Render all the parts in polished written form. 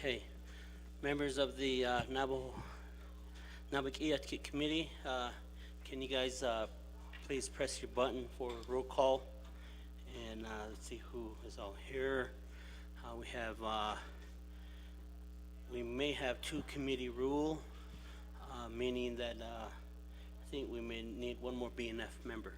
Okay, members of the Naa'bik'iyati committee, can you guys please press your button for roll call? And let's see who is all here. We may have two committee rule, meaning that I think we may need one more BNF member.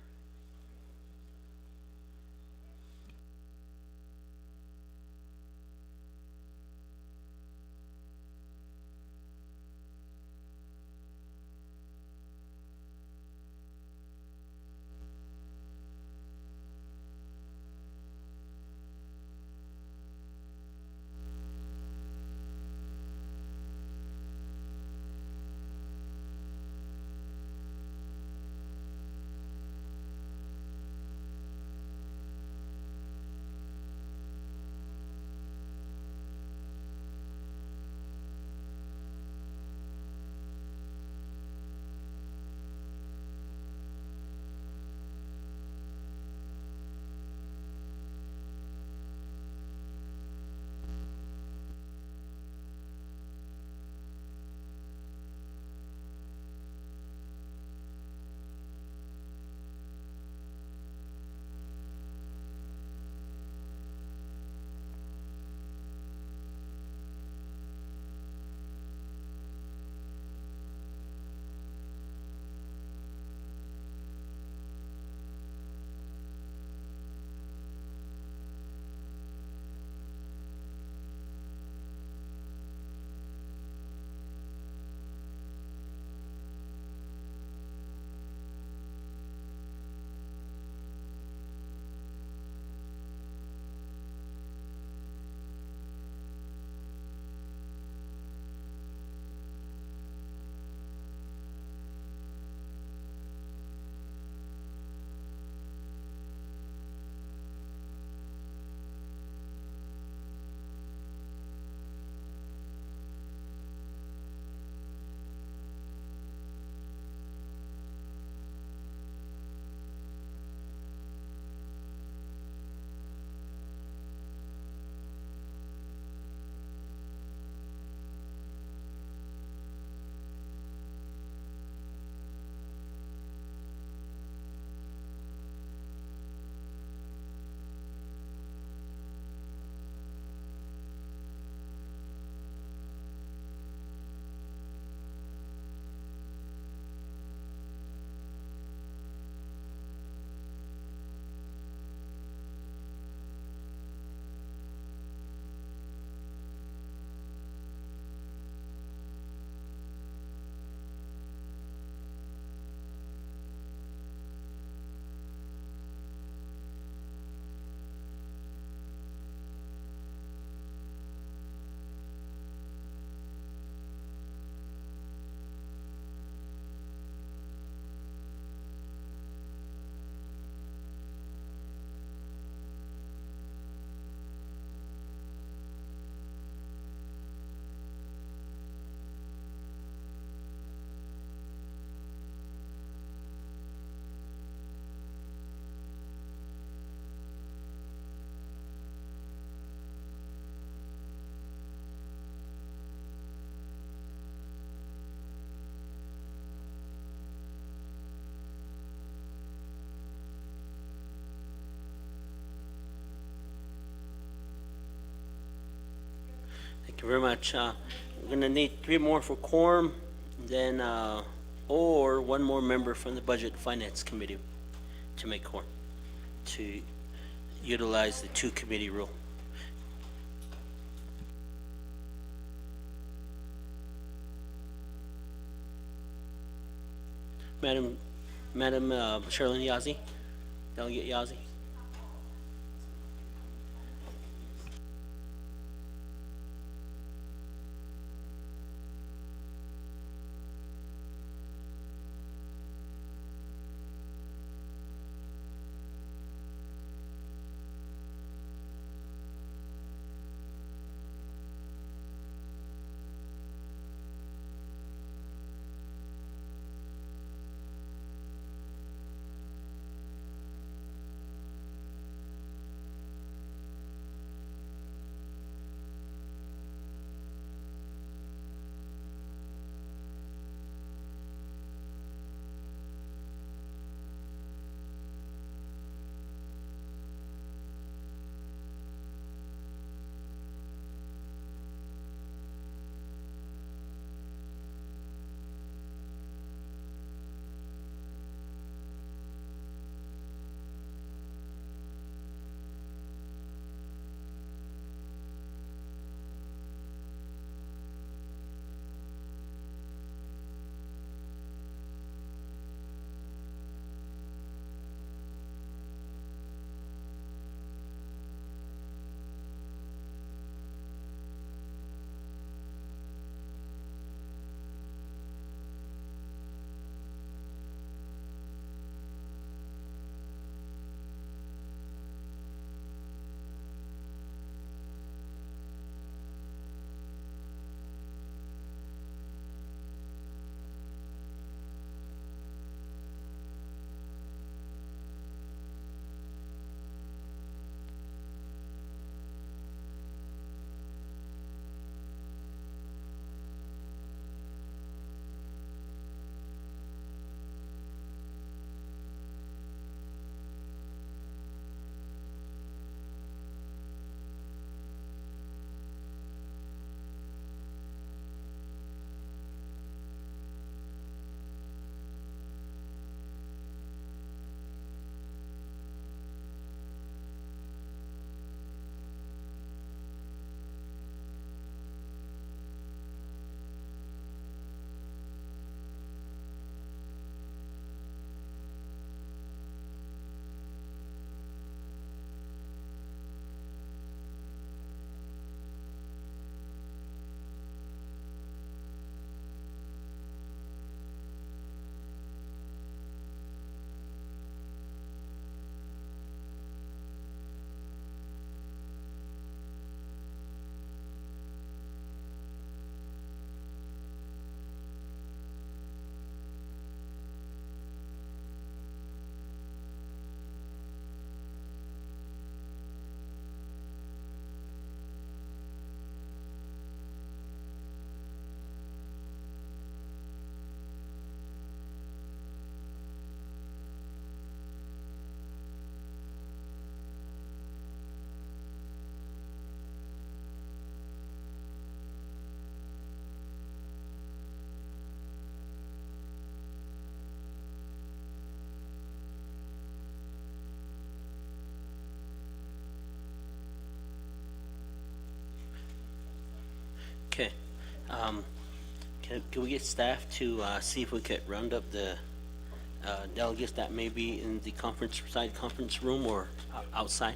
Thank you very much. We're going to need three more for quorum, then or one more member from the Budget and Finance Committee to make quorum, to utilize the two committee rule. Madam Sherlyn Yazzie, Delegate Yazzie. Can we get staff to see if we could round up the delegates that may be in the conference room or outside?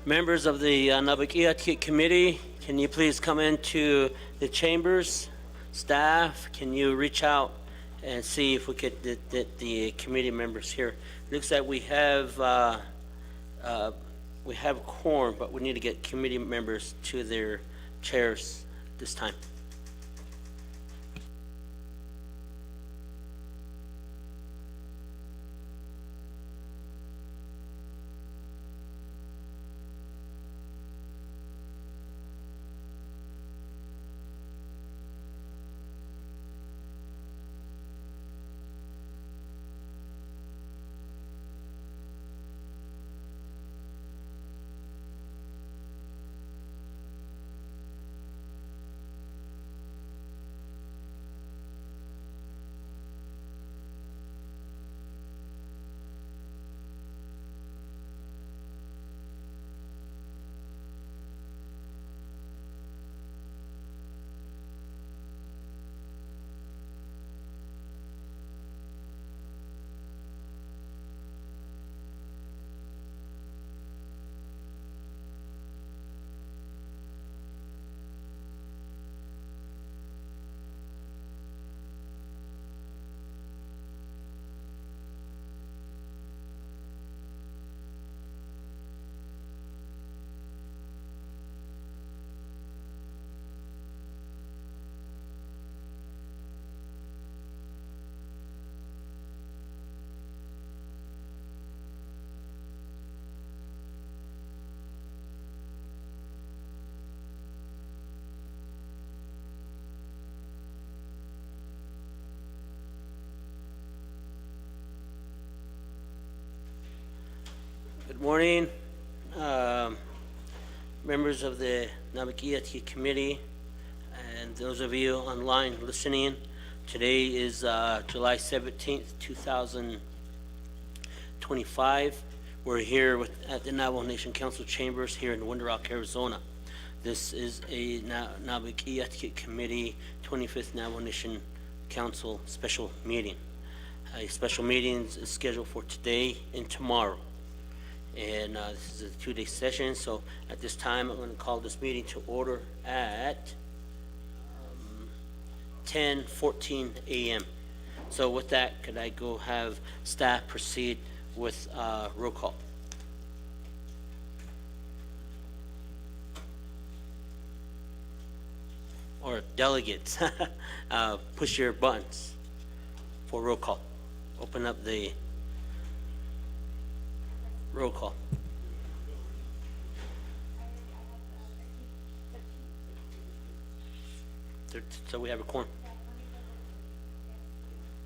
Members of the Naa'bik'iyati committee, can you please come into the chambers? Staff, can you reach out and see if we could get the committee members here? Looks like we have quorum, but we need to get committee members to their chairs this time. Good morning, members of the Naa'bik'iyati committee, and those of you online listening. Today is July 17th, 2025. We're here at the Navajo Nation Council Chambers here in Winter Rock, Arizona. This is a Naa'bik'iyati committee 25th Navajo Nation Council special meeting. A special meeting is scheduled for today and tomorrow. And this is a two-day session, so at this time, I'm going to call this meeting to order at 10:14 a.m. So with that, could I go have staff proceed with roll call. Or delegates, push your buttons for roll call. Open up the roll call. So we have a quorum.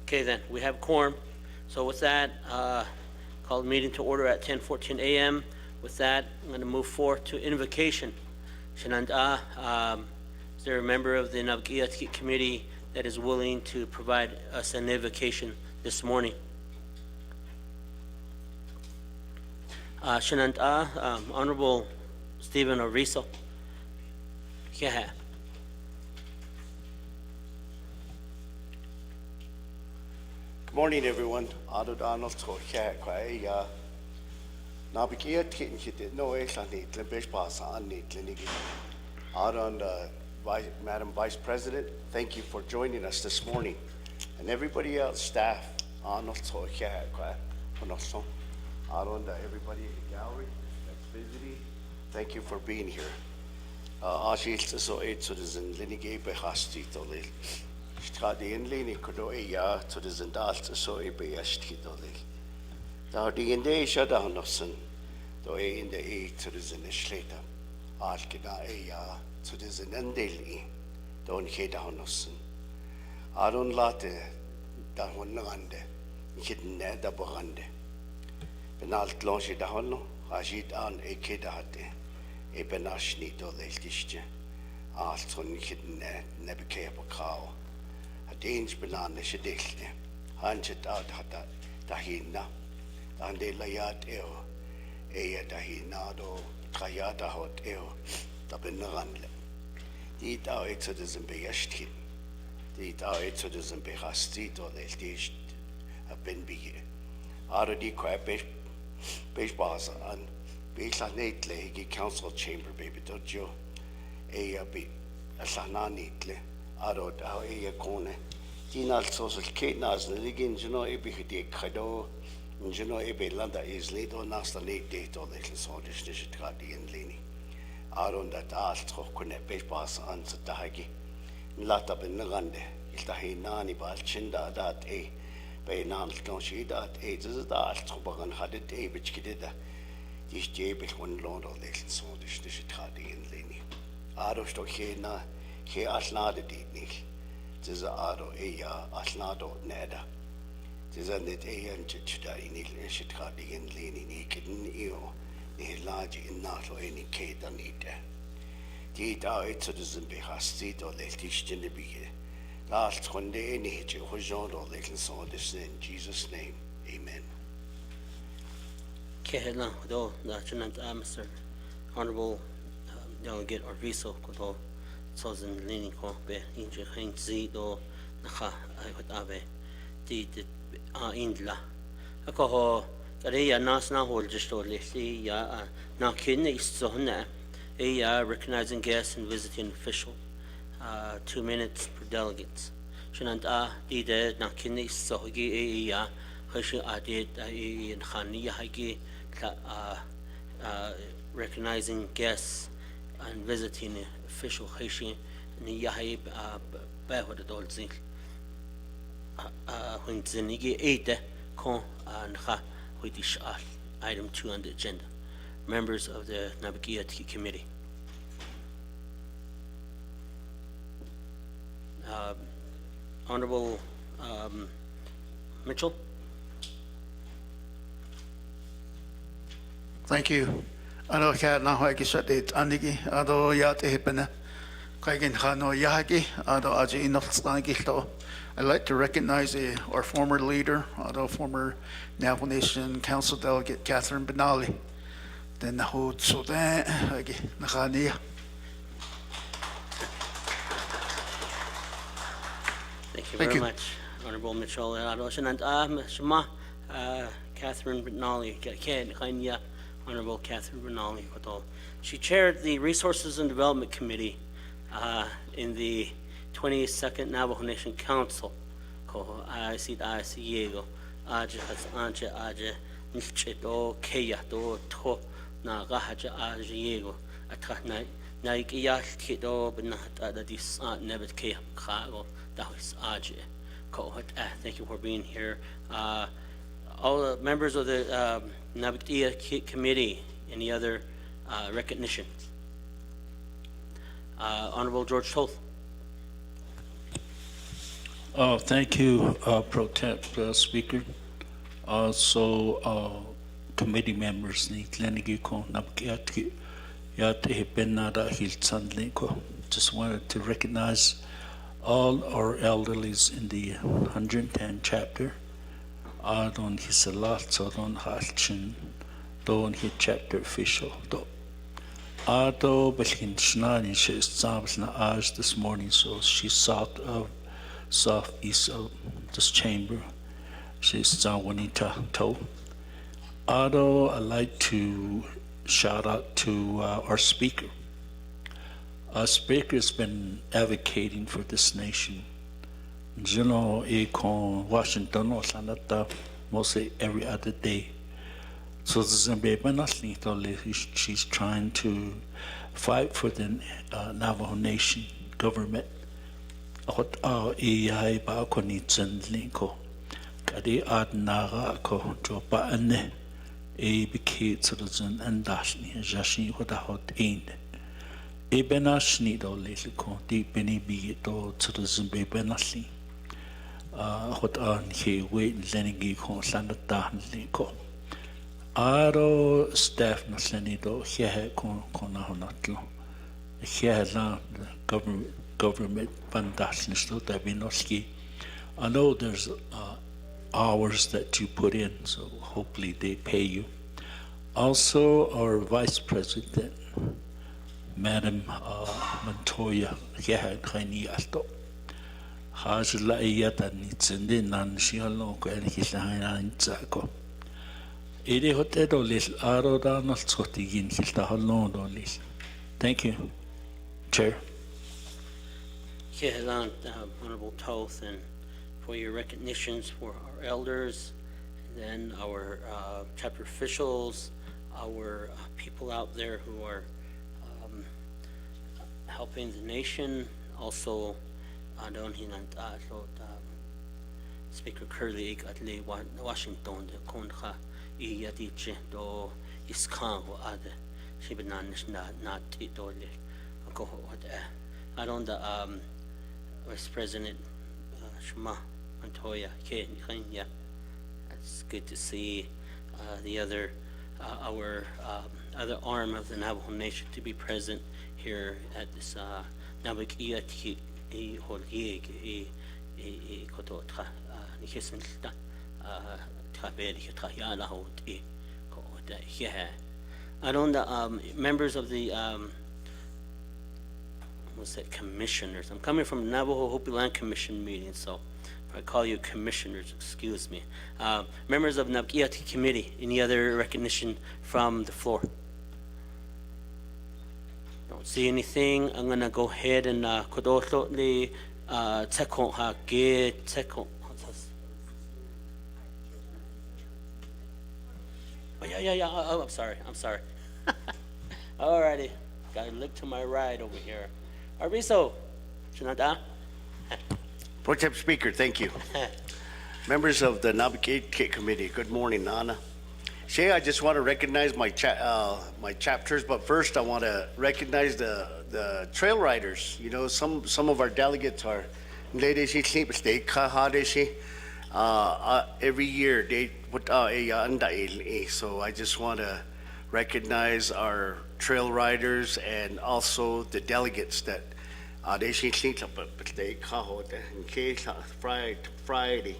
Okay, then, we have a quorum. So with that, call the meeting to order at 10:14 a.m. With that, I'm going to move forward to invocation. Shananda, is there a member of the Naa'bik'iyati committee that is willing to provide us an invocation this morning? Shananda, Honorable Stephen Oriso. Yeah. Good morning, everyone. Ado Donald to Naa'bik'iyati no Lani Tlimbish Basa Ani Tlinigi. Ado Madam Vice President, thank you for joining us this morning. And everybody else, staff, Arnold to Ado everybody in the gallery that's visiting, thank you for being here. Ashil so citizen Linigi Behasti to Lil. Stradi in Lini Kodo to the Zendalt so Ebeashti to Lil. Now the Inde Shadahonosen, though in the to the Zenishleta, Alkina to the Zenendeli, don't hate Honosen. I don't late that one Nande, hidden Neda Borande. Benalt Lonshi da Hono, Ajit an a Kedate, a Benashni to the Lishje, Alton hidden Naa'bik'iyati cow. A Danes Benane Shedilne, Hanchet out Tahina. Ande layat eo, eya dahinado, trayata hot eo, da beneranle. Die tau exodus in beyashtin, die tau exodus in behastit or the dish a benbige. Aro di kwa basa and besa netle, higi council chamber baby dojo, eya be a sana netle, aro tau eya kone. Dinal social ketnas, the ligin, you know, ebihidi kado. You know, Landa is late on us the late date or little soldiers, the Chitradi and Lini. Aron that asked Hokune Peshpas answered Tahagi. Lata ben Nagande, Iltahi Nani Balchinda that a Bayan Tonshi that a does that Tobagan had it a which did this Jabel one lord or little soldiers, the Chitradi and Lini. Aro Stokena, he aslada did nicht. Tis Aro Ea aslado neda. Tisn't it a and chita in Shitradi and Lini naked in eo, the large in not or any kate and eat. Did our citizen be hasty or let each in the beer. Last one day in each, Hojon or little saw this in Jesus' name. Amen. Kehela, though, Lieutenant Mr. Honorable Delegate Orviso, Kodo, Sozen Lini Kobe, Inja Hang Zido, Naha, I would Abe, did. Indla. Ako ho, kaya nas na hold just only see na kin is so na recognizing guests and visiting official 2 minutes per delegates. Shanant did na kin is so gi hashi did in khani hagi recognizing guests and visiting official hashi ni yahi ba what the old thing. When Zenigi ate con and ha with item 2 on the agenda. Members of the Naa'bik'iyati committee. Honorable Mitchell. Thank you. Ano kaya na hoy kisatit anigi ado yate hipena kaigin khano yagi ado aji inofstani to. I'd like to recognize our former leader, former Navajo Nation Council Delegate Catherine Benali. Then the whole Sudan, Nakania. Thank you very much, Honorable Mitchell. And Shema, Catherine Benali, Honorable Catherine Benali. She chaired the Resources and Development Committee in the 22nd Navajo Nation Council. Ko I see Diego. Aja has Anja Aja nilche do keya do to na gahaja ajiego atah naa'bik'iyati do benat adadis nebet keya kago dahis aje ko thank you for being here. All the members of the Naa'bik'iyati committee, any other recognition? Honorable George Toth. Thank you, Pro Temp Speaker. Committee members ni Glenigi ko Naa'bik'iyati yate benada hiltsanli ko. Just wanted to recognize all our elderlies in the 110 chapter. Don hisalat so don halchin don hit chapter official do. Ado belkin shnani she is na aj this morning, so she southeast of this chamber. She's Wanita To. Ado, I'd like to shout out to our speaker. Our speaker has been advocating for this nation. You know, Washington or Sanata mostly every other day. So she's trying to fight for the Navajo Nation government. Kadi adnaga ko jopa ane bikit citizen and dashni jashi hot in. Benashni do little deep beni be do citizen be benashni. Hot on he wait lenigi ko sanatan liko. Aro staff nasleni do here konahonatlo. Here la government bandashni sto tabinoski. I know there's hours that you put in, so hopefully they pay you. Also, our Vice President, Madam Montoya, Khani Alto. Hajla Iyata Nitsende Nan Shialo and Hilahan Zako. Ede Hotedo Lis Aroda Nalskotigin Hiltahalon Lis. Thank you, Chair. Honorable Toth, and for your recognitions for our elders, and then our chapter officials, our people out there who are helping the nation. Also, Speaker Curley Atle Washington, the Konha Iyadiche do Iskango Ade, Shibananis not Titole. I don't Vice President Shema Montoya, yeah, it's good to see the other, our other arm of the Navajo Nation to be present here at this Naa'bik'iyati Holieg Kototra Nikisenta Tabedi Tayala Hot yeah. I don't members of the what's that, commissioners. I'm coming from Navajo Hopi Land Commission meeting, so if I call you commissioners, excuse me. Members of Naa'bik'iyati committee, any other recognition from the floor? Don't see anything. I'm gonna go ahead and kodotlo li tekon ha ge tekon. Oh yeah. Oh, I'm sorry. Alrighty, gotta look to my right over here. Arviso, Shanada. Pro Temp Speaker, thank you. Members of the Naa'bik'iyati Committee, good morning, Nana. Shay, I just want to recognize my chapters, but first I want to recognize the trail riders. You know, some of our delegates are every year they put so I just want to recognize our trail riders and also the delegates that they Friday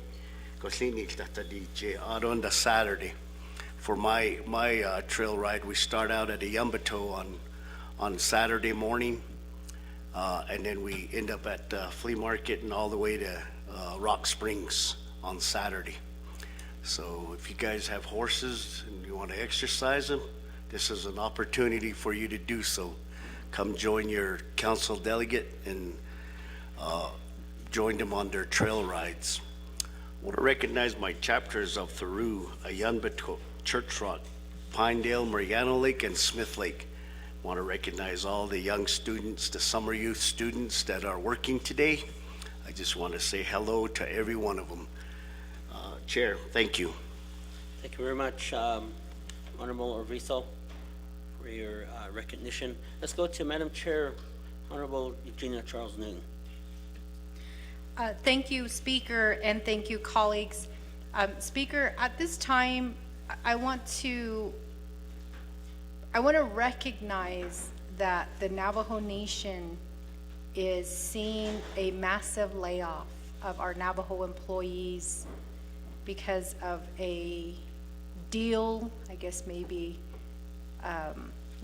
on the Saturday for my trail ride. We start out at a Yumbato on Saturday morning, and then we end up at flea market and all the way to Rock Springs on Saturday. So if you guys have horses and you want to exercise them, this is an opportunity for you to do so. Come join your council delegate and join them on their trail rides. I want to recognize my chapters of Theru, Ayanbato, Churchfront, Pinedale, Mariano Lake, and Smith Lake. Want to recognize all the young students, the summer youth students that are working today. I just want to say hello to every one of them. Chair, thank you. Thank you very much, Honorable Arvizo, for your recognition. Let's go to Madam Chair, Honorable Eugenia Charles Newton. Thank you, Speaker, and thank you, colleagues. Speaker, at this time, I want to recognize that the Navajo Nation is seeing a massive layoff of our Navajo employees because of a deal, I guess maybe,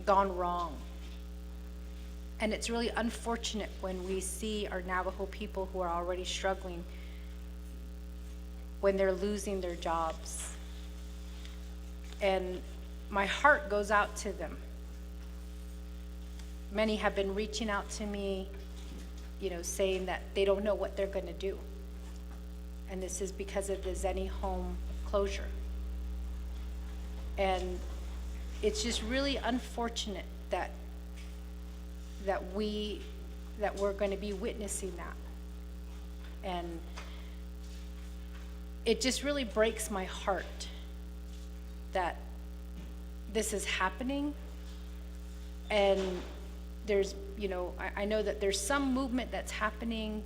gone wrong. And it's really unfortunate when we see our Navajo people who are already struggling when they're losing their jobs. And my heart goes out to them. Many have been reaching out to me, saying that they don't know what they're going to do. And this is because of the Zenny home closure. And it's just really unfortunate that we're going to be witnessing that. And it just really breaks my heart that this is happening. And there's, I know that there's some movement that's happening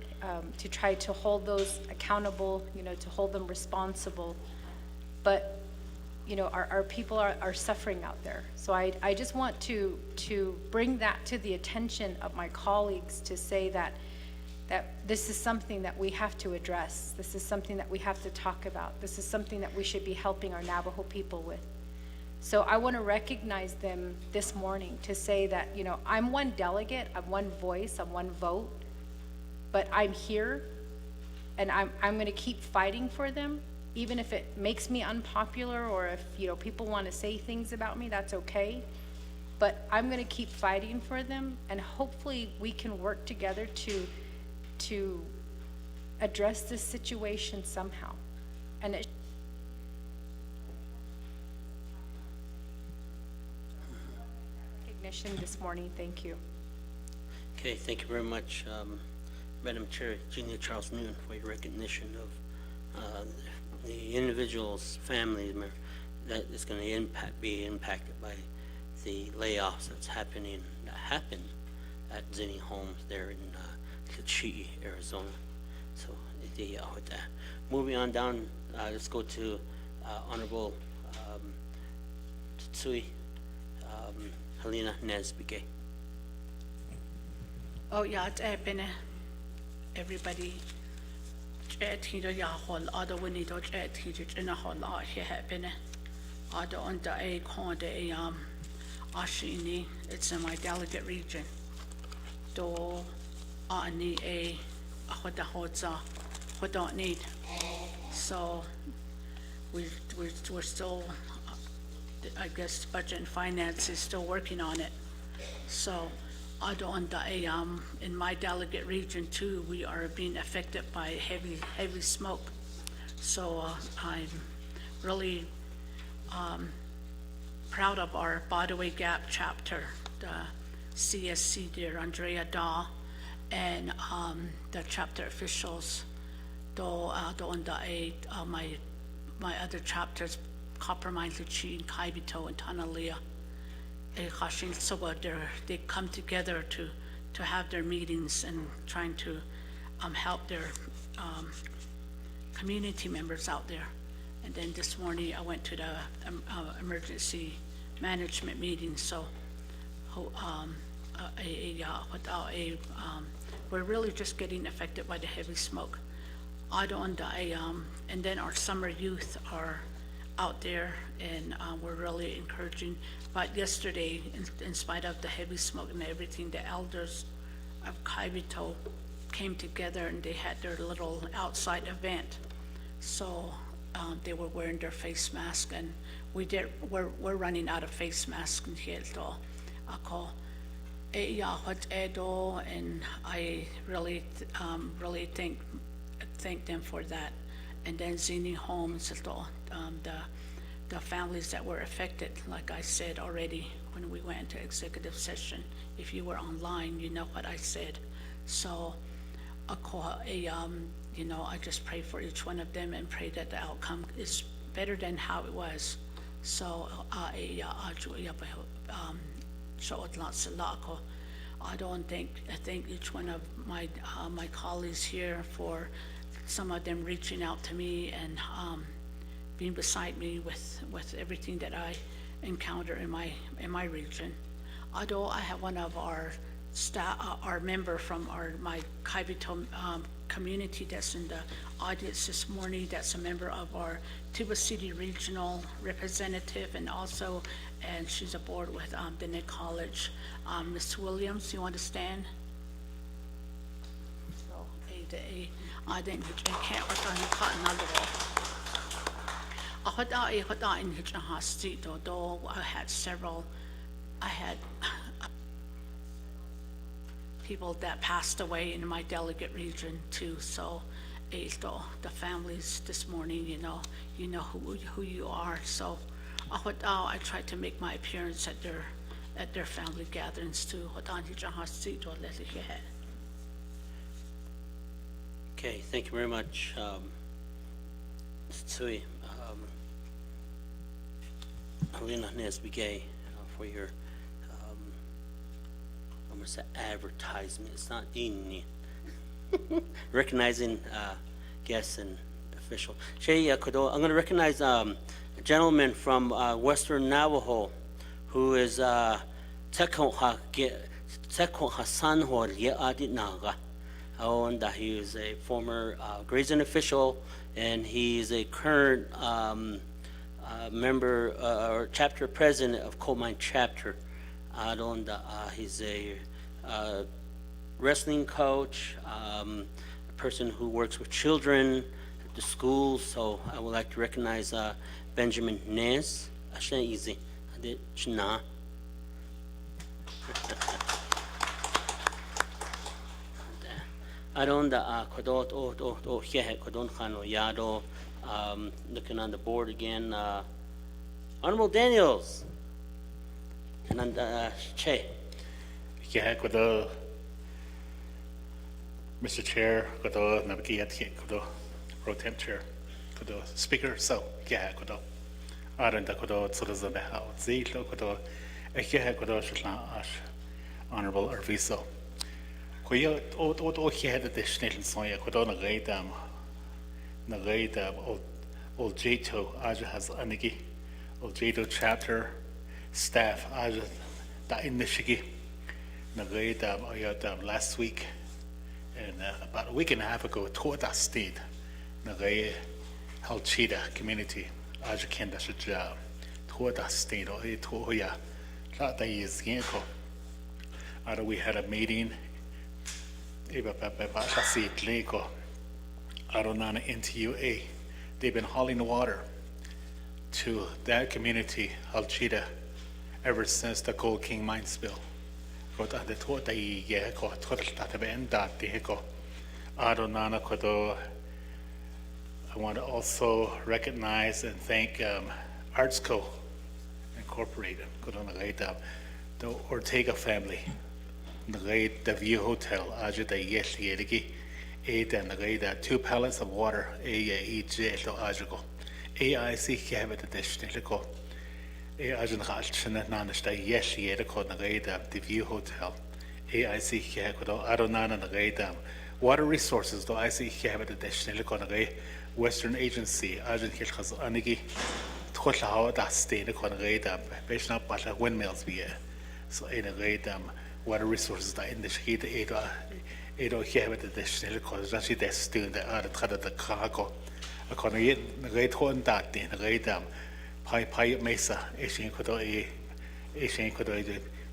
to try to hold those accountable, to hold them responsible. But, our people are suffering out there. So I just want to bring that to the attention of my colleagues to say that this is something that we have to address. This is something that we have to talk about. This is something that we should be helping our Navajo people with. So I want to recognize them this morning to say that, I'm one delegate, I'm one voice, I'm one vote, but I'm here and I'm going to keep fighting for them, even if it makes me unpopular or if, people want to say things about me, that's okay. But I'm going to keep fighting for them, and hopefully we can work together to address this situation somehow. And recognition this morning. Thank you. Okay, thank you very much, Madam Chair, Eugenia Charles Newton, for your recognition of the individual's family that is going to be impacted by the layoffs that happened at Zenny Homes there in Kachii, Arizona. So with that. Moving on down, let's go to Honorable Tsui Helena Naa'bik'iyati. Oh yeah, it's been everybody. Tino ya hol other we need to teach in a hol here happen. Other on the a con de Ashini, it's in my delegate region. Do ani a what the hotza what don't need. So we're still I guess budget and finance is still working on it. So I don't in my delegate region too, we are being affected by heavy smoke. So I'm really proud of our Bodaway Gap chapter, the CSC dear Andrea Daw, and the chapter officials. My other chapters, Coppermine, Luchi, and Kaibito, and Tanalia. They come together to have their meetings and trying to help their community members out there. And then this morning I went to the emergency management meeting. So we're really just getting affected by the heavy smoke. And then our summer youth are out there, and we're really encouraging. But yesterday, in spite of the heavy smoke and everything, the elders of Kaibito came together and they had their little outside event. So they were wearing their face mask, and we're running out of face masks here. And I really thank them for that. And then Zenny Homes, the the families that were affected, like I said already when we went into executive session. If you were online, you know what I said. So, I just pray for each one of them and pray that the outcome is better than how it was. So, I thank each one of my colleagues here for some of them reaching out to me and being beside me with everything that I encounter in my region. Although I have one of our staff, our member from my Kaibito community that's in the audience this morning, that's a member of our Tuba City Regional Representative, and she's aboard with the Nick College. Ms. Williams, you want to stand? So, I think I can't work on the cotton underwear. I had people that passed away in my delegate region too, so the families this morning, you know who you are. So I try to make my appearance at their family gatherings too. Okay, thank you very much, Ms. Tsui. Alina Naa'bik'iyati, for your almost an advertisement. It's not in recognizing guests and official. I'm going to recognize a gentleman from Western Navajo who is Tekon Hasanhor Ye'adit Naga. And he is a former grazing official, and he's a current member or chapter president of Coal Mine Chapter. He's a wrestling coach, a person who works with children at the schools. So I would like to recognize Benjamin Nez. Easy. I did China. Looking on the board again, Honorable Daniels. And Che. Mr. Chair, Naa'bik'iyati, Pro Temp Chair, Speaker, so Honorable Arviso. Old Jato, Aja has Anigi, Old Jato chapter staff, Aja da in Nishigi, last week, and about a week and a half ago, Toda State, Nagaye Halchida community, Aja Kenda Shaja, Toda State, or Toya, Lata is Yanko. We had a meeting, Ibapapasi Leko, Aronana NTUA. They've been hauling water to that community, Halchida, ever since the Gold King mine spill. I want to also recognize and thank Artsco Incorporated, the Ortega family, the View Hotel, and 2 pallets of water, AIC cabinet additional. The View Hotel, AIC Water Resources, though I see cabinet additional Western Agency, windmills, so Water Resources in the Shita. Cabinet additional because actually that's doing the other cargo. According to the one that the Pai Mesa, Asian Kodo,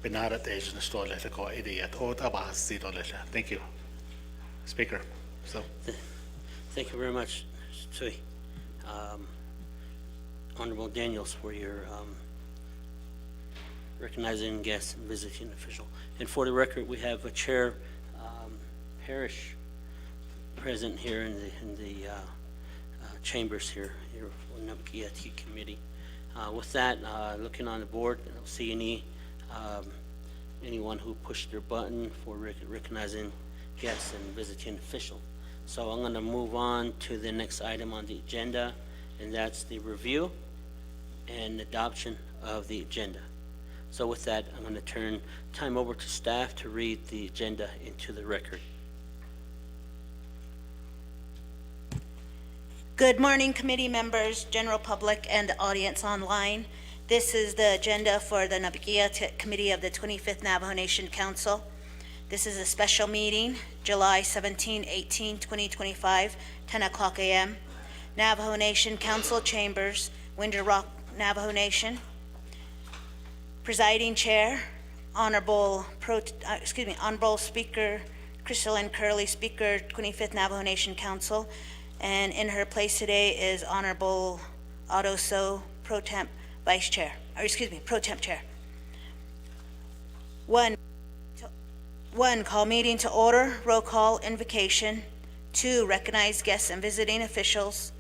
Benara Asian store letter go idiot or Tabas letter. Thank you, Speaker. So, thank you very much, Tsui. Honorable Daniels, for your recognizing guests and visiting official. And for the record, we have a chair. Parish present here in the chambers here for Naa'bik'iyati committee. With that, looking on the board, I don't see anyone who pushed their button for recognizing guests and visiting official. So I'm going to move on to the next item on the agenda, and that's the review and adoption of the agenda. So with that, I'm going to turn time over to staff to read the agenda into the record. Good morning, committee members, general public, and audience online. This is the agenda for the Naa'bik'iyati Committee of the 25th Navajo Nation Council. This is a special meeting, July 17, 18, 2025, 10 o'clock a.m. Navajo Nation Council Chambers, Winter Rock, Navajo Nation. Presiding Chair, Honorable Speaker Crystalline Curley, Speaker, 25th Navajo Nation Council. And in her place today is Honorable Otto So, Pro Temp Vice Chair, Pro Temp Chair. One, call meeting to order, roll call, invocation. 2, recognize guests and visiting officials.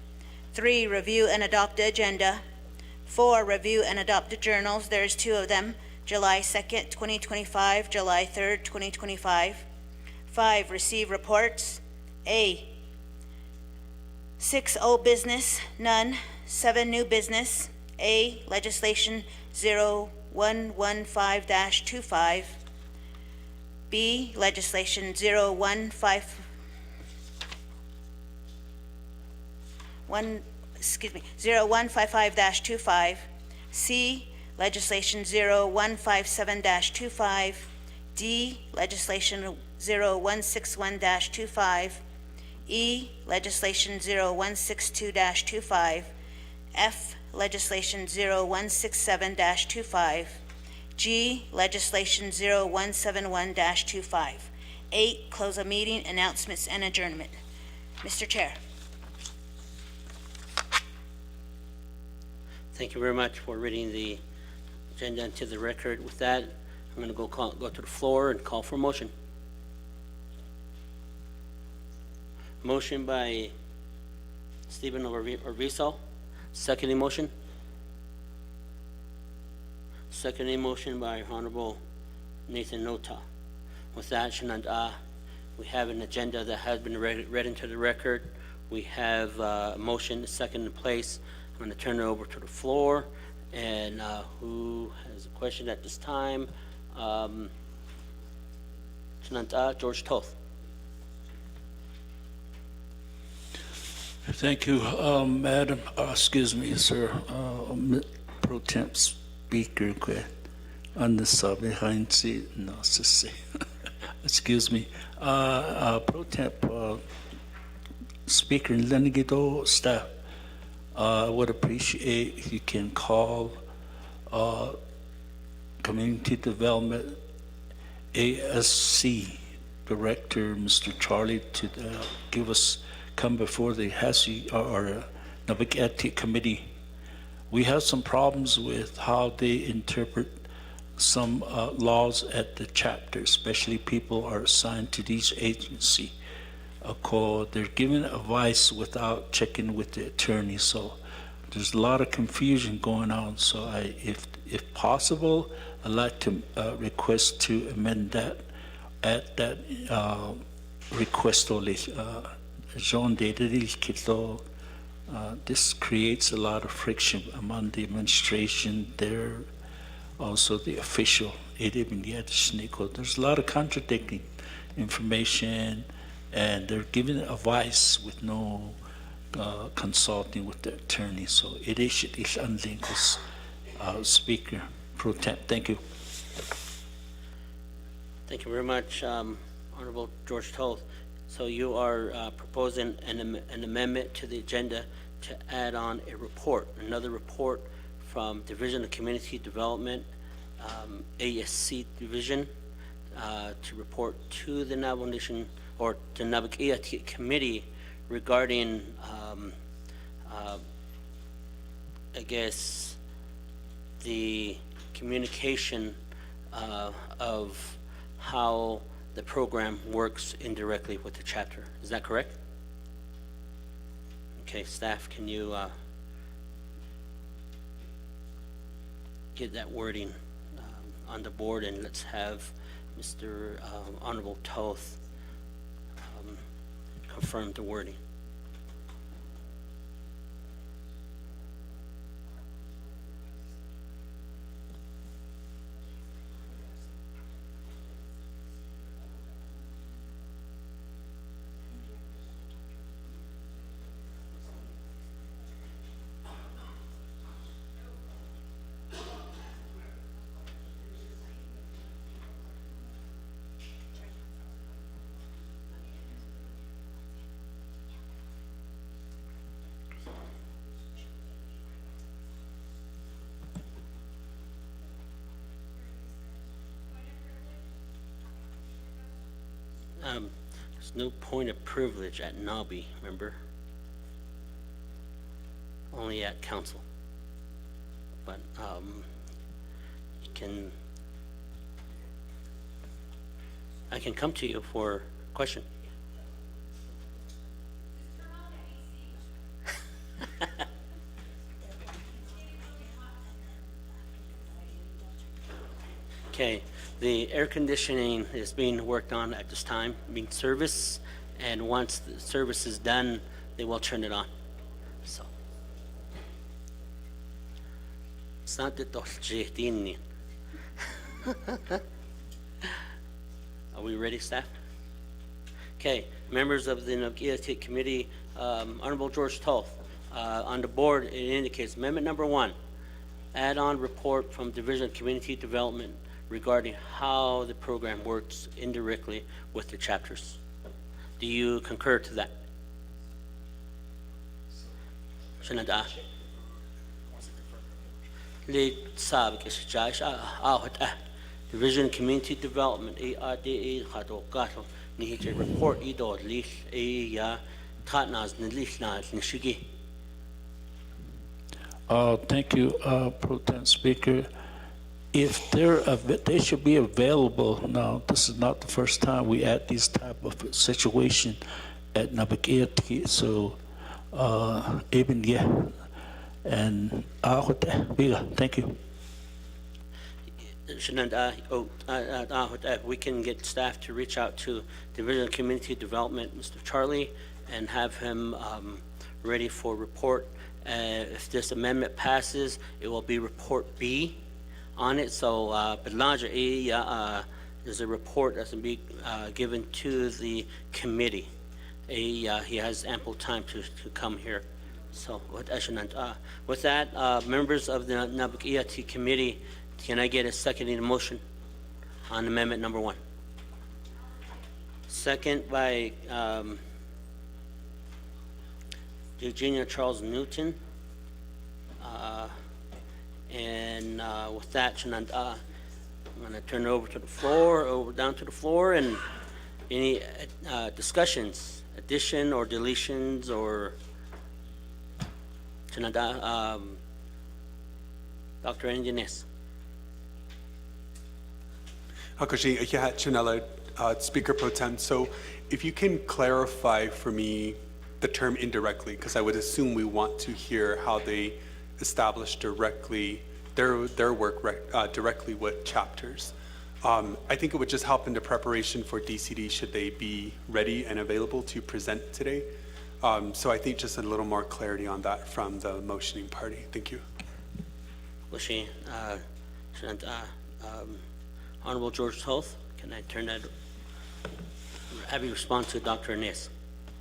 3, review and adopt the agenda. 4, review and adopt the journals. There's 2 of them, July 2nd, 2025, July 3rd, 2025. 5, receive reports. 6, old business, none. 7, new business. A, legislation 0115-25. B, legislation 0155-25. C, legislation 0157-25. D, legislation 0161-25. E, legislation 0162-25. F, legislation 0167-25. G, legislation 0171-25. 8, close a meeting, announcements, and adjournment. Mr. Chair. Thank you very much for reading the agenda into the record. With that, I'm going to go to the floor and call for a motion. Motion by Stephen Orviso. Seconding motion. Seconding motion by Honorable Nathan Nota. With that, Shananda, we have an agenda that has been read into the record. We have a motion, a second in place. I'm going to turn it over to the floor. And who has a question at this time? Shananda, George Toth. Thank you, Madam, sir, Pro Temp Speaker, on the sub-behind no, excuse me, Pro Temp Speaker Lenigido staff, I would appreciate if you can call Community Development ASC Director, Mr. Charlie, to come before the Naa'bik'iyati Committee. We have some problems with how they interpret some laws at the chapter, especially people are assigned to these agencies. They're giving advice without checking with the attorney, so there's a lot of confusion going on. So if possible, I'd like to request to amend that at that request. This creates a lot of friction among the administration there, also the official. There's a lot of contradicting information, and they're giving advice with no consulting with the attorney. So it is unlinked. Speaker Pro Temp. Thank you. Thank you very much, Honorable George Toth. So you are proposing an amendment to the agenda to add on a report, another report from Division of Community Development, ASC Division, to report to the Navajo Nation or to Naa'bik'iyati Committee regarding, I guess, the communication of how the program works indirectly with the chapter. Is that correct? Okay, staff, can you get that wording on the board, and let's have Mr. Honorable Toth confirm the wording. There's no point of privilege at Naa'bi, remember? Only at council. But you can, I can come to you for a question. Okay, the air conditioning is being worked on at this time, being serviced, and once the service is done, they will turn it on. So it's not that the Are we ready, staff? Okay, members of the Naa'bik'iyati committee, Honorable George Toth, on the board, it indicates amendment number 1, add-on report from Division of Community Development regarding how the program works indirectly with the chapters. Do you concur to that? Shanada. Le sabik is jaish Division of Community Development ARDA khado gato ni report ido lich ya tatnas nilich na nishigi. Thank you, Pro Tem Speaker. If they should be available now. This is not the first time we had this type of situation at Naa'bik'iyati. So, even yeah, and thank you. We can get staff to reach out to Division of Community Development, Mr. Charlie, and have him ready for report. If this amendment passes, it will be report B on it. So, but larger there's a report that's going to be given to the committee. He has ample time to come here. So, with that, members of the Naa'bik'iyati committee, can I get a seconding motion on amendment number 1? Second by Eugenia Charles Newton. And with that, I'm going to turn it over to the floor, down to the floor, and any discussions, addition or deletions, or Dr. Engineers. Hakoshi, Chanela, Speaker Pro Tem. So if you can clarify for me the term indirectly, because I would assume we want to hear how they establish directly their work directly with chapters. I think it would just help in the preparation for DCD should they be ready and available to present today. So I think just a little more clarity on that from the motioning party. Thank you. Honorable George Toth, can I turn that, have you respond to Dr. Inez?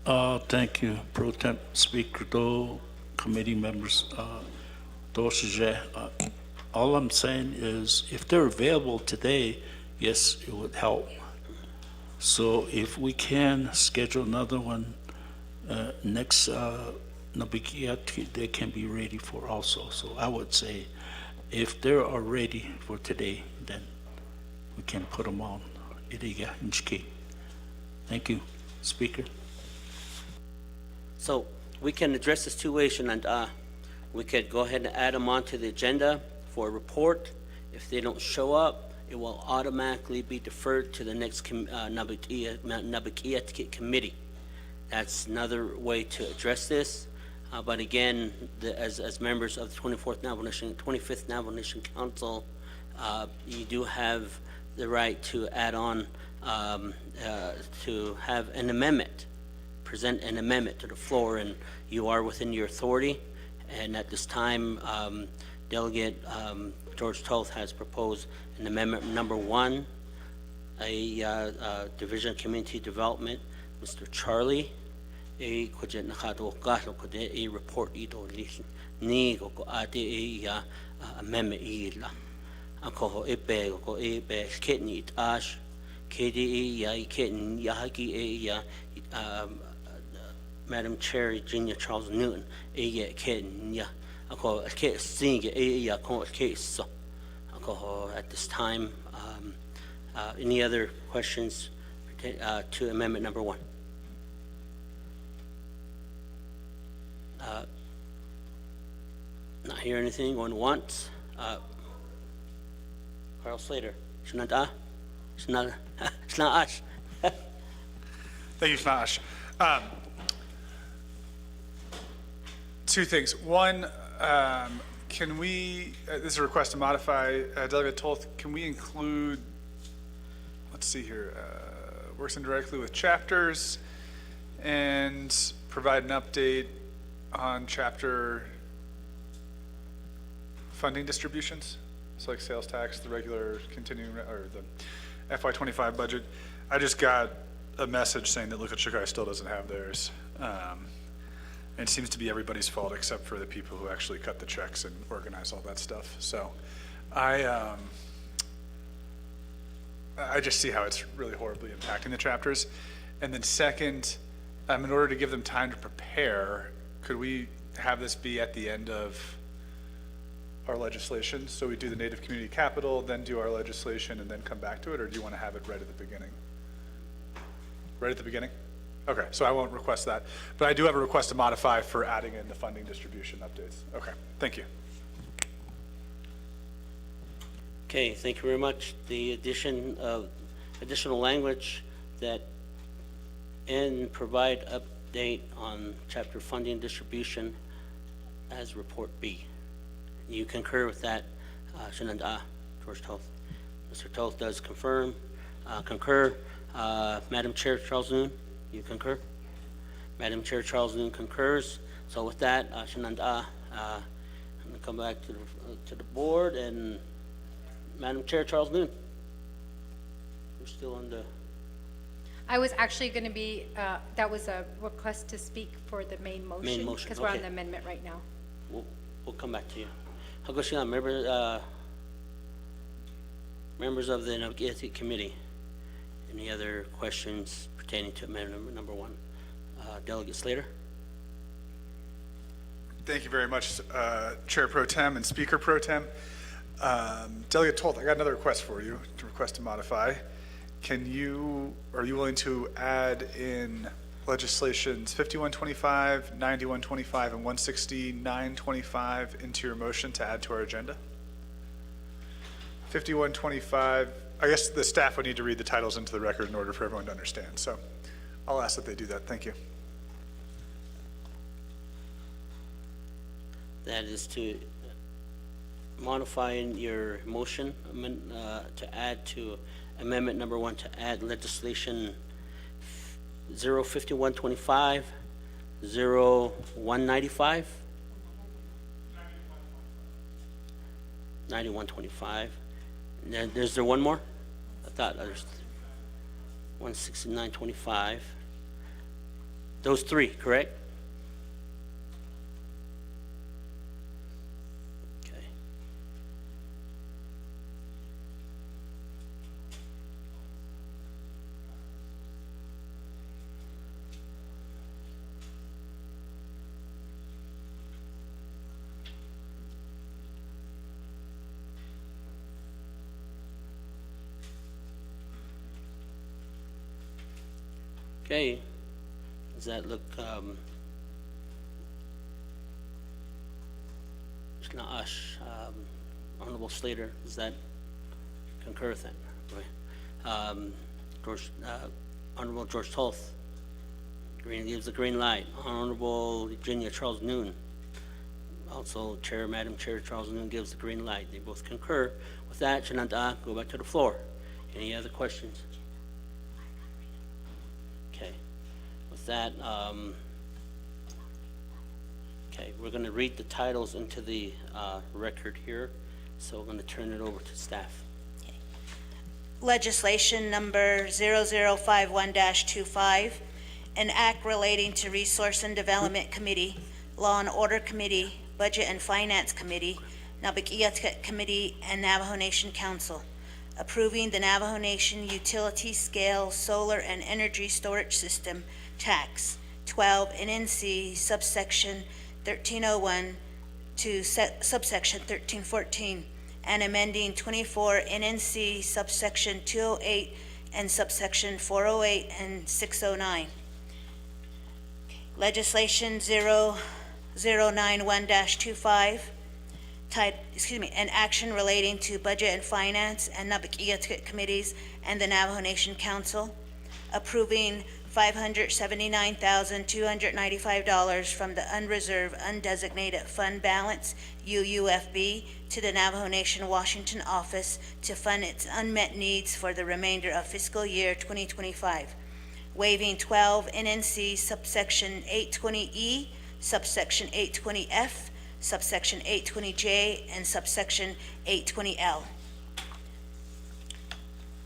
Thank you, Pro Tem Speaker, committee members. All I'm saying is if they're available today, yes, it would help. So if we can schedule another one next Naa'bik'iyati, they can be ready for also. So I would say if they're all ready for today, then we can put them on. Thank you, Speaker. So we can address this two ways, and we could go ahead and add them onto the agenda for a report. If they don't show up, it will automatically be deferred to the next Naa'bik'iyati committee. That's another way to address this. But again, as members of the 25th Navajo Nation Council, you do have the right to add on, to have an amendment, present an amendment to the floor, and you are within your authority. And at this time, Delegate George Toth has proposed an amendment number 1, a Division of Community Development, Mr. Charlie, a kujet nakado kahlo kujet a report ito ni ko ate a amendment ila ako ho epe ko epe kitni it ash kdi ya kitni ya haki a Madam Chair Virginia Charles Newton a ya kitni ya ako kit sing a ya ko case so ako at this time any other questions to amendment number 1? Not hear anything, going once. Carl Slater, Shanada, Shanada, Shanash. Thank you, Shanash. Two things. One, can we, this is a request to modify, Delegate Toth, can we include, let's see here, works indirectly with chapters and provide an update on chapter funding distributions? So like sales tax, the regular continuing, or the FY25 budget. I just got a message saying that Look at Chicago still doesn't have theirs. And it seems to be everybody's fault except for the people who actually cut the checks and organize all that stuff. So I just see how it's really horribly impacting the chapters. And then second, in order to give them time to prepare, could we have this be at the end of our legislation? So we do the Native Community Capital, then do our legislation, and then come back to it? Or do you want to have it right at the beginning? Right at the beginning? Okay, so I won't request that. But I do have a request to modify for adding in the funding distribution updates. Okay, thank you. Okay, thank you very much. The addition of additional language that and provide update on chapter funding distribution as report B. You concur with that, Shananda, George Toth. Mr. Toth does concur. Madam Chair Charles Noon, you concur? Madam Chair Charles Noon concurs. So with that, Shananda, I'm going to come back to the board, and Madam Chair Charles Noon. We're still on the. I was actually going to be, that was a request to speak for the main motion. Main motion, because we're on okay. the amendment right now. We'll come back to you. Hagoshina, members of the Naa'bik'iyati committee, any other questions pertaining to amendment number 1? Delegate Slater? Thank you very much, Chair Pro Tem and Speaker Pro Tem. Delegate Toth, I got another request for you, to request to modify. Are you willing to add in legislations 5125, 9125, and 16925 into your motion to add to our agenda? 5125, I guess the staff would need to read the titles into the record in order for everyone to understand. So I'll ask that they do that. Thank you. That is to modify your motion to add to amendment number 1 to add legislation 05125, 0195, 9125. And then is there one more? I thought there's 16925. Those 3, correct? Okay. Okay, does that look, Honorable Slater, does that concur with that? Right. Honorable George Toth, Green gives the green light. Honorable Virginia Charles Noon. Also, Madam Chair Charles Noon gives the green light. They both concur. With that, Shananta, go back to the floor. Any other questions? Okay. With that, okay, we're going to read the titles into the record here. So we're going to turn it over to staff. Legislation number 0051-25, an act relating to Resource and Development Committee, Law and Order Committee, Budget and Finance Committee, Naa'bik'iyati Committee, and Navajo Nation Council, approving the Navajo Nation Utility Scale Solar and Energy Storage System Tax 12 NNC subsection 1301 to subsection 1314, and amending 24 NNC subsection 208 and subsection 408 and 609. Legislation 0091-25, an action relating to Budget and Finance and Naa'bik'iyati Committees and the Navajo Nation Council, approving $579,295 from the unreserved undesignated fund balance, UUFB, to the Navajo Nation Washington office to fund its unmet needs for the remainder of fiscal year 2025, waiving 12 NNC subsection 820E, subsection 820F, subsection 820J, and subsection 820L.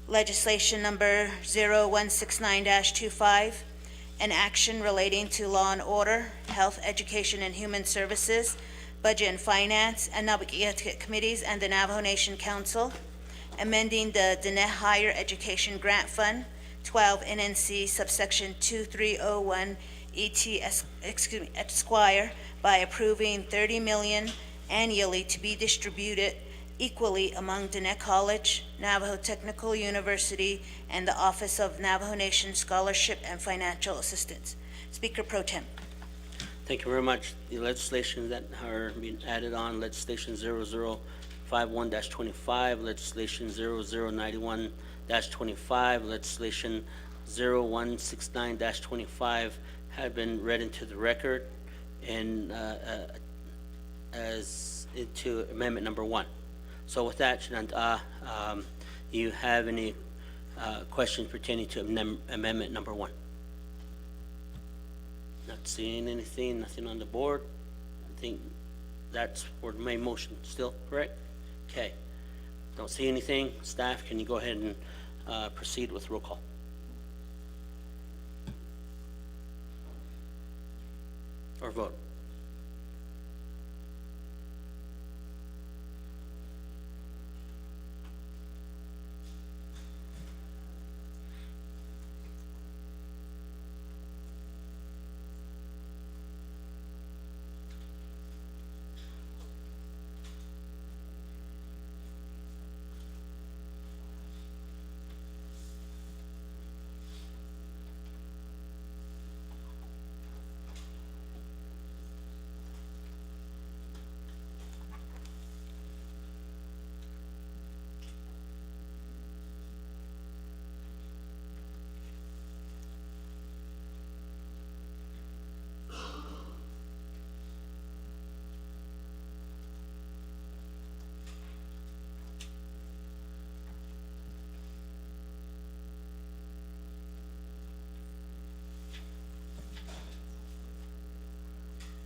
Legislation number 0169-25, an action relating to law and order, health, education, and human services, Budget and Finance, and Naa'bik'iyati Committees and the Navajo Nation Council, amending the Diné Higher Education Grant Fund, 12 NNC subsection 2301 Esquire, by approving $30 million annually to be distributed equally among Diné College, Navajo Technical University, and the Office of Navajo Nation Scholarship and Financial Assistance. Speaker Pro Tem. Thank you very much. The legislation that are being added on, legislation 0051-25, legislation 0091-25, legislation 0169-25 have been read into the record and as into amendment number 1. So with that, Shananta, you have any questions pertaining to amendment number 1? Not seeing anything, nothing on the board. I think that's for the main motion still, correct? Okay. Don't see anything. Staff, can you go ahead and proceed with roll call? Or vote?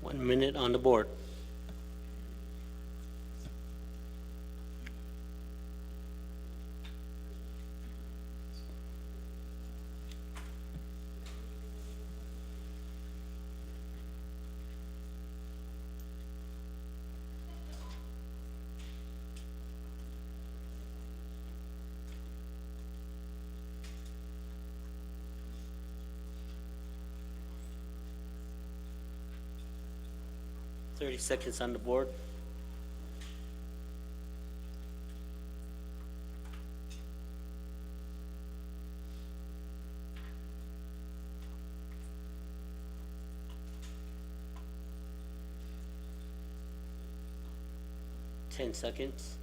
One minute on the board. Thirty seconds on the board. Ten seconds.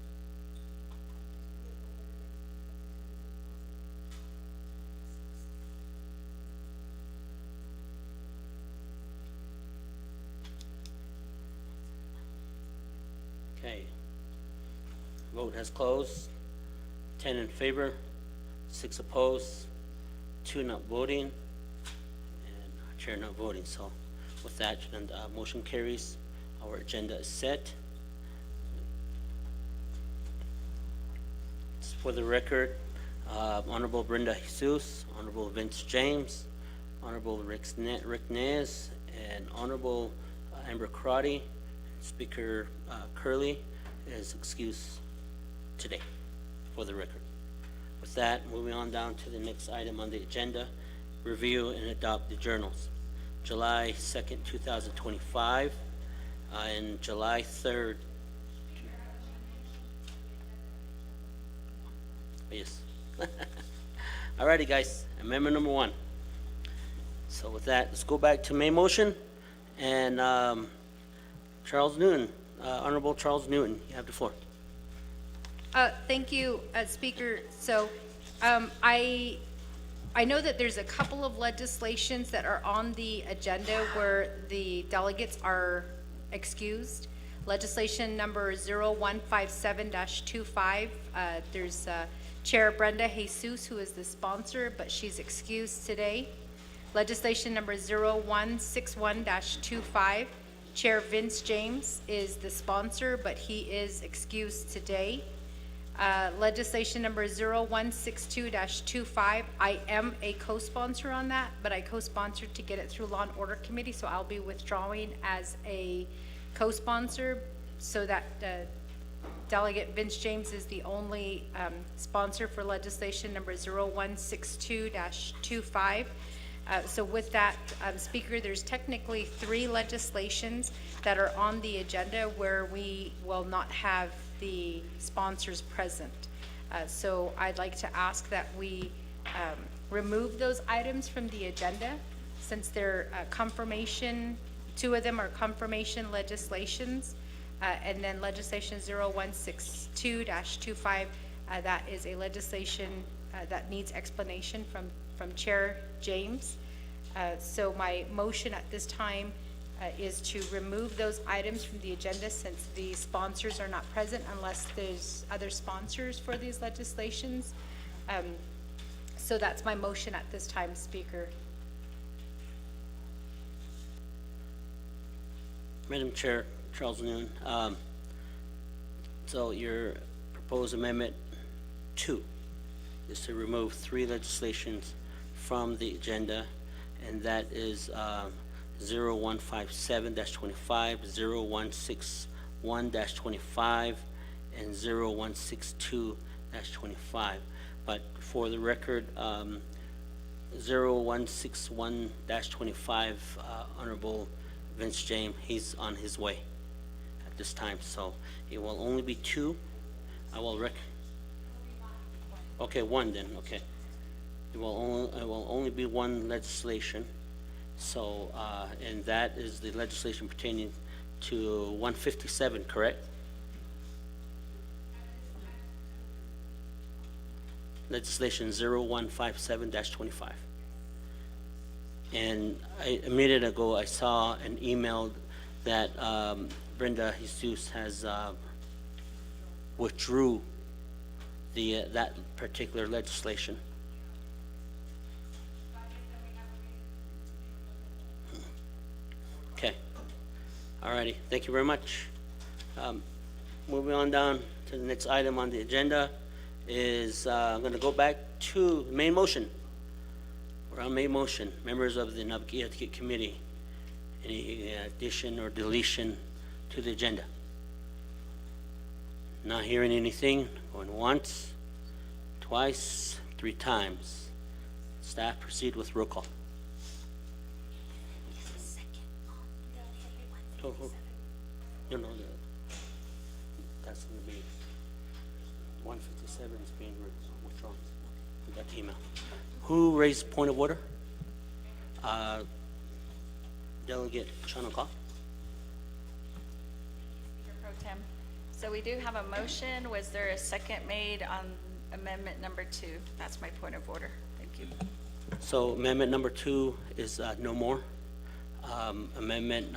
Vote has closed. 10 in favor, 6 opposed, 2 not voting, and chair not voting. So with that, motion carries. Our agenda is set. For the record, Honorable Brenda Jesus, Honorable Vince James, Honorable Rick Nez, and Honorable Amber Crotty, Speaker Curley is excused today, for the record. With that, moving on down to the next item on the agenda, review and adopt the journals. July 2nd, 2025, and July 3rd. Yes. Alrighty, guys, amendment number 1. So with that, let's go back to main motion, and Charles Newton, Honorable Charles Newton, you have the floor. Thank you, Speaker. So, I know that there's a couple of legislations that are on the agenda where the delegates are excused. Legislation number 0157-25, there's Chair Brenda Jesus, who is the sponsor, but she's excused today. Legislation number 0161-25, Chair Vince James is the sponsor, but he is excused today. Legislation number 0162-25, I am a co-sponsor on that, but I co-sponsored to get it through Law and Order Committee, so I'll be withdrawing as a co-sponsor, so that Delegate Vince James is the only sponsor for legislation number 0162-25. So with that, Speaker, there's technically 3 legislations that are on the agenda where we will not have the sponsors present. So I'd like to ask that we remove those items from the agenda, since they're confirmation, 2 of them are confirmation legislations, and then legislation 0162-25, that is a legislation that needs explanation from Chair James. So my motion at this time is to remove those items from the agenda, since the sponsors are not present unless there's other sponsors for these legislations. So that's my motion at this time, Speaker. Madam Chair, Charles Noon. So your proposed amendment 2 is to remove 3 legislations from the agenda, and that is 0157-25, 0161-25, and 0162-25. But for the record, 0161-25, Honorable Vince James, he's on his way at this time, so it will only be 2. I will okay, 1 then, okay. It will only be 1 legislation. So, and that is the legislation pertaining to 157, correct? Legislation 0157-25. And a minute ago, I saw an email that Brenda Jesus has withdrew that particular legislation. Okay. All righty. Thank you very much. Moving on down to the next item on the agenda is I'm going to go back to the main motion. We're on main motion. Members of the Naa'bik'iyati committee, any addition or deletion to the agenda? Not hearing anything. Going once, twice, 3 times. Staff, proceed with roll call. Oh, no, that's going to be 157 is being withdrawn. We got the email. Who raised point of order? Delegate Chanukah. Pro Tem. So we do have a motion. Was there a second made on amendment number 2? That's my point of order. Thank you. So amendment number 2 is no more. Amendment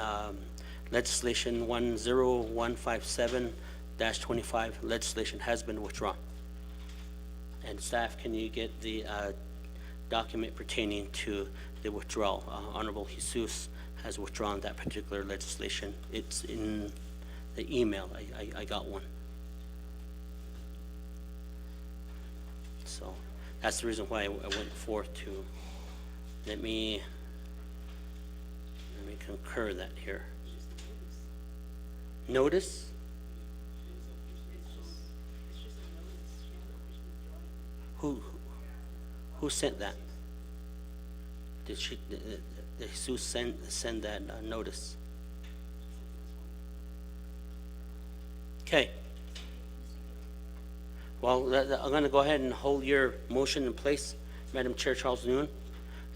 legislation 10157 25 legislation has been withdrawn. And staff, can you get the document pertaining to the withdrawal? Honorable Jesus has withdrawn that particular legislation. It's in the email. I got one. So that's the reason why I went forth to, let me concur that here. Notice? Who sent that? Did Jesus send that notice? Okay. Well, I'm going to go ahead and hold your motion in place, Madam Chair Charles Nguyen.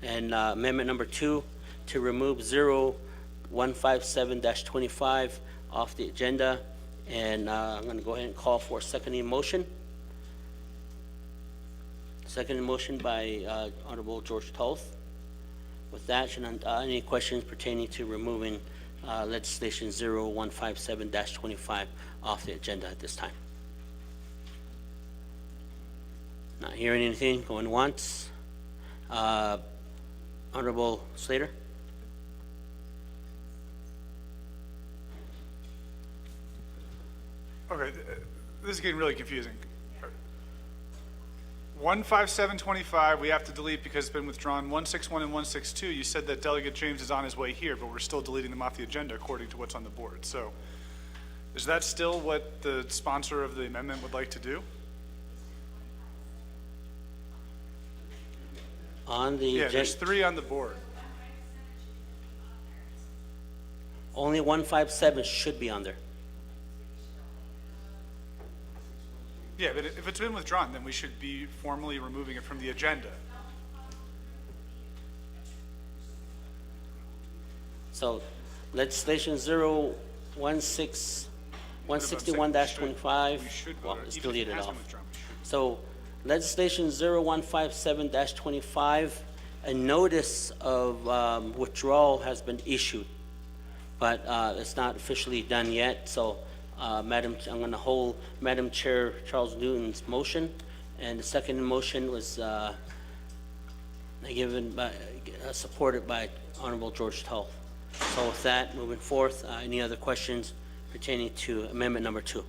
And amendment number 2 to remove 0157-25 off the agenda. And I'm going to go ahead and call for a seconding motion. Second motion by Honorable George Toth. With that, any questions pertaining to removing legislation 0157-25 off the agenda at this time? Not hearing anything. Going once. Honorable Slater. Okay, this is getting really confusing. 15725, we have to delete because it's been withdrawn. 161 and 162, you said that Delegate James is on his way here, but we're still deleting them off the agenda according to what's on the board. So is that still what the sponsor of the amendment would like to do? On the Yeah, agenda, there's 3 on the board. only 157 should be on there. Yeah, but if it's been withdrawn, then we should be formally removing it from the agenda. So legislation 161-25, We should well, vote, it's even if it deleted has off. been withdrawn. we should. So legislation 0157-25, a notice of withdrawal has been issued, but it's not officially done yet. So I'm going to hold Madam Chair Charles Newton's motion, and the second motion was supported by Honorable George Tull. So with that, moving forth, any other questions pertaining to amendment number 2?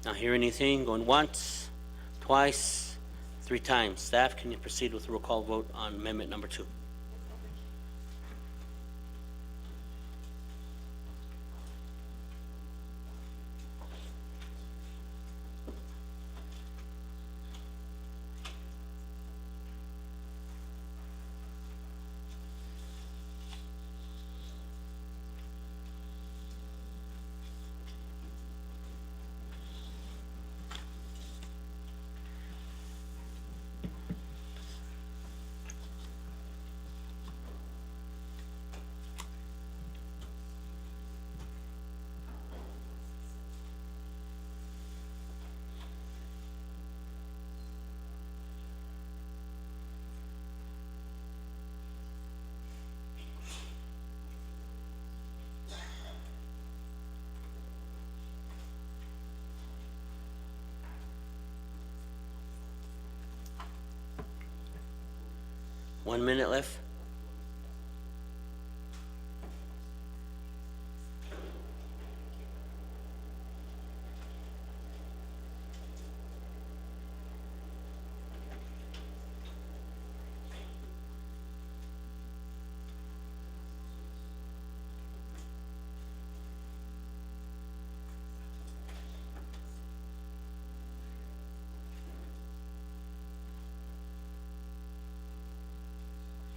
Not hear anything. Going once, twice, 3 times. Staff, can you proceed with the roll call vote on amendment number 2? One minute left.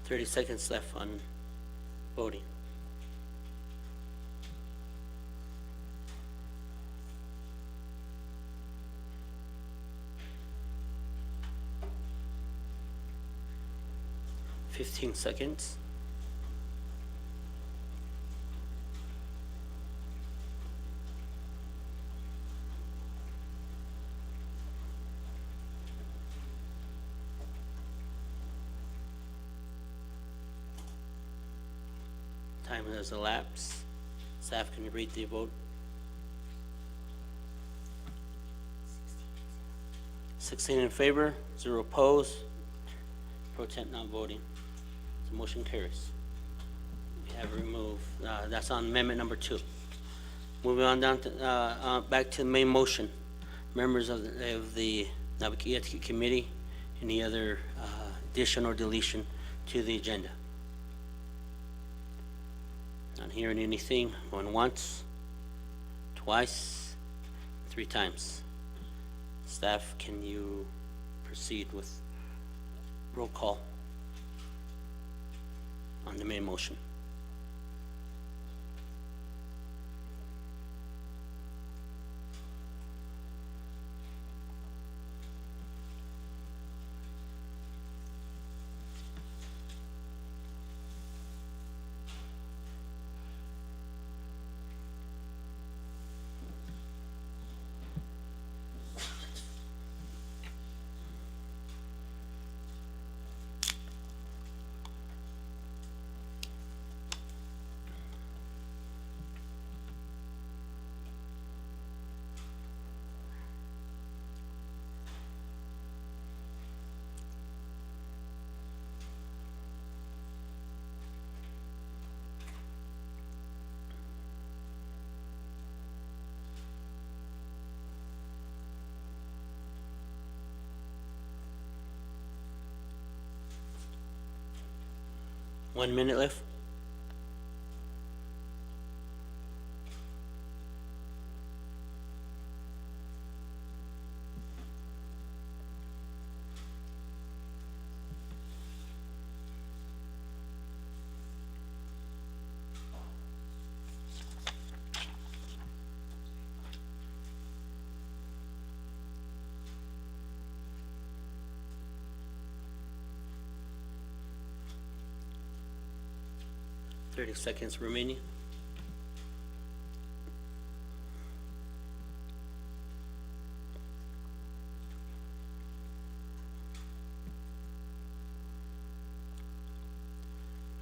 Thirty seconds left on voting. Fifteen seconds. Time has elapsed. Staff, can you read the vote? 16 in favor, 0 opposed. Pro temp not voting. The motion carries. We have removed, that's on amendment number 2. Moving on down to, back to the main motion. Members of the Naa'bik'iyati committee, any other addition or deletion to the agenda? Not hearing anything. Going once, twice, 3 times. Staff, can you proceed with roll call on the main motion? One minute left. Thirty seconds remaining.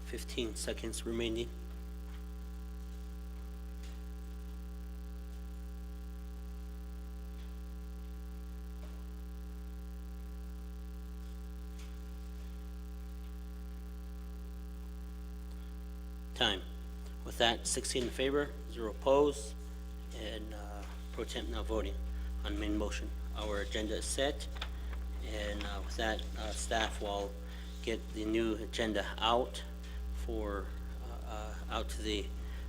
Fifteen seconds remaining. Time. With that, 16 in favor, 0 opposed, and pro temp not voting on main motion. Our agenda is set, and with that, staff will get the new agenda out for out to the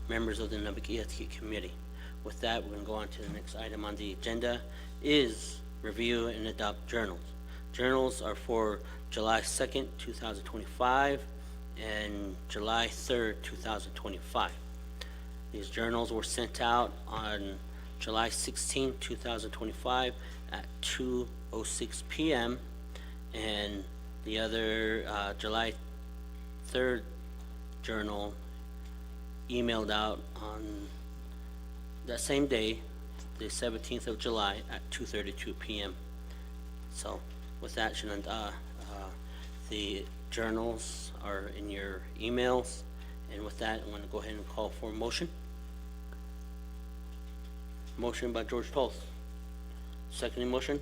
members of the Naa'bik'iyati committee. With that, we're going to go on to the next item on the agenda is review and adopt journals. Journals are for July 2nd, 2025, and July 3rd, 2025. These journals were sent out on July 16, 2025 at 2:06 p.m. and the other July 3rd journal emailed out on that same day, the 17th of July at 2:32 p.m. So with that, the journals are in your emails, and with that, I'm going to go ahead and call for a motion. Motion by George Toth. Seconding motion?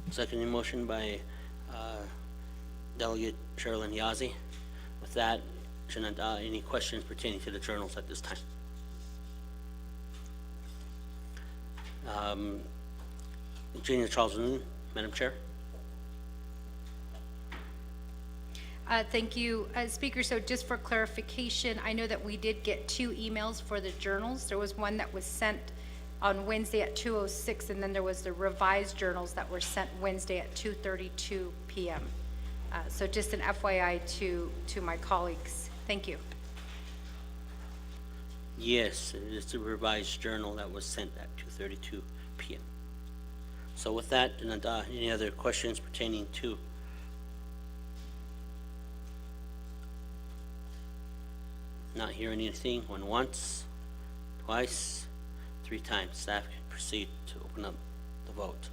Seconding motion by Delegate Sherilyn Yazzie. With that, any questions pertaining to the journals at this time? Virginia Charles Noon, Madam Chair. Thank you, Speaker. So just for clarification, I know that we did get 2 emails for the journals. There was one that was sent on Wednesday at 2:06, and then there was the revised journals that were sent Wednesday at 2:32 p.m. So just an FYI to my colleagues. Thank you. Yes, it is the revised journal that was sent at 2:32 p.m. So with that, any other questions pertaining to? Not hearing anything. Going once, twice, 3 times. Staff can proceed to open up the vote.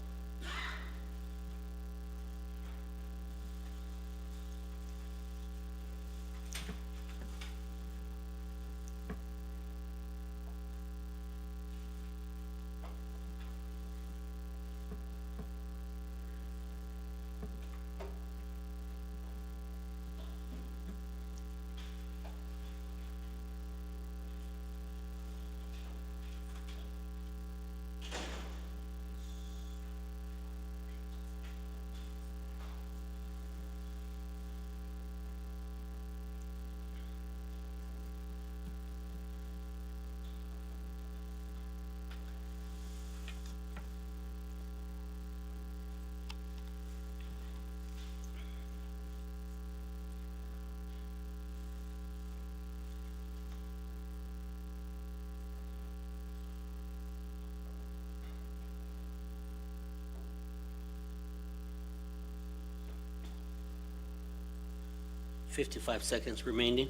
55 seconds remaining.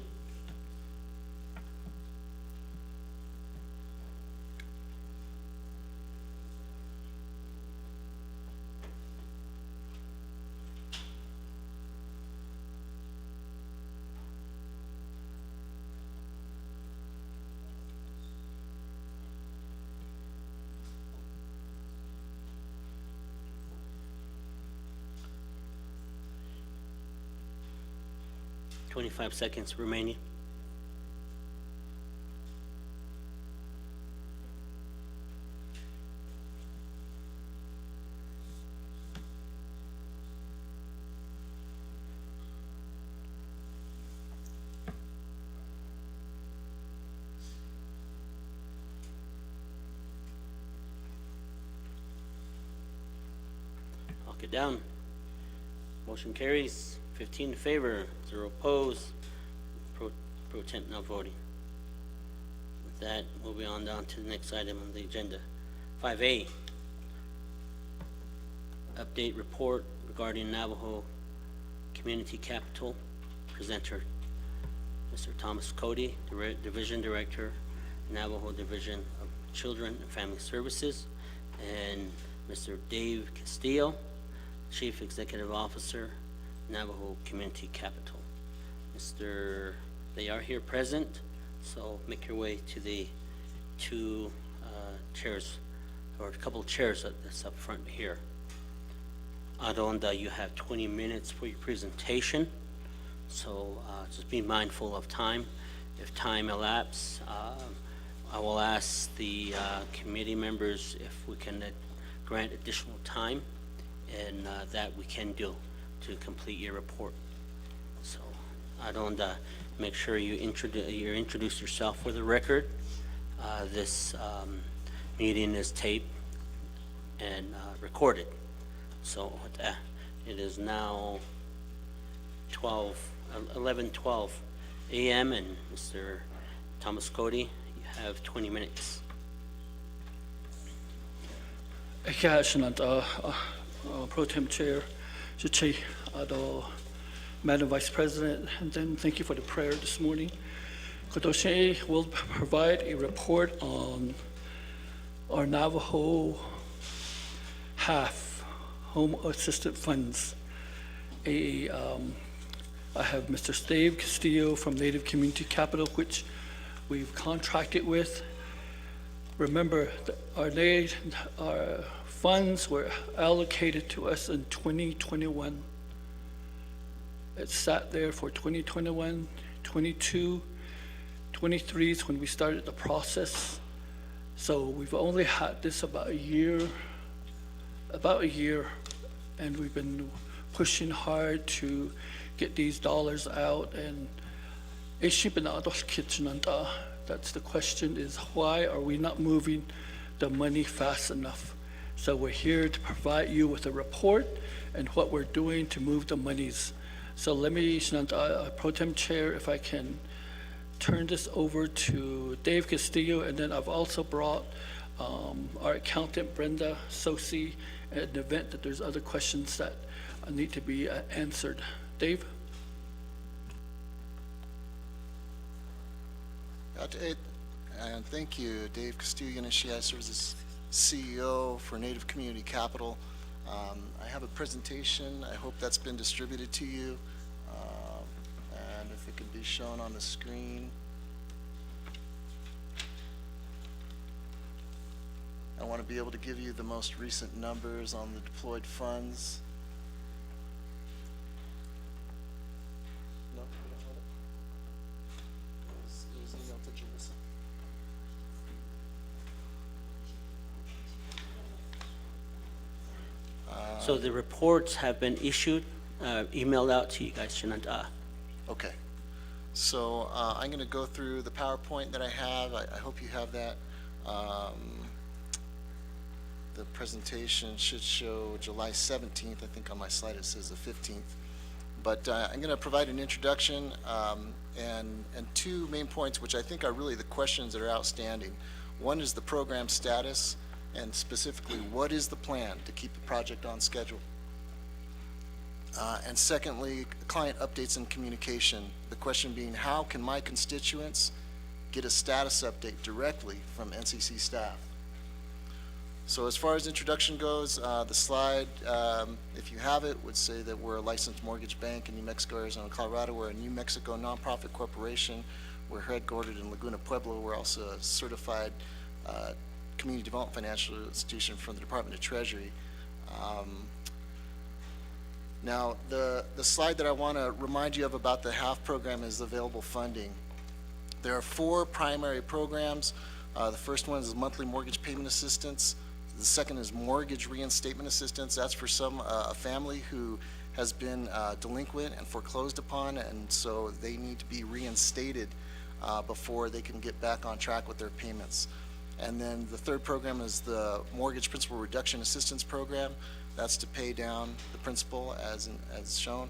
Twenty-five seconds remaining. Lock it down. Motion carries. 15 in favor, 0 opposed. Pro temp not voting. With that, moving on down to the next item on the agenda. 5A, update report regarding Navajo Community Capital. Presenter, Mr. Thomas Cody, Division Director, Navajo Division of Children and Family Services, and Mr. Dave Castillo, Chief Executive Officer, Navajo Community Capital. They are here present, so make your way to the two chairs, or a couple chairs that's up front here. Adonda, you have 20 minutes for your presentation, so just be mindful of time. If time elapses, I will ask the committee members if we can grant additional time, and that we can do to complete your report. So, Adonda, make sure you introduce yourself for the record. This meeting is taped and recorded. So it is now 11:12 a.m. and Mr. Thomas Cody, you have 20 minutes. Pro Tem Chair, Chichi, Madam Vice President, and then thank you for the prayer this morning. Kodoshe will provide a report on our Navajo half home assistant funds. I have Mr. Dave Castillo from Native Community Capital, which we've contracted with. Remember, our funds were allocated to us in 2021. It sat there for 2021, 22, 23 is when we started the process. So we've only had this about a year, and we've been pushing hard to get these dollars out. And that's the question, is why are we not moving the money fast enough? So we're here to provide you with a report and what we're doing to move the monies. So let me, Pro Tem Chair, if I can turn this over to Dave Castillo, and then I've also brought our accountant, Brenda Sosi, at the event that there's other questions that need to be answered. Dave? And thank you, Dave Castillo. I serve as CEO for Native Community Capital. I have a presentation. I hope that's been distributed to you. And if it can be shown on the screen. I want to be able to give you the most recent numbers on the deployed funds. No, you don't want it? It was emailed to Jalissa. So the reports have been issued, emailed out to you guys, Shananta. Okay. So I'm going to go through the PowerPoint that I have. I hope you have that. The presentation should show July 17th. I think on my slide it says the 15th. But I'm going to provide an introduction and two main points, which I think are really the questions that are outstanding. One is the program status, and specifically, what is the plan to keep the project on schedule? And secondly, client updates and communication. The question being, how can my constituents get a status update directly from NCC staff? So as far as introduction goes, the slide, if you have it, would say that we're a licensed mortgage bank in New Mexico, Arizona, Colorado. We're a New Mexico nonprofit corporation. We're headquartered in Laguna Pueblo. We're also a certified community development financial institution from the Department of Treasury. Now, the slide that I want to remind you of about the HALF program is available funding. There are 4 primary programs. The first one is monthly mortgage payment assistance. The second is mortgage reinstatement assistance. That's for a family who has been delinquent and foreclosed upon, and so they need to be reinstated before they can get back on track with their payments. And then the third program is the mortgage principal reduction assistance program. That's to pay down the principal as shown.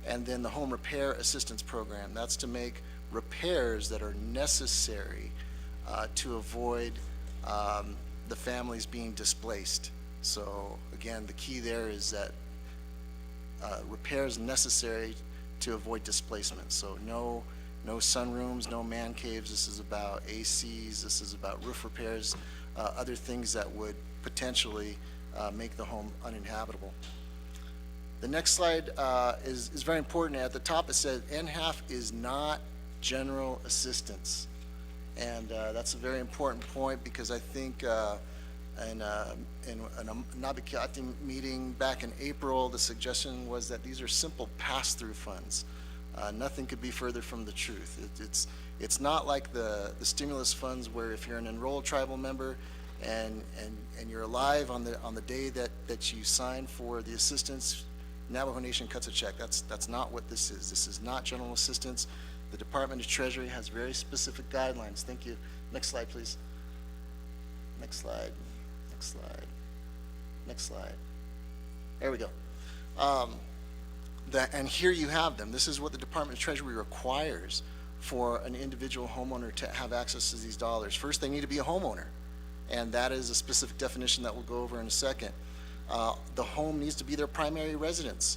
And then the home repair assistance program. That's to make repairs that are necessary to avoid the families being displaced. So again, the key there is that repairs necessary to avoid displacement. So no sunrooms, no man caves. This is about ACs. This is about roof repairs, other things that would potentially make the home uninhabitable. The next slide is very important. At the top it says NHAF is not general assistance. And that's a very important point, because I think in a Naa'bik'iyati meeting back in April, the suggestion was that these are simple pass-through funds. Nothing could be further from the truth. It's not like the stimulus funds where if you're an enrolled tribal member and you're alive on the day that you sign for the assistance, Navajo Nation cuts a check. That's not what this is. This is not general assistance. The Department of Treasury has very specific guidelines. Thank you. Next slide, please. Next slide. Next slide. Next slide. There we go. And here you have them. This is what the Department of Treasury requires for an individual homeowner to have access to these dollars. First, they need to be a homeowner, and that is a specific definition that we'll go over in a second. The home needs to be their primary residence.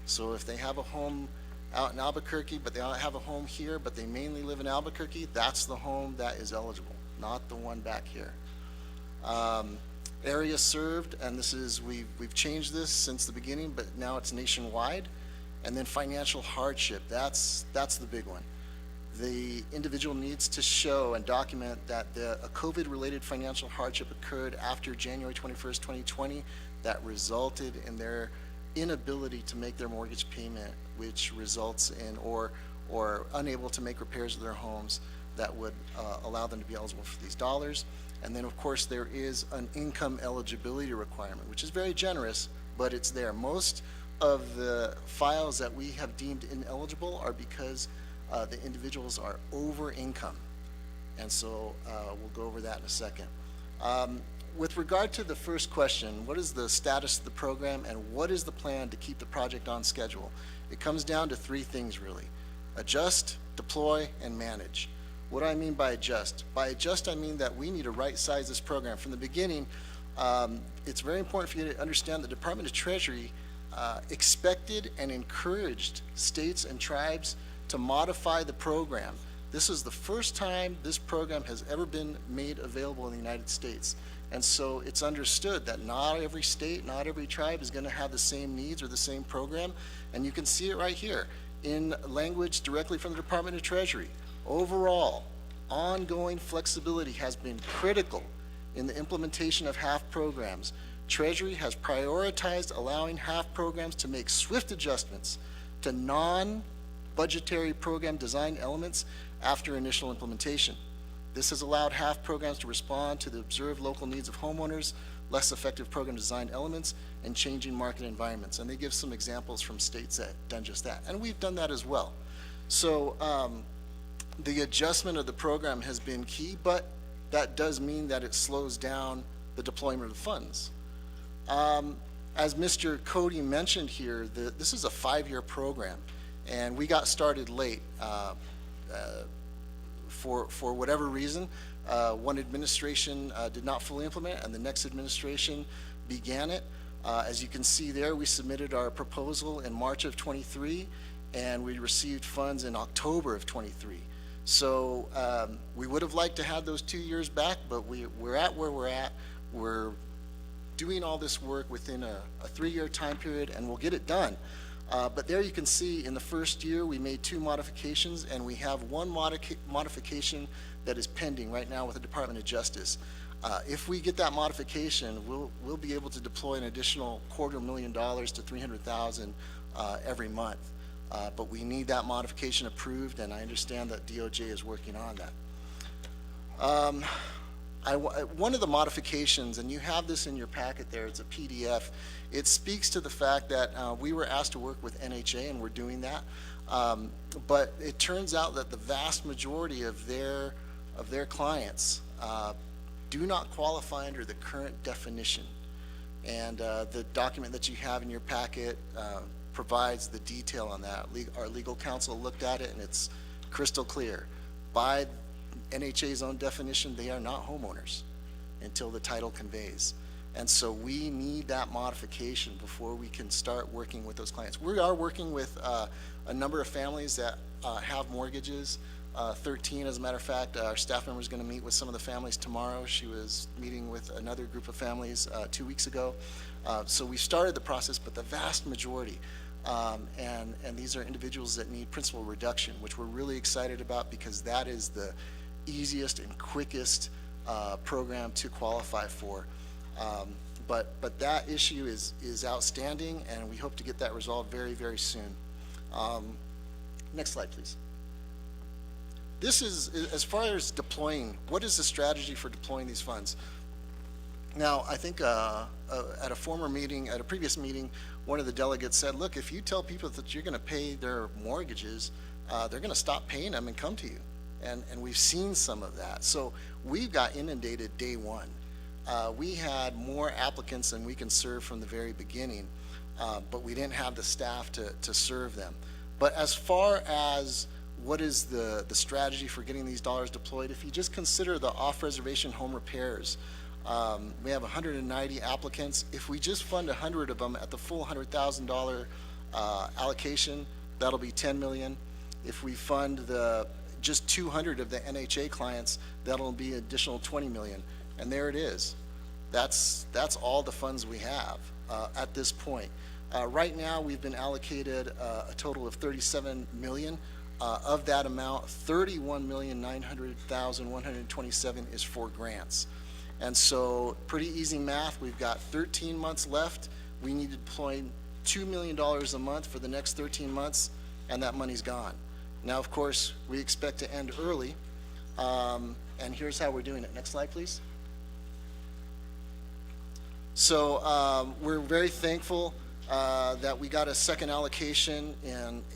So if they have a home out in Albuquerque, but they don't have a home here, but they mainly live in Albuquerque, that's the home that is eligible, not the one back here. Area served, and this is, we've changed this since the beginning, but now it's nationwide. And then financial hardship, that's the big one. The individual needs to show and document that a COVID-related financial hardship occurred after January 21st, 2020, that resulted in their inability to make their mortgage payment, which results in or unable to make repairs to their homes that would allow them to be eligible for these dollars. And then, of course, there is an income eligibility requirement, which is very generous, but it's there. Most of the files that we have deemed ineligible are because the individuals are over income. And so we'll go over that in a second. With regard to the first question, what is the status of the program and what is the plan to keep the project on schedule? It comes down to 3 things really: adjust, deploy, and manage. What do I mean by adjust? By adjust, I mean that we need to right-size this program. From the beginning, it's very important for you to understand the Department of Treasury expected and encouraged states and tribes to modify the program. This is the first time this program has ever been made available in the United States. And so it's understood that not every state, not every tribe is going to have the same needs or the same program. And you can see it right here in language directly from the Department of Treasury. Overall, ongoing flexibility has been critical in the implementation of HALF programs. Treasury has prioritized allowing HALF programs to make swift adjustments to non-budgetary program design elements after initial implementation. This has allowed HALF programs to respond to the observed local needs of homeowners, less effective program design elements, and changing market environments. And they give some examples from states that have done just that. And we've done that as well. So the adjustment of the program has been key, but that does mean that it slows down the deployment of the funds. As Mr. Cody mentioned here, this is a 5-year program, and we got started late. For whatever reason, one administration did not fully implement, and the next administration began it. As you can see there, we submitted our proposal in March of '23, and we received funds in October of '23. So we would have liked to have those 2 years back, but we're at where we're at. We're doing all this work within a 3-year time period, and we'll get it done. But there you can see in the first year, we made 2 modifications, and we have 1 modification that is pending right now with the Department of Justice. If we get that modification, we'll be able to deploy an additional $250,000 to $300,000 every month. But we need that modification approved, and I understand that DOJ is working on that. One of the modifications, and you have this in your packet there, it's a PDF, it speaks to the fact that we were asked to work with NHA, and we're doing that. But it turns out that the vast majority of their clients do not qualify under the current definition. And the document that you have in your packet provides the detail on that. Our legal counsel looked at it, and it's crystal clear. By NHA's own definition, they are not homeowners until the title conveys. And so we need that modification before we can start working with those clients. We are working with a number of families that have mortgages, 13 as a matter of fact. Our staff member is going to meet with some of the families tomorrow. She was meeting with another group of families 2 weeks ago. So we started the process, but the vast majority, and these are individuals that need principal reduction, which we're really excited about because that is the easiest and quickest program to qualify for. But that issue is outstanding, and we hope to get that resolved very, very soon. Next slide, please. This is, as far as deploying, what is the strategy for deploying these funds? Now, I think at a previous meeting, one of the delegates said, look, if you tell people that you're going to pay their mortgages, they're going to stop paying them and come to you. And we've seen some of that. So we've got inundated day one. We had more applicants than we can serve from the very beginning, but we didn't have the staff to serve them. But as far as what is the strategy for getting these dollars deployed, if you just consider the off-reservation home repairs, we have 190 applicants. If we just fund 100 of them at the full $100,000 allocation, that'll be $10 million. If we fund just 200 of the NHA clients, that'll be additional $20 million. And there it is. That's all the funds we have at this point. Right now, we've been allocated a total of $37 million. Of that amount, $31,900,127 is for grants. And so, pretty easy math. We've got 13 months left. We need to deploy $2 million a month for the next 13 months, and that money's gone. Now, of course, we expect to end early, and here's how we're doing it. Next slide, please. So we're very thankful that we got a second allocation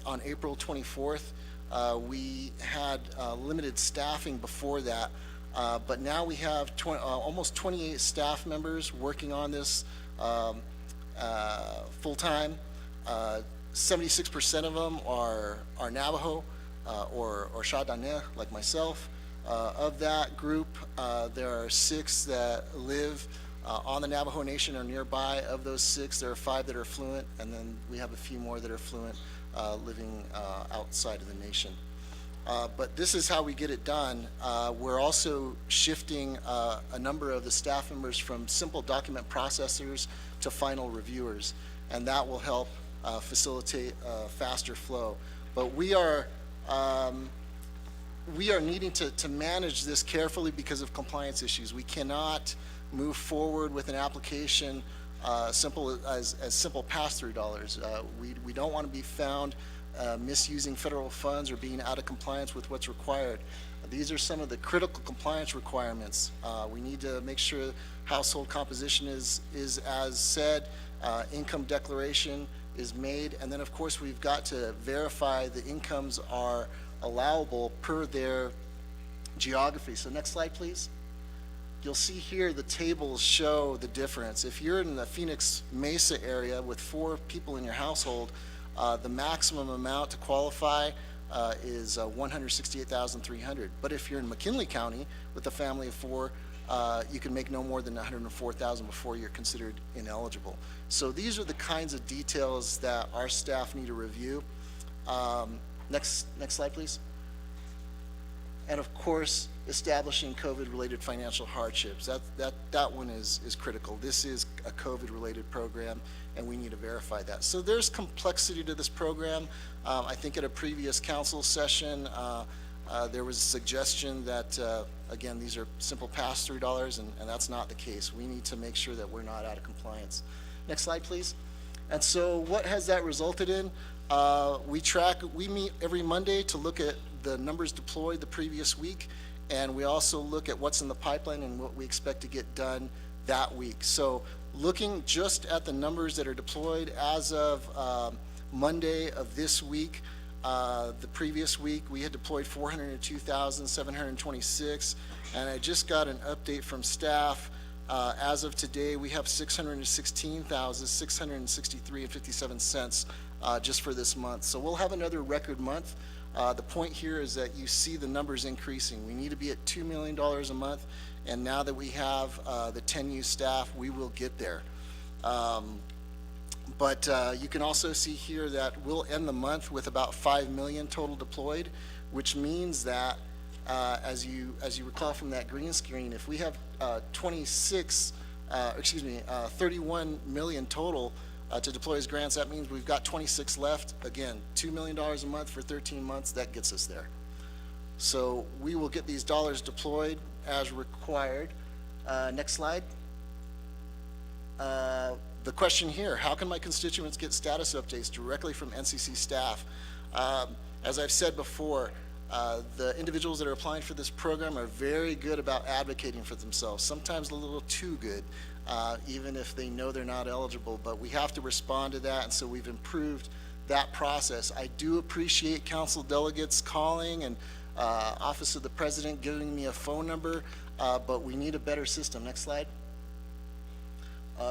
on April 24th. We had limited staffing before that, but now we have almost 28 staff members working on this full-time. 76% of them are Navajo or Chardonnay, like myself. Of that group, there are 6 that live on the Navajo Nation or nearby. Of those 6, there are 5 that are fluent, and then we have a few more that are fluent living outside of the nation. But this is how we get it done. We're also shifting a number of the staff members from simple document processors to final reviewers, and that will help facilitate faster flow. But we are needing to manage this carefully because of compliance issues. We cannot move forward with an application simple as simple pass-through dollars. We don't want to be found misusing federal funds or being out of compliance with what's required. These are some of the critical compliance requirements. We need to make sure household composition is as said, income declaration is made, and then of course we've got to verify the incomes are allowable per their geography. So next slide, please. You'll see here the tables show the difference. If you're in the Phoenix Mesa area with 4 people in your household, the maximum amount to qualify is $168,300. But if you're in McKinley County with a family of 4, you can make no more than 104,000 before you're considered ineligible. So these are the kinds of details that our staff need to review. Next slide, please. And of course, establishing COVID-related financial hardships. That one is critical. This is a COVID-related program, and we need to verify that. So there's complexity to this program. I think at a previous council session, there was a suggestion that, again, these are simple pass-through dollars, and that's not the case. We need to make sure that we're not out of compliance. Next slide, please. And so what has that resulted in? We meet every Monday to look at the numbers deployed the previous week, and we also look at what's in the pipeline and what we expect to get done that week. So looking just at the numbers that are deployed as of Monday of this week, the previous week we had deployed 402,726, and I just got an update from staff. As of today, we have 616,663.57 just for this month. So we'll have another record month. The point here is that you see the numbers increasing. We need to be at $2 million a month, and now that we have the 10 new staff, we will get there. But you can also see here that we'll end the month with about 5 million total deployed, which means that as you recall from that green screen, if we have 31 million total to deploy as grants, that means we've got 26 left. Again, $2 million a month for 13 months, that gets us there. So we will get these dollars deployed as required. Next slide. The question here, how can my constituents get status updates directly from NCC staff? As I've said before, the individuals that are applying for this program are very good about advocating for themselves, sometimes a little too good, even if they know they're not eligible, but we have to respond to that, and so we've improved that process. I do appreciate council delegates calling and Office of the President giving me a phone number, but we need a better system. Next slide.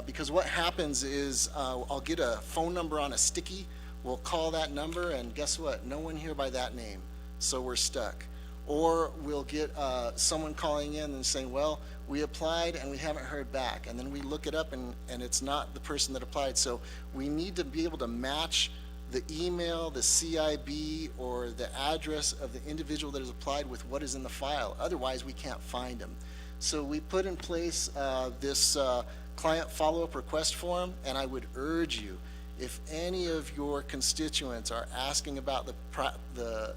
Because what happens is I'll get a phone number on a sticky, we'll call that number, and guess what? No one here by that name, so we're stuck. Or we'll get someone calling in and saying, well, we applied and we haven't heard back, and then we look it up and it's not the person that applied. So we need to be able to match the email, the CIB, or the address of the individual that has applied with what is in the file. Otherwise, we can't find them. So we put in place this client follow-up request form, and I would urge you, if any of your constituents are asking about the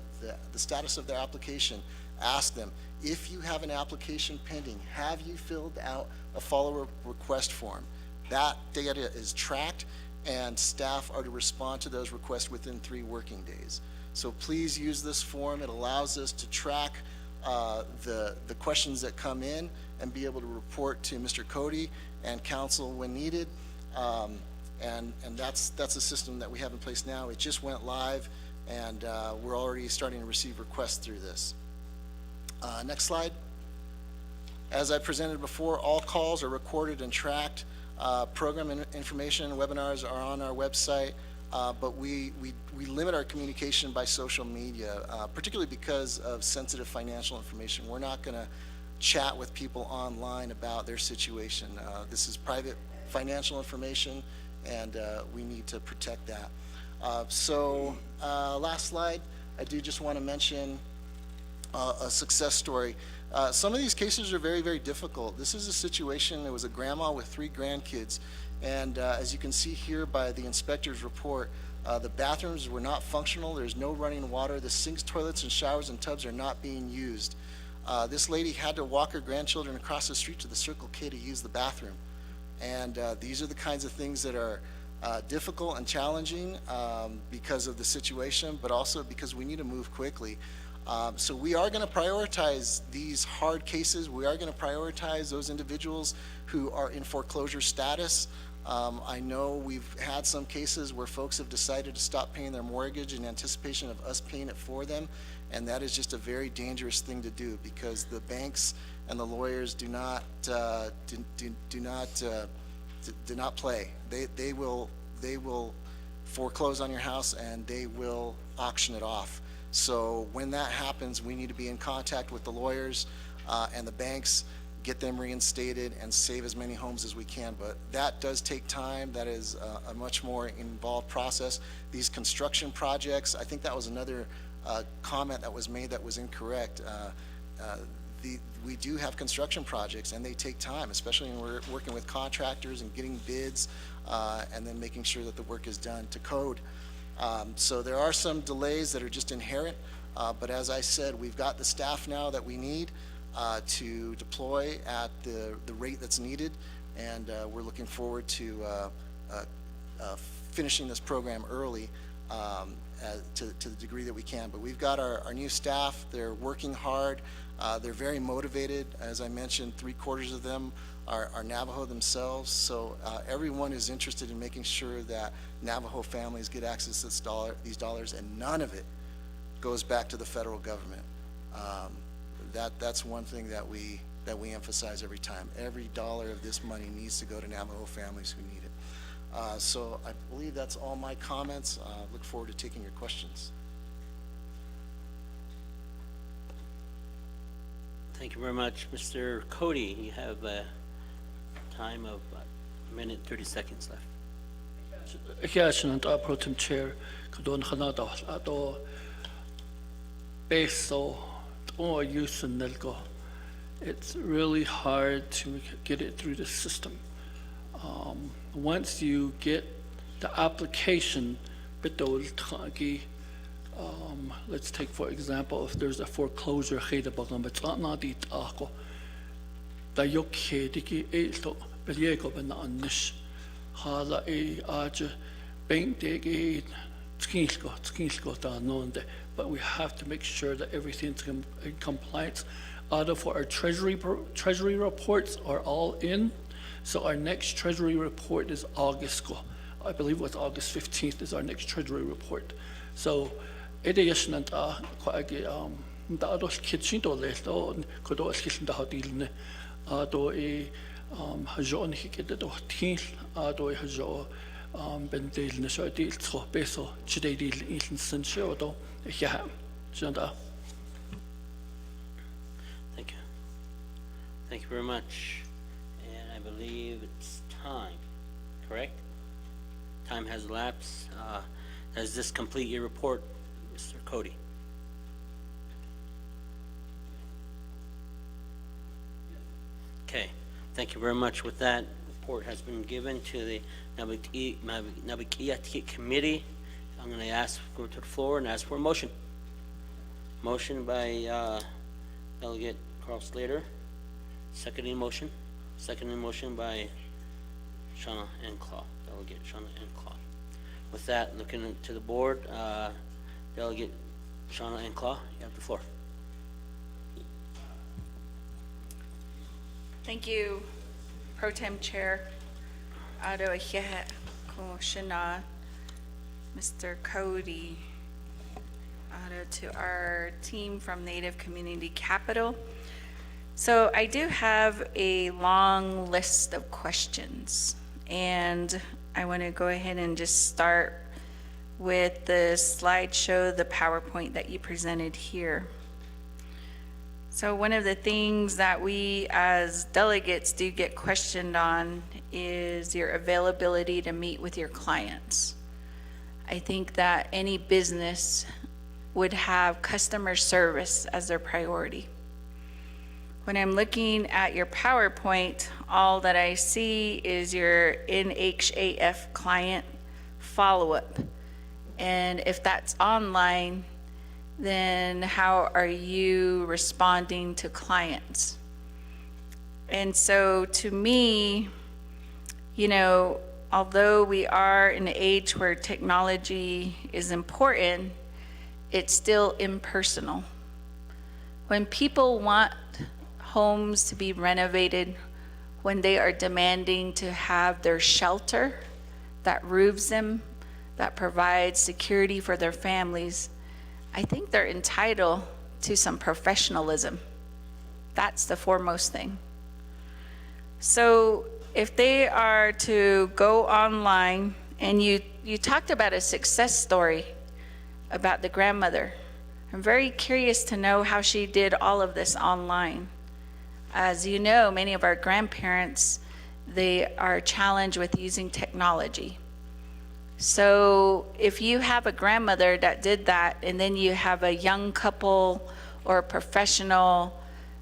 status of their application, ask them, if you have an application pending, have you filled out a follow-up request form? That data is tracked, and staff are to respond to those requests within 3 working days. So please use this form. It allows us to track the questions that come in and be able to report to Mr. Cody and council when needed. And that's a system that we have in place now. It just went live, and we're already starting to receive requests through this. Next slide. As I presented before, all calls are recorded and tracked. Program information and webinars are on our website, but we limit our communication by social media, particularly because of sensitive financial information. We're not going to chat with people online about their situation. This is private financial information, and we need to protect that. Last slide, I do just want to mention a success story. Some of these cases are very, very difficult. This is a situation, there was a grandma with 3 grandkids, and as you can see here by the inspector's report, the bathrooms were not functional, there's no running water, the sinks, toilets, and showers and tubs are not being used. This lady had to walk her grandchildren across the street to the Circle K to use the bathroom. And these are the kinds of things that are difficult and challenging because of the situation, but also because we need to move quickly. So we are going to prioritize these hard cases. We are going to prioritize those individuals who are in foreclosure status. I know we've had some cases where folks have decided to stop paying their mortgage in anticipation of us paying it for them, and that is just a very dangerous thing to do because the banks and the lawyers do not play. They will foreclose on your house and they will auction it off. So when that happens, we need to be in contact with the lawyers and the banks, get them reinstated and save as many homes as we can. But that does take time. That is a much more involved process. These construction projects, I think that was another comment that was made that was incorrect. We do have construction projects, and they take time, especially when we're working with contractors and getting bids, and then making sure that the work is done to code. So there are some delays that are just inherent, but as I said, we've got the staff now that we need to deploy at the rate that's needed, and we're looking forward to finishing this program early to the degree that we can. But we've got our new staff. They're working hard. They're very motivated. As I mentioned, 3/4 of them are Navajo themselves. So everyone is interested in making sure that Navajo families get access to these dollars, and none of it goes back to the federal government. That's one thing that we emphasize every time. Every dollar of this money needs to go to Navajo families who need it. So I believe that's all my comments. Look forward to taking your questions. Thank you very much. Mr. Cody, you have a time of a minute, 30 seconds left. Pro Tem Chair, Kadon Hanada, Ado Beso, or use and Nelgo. It's really hard to get it through the system. Once you get the application, let's take for example, if there's a foreclosure, but we have to make sure that everything's in compliance. For our treasury reports are all in. So our next treasury report is August. I believe it was August 15th is our next treasury report. So it is not Thank you. Thank you very much. And I believe it's time, correct? Time has elapsed. Does this complete your report, Mr. Cody? Okay, thank you very much. With that, report has been given to the Naa'bik'iyati committee. I'm going to go to the floor and ask for a motion. Motion by Delegate Carl Slater. Seconding motion by Shauna and Claw, Delegate Shauna and Claw. With that, looking to the board, Delegate Shauna and Claw, you have the floor. Thank you, Pro Tem Chair Commissioner Mr. Cody, to our team from Native Community Capital. So I do have a long list of questions, and I want to go ahead and just start with the slideshow, the PowerPoint that you presented here. So one of the things that we as delegates do get questioned on is your availability to meet with your clients. I think that any business would have customer service as their priority. When I'm looking at your PowerPoint, all that I see is your NHAF client follow-up. And if that's online, then how are you responding to clients? And so to me, you know, although we are in an age where technology is important, it's still impersonal. When people want homes to be renovated, when they are demanding to have their shelter that roofs them, that provides security for their families, I think they're entitled to some professionalism. That's the foremost thing. So if they are to go online, and you talked about a success story about the grandmother. I'm very curious to know how she did all of this online. As you know, many of our grandparents, they are challenged with using technology. So if you have a grandmother that did that, and then you have a young couple or a professional,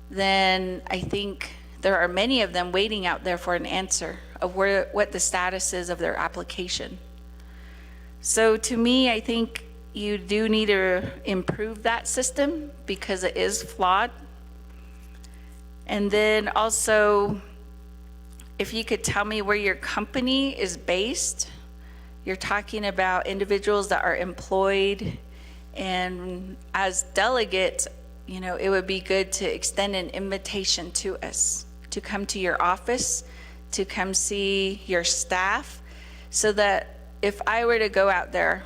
then I think there are many of them waiting out there for an answer of what the status is of their application. So to me, I think you do need to improve that system because it is flawed. And then also, if you could tell me where your company is based. You're talking about individuals that are employed, and as delegates, you know, it would be good to extend an invitation to us to come to your office, to come see your staff, so that if I were to go out there,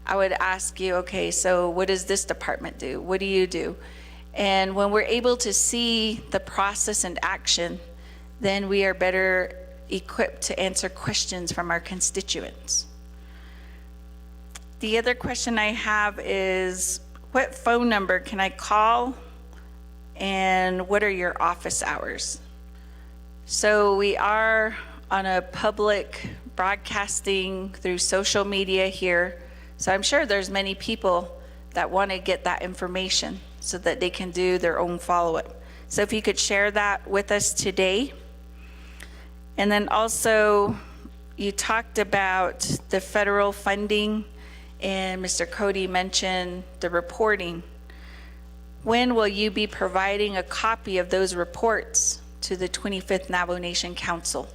I would ask you, okay, so what does this department do? What do you do? And when we're able to see the process and action, then we are better equipped to answer questions from our constituents. The other question I have is, what phone number can I call, and what are your office hours? So we are on a public broadcasting through social media here, so I'm sure there's many people that want to get that information so that they can do their own follow-up. So if you could share that with us today. And then also, you talked about the federal funding, and Mr. Cody mentioned the reporting. When will you be providing a copy of those reports to the 25th Navajo Nation Council?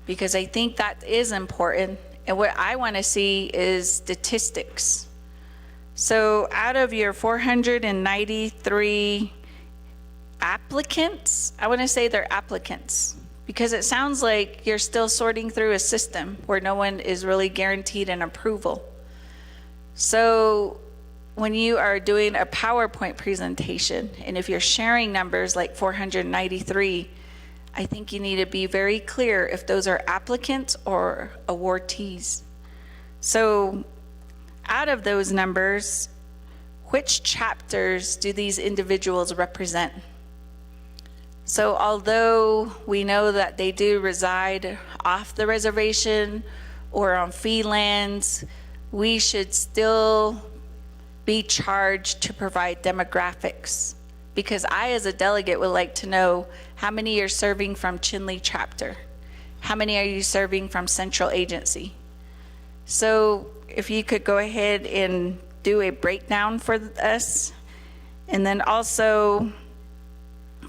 Because I think that is important, and what I want to see is statistics. So out of your 493 applicants, I want to say they're applicants, because it sounds like you're still sorting through a system where no one is really guaranteed an approval. So when you are doing a PowerPoint presentation, and if you're sharing numbers like 493, I think you need to be very clear if those are applicants or awardees. So out of those numbers, which chapters do these individuals represent? So although we know that they do reside off the reservation or on fee lands, we should still be charged to provide demographics. Because I, as a delegate, would like to know how many you're serving from Chinle chapter. How many are you serving from central agency? So if you could go ahead and do a breakdown for us. And then also,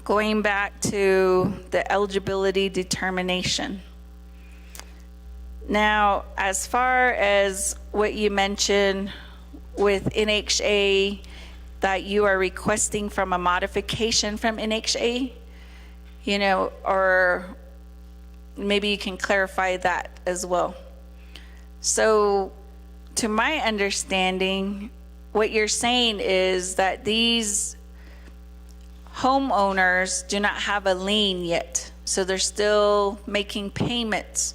going back to the eligibility determination. Now, as far as what you mentioned with NHA, that you are requesting from a modification from NHA, you know, or maybe you can clarify that as well. So, to my understanding, what you're saying is that these homeowners do not have a lien yet, so they're still making payments,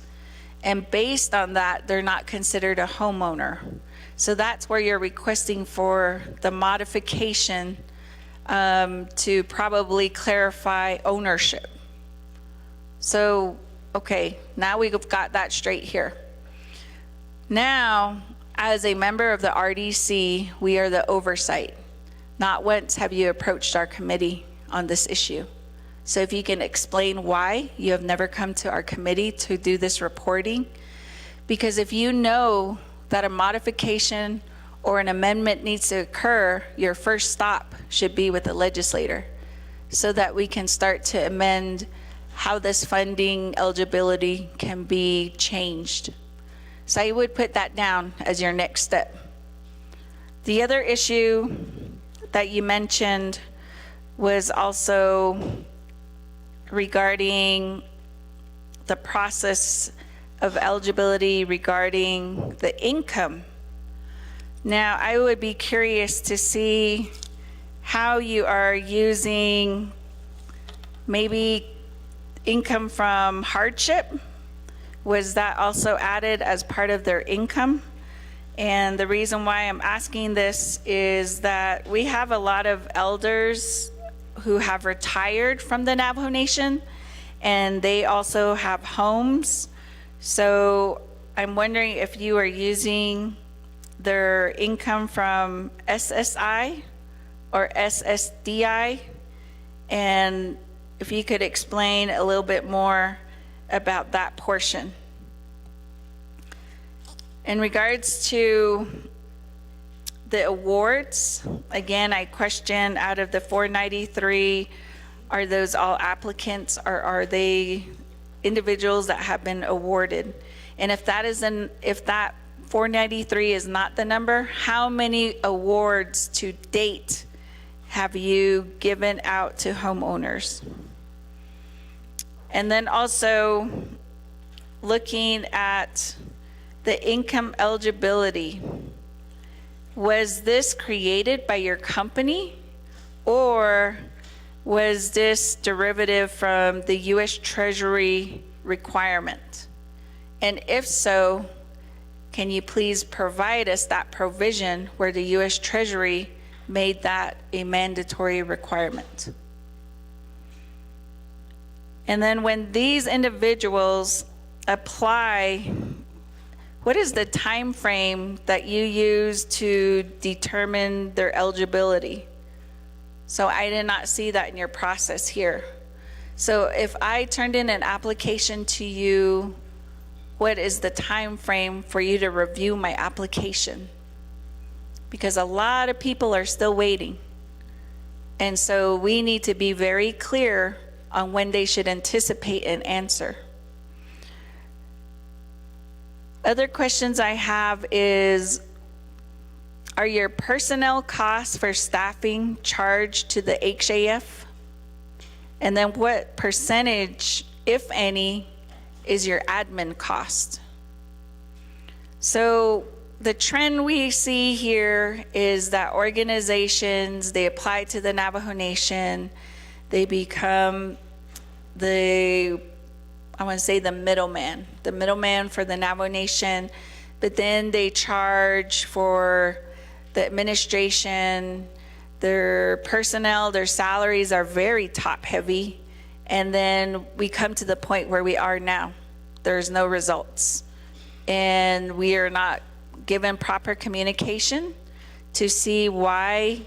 and based on that, they're not considered a homeowner. So that's where you're requesting for the modification to probably clarify ownership. So, okay, now we've got that straight here. Now, as a member of the RDC, we are the oversight. Not once have you approached our committee on this issue. So if you can explain why you have never come to our committee to do this reporting, because if you know that a modification or an amendment needs to occur, your first stop should be with the legislator, so that we can start to amend how this funding eligibility can be changed. So I would put that down as your next step. The other issue that you mentioned was also regarding the process of eligibility regarding the income. Now, I would be curious to see how you are using maybe income from hardship. Was that also added as part of their income? And the reason why I'm asking this is that we have a lot of elders who have retired from the Navajo Nation, and they also have homes. So I'm wondering if you are using their income from SSI or SSDI, and if you could explain a little bit more about that portion. In regards to the awards, again, I question, out of the 493, are those all applicants, or are they individuals that have been awarded? And if that 493 is not the number, how many awards to date have you given out to homeowners? And then also looking at the income eligibility, was this created by your company, or was this derivative from the U.S. Treasury requirement? And if so, can you please provide us that provision where the U.S. Treasury made that a mandatory requirement? And then when these individuals apply, what is the time frame that you use to determine their eligibility? So I did not see that in your process here. So if I turned in an application to you, what is the time frame for you to review my application? Because a lot of people are still waiting. And so we need to be very clear on when they should anticipate an answer. Other questions I have is, are your personnel costs for staffing charged to the HAF? And then what percentage, if any, is your admin cost? So the trend we see here is that organizations, they apply to the Navajo Nation, they become the middleman for the Navajo Nation, but then they charge for the administration, their personnel, their salaries are very top heavy, and then we come to the point where we are now. There's no results, and we are not given proper communication to see why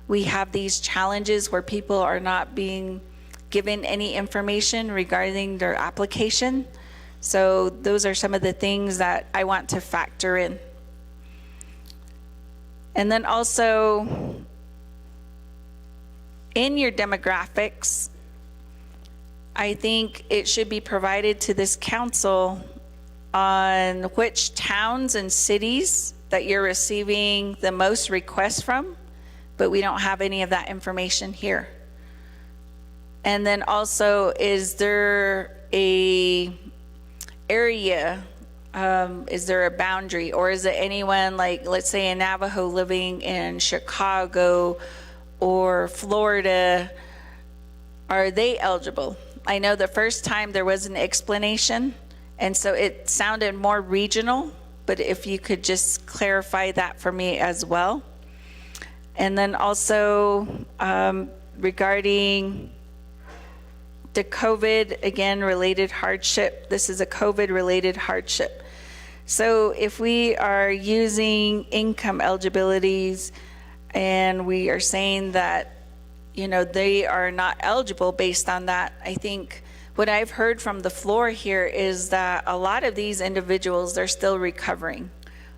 we have these challenges where people are not being given any information regarding their application. So those are some of the things that I want to factor in. And then also in your demographics, I think it should be provided to this council on which towns and cities that you're receiving the most requests from, but we don't have any of that information here. And then also, is there a area, is there a boundary, or is it anyone, like, let's say a Navajo living in Chicago or Florida, are they eligible? I know the first time there was an explanation, and so it sounded more regional, but if you could just clarify that for me as well. And then also regarding the COVID, again, related hardship. This is a COVID-related hardship. So if we are using income eligibilities and we are saying that, you know, they are not eligible based on that, I think what I've heard from the floor here is that a lot of these individuals, they're still recovering,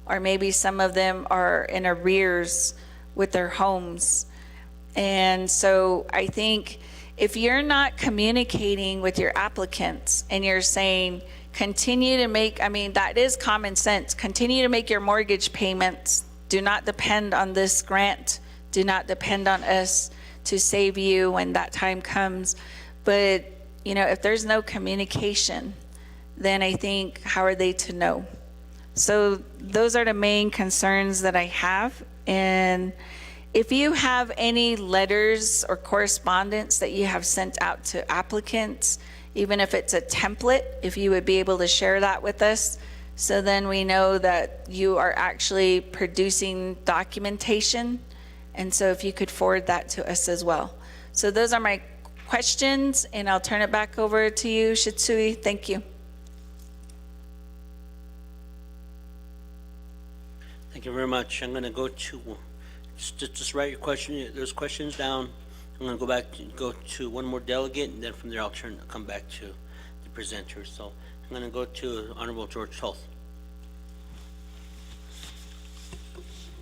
or maybe some of them are in arrears with their homes. And so I think if you're not communicating with your applicants and you're saying, continue to make, I mean, that is common sense, continue to make your mortgage payments, do not depend on this grant, do not depend on us to save you when that time comes. But, you know, if there's no communication, then I think, how are they to know? So those are the main concerns that I have. And if you have any letters or correspondence that you have sent out to applicants, even if it's a template, if you would be able to share that with us, so then we know that you are actually producing documentation. And so if you could forward that to us as well. So those are my questions, and I'll turn it back over to you, Shitsui. Thank you. Thank you very much. I'm going to go to, just write your question, those questions down. I'm going to go to one more delegate, and then from there I'll come back to the presenter. So I'm going to go to Honorable George Toth.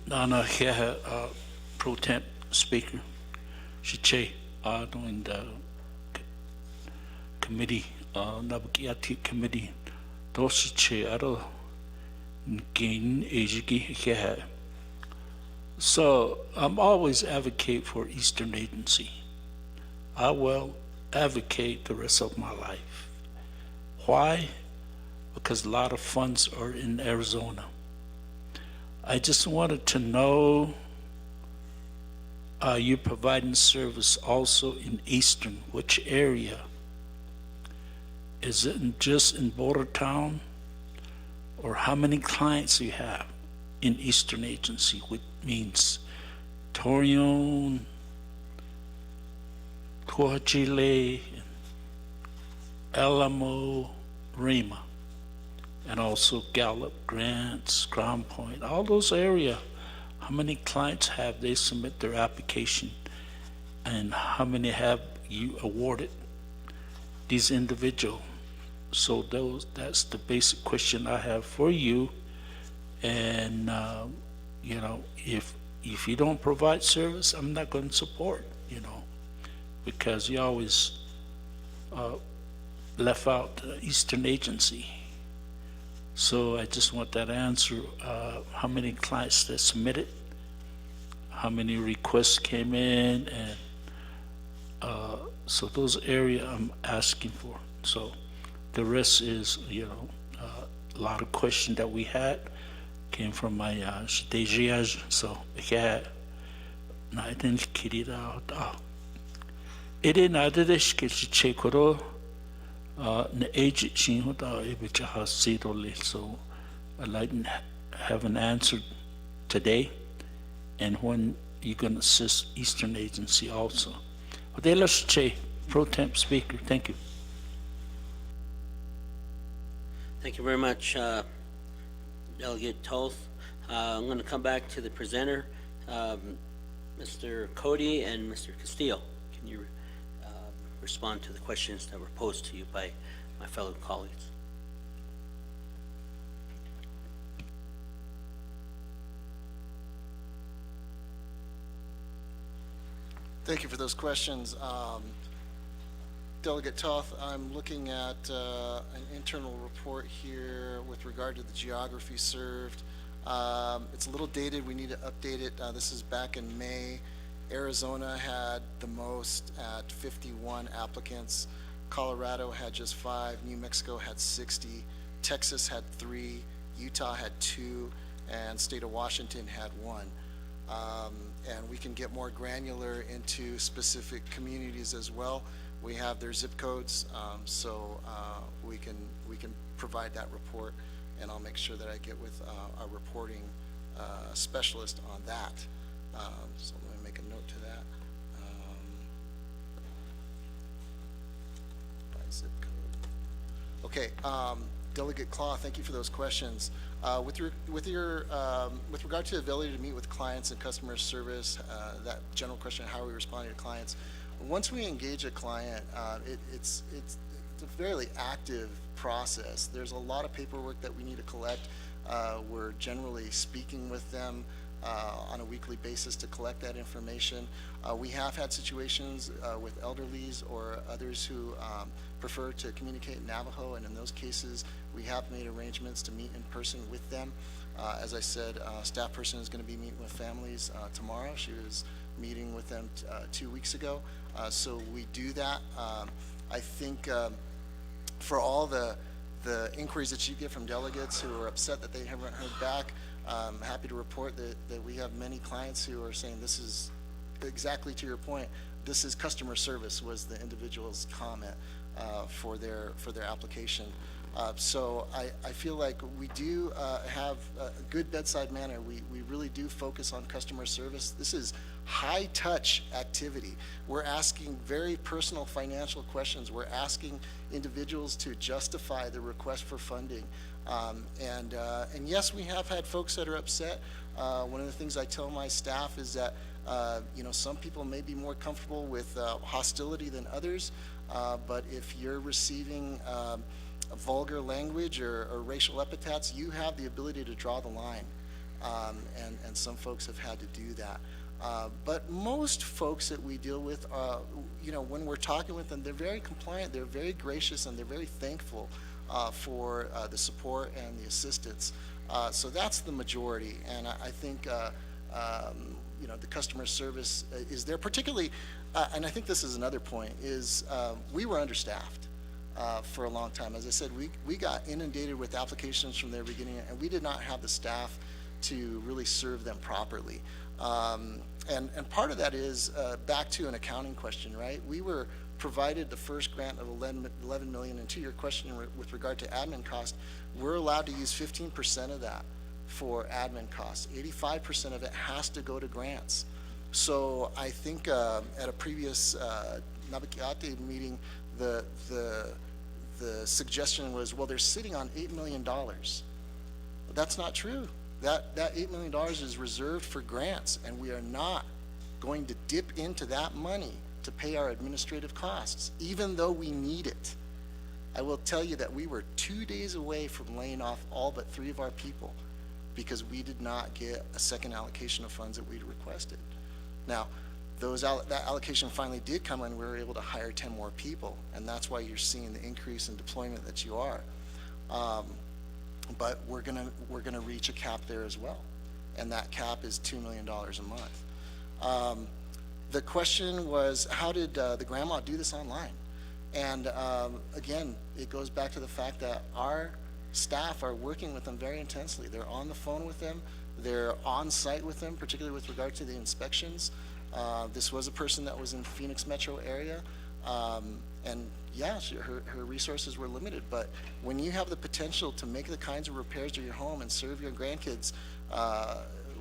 Nana here, pro temp speaker, Shiche, doing the committee, Naa'bik'iyati committee, Doshiche, Aro, Gain, Ejiki here. So I'm always advocate for Eastern Agency. I will advocate the rest of my life. Why? Because a lot of funds are in Arizona. I just wanted to know, you're providing service also in Eastern, which area? Is it just in Border Town? Or how many clients you have in Eastern Agency, which means Torreon, Coachile, Alamo, Rima, and also Gallup, Grants, Crown Point, all those areas. How many clients have they submit their application, and how many have you awarded these individuals? So that's the basic question I have for you. And you know, if you don't provide service, I'm not going to support, you know, because you always left out the Eastern Agency. So I just want that answer. How many clients that submitted, how many requests came in, and so those areas I'm asking for. So the rest is, you know, a lot of questions that we had came from my stagiage. So yeah, na iten kirida da. Ede na de shkichi chekoro na age chin da ebicha hasidole. So I'd like to have an answer today, and when you're going to assist Eastern Agency also. Odela Che, Pro Temp Speaker. Thank you. Thank you very much, Delegate Toth. I'm going to come back to the presenter, Mr. Cody and Mr. Castillo. Can you respond to the questions that were posed to you by my fellow colleagues? Thank you for those questions. Delegate Toth, I'm looking at an internal report here with regard to the geography served. It's a little dated. We need to update it. This is back in May. Arizona had the most at 51 applicants. Colorado had just 5. New Mexico had 60. Texas had 3. Utah had 2. And state of Washington had 1. And we can get more granular into specific communities as well. We have their zip codes, so we can provide that report, and I'll make sure that I get with our reporting specialist on that. So let me make a note to that. By zip code. Okay, Delegate Claw, thank you for those questions. With regard to the ability to meet with clients and customer service, that general question, how are we responding to clients? Once we engage a client, it's a fairly active process. There's a lot of paperwork that we need to collect. We're generally speaking with them on a weekly basis to collect that information. We have had situations with elderlies or others who prefer to communicate in Navajo, and in those cases, we have made arrangements to meet in person with them. As I said, staff person is going to be meeting with families tomorrow. She was meeting with them 2 weeks ago. So we do that. I think for all the inquiries that you get from delegates who are upset that they haven't heard back, I'm happy to report that we have many clients who are saying this is exactly to your point. This is customer service was the individual's comment for their application. So I feel like we do have a good bedside manner. We really do focus on customer service. This is high-touch activity. We're asking very personal financial questions. We're asking individuals to justify the request for funding. And yes, we have had folks that are upset. One of the things I tell my staff is that some people may be more comfortable with hostility than others, but if you're receiving vulgar language or racial epithets, you have the ability to draw the line, and some folks have had to do that. But most folks that we deal with, when we're talking with them, they're very compliant, they're very gracious, and they're very thankful for the support and the assistance. So that's the majority, and I think the customer service is there, particularly, and I think this is another point, is we were understaffed for a long time. As I said, we got inundated with applications from the beginning, and we did not have the staff to really serve them properly. And part of that is back to an accounting question, right? We were provided the first grant of 11 million, and to your question with regard to admin cost, we're allowed to use 15% of that for admin costs. 85% of it has to go to grants. So I think at a previous Naa'bik'iyati meeting, the suggestion was, well, they're sitting on $8 million. But that's not true. That $8 million is reserved for grants, and we are not going to dip into that money to pay our administrative costs, even though we need it. I will tell you that we were 2 days away from laying off all but 3 of our people because we did not get a second allocation of funds that we'd requested. Now, that allocation finally did come and we were able to hire 10 more people, and that's why you're seeing the increase in deployment that you are. But we're gonna reach a cap there as well, and that cap is $2 million a month. The question was, how did the grandma do this online? And again, it goes back to the fact that our staff are working with them very intensely. They're on the phone with them, they're on site with them, particularly with regard to the inspections. This was a person that was in the Phoenix metro area, and yeah, her resources were limited, but when you have the potential to make the kinds of repairs to your home and serve your grandkids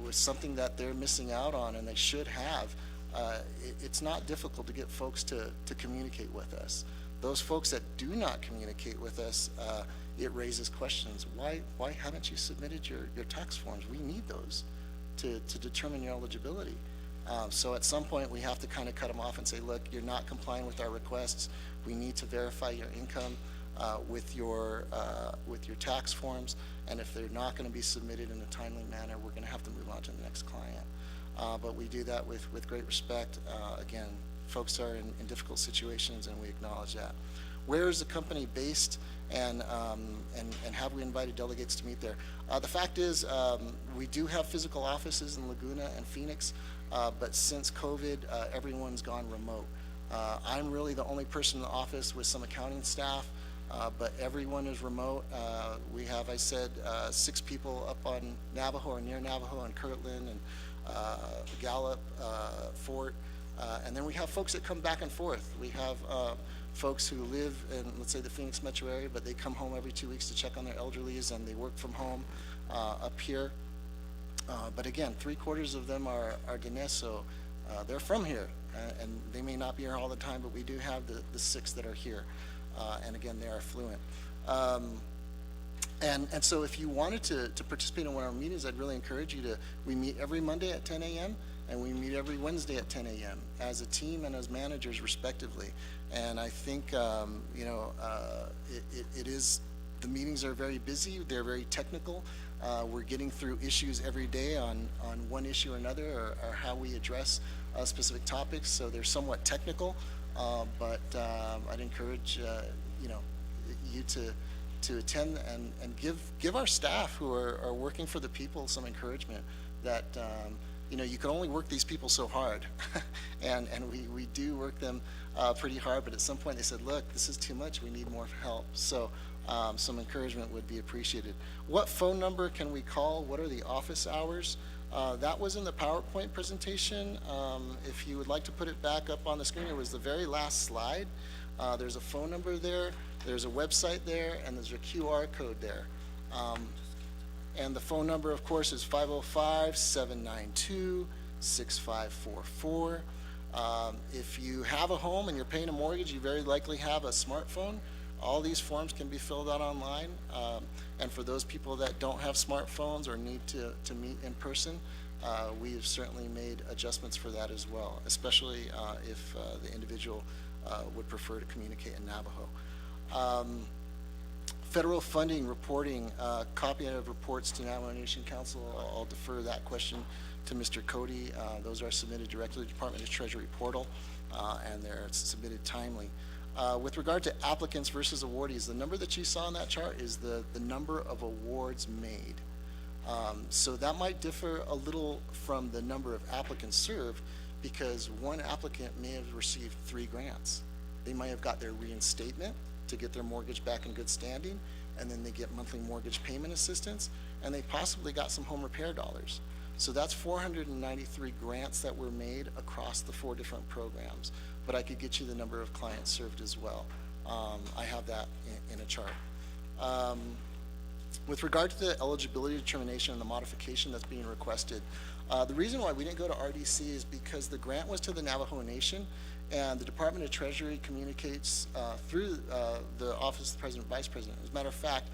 with something that they're missing out on and they should have, it's not difficult to get folks to communicate with us. Those folks that do not communicate with us, it raises questions. Why haven't you submitted your tax forms? We need those to determine your eligibility. So at some point, we have to kind of cut them off and say, look, you're not complying with our requests. We need to verify your income with your tax forms, and if they're not going to be submitted in a timely manner, we're going to have to move on to the next client. But we do that with great respect. Again, folks are in difficult situations, and we acknowledge that. Where is the company based, and have we invited delegates to meet there? The fact is, we do have physical offices in Laguna and Phoenix, but since COVID, everyone's gone remote. I'm really the only person in the office with some accounting staff, but everyone is remote. We have, I said, 6 people up on Navajo or near Navajo and Kirtland and Gallup, Fort, and then we have folks that come back and forth. We have folks who live in, let's say, the Phoenix metro area, but they come home every 2 weeks to check on their elderlies, and they work from home up here. But again, 3/4 of them are Diné, so they're from here, and they may not be here all the time, but we do have the 6 that are here, and again, they are fluent. And so if you wanted to participate in one of our meetings, I'd really encourage you to. We meet every Monday at 10 a.m. and we meet every Wednesday at 10 a.m. as a team and as managers respectively. And I think it is, the meetings are very busy, they're very technical. We're getting through issues every day on one issue or another, or how we address specific topics, so they're somewhat technical, but I'd encourage you to attend and give our staff who are working for the people some encouragement that you can only work these people so hard, and we do work them pretty hard, but at some point they said, look, this is too much, we need more help. So some encouragement would be appreciated. What phone number can we call? What are the office hours? That was in the PowerPoint presentation. If you would like to put it back up on the screen, it was the very last slide. There's a phone number there, there's a website there, and there's a QR code there. And the phone number, of course, is 505-792-6544. If you have a home and you're paying a mortgage, you very likely have a smartphone. All these forms can be filled out online. And for those people that don't have smartphones or need to meet in person, we have certainly made adjustments for that as well, especially if the individual would prefer to communicate in Navajo. Federal funding reporting, copy of reports to Navajo Nation Council. I'll defer that question to Mr. Cody. Those are submitted directly to the Department of Treasury portal, and they're submitted timely. With regard to applicants versus awardees, the number that you saw on that chart is the number of awards made. So that might differ a little from the number of applicants served, because one applicant may have received 3 grants. They might have got their reinstatement to get their mortgage back in good standing, and then they get monthly mortgage payment assistance, and they possibly got some home repair dollars. So that's 493 grants that were made across the 4 different programs, but I could get you the number of clients served as well. I have that in a chart. With regard to the eligibility determination and the modification that's being requested, the reason why we didn't go to RDC is because the grant was to the Navajo Nation, and the Department of Treasury communicates through the Office of the President, Vice President. As a matter of fact,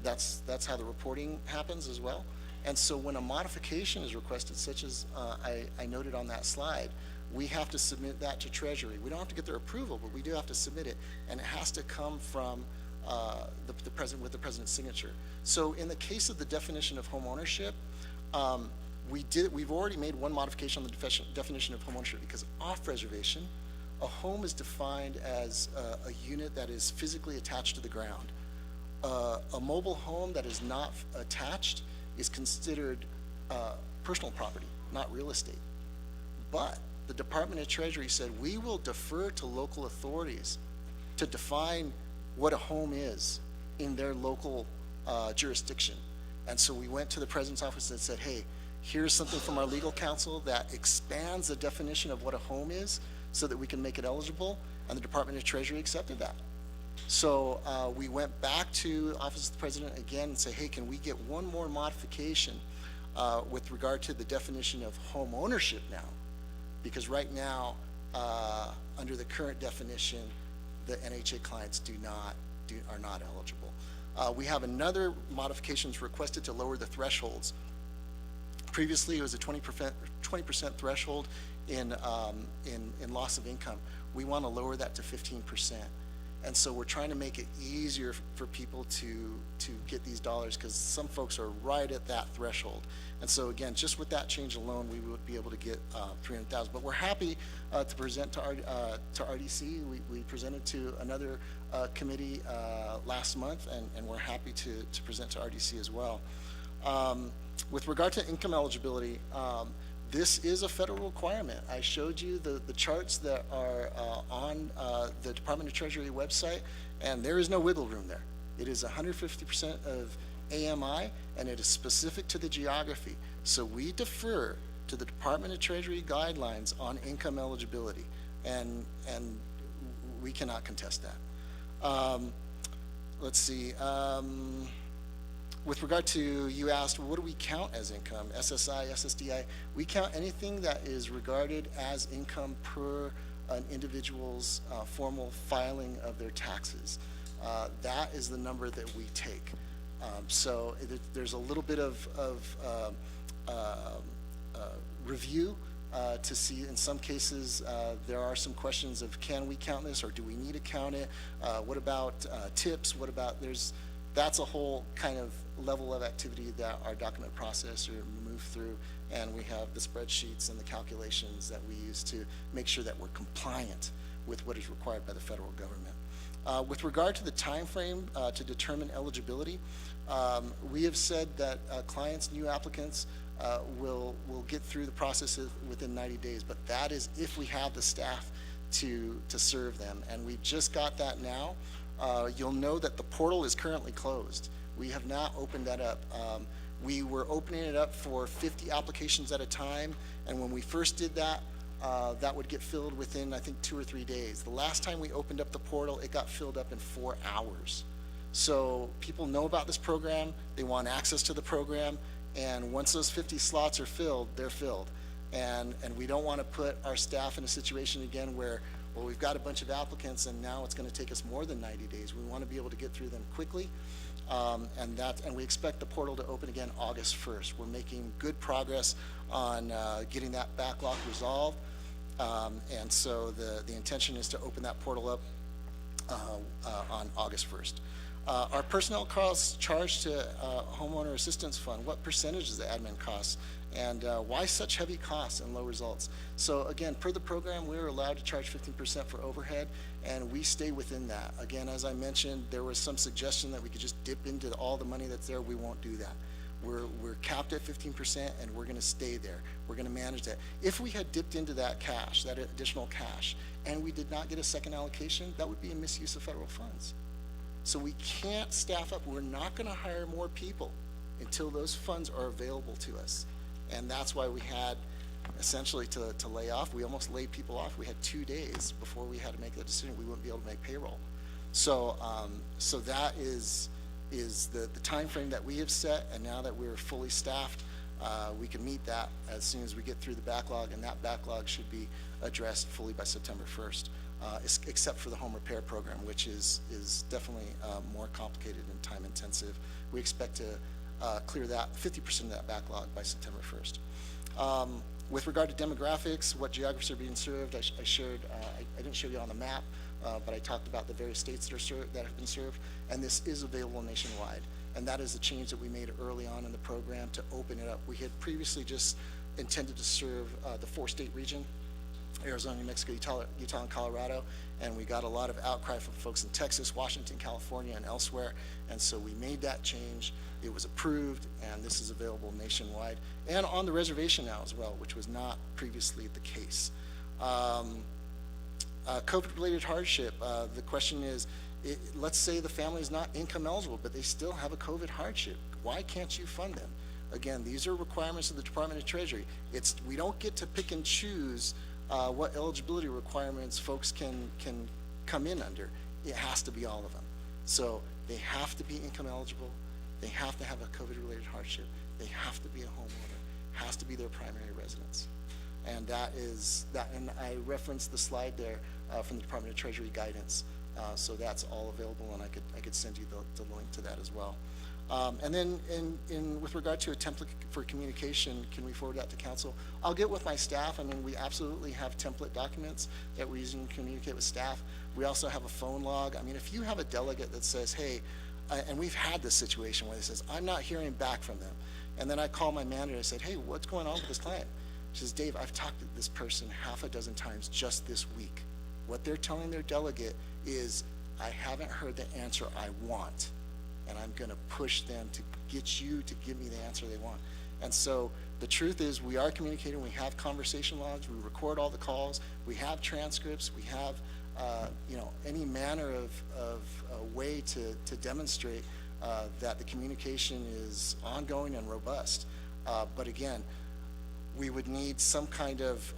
that's how the reporting happens as well. And so when a modification is requested, such as I noted on that slide, we have to submit that to Treasury. We don't have to get their approval, but we do have to submit it, and it has to come from the president with the president's signature. So in the case of the definition of home ownership, we've already made one modification on the definition of home ownership, because off reservation, a home is defined as a unit that is physically attached to the ground. A mobile home that is not attached is considered personal property, not real estate. But the Department of Treasury said, we will defer to local authorities to define what a home is in their local jurisdiction. And so we went to the President's office and said, hey, here's something from our legal counsel that expands the definition of what a home is so that we can make it eligible, and the Department of Treasury accepted that. So we went back to Office of the President again and say, hey, can we get one more modification with regard to the definition of home ownership now? Because right now, under the current definition, the NHA clients are not eligible. We have another modifications requested to lower the thresholds. Previously, it was a 20% threshold in loss of income. We want to lower that to 15%. And so we're trying to make it easier for people to get these dollars, because some folks are right at that threshold. And so again, just with that change alone, we would be able to get 300,000. But we're happy to present to RDC. We presented to another committee last month, and we're happy to present to RDC as well. With regard to income eligibility, this is a federal requirement. I showed you the charts that are on the Department of Treasury website, and there is no wiggle room there. It is 150% of AMI, and it is specific to the geography. So we defer to the Department of Treasury guidelines on income eligibility, and we cannot contest that. Let's see. With regard to, you asked, what do we count as income? SSI, SSDI. We count anything that is regarded as income per an individual's formal filing of their taxes. That is the number that we take. So there's a little bit of review to see. In some cases, there are some questions of, can we count this, or do we need to count it? What about tips? What about, that's a whole kind of level of activity that our document processor move through, and we have the spreadsheets and the calculations that we use to make sure that we're compliant with what is required by the federal government. With regard to the time frame to determine eligibility, we have said that clients, new applicants, will get through the process within 90 days, but that is if we have the staff to serve them, and we just got that now. You'll know that the portal is currently closed. We have not opened that up. We were opening it up for 50 applications at a time, and when we first did that, that would get filled within, I think, 2 or 3 days. The last time we opened up the portal, it got filled up in 4 hours. So people know about this program, they want access to the program, and once those 50 slots are filled, they're filled. And we don't want to put our staff in a situation again where, well, we've got a bunch of applicants and now it's going to take us more than 90 days. We want to be able to get through them quickly. And we expect the portal to open again August 1st. We're making good progress on getting that backlog resolved. And so the intention is to open that portal up on August 1st. Our personnel costs charged to homeowner assistance fund, what percentage is the admin costs? And why such heavy costs and low results? So again, per the program, we're allowed to charge 15% for overhead, and we stay within that. Again, as I mentioned, there was some suggestion that we could just dip into all the money that's there. We won't do that. We're capped at 15%, and we're going to stay there. We're going to manage that. If we had dipped into that cash, that additional cash, and we did not get a second allocation, that would be a misuse of federal funds. So we can't staff up. We're not going to hire more people until those funds are available to us. And that's why we had essentially to lay off. We almost laid people off. We had 2 days before we had to make that decision. We wouldn't be able to make payroll. So so that is the time frame that we have set, and now that we're fully staffed, we can meet that as soon as we get through the backlog, and that backlog should be addressed fully by September 1st, except for the home repair program, which is definitely more complicated and time intensive. We expect to clear that 50% of that backlog by September 1st. With regard to demographics, what geographies are being served, I shared, I didn't show you on the map, but I talked about the various states that have been served, and this is available nationwide. And that is the change that we made early on in the program to open it up. We had previously just intended to serve the 4-state region, Arizona, New Mexico, Utah, and Colorado, and we got a lot of outcry from folks in Texas, Washington, California, and elsewhere, and so we made that change. It was approved, and this is available nationwide and on the reservation now as well, which was not previously the case. COVID-related hardship, the question is, let's say the family is not income eligible, but they still have a COVID hardship. Why can't you fund them? Again, these are requirements of the Department of Treasury. We don't get to pick and choose what eligibility requirements folks can come in under. It has to be all of them. So they have to be income eligible. They have to have a COVID-related hardship. They have to be a homeowner. Has to be their primary residence. And that is that. And I referenced the slide there from the Department of Treasury guidance. So that's all available, and I could send you the link to that as well. And then with regard to a template for communication, can we forward that to council? I'll get with my staff. I mean, we absolutely have template documents that we're using to communicate with staff. We also have a phone log. I mean, if you have a delegate that says, hey, and we've had this situation where they says, I'm not hearing back from them. And then I call my manager and said, hey, what's going on with this client? She says, Dave, I've talked to this person 6 times just this week. What they're telling their delegate is, I haven't heard the answer I want, and I'm going to push them to get you to give me the answer they want. And so the truth is, we are communicating. We have conversation logs. We record all the calls. We have transcripts. We have any manner of way to demonstrate that the communication is ongoing and robust. But again, we would need some kind of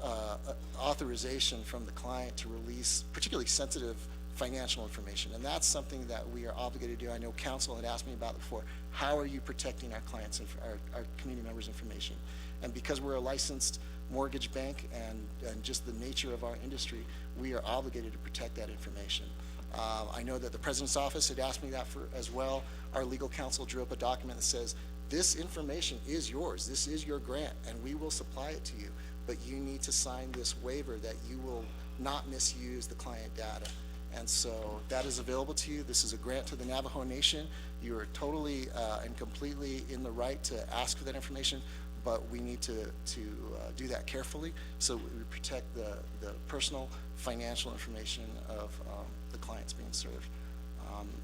authorization from the client to release particularly sensitive financial information. And that's something that we are obligated to do. I know council had asked me about it before. How are you protecting our clients' and our community members' information? And because we're a licensed mortgage bank and just the nature of our industry, we are obligated to protect that information. I know that the President's office had asked me that as well. Our legal counsel drew up a document that says, this information is yours. This is your grant, and we will supply it to you. But you need to sign this waiver that you will not misuse the client data. And so that is available to you. This is a grant to the Navajo Nation. You are totally and completely in the right to ask for that information, but we need to do that carefully so we protect the personal financial information of the clients being served.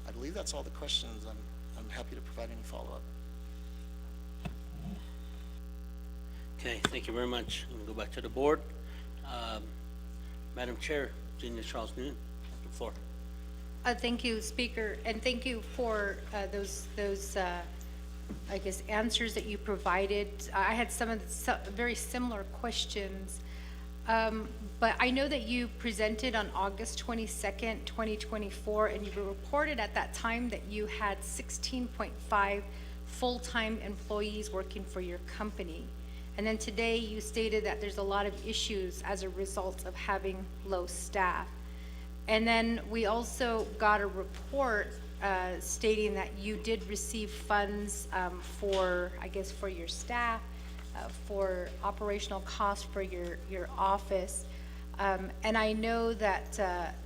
I believe that's all the questions. I'm happy to provide any follow-up. Okay, thank you very much. I'm going to go back to the board. Madam Chair, Virginia Charles Newton, the floor. Thank you, Speaker, and thank you for those I guess, answers that you provided. I had some of the very similar questions. But I know that you presented on August 22nd, 2024, and you reported at that time that you had 16.5 full-time employees working for your company. And then today you stated that there's a lot of issues as a result of having low staff. And then we also got a report stating that you did receive funds for, I guess, for your staff, for operational costs for your office. And I know that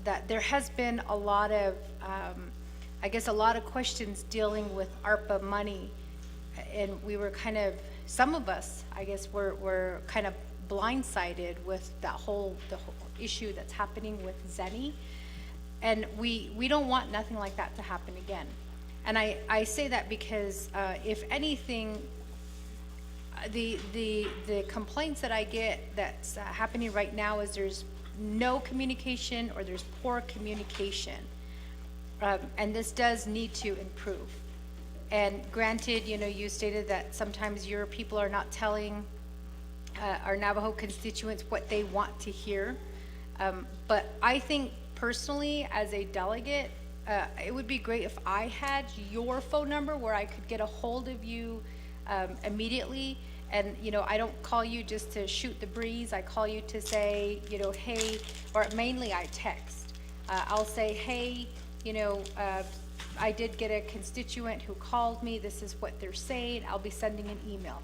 that there has been a lot of, I guess, a lot of questions dealing with ARPA money. And we were kind of, some of us, I guess, were kind of blindsided with the whole issue that's happening with Zenny. And we don't want nothing like that to happen again. And I say that because if anything, the complaints that I get that's happening right now is there's no communication or there's poor communication. And this does need to improve. And granted, you know, you stated that sometimes your people are not telling our Navajo constituents what they want to hear. But I think personally, as a delegate, it would be great if I had your phone number where I could get a hold of you immediately. And, you know, I don't call you just to shoot the breeze. I call you to say, you know, hey, or mainly I text. I'll say, hey, you know, I did get a constituent who called me. This is what they're saying. I'll be sending an email.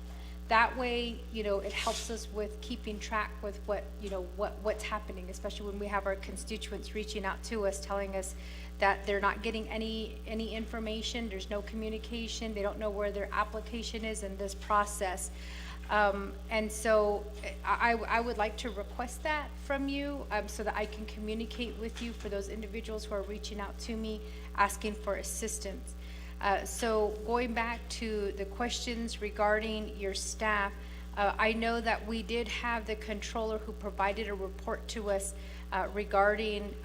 That way, you know, it helps us with keeping track with what, you know, what's happening, especially when we have our constituents reaching out to us, telling us that they're not getting any information, there's no communication, they don't know where their application is in this process. And so I would like to request that from you so that I can communicate with you for those individuals who are reaching out to me, asking for assistance. So going back to the questions regarding your staff, I know that we did have the controller who provided a report to us regarding,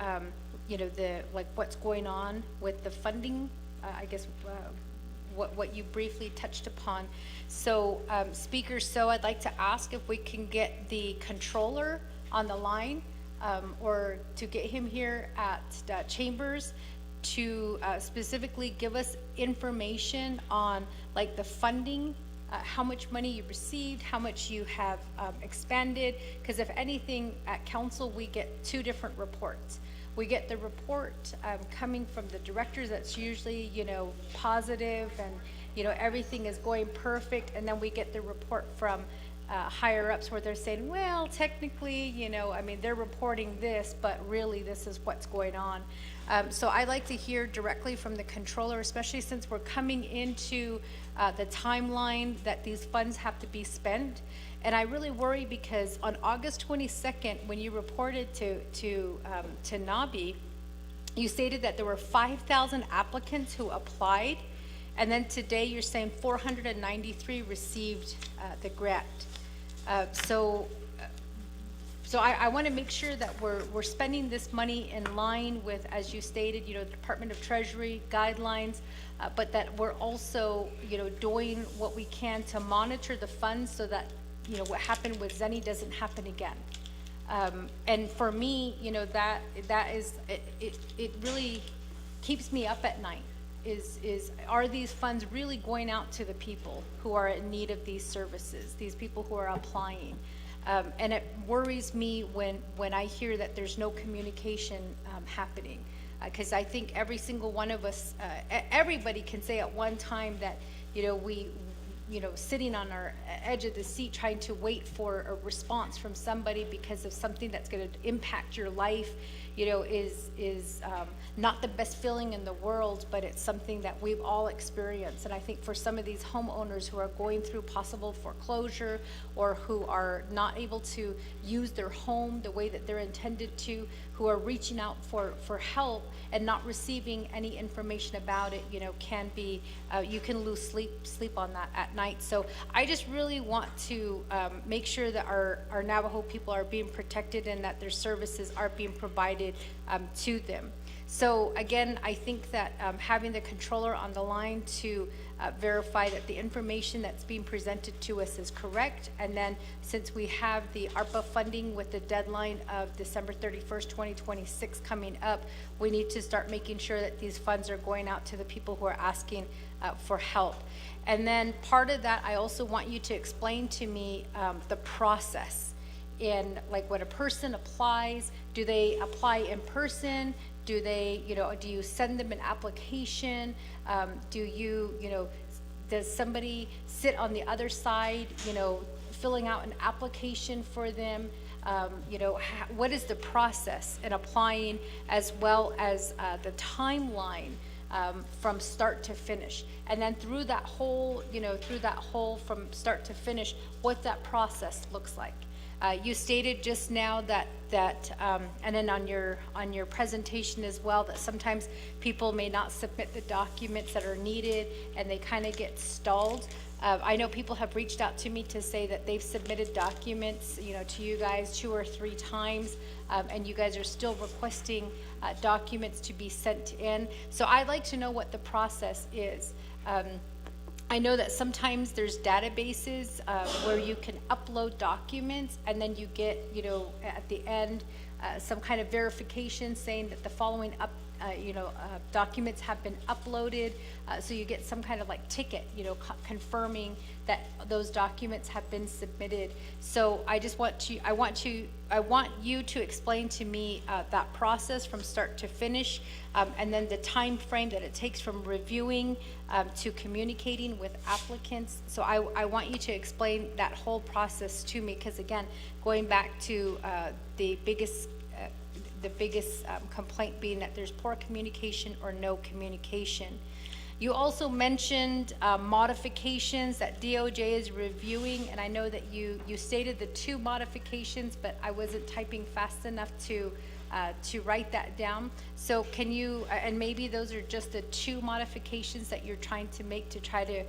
you know, what's going on with the funding, I guess, what you briefly touched upon. So, Speaker, I'd like to ask if we can get the controller on the line or to get him here at Chambers to specifically give us information on like the funding, how much money you received, how much you have expanded, because if anything at council we get two different reports. We get the report coming from the directors that's usually, you know, positive and, you know, everything is going perfect, and then we get the report from higher ups where they're saying, well, technically, you know, I mean, they're reporting this, but really this is what's going on. So I'd like to hear directly from the controller, especially since we're coming into the timeline that these funds have to be spent. And I really worry because on August 22nd, when you reported to NABI, you stated that there were 5,000 applicants who applied, and then today you're saying 493 received the grant. So I want to make sure that we're spending this money in line with, as you stated, you know, the Department of Treasury guidelines, but that we're also, you know, doing what we can to monitor the funds so that, you know, what happened with Zenny doesn't happen again. And for me, you know, that is, it really keeps me up at night. Are these funds really going out to the people who are in need of these services, these people who are applying? And it worries me when I hear that there's no communication happening, because I think every single one of us, everybody can say at one time that, you know, you know, sitting on our edge of the seat trying to wait for a response from somebody because of something that's going to impact your life, you know, is not the best feeling in the world, but it's something that we've all experienced. And I think for some of these homeowners who are going through possible foreclosure or who are not able to use their home the way that they're intended to, who are reaching out for help and not receiving any information about it, you know, can be, you can lose sleep on that at night. So I just really want to make sure that our Navajo people are being protected and that their services are being provided to them. So again, I think that having the controller on the line to verify that the information that's being presented to us is correct. And then since we have the ARPA funding with the deadline of December 31st, 2026 coming up, we need to start making sure that these funds are going out to the people who are asking for help. And then part of that, I also want you to explain to me the process. In like when a person applies, do they apply in person? Do they, do you send them an application? Do you, does somebody sit on the other side, filling out an application for them? What is the process in applying, as well as the timeline from start to finish? And then through that whole, from start to finish, what that process looks like. You stated just now that and then on your presentation as well, that sometimes people may not submit the documents that are needed and they kind of get stalled. I know people have reached out to me to say that they've submitted documents, to you guys 2 or 3 times, and you guys are still requesting documents to be sent in. So I'd like to know what the process is. I know that sometimes there's databases where you can upload documents, and then you get, at the end, some kind of verification saying that the following documents have been uploaded. So you get some kind of like ticket, confirming that those documents have been submitted. So I want you to explain to me that process from start to finish, and then the time frame that it takes from reviewing to communicating with applicants. So I want you to explain that whole process to me, because again, going back to the biggest complaint being that there's poor communication or no communication. You also mentioned modifications that DOJ is reviewing, and I know that you stated the 2 modifications, but I wasn't typing fast enough to write that down. So can you, and maybe those are just the 2 modifications that you're trying to make to try to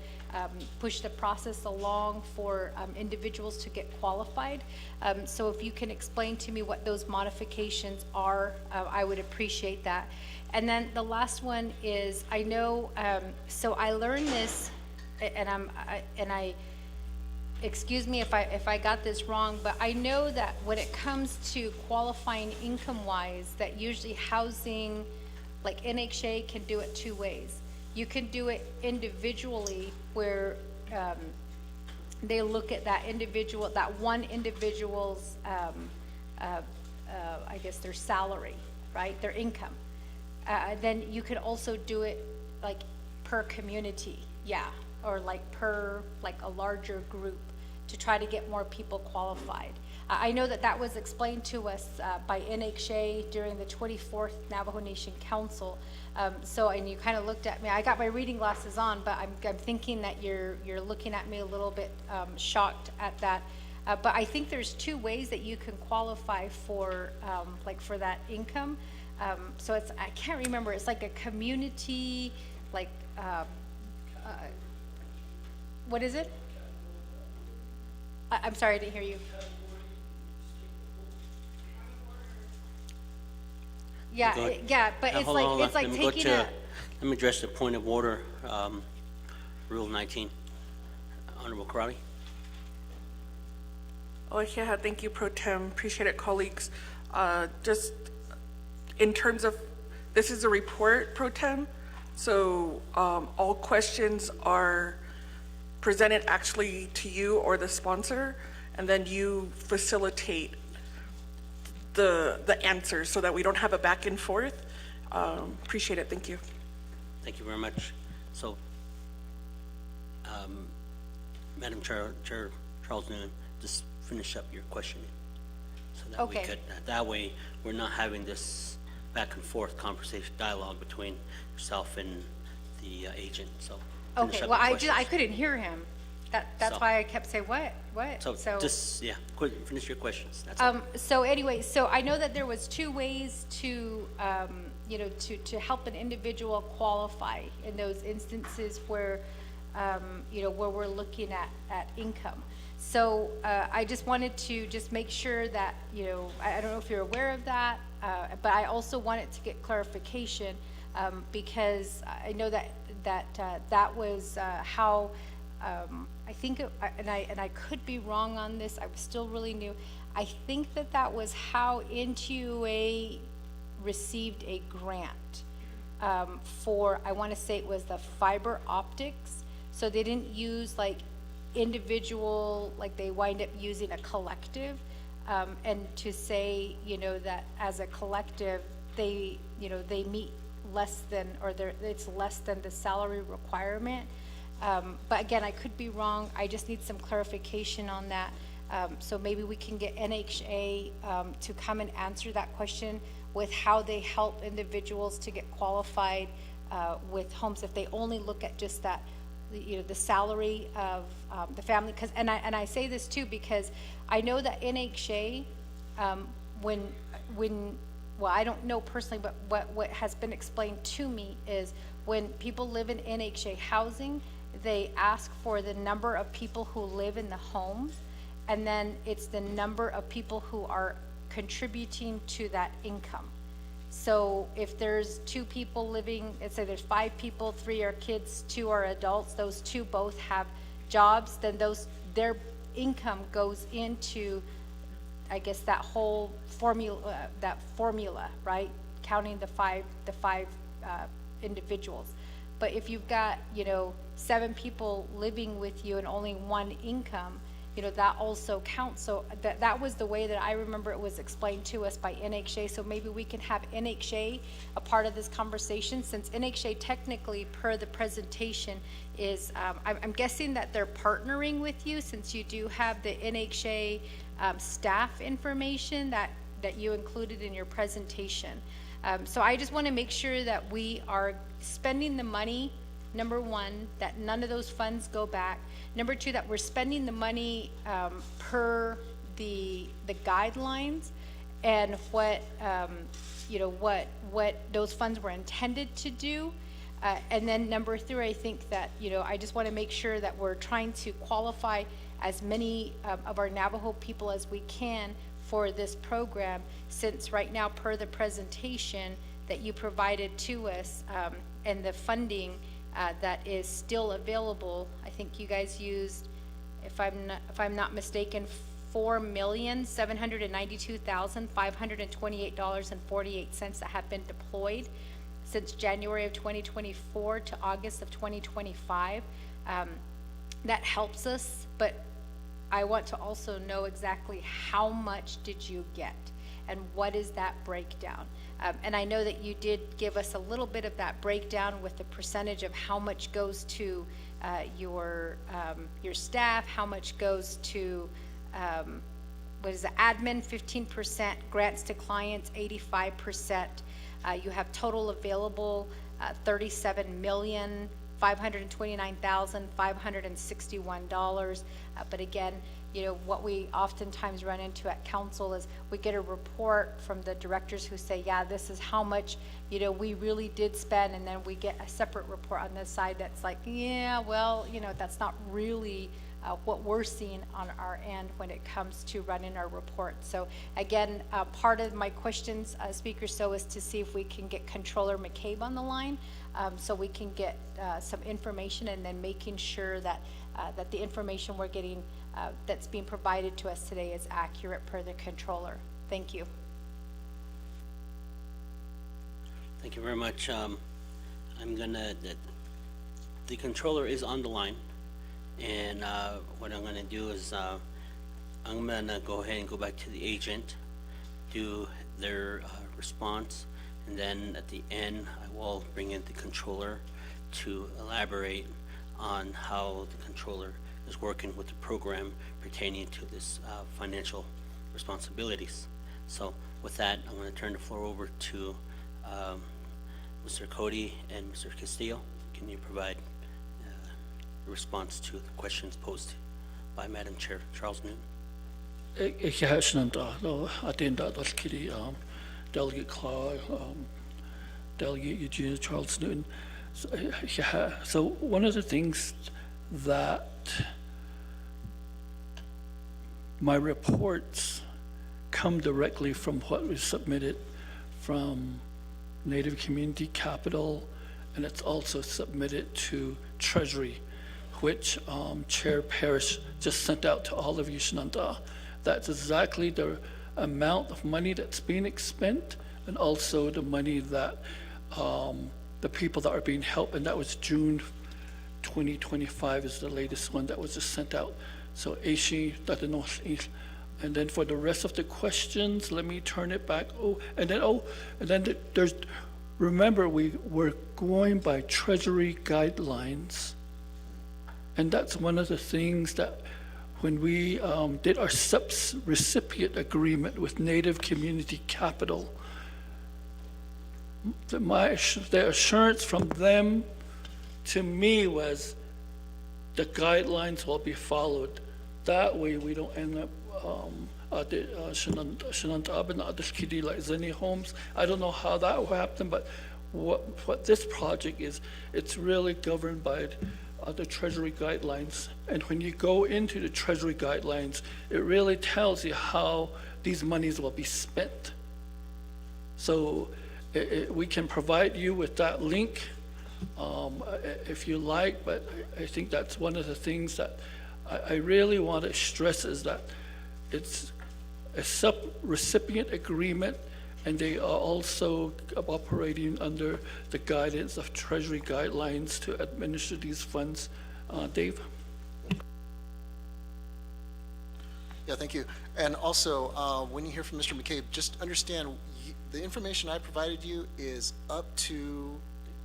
push the process along for individuals to get qualified. So if you can explain to me what those modifications are, I would appreciate that. And then the last one is, I know, so I learned this, and I excuse me if I got this wrong, but I know that when it comes to qualifying income-wise, that usually housing, like NHA, can do it 2 ways. You can do it individually, where they look at that one individual's, I guess their salary, right, their income. Then you could also do it like per community, or like per a larger group, to try to get more people qualified. I know that was explained to us by NHA during the 24th Navajo Nation Council. And you kind of looked at me. I got my reading glasses on, but I'm thinking that you're looking at me a little bit shocked at that. But I think there's 2 ways that you can qualify for for that income. So I can't remember. It's like a community, what is it? I'm sorry, I didn't hear you. Yeah, but it's like taking a. Let me address the point of order, Rule 19. Honorable Karali. Oh, yeah, thank you, Pro Tem. Appreciate it, colleagues. Just in terms of, this is a report, Pro Tem, so all questions are presented actually to you or the sponsor, and then you facilitate the answers so that we don't have a back and forth. Appreciate it. Thank you. Thank you very much. So, Madam Chair Charles Noonan, just finish up your questioning. So that we could, that way we're not having this back and forth conversation, dialogue between yourself and the agent. So. Okay, well, I couldn't hear him. That's why I kept saying, what? So just, finish your questions. That's all. So anyway, so I know that there was 2 ways to, to help an individual qualify in those instances where, where we're looking at income. So I just wanted to just make sure that, you know, I don't know if you're aware of that, but I also wanted to get clarification because I know that that was how I think, and I could be wrong on this. I was still really new. I think that that was how NTUA received a grant for, I want to say it was the fiber optics. So they didn't use like individual, like they wind up using a collective. And to say, you know, that as a collective, they, you know, they meet less than, or it's less than the salary requirement. But again, I could be wrong. I just need some clarification on that. So maybe we can get NHA to come and answer that question with how they help individuals to get qualified with homes if they only look at just that, you know, the salary of the family. Because and I say this too because I know that NHA when well, I don't know personally, but what has been explained to me is when people live in NHA housing, they ask for the number of people who live in the homes, and then it's the number of people who are contributing to that income. So if there's 2 people living, let's say there's 5 people, 3 are kids, 2 are adults, those 2 both have jobs, then their income goes into, I guess, that whole formula, right? Counting the five individuals. But if you've got, you know, 7 people living with you and only 1 income, you know, that also counts. So that was the way that I remember it was explained to us by NHA. So maybe we can have NHA a part of this conversation, since NHA technically, per the presentation, is, I'm guessing that they're partnering with you, since you do have the NHA staff information that you included in your presentation. So I just want to make sure that we are spending the money, number 1, that none of those funds go back. Number 2, that we're spending the money per the guidelines and what, you know, what those funds were intended to do. And then number 3, I think that, you know, I just want to make sure that we're trying to qualify as many of our Navajo people as we can for this program, since right now, per the presentation that you provided to us and the funding that is still available, I think you guys used, if I'm not mistaken, $4,792,528.48 that have been deployed since January of 2024 to August of 2025. That helps us, but I want to also know exactly how much did you get and what is that breakdown. And I know that you did give us a little bit of that breakdown with the percentage of how much goes to your staff, how much goes to what is the admin, 15%, grants to clients, 85%. You have total available $37,529,561. But again, you know, what we oftentimes run into at council is we get a report from the directors who say, yeah, this is how much, you know, we really did spend, and then we get a separate report on this side that's like, yeah, well, you know, that's not really what we're seeing on our end when it comes to running our report. So again, part of my questions, Speaker So, is to see if we can get Controller McCabe on the line, so we can get some information, and then making sure that that the information we're getting that's being provided to us today is accurate per the controller. Thank you. Thank you very much. The controller is on the line, and what I'm gonna do is I'm gonna go ahead and go back to the agent, do their response, and then at the end, I will bring in the controller to elaborate on how the controller is working with the program pertaining to this financial responsibilities. So with that, I'm going to turn the floor over to Mr. Cody and Mr. Castillo. Can you provide a response to the questions posed by Madam Chair Charles Newton? Delegate Claude, Delegate Eugene, Charles Newton. So one of the things that my reports come directly from what was submitted from Native Community Capital, and it's also submitted to Treasury, which Chair Parrish just sent out to all of you, Shananta. That's exactly the amount of money that's being expended, and also the money that the people that are being helped, and that was June 2025 is the latest one that was just sent out. So Aishi, that the Northeast. And then for the rest of the questions, let me turn it back. And then there's, remember, we're going by Treasury guidelines. And that's one of the things that when we did our recipient agreement with Native Community Capital, the assurance from them to me was the guidelines will be followed. That way we don't end up like Zeni Homes. I don't know how that will happen, but what this project is, it's really governed by the Treasury guidelines. And when you go into the Treasury guidelines, it really tells you how these monies will be spent. So we can provide you with that link if you like, but I think that's one of the things that I really want to stress is that it's a sub-recipient agreement, and they are also operating under the guidance of Treasury guidelines to administer these funds. Dave? Yeah, thank you. And also, when you hear from Mr. McCabe, just understand the information I provided you is up to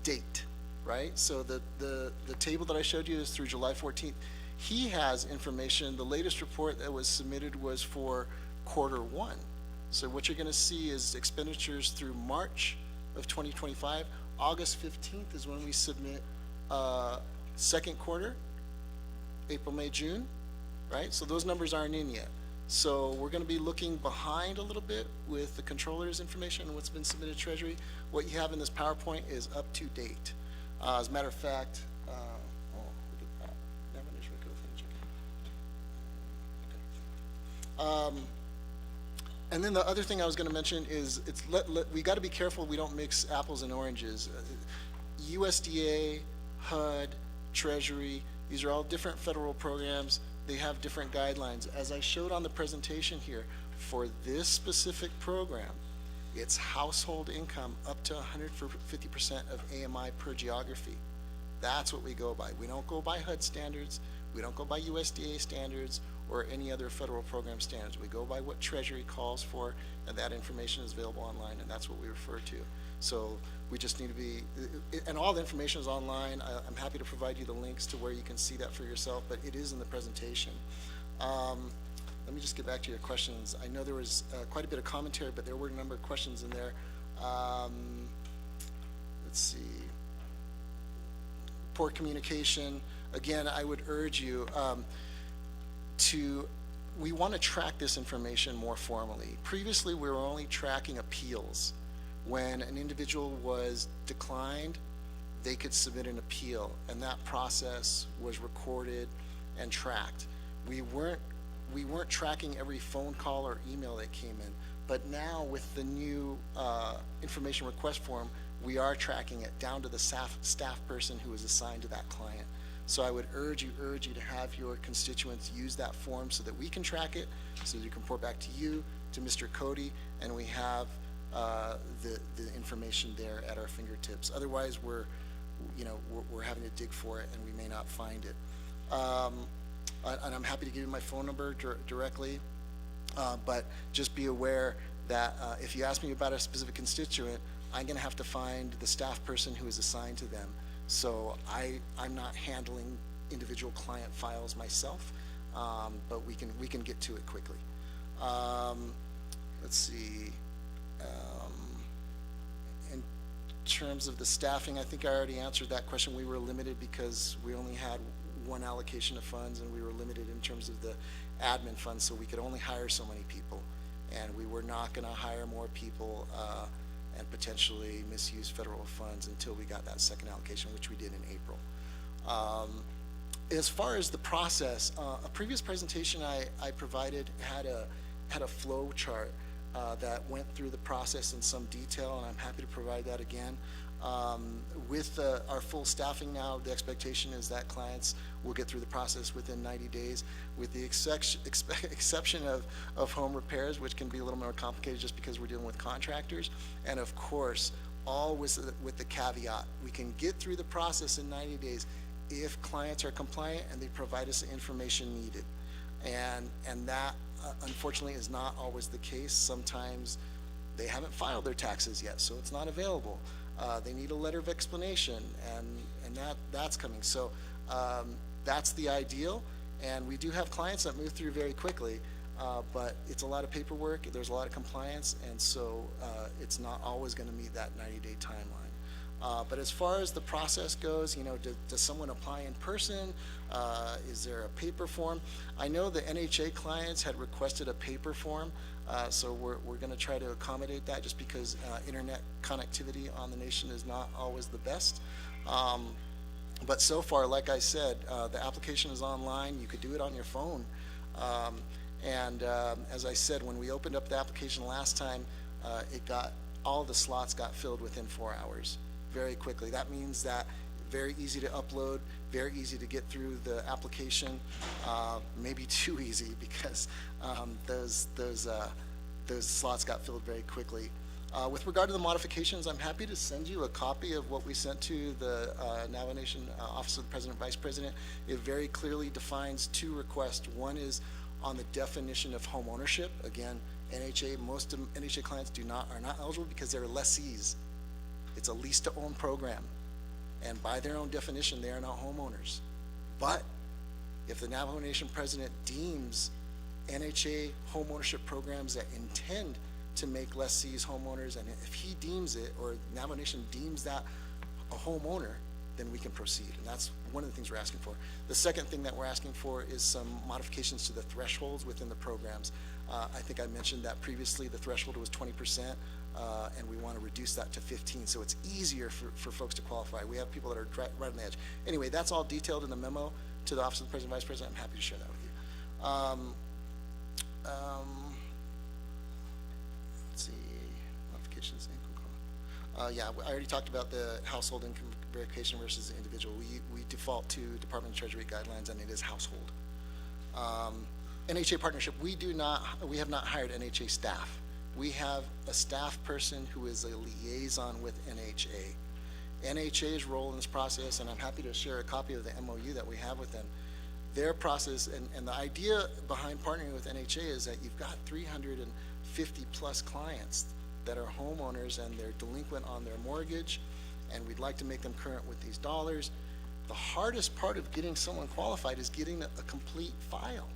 date, right? So the table that I showed you is through July 14th. He has information, the latest report that was submitted was for Q1. So what you're gonna see is expenditures through March of 2025. August 15th is when we submit second quarter, April, May, June, right? So those numbers aren't in yet. So we're gonna be looking behind a little bit with the controller's information and what's been submitted to Treasury. What you have in this PowerPoint is up to date. As a matter of fact, and then the other thing I was going to mention is we got to be careful we don't mix apples and oranges. USDA, HUD, Treasury, these are all different federal programs. They have different guidelines. As I showed on the presentation here, for this specific program, it's household income up to 150% of AMI per geography. That's what we go by. We don't go by HUD standards. We don't go by USDA standards or any other federal program standards. We go by what Treasury calls for, and that information is available online, and that's what we refer to. So we just need to be, and all the information is online. I'm happy to provide you the links to where you can see that for yourself, but it is in the presentation. Let me just get back to your questions. I know there was quite a bit of commentary, but there were a number of questions in there. Let's see. Poor communication. Again, I would urge you we want to track this information more formally. Previously, we were only tracking appeals. When an individual was declined, they could submit an appeal, and that process was recorded and tracked. We weren't tracking every phone call or email that came in, but now with the new information request form, we are tracking it down to the staff person who is assigned to that client. So I would urge you to have your constituents use that form so that we can track it, so that you can report back to you, to Mr. Cody, and we have the information there at our fingertips. Otherwise, we're having to dig for it, and we may not find it. And I'm happy to give you my phone number directly, but just be aware that if you ask me about a specific constituent, I'm going to have to find the staff person who is assigned to them. So I'm not handling individual client files myself, but we can get to it quickly. Let's see. In terms of the staffing, I think I already answered that question. We were limited because we only had one allocation of funds, and we were limited in terms of the admin funds, so we could only hire so many people, and we were not going to hire more people and potentially misuse federal funds until we got that second allocation, which we did in April. As far as the process, a previous presentation I provided had a flow chart that went through the process in some detail, and I'm happy to provide that again. With our full staffing now, the expectation is that clients will get through the process within 90 days, with the exception of home repairs, which can be a little more complicated just because we're dealing with contractors. And of course, all with the caveat, we can get through the process in 90 days if clients are compliant and they provide us the information needed. And that, unfortunately, is not always the case. Sometimes they haven't filed their taxes yet, so it's not available. They need a letter of explanation, and that's coming. So that's the ideal, and we do have clients that move through very quickly, but it's a lot of paperwork, there's a lot of compliance, and so it's not always going to meet that 90-day timeline. But as far as the process goes, you know, does someone apply in person? Is there a paper form? I know the NHA clients had requested a paper form, so we're going to try to accommodate that just because internet connectivity on the nation is not always the best. But so far, like I said, the application is online. You could do it on your phone. As I said, when we opened up the application last time, all the slots got filled within 4 hours, very quickly. That means that very easy to upload, very easy to get through the application, maybe too easy because those slots got filled very quickly. With regard to the modifications, I'm happy to send you a copy of what we sent to the Navajo Nation Office of the President, Vice President. It very clearly defines 2 requests. One is on the definition of home ownership. Again, most of NHA clients are not eligible because they're lessees. It's a lease-to-own program. And by their own definition, they are not homeowners. But if the Navajo Nation President deems NHA homeownership programs that intend to make lessees homeowners, and if he deems it, or Navajo Nation deems that a homeowner, then we can proceed. And that's one of the things we're asking for. The second thing that we're asking for is some modifications to the thresholds within the programs. I think I mentioned that previously the threshold was 20%, and we want to reduce that to 15%, so it's easier for folks to qualify. We have people that are right on the edge. Anyway, that's all detailed in the memo to the Office of the President, Vice President. I'm happy to share that with you. Let's see, modifications, income. Yeah, I already talked about the household income verification versus the individual. We default to Department of Treasury guidelines, and it is household. NHA partnership, we have not hired NHA staff. We have a staff person who is a liaison with NHA. NHA's role in this process, and I'm happy to share a copy of the MOU that we have with them. Their process, and the idea behind partnering with NHA is that you've got 350 plus clients that are homeowners and they're delinquent on their mortgage, and we'd like to make them current with these dollars. The hardest part of getting someone qualified is getting a complete file.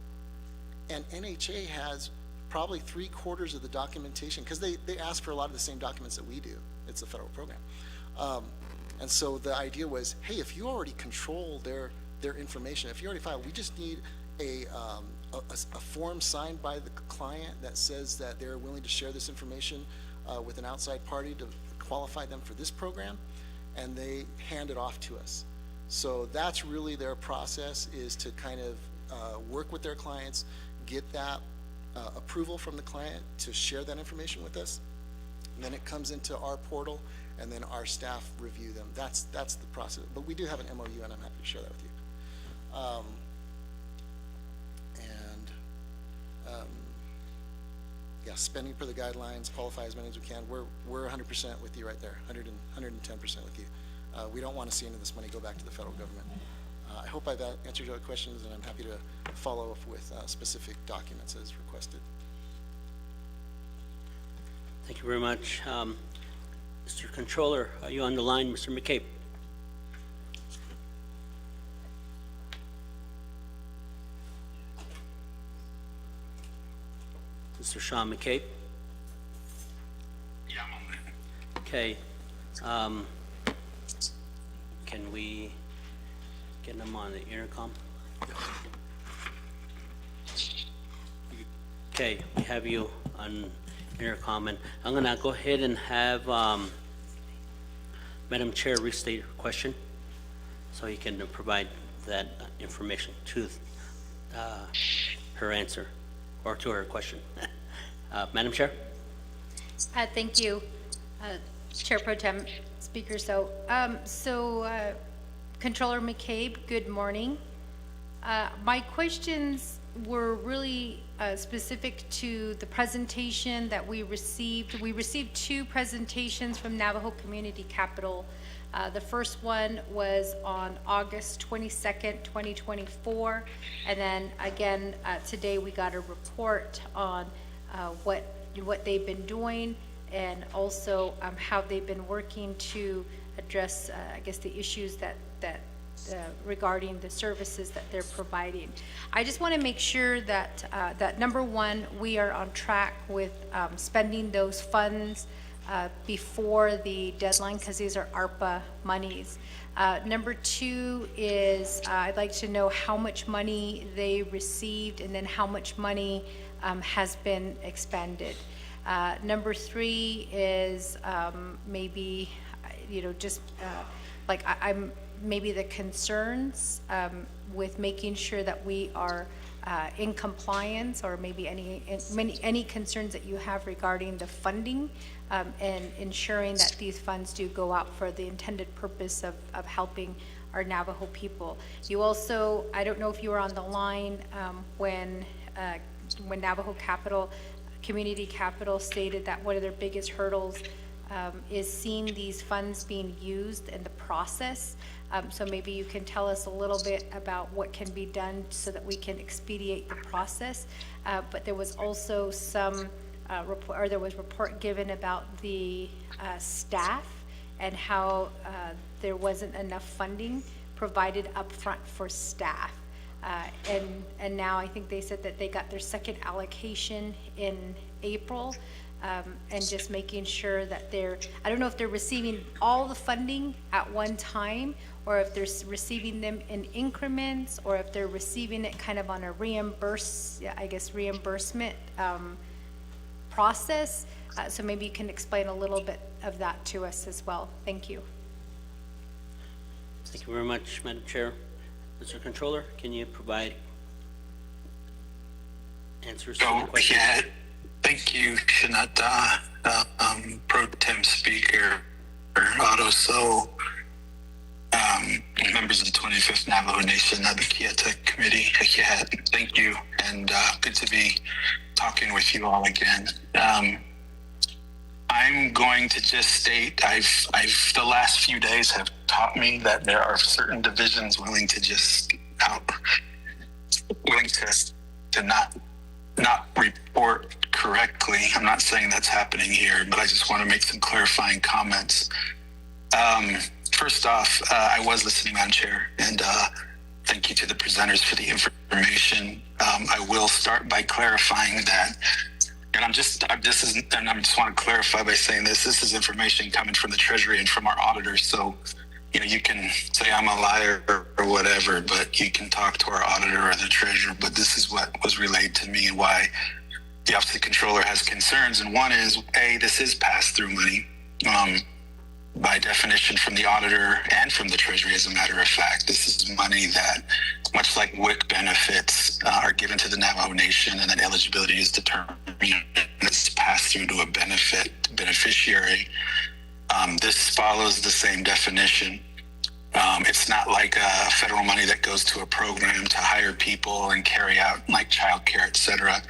And NHA has probably 3/4 of the documentation, because they ask for a lot of the same documents that we do. It's a federal program. And so the idea was, hey, if you already control their information, if you already filed, we just need a form signed by the client that says that they're willing to share this information with an outside party to qualify them for this program, and they hand it off to us. So that's really their process, is to kind of work with their clients, get that approval from the client to share that information with us, and then it comes into our portal, and then our staff review them. That's the process. But we do have an MOU, and I'm happy to share that with you. Yeah, spending per the guidelines, qualify as many as we can. We're 100% with you right there, 110% with you. We don't want to see any of this money go back to the federal government. I hope I've answered your questions, and I'm happy to follow up with specific documents as requested. Thank you very much. Mr. Controller, are you on the line, Mr. McCabe? Mr. Sean McCabe? Yeah, I'm on there. Okay. Can we get him on the intercom? Okay, we have you on intercom, and I'm gonna go ahead and have Madam Chair restate her question, so he can provide that information to her answer or to her question. Madam Chair? Thank you, Chair Pro Tem, Speaker. Controller McCabe, good morning. My questions were really specific to the presentation that we received. We received two presentations from Navajo Community Capital. The first one was on August 22nd, 2024. And then again, today we got a report on what they've been doing and also how they've been working to address, I guess, the issues that regarding the services that they're providing. I just want to make sure that that number one, we are on track with spending those funds before the deadline, because these are ARPA monies. Number two is I'd like to know how much money they received and then how much money has been expended. Number three is maybe, just like I'm maybe the concerns with making sure that we are in compliance, or maybe any concerns that you have regarding the funding and ensuring that these funds do go out for the intended purpose of helping our Navajo people. You also, I don't know if you were on the line when Navajo Community Capital stated that one of their biggest hurdles is seeing these funds being used in the process. So maybe you can tell us a little bit about what can be done so that we can expedite the process. But there was also some report given about the staff and how there wasn't enough funding provided up front for staff. And now I think they said that they got their second allocation in April. And just making sure that I don't know if they're receiving all the funding at one time, or if they're receiving them in increments, or if they're receiving it kind of on a reimbursement process. So maybe you can explain a little bit of that to us as well. Thank you. Thank you very much, Madam Chair. Mr. Controller, can you provide answers to the question? Yeah. Thank you, Shanata, Pro Tem Speaker Otto. So, members of the 25th Navajo Nation Naa'bik'iyati Committee, thank you, and good to be talking with you all again. I'm going to just state, the last few days have taught me that there are certain divisions willing to not report correctly. I'm not saying that's happening here, but I just want to make some clarifying comments. First off, I was listening, Madam Chair, and thank you to the presenters for the information. I will start by clarifying that, and I just want to clarify by saying this is information coming from the Treasury and from our auditors. So, you can say I'm a liar or whatever, but you can talk to our auditor or the treasurer. But this is what was relayed to me and why the Office of the Controller has concerns. And one is, this is pass-through money. By definition from the auditor and from the Treasury, as a matter of fact. This is money that, much like WIC benefits, are given to the Navajo Nation, and then eligibility is determined. It's passed through to a beneficiary. This follows the same definition. It's not like federal money that goes to a program to hire people and carry out like childcare, et cetera.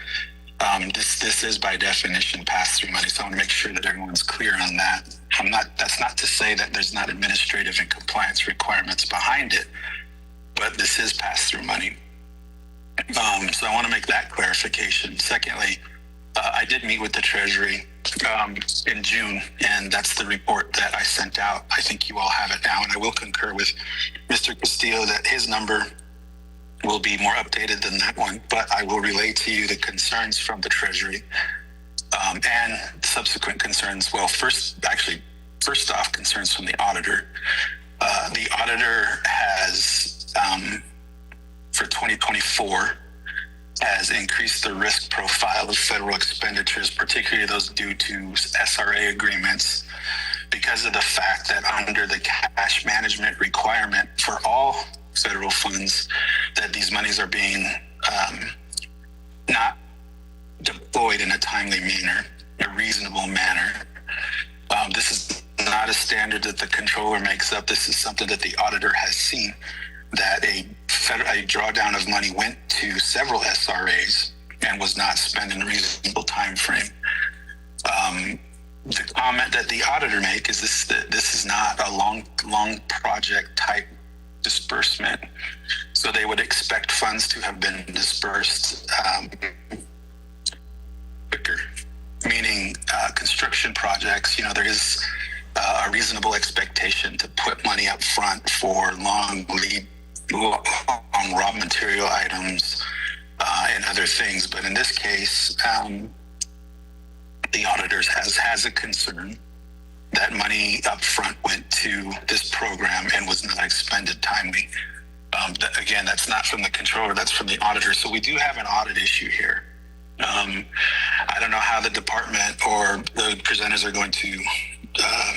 This is by definition pass-through money, so I want to make sure that everyone's clear on that. That's not to say that there's not administrative and compliance requirements behind it, but this is pass-through money. So I want to make that clarification. Secondly, I did meet with the Treasury in June, and that's the report that I sent out. I think you all have it now, and I will concur with Mr. Castillo that his number will be more updated than that one, but I will relay to you the concerns from the Treasury and subsequent concerns. Well, first off, concerns from the auditor. The auditor has, for 2024, has increased the risk profile of federal expenditures, particularly those due to SRA agreements, because of the fact that under the cash management requirement for all federal funds, that these monies are being not deployed in a timely manner, a reasonable manner. This is not a standard that the controller makes up. This is something that the auditor has seen, that a drawdown of money went to several SRAs and was not spent in a reasonable time frame. The comment that the auditor make is that this is not a long project type disbursement. So they would expect funds to have been dispersed quicker, meaning construction projects, there is a reasonable expectation to put money up front for long lead on raw material items and other things. But in this case, the auditors has a concern that money up front went to this program and was not expended timely. Again, that's not from the controller, that's from the auditor. So we do have an audit issue here. I don't know how the department or the presenters are going to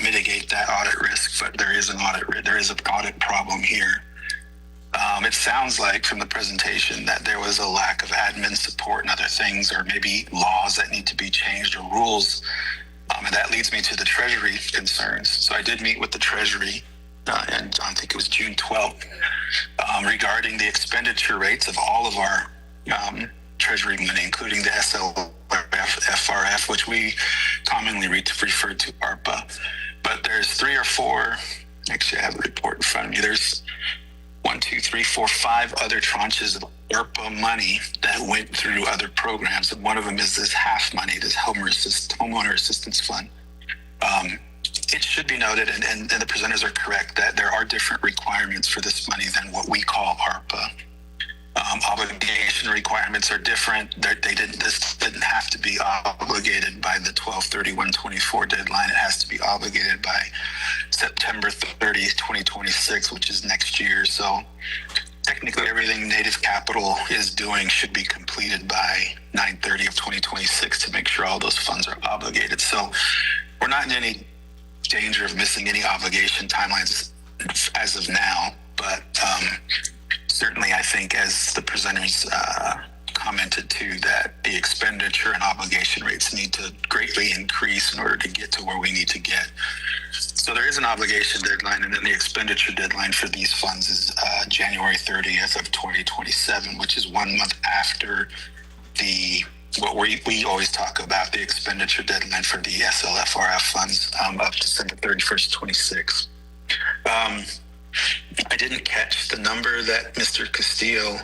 mitigate that audit risk, but there is an audit problem here. It sounds like from the presentation that there was a lack of admin support and other things, or maybe laws that need to be changed or rules. And that leads me to the Treasury concerns. So I did meet with the Treasury, and I think it was June 12th, regarding the expenditure rates of all of our Treasury money, including the SLF, FRF, which we commonly refer to ARPA. But there's 3 or 4, actually I have a report in front of me, there's 1, 2, 3, 4, 5 other tranches of ARPA money that went through other programs. And one of them is this half money, this homeowner assistance fund. It should be noted, and the presenters are correct, that there are different requirements for this money than what we call ARPA. Obligation requirements are different. This didn't have to be obligated by the 12/31/24 deadline. It has to be obligated by September 30th, 2026, which is next year. So technically everything Native Capital is doing should be completed by 9/30 of 2026 to make sure all those funds are obligated. So we're not in any danger of missing any obligation timelines as of now, but certainly I think, as the presenters commented too, that the expenditure and obligation rates need to greatly increase in order to get to where we need to get. So there is an obligation deadline, and then the expenditure deadline for these funds is January 30th of 2027, which is 1 month after what we always talk about, the expenditure deadline for the SLFRF funds of December 31st, 26. I didn't catch the number that Mr. Castillo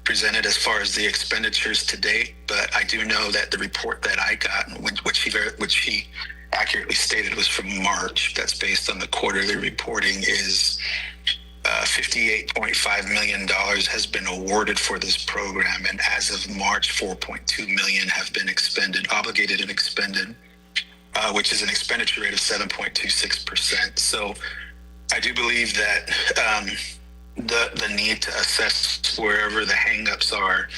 presented as far as the expenditures to date, but I do know that the report that I got, which he accurately stated was from March, that's based on the quarterly reporting, is $58.5 million has been awarded for this program, and as of March, 4.2 million have been obligated and expended, which is an expenditure rate of 7.26%. So I do believe that the need to assess wherever the hangups are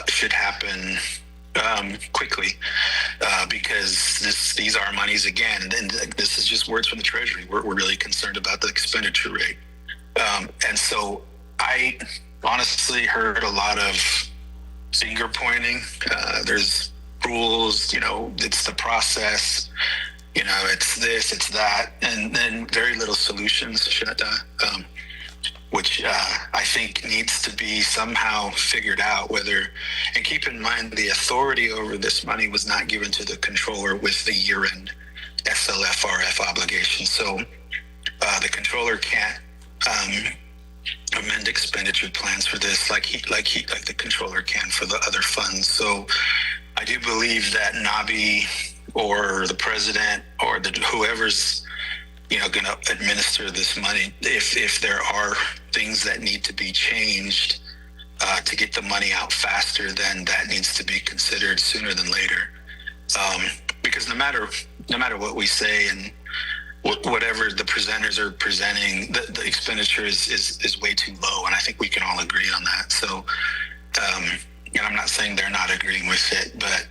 should happen quickly, because these are monies again, and this is just words from the Treasury. We're really concerned about the expenditure rate. And so I honestly heard a lot of finger pointing. There's rules, it's the process, it's this, it's that, and then very little solutions, which I think needs to be somehow figured out and keep in mind the authority over this money was not given to the controller with the year-end SLFRF obligation. So the controller can't amend expenditure plans for this like the controller can for the other funds. So I do believe that Nabi or the president or whoever's going to administer this money, if there are things that need to be changed to get the money out faster, then that needs to be considered sooner than later. Because no matter what we say and whatever the presenters are presenting, the expenditure is way too low, and I think we can all agree on that. So, and I'm not saying they're not agreeing with it, but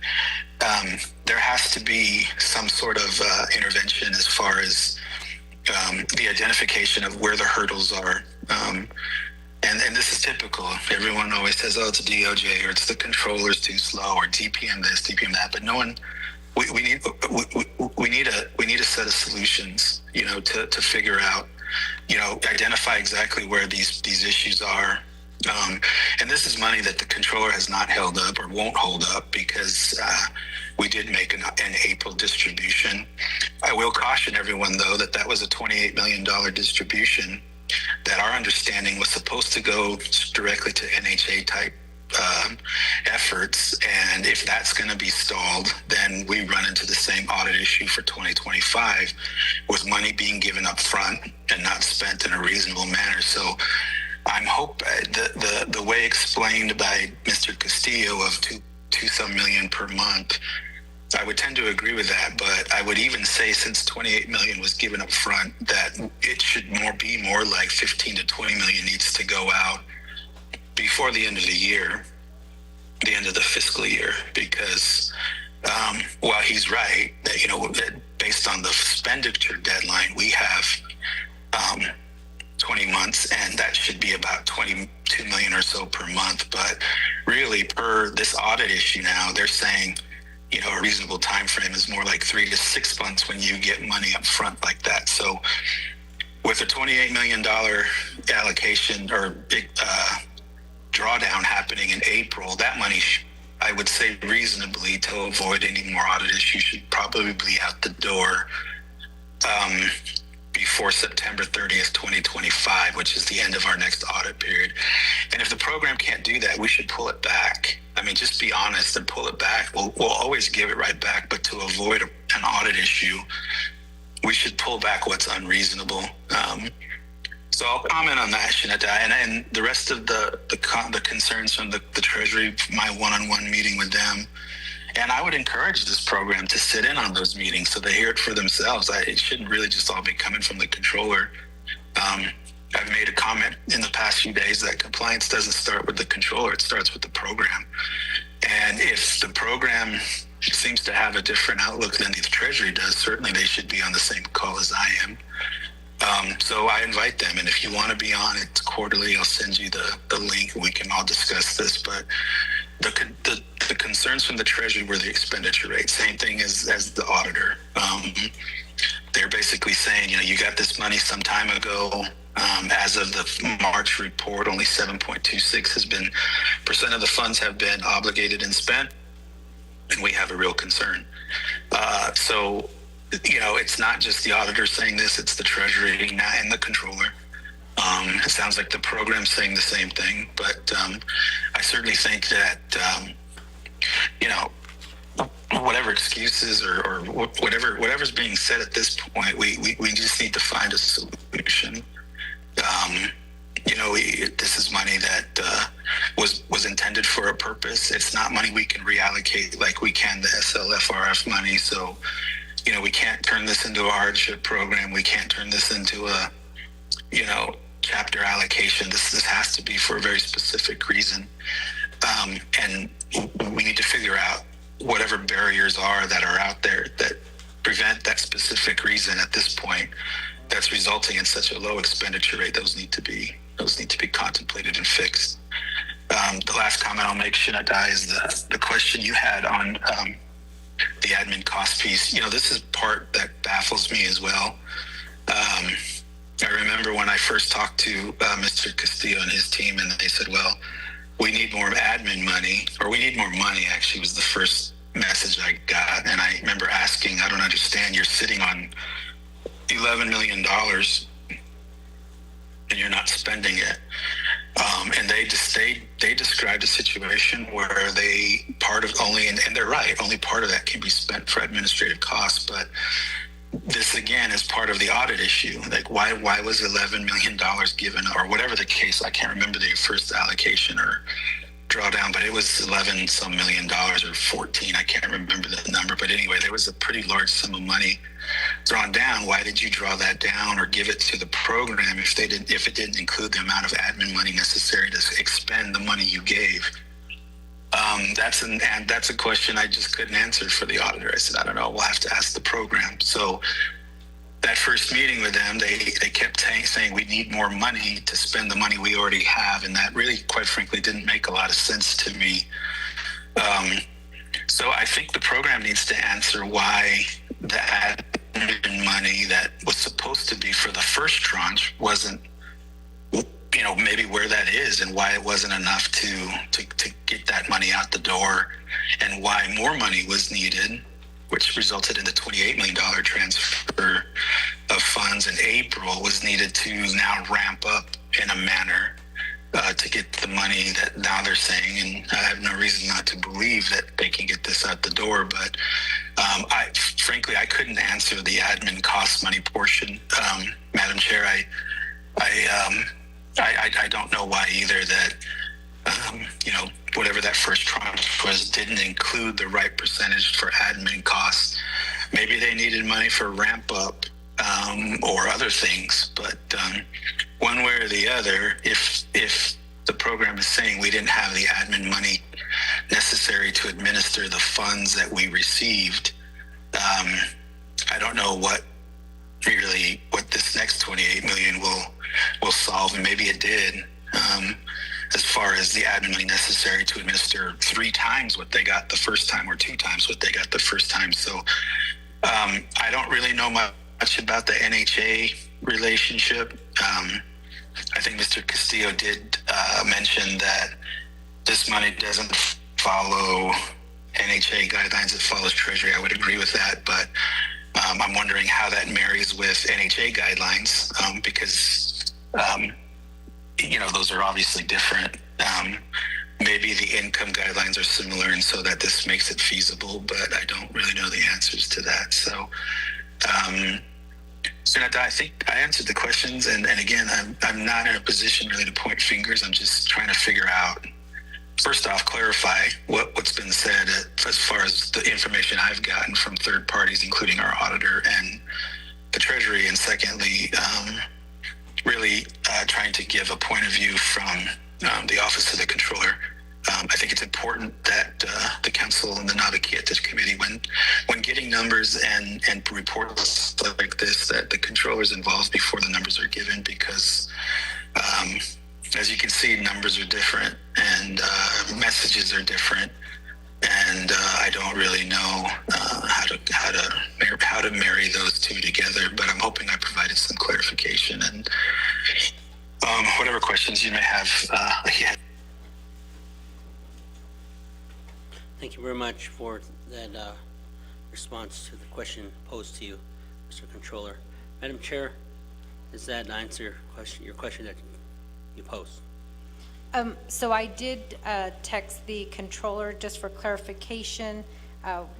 there has to be some sort of intervention as far as the identification of where the hurdles are And this is typical. Everyone always says, "Oh, it's a DOJ or it's the controller's too slow or DPM this, DPM that." But no one. We need a set of solutions, to figure out, identify exactly where these issues are. And this is money that the controller has not held up or won't hold up because we did make an April distribution. I will caution everyone, though, that was a $28 million distribution that our understanding was supposed to go directly to NHA type efforts. And if that's going to be stalled, then we run into the same audit issue for 2025 with money being given up front and not spent in a reasonable manner. So I'm the way explained by Mr. Castillo of two some million per month, I would tend to agree with that, but I would even say since 28 million was given up front, that it should be more like 15 to 20 million needs to go out before the end of the year, the end of the fiscal year, because while he's right that, that based on the expenditure deadline, we have 20 months, and that should be about 22 million or so per month. But really, per this audit issue now, they're saying, a reasonable time frame is more like 3 to 6 months when you get money up front like that. So with a $28 million allocation or big drawdown happening in April, that money, I would say reasonably, to avoid any more audit issues, should probably be out the door before September 30th, 2025, which is the end of our next audit period. And if the program can't do that, we should pull it back. I mean, just be honest and pull it back. We'll always give it right back, but to avoid an audit issue, we should pull back what's unreasonable. So I'll comment on that, Shinadai, and the rest of the concerns from the Treasury, my one-on-one meeting with them. And I would encourage this program to sit in on those meetings so they hear it for themselves. It shouldn't really just all be coming from the controller. I've made a comment in the past few days that compliance doesn't start with the controller, it starts with the program. And if the program seems to have a different outlook than the Treasury does, certainly they should be on the same call as I am. So I invite them, and if you want to be on it quarterly, I'll send you the link and we can all discuss this. But the concerns from the Treasury were the expenditure rate, same thing as the auditor. They're basically saying, you got this money some time ago. As of the March report, only 7.26% of the funds have been obligated and spent, and we have a real concern. So, it's not just the auditor saying this, it's the Treasury and the controller. It sounds like the program's saying the same thing, but I certainly think that, whatever excuses or whatever's being said at this point, we just need to find a solution. This is money that was intended for a purpose. It's not money we can reallocate like we can the SLFRF money. So, we can't turn this into a hardship program. We can't turn this into a, chapter allocation. This has to be for a very specific reason. And we need to figure out whatever barriers are that are out there that prevent that specific reason at this point that's resulting in such a low expenditure rate. Those need to be contemplated and fixed. The last comment I'll make, Shinadai, is the question you had on the admin cost piece. This is part that baffles me as well. I remember when I first talked to Mr. Castillo and his team, and they said, well, we need more admin money, or we need more money, actually, was the first message I got. And I remember asking, I don't understand, you're sitting on $11 million and you're not spending it. And they described a situation where and they're right, only part of that can be spent for administrative costs. But this again is part of the audit issue. Like, why was $11 million given, or whatever the case? I can't remember the first allocation or drawdown, but it was 11 some $million or 14. I can't remember the number, but anyway, there was a pretty large sum of money drawn down. Why did you draw that down or give it to the program if it didn't include the amount of admin money necessary to expend the money you gave? That's a question I just couldn't answer for the auditor. I said, I don't know, we'll have to ask the program. So that first meeting with them, they kept saying we need more money to spend the money we already have, and that really, quite frankly, didn't make a lot of sense to me. So I think the program needs to answer why the admin money that was supposed to be for the first tranche wasn't, maybe where that is, and why it wasn't enough to get that money out the door, and why more money was needed, which resulted in the $28 million transfer of funds in April, was needed to now ramp up in a manner to get the money that now they're saying, and I have no reason not to believe that they can get this out the door, but frankly, I couldn't answer the admin cost money portion. Madam Chair, I don't know why either that, whatever that first tranche was didn't include the right percentage for admin costs. Maybe they needed money for ramp up or other things, but one way or the other, if the program is saying we didn't have the admin money necessary to administer the funds that we received, I don't know what this next 28 million will solve, and maybe it did, as far as the admin money necessary to administer 3 times what they got the first time, or 2 times what they got the first time. So I don't really know much about the NHA relationship. I think Mr. Castillo did mention that this money doesn't follow NHA guidelines, it follows Treasury. I would agree with that, but I'm wondering how that marries with NHA guidelines, because those are obviously different. Maybe the income guidelines are similar, and so that this makes it feasible, but I don't really know the answers to that. So, Sunita, I think I answered the questions, and again, I'm not in a position really to point fingers. I'm just trying to figure out, first off, clarify what's been said as far as the information I've gotten from third parties, including our auditor and the Treasury, and secondly, really trying to give a point of view from the Office of the Controller. I think it's important that the Council and the Naa'bik'iyati Committee, when getting numbers and reports like this, that the Controller is involved before the numbers are given, because as you can see, numbers are different and messages are different, and I don't really know how to marry those two together. But I'm hoping I provided some clarification, and whatever questions you may have. Thank you very much for that response to the question posed to you, Mr. Controller. Madam Chair, does that answer your question that you posed? So I did text the controller just for clarification.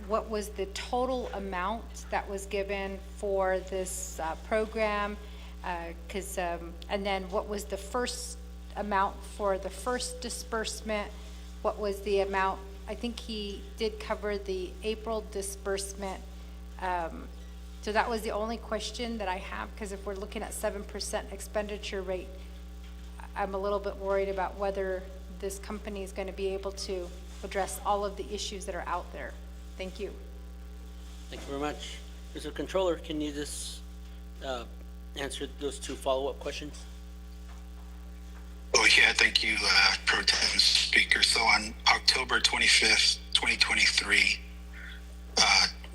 What was the total amount that was given for this program? And then what was the first amount for the first disbursement? What was the amount? I think he did cover the April disbursement. So that was the only question that I have, because if we're looking at 7% expenditure rate, I'm a little bit worried about whether this company is going to be able to address all of the issues that are out there. Thank you. Thank you very much. Mr. Controller, can you just answer those 2 follow-up questions? Oh, yeah, thank you, Pro Tem Speaker. So on October 25th, 2023,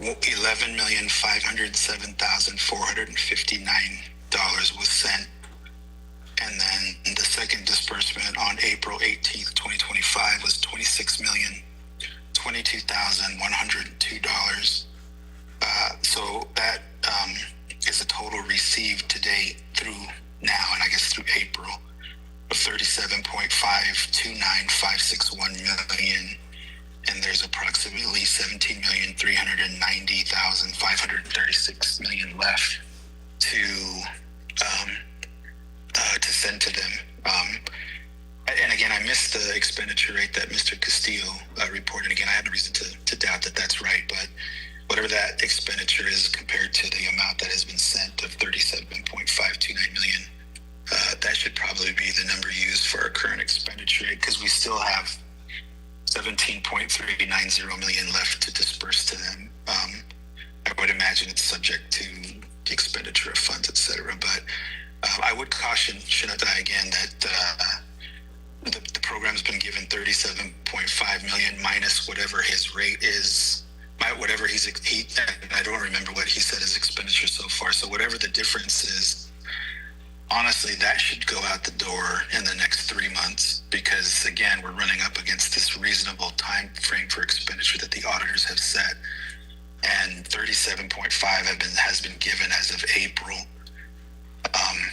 $11,507,459 was sent. And then the second disbursement on April 18th, 2025 was $26,022,102. So that is a total received to date through now, and I guess through April, of $37.529561 million, and there's approximately $17,390,536 million left to send to them. And again, I missed the expenditure rate that Mr. Castillo reported. Again, I had no reason to doubt that that's right, but whatever that expenditure is compared to the amount that has been sent of $37.529 million, that should probably be the number used for our current expenditure rate, because we still have $17.390 million left to disperse to them. I would imagine it's subject to the expenditure of funds, et cetera. But I would caution Shinadai again that the program's been given 37.5 million minus whatever his rate is, whatever I don't remember what he said his expenditure so far. So whatever the difference is, honestly, that should go out the door in the next 3 months, because again, we're running up against this reasonable time frame for expenditure that the auditors have set, and 37.5 has been given as of April.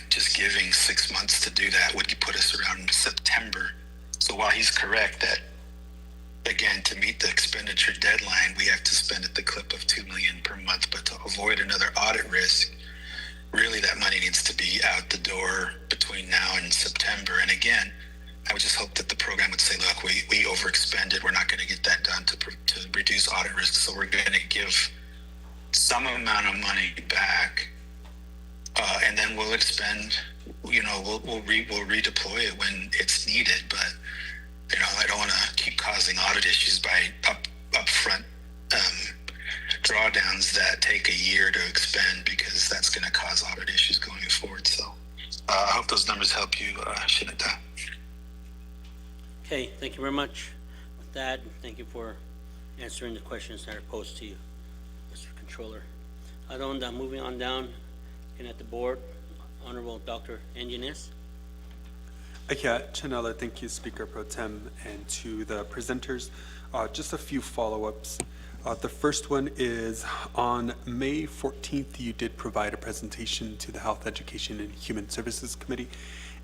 Just giving 6 months to do that would put us around September. So while he's correct that, again, to meet the expenditure deadline, we have to spend at the clip of $2 million per month, but to avoid another audit risk, really that money needs to be out the door between now and September. And again, I would just hope that the program would say, look, we overexpended. We're not going to get that done to reduce audit risk. So we're going to give some amount of money back, and then we'll expend, we'll redeploy it when it's needed. But, I don't want to keep causing audit issues by upfront drawdowns that take a year to expend, because that's going to cause audit issues going forward. So I hope those numbers help you, Shinata. Okay, thank you very much. With that, thank you for answering the questions that are posed to you, Mr. Controller. Moving on down, looking at the board, Honorable Dr. Engineers. Chanela, thank you, Speaker Pro Tem, and to the presenters. Just a few follow-ups. The first one is on May 14th, you did provide a presentation to the Health, Education, and Human Services Committee.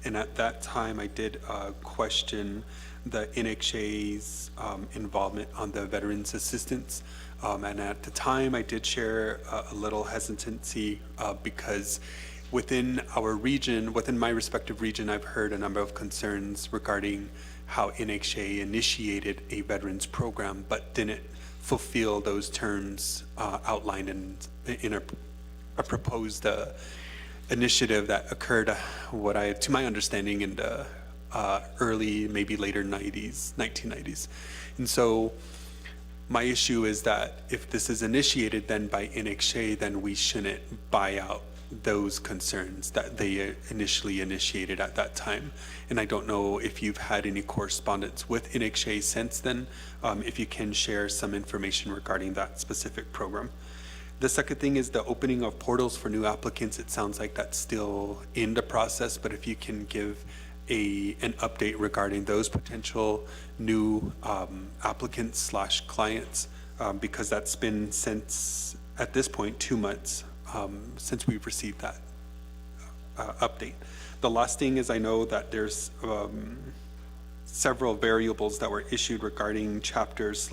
And at that time, I did question the NHA's involvement on the veterans assistance. And at the time, I did share a little hesitancy because within our region, within my respective region, I've heard a number of concerns regarding how NHA initiated a veterans program, but didn't fulfill those terms outlined in a proposed initiative that occurred, to my understanding, in the early, maybe later 1990s. And so my issue is that if this is initiated then by NHA, then we shouldn't buy out those concerns that they initially initiated at that time. And I don't know if you've had any correspondence with NHA since then, if you can share some information regarding that specific program. The second thing is the opening of portals for new applicants. It sounds like that's still in the process, but if you can give an update regarding those potential new applicants / clients, because that's been since, at this point, 2 months since we've received that update. The last thing is I know that there's several variables that were issued regarding chapters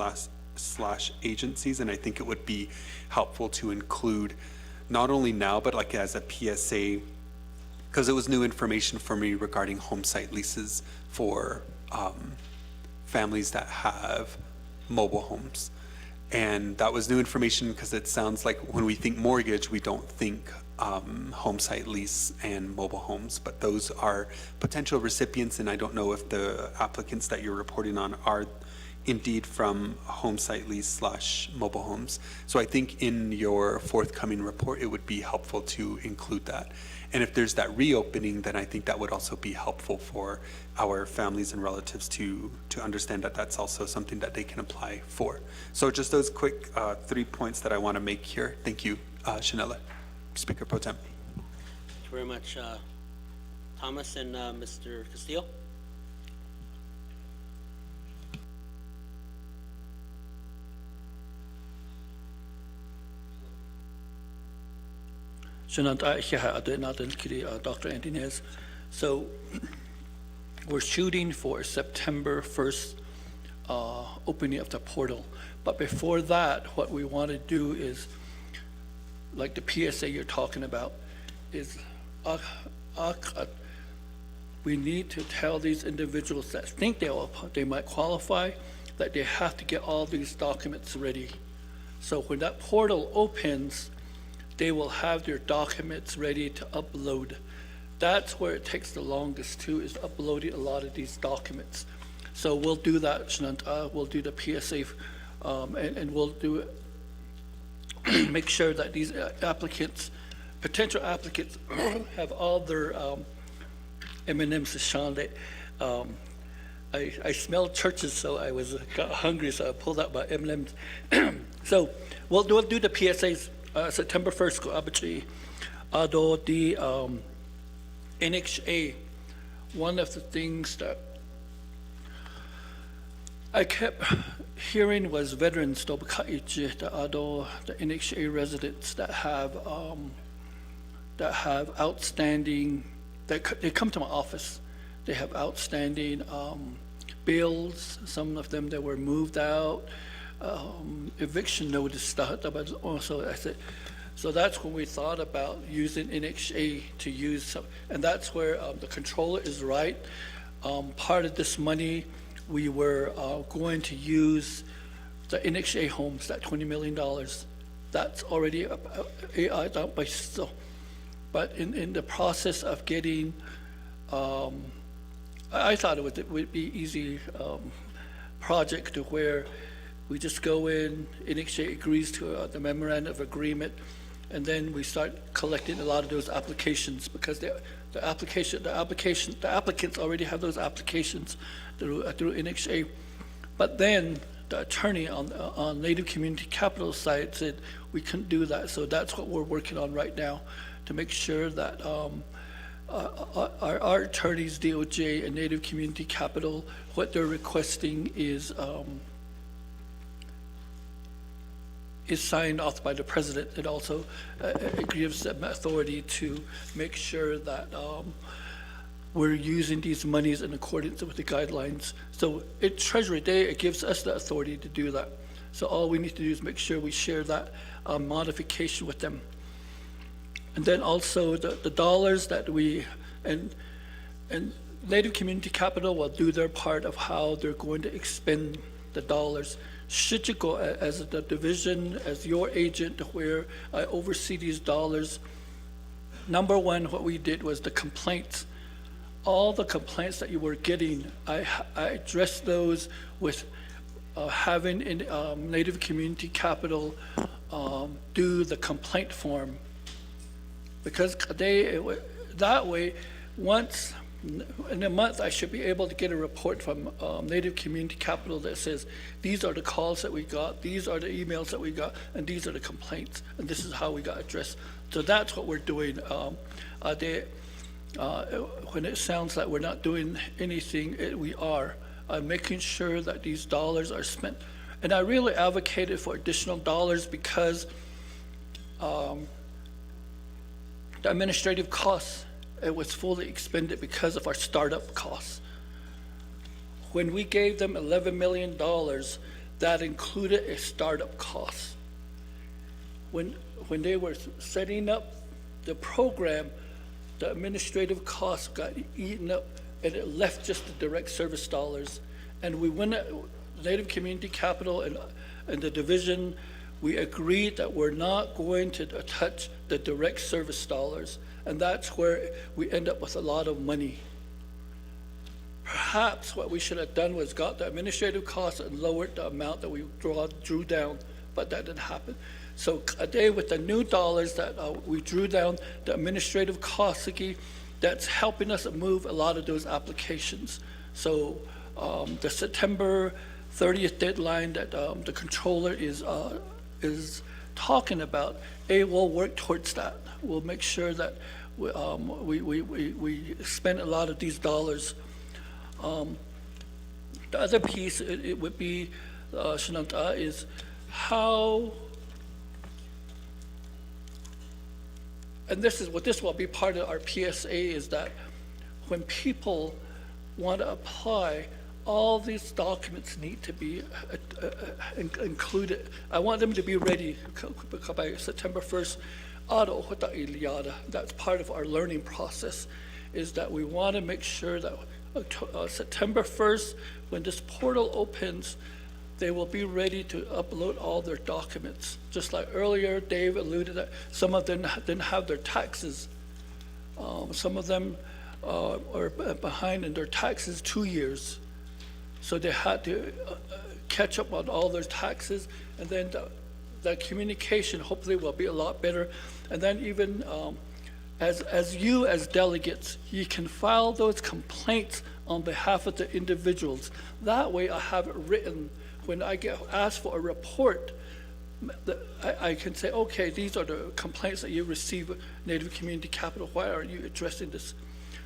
/ agencies, and I think it would be helpful to include not only now, but like as a PSA, because it was new information for me regarding home site leases for families that have mobile homes. And that was new information because it sounds like when we think mortgage, we don't think home site lease and mobile homes, but those are potential recipients, and I don't know if the applicants that you're reporting on are indeed from home site lease / mobile homes. So I think in your forthcoming report, it would be helpful to include that. And if there's that reopening, then I think that would also be helpful for our families and relatives to understand that that's also something that they can apply for. So just those quick 3 points that I want to make here. Thank you, Shanella, Speaker Pro Tem. Thank you very much, Thomas and Mr. Castillo. Dr. Antinez. So we're shooting for September 1st opening of the portal. But before that, what we want to do is, like the PSA you're talking about, is we need to tell these individuals that think they might qualify that they have to get all these documents ready. So when that portal opens, they will have their documents ready to upload. That's where it takes the longest too, is uploading a lot of these documents. So we'll do that, Shananta. We'll do the PSA, and we'll do it. Make sure that these applicants potential applicants have all their M&Ms to Sean. I smelled churches, so I got hungry, so I pulled out my M&Ms. So we'll do the PSAs September 1st. Ko abachi ado the NHA. One of the things that I kept hearing was veterans Naa'bik'iyati, the NHA residents that have outstanding. They come to my office. They have outstanding bills. Some of them that were moved out, eviction notice. Also, I said, so that's when we thought about using NHA to use some, and that's where the controller is right. Part of this money we were going to use the NHA homes, that $20 million. That's already out by still. But in the process of getting, I thought it would be easy project to where we just go in, NHA agrees to the memorandum of agreement, and then we start collecting a lot of those applications because the applicants already have those applications through NHA. But then the attorney on Native Community Capital side said we couldn't do that. So that's what we're working on right now to make sure that our attorneys, DOJ and Native Community Capital, what they're requesting is signed off by the president. It also it gives them authority to make sure that we're using these monies in accordance with the guidelines. So at Treasury Day, it gives us the authority to do that. So all we need to do is make sure we share that modification with them. And then also the dollars that and Native Community Capital will do their part of how they're going to expend the dollars. Should you go as the division, as your agent, where I oversee these dollars, number one, what we did was the complaints. All the complaints that you were getting, I addressed those with having Native Community Capital do the complaint form. Because that way, once in a month, I should be able to get a report from Native Community Capital that says, these are the calls that we got, these are the emails that we got, and these are the complaints, and this is how we got addressed. So that's what we're doing. When it sounds like we're not doing anything, we are making sure that these dollars are spent. And I really advocated for additional dollars because the administrative costs, it was fully expended because of our startup costs. When we gave them $11 million, that included a startup cost. When they were setting up the program, the administrative costs got eaten up and it left just the direct service dollars. And we went, Native Community Capital and the division, we agreed that we're not going to touch the direct service dollars. And that's where we end up with a lot of money. Perhaps what we should have done was got the administrative costs and lowered the amount that we drew down, but that didn't happen. So a day with the new dollars that we drew down, the administrative costs, that's helping us move a lot of those applications. So the September 30th deadline that the controller is talking about, we'll work towards that. We'll make sure that we spend a lot of these dollars. The other piece it would be, Shananta, is how, and this will be part of our PSA, is that when people want to apply, all these documents need to be included. I want them to be ready by September 1st. That's part of our learning process, is that we want to make sure that September 1st, when this portal opens, they will be ready to upload all their documents. Just like earlier, Dave alluded that some of them didn't have their taxes. Some of them are behind in their taxes 2 years. So they had to catch up on all their taxes, and then the communication hopefully will be a lot better. And then even as you as delegates, you can file those complaints on behalf of the individuals. That way I have it written when I get asked for a report. I can say, okay, these are the complaints that you receive, Native Community Capital, why are you addressing this?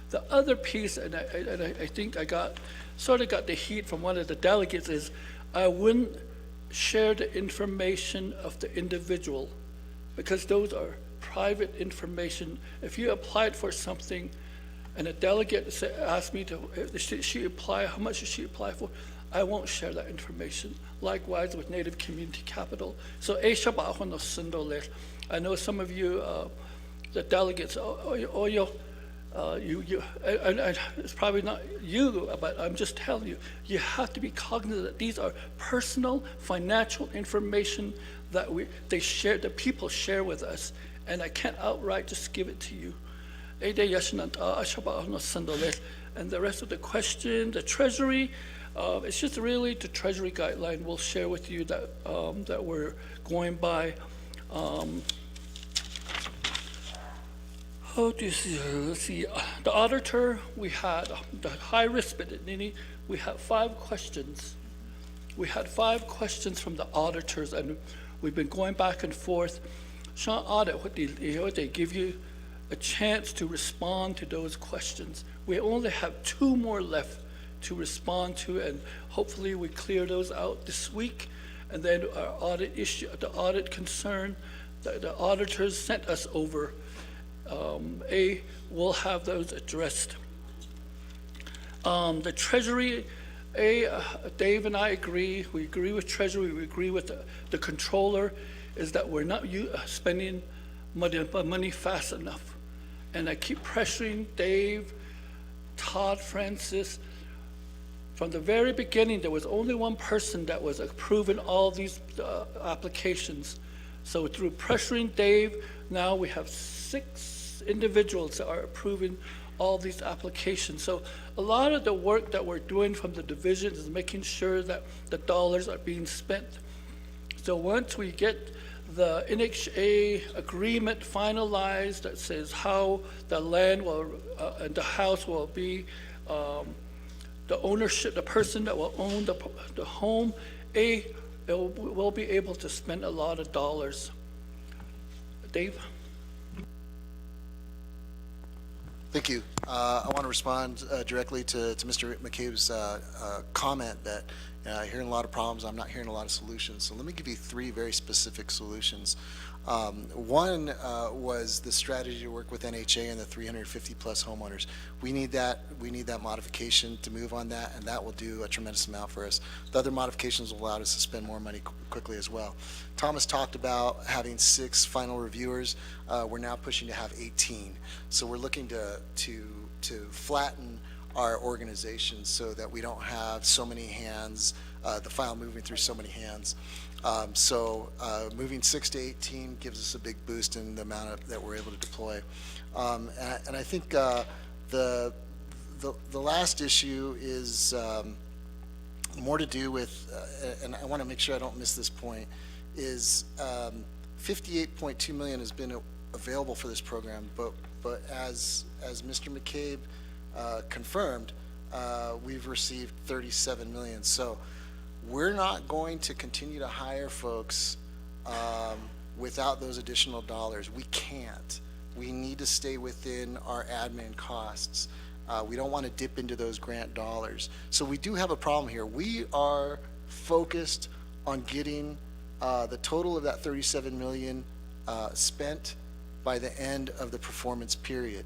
The other piece, and I think I sort of got the heat from one of the delegates, is I wouldn't share the information of the individual because those are private information. If you applied for something and a delegate asked me to, should she apply, how much should she apply for? I won't share that information. Likewise with Native Community Capital. So I know some of you, the delegates, it's probably not you, but I'm just telling you, you have to be cognizant that these are personal financial information that the people share with us, and I can't outright just give it to you. And the rest of the question, the Treasury, it's just really the Treasury guideline we'll share with you that that we're going by. Let's see, the auditor, we had the high risk, but we had 5 questions. We had 5 questions from the auditors, and we've been going back and forth. Sean, audit, they give you a chance to respond to those questions. We only have 2 more left to respond to, and hopefully we clear those out this week. And then our audit issue, the audit concern, the auditors sent us over. We'll have those addressed. The Treasury, Dave and I agree. We agree with Treasury. We agree with the controller, is that we're not spending money fast enough. And I keep pressuring Dave, Todd, Francis. From the very beginning, there was only one person that was approving all these applications. So through pressuring Dave, now we have 6 individuals that are approving all these applications. So a lot of the work that we're doing from the division is making sure that the dollars are being spent. So once we get the NHA agreement finalized that says how the land will and the house will be, the ownership, the person that will own the home, will be able to spend a lot of dollars. Dave? Thank you. I want to respond directly to Mr. McCabe's comment that hearing a lot of problems, I'm not hearing a lot of solutions. So let me give you 3 very specific solutions. One was the strategy to work with NHA and the 350 plus homeowners. We need that modification to move on that, and that will do a tremendous amount for us. The other modifications will allow us to spend more money quickly as well. Thomas talked about having 6 final reviewers. We're now pushing to have 18. So we're looking to flatten our organization so that we don't have so many hands, the file moving through so many hands. Moving 6 to 18 gives us a big boost in the amount that we're able to deploy. And I think the last issue is more to do with, and I want to make sure I don't miss this point, is 58.2 million has been available for this program, but as Mr. McCabe confirmed, we've received 37 million. So we're not going to continue to hire folks without those additional dollars. We can't. We need to stay within our admin costs. We don't want to dip into those grant dollars. So we do have a problem here. We are focused on getting the total of that 37 million spent by the end of the performance period.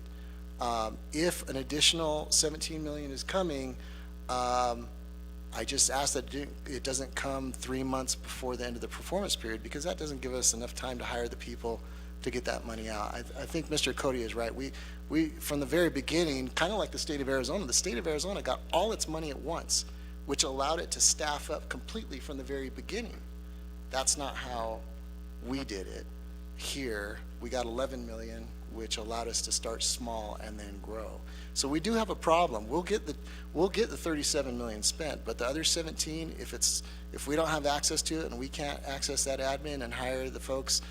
If an additional 17 million is coming, I just ask that it doesn't come 3 months before the end of the performance period, because that doesn't give us enough time to hire the people to get that money out. I think Mr. Cody is right. We from the very beginning, kind of like the state of Arizona got all its money at once, which allowed it to staff up completely from the very beginning. That's not how we did it. Here, we got 11 million. which allowed us to start small and then grow. So we do have a problem. We'll get the 37 million spent, but the other 17, if we don't have access to it and we can't access that admin and hire the folks,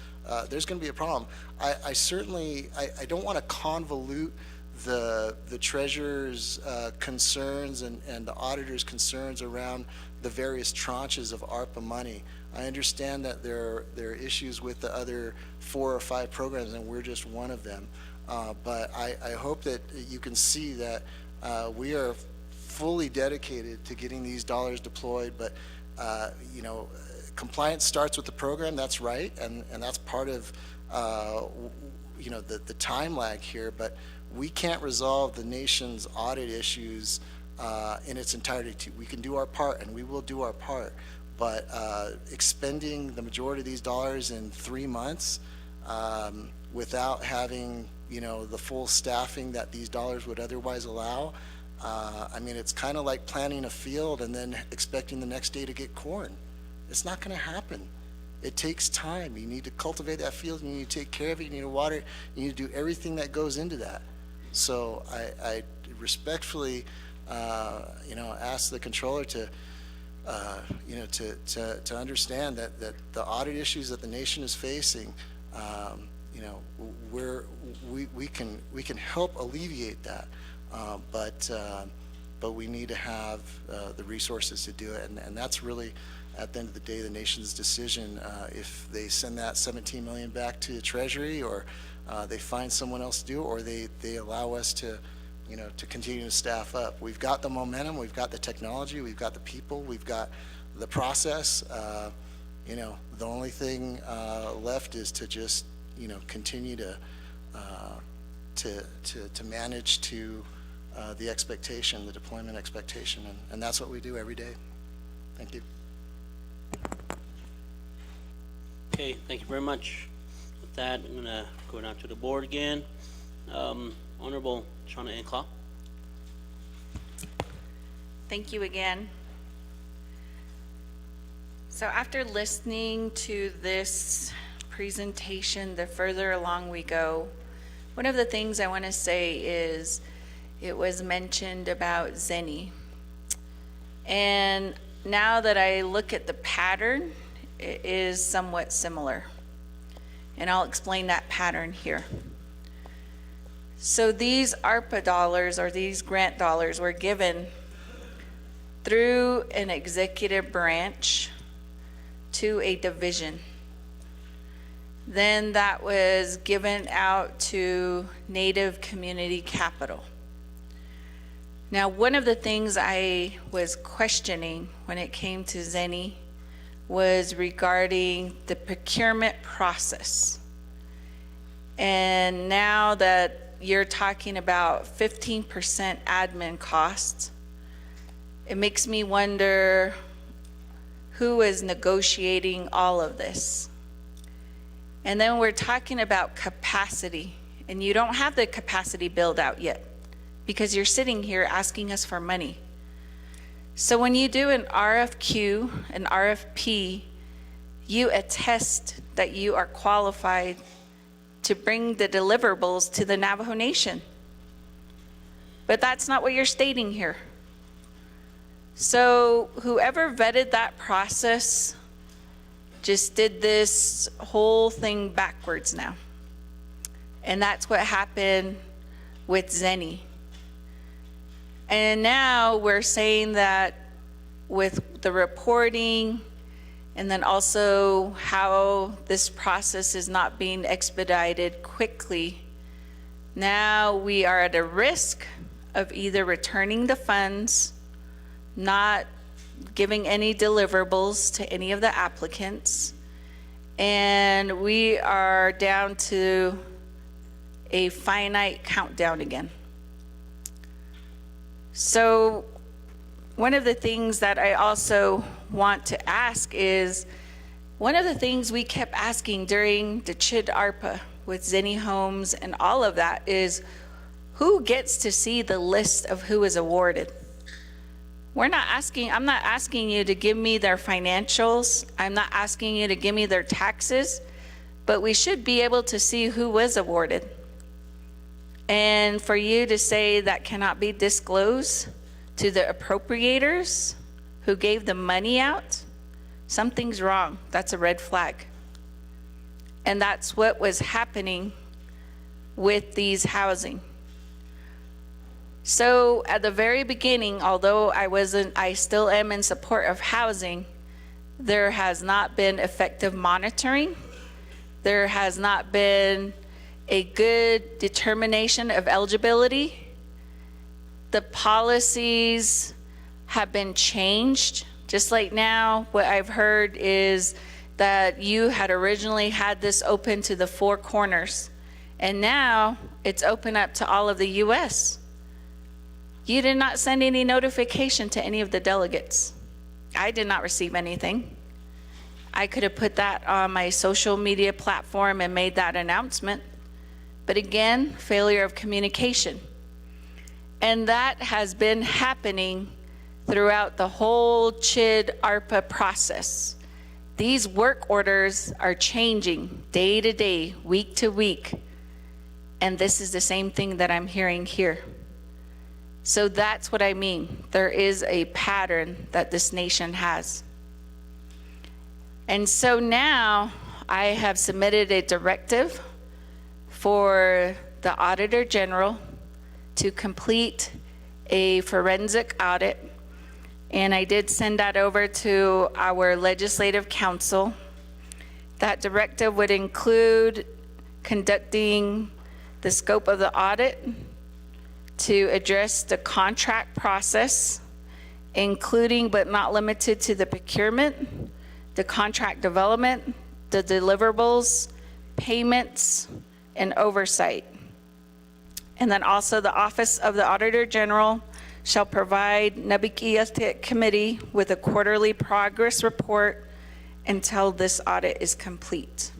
there's going to be a problem. I certainly don't want to convolute the treasurer's concerns and the auditor's concerns around the various tranches of ARPA money. I understand that there are issues with the other 4 or 5 programs, and we're just one of them. But I hope that you can see that we are fully dedicated to getting these dollars deployed. But you know, compliance starts with the program. That's right, and that's part of you know, the time lag here. But we can't resolve the nation's audit issues in its entirety. We can do our part, and we will do our part. But expending the majority of these dollars in 3 months without having, you know, the full staffing that these dollars would otherwise allow, I mean, it's kind of like planting a field and then expecting the next day to get corn. It's not going to happen. It takes time. You need to cultivate that field, and you need to take care of it, you need to water it, you need to do everything that goes into that. So I respectfully, you know, ask the controller to, you know, to understand that the audit issues that the nation is facing, you know, we can help alleviate that, but we need to have the resources to do it, and that's really, at the end of the day, the nation's decision. If they send that 17 million back to the Treasury, or they find someone else to do it, or they allow us to, you know, to continue to staff up. We've got the momentum, we've got the technology, we've got the people, we've got the process. You know, the only thing left is to just, you know, continue to manage to the expectation, the deployment expectation, and that's what we do every day. Thank you. Okay, thank you very much. With that, I'm gonna go down to the board again. Honorable Shauna Enclaw. Thank you again. So after listening to this presentation, the further along we go, one of the things I want to say is it was mentioned about Zenny. And now that I look at the pattern, it is somewhat similar. And I'll explain that pattern here. So these ARPA dollars, or these grant dollars, were given through an executive branch to a division. Then that was given out to Native Community Capital. Now, one of the things I was questioning when it came to Zenny was regarding the procurement process. And now that you're talking about 15% admin costs, it makes me wonder who is negotiating all of this. And then we're talking about capacity, and you don't have the capacity build out yet because you're sitting here asking us for money. So when you do an RFQ, an RFP, you attest that you are qualified to bring the deliverables to the Navajo Nation. But that's not what you're stating here. So whoever vetted that process just did this whole thing backwards now. And that's what happened with Zenny. And now we're saying that with the reporting, and then also how this process is not being expedited quickly, now we are at a risk of either returning the funds, not giving any deliverables to any of the applicants, and we are down to a finite countdown again. So one of the things that I also want to ask is, one of the things we kept asking during the CHID ARPA with Zenny Homes and all of that is, who gets to see the list of who is awarded? I'm not asking you to give me their financials. I'm not asking you to give me their taxes, but we should be able to see who was awarded. And for you to say that cannot be disclosed to the appropriators who gave the money out, something's wrong. That's a red flag. And that's what was happening with these housing. So at the very beginning, although I still am in support of housing, there has not been effective monitoring. There has not been a good determination of eligibility. The policies have been changed. Just like now, what I've heard is that you had originally had this open to the 4 corners, and now it's open up to all of the US. You did not send any notification to any of the delegates. I did not receive anything. I could have put that on my social media platform and made that announcement. But again, failure of communication. And that has been happening throughout the whole CHID ARPA process. These work orders are changing day to day, week to week. And this is the same thing that I'm hearing here. So that's what I mean. There is a pattern that this nation has. And so now I have submitted a directive for the Auditor General to complete a forensic audit. And I did send that over to our Legislative Council. That directive would include conducting the scope of the audit to address the contract process, including but not limited to the procurement, the contract development, the deliverables, payments, and oversight. And then also the Office of the Auditor General shall provide Naa'bik'iyati Committee with a quarterly progress report until this audit is complete.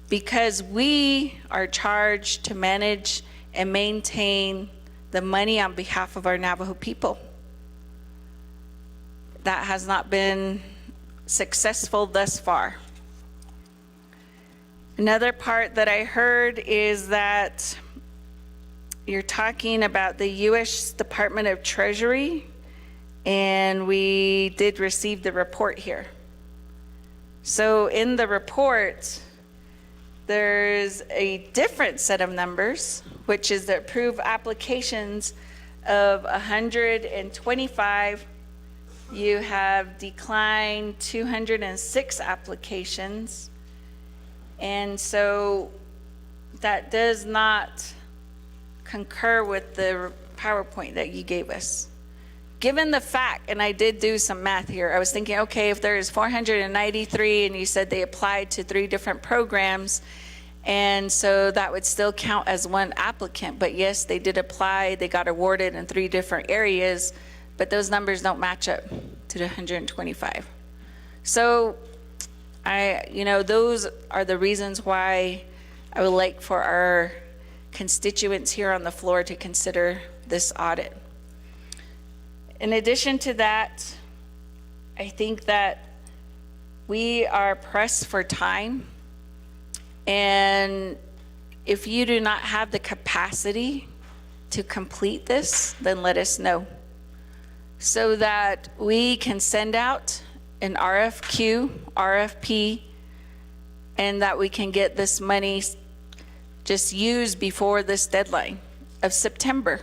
Because we are charged to manage and maintain the money on behalf of our Navajo people. That has not been successful thus far. Another part that I heard is that you're talking about the U.S. Department of Treasury, and we did receive the report here. So in the report, there's a different set of numbers, which is the approved applications of 125. You have declined 206 applications. And so that does not concur with the PowerPoint that you gave us. Given the fact, and I did do some math here, I was thinking, okay, if there is 493 and you said they applied to 3 different programs, and so that would still count as one applicant. But yes, they did apply, they got awarded in 3 different areas, but those numbers don't match up to the 125. So those are the reasons why I would like for our constituents here on the floor to consider this audit. In addition to that, I think that we are pressed for time, and if you do not have the capacity to complete this, then let us know so that we can send out an RFQ, RFP, and that we can get this money just used before this deadline of September.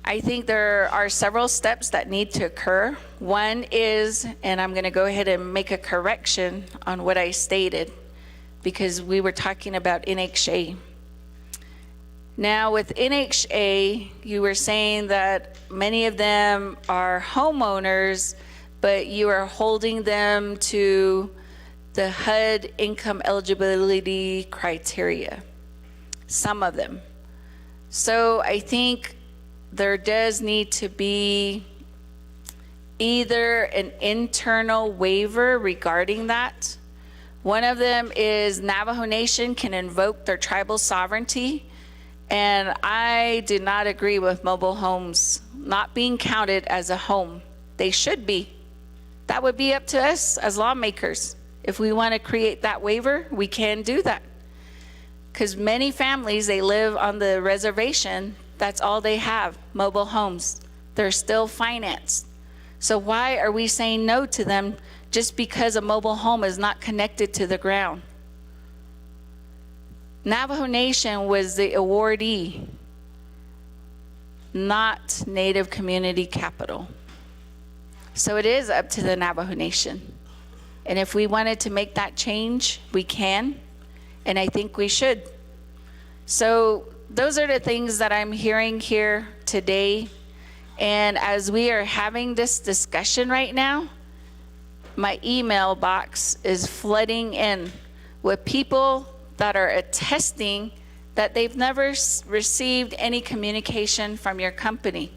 I think there are several steps that need to occur. One is, and I'm going to go ahead and make a correction on what I stated, because we were talking about NHA. Now with NHA, you were saying that many of them are homeowners, but you are holding them to the HUD income eligibility criteria, some of them. So I think there does need to be either an internal waiver regarding that. One of them is Navajo Nation can invoke their tribal sovereignty, and I do not agree with mobile homes not being counted as a home. They should be. That would be up to us as lawmakers. If we want to create that waiver, we can do that. Because many families, they live on the reservation, that's all they have, mobile homes. They're still financed. So why are we saying no to them just because a mobile home is not connected to the ground? Navajo Nation was the awardee, not Native Community Capital. So it is up to the Navajo Nation. And if we wanted to make that change, we can, and I think we should. So those are the things that I'm hearing here today. And as we are having this discussion right now, my email box is flooding in with people that are attesting that they've never received any communication from your company.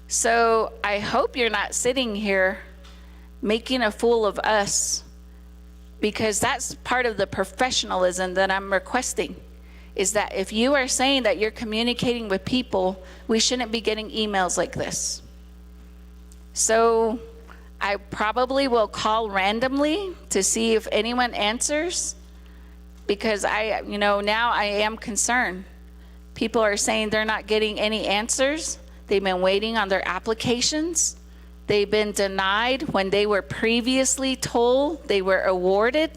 So I hope you're not sitting here making a fool of us, because that's part of the professionalism that I'm requesting, is that if you are saying that you're communicating with people, we shouldn't be getting emails like this. So I probably will call randomly to see if anyone answers, because now I am concerned. People are saying they're not getting any answers. They've been waiting on their applications. They've been denied when they were previously told they were awarded.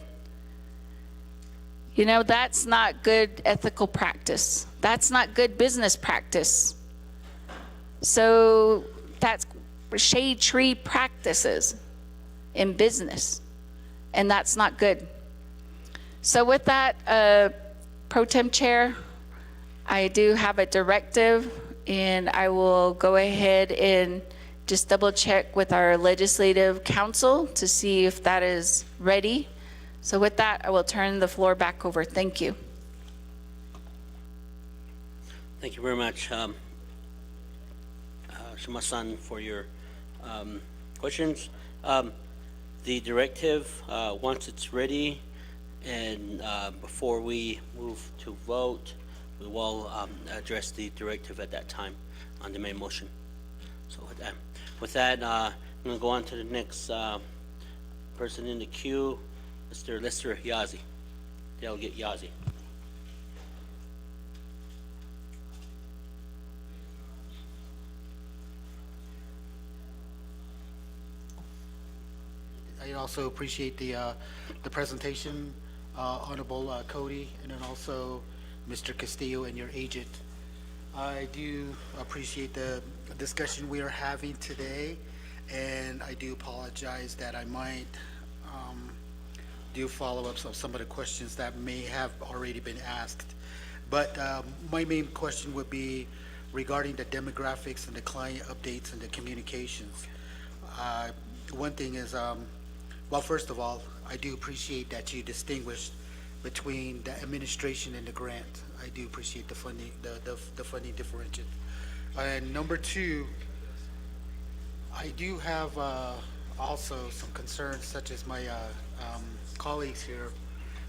That's not good ethical practice. That's not good business practice. So that's shade tree practices in business, and that's not good. So with that, Pro Tem Chair, I do have a directive, and I will go ahead and just double check with our legislative council to see if that is ready. So with that, I will turn the floor back over. Thank you. Thank you very much, Shima-san, for your questions. The directive, once it's ready, and before we move to vote, we will address the directive at that time on the main motion. So with that, I'm going to go on to the next person in the queue, Mr. Lester Yazzie, Delegate Yazzie. I also appreciate the presentation, Honorable Cody, and then also Mr. Castillo and your agent. I do appreciate the discussion we are having today, and I do apologize that I might do follow-ups of some of the questions that may have already been asked. But my main question would be regarding the demographics and the client updates and the communications. One thing is, well, first of all, I do appreciate that you distinguished between the administration and the grant. I do appreciate the funding, the funding differential. And number two, I do have also some concerns, such as my colleagues here,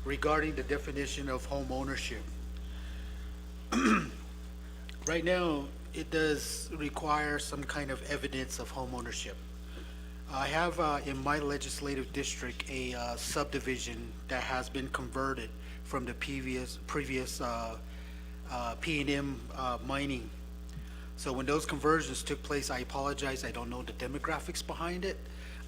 regarding the definition of home ownership. Right now, it does require some kind of evidence of home ownership. I have in my legislative district a subdivision that has been converted from the previous P&M mining. So when those conversions took place, I apologize, I don't know the demographics behind it.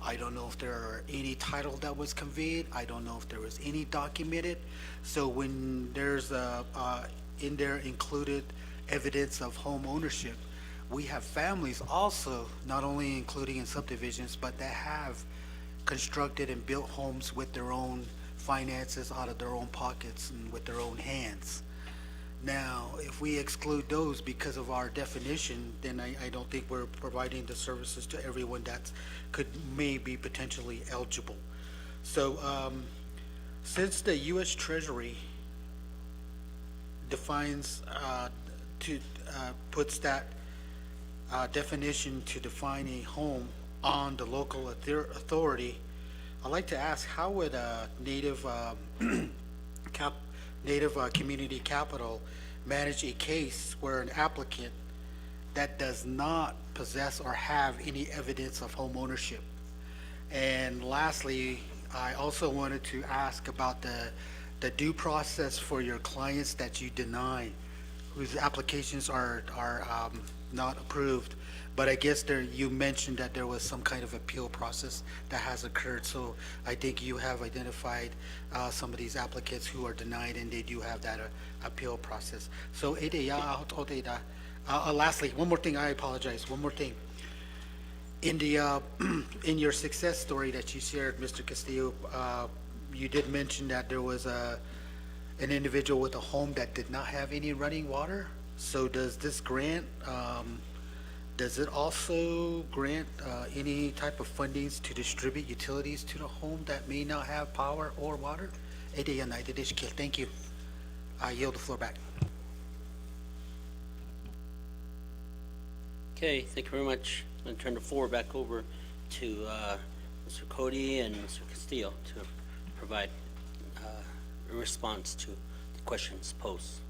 I don't know if there are any title that was conveyed. I don't know if there was any documented. So when there's in there included evidence of home ownership, we have families also, not only including in subdivisions, but that have constructed and built homes with their own finances out of their own pockets and with their own hands. Now, if we exclude those because of our definition, then I don't think we're providing the services to everyone that may be potentially eligible. So since the U.S. Treasury defines, puts that definition to define a home on the local authority, I'd like to ask, how would a Native Community Capital manage a case where an applicant that does not possess or have any evidence of home ownership? And lastly, I also wanted to ask about the due process for your clients that you deny, whose applications are not approved. But I guess there, you mentioned that there was some kind of appeal process that has occurred. So I think you have identified some of these applicants who are denied, and they do have that appeal process. So lastly, one more thing, I apologize, one more thing. In the in your success story that you shared, Mr. Castillo, you did mention that there was an individual with a home that did not have any running water. So does this grant, does it also grant any type of fundings to distribute utilities to the home that may not have power or water? Thank you. I yield the floor back. Okay, thank you very much. I'm going to turn the floor back over to Mr. Cody and Mr. Castillo to provide a response to the questions posed.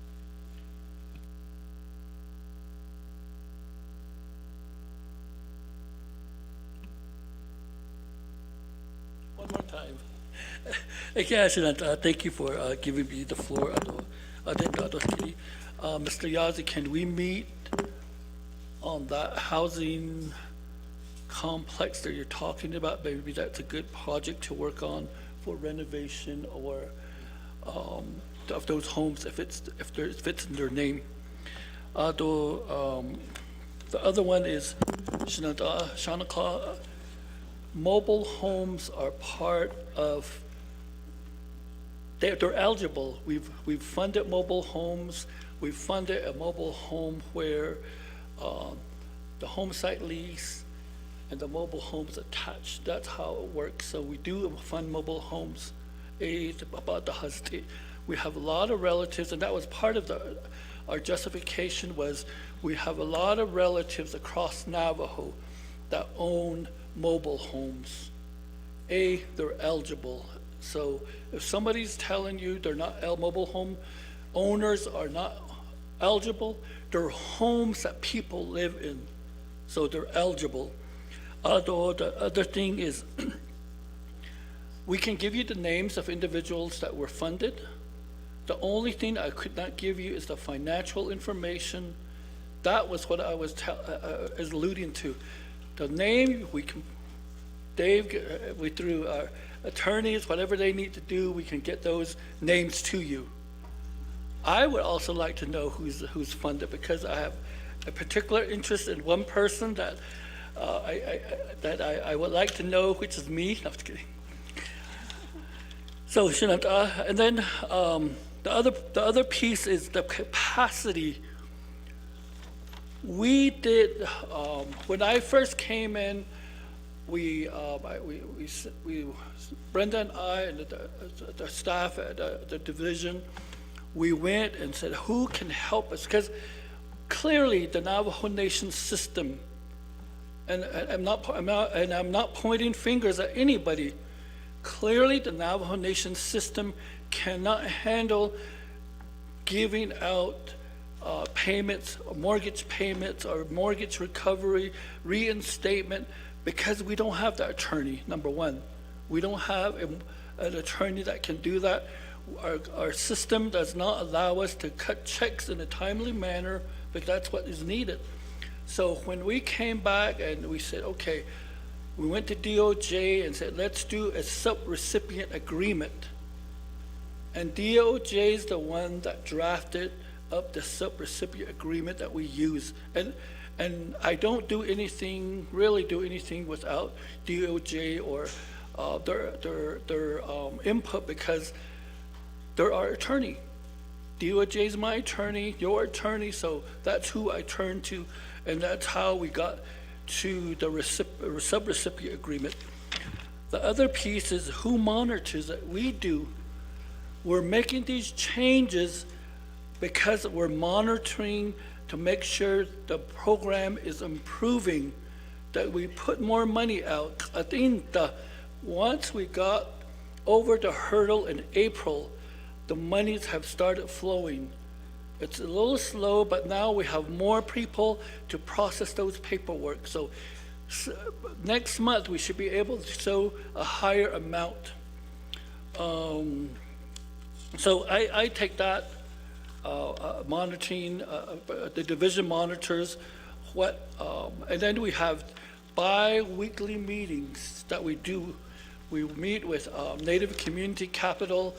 One more time. Thank you for giving me the floor. Mr. Yazzie, can we meet on that housing complex that you're talking about? Maybe that's a good project to work on for renovation or of those homes if it fits in their name. The other one is Shanaka. Mobile homes are part of. They're eligible. We've funded mobile homes. We've funded a mobile home where the home site lease and the mobile homes attached. That's how it works. So we do fund mobile homes. About the husband, we have a lot of relatives, and that was part of our justification was we have a lot of relatives across Navajo that own mobile homes. They're eligible. So if somebody's telling you they're not mobile home owners are not eligible, they're homes that people live in, so they're eligible. Although the other thing is, we can give you the names of individuals that were funded. The only thing I could not give you is the financial information. That was what I was alluding to. The name, we through our attorneys, whatever they need to do, we can get those names to you. I would also like to know who's funded, because I have a particular interest in one person that I would like to know, which is me. No, I'm just kidding. So, and then the other piece is the capacity. We did when I first came in. Brenda and I and the staff at the division, we went and said, who can help us? Because clearly the Navajo Nation system, and I'm not pointing fingers at anybody. Clearly the Navajo Nation system cannot handle giving out payments, mortgage payments, or mortgage recovery, reinstatement, because we don't have that attorney, number one. We don't have an attorney that can do that. Our system does not allow us to cut checks in a timely manner, but that's what is needed. So when we came back and we said, okay, we went to DOJ and said, let's do a subrecipient agreement. And DOJ is the one that drafted up the subrecipient agreement that we use. And I don't really do anything without DOJ or their input, because they're our attorney. DOJ is my attorney, your attorney, so that's who I turn to, and that's how we got to the subrecipient agreement. The other piece is who monitors it. We do. We're making these changes because we're monitoring to make sure the program is improving, that we put more money out. I think once we got over the hurdle in April, the monies have started flowing. It's a little slow, but now we have more people to process those paperwork. So next month, we should be able to show a higher amount. So I take that monitoring, the division monitors and then we have bi-weekly meetings that we do. We meet with Native Community Capital.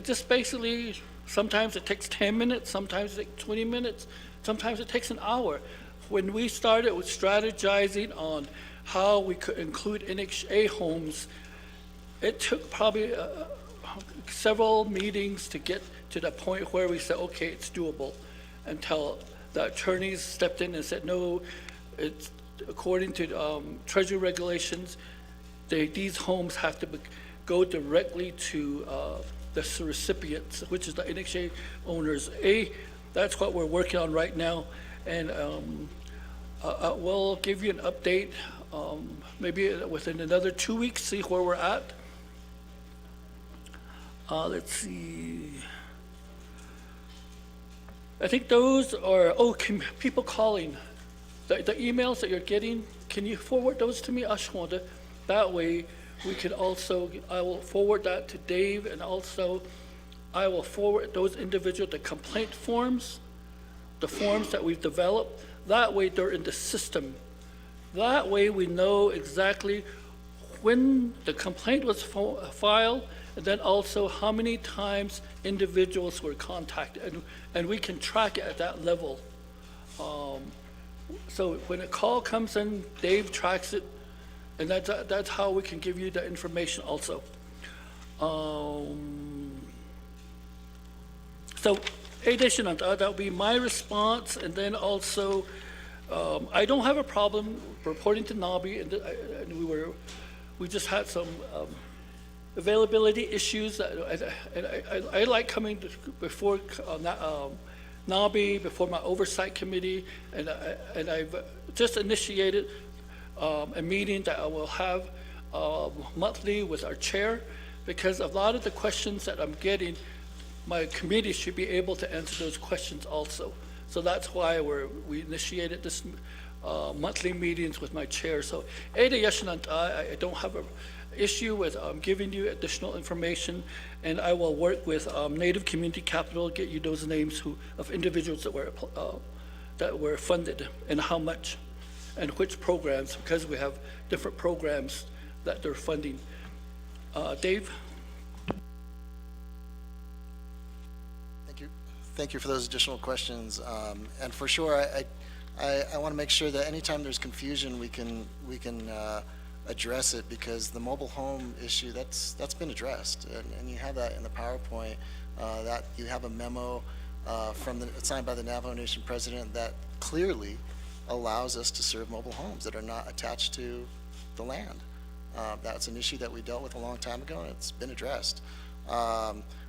Just basically, sometimes it takes 10 minutes, sometimes it takes 20 minutes, sometimes it takes an hour. When we started with strategizing on how we could include NHA homes, it took probably several meetings to get to the point where we said, okay, it's doable, until the attorneys stepped in and said, no, it's according to Treasury regulations, these homes have to go directly to the recipients, which is the NHA owners. That's what we're working on right now, and we'll give you an update maybe within another 2 weeks, see where we're at. Let's see. I think those are, people calling. The emails that you're getting, can you forward those to me, Ashwanda? That way, we can also, I will forward that to Dave, and also I will forward those individual, the complaint forms, the forms that we've developed. That way, they're in the system. That way, we know exactly when the complaint was filed, and then also how many times individuals were contacted, and we can track it at that level. So when a call comes in, Dave tracks it, and that's how we can give you the information also. So, in addition, that would be my response, and then also, I don't have a problem reporting to Nabi, and we just had some availability issues, and I like coming before Nabi, before my oversight committee, and I've just initiated a meeting that I will have monthly with our chair, because a lot of the questions that I'm getting, my committee should be able to answer those questions also. So that's why we initiated this monthly meetings with my chair. So I don't have an issue with giving you additional information, and I will work with Native Community Capital, get you those names of individuals that were funded, and how much, and which programs, because we have different programs that they're funding. Dave? Thank you for those additional questions. And for sure, I want to make sure that anytime there's confusion, we can address it, because the mobile home issue, that's been addressed, and you have that in the PowerPoint. That you have a memo signed by the Navajo Nation president that clearly allows us to serve mobile homes that are not attached to the land. That's an issue that we dealt with a long time ago, and it's been addressed.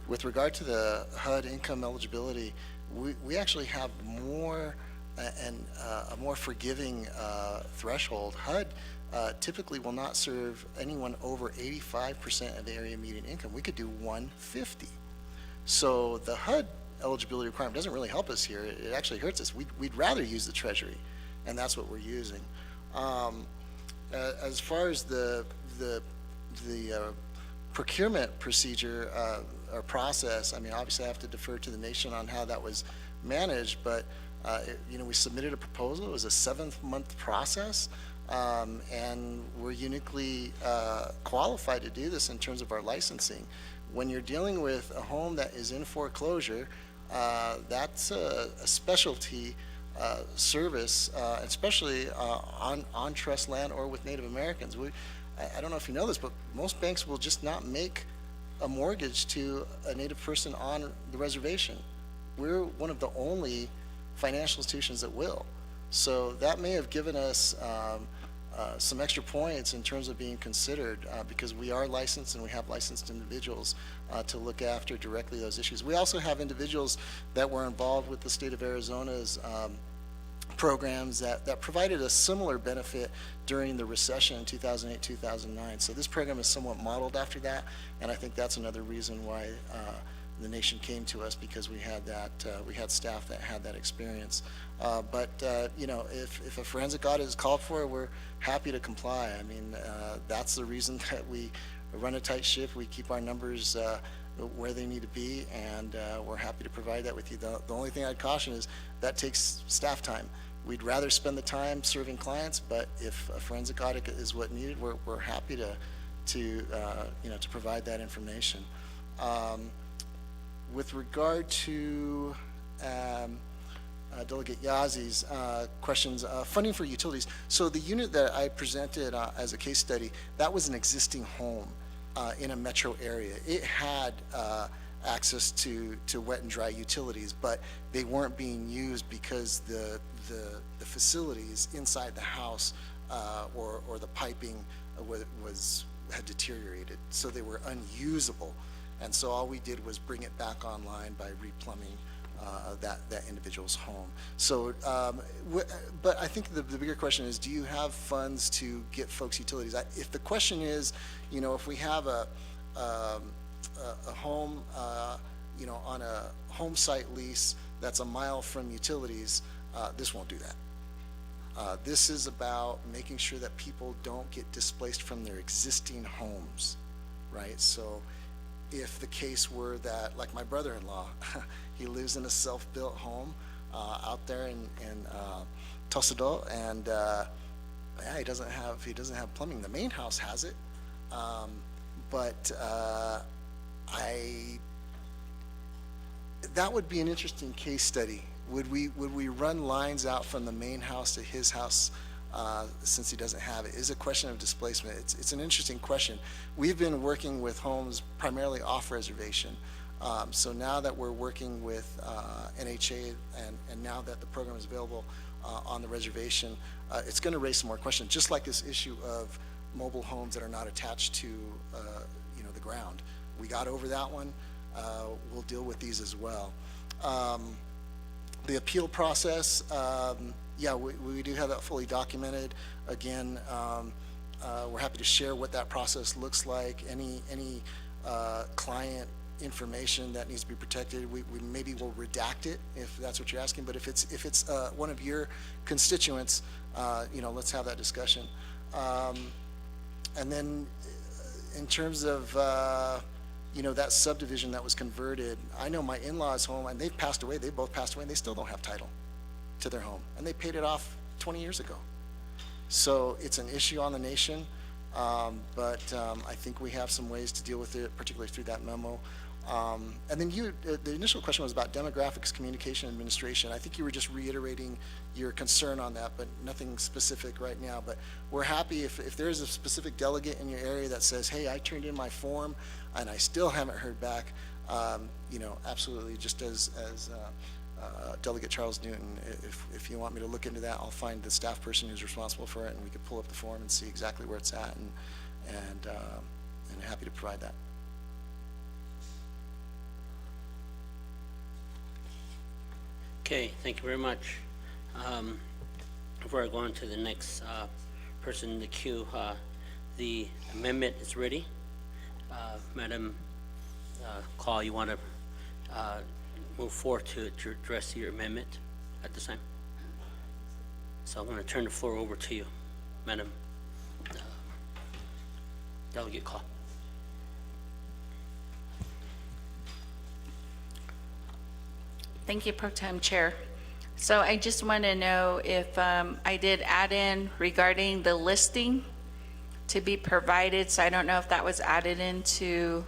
With regard to the HUD income eligibility, we actually have more and a more forgiving threshold. HUD typically will not serve anyone over 85% of the area median income. We could do 150. So the HUD eligibility requirement doesn't really help us here. It actually hurts us. We'd rather use the Treasury, and that's what we're using. As far as the procurement procedure or process, I mean, obviously I have to defer to the nation on how that was managed, but we submitted a proposal. It was a 7-month process, and we're uniquely qualified to do this in terms of our licensing. When you're dealing with a home that is in foreclosure, that's a specialty service, especially on trust land or with Native Americans. I don't know if you know this, but most banks will just not make a mortgage to a Native person on the reservation. We're one of the only financial institutions that will. So that may have given us some extra points in terms of being considered, because we are licensed and we have licensed individuals to look after directly those issues. We also have individuals that were involved with the state of Arizona's programs that provided a similar benefit during the recession in 2008, 2009. So this program is somewhat modeled after that, and I think that's another reason why the nation came to us, because we had staff that had that experience. But if a forensic audit is called for, we're happy to comply. I mean, that's the reason that we run a tight ship. We keep our numbers where they need to be, and we're happy to provide that with you. The only thing I'd caution is that takes staff time. We'd rather spend the time serving clients, but if a forensic audit is what needed, we're happy to provide that information. With regard to Delegate Yazi's questions, funding for utilities. So the unit that I presented as a case study, that was an existing home in a metro area. It had access to wet and dry utilities, but they weren't being used because the facilities inside the house or the piping had deteriorated, so they were unusable. And so all we did was bring it back online by replumbing that individual's home. So, but I think the bigger question is, do you have funds to get folks utilities? If the question is, if we have a home, on a home site lease that's a mile from utilities, this won't do that. This is about making sure that people don't get displaced from their existing homes, right? So if the case were that, like my brother-in-law, he lives in a self-built home out there in Tosado, and yeah, he doesn't have plumbing. The main house has it, but that would be an interesting case study. Would we run lines out from the main house to his house since he doesn't have it? Is a question of displacement. It's an interesting question. We've been working with homes primarily off reservation. So now that we're working with NHA and now that the program is available on the reservation, it's going to raise some more questions, just like this issue of mobile homes that are not attached to the ground. We got over that one. We'll deal with these as well. The appeal process, yeah, we do have that fully documented. Again, we're happy to share what that process looks like. Any client information that needs to be protected, we maybe will redact it if that's what you're asking. But if it's one of your constituents, let's have that discussion. And then in terms of that subdivision that was converted, I know my in-laws' home, and they've passed away. They both passed away, and they still don't have title to their home, and they paid it off 20 years ago. So it's an issue on the nation, but I think we have some ways to deal with it, particularly through that memo. And then the initial question was about demographics, communication, administration. I think you were just reiterating your concern on that, but nothing specific right now. But we're happy if there is a specific delegate in your area that says, hey, I turned in my form and I still haven't heard back, absolutely, just as Delegate Charles Newton, if you want me to look into that, I'll find the staff person who's responsible for it, and we could pull up the form and see exactly where it's at, and happy to provide that. Okay, thank you very much. Before I go on to the next person in the queue, the amendment is ready. Madam Call, you want to move forward to address your amendment at this time? So I'm going to turn the floor over to you, Madam Delegate Call. Thank you, Pro Tem Chair. So I just want to know if I did add in regarding the listing to be provided. So I don't know if that was added into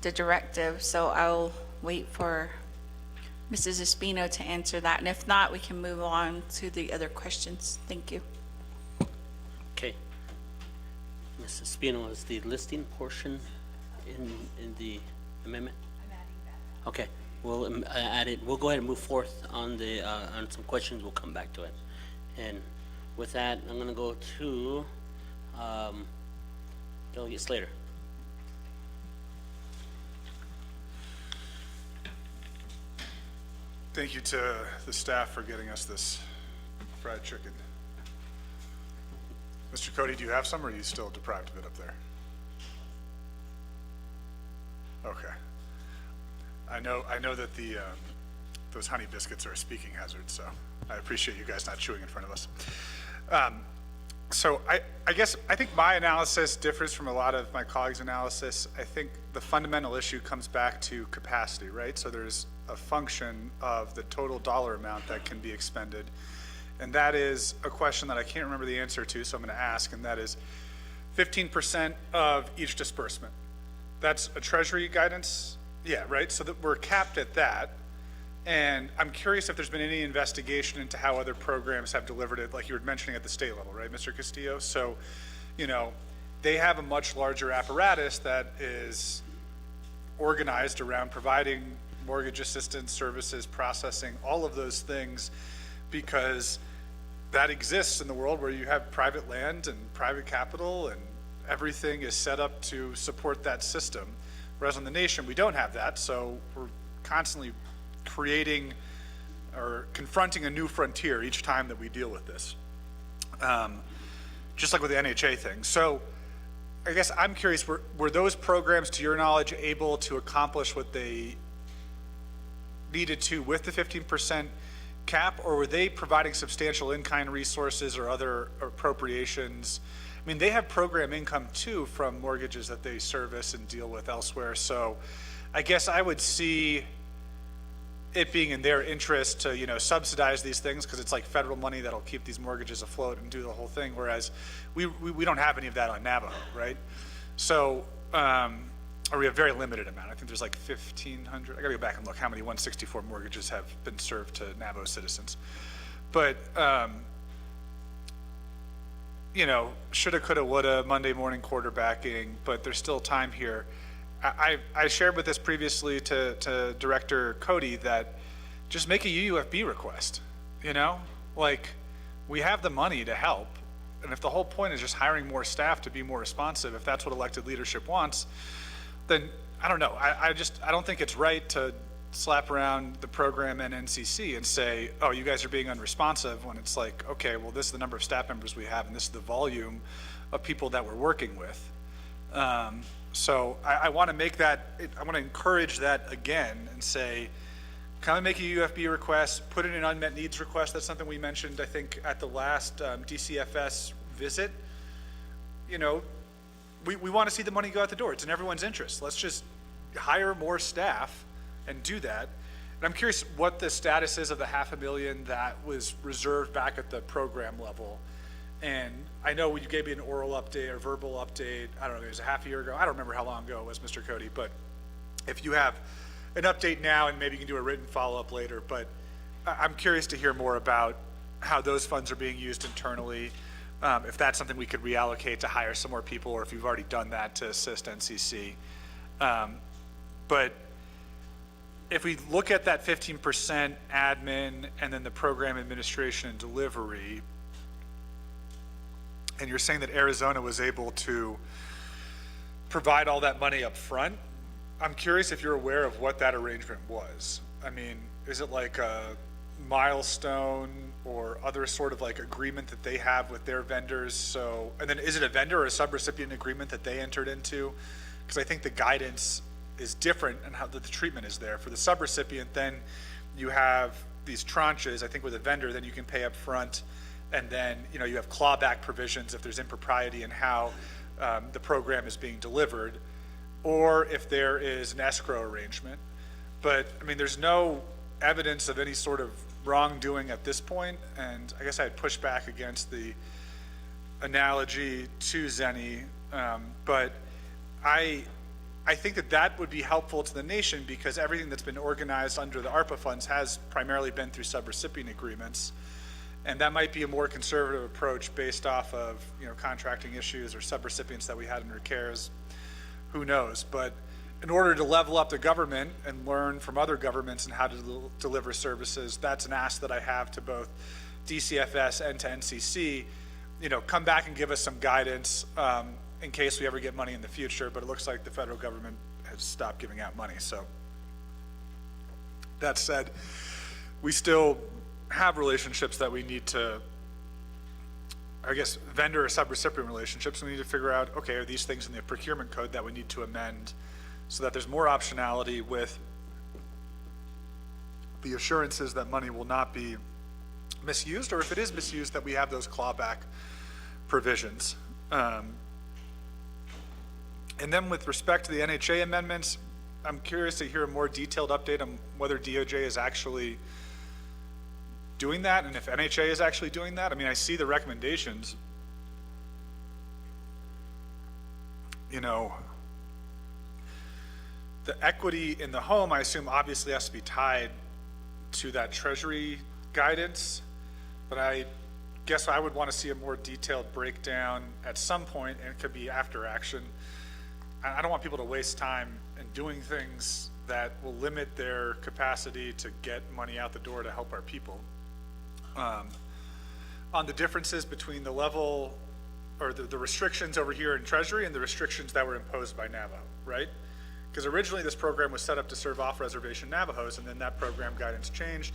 the directive. So I'll wait for Mrs. Espino to answer that. And if not, we can move on to the other questions. Thank you. Okay. Ms. Espino, is the listing portion in the amendment? I'm adding that. Okay. We'll add it. We'll go ahead and move forth on on some questions. We'll come back to it. And with that, I'm going to go to Delegate Slater. Thank you to the staff for getting us this fried chicken. Mr. Cody, do you have some, or are you still deprived of it up there? Okay. I know that those honey biscuits are a speaking hazard, so I appreciate you guys not chewing in front of us. So I think my analysis differs from a lot of my colleagues' analysis. I think the fundamental issue comes back to capacity, right? So there's a function of the total dollar amount that can be expended. And that is a question that I can't remember the answer to, so I'm going to ask, and that is 15% of each disbursement. That's a Treasury guidance? Yeah, right? So that we're capped at that. And I'm curious if there's been any investigation into how other programs have delivered it, like you were mentioning at the state level, right, Mr. Castillo? So, you know, they have a much larger apparatus that is organized around providing mortgage assistance services, processing, all of those things, because that exists in the world where you have private land and private capital and everything is set up to support that system. Whereas in the nation, we don't have that, so we're constantly creating or confronting a new frontier each time that we deal with this. Just like with the NHA thing. So I guess I'm curious, were those programs, to your knowledge, able to accomplish what they needed to with the 15% cap, or were they providing substantial in-kind resources or other appropriations? I mean, they have program income too from mortgages that they service and deal with elsewhere. So I guess I would see it being in their interest to, you know, subsidize these things because it's like federal money that'll keep these mortgages afloat and do the whole thing. Whereas we don't have any of that on Navajo, right? So, or we have very limited amount. I think there's like 1,500. I gotta go back and look how many 164 mortgages have been served to Navajo citizens. But, you know, shoulda, coulda, woulda, Monday morning quarterbacking, but there's still time here. I shared with this previously to Director Cody that just make a UUFB request, you know? Like, we have the money to help, and if the whole point is just hiring more staff to be more responsive, if that's what elected leadership wants, then I don't know. I don't think it's right to slap around the program and NCC and say, oh, you guys are being unresponsive, when it's like, okay, well, this is the number of staff members we have, and this is the volume of people that we're working with. So I want to make that, I want to encourage that again and say, come and make a UFB request, put in an unmet needs request. That's something we mentioned, I think, at the last DCFS visit. You know, we want to see the money go out the door. It's in everyone's interest. Let's just hire more staff and do that. And I'm curious what the status is of the $500,000 that was reserved back at the program level. And I know you gave me an oral update or verbal update, I don't know, it was a half a year ago. I don't remember how long ago it was, Mr. Cody, but if you have an update now, and maybe you can do a written follow-up later, but I'm curious to hear more about how those funds are being used internally, if that's something we could reallocate to hire some more people, or if you've already done that to assist NCC. But if we look at that 15% admin and then the program administration and delivery, and you're saying that Arizona was able to provide all that money up front, I'm curious if you're aware of what that arrangement was. I mean, is it like a milestone or other sort of like agreement that they have with their vendors? So, and then is it a vendor or a subrecipient agreement that they entered into? Because I think the guidance is different and how the treatment is there. For the subrecipient, then you have these tranches, I think with a vendor, then you can pay up front. And then, you know, you have clawback provisions if there's impropriety in how the program is being delivered, or if there is an escrow arrangement. But, I mean, there's no evidence of any sort of wrongdoing at this point, and I guess I'd push back against the analogy to Zenny, but I think that that would be helpful to the nation, because everything that's been organized under the ARPA funds has primarily been through subrecipient agreements. And that might be a more conservative approach based off of, you know, contracting issues or subrecipients that we had under CARES, who knows. But in order to level up the government and learn from other governments and how to deliver services, that's an ask that I have to both DCFS and to NCC. You know, come back and give us some guidance in case we ever get money in the future, but it looks like the federal government has stopped giving out money. So that said, we still have relationships that we need to, I guess, vendor or subrecipient relationships. We need to figure out, okay, are these things in the procurement code that we need to amend so that there's more optionality with the assurances that money will not be misused, or if it is misused, that we have those clawback provisions. And then with respect to the NHA amendments, I'm curious to hear a more detailed update on whether DOJ is actually doing that, and if NHA is actually doing that. I mean, I see the recommendations. You know, the equity in the home, I assume, obviously has to be tied to that Treasury guidance, but I guess I would want to see a more detailed breakdown at some point, and it could be after action. I don't want people to waste time in doing things that will limit their capacity to get money out the door to help our people. On the differences between the level or the restrictions over here in Treasury and the restrictions that were imposed by Navajo, right? Because originally this program was set up to serve off-reservation Navajos, and then that program guidance changed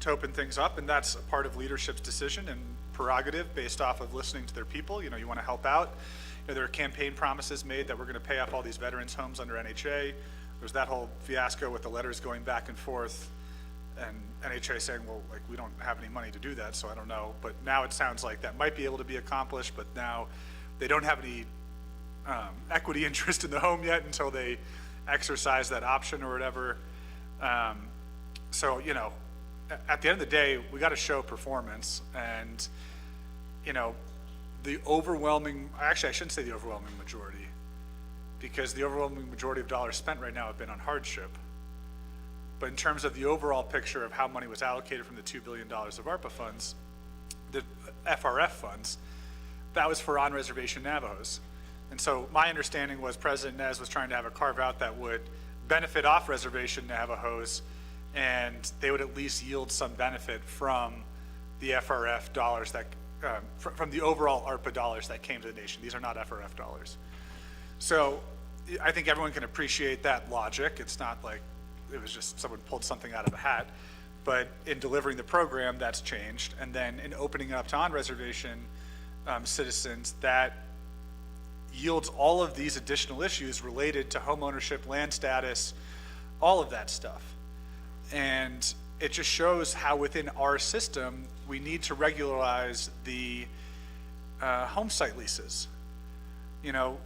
to open things up, and that's a part of leadership's decision and prerogative based off of listening to their people. You know, you want to help out. You know, there are campaign promises made that we're going to pay off all these veterans' homes under NHA. There's that whole fiasco with the letters going back and forth, and NHA saying, well, like, we don't have any money to do that, so I don't know. But now it sounds like that might be able to be accomplished, but now they don't have any equity interest in the home yet until they exercise that option or whatever. So, you know, at the end of the day, we got to show performance, and, you know, the overwhelming, actually I shouldn't say the overwhelming majority, because the overwhelming majority of dollars spent right now have been on hardship. But in terms of the overall picture of how money was allocated from the $2 billion of ARPA funds, the FRF funds, that was for on-reservation Navajos. And so my understanding was President Nez was trying to have a carve out that would benefit off-reservation Navajos, and they would at least yield some benefit from the FRF dollars that, from the overall ARPA dollars that came to the nation. These are not FRF dollars. So I think everyone can appreciate that logic. It's not like it was just someone pulled something out of a hat, but in delivering the program, that's changed. And then in opening it up to on-reservation citizens, that yields all of these additional issues related to home ownership, land status, all of that stuff. And it just shows how within our system, we need to regularize the home site leases. You know,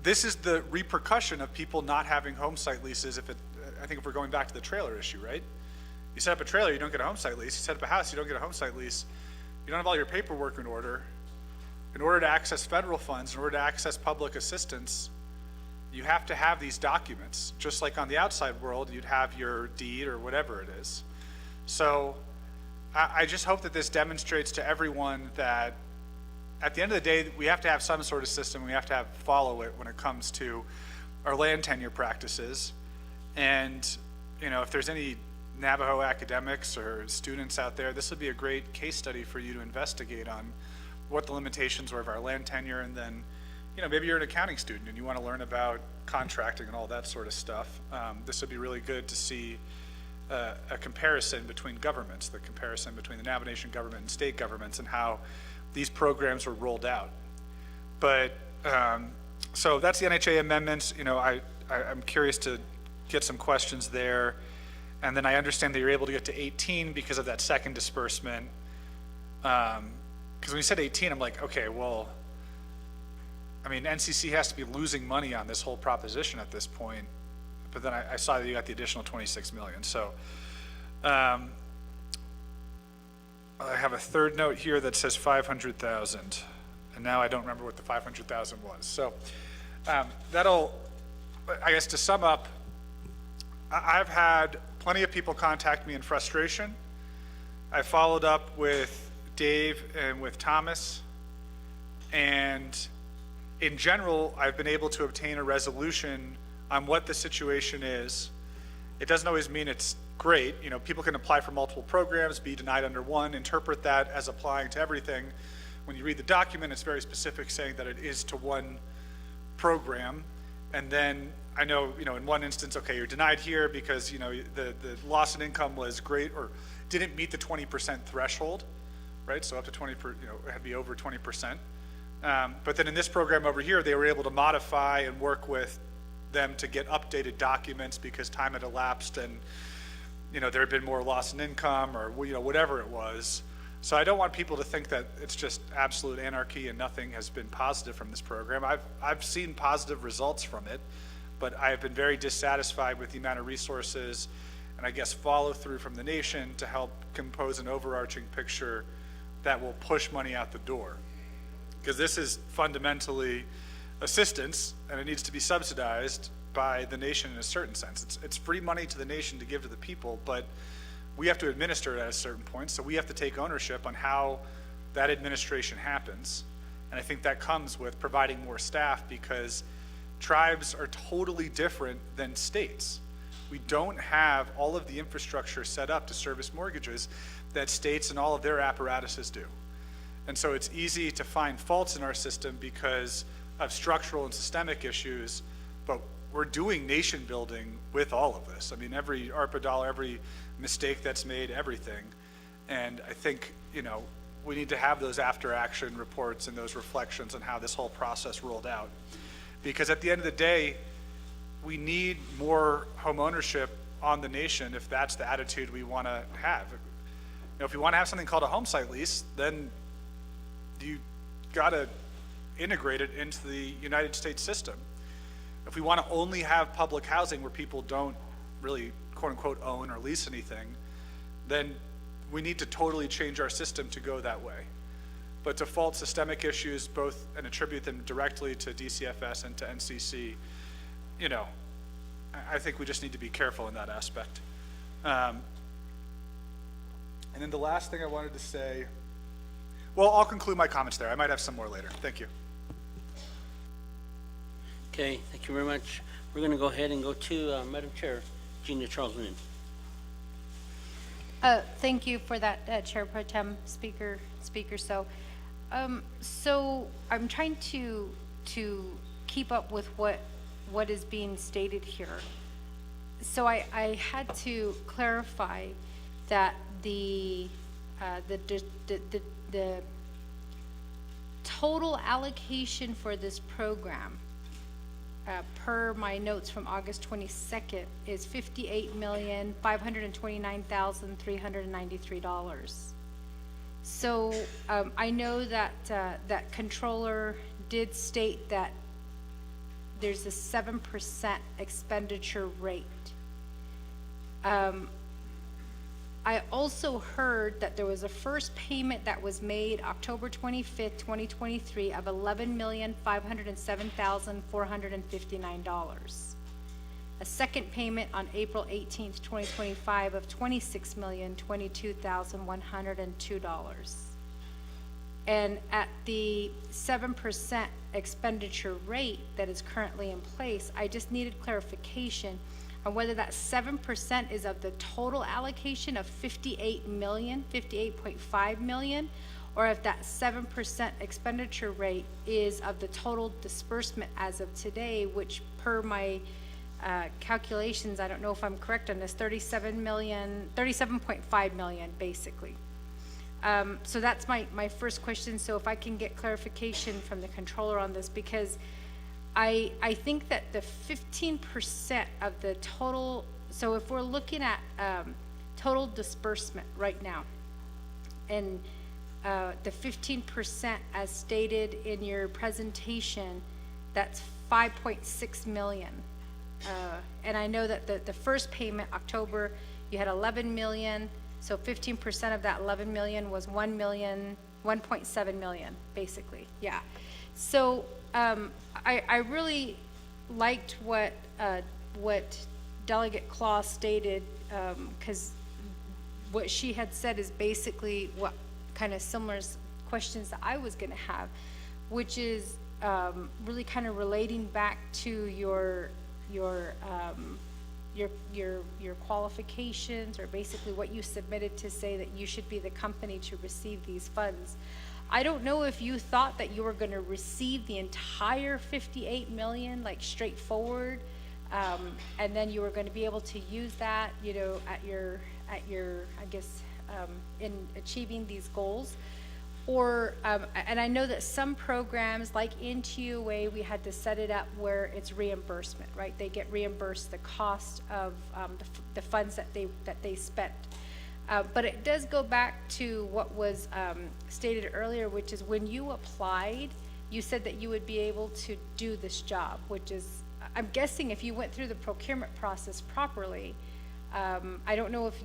this is the repercussion of people not having home site leases. I think if we're going back to the trailer issue, right? You set up a trailer, you don't get a home site lease. You set up a house, you don't get a home site lease. You don't have all your paperwork in order. In order to access federal funds, in order to access public assistance, you have to have these documents. Just like on the outside world, you'd have your deed or whatever it is. So I just hope that this demonstrates to everyone that at the end of the day, we have to have some sort of system. We have to follow it when it comes to our land tenure practices. And, you know, if there's any Navajo academics or students out there, this would be a great case study for you to investigate on what the limitations were of our land tenure. And then, you know, maybe you're an accounting student and you want to learn about contracting and all that sort of stuff. This would be really good to see a comparison between governments, the comparison between the Navajo Nation government and state governments, and how these programs were rolled out. But so that's the NHA amendments. You know, I'm curious to get some questions there. And then I understand that you're able to get to 18 because of that second disbursement. Because when you said 18, I'm like, okay, well, I mean, NCC has to be losing money on this whole proposition at this point. But then I saw that you got the additional 26 million. So I have a third note here that says 500,000, and now I don't remember what the 500,000 was. So that'll, I guess to sum up, I've had plenty of people contact me in frustration. I followed up with Dave and with Thomas, and in general, I've been able to obtain a resolution on what the situation is. It doesn't always mean it's great. You know, people can apply for multiple programs, be denied under one, interpret that as applying to everything. When you read the document, it's very specific, saying that it is to one program. And then I know, you know, in one instance, okay, you're denied here because, you know, the loss in income was great or didn't meet the 20% threshold, right? So up to 20%, you know, it had to be over 20%. But then in this program over here, they were able to modify and work with them to get updated documents because time had elapsed and, you know, there had been more loss in income or, you know, whatever it was. So I don't want people to think that it's just absolute anarchy and nothing has been positive from this program. I've seen positive results from it, but I have been very dissatisfied with the amount of resources and I guess follow through from the nation to help compose an overarching picture that will push money out the door. Because this is fundamentally assistance and it needs to be subsidized by the nation in a certain sense. It's free money to the nation to give to the people, but we have to administer it at a certain point, so we have to take ownership on how that administration happens. And I think that comes with providing more staff because tribes are totally different than states. We don't have all of the infrastructure set up to service mortgages that states and all of their apparatuses do. And so it's easy to find faults in our system because of structural and systemic issues, but we're doing nation building with all of this. I mean, every ARPA dollar, every mistake that's made, everything. And I think, you know, we need to have those after action reports and those reflections on how this whole process rolled out. Because at the end of the day, we need more home ownership on the nation if that's the attitude we want to have. You know, if we want to have something called a home site lease, then you got to integrate it into the United States system. If we want to only have public housing where people don't really quote unquote own or lease anything, then we need to totally change our system to go that way. But to fault systemic issues both and attribute them directly to DCFS and to NCC, you know, I think we just need to be careful in that aspect. And then the last thing I wanted to say, well, I'll conclude my comments there. I might have some more later. Thank you. Okay, thank you very much. We're going to go ahead and go to Madam Chair, Gina Charles Lynn. Thank you for that, Chair Pro Tem, Speaker. So I'm trying to keep up with what is being stated here. So I had to clarify that the total allocation for this program, per my notes from August 22nd, is $58,529,393. So I know that that controller did state that there's a 7% expenditure rate. I also heard that there was a first payment that was made October 25th, 2023 of $11,507,459. A second payment on April 18th, 2025 of $26,022,102. And at the 7% expenditure rate that is currently in place, I just needed clarification on whether that 7% is of the total allocation of 58.5 million, or if that 7% expenditure rate is of the total disbursement as of today, which per my calculations, I don't know if I'm correct on this, 37.5 million basically. So that's my first question. So if I can get clarification from the controller on this, because I think that the 15% of the total, so if we're looking at total disbursement right now, and the 15% as stated in your presentation, that's 5.6 million. And I know that the first payment, October, you had 11 million, so 15% of that 11 million was 1.7 million, basically, yeah. So I really liked what Delegate Claw stated, because what she had said is basically what kind of similar questions that I was going to have, which is really kind of relating back to your qualifications, or basically what you submitted to say that you should be the company to receive these funds. I don't know if you thought that you were going to receive the entire 58 million, like straightforward, and then you were going to be able to use that, you know, at your I guess in achieving these goals. Or, and I know that some programs like NTUA, we had to set it up where it's reimbursement, right? They get reimbursed the cost of the funds that they spent. But it does go back to what was stated earlier, which is when you applied, you said that you would be able to do this job, which is, I'm guessing if you went through the procurement process properly, I don't know if,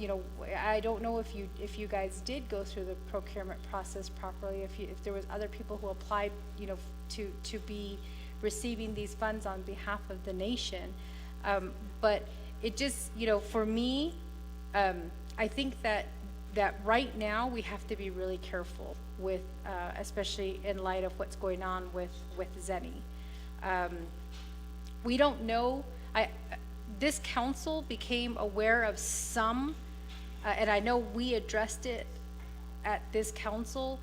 I don't know if you guys did go through the procurement process properly, if there was other people who applied, to be receiving these funds on behalf of the nation. But it just, for me, I think that right now we have to be really careful with, especially in light of what's going on with Zenny. We don't know. This council became aware of some, and I know we addressed it at this council.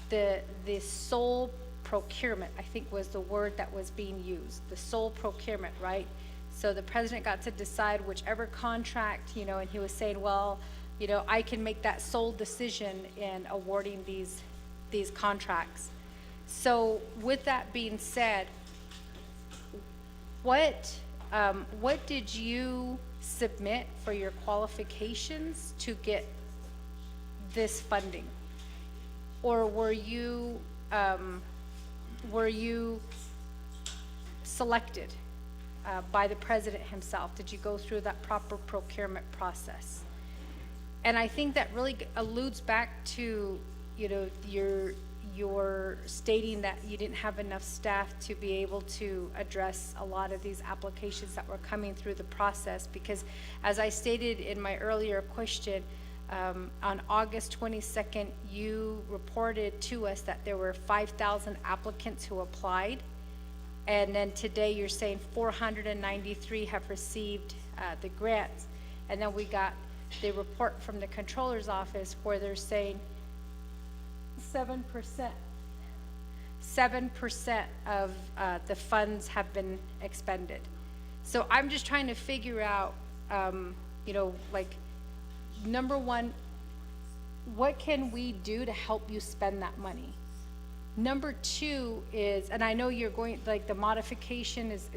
The sole procurement, I think, was the word that was being used. The sole procurement, right? So the president got to decide whichever contract, and he was saying, well, I can make that sole decision in awarding these contracts. So with that being said, what did you submit for your qualifications to get this funding? Or were you selected by the president himself? Did you go through that proper procurement process? And I think that really alludes back to, your stating that you didn't have enough staff to be able to address a lot of these applications that were coming through the process. Because as I stated in my earlier question, on August 22nd, you reported to us that there were 5,000 applicants who applied. And then today you're saying 493 have received the grants. And then we got the report from the controller's office where they're saying 7% of the funds have been expended. So I'm just trying to figure out, number one, what can we do to help you spend that money? Number two is, and I know you're going, the modification is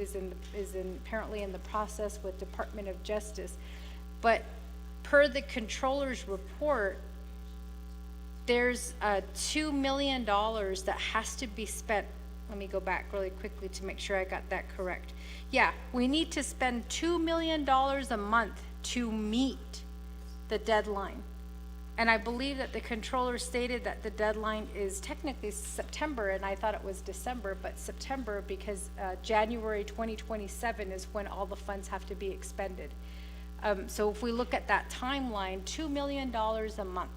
apparently in the process with Department of Justice, but per the controller's report, there's $2 million that has to be spent. Let me go back really quickly to make sure I got that correct. Yeah, we need to spend $2 million a month to meet the deadline. And I believe that the controller stated that the deadline is technically September, and I thought it was December, but September, because January 2027 is when all the funds have to be expended. So if we look at that timeline, $2 million a month.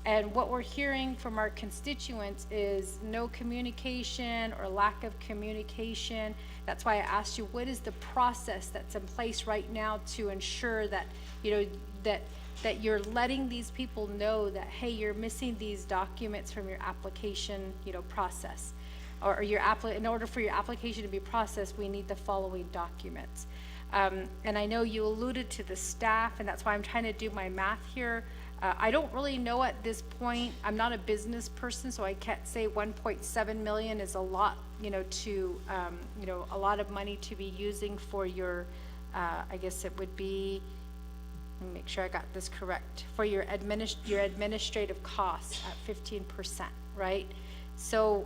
And what we're hearing from our constituents is no communication or lack of communication. That's why I asked you, what is the process that's in place right now to ensure that, that you're letting these people know that, hey, you're missing these documents from your application, process, or in order for your application to be processed, we need the following documents. And I know you alluded to the staff, and that's why I'm trying to do my math here. I don't really know at this point. I'm not a business person, so I can't say 1.7 million is a lot, a lot of money to be using for your, I guess it would be, let me make sure I got this correct, for your administrative costs at 15%, right? So,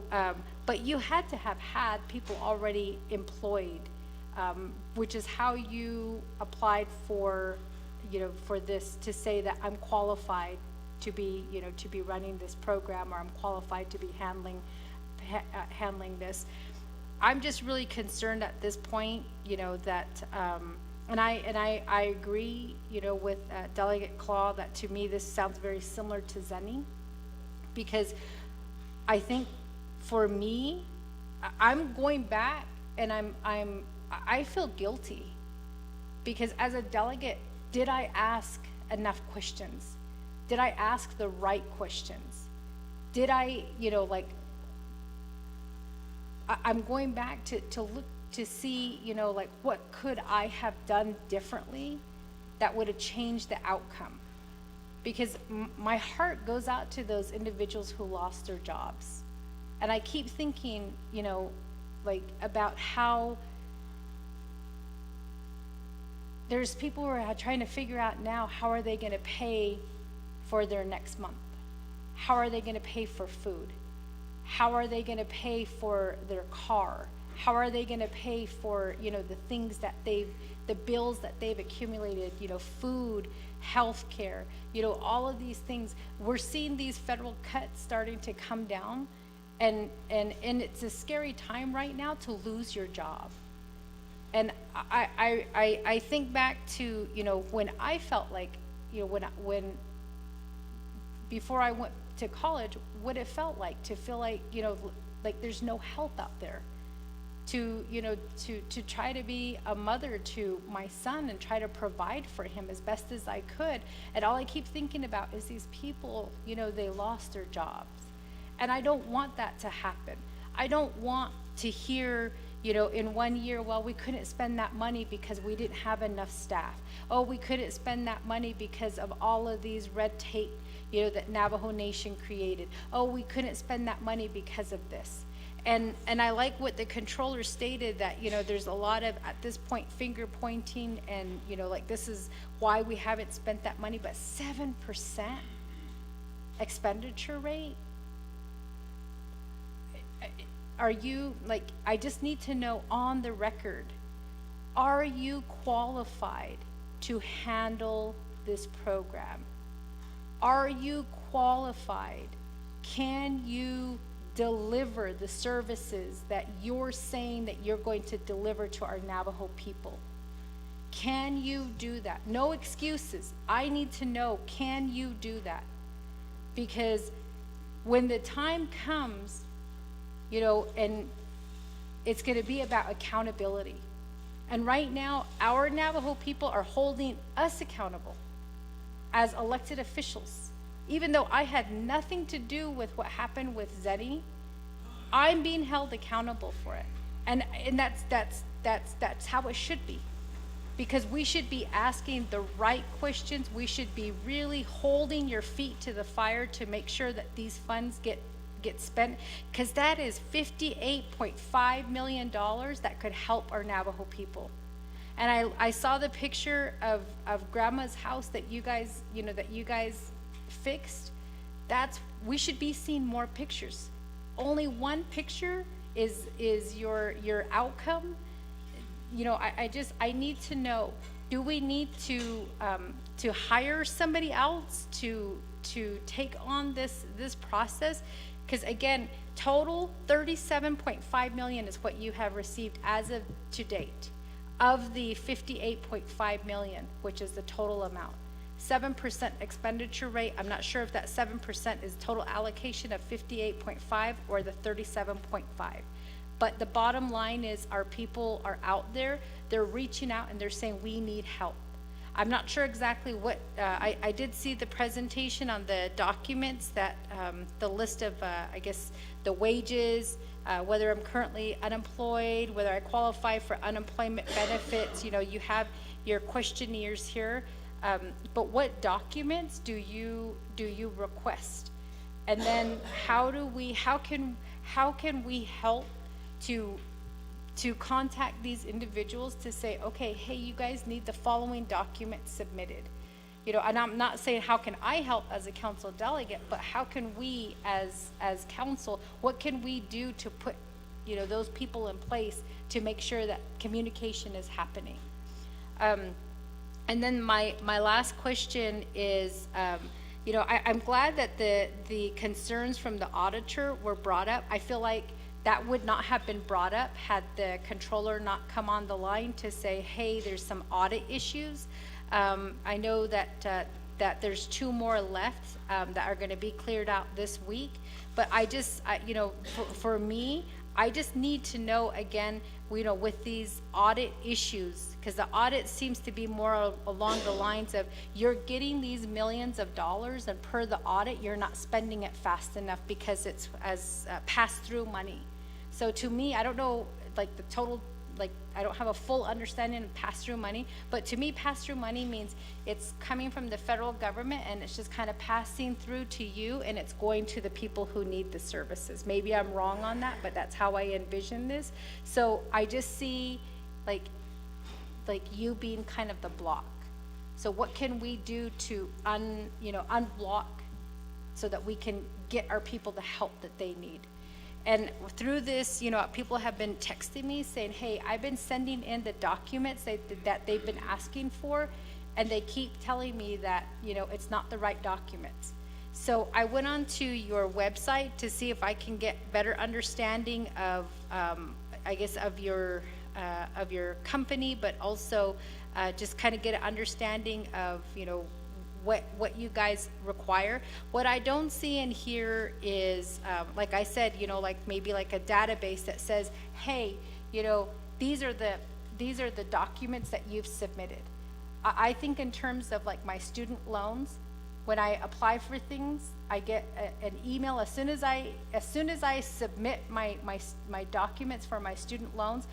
but you had to have had people already employed, which is how you applied for, for this, to say that I'm qualified to be, to be running this program, or I'm qualified to be handling this. I'm just really concerned at this point, that, and I agree, with Delegate Claw, that to me this sounds very similar to Zenny, because I think for me, I'm going back and I feel guilty, because as a delegate, did I ask enough questions? Did I ask the right questions? Did I, I'm going back to look to see, what could I have done differently that would have changed the outcome? Because my heart goes out to those individuals who lost their jobs. And I keep thinking, about how there's people who are trying to figure out now, how are they going to pay for their next month? How are they going to pay for food? How are they going to pay for their car? How are they going to pay for, the things that the bills that they've accumulated, food, healthcare, all of these things. We're seeing these federal cuts starting to come down, and it's a scary time right now to lose your job. And I think back to, when I felt like, when before I went to college, what it felt like to feel like, like there's no help out there, to try to be a mother to my son and try to provide for him as best as I could. And all I keep thinking about is these people, they lost their jobs. And I don't want that to happen. I don't want to hear, in 1 year, well, we couldn't spend that money because we didn't have enough staff. Oh, we couldn't spend that money because of all of these red tape, that Navajo Nation created. Oh, we couldn't spend that money because of this. And I like what the controller stated, that, there's a lot of, at this point, finger pointing and, like, this is why we haven't spent that money, but 7% expenditure rate? Are you, like, I just need to know on the record, are you qualified to handle this program? Are you qualified? Can you deliver the services that you're saying that you're going to deliver to our Navajo people? Can you do that? No excuses. I need to know, can you do that? Because when the time comes, and it's going to be about accountability. And right now, our Navajo people are holding us accountable as elected officials. Even though I had nothing to do with what happened with Zeddy, I'm being held accountable for it. And that's how it should be. Because we should be asking the right questions. We should be really holding your feet to the fire to make sure that these funds get spent, because that is $58.5 million that could help our Navajo people. And I saw the picture of Grandma's house that you guys fixed. We should be seeing more pictures. Only one picture is your outcome. I need to know, do we need to hire somebody else to take on this process? Because again, total $37.5 million is what you have received as of to date, of the $58.5 million, which is the total amount. 7% expenditure rate. I'm not sure if that 7% is total allocation of 58.5 or the 37.5. But the bottom line is, our people are out there. They're reaching out and they're saying, we need help. I'm not sure exactly what, I did see the presentation on the documents that, the list of, I guess, the wages, whether I'm currently unemployed, whether I qualify for unemployment benefits. You have your questionnaires here. But what documents do you request? And then how can we help to contact these individuals to say, okay, hey, you guys need the following documents submitted. And I'm not saying how can I help as a council delegate, but how can we as council, what can we do to put, those people in place to make sure that communication is happening? And then my last question is, I'm glad that the concerns from the auditor were brought up. I feel like that would not have been brought up had the controller not come on the line to say, hey, there's some audit issues. I know that there's 2 more left that are going to be cleared out this week. But for me, I just need to know, again, with these audit issues, because the audit seems to be more along the lines of, you're getting these millions of dollars and per the audit, you're not spending it fast enough because it's as pass-through money. So to me, I don't know, like the total, like I don't have a full understanding of pass-through money, but to me, pass-through money means it's coming from the federal government and it's just kind of passing through to you and it's going to the people who need the services. Maybe I'm wrong on that, but that's how I envision this. So I just see like you being kind of the block. So what can we do to unblock so that we can get our people the help that they need? And through this, people have been texting me saying, hey, I've been sending in the documents that they've been asking for, and they keep telling me that, it's not the right documents. So I went onto your website to see if I can get better understanding of, of your company, but also just kind of get an understanding of, what you guys require. What I don't see in here is, like I said, maybe like a database that says, hey, these are the documents that you've submitted. I think in terms of like my student loans, when I apply for things, I get an email as soon as I submit my documents for my student loans.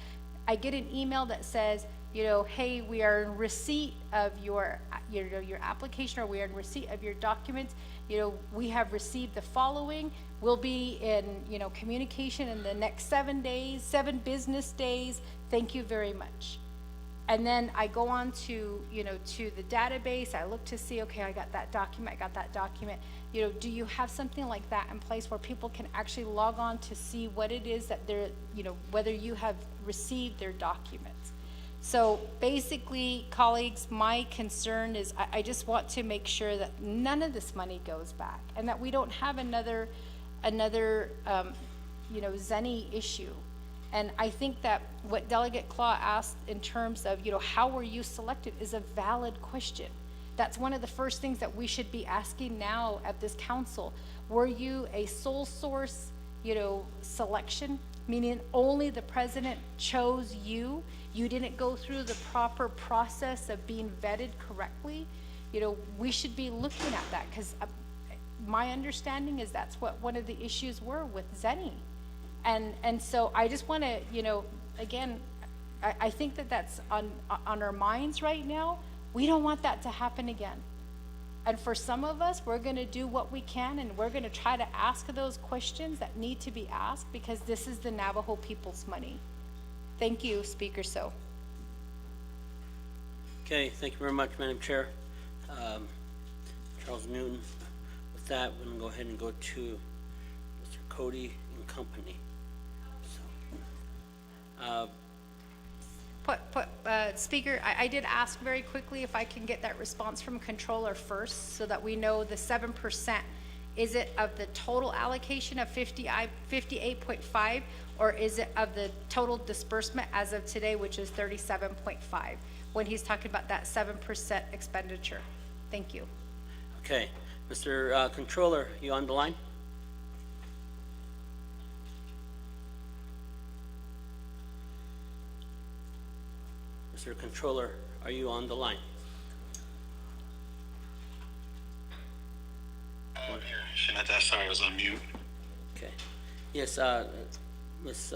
I get an email that says, hey, we are in receipt of your application, or we are in receipt of your documents. We have received the following. We'll be in, communication in the next 7 business days. Thank you very much. And then I go on to, to the database. I look to see, okay, I got that document. Do you have something like that in place where people can actually log on to see what it is that they're, whether you have received their documents? So basically, colleagues, my concern is I just want to make sure that none of this money goes back, and that we don't have another Zenny issue. And I think that what Delegate Claw asked in terms of, how were you selected is a valid question. That's one of the first things that we should be asking now at this council. Were you a sole source, selection, meaning only the president chose you? You didn't go through the proper process of being vetted correctly? We should be looking at that, because my understanding is that's what one of the issues were with Zenny. And so I just want to, again, I think that that's on our minds right now. We don't want that to happen again. And for some of us, we're going to do what we can, and we're going to try to ask those questions that need to be asked, because this is the Navajo people's money. Thank you, Speaker So. Okay, thank you very much, Madam Chair. Charles Newton. With that, we're going to go ahead and go to Mr. Cody and Company. Speaker, I did ask very quickly if I can get that response from Controller first, so that we know the 7%. Is it of the total allocation of 58.5, or is it of the total disbursement as of today, which is 37.5, when he's talking about that 7% expenditure? Thank you. Okay, Mr. Controller, you on the line? Mr. Controller, are you on the line? I'm here. Shanetta, sorry, I was on mute. Okay. Yes, Ms.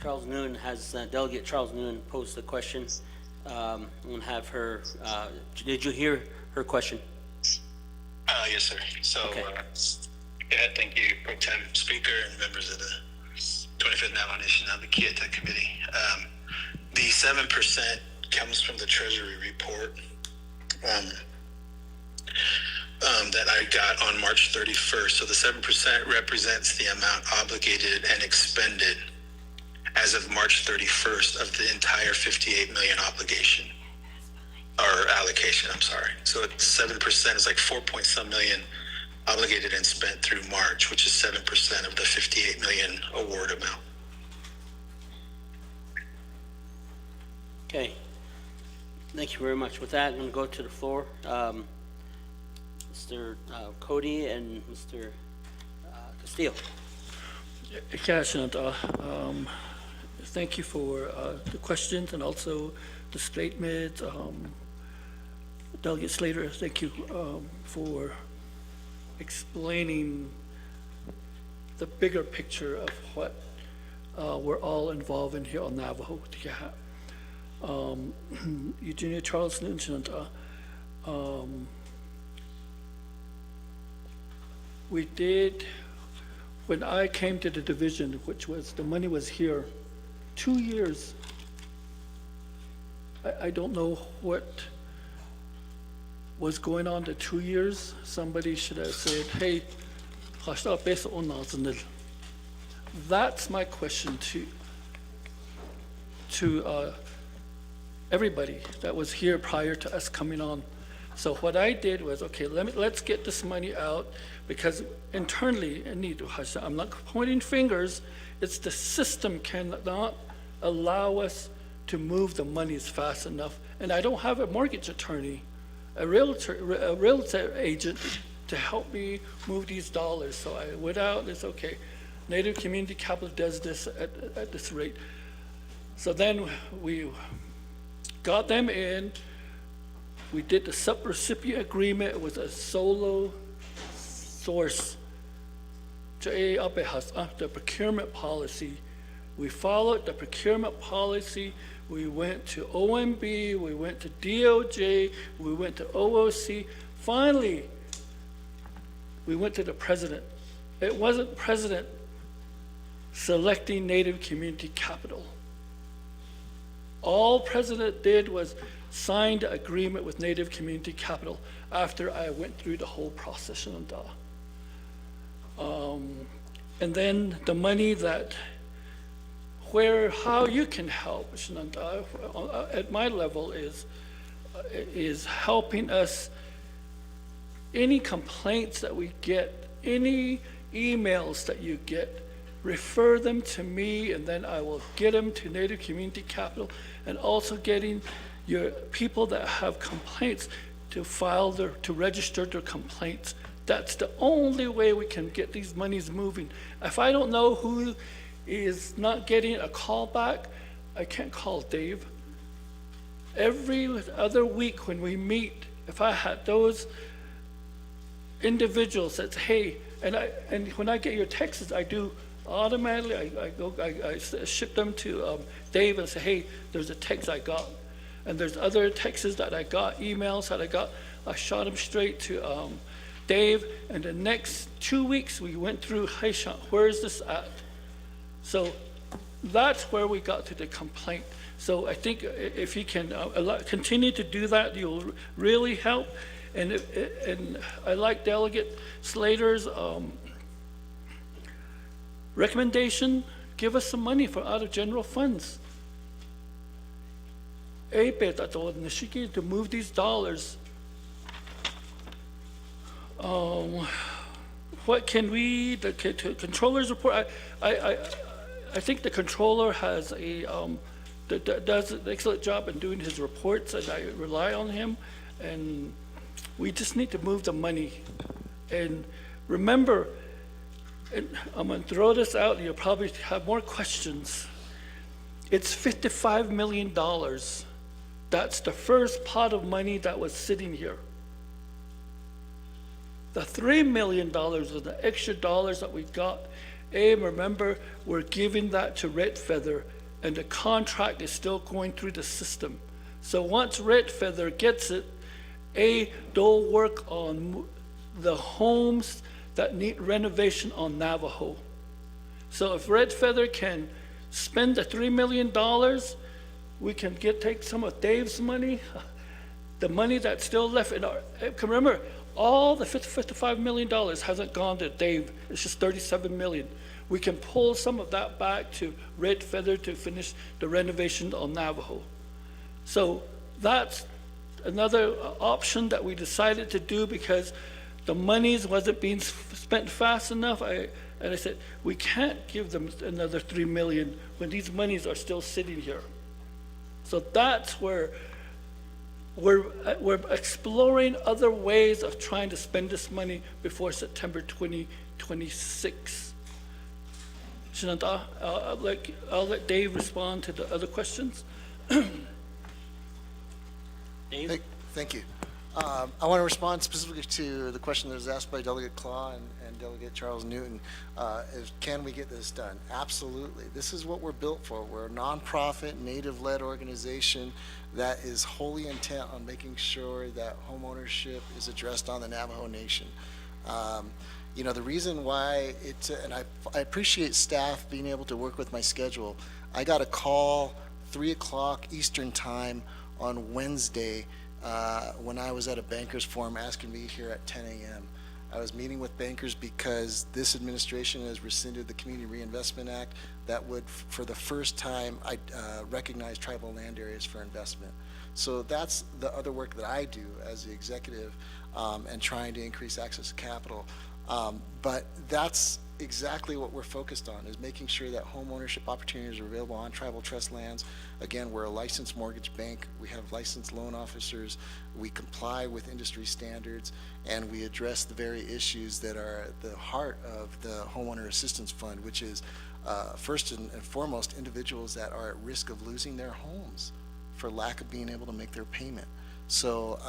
Charles Noon has, Delegate Charles Noon posed the question. I'm going to have her, did you hear her question? Yes, sir. So, Okay. Thank you, Pro Tem Speaker and members of the 25th Navajo Nation Naa'bik'iyati Committee. The 7% comes from the Treasury report that I got on March 31st. So the 7% represents the amount obligated and expended as of March 31st of the entire 58 million obligation, or allocation, I'm sorry. So it's 7% is like 4-point-some million obligated and spent through March, which is 7% of the 58 million award amount. Okay. Thank you very much. With that, I'm going to go to the floor. Mr. Cody and Mr. Castillo. Thank you for the questions and also the statement. Delegate Slater, thank you for explaining the bigger picture of what we're all involved in here on Navajo. Eugenia Charles mentioned we did, when I came to the division, which was, the money was here 2 years. I don't know what was going on to 2 years, somebody should have said, hey, that's my question to everybody that was here prior to us coming on. So what I did was, okay, let's get this money out, because internally, I'm not pointing fingers, it's the system cannot allow us to move the monies fast enough. And I don't have a mortgage attorney, a real estate agent to help me move these dollars. So I went out, it's okay, Native Community Capital does this at this rate. So then we got them in, we did the subrecipient agreement with a solo source, the procurement policy. We followed the procurement policy. We went to OMB, we went to DOJ, we went to OOC. Finally, we went to the president. It wasn't president selecting Native Community Capital. All president did was sign the agreement with Native Community Capital after I went through the whole process. And then the money that, how you can help at my level is helping us. Any complaints that we get, any emails that you get, refer them to me, and then I will get them to Native Community Capital, and also getting your people that have complaints to register their complaints. That's the only way we can get these monies moving. If I don't know who is not getting a call back, I can't call Dave. Every other week when we meet, if I had those individuals that, hey, and when I get your texts, I do automatically, I ship them to Dave and say, hey, there's a text I got. And there's other texts that I got, emails that I got, I shot them straight to Dave, and the next 2 weeks we went through, hey Sean, where is this at? So that's where we got to the complaint. So I think if you can continue to do that, you'll really help. And I like Delegate Slater's recommendation, give us some money out of general funds. To move these dollars. What can we, the controller's report, I think the controller has does an excellent job in doing his reports, and I rely on him, and we just need to move the money. And remember, and I'm gonna throw this out, and you'll probably have more questions. It's $55 million. That's the first pot of money that was sitting here. The $3 million of the extra dollars that we got, remember, we're giving that to Red Feather, and the contract is still going through the system. So once Red Feather gets it, they'll work on the homes that need renovation on Navajo. So if Red Feather can spend the $3 million, we can take some of Dave's money, the money that's still left in our, remember, all the $55 million hasn't gone to Dave, it's just $37 million. We can pull some of that back to Red Feather to finish the renovation on Navajo. So that's another option that we decided to do because the monies wasn't being spent fast enough. And I said, we can't give them another $3 million when these monies are still sitting here. So that's where we're exploring other ways of trying to spend this money before September 2026. Shinanta, I'll let Dave respond to the other questions. Dave? Thank you. I want to respond specifically to the question that was asked by Delegate Claw and Delegate Charles Newton. Is can we get this done? Absolutely. This is what we're built for. We're a nonprofit, Native-led organization that is wholly intent on making sure that home ownership is addressed on the Navajo Nation. You know, the reason why and I appreciate staff being able to work with my schedule. I got a call 3 o'clock Eastern time on Wednesday when I was at a bankers forum asking me here at 10 a.m. I was meeting with bankers because this administration has rescinded the Community Reinvestment Act that would, for the first time, recognize tribal land areas for investment. So that's the other work that I do as the executive, and trying to increase access to capital. But that's exactly what we're focused on, is making sure that home ownership opportunities are available on tribal trust lands. Again, we're a licensed mortgage bank. We have licensed loan officers. We comply with industry standards, and we address the very issues that are at the heart of the Homeowner Assistance Fund, which is first and foremost individuals that are at risk of losing their homes for lack of being able to make their payment. So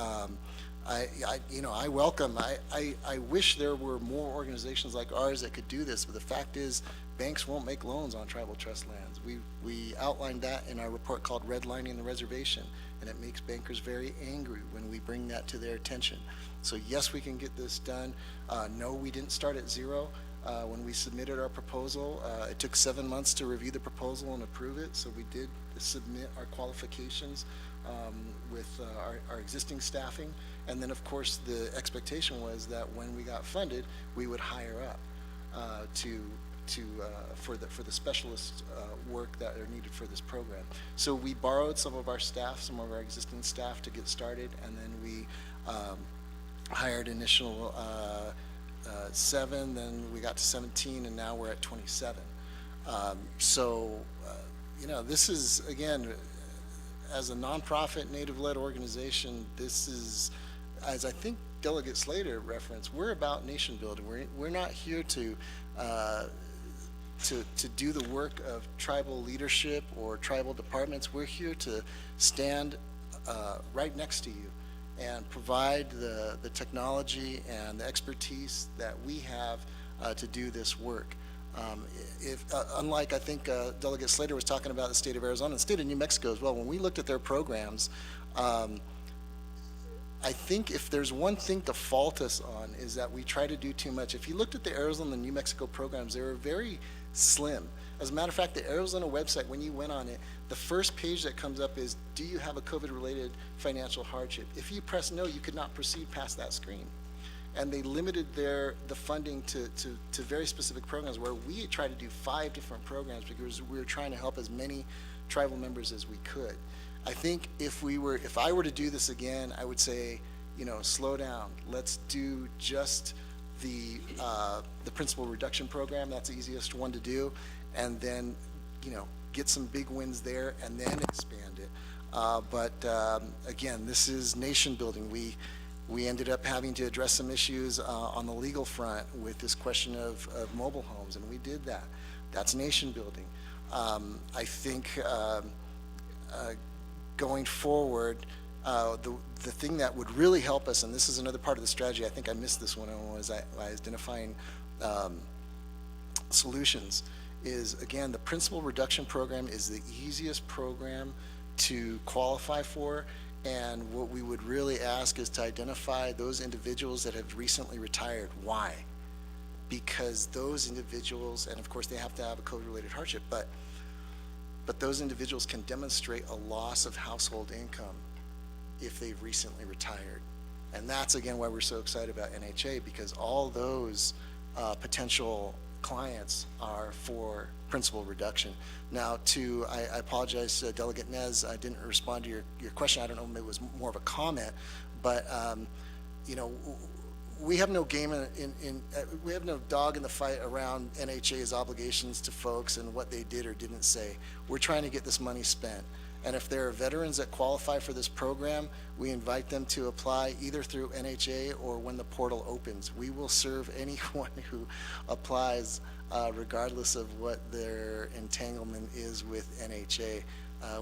I welcome, I wish there were more organizations like ours that could do this, but the fact is banks won't make loans on tribal trust lands. We outlined that in our report called Redlining the Reservation, and it makes bankers very angry when we bring that to their attention. So yes, we can get this done. No, we didn't start at zero. When we submitted our proposal, it took 7 months to review the proposal and approve it, so we did submit our qualifications with our existing staffing. And then, of course, the expectation was that when we got funded, we would hire up for the specialist work that are needed for this program. So we borrowed some of our staff, some of our existing staff to get started, and then we hired initial 7, then we got to 17, and now we're at 27. This is, again, as a nonprofit Native-led organization, this is, as I think Delegate Slater referenced, we're about nation building. We're not here to do the work of tribal leadership or tribal departments. We're here to stand right next to you and provide the technology and the expertise that we have to do this work. Unlike, I think Delegate Slater was talking about the state of Arizona and the state of New Mexico as well, when we looked at their programs, I think if there's one thing to fault us on is that we try to do too much. If you looked at the Arizona and New Mexico programs, they were very slim. As a matter of fact, the Arizona website, when you went on it, the first page that comes up is, do you have a COVID-related financial hardship? If you press no, you could not proceed past that screen. And they limited the funding to very specific programs, where we tried to do 5 different programs because we were trying to help as many tribal members as we could. I think if I were to do this again, I would say, slow down. Let's do just the principal reduction program. That's the easiest one to do, and then get some big wins there and then expand it. But again, this is nation building. We ended up having to address some issues on the legal front with this question of mobile homes, and we did that. That's nation building. I think going forward, the thing that would really help us, and this is another part of the strategy, I think I missed this one, was identifying solutions, is, again, the principal reduction program is the easiest program to qualify for. And what we would really ask is to identify those individuals that have recently retired. Why? Because those individuals, and of course they have to have a COVID-related hardship, but those individuals can demonstrate a loss of household income if they've recently retired. And that's, again, why we're so excited about NHA, because all those potential clients are for principal reduction. Now, I apologize, Delegate Nez, I didn't respond to your question. I don't know if it was more of a comment, but we have no we have no dog in the fight around NHA's obligations to folks and what they did or didn't say. We're trying to get this money spent. And if there are veterans that qualify for this program, we invite them to apply either through NHA or when the portal opens. We will serve anyone who applies, regardless of what their entanglement is with NHA.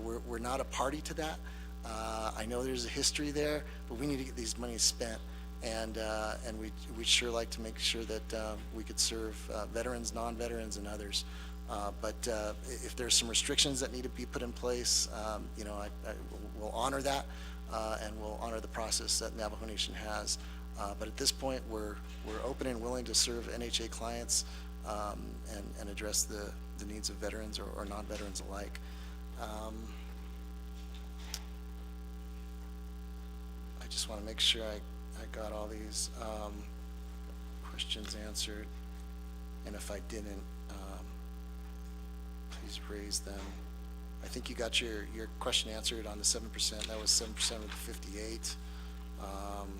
We're not a party to that. I know there's a history there, but we need to get these monies spent. And we'd sure like to make sure that we could serve veterans, non-veterans, and others. But if there's some restrictions that need to be put in place, we'll honor that, and we'll honor the process that Navajo Nation has. But at this point, we're open and willing to serve NHA clients and address the needs of veterans or non-veterans alike. just want to make sure I got all these questions answered. And if I didn't, please raise them. I think you got your question answered on the 7%. That was 7% of the 58.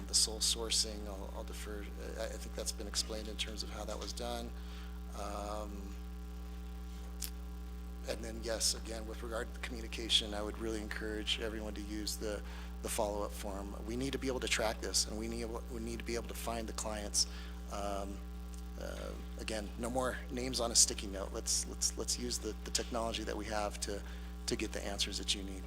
The sole sourcing, I'll defer. I think that's been explained in terms of how that was done. And then, yes, again, with regard to the communication, I would really encourage everyone to use the follow-up form. We need to be able to track this, and we need to be able to find the clients. Again, no more names on a sticky note. Let's use the technology that we have to get the answers that you need.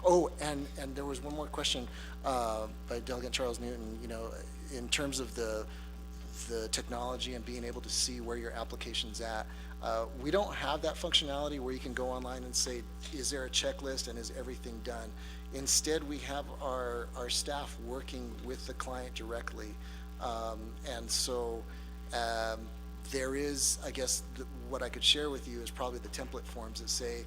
Oh, and there was one more question by Delegate Charles Newton. You know, in terms of the technology and being able to see where your application's at, we don't have that functionality where you can go online and say, is there a checklist and is everything done? Instead, we have our staff working with the client directly. And so there is, I guess, what I could share with you is probably the template forms that say,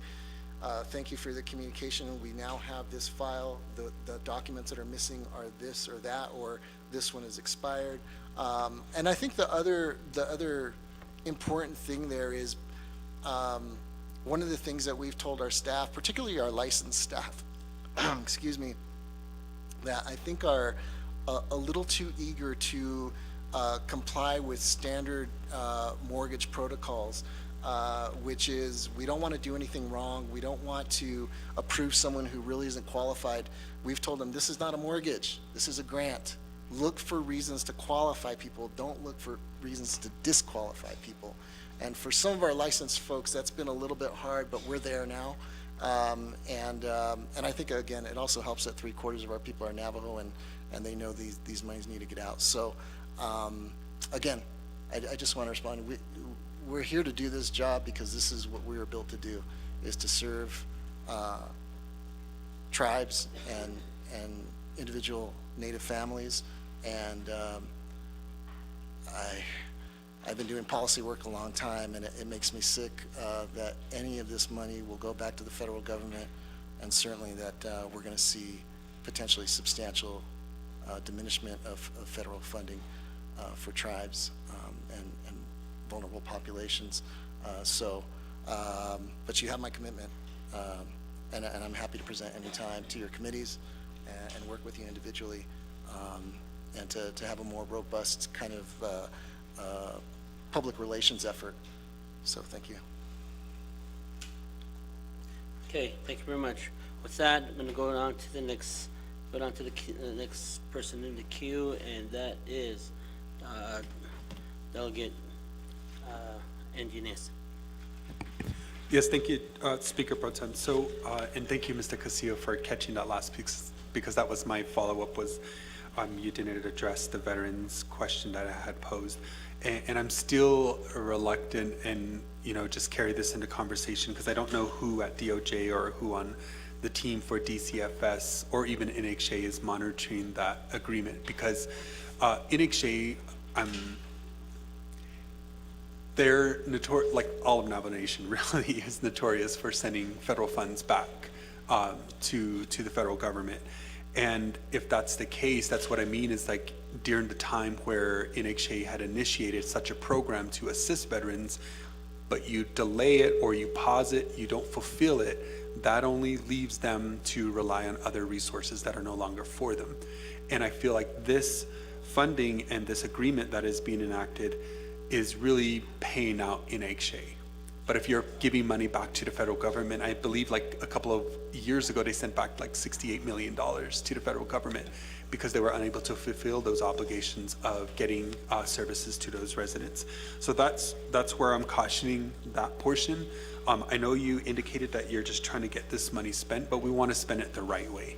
thank you for the communication. We now have this file. The documents that are missing are this or that, or this one is expired. And I think the other important thing there is one of the things that we've told our staff, particularly our licensed staff, excuse me, that I think are a little too eager to comply with standard mortgage protocols, which is we don't want to do anything wrong. We don't want to approve someone who really isn't qualified. We've told them this is not a mortgage. This is a grant. Look for reasons to qualify people. Don't look for reasons to disqualify people. And for some of our licensed folks, that's been a little bit hard, but we're there now. And I think, again, it also helps that 3/4 of our people are Navajo, and they know these monies need to get out. So, again, I just want to respond. We're here to do this job because this is what we were built to do, is to serve tribes and individual Native families. And I've been doing policy work a long time, and it makes me sick that any of this money will go back to the federal government, and certainly that we're going to see potentially substantial diminishment of federal funding for tribes and vulnerable populations. But you have my commitment, and I'm happy to present anytime to your committees and work with you individually, and to have a more robust kind of public relations effort. So thank you. Okay, thank you very much. With that, I'm going to go on to the next person in the queue, and that is Delegate Engineers. Yes, thank you, Speaker Pro Tem. So, and thank you, Mr. Castillo, for catching that last piece, because that was my follow-up was you didn't address the veterans question that I had posed. And I'm still reluctant and, just carry this into conversation because I don't know who at DOJ or who on the team for DCFS or even NHA is monitoring that agreement, because NHA, they're notorious, like all of Navajo Nation really is notorious for sending federal funds back to the federal government. And if that's the case, that's what I mean is like during the time where NHA had initiated such a program to assist veterans, but you delay it or you pause it, you don't fulfill it, that only leaves them to rely on other resources that are no longer for them. And I feel like this funding and this agreement that is being enacted is really paying out NHA. But if you're giving money back to the federal government, I believe like a couple of years ago, they sent back like $68 million to the federal government because they were unable to fulfill those obligations of getting services to those residents. So that's where I'm cautioning that portion. I know you indicated that you're just trying to get this money spent, but we want to spend it the right way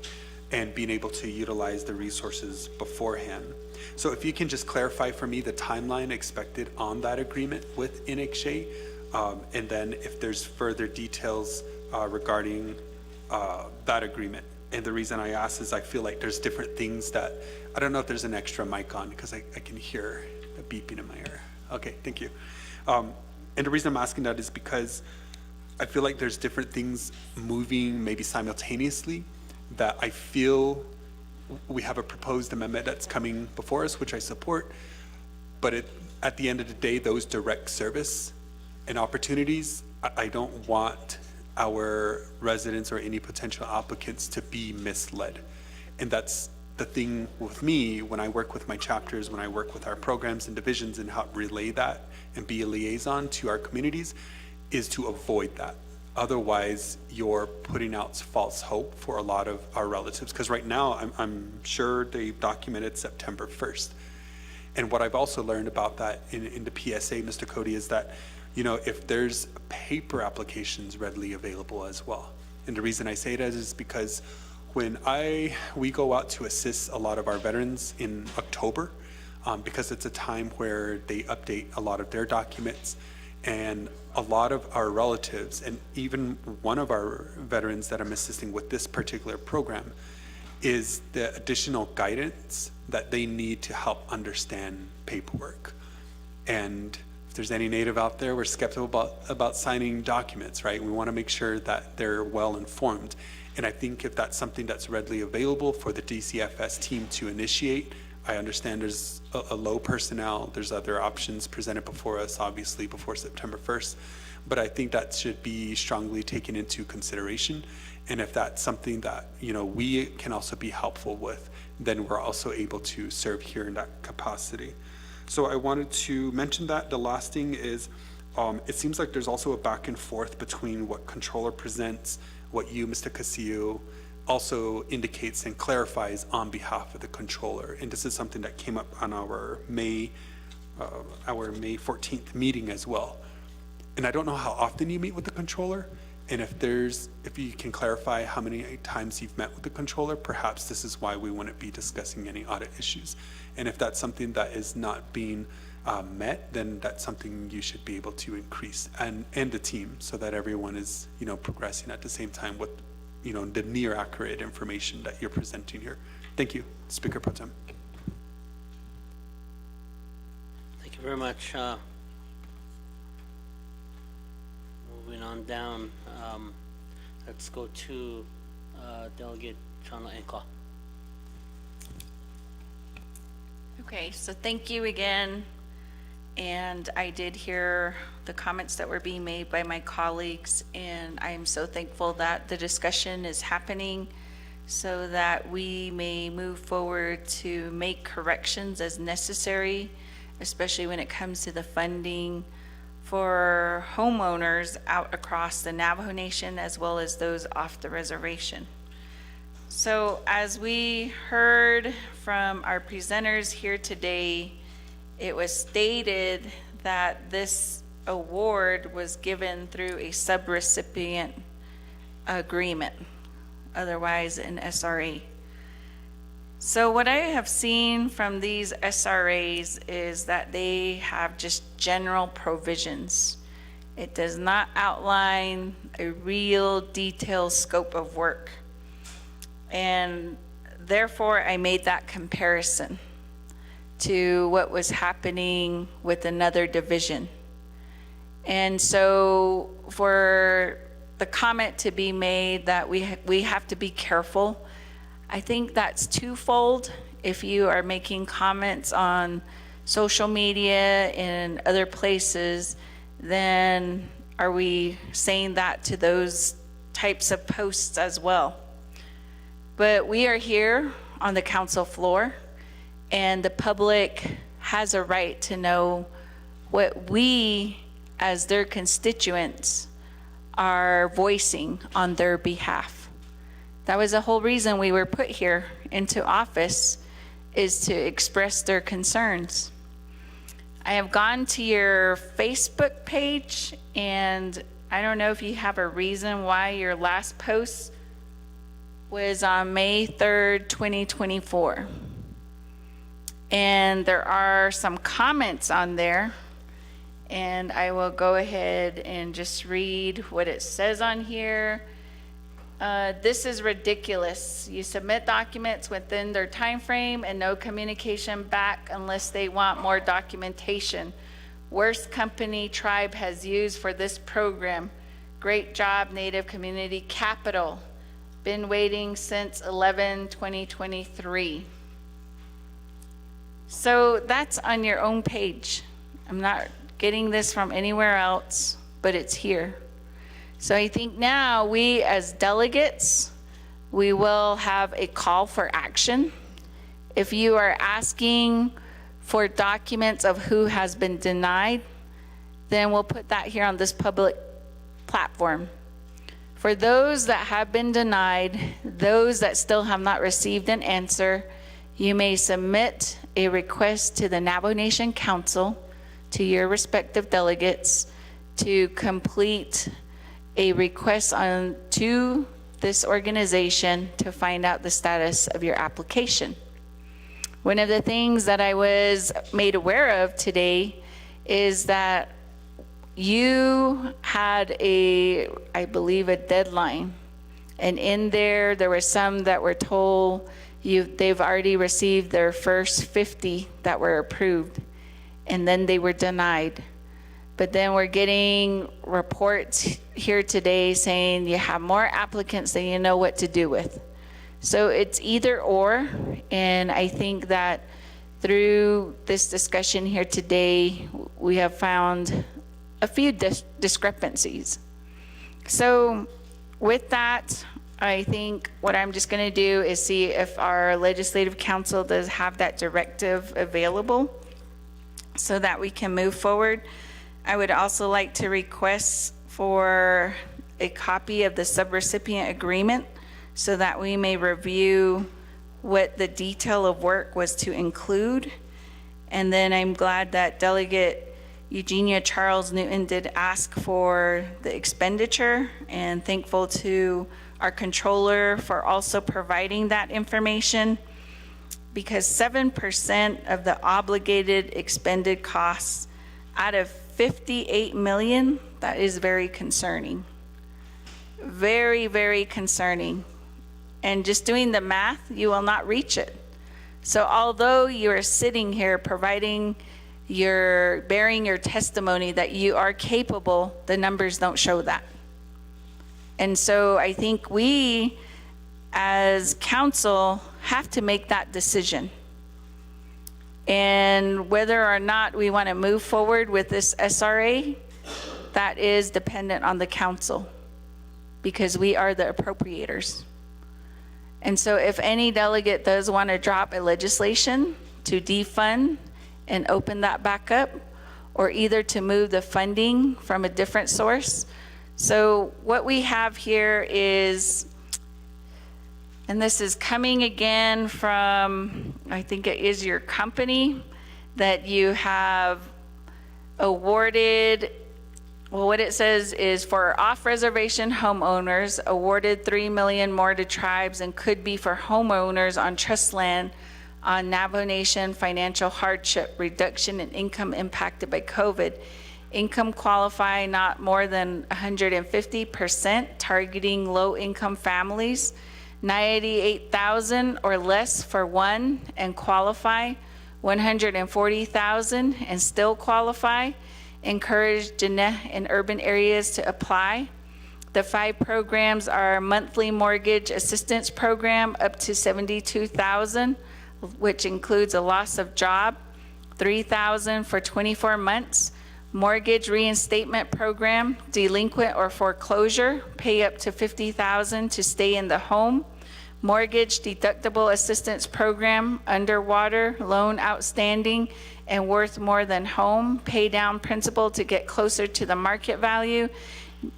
and being able to utilize the resources beforehand. So if you can just clarify for me the timeline expected on that agreement with NHA, and then if there's further details regarding that agreement. And the reason I ask is I feel like there's different things that, I don't know if there's an extra mic on because I can hear a beeping in my ear. Okay, thank you. And the reason I'm asking that is because I feel like there's different things moving maybe simultaneously that I feel we have a proposed amendment that's coming before us, which I support, but at the end of the day, those direct service and opportunities, I don't want our residents or any potential applicants to be misled. And that's the thing with me when I work with my chapters, when I work with our programs and divisions and help relay that and be a liaison to our communities, is to avoid that. Otherwise, you're putting out false hope for a lot of our relatives. Because right now, I'm sure they've documented September 1st. And what I've also learned about that in the PSA, Mr. Cody, is that, you know, if there's paper applications readily available as well. And the reason I say that is because when we go out to assist a lot of our veterans in October, because it's a time where they update a lot of their documents, and a lot of our relatives, and even one of our veterans that I'm assisting with this particular program, is the additional guidance that they need to help understand paperwork. And if there's any Native out there, we're skeptical about signing documents, right? We want to make sure that they're well informed. And I think if that's something that's readily available for the DCFS team to initiate, I understand there's a low personnel, there's other options presented before us, obviously before September 1st, but I think that should be strongly taken into consideration. And if that's something that, you know, we can also be helpful with, then we're also able to serve here in that capacity. So I wanted to mention that. The last thing is, it seems like there's also a back and forth between what controller presents, what you, Mr. Casillo, also indicates and clarifies on behalf of the controller. And this is something that came up on our May 14th meeting as well. And I don't know how often you meet with the controller, and if you can clarify how many times you've met with the controller, perhaps this is why we wouldn't be discussing any audit issues. And if that's something that is not being met, then that's something you should be able to increase, and the team, so that everyone is, you know, progressing at the same time with, you know, the near accurate information that you're presenting here. Thank you, Speaker Pro Tem. Thank you very much. Moving on down, let's go to Delegate Chana Enka. Okay, so thank you again. And I did hear the comments that were being made by my colleagues, and I am so thankful that the discussion is happening so that we may move forward to make corrections as necessary, especially when it comes to the funding for homeowners out across the Navajo Nation as well as those off the reservation. So as we heard from our presenters here today, it was stated that this award was given through a subrecipient agreement, otherwise an SRA. So what I have seen from these SRAs is that they have just general provisions. It does not outline a real detailed scope of work. And therefore, I made that comparison to what was happening with another division. And so for the comment to be made that we have to be careful, I think that's twofold. If you are making comments on social media and other places, then are we saying that to those types of posts as well? But we are here on the council floor, and the public has a right to know what we, as their constituents, are voicing on their behalf. That was the whole reason we were put here into office, is to express their concerns. I have gone to your Facebook page, and I don't know if you have a reason why your last post was on May 3rd, 2024. And there are some comments on there, and I will go ahead and just read what it says on here. This is ridiculous. You submit documents within their time frame and no communication back unless they want more documentation. Worst company tribe has used for this program. Great job, Native Community Capital. Been waiting since 11/2023. So that's on your own page. I'm not getting this from anywhere else, but it's here. So I think now we as delegates, we will have a call for action. If you are asking for documents of who has been denied, then we'll put that here on this public platform. For those that have been denied, those that still have not received an answer, you may submit a request to the Navajo Nation Council, to your respective delegates, to complete a request to this organization to find out the status of your application. One of the things that I was made aware of today is that you had I believe a deadline, and in there were some that were told they've already received their first 50 that were approved, and then they were denied. But then we're getting reports here today saying you have more applicants than you know what to do with. So it's either or, and I think that through this discussion here today, we have found a few discrepancies. So with that, I think what I'm just going to do is see if our legislative council does have that directive available so that we can move forward. I would also like to request for a copy of the subrecipient agreement so that we may review what the detail of work was to include. And then I'm glad that Delegate Eugenia Charles Newton did ask for the expenditure, and thankful to our controller for also providing that information, because 7% of the obligated expended costs out of 58 million, that is very concerning. Very, very concerning. And just doing the math, you will not reach it. So although you are sitting here bearing your testimony that you are capable, the numbers don't show that. And so I think we as council have to make that decision. And whether or not we want to move forward with this SRA, that is dependent on the council, because we are the appropriators. And so if any delegate does want to drop a legislation to defund and open that back up, or either to move the funding from a different source. So what we have here is, and this is coming again from, I think it is your company, that you have awarded, well, what it says is for off-reservation homeowners, awarded $3 million more to tribes and could be for homeowners on trust land on Navajo Nation financial hardship, reduction in income impacted by COVID. Income qualify not more than 150%, targeting low-income families. 98,000 or less for one and qualify, 140,000 and still qualify. Encourage Jeanette in urban areas to apply. The 5 programs are monthly mortgage assistance program up to 72,000, which includes a loss of job, 3,000 for 24 months. Mortgage reinstatement program, delinquent or foreclosure, pay up to 50,000 to stay in the home. Mortgage deductible assistance program, underwater, loan outstanding and worth more than home, pay down principal to get closer to the market value.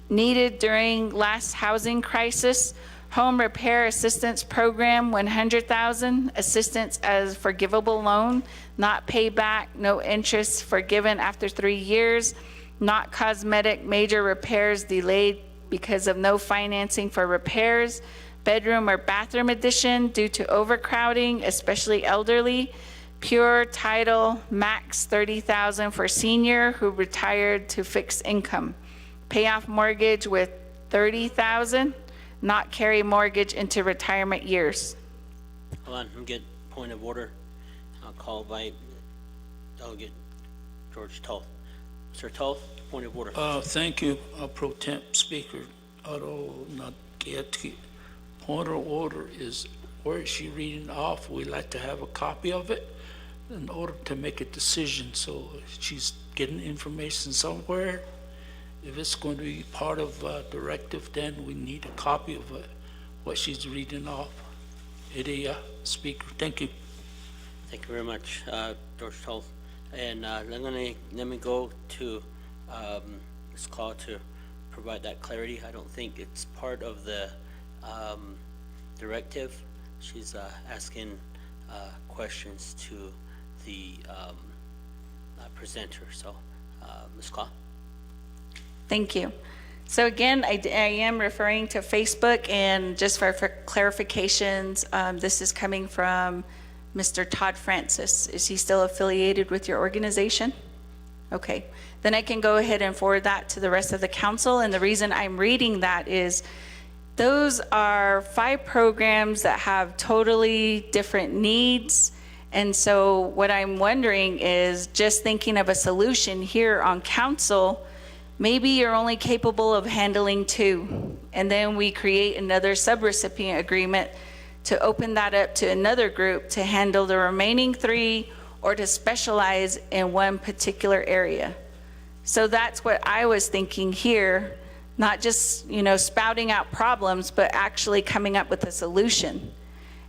Needed during last housing crisis, home repair assistance program, 100,000, assistance as forgivable loan, not payback, no interest, forgiven after 3 years, not cosmetic major repairs delayed because of no financing for repairs, bedroom or bathroom addition due to overcrowding, especially elderly, pure title, max 30,000 for senior who retired to fixed income, pay off mortgage with 30,000, not carry mortgage into retirement years. Hold on, I'm getting point of order. I'll call by Delegate George Tull. Sir Toth, point of order. Thank you, Pro Temp Speaker. Naa'bik'iyati. Point of order is, where is she reading off? We like to have a copy of it in order to make a decision. So if she's getting information somewhere. If it's going to be part of directive, then we need a copy of what she's reading off. Speaker, thank you. Thank you very much, George Toth. And let me go to Ms. Claw to provide that clarity. I don't think it's part of the directive. She's asking questions to the presenter. So, Ms. Claw. Thank you. So again, I am referring to Facebook, and just for clarifications, this is coming from Mr. Todd Francis. Is he still affiliated with your organization? Okay, then I can go ahead and forward that to the rest of the council. And the reason I'm reading that is those are 5 programs that have totally different needs. And so what I'm wondering is, just thinking of a solution here on council, maybe you're only capable of handling 2, and then we create another subrecipient agreement to open that up to another group to handle the remaining 3, or to specialize in one particular area. So that's what I was thinking here, not just, spouting out problems, but actually coming up with a solution.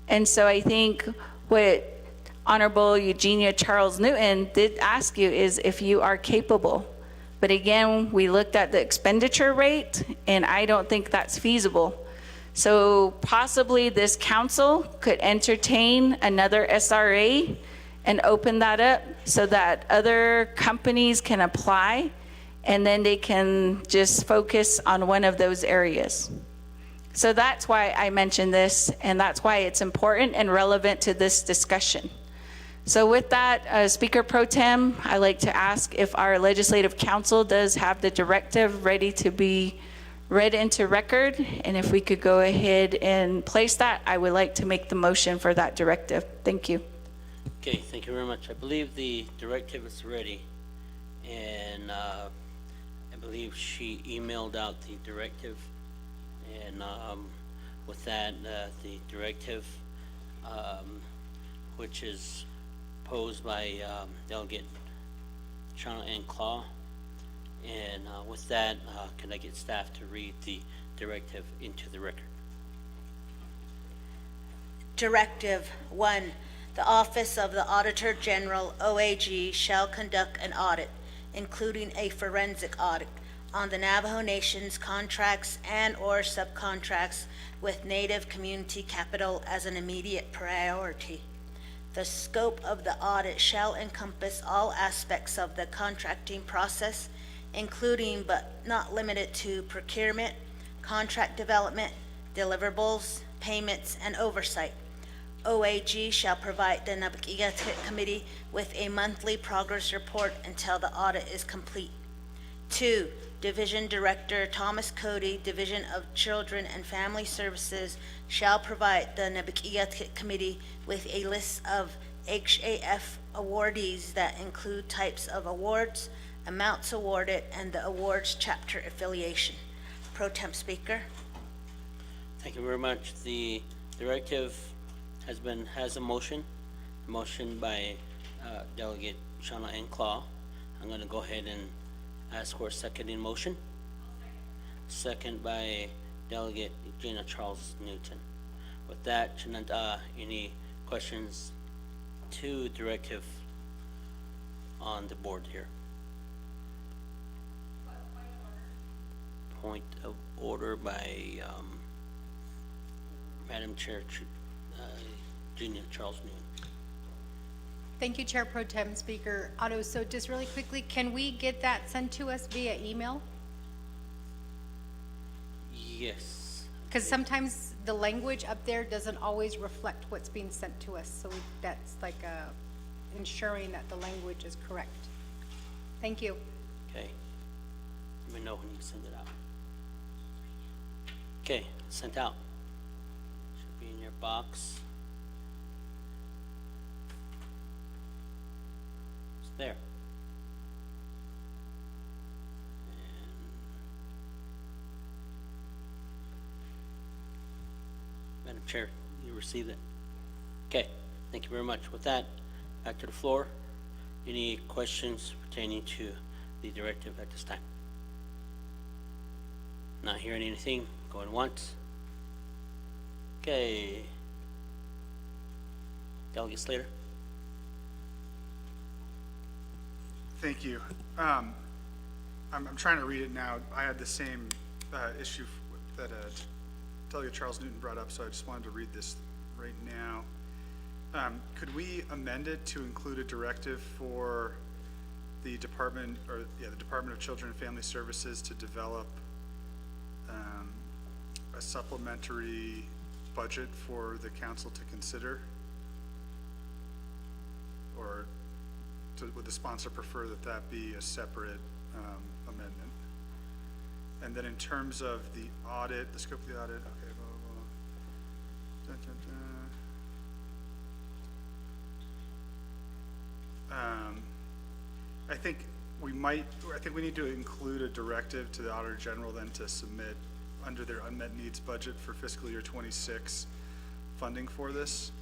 And so I think what Honorable Eugenia Charles Newton did ask you is if you are capable. But again, we looked at the expenditure rate, and I don't think that's feasible. So possibly this council could entertain another SRA and open that up so that other companies can apply, and then they can just focus on one of those areas. So that's why I mentioned this, and that's why it's important and relevant to this discussion. So with that, Speaker Pro Tem, I'd like to ask if our Legislative Council does have the directive ready to be read into record, and if we could go ahead and place that, I would like to make the motion for that directive. Thank you. Okay, thank you very much. I believe the directive is ready, and I believe she emailed out the directive, and with that, the directive, which is posed by Delegate Shauna N. Claw, and with that, can I get staff to read the directive into the record? Directive 1. The Office of the Auditor General, OAG, shall conduct an audit, including a forensic audit, on the Navajo Nation's contracts and/or subcontracts with Native Community Capital as an immediate priority. The scope of the audit shall encompass all aspects of the contracting process, including but not limited to procurement, contract development, deliverables, payments, and oversight. OAG shall provide the Naa'bik'iyati Committee with a monthly progress report until the audit is complete. 2. Division Director Thomas Cody, Division of Children and Family Services, shall provide the Naa'bik'iyati Committee with a list of HAF awardees that include types of awards, amounts awarded, and the awards chapter affiliation. Pro Temp Speaker. Thank you very much. The directive has a motion by Delegate Shauna N. Claw. I'm going to go ahead and ask for a seconding motion. Second by Delegate Eugenia Charles Newton. With that, any questions to directive on the board here? Point of order by Madam Chair Eugenia Charles Newton. Thank you, Chair Pro Tem Speaker Otto. So just really quickly, can we get that sent to us via email? Yes. Because sometimes the language up there doesn't always reflect what's being sent to us. So that's like ensuring that the language is correct. Thank you. Okay. Let me know when you send it out. Okay, sent out. Should be in your box. It's there. Chair, you received it. Okay, thank you very much. With that, back to the floor. Any questions pertaining to the directive at this time? Not hearing anything, going once. Okay. Delegate Slater? Thank you. I'm trying to read it now. I had the same issue that Delegate Charles Newton brought up, so I just wanted to read this right now. Could we amend it to include a directive for the Department of Children and Family Services to develop a supplementary budget for the council to consider? Or would the sponsor prefer that that be a separate amendment? And then in terms of the audit, the scope of the audit, okay, blah, blah, blah. Dun, dun, dun. I think we need to include a directive to the Auditor General then to submit under their unmet needs budget for fiscal year 26 funding for this.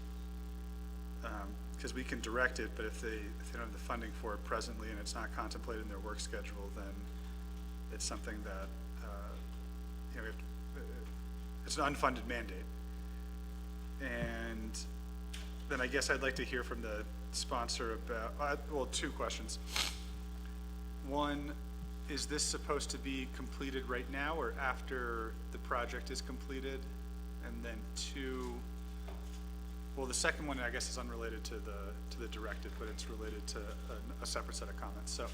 Because we can direct it, but if they don't have the funding for it presently and it's not contemplated in their work schedule, then it's something that, it's an unfunded mandate. And then I guess I'd like to hear from the sponsor about, well, two questions. One, is this supposed to be completed right now or after the project is completed? And then two, well, the second one, I guess, is unrelated to the directive, but it's related to a separate set of comments. So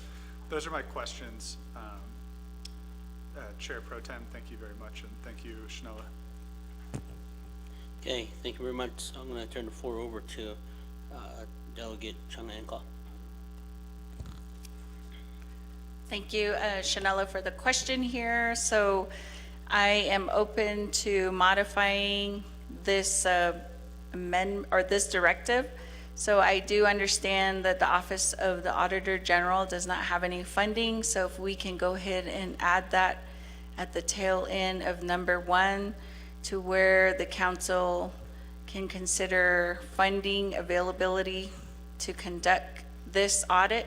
those are my questions. Chair Pro Tem, thank you very much, and thank you, Shanella. Okay, thank you very much. So I'm going to turn the floor over to Delegate Chana Nkla. Thank you, Shanella, for the question here. So I am open to modifying this amendment or this directive. So I do understand that the Office of the Auditor General does not have any funding. So if we can go ahead and add that at the tail end of number 1 to where the council can consider funding availability to conduct this audit.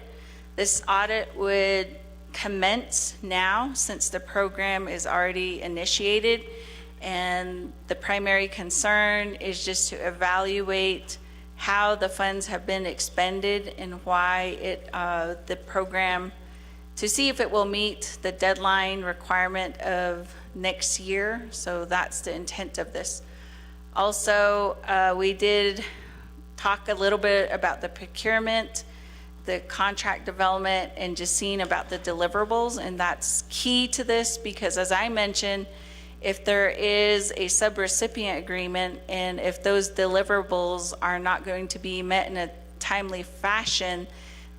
This audit would commence now since the program is already initiated, and the primary concern is just to evaluate how the funds have been expended and why the program, to see if it will meet the deadline requirement of next year. So that's the intent of this. Also, we did talk a little bit about the procurement, the contract development, and just seeing about the deliverables, and that's key to this because, as I mentioned, if there is a subrecipient agreement and if those deliverables are not going to be met in a timely fashion,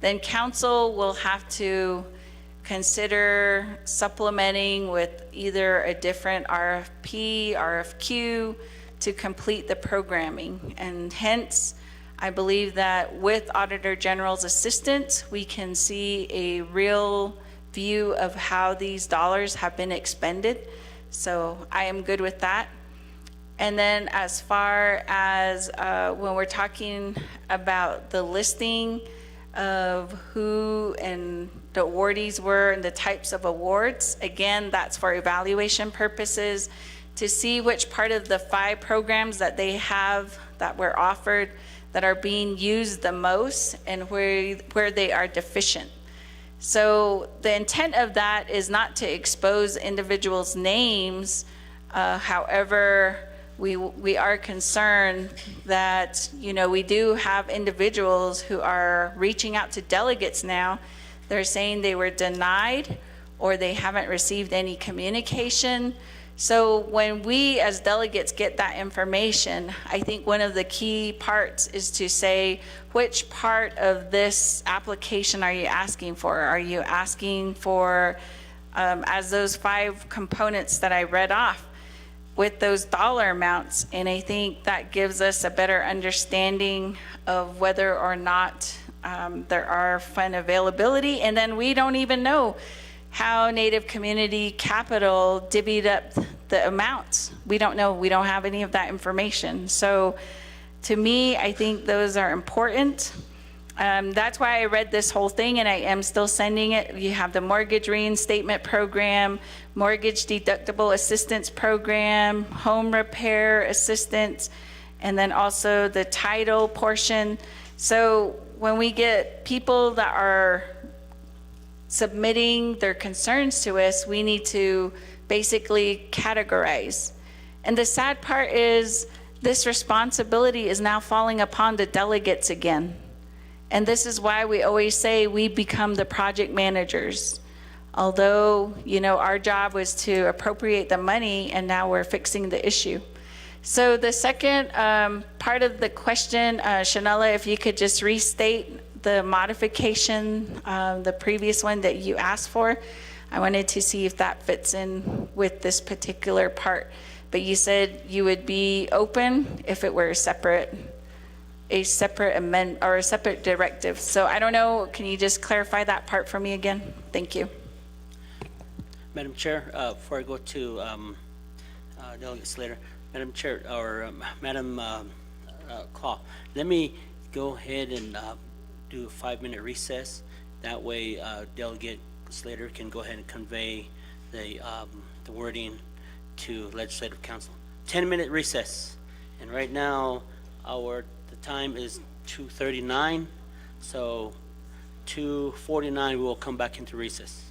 then council will have to consider supplementing with either a different RFP, RFQ to complete the programming. And hence, I believe that with Auditor General's assistance, we can see a real view of how these dollars have been expended. So I am good with that. And then as far as when we're talking about the listing of who and the awardees were and the types of awards, again, that's for evaluation purposes to see which part of the 5 programs that they have that were offered that are being used the most and where they are deficient. So the intent of that is not to expose individuals' names. However, we are concerned that, we do have individuals who are reaching out to delegates now. They're saying they were denied or they haven't received any communication. So when we as delegates get that information, I think one of the key parts is to say, which part of this application are you asking for? Are you asking for, as those 5 components that I read off, with those dollar amounts? And I think that gives us a better understanding of whether or not there are fund availability. And then we don't even know how Native Community Capital divvied up the amounts. We don't know, we don't have any of that information. So to me, I think those are important. That's why I read this whole thing, and I am still sending it. You have the mortgage reinstatement program, mortgage deductible assistance program, home repair assistance, and then also the title portion. So when we get people that are submitting their concerns to us, we need to basically categorize. And the sad part is this responsibility is now falling upon the delegates again. And this is why we always say we become the project managers. Although, you know, our job was to appropriate the money, and now we're fixing the issue. So the second part of the question, Shanella, if you could just restate the modification, the previous one that you asked for. I wanted to see if that fits in with this particular part. But you said you would be open if it were a separate amendment or a separate directive. So I don't know, can you just clarify that part for me again? Thank you. Madam Chair, before I go to Delegate Slater, Madam Chair, or Madam Claw, let me go ahead and do a 5-minute recess. That way Delegate Slater can go ahead and convey the wording to Legislative Council. 10-minute recess. And right now, the time is 2:39, so 2:49 we will come back into recess.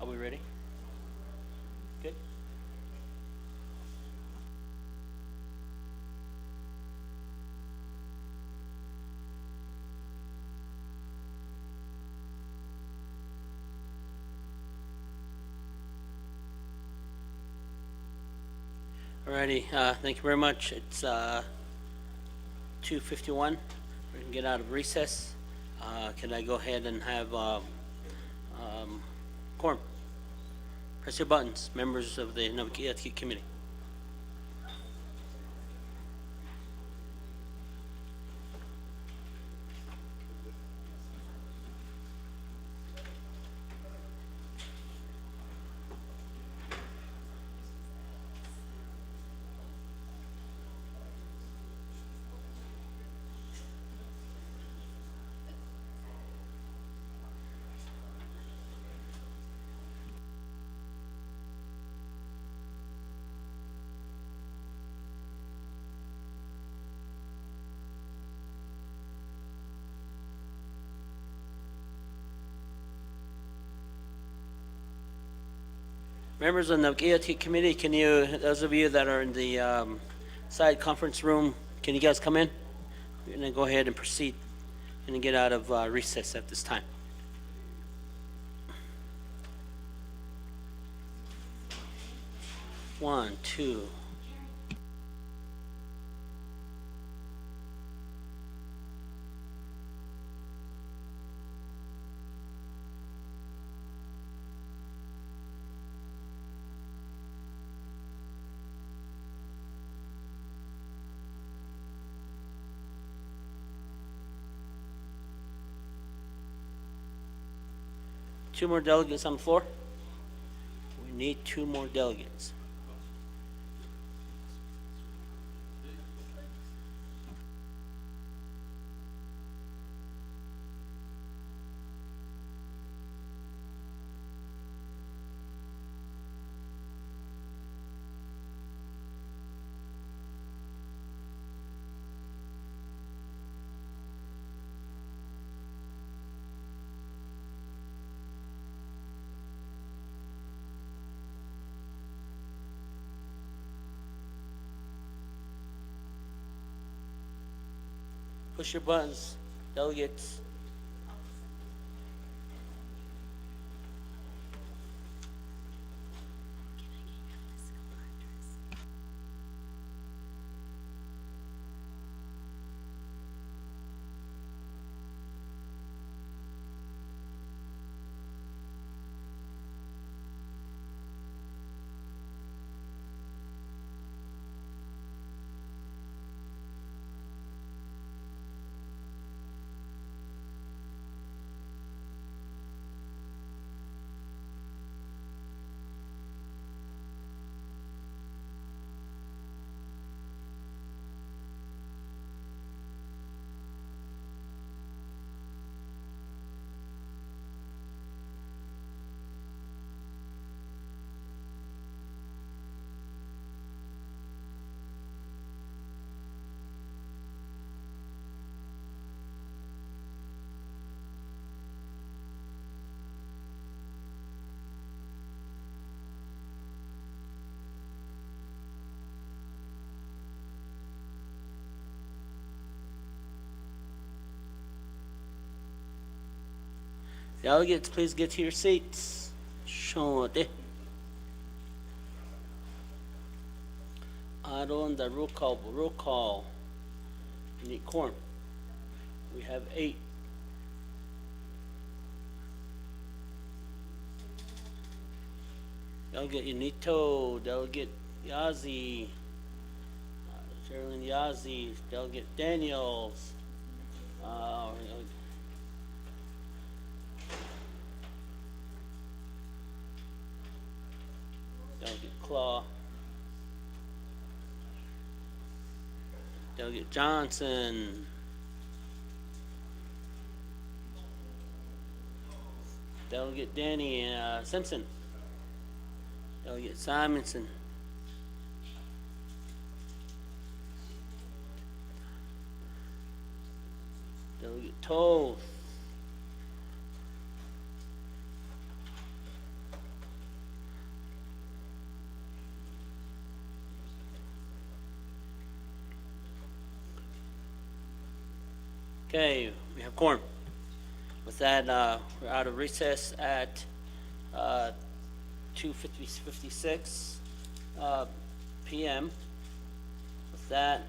Are we ready? Good. Alrighty, thank you very much. It's 2:51. We can get out of recess. Can I go ahead and have quorum? Press your buttons, members of the Naa'bik'iyati committee. Members of the Naa'bik'iyati committee, can you, those of you that are in the side conference room, can you guys come in? We're gonna go ahead and proceed and get out of recess at this time. One, two. Two more delegates on the floor. We need two more delegates. Push your buttons, delegates. Delegates, please get to your seats. Shonde. On the roll call. We need quorum. We have 8. Delegate Unito, Delegate Yazi, Sherilyn Yazi, Delegate Daniels, Delegate Claw, Delegate Johnson, Delegate Danny Simpson, Delegate Simonson, Delegate Toth, Okay, we have quorum. With that, we're out of recess at 2:56 PM. With that,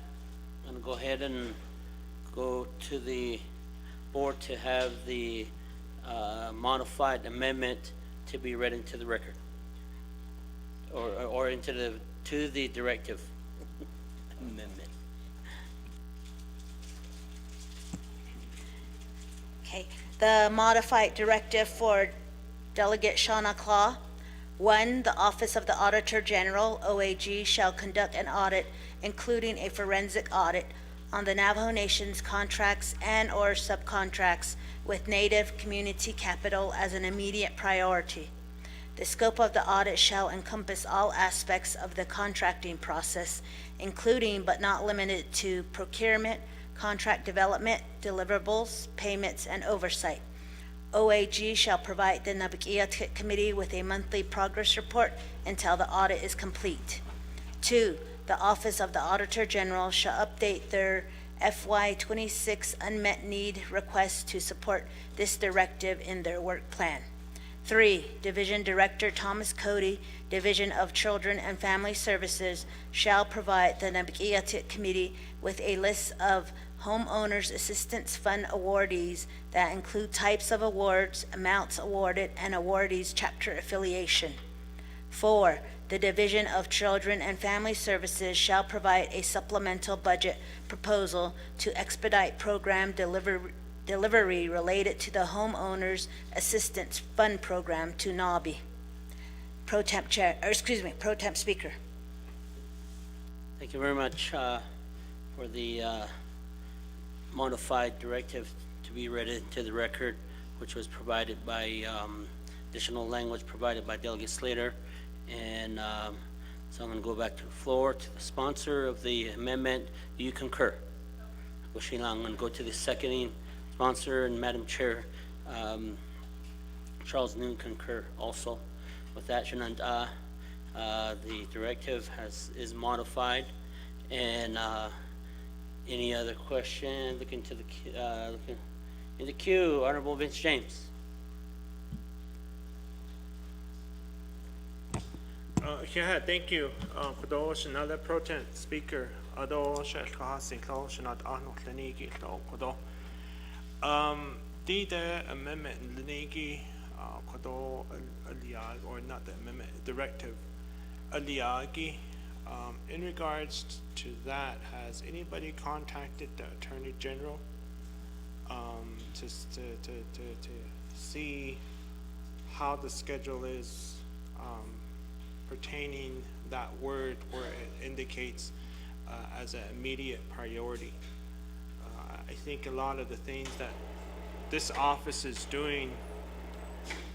I'm gonna go ahead and go to the board to have the modified amendment to be read into the record. Or to the directive amendment. Okay, the modified directive for Delegate Shauna Claw. 1, the Office of the Auditor General, OAG, shall conduct an audit, including a forensic audit, on the Navajo Nation's contracts and/or subcontracts with Native Community Capital as an immediate priority. The scope of the audit shall encompass all aspects of the contracting process, including but not limited to procurement, contract development, deliverables, payments, and oversight. OAG shall provide the Naa'bik'iyati Committee with a monthly progress report until the audit is complete. 2, the Office of the Auditor General shall update their FY26 unmet need requests to support this directive in their work plan. 3, Division Director Thomas Cody, Division of Children and Family Services, shall provide the Naa'bik'iyati Committee with a list of Homeowners Assistance Fund awardees that include types of awards, amounts awarded, and awardees' chapter affiliation. 4, the Division of Children and Family Services shall provide a supplemental budget proposal to expedite program delivery related to the Homeowners Assistance Fund program to NAWBE. Pro Temp Speaker. Thank you very much for the modified directive to be read into the record, which was provided by additional language provided by Delegate Slater. And so I'm going to go back to the floor to the sponsor of the amendment. Do you concur? I'm going to go to the seconding sponsor, and Madam Chair, Charles Noon concur also. With that, Shananda, the directive is modified. And any other question? Look into the in the queue. Honorable Vince James. Yeah, thank you. Kodo Shanada Pro Tem Speaker. Ado Shashkaha Sinklo Shanad Arnold Lenigi Kodo. The amendment Lenigi Kodo Aliag, or not the amendment, directive Aliagi. In regards to that, has anybody contacted the Attorney General to see how the schedule is pertaining that word where it indicates as an immediate priority? I think a lot of the things that this office is doing,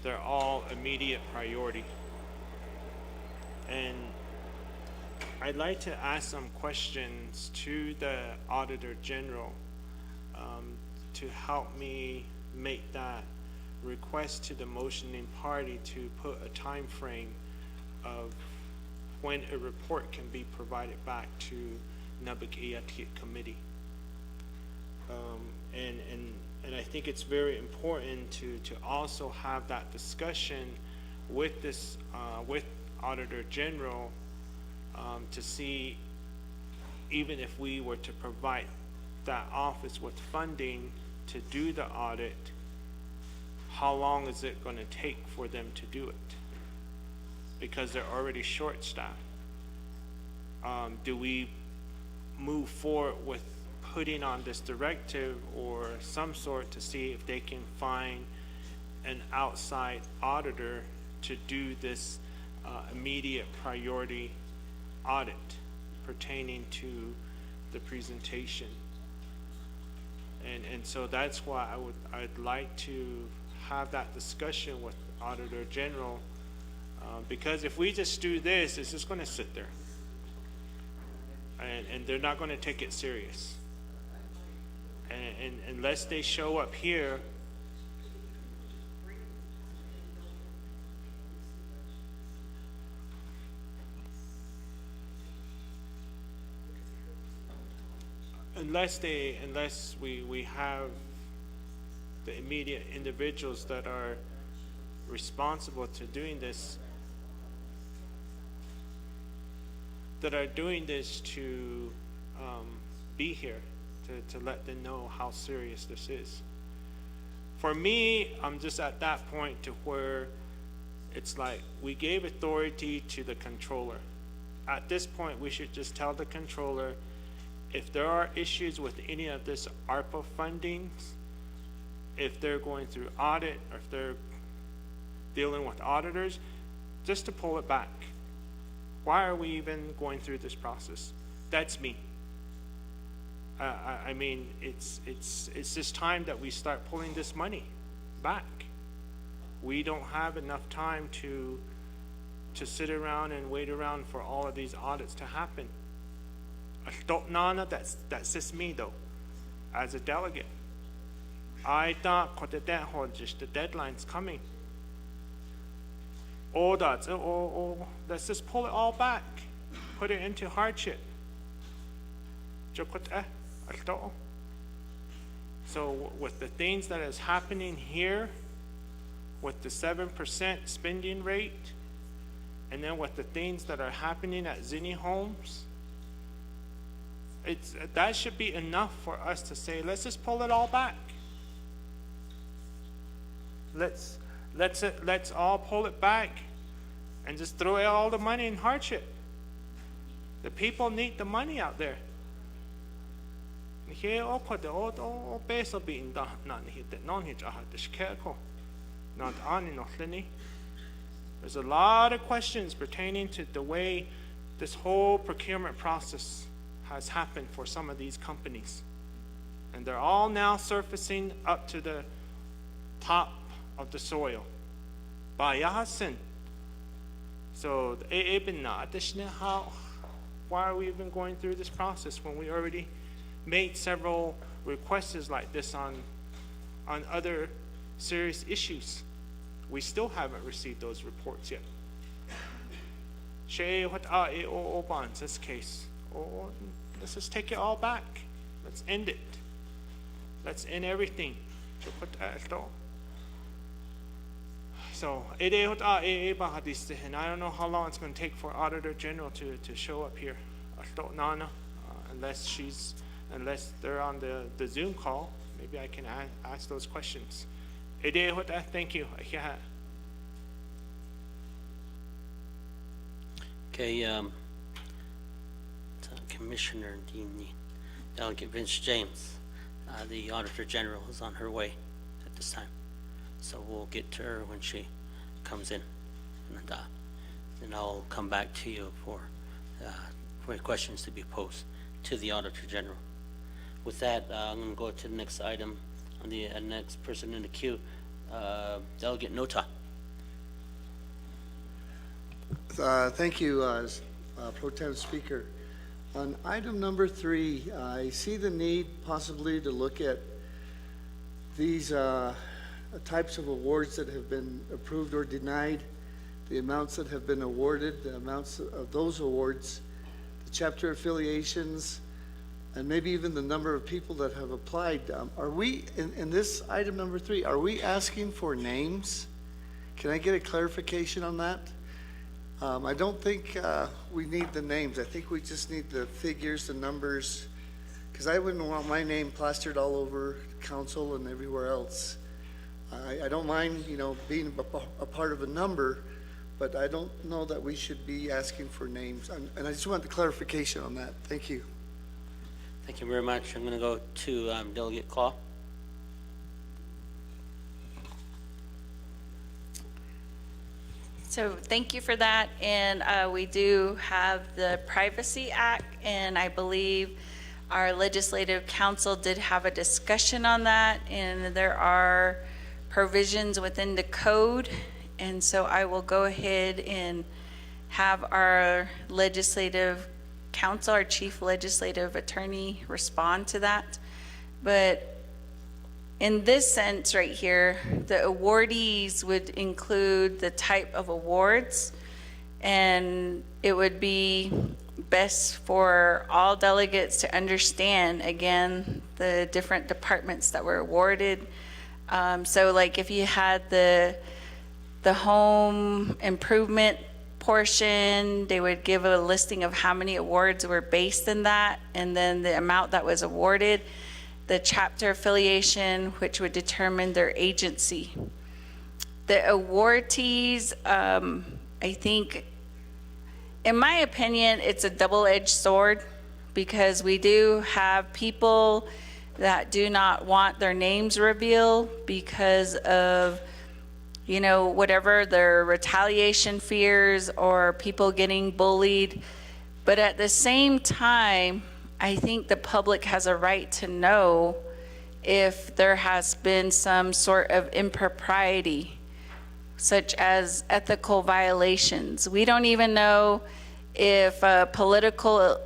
they're all immediate priority. And I'd like to ask some questions to the Auditor General to help me make that request to the motioning party to put a time frame of when a report can be provided back to Naa'bik'iyati Committee. And I think it's very important to also have that discussion with this with Auditor General to see, even if we were to provide that office with funding to do the audit, how long is it going to take for them to do it? Because they're already short-staffed. Do we move forward with putting on this directive or some sort to see if they can find an outside auditor to do this immediate priority audit pertaining to the presentation? And so that's why I'd like to have that discussion with Auditor General, because if we just do this, it's just going to sit there, and they're not going to take it serious. And unless they show up here, unless we have the immediate individuals that are responsible to doing this, to be here, to let them know how serious this is. For me, I'm just at that point to where it's like we gave authority to the controller. At this point, we should just tell the controller if there are issues with any of this ARPA funding, if they're going through audit, or if they're dealing with auditors, just to pull it back. Why are we even going through this process? That's me. I mean, it's just time that we start pulling this money back. We don't have enough time to sit around and wait around for all of these audits to happen. That's just me though, as a delegate. I thought just the deadline's coming. Let's just pull it all back, put it into hardship. So with the things that is happening here, with the 7% spending rate, and then with the things that are happening at Zinni Homes, that should be enough for us to say, let's just pull it all back. Let's all pull it back and just throw all the money in hardship. The people need the money out there. There's a lot of questions pertaining to the way this whole procurement process has happened for some of these companies. And they're all now surfacing up to the top of the soil. So why are we even going through this process when we already made several requests like this on other serious issues? We still haven't received those reports yet. This case, let's just take it all back. Let's end it. Let's end everything. So, and I don't know how long it's going to take for Auditor General to show up here. Unless they're on the Zoom call, maybe I can ask those questions. Thank you. Okay, Commissioner Delegate Vince James, the Auditor General, is on her way at this time. So we'll get to her when she comes in. And then I'll come back to you for questions to be posed to the Auditor General. With that, I'm going to go to the next item on the next person in the queue, Delegate Nota. Thank you, Pro Tem Speaker. On item number 3, I see the need possibly to look at these types of awards that have been approved or denied, the amounts that have been awarded, the amounts of those awards, the chapter affiliations, and maybe even the number of people that have applied. Are we, in this item number 3, are we asking for names? Can I get a clarification on that? I don't think we need the names. I think we just need the figures, the numbers, because I wouldn't want my name plastered all over council and everywhere else. I don't mind, being a part of a number, but I don't know that we should be asking for names. And I just want the clarification on that. Thank you. Thank you very much. I'm going to go to Delegate Claw. So thank you for that. And we do have the Privacy Act, and I believe our Legislative Council did have a discussion on that, and there are provisions within the code. And so I will go ahead and have our Legislative Council, our Chief Legislative Attorney, respond to that. But in this sense right here, the awardees would include the type of awards, and it would be best for all delegates to understand, again, the different departments that were awarded. So like if you had the home improvement portion, they would give a listing of how many awards were based in that, and then the amount that was awarded, the chapter affiliation, which would determine their agency. The awardees, I think, in my opinion, it's a double-edged sword, because we do have people that do not want their names revealed because of, you know, whatever their retaliation fears or people getting bullied. But at the same time, I think the public has a right to know if there has been some sort of impropriety, such as ethical violations. We don't even know if political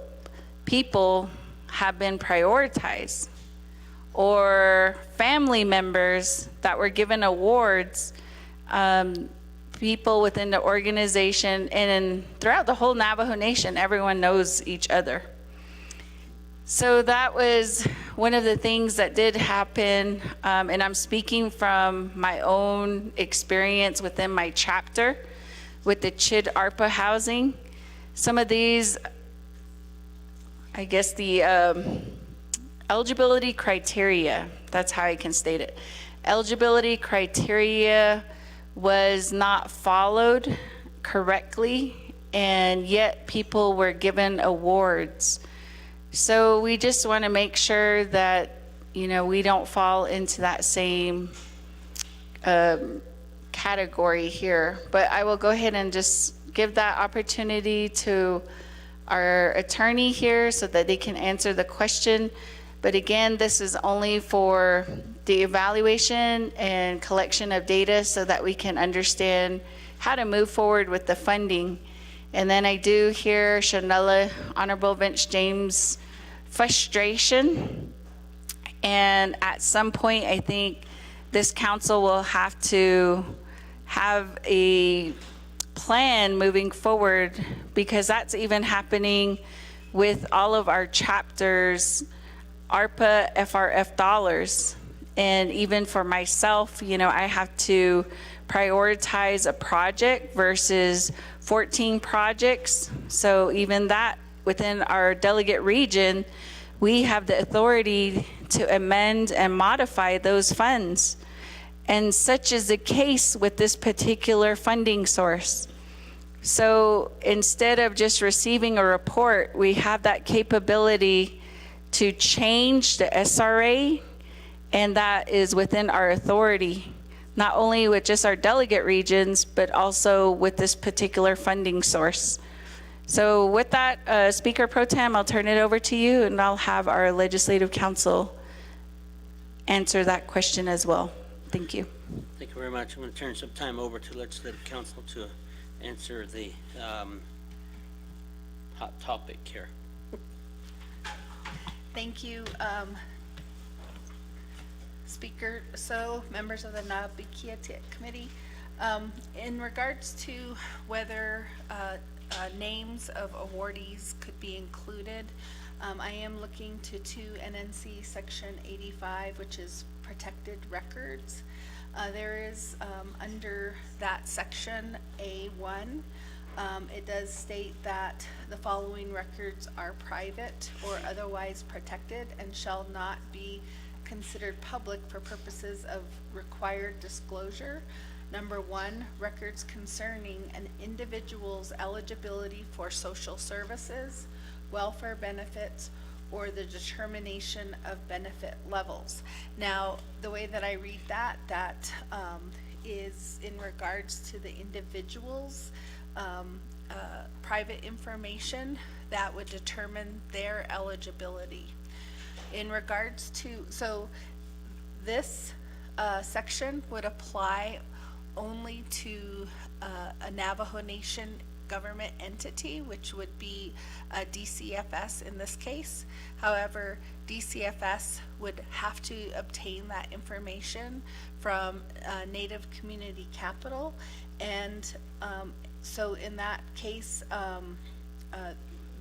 people have been prioritized, or family members that were given awards, people within the organization, and throughout the whole Navajo Nation, everyone knows each other. So that was one of the things that did happen, and I'm speaking from my own experience within my chapter with the CHID ARPA housing. Some of these, I guess the eligibility criteria, that's how I can state it. Eligibility criteria was not followed correctly, and yet people were given awards. So we just want to make sure that, you know, we don't fall into that same category here. But I will go ahead and just give that opportunity to our attorney here so that they can answer the question. But again, this is only for the evaluation and collection of data so that we can understand how to move forward with the funding. And then I do hear Shanella, Honorable Vince James' frustration. And at some point, I think this council will have to have a plan moving forward, because that's even happening with all of our chapters, ARPA, FRF dollars. And even for myself, you know, I have to prioritize a project versus 14 projects. So even that, within our delegate region, we have the authority to amend and modify those funds. And such is the case with this particular funding source. So instead of just receiving a report, we have that capability to change the SRA, and that is within our authority, not only with just our delegate regions, but also with this particular funding source. So with that, Speaker Pro Tem, I'll turn it over to you, and I'll have our Legislative Council answer that question as well. Thank you. Thank you very much. I'm going to turn some time over to Legislative Council to answer the hot topic here. Thank you, Speaker. So, members of the Naa'bik'iyati Committee, in regards to whether names of awardees could be included, I am looking to 2 NNC Section 85, which is protected records. There is under that section A1, it does state that the following records are private or otherwise protected and shall not be considered public for purposes of required disclosure. Number 1, records concerning an individual's eligibility for social services, welfare benefits, or the determination of benefit levels. Now, the way that I read that, is in regards to the individual's private information that would determine their eligibility. In regards to, so this section would apply only to a Navajo Nation government entity, which would be DCFS in this case. However, DCFS would have to obtain that information from Native Community Capital, and so in that case,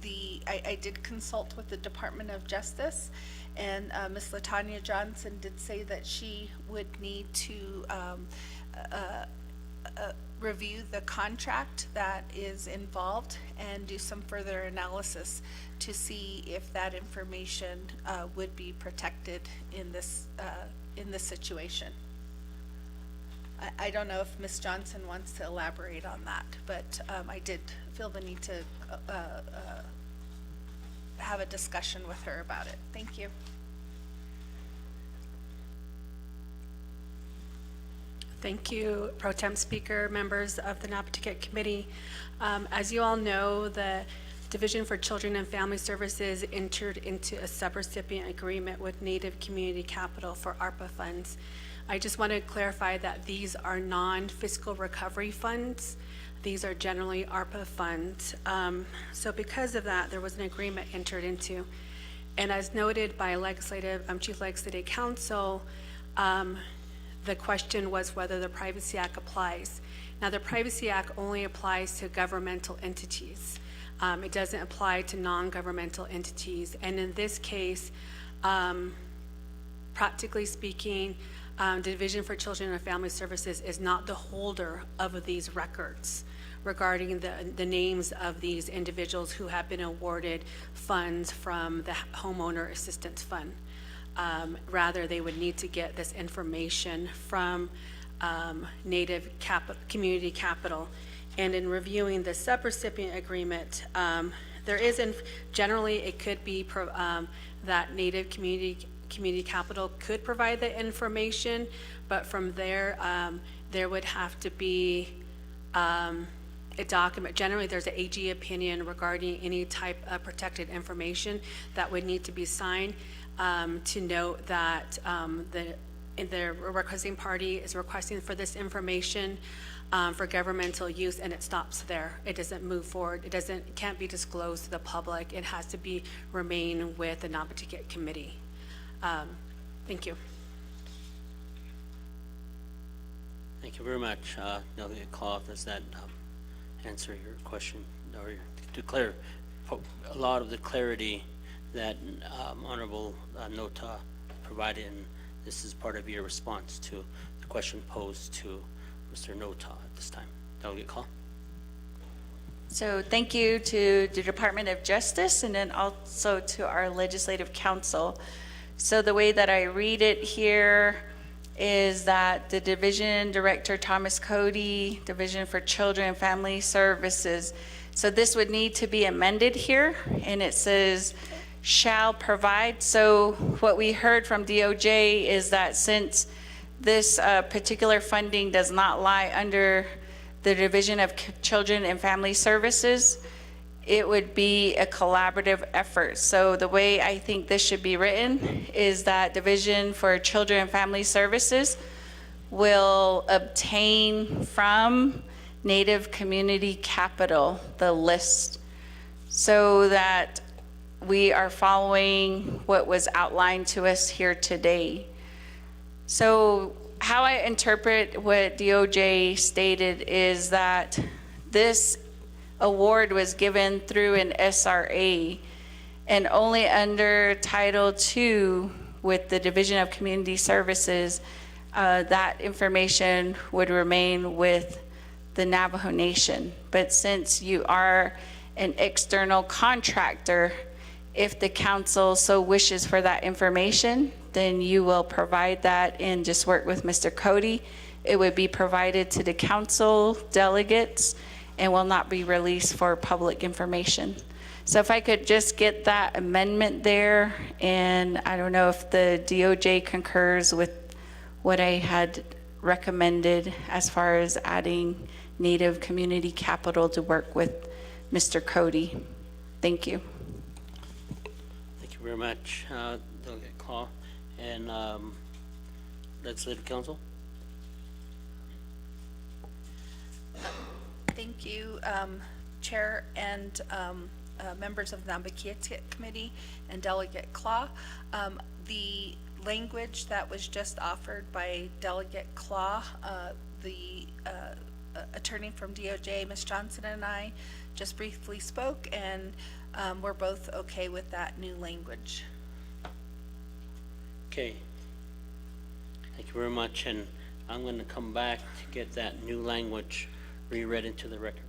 I did consult with the Department of Justice, and Ms. LaTanya Johnson did say that she would need to review the contract that is involved and do some further analysis to see if that information would be protected in this situation. I don't know if Ms. Johnson wants to elaborate on that, but I did feel the need to have a discussion with her about it. Thank you. Thank you, Pro Tem Speaker, members of the Naa'bik'iyati Committee. As you all know, the Division for Children and Family Services entered into a subrecipient agreement with Native Community Capital for ARPA funds. I just want to clarify that these are non-fiscal recovery funds. These are generally ARPA funds. So because of that, there was an agreement entered into. And as noted by Chief Legislative Counsel, the question was whether the Privacy Act applies. Now, the Privacy Act only applies to governmental entities. It doesn't apply to non-governmental entities. And in this case, practically speaking, the Division for Children and Family Services is not the holder of these records regarding the names of these individuals who have been awarded funds from the Homeowner Assistance Fund. Rather, they would need to get this information from Native Community Capital. And in reviewing the subrecipient agreement, there is, generally, it could be that Native Community Capital could provide the information, but from there, there would have to be a document. Generally, there's an AG opinion regarding any type of protected information that would need to be signed to note that the requesting party is requesting for this information for governmental use, and it stops there. It doesn't move forward. It can't be disclosed to the public. It has to remain with the Naa'bik'iyati Committee. Thank you. Thank you very much. Delegate Claw, does that answer your question, or declare a lot of the clarity that Honorable Nota provided, and this is part of your response to the question posed to Mr. Nota at this time. Delegate Claw. So thank you to the Department of Justice and then also to our Legislative Council. So the way that I read it here is that the Division Director Thomas Cody, Division for Children and Family Services, so this would need to be amended here, and it says shall provide. So what we heard from DOJ is that since this particular funding does not lie under the Division of Children and Family Services, it would be a collaborative effort. So the way I think this should be written is that Division for Children and Family Services will obtain from Native Community Capital the list, so that we are following what was outlined to us here today. So how I interpret what DOJ stated is that this award was given through an SRA, and only under Title II with the Division of Community Services, that information would remain with the Navajo Nation. But since you are an external contractor, if the council so wishes for that information, then you will provide that and just work with Mr. Cody. It would be provided to the council delegates and will not be released for public information. So if I could just get that amendment there, and I don't know if the DOJ concurs with what I had recommended as far as adding Native Community Capital to work with Mr. Cody. Thank you. Thank you very much, Delegate Claw. And Legislative Council? Thank you, Chair and members of the Naa'bik'iyati Committee and Delegate Claw. The language that was just offered by Delegate Claw, the attorney from DOJ, Ms. Johnson, and I just briefly spoke, and we're both okay with that new language. Okay. Thank you very much, and I'm going to come back to get that new language reread into the record.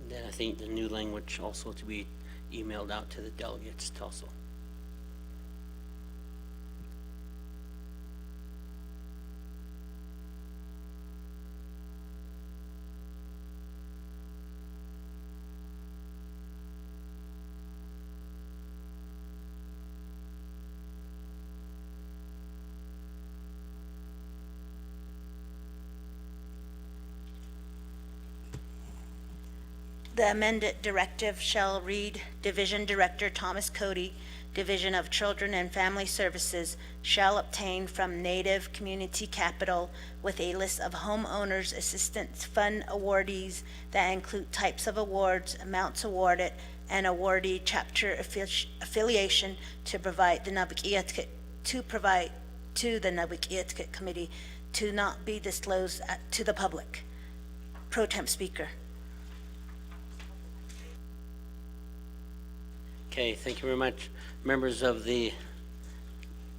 Then I think the new language also to be emailed out to the delegates also. The amended directive shall read, Division Director Thomas Cody, Division of Children and Family Services, shall obtain from Native Community Capital with a list of homeowners assistance fund awardees that include types of awards, amounts awarded, and awardee chapter affiliation to provide the Naa'bik'iyati to the Naa'bik'iyati Committee to not be disclosed to the public. Pro Temp Speaker. Okay, thank you very much. Members of the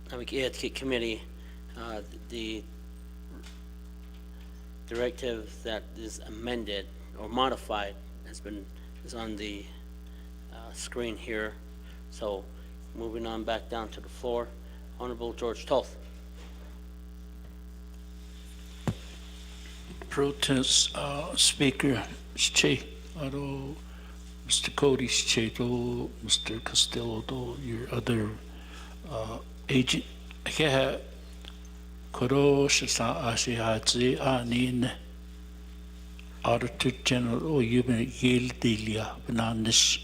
Naa'bik'iyati Committee, the directive that is amended or modified is on the screen here. So moving on back down to the floor, Honorable George Toth. Protest Speaker Che, Mr. Cody Che, Mr. Costello, your other agent. Here, Koro Shasa Ashihazi Anin Auditor General or Human Yale Delia Bananas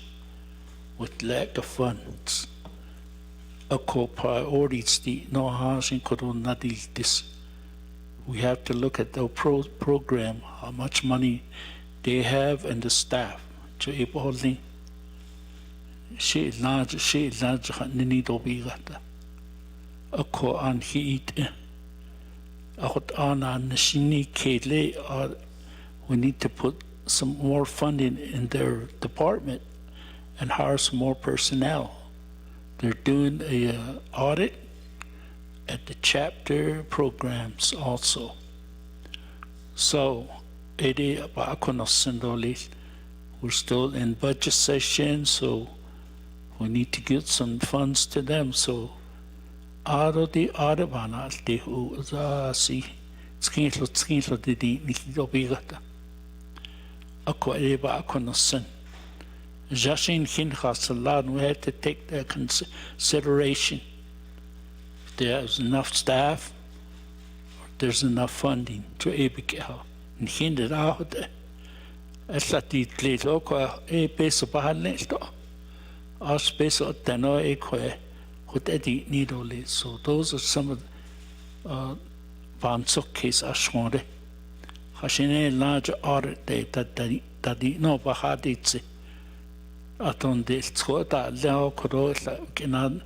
with lack of funds. A co-priorities the no housing Koro Nadil this. We have to look at the program, how much money they have and the staff to able holding. She large Nini Dobigata. A co on heat. A hot on Nishini Kele. We need to put some more funding in their department and hire some more personnel. They're doing a audit at the chapter programs also. So, we're still in budget session, so we need to get some funds to them. So, out the Audubana, the who see, Skinlo did the Nikidobigata. Aqua Akonosin. Jashin Kinhasalan, we had to take that consideration. There's enough staff, or there's enough funding to Naa'bik'iyati. And hindered out as that the local a base of Bahalento, our space of Tano Equa, what Eddie Needle. So those are some of the Bansok case Ashwande. Hashine large audit data that the no Bahaditsi. Aton de Skota, Lao Koro, Kinan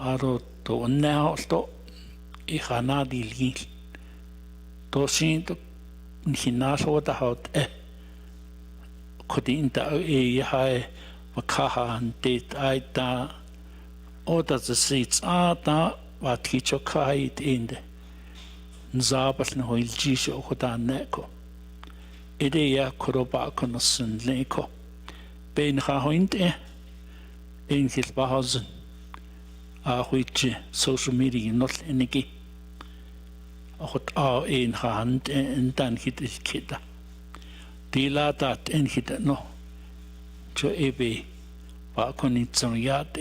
Aro. To now to ihana dilgi to sin to hinaso da hot kudinta hai wakaha date aita order the seats ta wat kicho kai in the nzabas no ilgisho hodan neko ideya koroba konosun leko ben hahointe in his bahazen which social media not any what are in hand and then hit is kid. Dila that and hit no to ebe bakonitson yat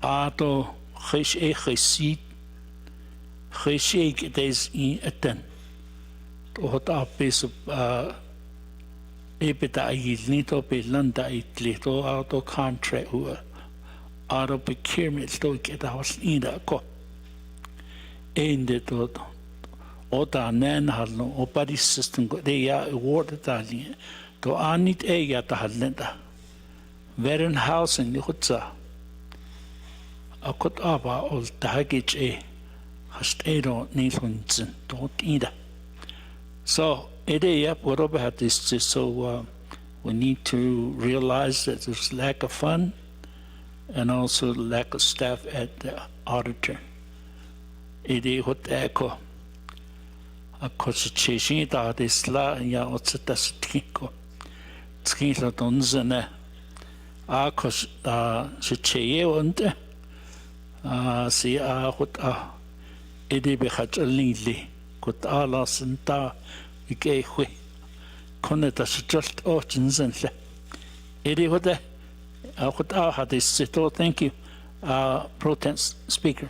Ato hish seat hish days in a ten. What are piece of ebita nito be landa it little out of contract who out of procurement still get a house in the co. Ended or nan had no body system they are awarded Go anit ya tahalenda. Veren housing ni hutsa. Akot aba ol tahagich hastero nilhunzen don't ida. So it yep whatever had this so we need to realize that there's lack of fund and also lack of staff at the auditor. It is what echo. A consultation that is la ya otsatas tiko. Skila donzene. A cos cheye wonte. See what it is behat a lily. Got ala senta ikehwe. Connet as just orchins and it is what I had this sit. Thank you, Pro-Tem Speaker.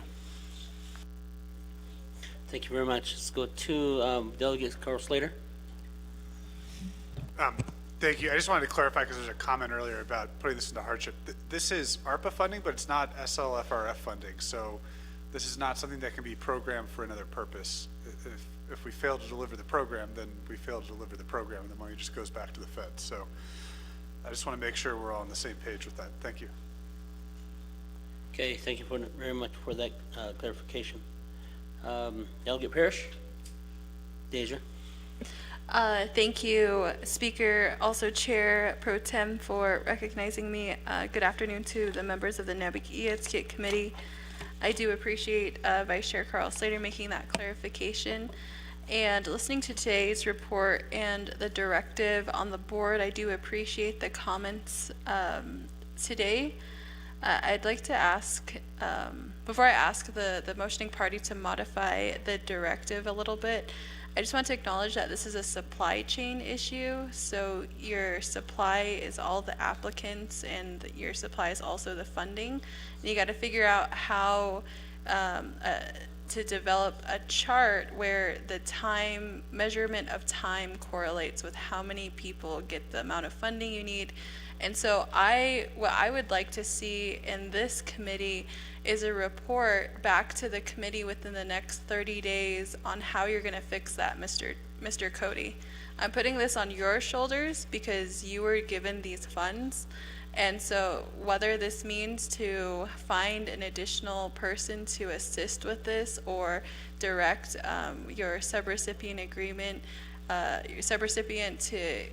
Thank you very much. Let's go to Delegate Carl Slater. Thank you. I just wanted to clarify because there's a comment earlier about putting this into hardship. This is ARPA funding, but it's not SLFRF funding. So this is not something that can be programmed for another purpose. If we fail to deliver the program, then we fail to deliver the program and the money just goes back to the Fed. So I just want to make sure we're all on the same page with that. Thank you. Okay, thank you very much for that clarification. Delegate Parrish? Deja? Thank you, Speaker, also Chair Pro Tem, for recognizing me. Good afternoon to the members of the Naa'bik'iyati Committee. I do appreciate Vice Chair Carl Slater making that clarification. And listening to today's report and the directive on the board, I do appreciate the comments today. I'd like to ask, before I ask the motioning party to modify the directive a little bit, I just want to acknowledge that this is a supply chain issue. So your supply is all the applicants and your supply is also the funding. And you got to figure out how to develop a chart where the time measurement of time correlates with how many people get the amount of funding you need. And so what I would like to see in this committee is a report back to the committee within the next 30 days on how you're going to fix that, Mr. Cody. I'm putting this on your shoulders because you were given these funds. And so whether this means to find an additional person to assist with this or direct your subrecipient agreement, your subrecipient to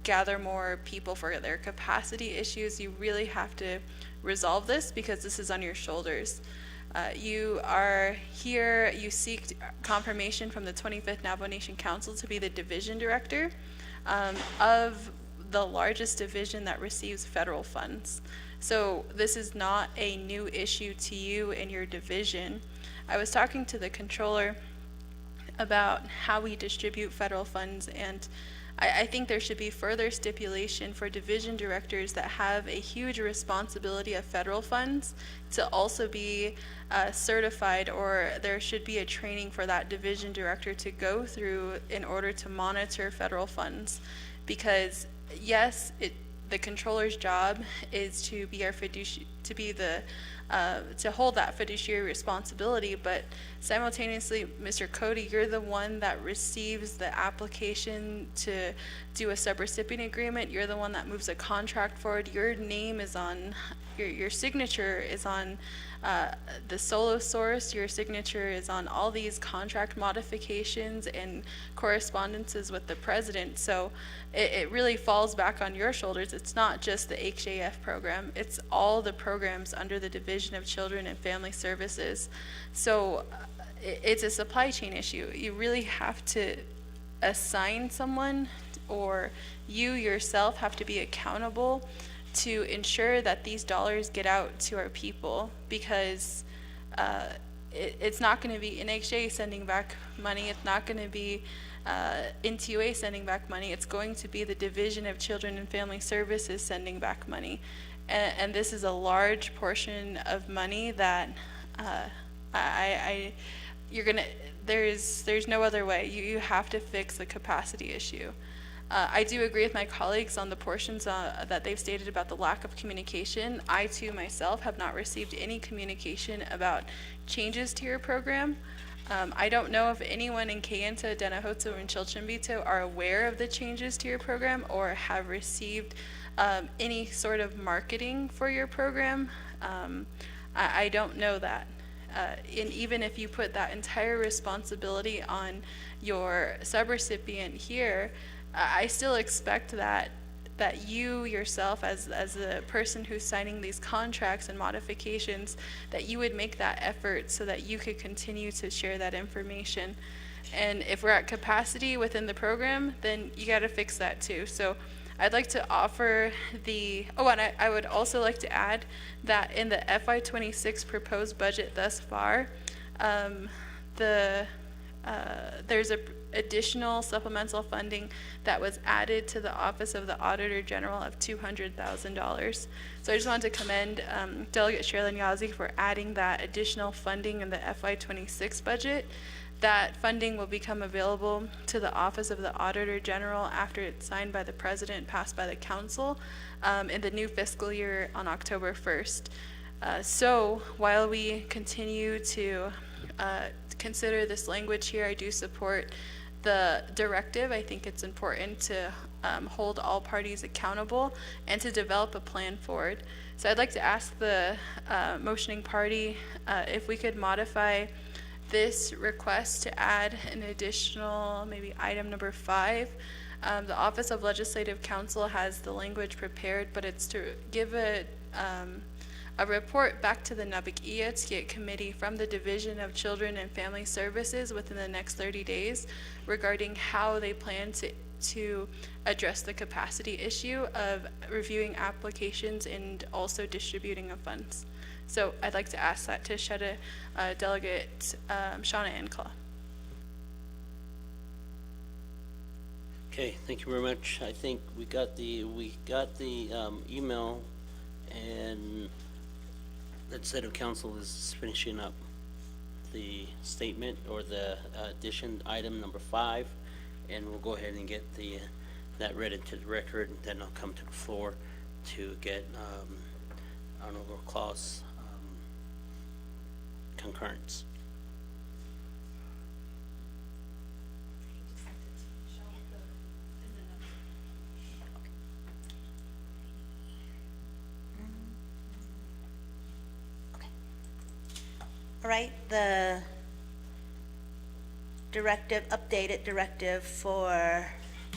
gather more people for their capacity issues, you really have to resolve this because this is on your shoulders. You are here, you seek confirmation from the 25th Navajo Nation Council to be the division director of the largest division that receives federal funds. So this is not a new issue to you in your division. I was talking to the controller about how we distribute federal funds, and I think there should be further stipulation for division directors that have a huge responsibility of federal funds to also be certified, or there should be a training for that division director to go through in order to monitor federal funds. Because yes, the controller's job is to be our to hold that fiduciary responsibility, but simultaneously, Mr. Cody, you're the one that receives the application to do a subrecipient agreement. You're the one that moves a contract forward. Your name is on, your signature is on the solo source. Your signature is on all these contract modifications and correspondences with the president. So it really falls back on your shoulders. It's not just the HAF program. It's all the programs under the Division of Children and Family Services. So it's a supply chain issue. You really have to assign someone, or you yourself have to be accountable to ensure that these dollars get out to our people, because it's not going to be NHA sending back money. It's not going to be NTUA sending back money. It's going to be the Division of Children and Family Services sending back money. And this is a large portion of money that there's no other way. You have to fix the capacity issue. I do agree with my colleagues on the portions that they've stated about the lack of communication. I too myself have not received any communication about changes to your program. I don't know if anyone in Kayenta, Danahoto, and Chilchimbito are aware of the changes to your program or have received any sort of marketing for your program. I don't know that. And even if you put that entire responsibility on your subrecipient here, I still expect that you yourself as the person who's signing these contracts and modifications, that you would make that effort so that you could continue to share that information. And if we're at capacity within the program, then you got to fix that too. So I'd like to offer and I would also like to add that in the FY26 proposed budget thus far, there's a additional supplemental funding that was added to the Office of the Auditor General of $200,000. So I just wanted to commend Delegate Sherilyn Yazzie for adding that additional funding in the FY26 budget. That funding will become available to the Office of the Auditor General after it's signed by the President, passed by the Council in the new fiscal year on October 1st. So while we continue to consider this language here, I do support the directive. I think it's important to hold all parties accountable and to develop a plan forward. So I'd like to ask the motioning party if we could modify this request to add an additional, maybe item number 5. The Office of Legislative Counsel has the language prepared, but it's to give a report back to the Naa'bik'iyati committee from the Division of Children and Family Services within the next 30 days regarding how they plan to address the capacity issue of reviewing applications and also distributing of funds. So I'd like to ask that to Sheda Delegate Shauna Anclaw. Okay, thank you very much. I think we got the email, and legislative council is finishing up the statement or the addition item number 5, and we'll go ahead and get that read into the record, and then I'll come to the floor to get honorable clause concurrence. All right, the updated directive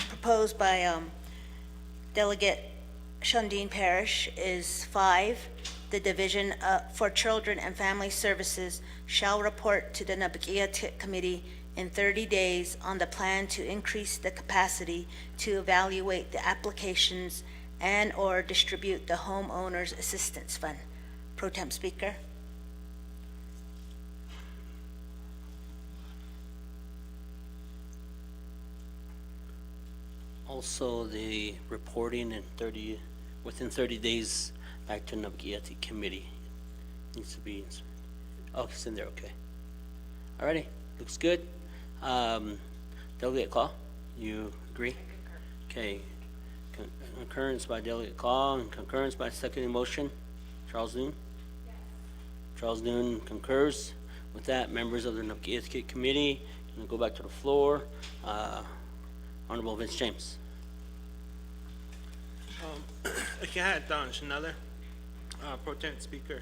proposed by Delegate Shundeen Parrish is 5. The Division for Children and Family Services shall report to the Naa'bik'iyati Committee in 30 days on the plan to increase the capacity to evaluate the applications and/or distribute the Homeowners Assistance Fund. Pro Tem Speaker. Also, the reporting within 30 days back to Naa'bik'iyati committee needs to be, oh, it's in there, okay. Alrighty, looks good. Delegate Claw, you agree? Okay, concurrence by Delegate Claw and concurrence by second motion. Charles Noon? Yes. Charles Noon concurs. With that, members of the Naa'bik'iyati committee, I'm gonna go back to the floor. Honorable Vince James. Another Pro Tem Speaker,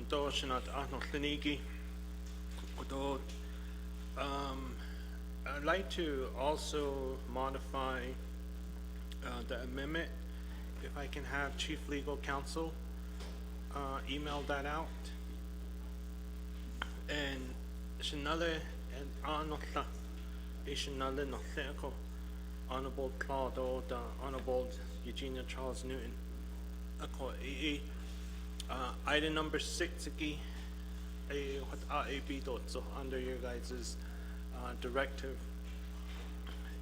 do shinat ahno klinigi. I'd like to also modify the amendment. If I can have Chief Legal Counsel email that out. And shinale and anotla. Ishinale no theko. Honorable Claude, Honorable Eugenia Charles Newton. Item number 6 again, so under your guys' directive,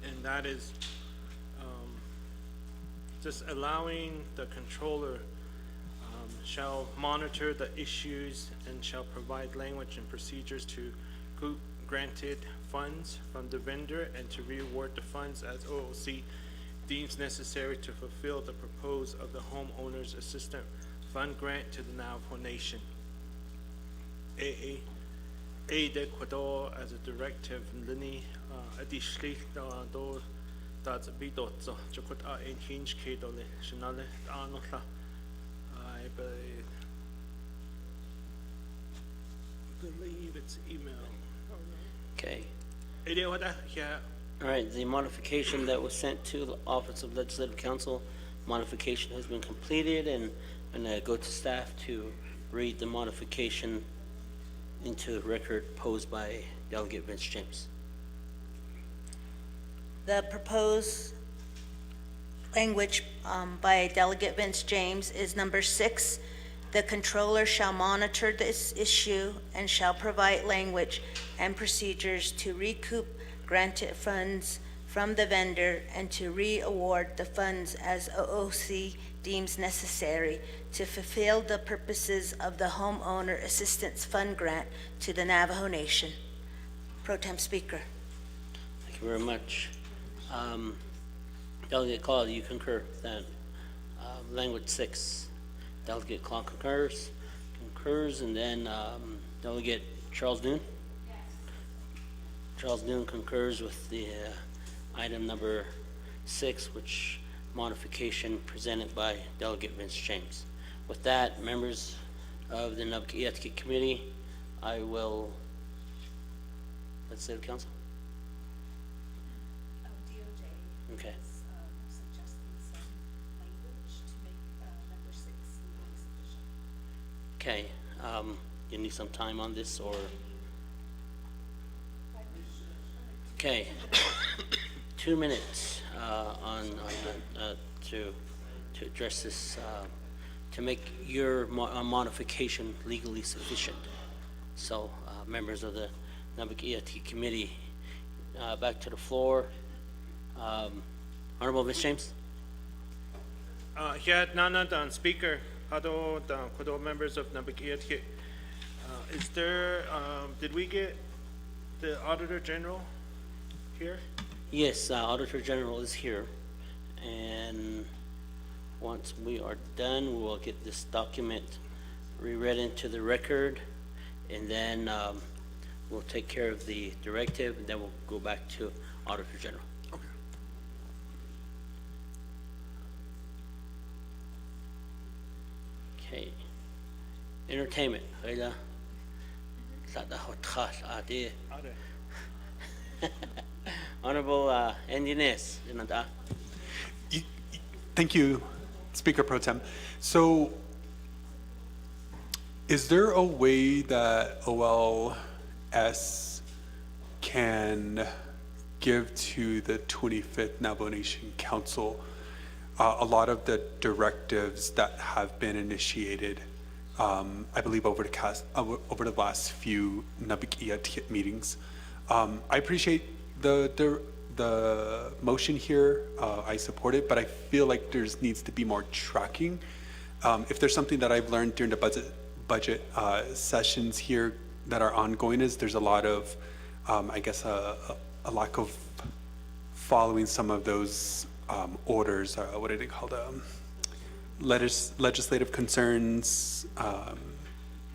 and that is just allowing the controller shall monitor the issues and shall provide language and procedures to group granted funds from the vendor and to reward the funds as OOC deems necessary to fulfill the purpose of the Homeowners Assistance Fund grant to the Navajo Nation. aid Ecuador as a directive lini additionally do that's bidot so chukut in hinge kid on the shinale anola I believe it's email. Okay. Yeah. All right, the modification that was sent to the Office of Legislative Counsel, modification has been completed, and I'm going to go to staff to read the modification into record posed by Delegate Vince James. The proposed language by Delegate Vince James is number 6. The controller shall monitor this issue and shall provide language and procedures to recoup granted funds from the vendor and to re-award the funds as OOC deems necessary to fulfill the purposes of the Homeowner Assistance Fund grant to the Navajo Nation. Pro Tem Speaker. Thank you very much. Delegate Claude, you concur with that? Language 6. Delegate Claude concurs, and then Delegate Charles Noon? Yes. Charles Noon concurs with the item number 6, which modification presented by Delegate Vince James. With that, members of the Naa'bik'iyati Committee, I will, let's say the council. DOJ Okay. is suggesting some language to make number 6 legally sufficient. Okay, you need some time on this, or? Okay, 2 minutes to address this, to make your modification legally sufficient. So, members of the Naa'bik'iyati Committee, back to the floor. Honorable Vice James. Yeah, Nana Dan Speaker, Hado Dan Kudo members of Naa'bik'iyati. Is there did we get the Auditor General here? Yes, Auditor General is here, and once we are done, we will get this document reread into the record, and then we'll take care of the directive, and then we'll go back to Auditor General. Okay. Entertainment. Honorable Engineers. Thank you, Speaker Pro Tem. So, is there a way that OLS can give to the 25th Navajo Nation Council a lot of the directives that have been initiated, I believe, over the last few Naa'bik'iyati meetings? I appreciate the motion here. I support it, but I feel like there's needs to be more tracking. If there's something that I've learned during the budget sessions here that are ongoing, is there's a lot of, I guess, a lack of following some of those orders. What are they called? Legislative concerns,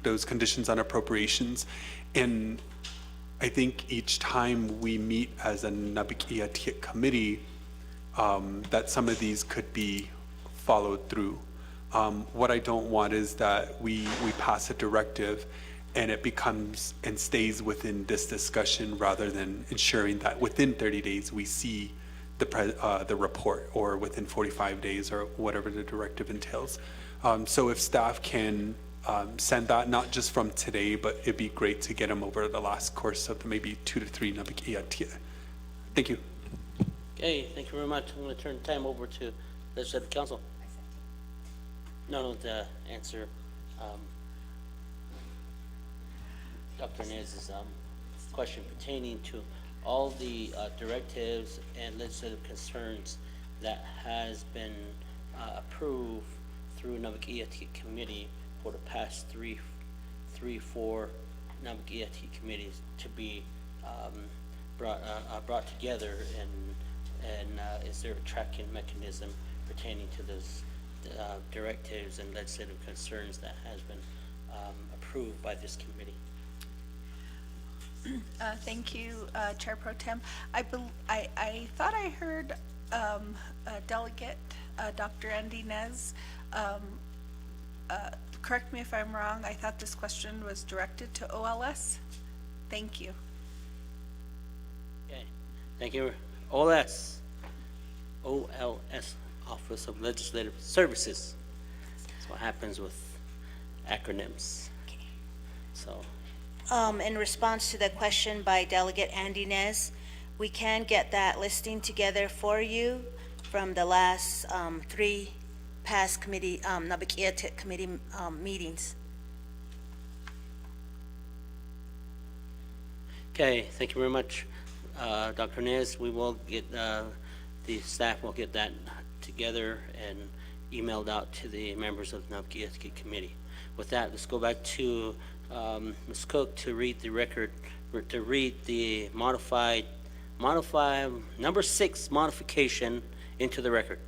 those conditions on appropriations, and I think each time we meet as a Naa'bik'iyati committee, that some of these could be followed through. What I don't want is that we pass a directive and it becomes and stays within this discussion rather than ensuring that within 30 days we see the report, or within 45 days, or whatever the directive entails. So if staff can send that, not just from today, but it'd be great to get them over the last course of maybe 2 to 3 Naa'bik'iyati. Thank you. Okay, thank you very much. I'm going to turn the time over to Legislative Council. No, the answer Dr. Nez's question pertaining to all the directives and legislative concerns that has been approved through Naa'bik'iyati Committee for the past four Naa'bik'iyati committees to be brought together, and is there a tracking mechanism pertaining to those directives and legislative concerns that has been approved by this committee? Thank you, Chair Pro Tem. I thought I heard Delegate Dr. Andy Nez. Correct me if I'm wrong, I thought this question was directed to OLS. Thank you. Okay, thank you. OLS, Office of Legislative Services. That's what happens with acronyms. So, In response to the question by Delegate Andy Nez, we can get that listing together for you from the last three past committee, Naa'bik'iyati committee meetings. okay, thank you very much, Dr. Nez. We will get, the staff will get that together and emailed out to the members of the Naa'bik'iyati committee. With that, let's go back to Ms. Cook to read the record, to read the modified, number 6 modification into the record.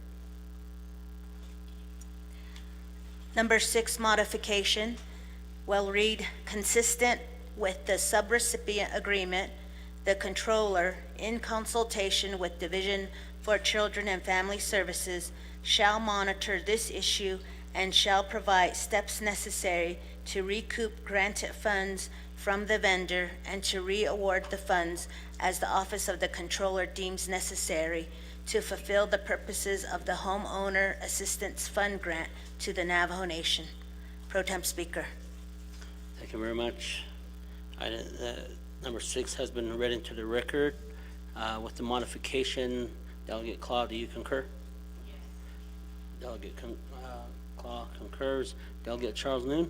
Number 6 modification will read, consistent with the subrecipient agreement, the controller, in consultation with Division for Children and Family Services, shall monitor this issue and shall provide steps necessary to recoup granted funds from the vendor and to re-award the funds as the Office of the Controller deems necessary to fulfill the purposes of the Homeowner Assistance Fund grant to the Navajo Nation. Pro Tem Speaker. Thank you very much. Number 6 has been read into the record. With the modification, Delegate Claw, do you concur? Yes. Delegate Claw concurs. Delegate Charles Noon?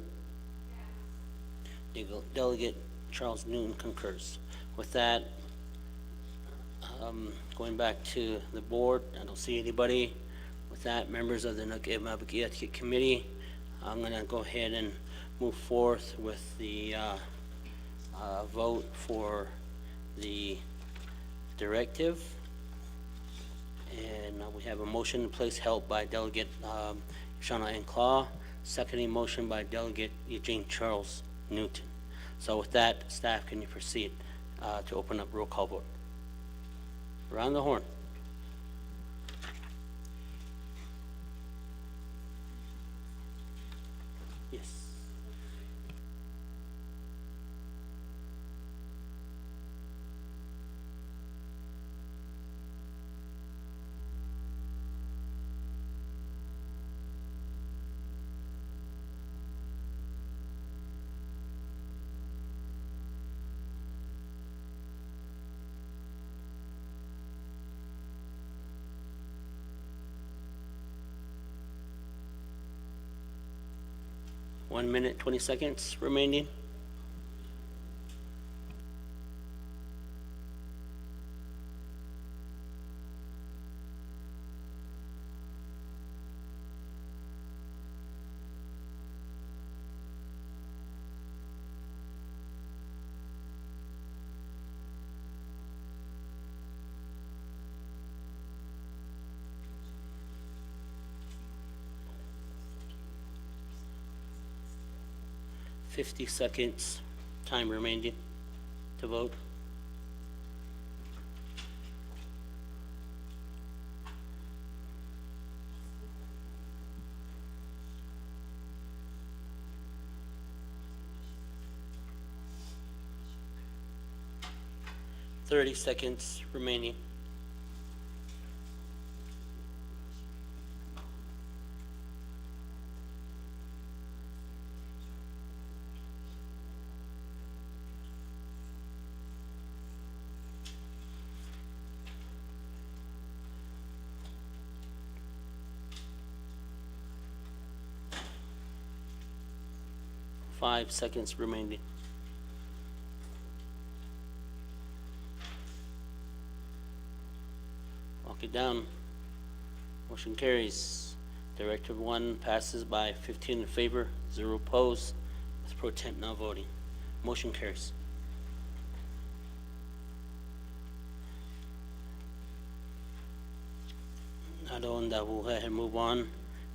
Yes. Delegate Charles Noon concurs. With that, going back to the board, I don't see anybody. With that, members of the Naa'bik'iyati committee, I'm going to go ahead and move forth with the vote for the directive. And we have a motion in place held by Delegate Shauna N. Claw, seconding motion by Delegate Eugene Charles Newton. So with that, staff, can you proceed to open up roll call vote? Around the horn. Yes. One minute, 20 seconds remaining. Fifty seconds, time remaining to vote. Thirty seconds remaining. Five seconds remaining. Walk it down. Motion carries. Directive 1 passes by 15 in favor, 0 opposed, with Pro Temp not voting. Motion carries. We'll go ahead and move on.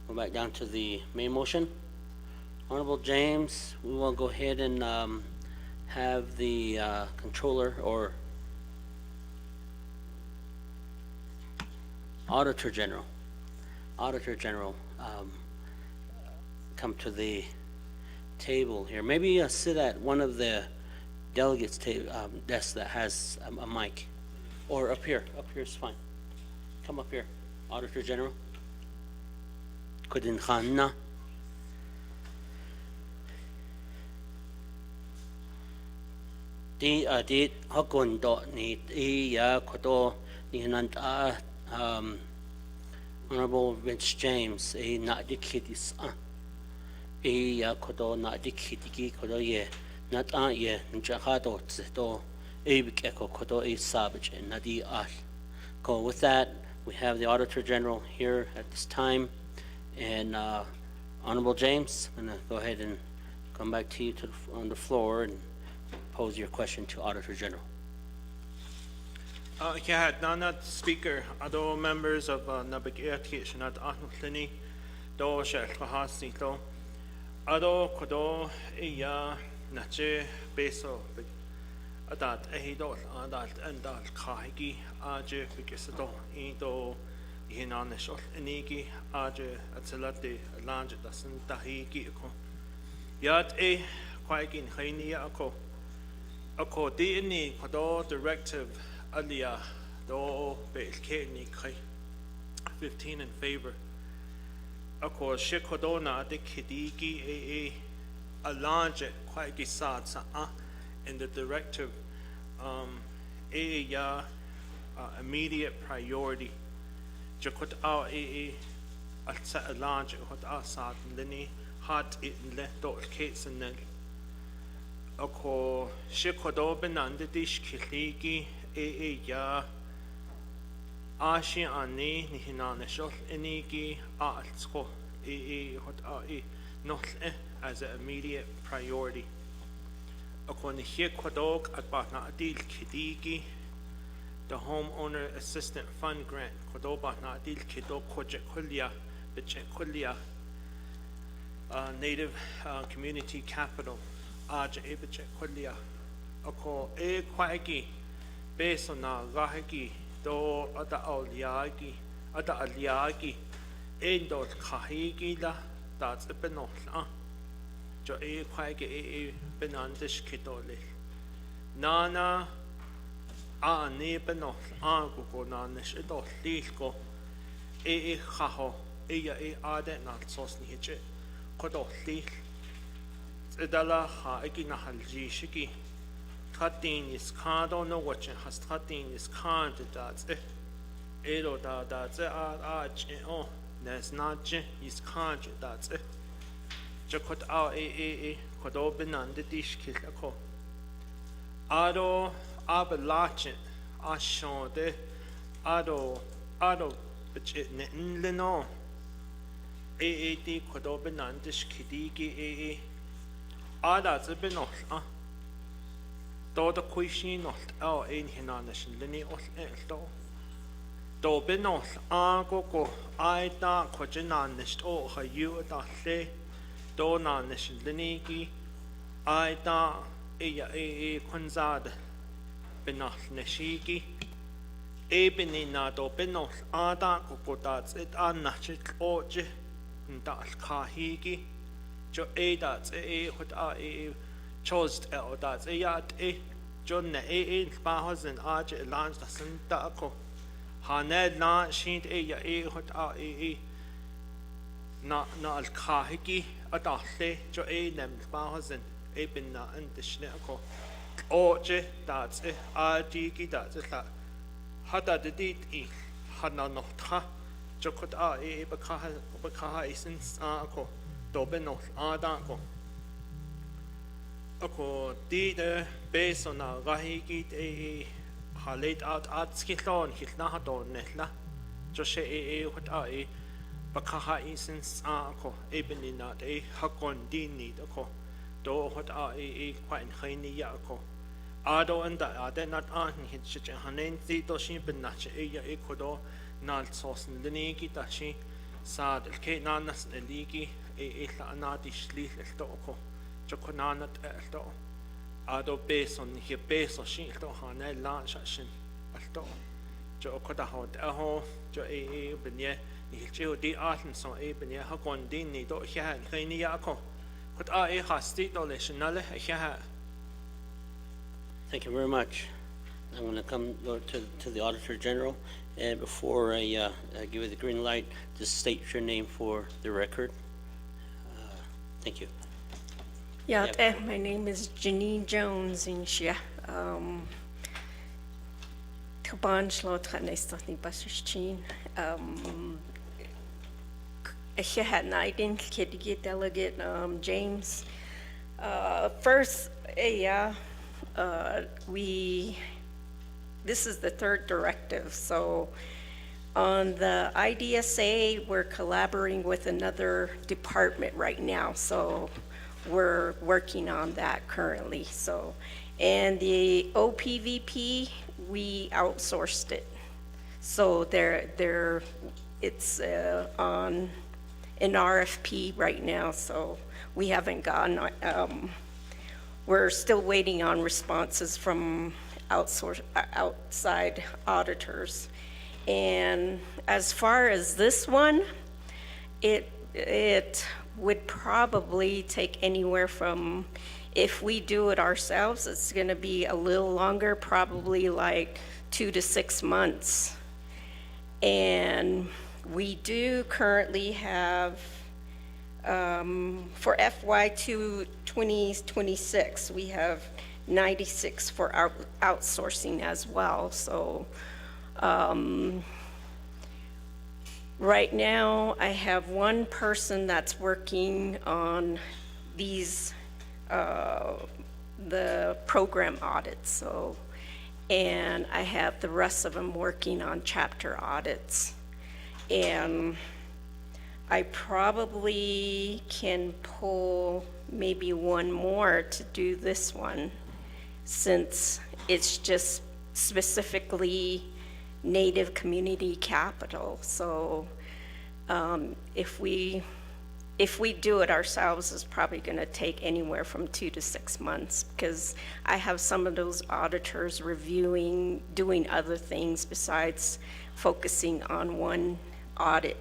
Go back down to the main motion. Honorable James, we will go ahead and have the controller or Auditor General come to the table here. Maybe sit at one of the delegates' desks that has a mic, or up here. Up here is fine. Come up here, Auditor General. Kudin Khanna. Di hakon do ni ya koto ni nanta Honorable Vince James Naa'bik'iyati ya koto Naa'bik'iyati koto ye nata ye nchakado to Naa'bik'iyati koto sabich nadi al. With that, we have the Auditor General here at this time, and Honorable James, I'm gonna go ahead and come back to you on the floor and pose your question to Auditor General. Nanat Speaker, other members of Naa'bik'iyati Shanat Ahnulini, Do Shek Hasito, Ado Kodo Iya Nache Beso, Adat Ehidot, Adat Endal Kahigi, Aje Bikisato, Ido Hinaneshot, Enigi, Aje Atzelati, Lange Dasan Tahigi, Yat E, Quagin Hainia Ako, Ako Dini Kodo Directive. Alia do Belkeni Kai 15 in favor. Ako Shikodona de Kidigi Alanje Quagi Sad in the directive ya immediate priority. Jakot Alsa Alanje Hot Sad Lini Hot it let dot Kates and then Ako Shikodo Benandadish Kiligi ya Ashi ani Nihinaneshol Enigi Atsko hot not as an immediate priority. Upon here Kodok at Batna Adil Kidigi, the Homeowner Assistant Fund Grant, Kodobatna Adil Kido Kojakulia, Bichekulia, Native Community Capital, Aj Ebichekulia, Oko E Quagi. Based on Rahagi, do Ada Aliagi, Endot Kahigi la, that's a benot, Jo E Quagi Benandish Kidoli. Nana A Ne Benot, Angugo Nanish Edot, Lilko, Haho, Eya Ade Nat Sosni Hitche, Kodot Lil, Edala Ha Eginahal Jishiki. Cutting is can't don't know what has cutting is can't that's it. Edo that's it. Oh, that's not is can't that's it. Jakot out could open on the dish kill a co. Ado abalachin, ashon de ado, but it leno. Could open on dish kidigi. That's a benot, Do the Quishin not in Hinanish Lini of Eldo. Do Benot, Go, I da Quajananished or her you da le, do Nanish Linigi, I da Quinzad Benot Neshigi, Benina do Benot, Ada Gogodads it Anachit Oje, Dal Kahigi, Jo that's what chose that's yat John Bahos and Arch Lange the Santa Haned na sheet hot not Kahiki at Ahle Jo nem Bahos and Ebina and the Schnecko Oje that's Arjiki that's it Hada the deed Hana not ha Jokot Bakaha since Ako Dobeno Adako. Ako dide based on a rahigi halate out at skilon hilnahadon netla Joshe what Bakaha since ako ebenina hakon dini ako do what quite hini yako Ado and that not on hitch hanen doshin benach equado not sauce in the niki dashi sad ke nanas eligi anadi shli eltoko Jokonanat elto ado based on here based on shin to hana launch shin alto jo ko da ho da ho jo e benye ni jo di aten so e benye ha kon din ni do ha ni ya ko kot a e hasti do le shinale ha. Thank you very much. I'm going to go to the Auditor General, and before I give you the green light, just state your name for the record. Thank you. Yeah, my name is Janine Jones in Shia. Taban Shlo Thanestani Basishin. Had Nighting, Kitty Delegate James. First, this is the third directive. So on the IDSA, we're collaborating with another department right now. So we're working on that currently. So, and the OPVP, we outsourced it. So it's on an RFP right now. So we haven't gotten, we're still waiting on responses from outside auditors. And as far as this one, it would probably take anywhere from, if we do it ourselves, it's going to be a little longer, probably like 2 to 6 months. And we do currently have, for FY 2026, we have 96 for outsourcing as well. So right now I have one person that's working on these, the program audits. So, and I have the rest of them working on chapter audits. And I probably can pull maybe one more to do this one, since it's just specifically Native Community Capital. So if we do it ourselves, it's probably going to take anywhere from 2 to 6 months, because I have some of those auditors reviewing, doing other things besides focusing on one audit.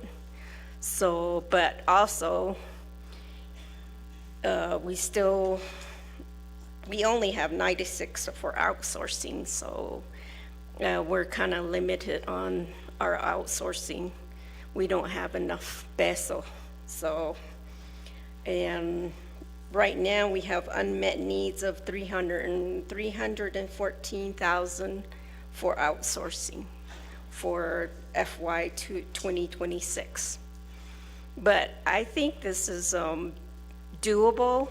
So, but also, we only have 96 for outsourcing, so we're kind of limited on our outsourcing. We don't have enough peso. So, and right now we have unmet needs of 314,000 for outsourcing for FY 2026. But I think this is doable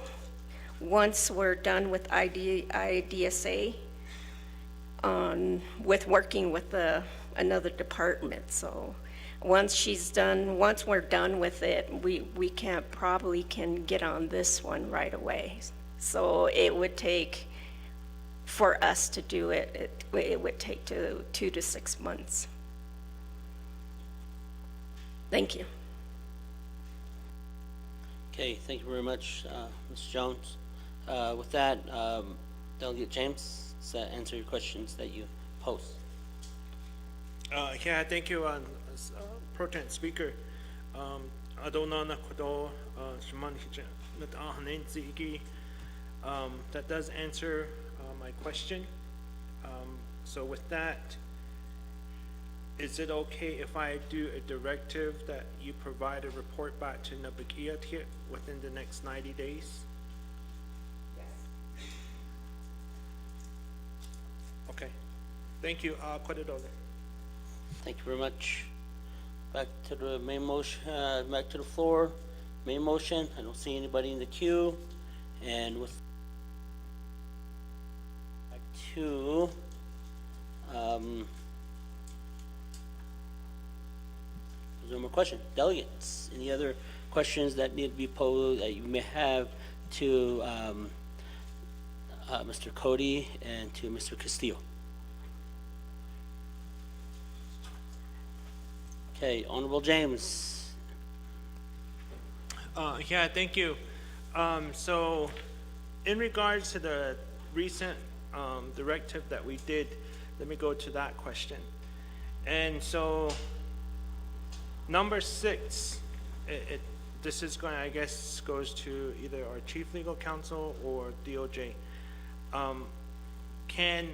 once we're done with IDSA with working with another department. So once we're done with it, we probably can get on this one right away. So it would take, for us to do it, it would take 2 to 6 months. Thank you. Okay, thank you very much, Ms. Jones. With that, Delegate James, does that answer your questions that you posed? Yeah, thank you, Pro Tem Speaker. That does answer my question. So with that, is it okay if I do a directive that you provide a report back to Naa'bik'iyati within the next 90 days? Yes. Okay. Thank you. I'll put it over. Thank you very much. Back to the main motion, back to the floor. Main motion. I don't see anybody in the queue. And with back to there's no more question. Delegates, any other questions that need to be posed that you may have to Mr. Cody and to Mr. Castillo? Okay, Honorable James. Yeah, thank you. So in regards to the recent directive that we did, let me go to that question. And so, number 6, this is going, I guess, goes to either our chief legal counsel or DOJ. Can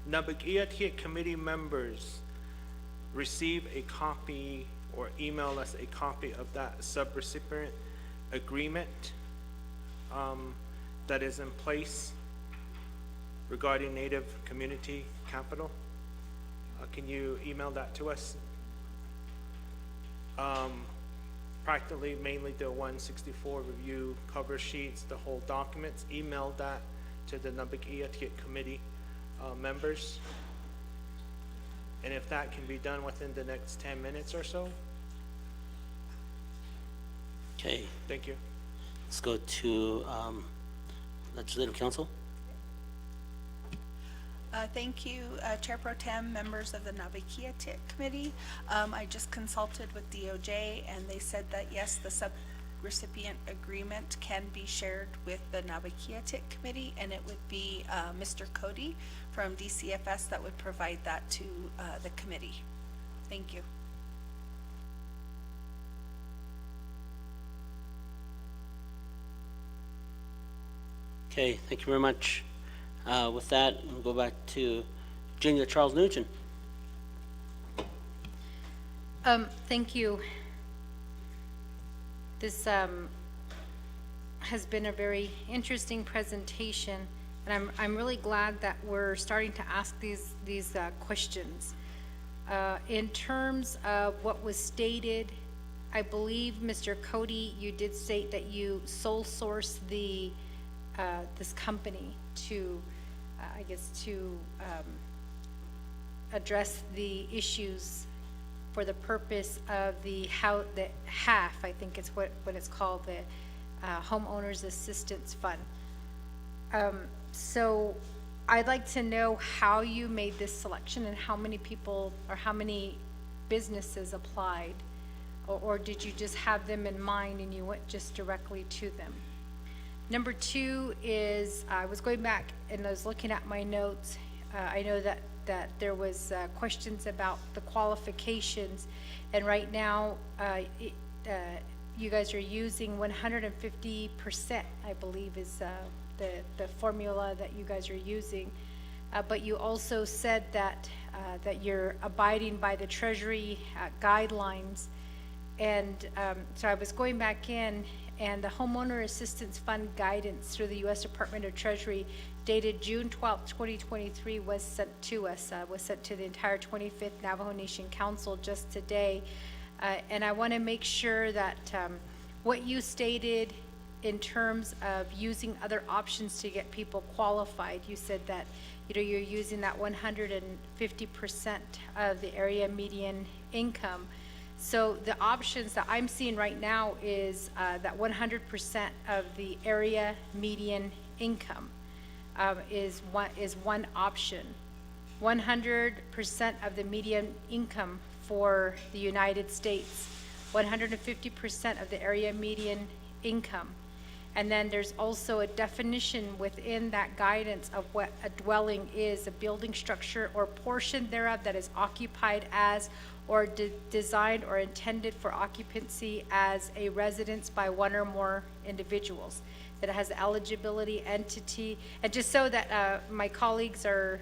Naa'bik'iyati committee members receive a copy or email us a copy of that subrecipient agreement that is in place regarding Native Community Capital? Can you email that to us? Practically, mainly the 164 review cover sheets, the whole documents, email that to the Naa'bik'iyati committee members. And if that can be done within the next 10 minutes or so. Okay, Thank you. let's go to Legislative Council. Thank you, Chair Pro Tem, members of the Naa'bik'iyati Committee. I just consulted with DOJ, and they said that, yes, the subrecipient agreement can be shared with the Naa'bik'iyati Committee, and it would be Mr. Cody from DCFS that would provide that to the committee. Thank you. Okay, thank you very much. With that, we'll go back to Virginia Charles Nugent. Thank you. This has been a very interesting presentation, and I'm really glad that we're starting to ask these questions. In terms of what was stated, I believe, Mr. Cody, you did state that you sole source the this company to, I guess, to address the issues for the purpose of the HAF, I think it's what it's called, the Homeowners Assistance Fund. So I'd like to know how you made this selection and how many people or how many businesses applied, or did you just have them in mind and you went just directly to them? Number 2 is, I was going back and I was looking at my notes. I know that there was questions about the qualifications, and right now you guys are using 150%, I believe is the formula that you guys are using. But you also said that you're abiding by the Treasury guidelines. And so I was going back in, and the Homeowner Assistance Fund guidance through the U.S. Department of Treasury dated June 12, 2023 was sent to us, was sent to the entire 25th Navajo Nation Council just today. And I want to make sure that what you stated in terms of using other options to get people qualified, you said that you're using that 150% of the area median income. So the options that I'm seeing right now is that 100% of the area median income is one option. 100% of the median income for the United States, 150% of the area median income. And then there's also a definition within that guidance of what a dwelling is: a building structure or portion thereof that is occupied as or designed or intended for occupancy as a residence by one or more individuals, that it has eligibility entity. And just so that my colleagues are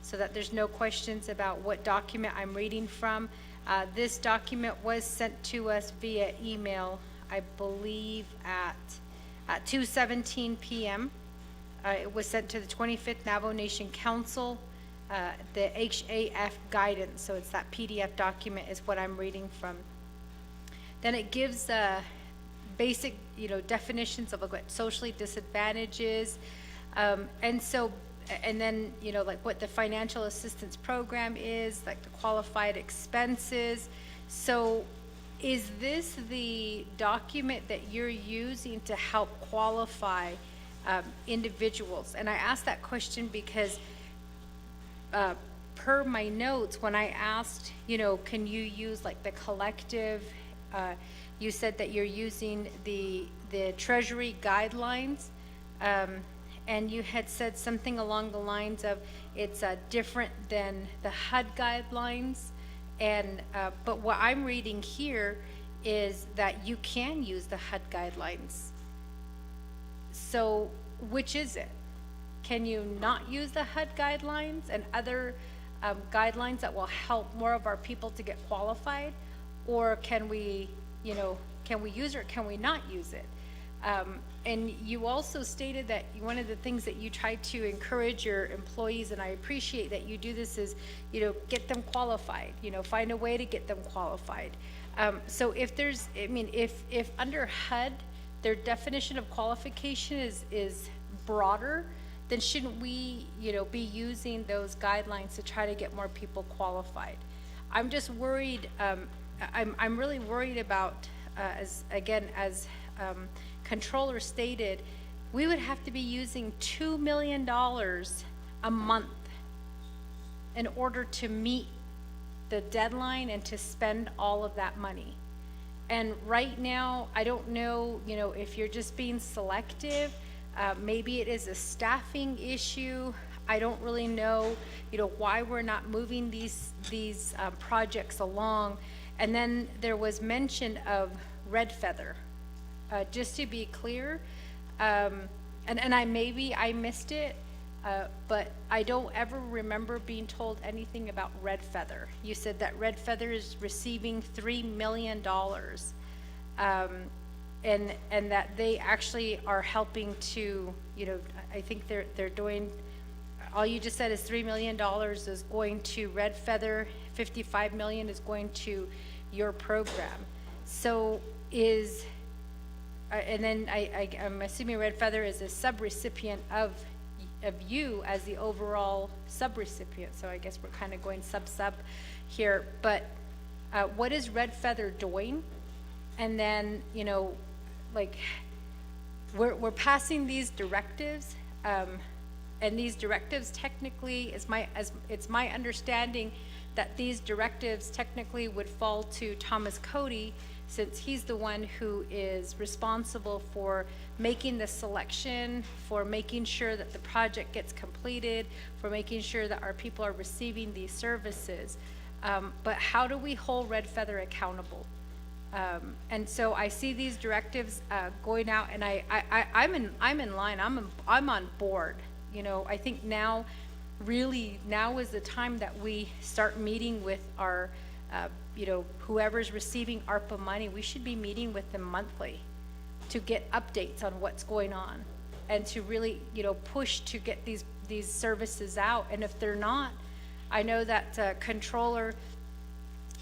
so that there's no questions about what document I'm reading from, this document was sent to us via email, I believe at 2:17 p.m. It was sent to the 25th Navajo Nation Council, the HAF guidance, so it's that PDF document is what I'm reading from. Then it gives basic, definitions of what socially disadvantaged is, and then, like what the financial assistance program is, like the qualified expenses. So is this the document that you're using to help qualify individuals? And I ask that question because per my notes, when I asked, can you use like the collective, you said that you're using the Treasury guidelines, and you had said something along the lines of it's different than the HUD guidelines. And, but what I'm reading here is that you can use the HUD guidelines. So which is it? Can you not use the HUD guidelines and other guidelines that will help more of our people to get qualified? Or can we, can we use it or can we not use it? And you also stated that one of the things that you try to encourage your employees, and I appreciate that you do this, is, get them qualified, find a way to get them qualified. So if there's, if under HUD, their definition of qualification is broader, then shouldn't we, be using those guidelines to try to get more people qualified? I'm just worried, I'm really worried about, as Controller stated, we would have to be using $2 million a month in order to meet the deadline and to spend all of that money. And right now, I don't know, if you're just being selective, maybe it is a staffing issue. I don't really know, why we're not moving these projects along. And then there was mention of Red Feather. Just to be clear, and I missed it, but I don't ever remember being told anything about Red Feather. You said that Red Feather is receiving $3 million, and that they actually are helping to, I think they're doing. All you just said is $3 million is going to Red Feather, $55 million is going to your program. So and then I'm assuming Red Feather is a subrecipient of you as the overall subrecipient. So I guess we're kind of going sub here. But what is Red Feather doing? And then, we're passing these directives, and these directives technically, it's my understanding that these directives technically would fall to Thomas Cody, since he's the one who is responsible for making the selection, for making sure that the project gets completed, for making sure that our people are receiving these services. But how do we hold Red Feather accountable? And so I see these directives going out, and I'm in line. I'm on board. I think now is the time that we start meeting with our whoever's receiving ARPA money. We should be meeting with them monthly to get updates on what's going on, and to really, push to get these services out. And if they're not, I know that Controller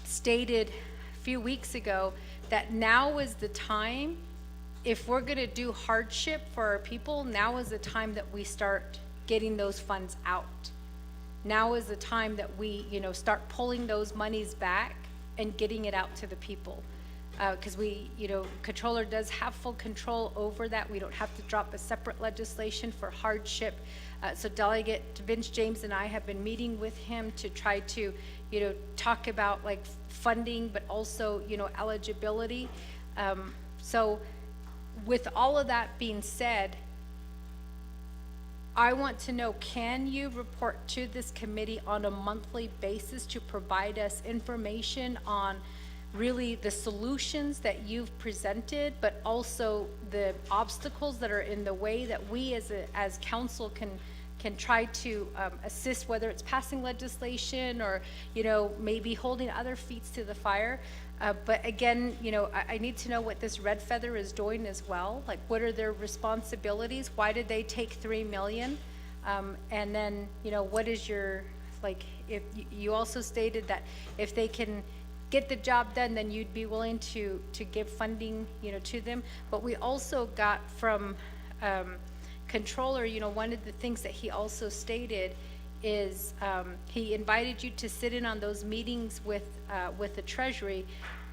stated a few weeks ago that now is the time, if we're going to do hardship for our people, now is the time that we start getting those funds out. Now is the time that we, start pulling those monies back and getting it out to the people. Because Controller does have full control over that. We don't have to drop a separate legislation for hardship. So Delegate Vince James and I have been meeting with him to try to, talk about funding, but also, eligibility. So with all of that being said, I want to know, can you report to this committee on a monthly basis to provide us information on really the solutions that you've presented, but also the obstacles that are in the way that we as council can try to assist, whether it's passing legislation or, maybe holding other feet to the fire. But again, I need to know what this Red Feather is doing as well. Like, what are their responsibilities? Why did they take $3 million? And then, what is your, if you also stated that if they can get the job done, then you'd be willing to give funding, to them. But we also got from Controller, one of the things that he also stated is he invited you to sit in on those meetings with the Treasury,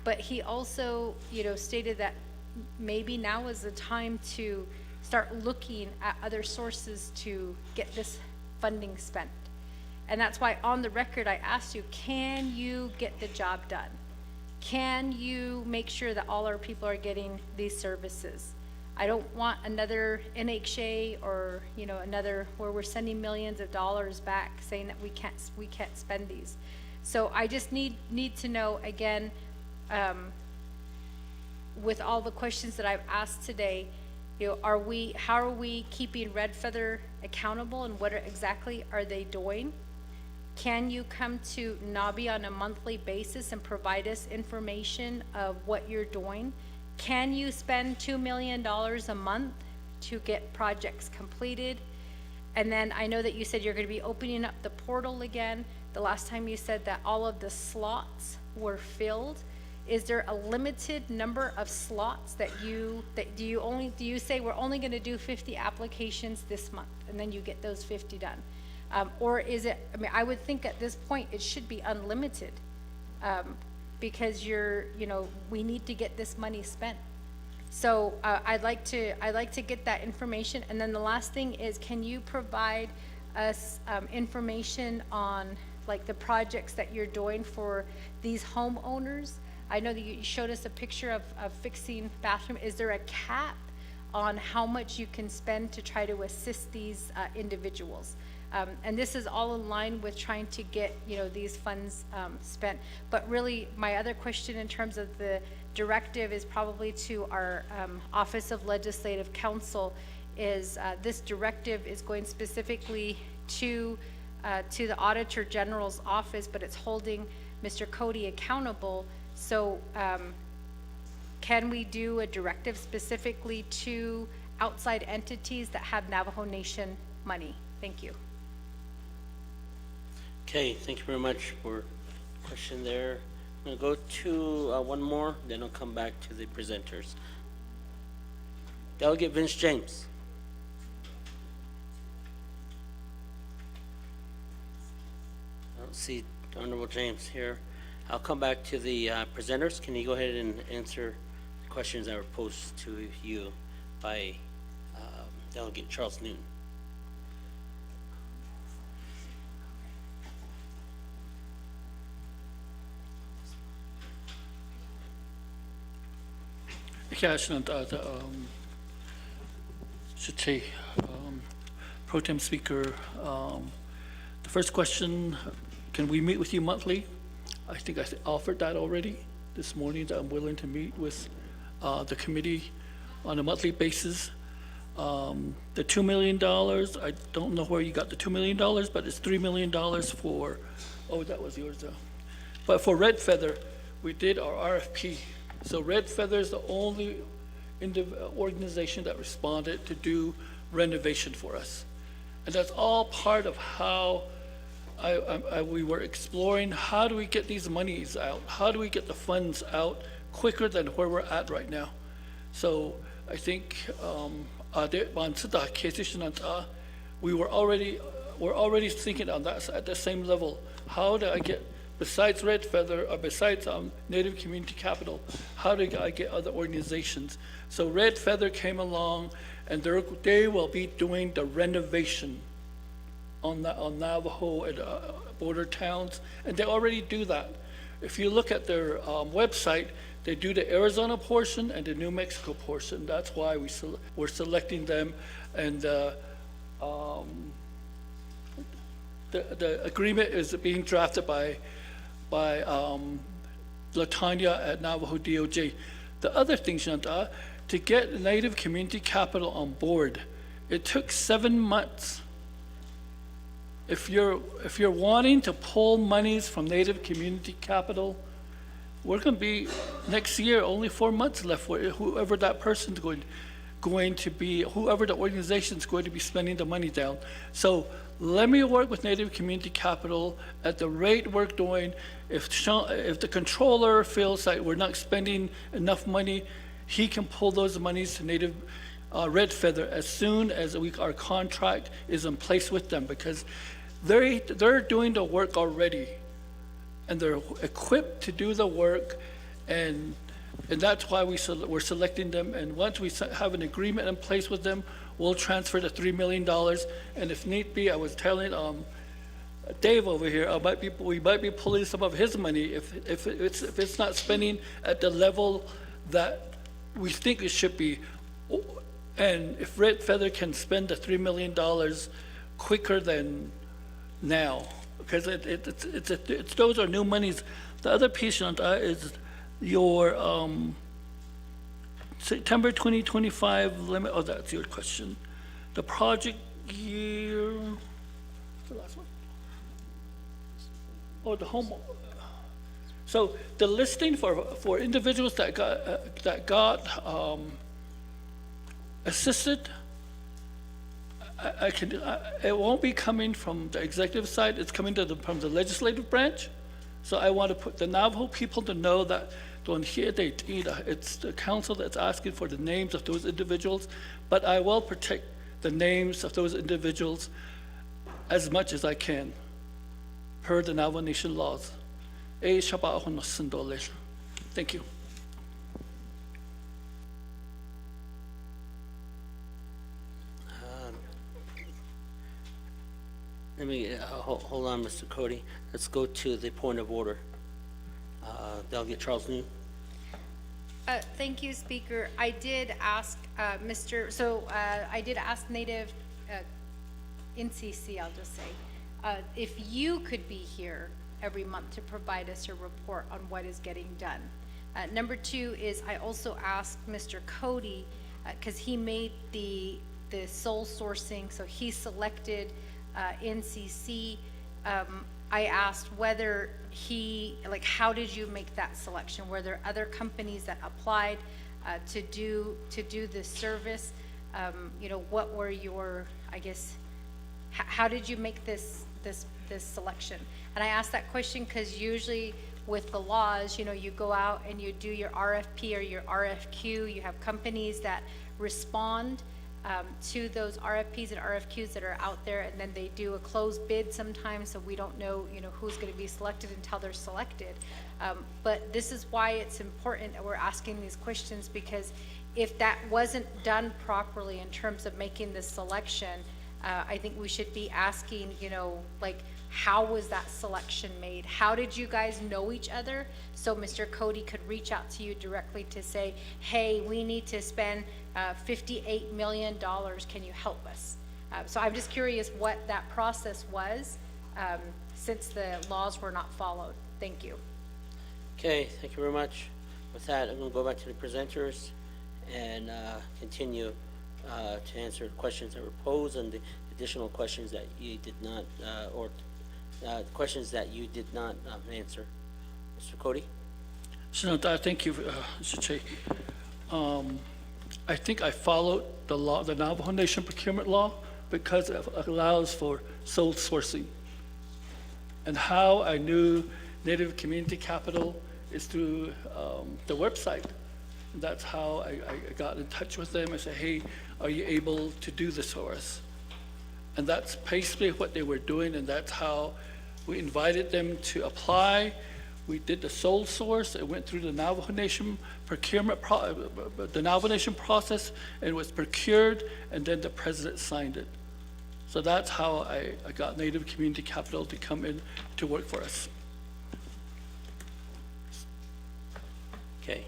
but he also, stated that maybe now is the time to start looking at other sources to get this funding spent. And that's why on the record I asked you, can you get the job done? Can you make sure that all our people are getting these services? I don't want another NHA or, you know, another where we're sending millions of dollars back saying that we can't spend these. So I just need to know again, with all the questions that I've asked today, you know, how are we keeping Red Feather accountable, and what exactly are they doing? Can you come to NABI on a monthly basis and provide us information of what you're doing? Can you spend $2 million a month to get projects completed? And then I know that you said you're going to be opening up the portal again. The last time you said that all of the slots were filled. Is there a limited number of slots that do you say we're only going to do 50 applications this month and then you get those 50 done? Or is it, I mean, I would think at this point it should be unlimited, because we need to get this money spent. So I'd like to get that information. And then the last thing is, can you provide us information on like the projects that you're doing for these homeowners? I know that you showed us a picture of fixing bathroom. Is there a cap on how much you can spend to try to assist these individuals? And this is all in line with trying to get, these funds spent. But really, my other question in terms of the directive is probably to our Office of Legislative Counsel, is this directive is going specifically to the Auditor General's office, but it's holding Mr. Cody accountable. So can we do a directive specifically to outside entities that have Navajo Nation money? Thank you. Okay, thank you very much for the question there. I'm going to go to one more, then I'll come back to the presenters. Delegate Vince James. I don't see Honorable James here. I'll come back to the presenters. Can you go ahead and answer the questions that were posed to you by Delegate Charles Newton? Pro Tem Speaker, the first question, can we meet with you monthly? I think I offered that already this morning, that I'm willing to meet with the committee on a monthly basis. The $2 million, I don't know where you got the $2 million, but it's $3 million for, oh, that was yours though. But for Red Feather, we did our RFP. So Red Feather is the only organization that responded to do renovation for us. And that's all part of how we were exploring, how do we get these monies out? How do we get the funds out quicker than where we're at right now? So I think we're already thinking on that at the same level. How do I get, besides Red Feather or besides Native Community Capital, how do I get other organizations? So Red Feather came along, and they will be doing the renovation on Navajo and border towns, and they already do that. If you look at their website, they do the Arizona portion and the New Mexico portion. That's why we're selecting them, and the agreement is being drafted by Latanya at Navajo DOJ. The other thing, Shanta, to get Native Community Capital on board, it took 7 months. If you're wanting to pull monies from Native Community Capital, we're going to be next year only 4 months left for whoever that person's going to be, whoever the organization's going to be spending the money down. So let me work with Native Community Capital at the rate we're doing. If the controller feels like we're not spending enough money, he can pull those monies to Native Red Feather as soon as our contract is in place with them, because they're doing the work already, and they're equipped to do the work, and that's why we're selecting them. And once we have an agreement in place with them, we'll transfer the $3 million. And if need be, I was telling Dave over here, we might be pulling some of his money if it's not spending at the level that we think it should be. And if Red Feather can spend the $3 million quicker than now, because it's those are new monies. The other piece on that is your September 2025 limit. Oh, that's your question. The project year. What's the last one? Oh, the home. So the listing for individuals that got assisted, it won't be coming from the executive side, it's coming from the legislative branch. So I want to put the Navajo people to know that it's the council that's asking for the names of those individuals, but I will protect the names of those individuals as much as I can, per the Navajo Nation laws. Thank you. Let me, hold on, Mr. Cody. Let's go to the point of order. Delegate Charles New. Thank you, Speaker. I did ask I did ask Native NCC, I'll just say, if you could be here every month to provide us a report on what is getting done. Number two is I also asked Mr. Cody, because he made the sole sourcing, so he selected NCC. I asked whether how did you make that selection? Were there other companies that applied to do this service? What were your, how did you make this selection? And I asked that question because usually with the laws, you go out and you do your RFP or your RFQ. You have companies that respond to those RFPs and RFQs that are out there, and then they do a closed bid sometimes, so we don't know, who's going to be selected until they're selected. But this is why it's important that we're asking these questions, because if that wasn't done properly in terms of making this selection, I think we should be asking, how was that selection made? How did you guys know each other? So Mr. Cody could reach out to you directly to say, hey, we need to spend $58 million. Can you help us? So I'm just curious what that process was since the laws were not followed. Thank you. Okay, thank you very much. With that, I'm going to go back to the presenters and continue to answer questions that were posed and the additional questions that you did not, questions that you did not answer. Mr. Cody? Senator, thank you, Mr. Chair. I think I followed the law, the Navajo Nation procurement law, because it allows for sole sourcing. And how I knew Native Community Capital is through the website. And that's how I got in touch with them and said, hey, are you able to do this for us? And that's basically what they were doing, and that's how we invited them to apply. We did the sole source. It went through the Navajo Nation procurement, the Navajo Nation process, and was procured, and then the president signed it. So that's how I got Native Community Capital to come in to work for us. Okay.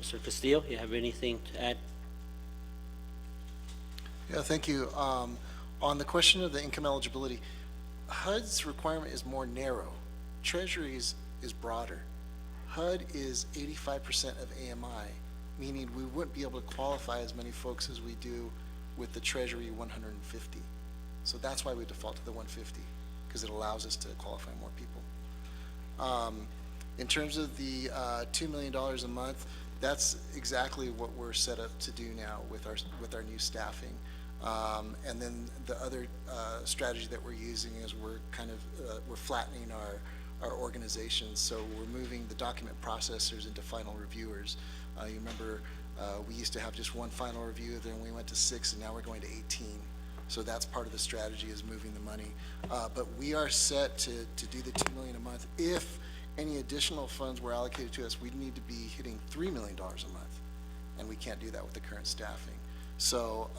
Mr. Castillo, you have anything to add? Yeah, thank you. On the question of the income eligibility, HUD's requirement is more narrow. Treasury's is broader. HUD is 85% of AMI, meaning we wouldn't be able to qualify as many folks as we do with the Treasury 150. So that's why we default to the 150, because it allows us to qualify more people. In terms of the $2 million a month, that's exactly what we're set up to do now with our new staffing. And then the other strategy that we're using is we're flattening our organizations. So we're moving the document processors into final reviewers. You remember we used to have just one final review, then we went to 6, and now we're going to 18. So that's part of the strategy, is moving the money. But we are set to do the $2 million a month. If any additional funds were allocated to us, we'd need to be hitting $3 million a month, and we can't do that with the current staffing. So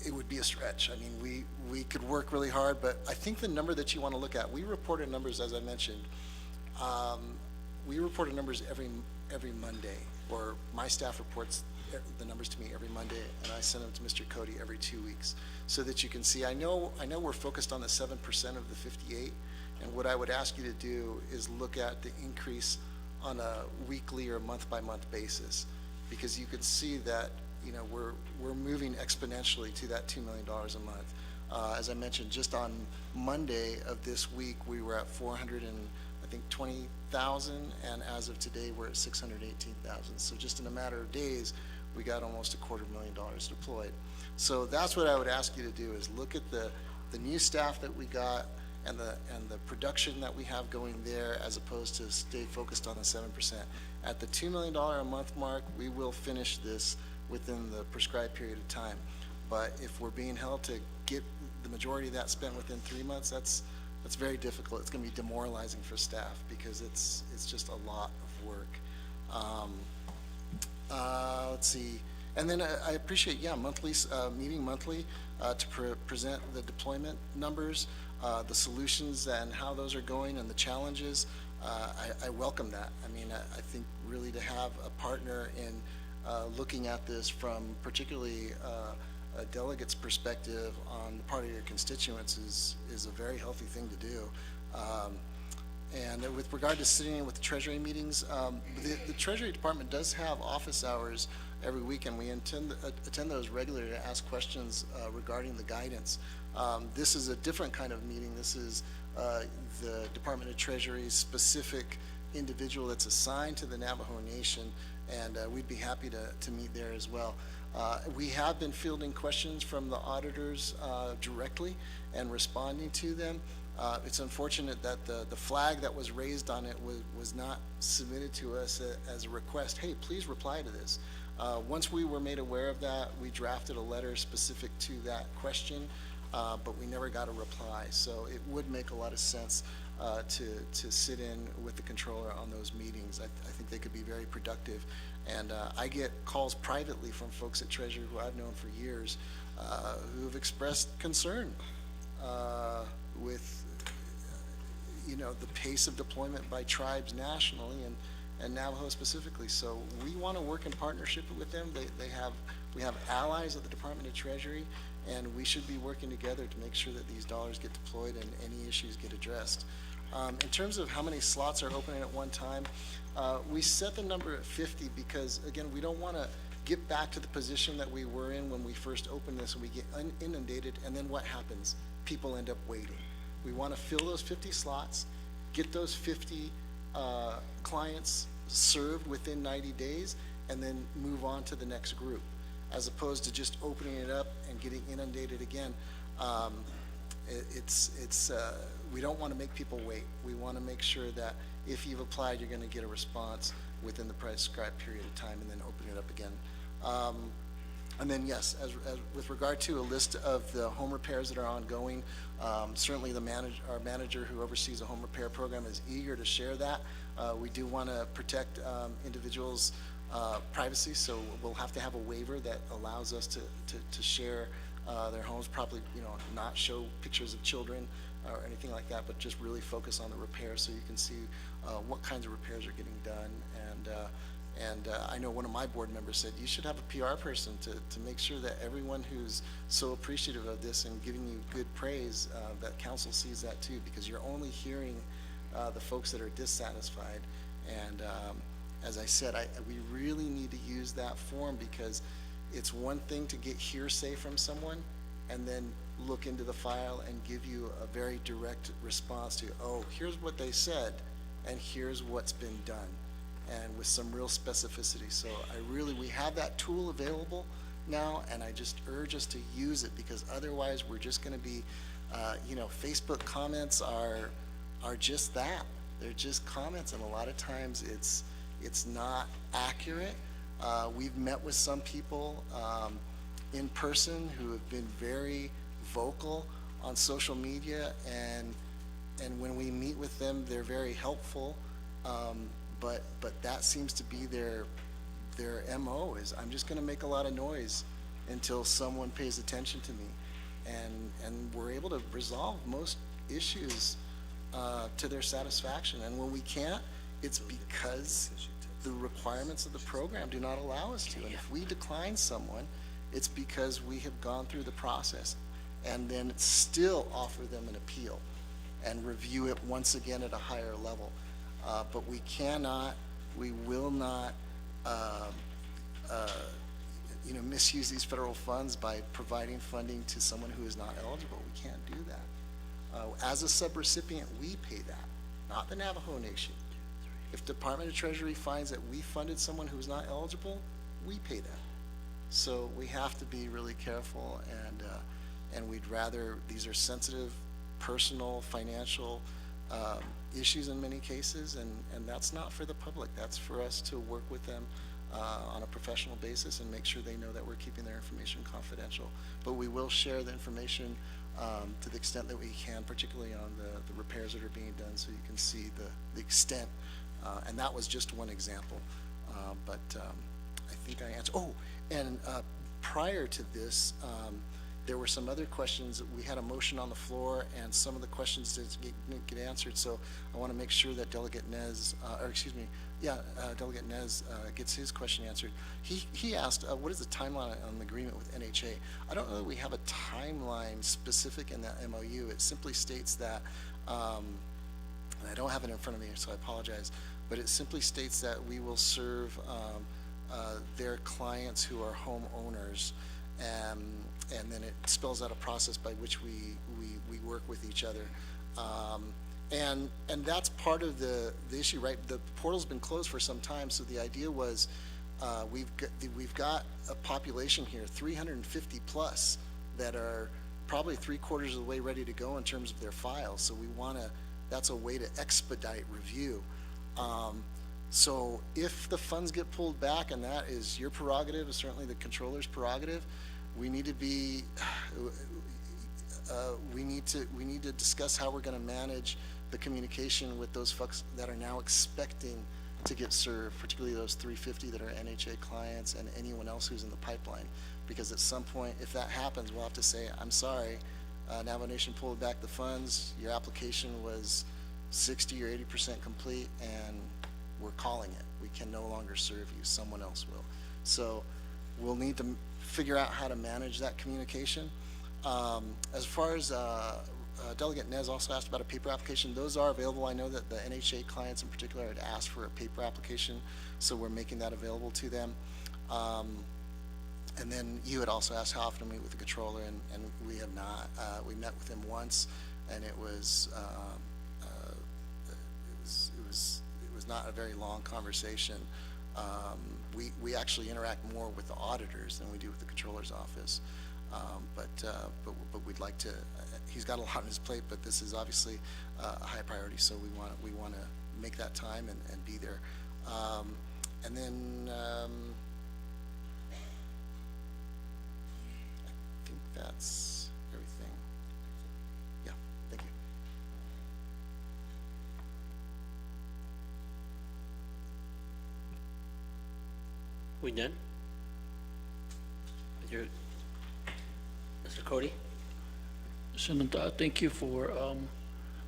it would be a stretch. I mean, we could work really hard, but I think the number that you want to look at, we reported numbers, as I mentioned. We reported numbers every Monday, or my staff reports the numbers to me every Monday, and I send them to Mr. Cody every 2 weeks, so that you can see. I know we're focused on the 7% of the 58, and what I would ask you to do is look at the increase on a weekly or month-by-month basis, because you can see that, you know, we're moving exponentially to that $2 million a month. As I mentioned, just on Monday of this week, we were at 420,000, and as of today, we're at 618,000. So just in a matter of days, we got almost $250,000 deployed. So that's what I would ask you to do, is look at the new staff that we got and the production that we have going there, as opposed to stay focused on the 7%. At the $2 million a month mark, we will finish this within the prescribed period of time. But if we're being held to get the majority of that spent within 3 months, that's very difficult. It's going to be demoralizing for staff, because it's just a lot of work. Let's see. And then I appreciate, monthly, meeting monthly to present the deployment numbers, the solutions and how those are going, and the challenges. I welcome that. I mean, I think really to have a partner in looking at this from particularly a delegate's perspective on the part of your constituents is a very healthy thing to do. And with regard to sitting in with the Treasury meetings, the Treasury Department does have office hours every week, and we attend those regularly to ask questions regarding the guidance. This is a different kind of meeting. This is the Department of Treasury's specific individual that's assigned to the Navajo Nation, and we'd be happy to meet there as well. We have been fielding questions from the auditors directly and responding to them. It's unfortunate that the flag that was raised on it was not submitted to us as a request. Hey, please reply to this. Once we were made aware of that, we drafted a letter specific to that question, but we never got a reply. So it would make a lot of sense to sit in with the controller on those meetings. I think they could be very productive. And I get calls privately from folks at Treasury who I've known for years who have expressed concern with the pace of deployment by tribes nationally and Navajo specifically. So we want to work in partnership with them. We have allies at the Department of Treasury, and we should be working together to make sure that these dollars get deployed and any issues get addressed. In terms of how many slots are opening at one time, we set the number at 50 because, again, we don't want to get back to the position that we were in when we first opened this and we get inundated, and then what happens? People end up waiting. We want to fill those 50 slots, get those 50 clients served within 90 days, and then move on to the next group, as opposed to just opening it up and getting inundated again. We don't want to make people wait. We want to make sure that if you've applied, you're going to get a response within the prescribed period of time, and then open it up again. And then, yes, as with regard to a list of the home repairs that are ongoing, certainly our manager who oversees the home repair program is eager to share that. We do want to protect individuals' privacy, so we'll have to have a waiver that allows us to share their homes, probably not show pictures of children or anything like that, but just really focus on the repairs so you can see what kinds of repairs are getting done. And I know one of my board members said you should have a PR person to make sure that everyone who's so appreciative of this and giving you good praise, that council sees that too, because you're only hearing the folks that are dissatisfied. And as I said, we really need to use that form, because it's one thing to get hearsay from someone and then look into the file and give you a very direct response to, oh, here's what they said and here's what's been done, and with some real specificity. So we have that tool available now, and I just urge us to use it, because otherwise we're just going to be, Facebook comments are just that. They're just comments, and a lot of times it's not accurate. We've met with some people in person who have been very vocal on social media, and when we meet with them, they're very helpful. But that seems to be their MO, is I'm just going to make a lot of noise until someone pays attention to me, and we're able to resolve most issues to their satisfaction. And when we can't, it's because the requirements of the program do not allow us to. And if we decline someone, it's because we have gone through the process and then still offer them an appeal and review it once again at a higher level. But we cannot, we will not, misuse these federal funds by providing funding to someone who is not eligible. We can't do that. As a subrecipient, we pay that, not the Navajo Nation. If Department of Treasury finds that we funded someone who's not eligible, we pay that. So we have to be really careful, and we'd rather, these are sensitive, personal, financial issues in many cases, and that's not for the public. That's for us to work with them on a professional basis and make sure they know that we're keeping their information confidential. But we will share the information to the extent that we can, particularly on the repairs that are being done, so you can see the extent. And that was just one example. But I think I answered. Oh, and prior to this, there were some other questions. We had a motion on the floor, and some of the questions didn't get answered. So I want to make sure that Delegate Nez, Delegate Nez gets his question answered. He asked, what is the timeline on the agreement with NHA? I don't know that we have a timeline specific in that MOU. It simply states that, and I don't have it in front of me, so I apologize, but it simply states that we will serve their clients who are homeowners, and then it spells out a process by which we work with each other. And that's part of the issue, right? The portal's been closed for some time, so the idea was we've got a population here, 350 plus, that are probably 3/4 of the way ready to go in terms of their files. So we want to, that's a way to expedite review. So if the funds get pulled back, and that is your prerogative, is certainly the controller's prerogative, we need to be, we need to discuss how we're going to manage the communication with those folks that are now expecting to get served, particularly those 350 that are NHA clients and anyone else who's in the pipeline. Because at some point, if that happens, we'll have to say, I'm sorry, Navajo Nation pulled back the funds, your application was 60 or 80% complete, and we're calling it. We can no longer serve you, someone else will. So we'll need to figure out how to manage that communication. As far as Delegate Nez also asked about a paper application, those are available. I know that the NHA clients in particular had asked for a paper application, so we're making that available to them. And then you had also asked how often we meet with the controller, and we have not. We met with him once, and it was not a very long conversation. We actually interact more with the auditors than we do with the controller's office. But we'd like to, he's got a lot on his plate, but this is obviously a high priority, so we want to make that time and be there. And then I think that's everything. Yeah, thank you. We done? With your, Mr. Cody? Senator, thank you for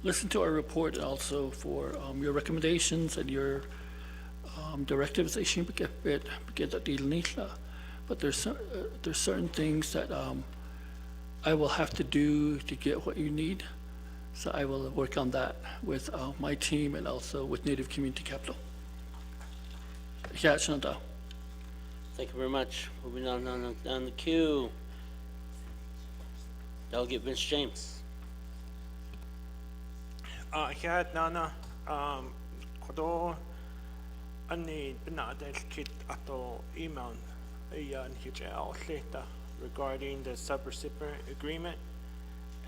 listening to our report, and also for your recommendations and your directives. But there's certain things that I will have to do to get what you need. So I will work on that with my team and also with Native Community Capital. Yeah, Senator. Thank you very much. Moving on down the queue. Delegate Vince James. Hiad nana kodo ani binadel kit ato email iyan hijal leta regarding the subrecipient agreement,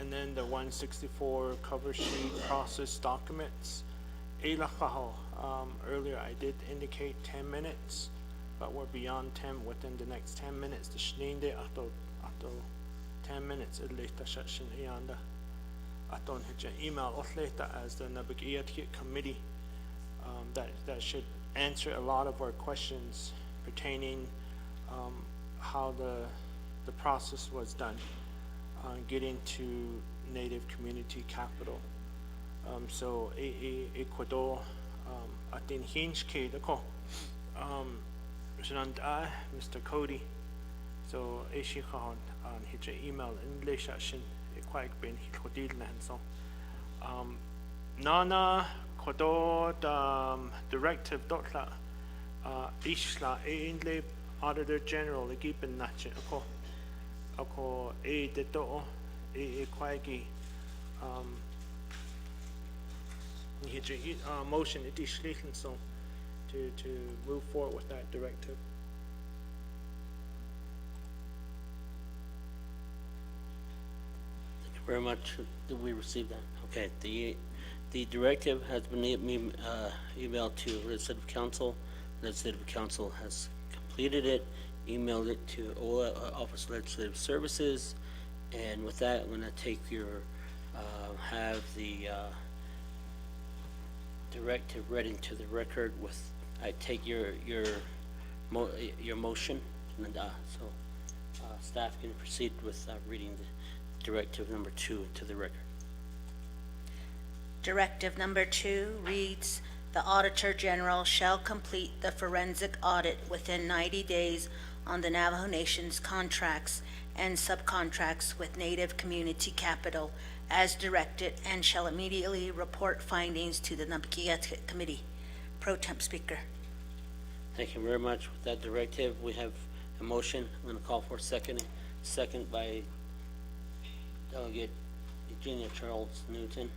and then the 164 cover sheet process documents. Earlier I did indicate 10 minutes, but we're beyond 10 within the next 10 minutes. The shninde ato 10 minutes at least session ianda aton hija email osleta as the Naa'bik'iyati committee that should answer a lot of our questions pertaining how the process was done getting to Native Community Capital. So Ecuador atin hinch ke dako Mr. Cody. So, ishi kahon on his email in English shin quite been he kodil and so. Nana kodo directive dotla ishla inle Auditor General given nache ako de to quite motion addition so to move forward with that directive. Thank you very much. Did we receive that? Okay, the directive has been emailed to Legislative Council. Legislative Council has completed it, emailed it to Office of Legislative Services, and with that, I'm gonna take your, have the, directive read into the record with, I take your motion, and, so, staff can proceed with, reading the directive number 2 to the record. Directive number 2 reads, the Auditor General shall complete the forensic audit within 90 days on the Navajo Nation's contracts and subcontracts with Native Community Capital as directed and shall immediately report findings to the Naa'bik'iyati Committee. Pro Temp Speaker. Thank you very much. With that directive, we have a motion. I'm going to call for a second by Delegate Eugenia Charles Newton.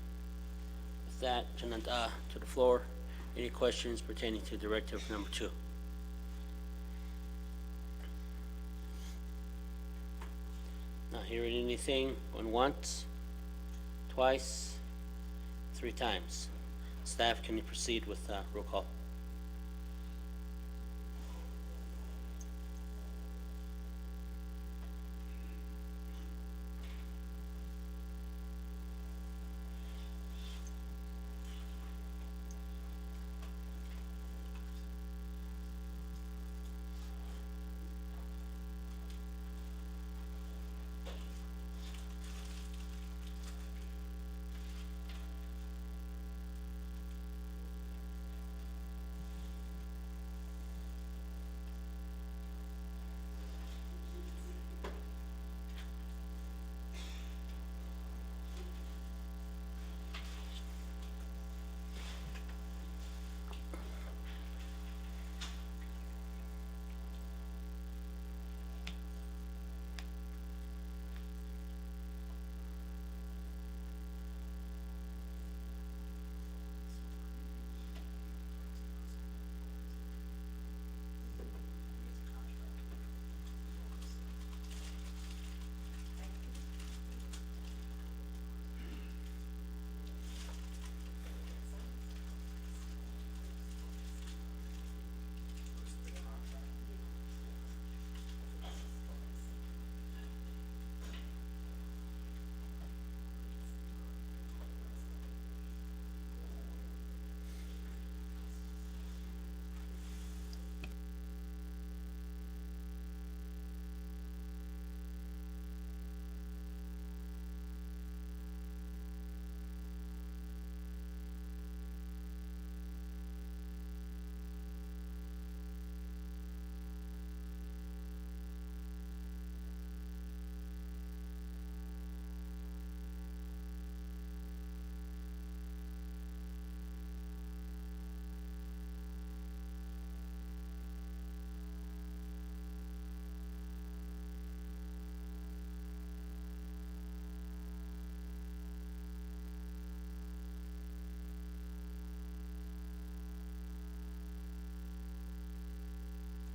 With that, Jananda to the floor. Any questions pertaining to directive number 2? Not hearing anything. Going once, twice, 3 times. Staff, can you proceed with roll call?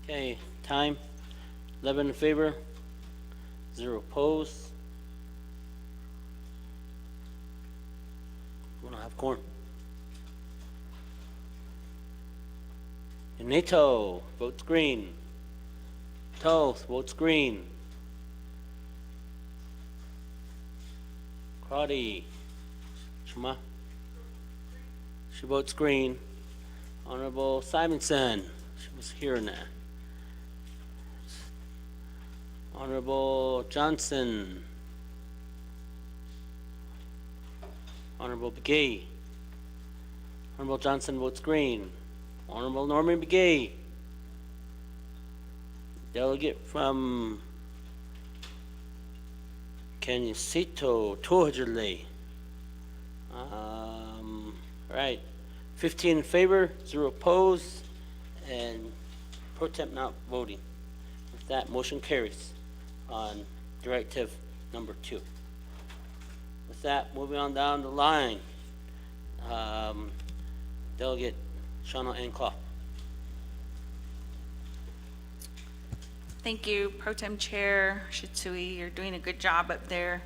Okay, time, 11 in favor, 0 opposed. We don't have quorum. Nato, votes green. Toth, votes green. Crotty, Shema, she votes green. Honorable Simonson, she was here now. Honorable Johnson. Honorable Begay. Honorable Johnson votes green. Honorable Norman Begay. Delegate from Kansito, Tohajale. Right, 15 in favor, 0 opposed, and pro temp not voting. With that, motion carries on directive number 2. With that, moving on down the line, Delegate Shawna N. Claw. Thank you, Pro Tem Chair Shitsui. You're doing a good job up there.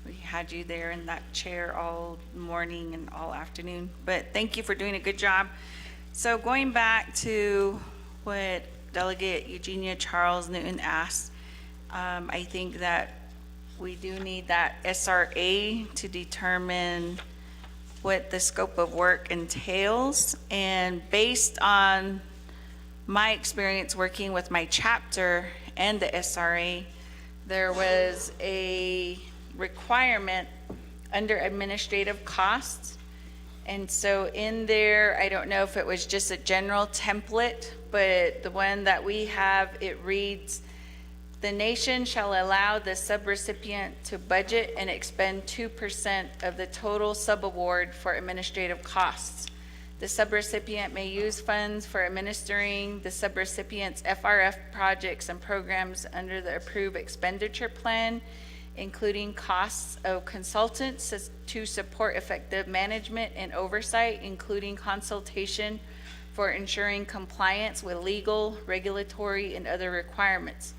We had you there in that chair all morning and all afternoon, but thank you for doing a good job. So going back to what Delegate Eugenia Charles Newton asked, I think that we do need that SRA to determine what the scope of work entails. And based on my experience working with my chapter and the SRA, there was a requirement under administrative costs. And so in there, I don't know if it was just a general template, but the one that we have, it reads, the nation shall allow the subrecipient to budget and expend 2% of the total subaward for administrative costs. The subrecipient may use funds for administering the subrecipient's FRF projects and programs under the approved expenditure plan, including costs of consultants to support effective management and oversight, including consultation for ensuring compliance with legal, regulatory, and other requirements.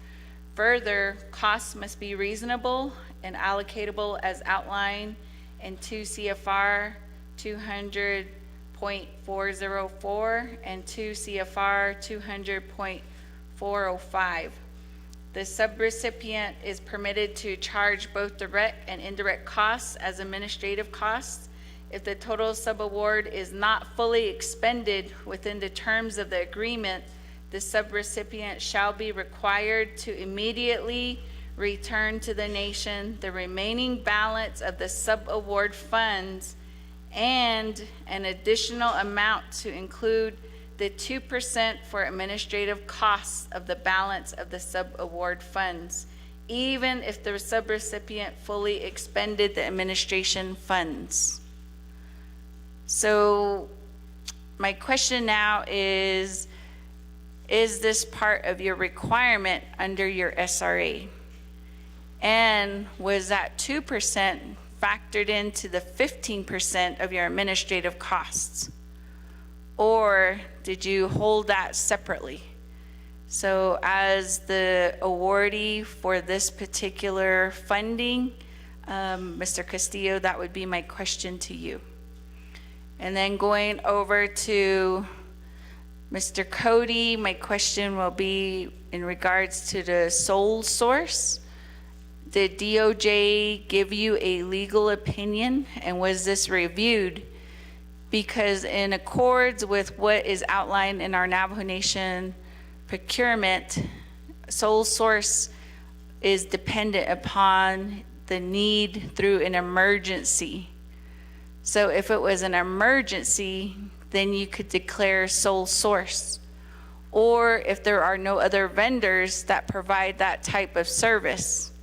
Further, costs must be reasonable and allocatable as outlined in 2 CFR 200.404 and 2 CFR 200.405. The subrecipient is permitted to charge both direct and indirect costs as administrative costs. If the total subaward is not fully expended within the terms of the agreement, the subrecipient shall be required to immediately return to the nation the remaining balance of the subaward funds and an additional amount to include the 2% for administrative costs of the balance of the subaward funds, even if the subrecipient fully expended the administration funds. So my question now is this part of your requirement under your SRA? And was that 2% factored into the 15% of your administrative costs? Or did you hold that separately? So as the awardee for this particular funding, Mr. Castillo, that would be my question to you. And then going over to Mr. Cody, my question will be in regards to the sole source. Did DOJ give you a legal opinion, and was this reviewed? Because in accords with what is outlined in our Navajo Nation procurement, sole source is dependent upon the need through an emergency. So if it was an emergency, then you could declare sole source. Or if there are no other vendors that provide that type of service.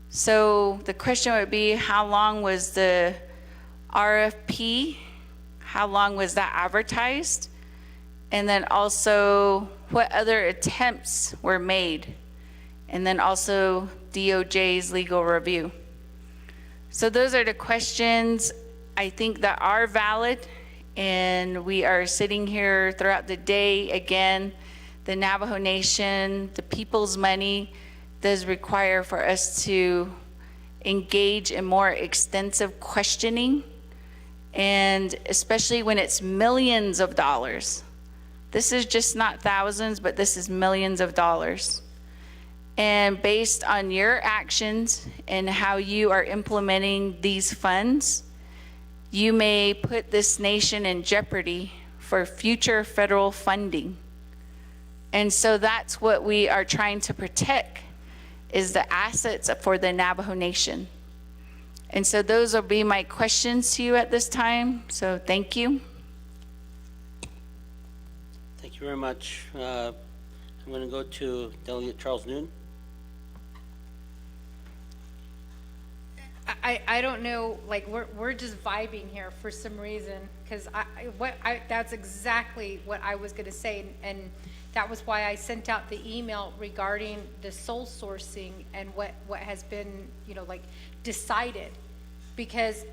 So the question would be, how long was the RFP? How long was that advertised? And then also, what other attempts were made? And then also DOJ's legal review. So those are the questions I think that are valid, and we are sitting here throughout the day. Again, the Navajo Nation, the people's money does require for us to engage in more extensive questioning, and especially when it's millions of dollars. This is just not thousands, but this is millions of dollars. And based on your actions and how you are implementing these funds, you may put this nation in jeopardy for future federal funding. And so that's what we are trying to protect, is the assets for the Navajo Nation. And so those will be my questions to you at this time. So thank you. Thank you very much. I'm gonna go to Delegate Charles Noon. I don't know, like, we're just vibing here for some reason, because that's exactly what I was gonna say, and that was why I sent out the email regarding the sole sourcing and what has been, like, decided. Because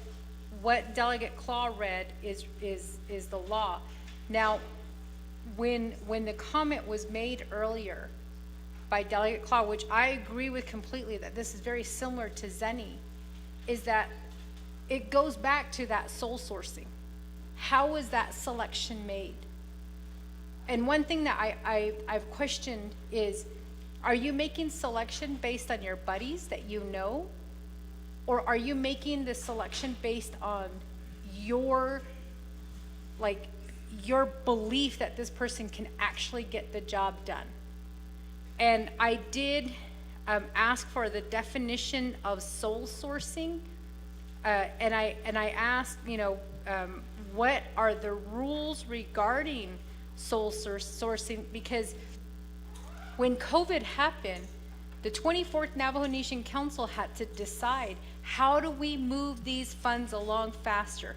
what Delegate Claw read is the law. Now, when the comment was made earlier by Delegate Claw, which I agree with completely, that this is very similar to Zenny, is that it goes back to that sole sourcing. How was that selection made? And one thing that I've questioned is, are you making selection based on your buddies that you know? Or are you making the selection based on your belief that this person can actually get the job done? And I did ask for the definition of sole sourcing, and I asked, what are the rules regarding sole sourcing? Because when COVID happened, the 24th Navajo Nation Council had to decide, how do we move these funds along faster?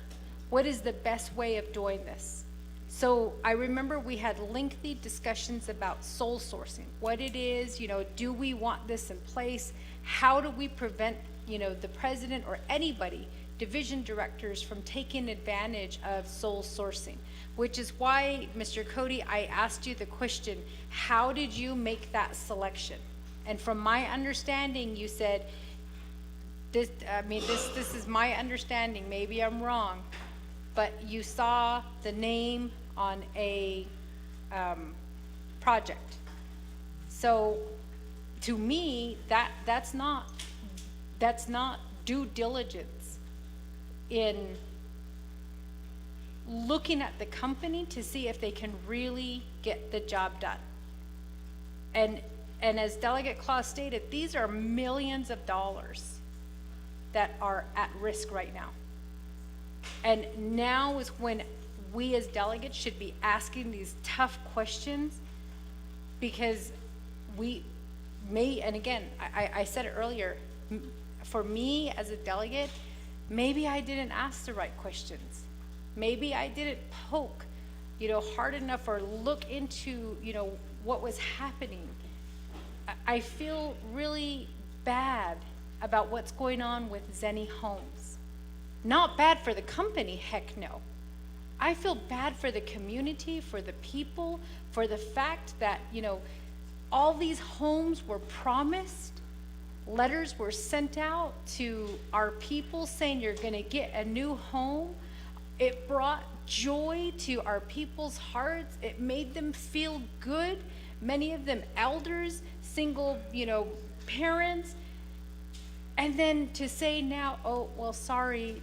What is the best way of doing this? So I remember we had lengthy discussions about sole sourcing, what it is, do we want this in place? How do we prevent, the president or anybody, division directors, from taking advantage of sole sourcing? Which is why, Mr. Cody, I asked you the question, how did you make that selection? And from my understanding, you said, this is my understanding, maybe I'm wrong, but you saw the name on a project. So to me, that's not due diligence in looking at the company to see if they can really get the job done. And as Delegate Claus stated, these are millions of dollars that are at risk right now. And now is when we as delegates should be asking these tough questions, because we may, and again, I said it earlier, for me as a delegate, maybe I didn't ask the right questions. Maybe I didn't poke, hard enough or look into, what was happening. I feel really bad about what's going on with Zenny Homes. Not bad for the company, heck no. I feel bad for the community, for the people, for the fact that, all these homes were promised. Letters were sent out to our people saying you're gonna get a new home. It brought joy to our people's hearts. It made them feel good. Many of them elders, single, parents. And then to say now, oh, well, sorry,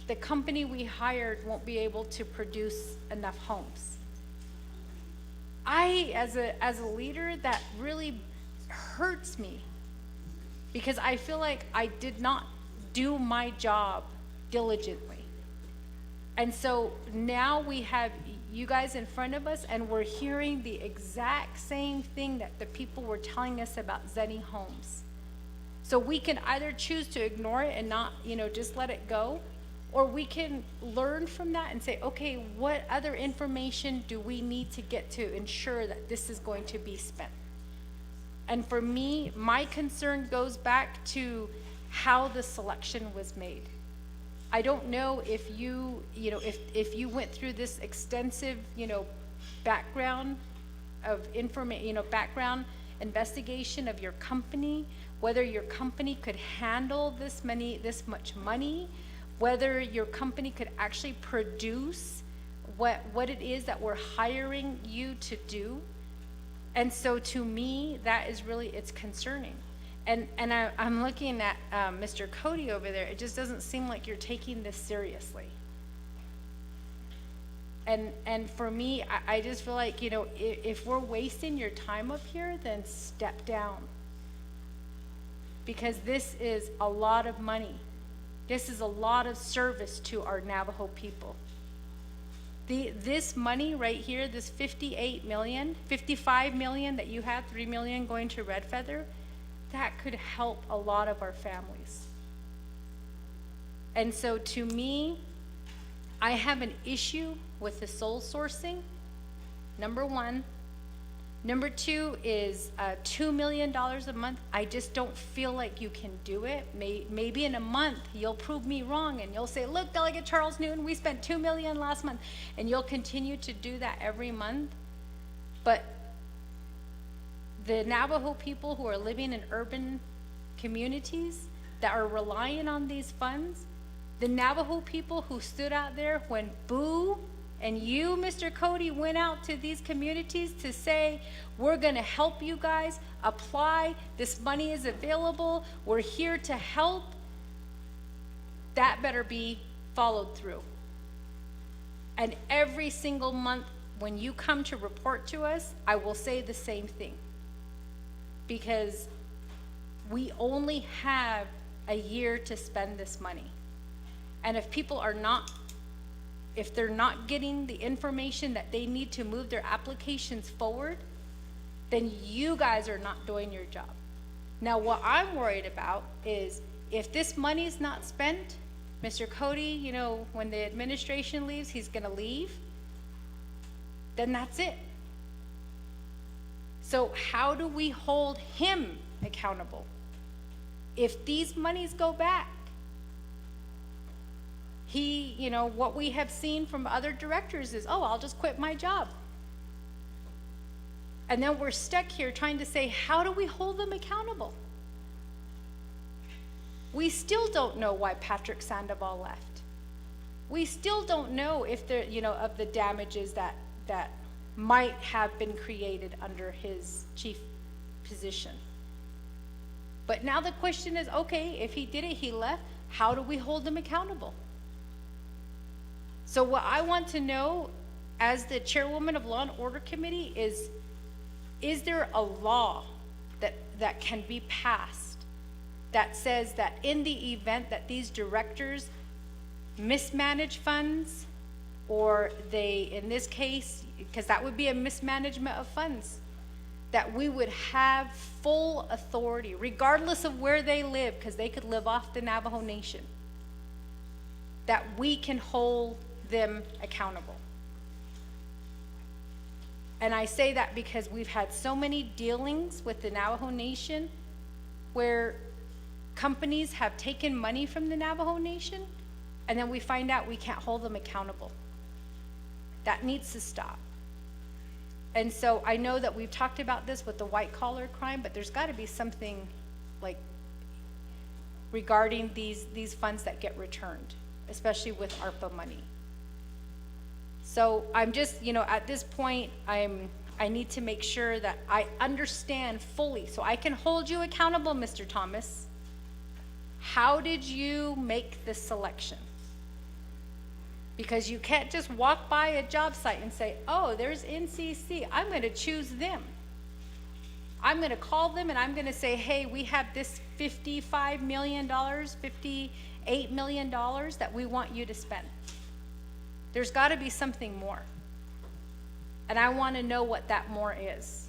the company we hired won't be able to produce enough homes. As a leader, that really hurts me, because I feel like I did not do my job diligently. And so now we have you guys in front of us, and we're hearing the exact same thing that the people were telling us about Zenny Homes. So we can either choose to ignore it and not, just let it go, or we can learn from that and say, okay, what other information do we need to get to ensure that this is going to be spent? And for me, my concern goes back to how the selection was made. I don't know if you, if you went through this extensive, background of background investigation of your company, whether your company could handle this much money, whether your company could actually produce what it is that we're hiring you to do. And so to me, that is really, it's concerning. And I'm looking at Mr. Cody over there. It just doesn't seem like you're taking this seriously. And for me, I just feel like, if we're wasting your time up here, then step down. Because this is a lot of money. This is a lot of service to our Navajo people. This money right here, this 58 million, 55 million that you had, 3 million going to Red Feather, that could help a lot of our families. And so to me, I have an issue with the sole sourcing, number one. Number two is $2 million a month. I just don't feel like you can do it. Maybe in a month you'll prove me wrong and you'll say, look, Delegate Charles Newton, we spent $2 million last month. And you'll continue to do that every month. But the Navajo people who are living in urban communities that are relying on these funds, the Navajo people who stood out there when Boo and you, Mr. Cody, went out to these communities to say, we're gonna help you guys apply, this money is available, we're here to help, that better be followed through. And every single month when you come to report to us, I will say the same thing. Because we only have a year to spend this money. And if people are not, if they're not getting the information that they need to move their applications forward, then you guys are not doing your job. Now, what I'm worried about is if this money is not spent, Mr. Cody, you know, when the administration leaves, he's gonna leave, then that's it. So how do we hold him accountable? If these monies go back, he, you know, what we have seen from other directors is, oh, I'll just quit my job. And then we're stuck here trying to say, how do we hold them accountable? We still don't know why Patrick Sandoval left. We still don't know if there, you know, of the damages that might have been created under his chief position. But now the question is, okay, if he did it, he left, how do we hold him accountable? So what I want to know as the chairwoman of Law and Order Committee is there a law that can be passed that says that in the event that these directors mismanage funds, or they, in this case, because that would be a mismanagement of funds, that we would have full authority, regardless of where they live, because they could live off the Navajo Nation, that we can hold them accountable. And I say that because we've had so many dealings with the Navajo Nation where companies have taken money from the Navajo Nation and then we find out we can't hold them accountable. That needs to stop. And so I know that we've talked about this with the white collar crime, but there's got to be something like regarding these funds that get returned, especially with ARPA money. So I'm just, you know, at this point, I need to make sure that I understand fully so I can hold you accountable, Mr. Thomas. How did you make this selection? Because you can't just walk by a job site and say, oh, there's NCC, I'm going to choose them. I'm going to call them and I'm going to say, hey, we have this $55 million, $58 million that we want you to spend. There's got to be something more. And I want to know what that more is.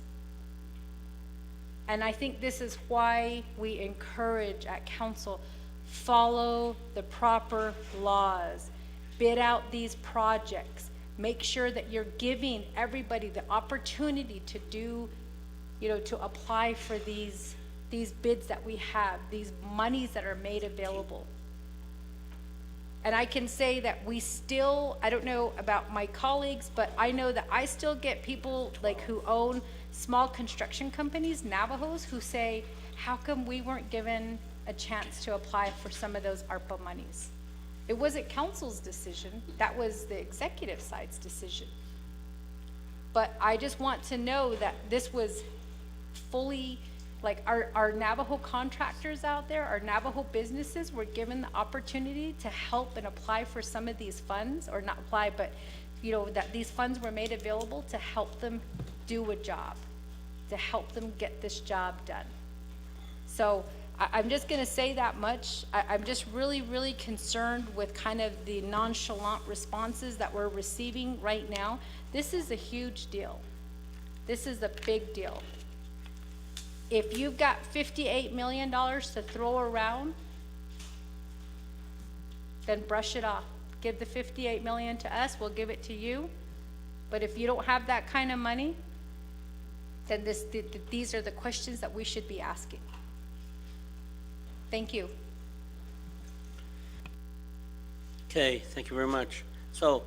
And I think this is why we encourage at council, follow the proper laws, bid out these projects, make sure that you're giving everybody the opportunity to do, you know, to apply for these bids that we have, these monies that are made available. And I can say that we still, I don't know about my colleagues, but I know that I still get people like who own small construction companies, Navajos, who say, how come we weren't given a chance to apply for some of those ARPA monies? It wasn't council's decision, that was the executive side's decision. But I just want to know that this was fully, like our Navajo contractors out there, our Navajo businesses were given the opportunity to help and apply for some of these funds, or not apply, but you know, that these funds were made available to help them do a job, to help them get this job done. So I'm just gonna say that much. I'm just really, really concerned with kind of the nonchalant responses that we're receiving right now. This is a huge deal. This is a big deal. If you've got $58 million to throw around, then brush it off. Give the 58 million to us, we'll give it to you. But if you don't have that kind of money, then these are the questions that we should be asking. Thank you. Okay, thank you very much. So,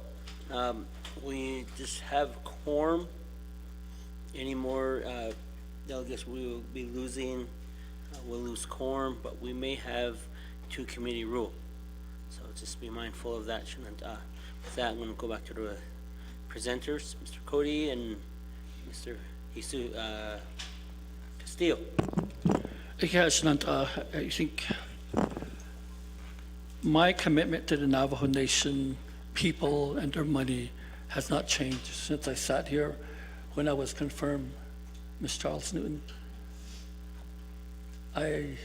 we just have quorum. Any more delegates we will be losing, we'll lose quorum, but we may have two committee rule. So just be mindful of that. With that, I'm going to go back to the presenters, Mr. Cody and Mr. Castillo. Yeah, I think my commitment to the Navajo Nation people and their money has not changed since I sat here when I was confirmed, Ms. Charles Newton. I'm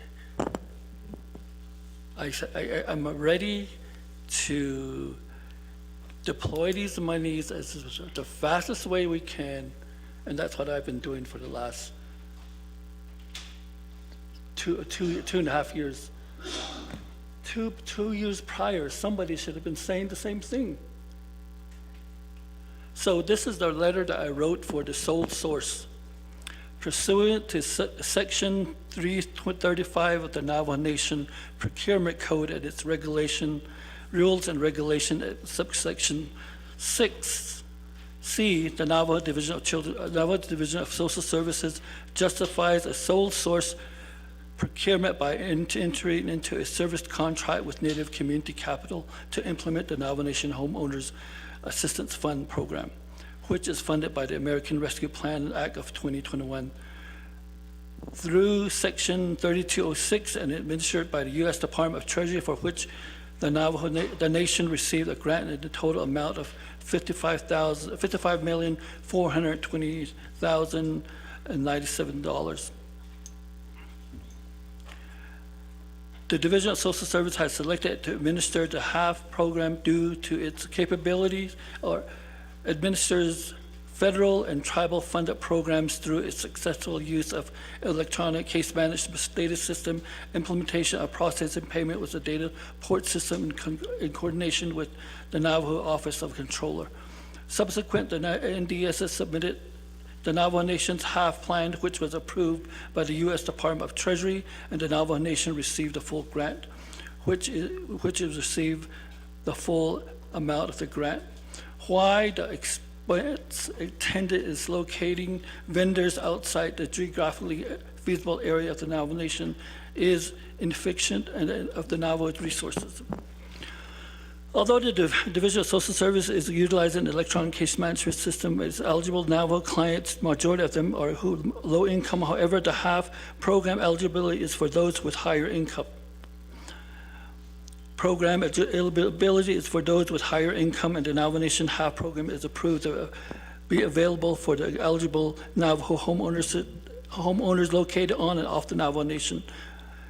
ready to deploy these monies as the fastest way we can, and that's what I've been doing for the last two and a half years. Two years prior, somebody should have been saying the same thing. So this is the letter that I wrote for the sole source. Pursuant to Section 335 of the Navajo Nation Procurement Code and its rules and regulation at subsection 6C, the Navajo Division of Social Services justifies a sole source procurement by entering into a service contract with Native Community Capital to implement the Navajo Nation Homeowners Assistance Fund program, which is funded by the American Rescue Plan Act of 2021 through Section 3206 and administered by the U.S. Department of Treasury, for which the Nation received a grant in the total amount of $55,420,097. The Division of Social Service has selected to administer the HALF program due to its capabilities, or administers federal and tribal funded programs through its successful use of electronic case management data system, implementation of processing payment with the data port system in coordination with the Navajo Office of Controller. Subsequent, the NDS has submitted the Navajo Nation's HALF plan, which was approved by the U.S. Department of Treasury, and the Navajo Nation received a full grant, which is received the full amount of the grant. Why the expense intended is locating vendors outside the geographically feasible area of the Navajo Nation is inefficient and of the Navajo resources. Although the Division of Social Service is utilizing the electronic case management system, its eligible Navajo clients, majority of them are low income. However, the HALF program eligibility is for those with higher income. Program eligibility is for those with higher income, and the Navajo Nation HALF program is approved to be available for the eligible Navajo homeowners located on and off the Navajo Nation,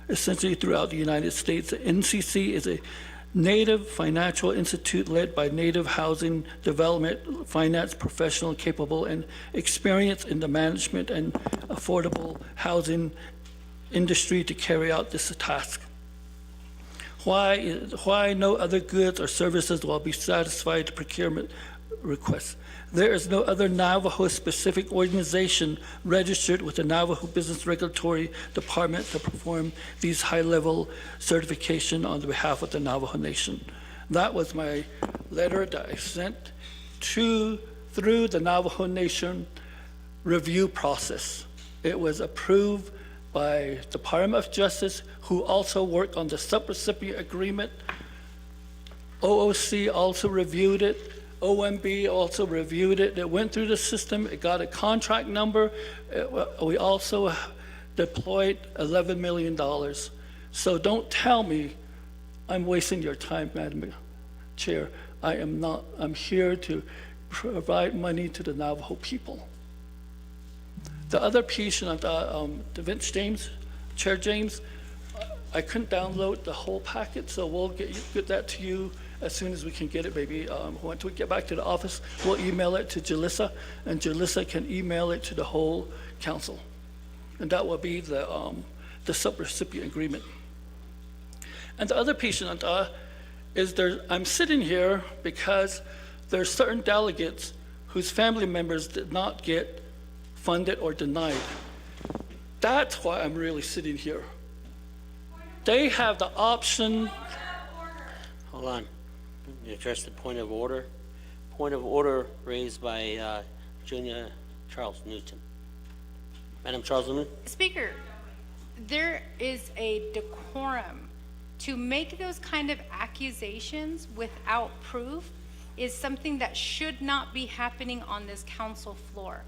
essentially throughout the United States. The NCC is a Native Financial Institute led by Native Housing Development Finance professional capable and experienced in the management and affordable housing industry to carry out this task. Why no other goods or services will be satisfied the procurement request? There is no other Navajo-specific organization registered with the Navajo Business Regulatory Department to perform these high-level certification on behalf of the Navajo Nation. That was my letter that I sent through the Navajo Nation review process. It was approved by Department of Justice, who also worked on the subrecipient agreement. OOC also reviewed it. OMB also reviewed it. It went through the system. It got a contract number. We also deployed $11 million. So don't tell me I'm wasting your time, Madam Chair. I am not. I'm here to provide money to the Navajo people. The other piece, Vince James, Chair James, I couldn't download the whole packet, so we'll get that to you as soon as we can get it, maybe. Once we get back to the office, we'll email it to Jalissa, and Jalissa can email it to the whole council. And that will be the subrecipient agreement. And the other piece is I'm sitting here because there's certain delegates whose family members did not get funded or denied. That's why I'm really sitting here. They have the option. Hold on. You address the point of order. Point of order raised by Junior Charles Newton. Madam Charles Newton? Speaker, there is a decorum. To make those kind of accusations without proof is something that should not be happening on this council floor.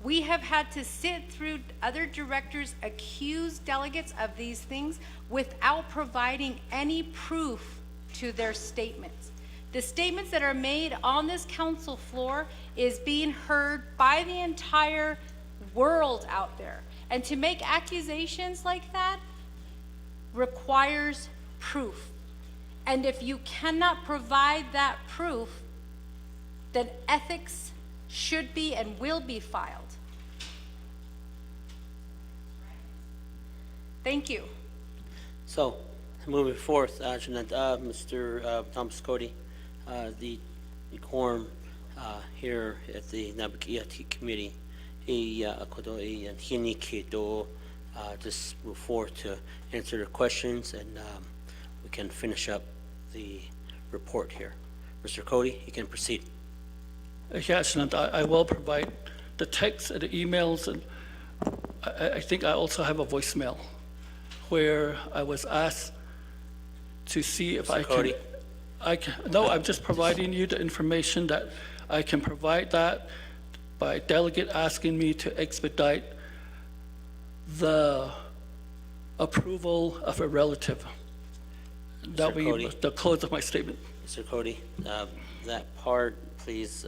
We have had to sit through other directors accuse delegates of these things without providing any proof to their statements. The statements that are made on this council floor is being heard by the entire world out there. And to make accusations like that requires proof. And if you cannot provide that proof, then ethics should be and will be filed. Thank you. So, moving forth, Mr. Thomas Cody, the quorum here at the Naa'bik'iyati committee, just move forward to answer the questions, and we can finish up the report here. Mr. Cody, you can proceed. Yes, and I will provide the text and the emails, and I think I also have a voicemail where I was asked to see if Mr. I can. No, I'm just providing you the information that I can provide that by delegate asking me to expedite the approval of a relative. That will be the close of my statement. Mr. Cody, that part, please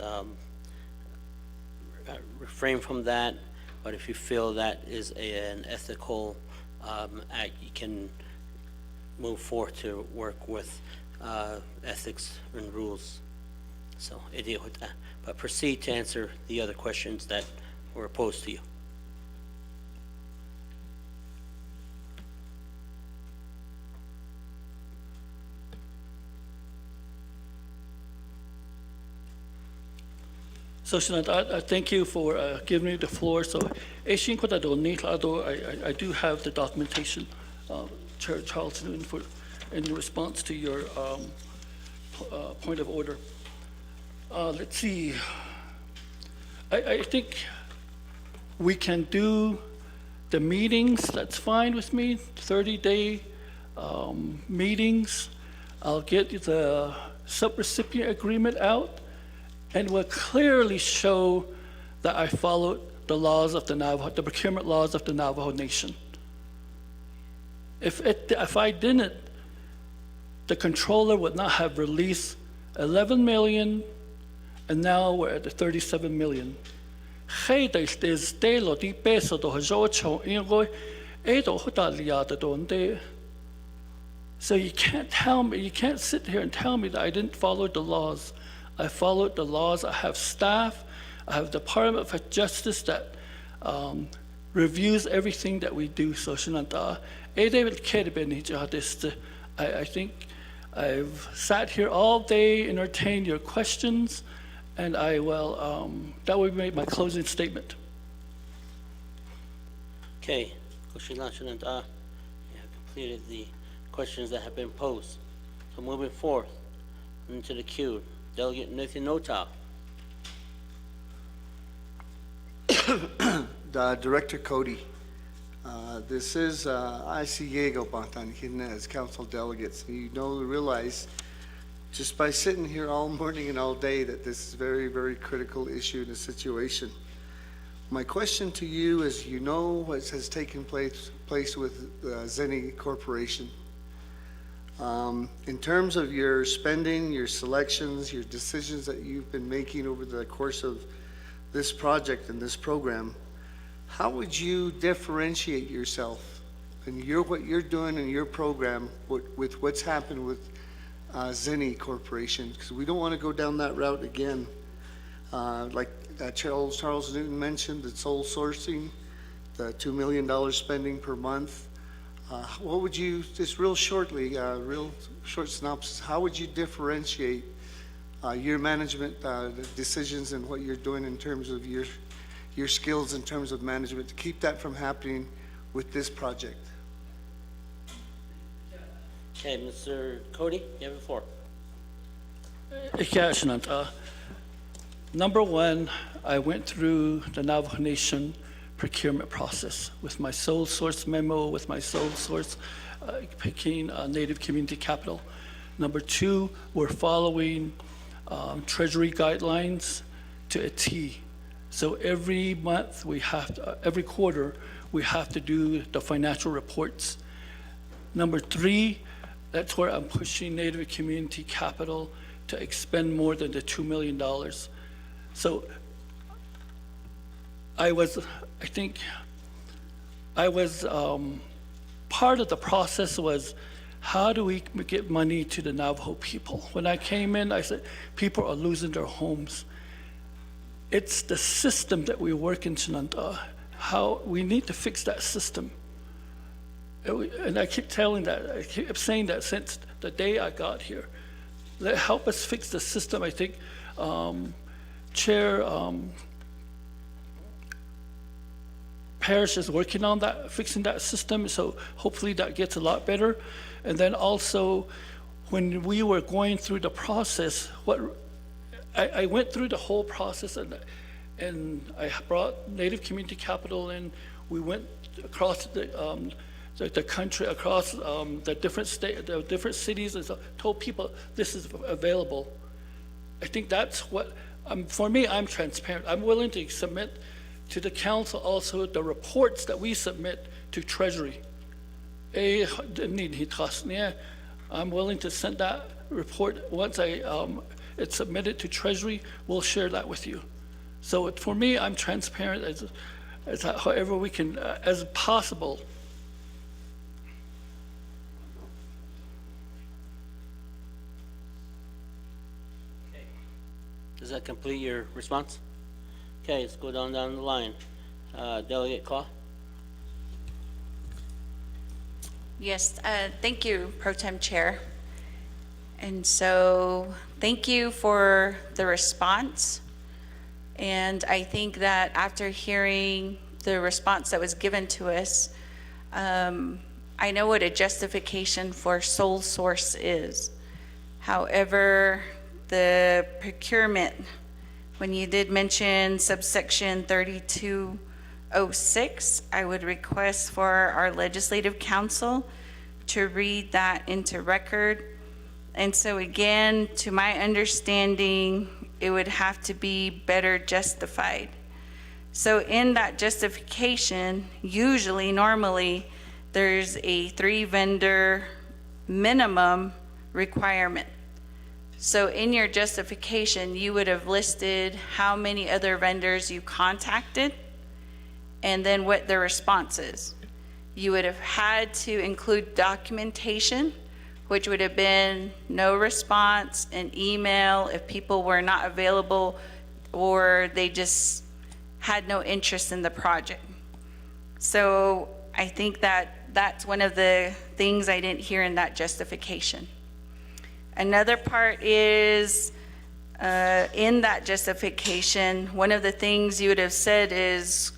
refrain from that, but if you feel that is an ethical act, you can move forward to work with ethics and rules. So, but proceed to answer the other questions that were posed to you. So, I thank you for giving me the floor. So, I do have the documentation, Chair Charles Newton, in response to your point of order. Let's see. I think we can do the meetings. That's fine with me. 30-day meetings. I'll get the subrecipient agreement out, and will clearly show that I followed the laws of the Navajo, the procurement laws of the Navajo Nation. If I didn't, the controller would not have released 11 million, and now we're at the 37 million. So you can't tell me, you can't sit here and tell me that I didn't follow the laws. I followed the laws. I have staff. I have Department of Justice that reviews everything that we do. So, I think I've sat here all day, entertained your questions, and I will, that will be my closing statement. Okay, you have completed the questions that have been posed. So moving forth into the queue, Delegate Nathan Notow. Director Cody, this is ICIEGO Bantan as council delegates. You realize just by sitting here all morning and all day that this is a very, very critical issue in the situation. My question to you is, what has taken place with Zenny Corporation. In terms of your spending, your selections, your decisions that you've been making over the course of this project and this program, how would you differentiate yourself and what you're doing in your program with what's happened with Zinni Corporation, because we don't want to go down that route again. Like Charles Newton mentioned, the sole sourcing, the $2 million spending per month. What would you, just real shortly, real short synopsis, how would you differentiate your management decisions and what you're doing in terms of your skills in terms of management to keep that from happening with this project? Okay, Mr. Cody, you have the floor. Number one, I went through the Navajo Nation procurement process with my sole source memo, with my sole source picking Native Community Capital. Number two, we're following Treasury guidelines to a T. So every month we have to, every quarter, we have to do the financial reports. Number three, that's where I'm pushing Native Community Capital to expend more than the $2 million. So I was part of the process was, how do we get money to the Navajo people? When I came in, I said, people are losing their homes. It's the system that we work in Chinanta. How we need to fix that system. And I keep saying that since the day I got here. Help us fix the system. I think Chair Parrish is working on that, fixing that system, so hopefully that gets a lot better. And then also, when we were going through the process, I went through the whole process, and I brought Native Community Capital in. We went across the country, across the different cities, and told people this is available. I think that's what, for me, I'm transparent. I'm willing to submit to the council also the reports that we submit to Treasury. I'm willing to send that report. Once it's submitted to Treasury, we'll share that with you. So for me, I'm transparent as however we can, as possible. Does that complete your response? Okay, let's go down the line. Delegate Claw? Yes, thank you, Pro Tem Chair. And so thank you for the response. And I think that after hearing the response that was given to us, I know what a justification for sole source is. However, the procurement, when you did mention subsection 3206, I would request for our legislative council to read that into record. And so again, to my understanding, it would have to be better justified. So in that justification, usually, normally, there's a 3-vendor minimum requirement. So in your justification, you would have listed how many other vendors you contacted and then what the response is. You would have had to include documentation, which would have been no response, an email if people were not available or they just had no interest in the project. So I think that that's one of the things I didn't hear in that justification. Another part is in that justification, one of the things you would have said is,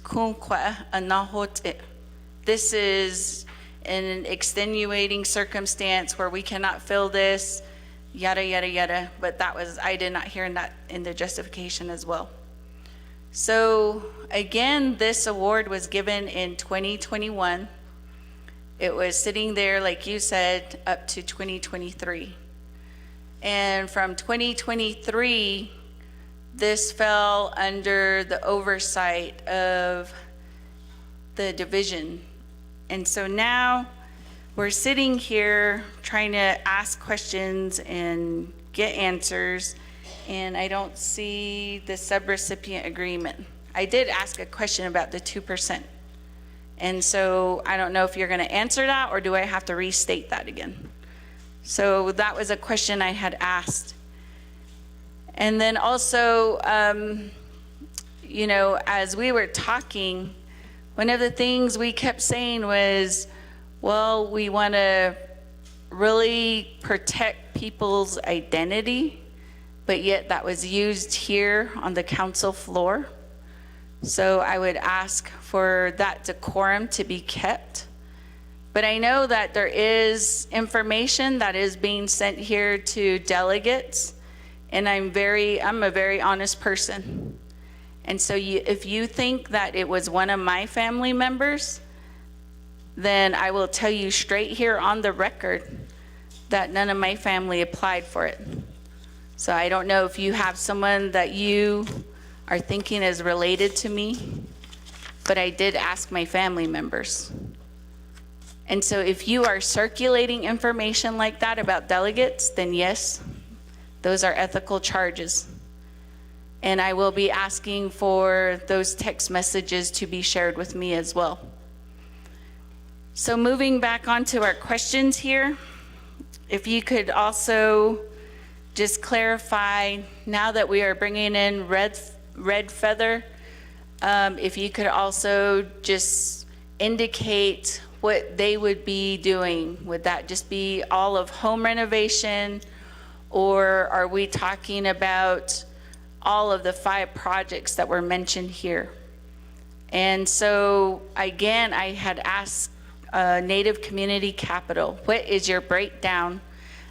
this is an extenuating circumstance where we cannot fill this, yada, yada, yada. But I did not hear that in the justification as well. So again, this award was given in 2021. It was sitting there, like you said, up to 2023. And from 2023, this fell under the oversight of the division. And so now we're sitting here trying to ask questions and get answers, and I don't see the subrecipient agreement. I did ask a question about the 2%, And so I don't know if you're going to answer that, or do I have to restate that again? So that was a question I had asked. And then also, you know, as we were talking, one of the things we kept saying was, well, we want to really protect people's identity, but yet that was used here on the council floor. So I would ask for that decorum to be kept. But I know that there is information that is being sent here to delegates, and I'm a very honest person. And so if you think that it was one of my family members, then I will tell you straight here on the record that none of my family applied for it. So I don't know if you have someone that you are thinking is related to me, but I did ask my family members. And so if you are circulating information like that about delegates, then yes, those are ethical charges. And I will be asking for those text messages to be shared with me as well. So moving back onto our questions here, if you could also just clarify, now that we are bringing in Red Feather, if you could also just indicate what they would be doing. Would that just be all of home renovation, or are we talking about all of the 5 projects that were mentioned here? And so again, I had asked Native Community Capital, what is your breakdown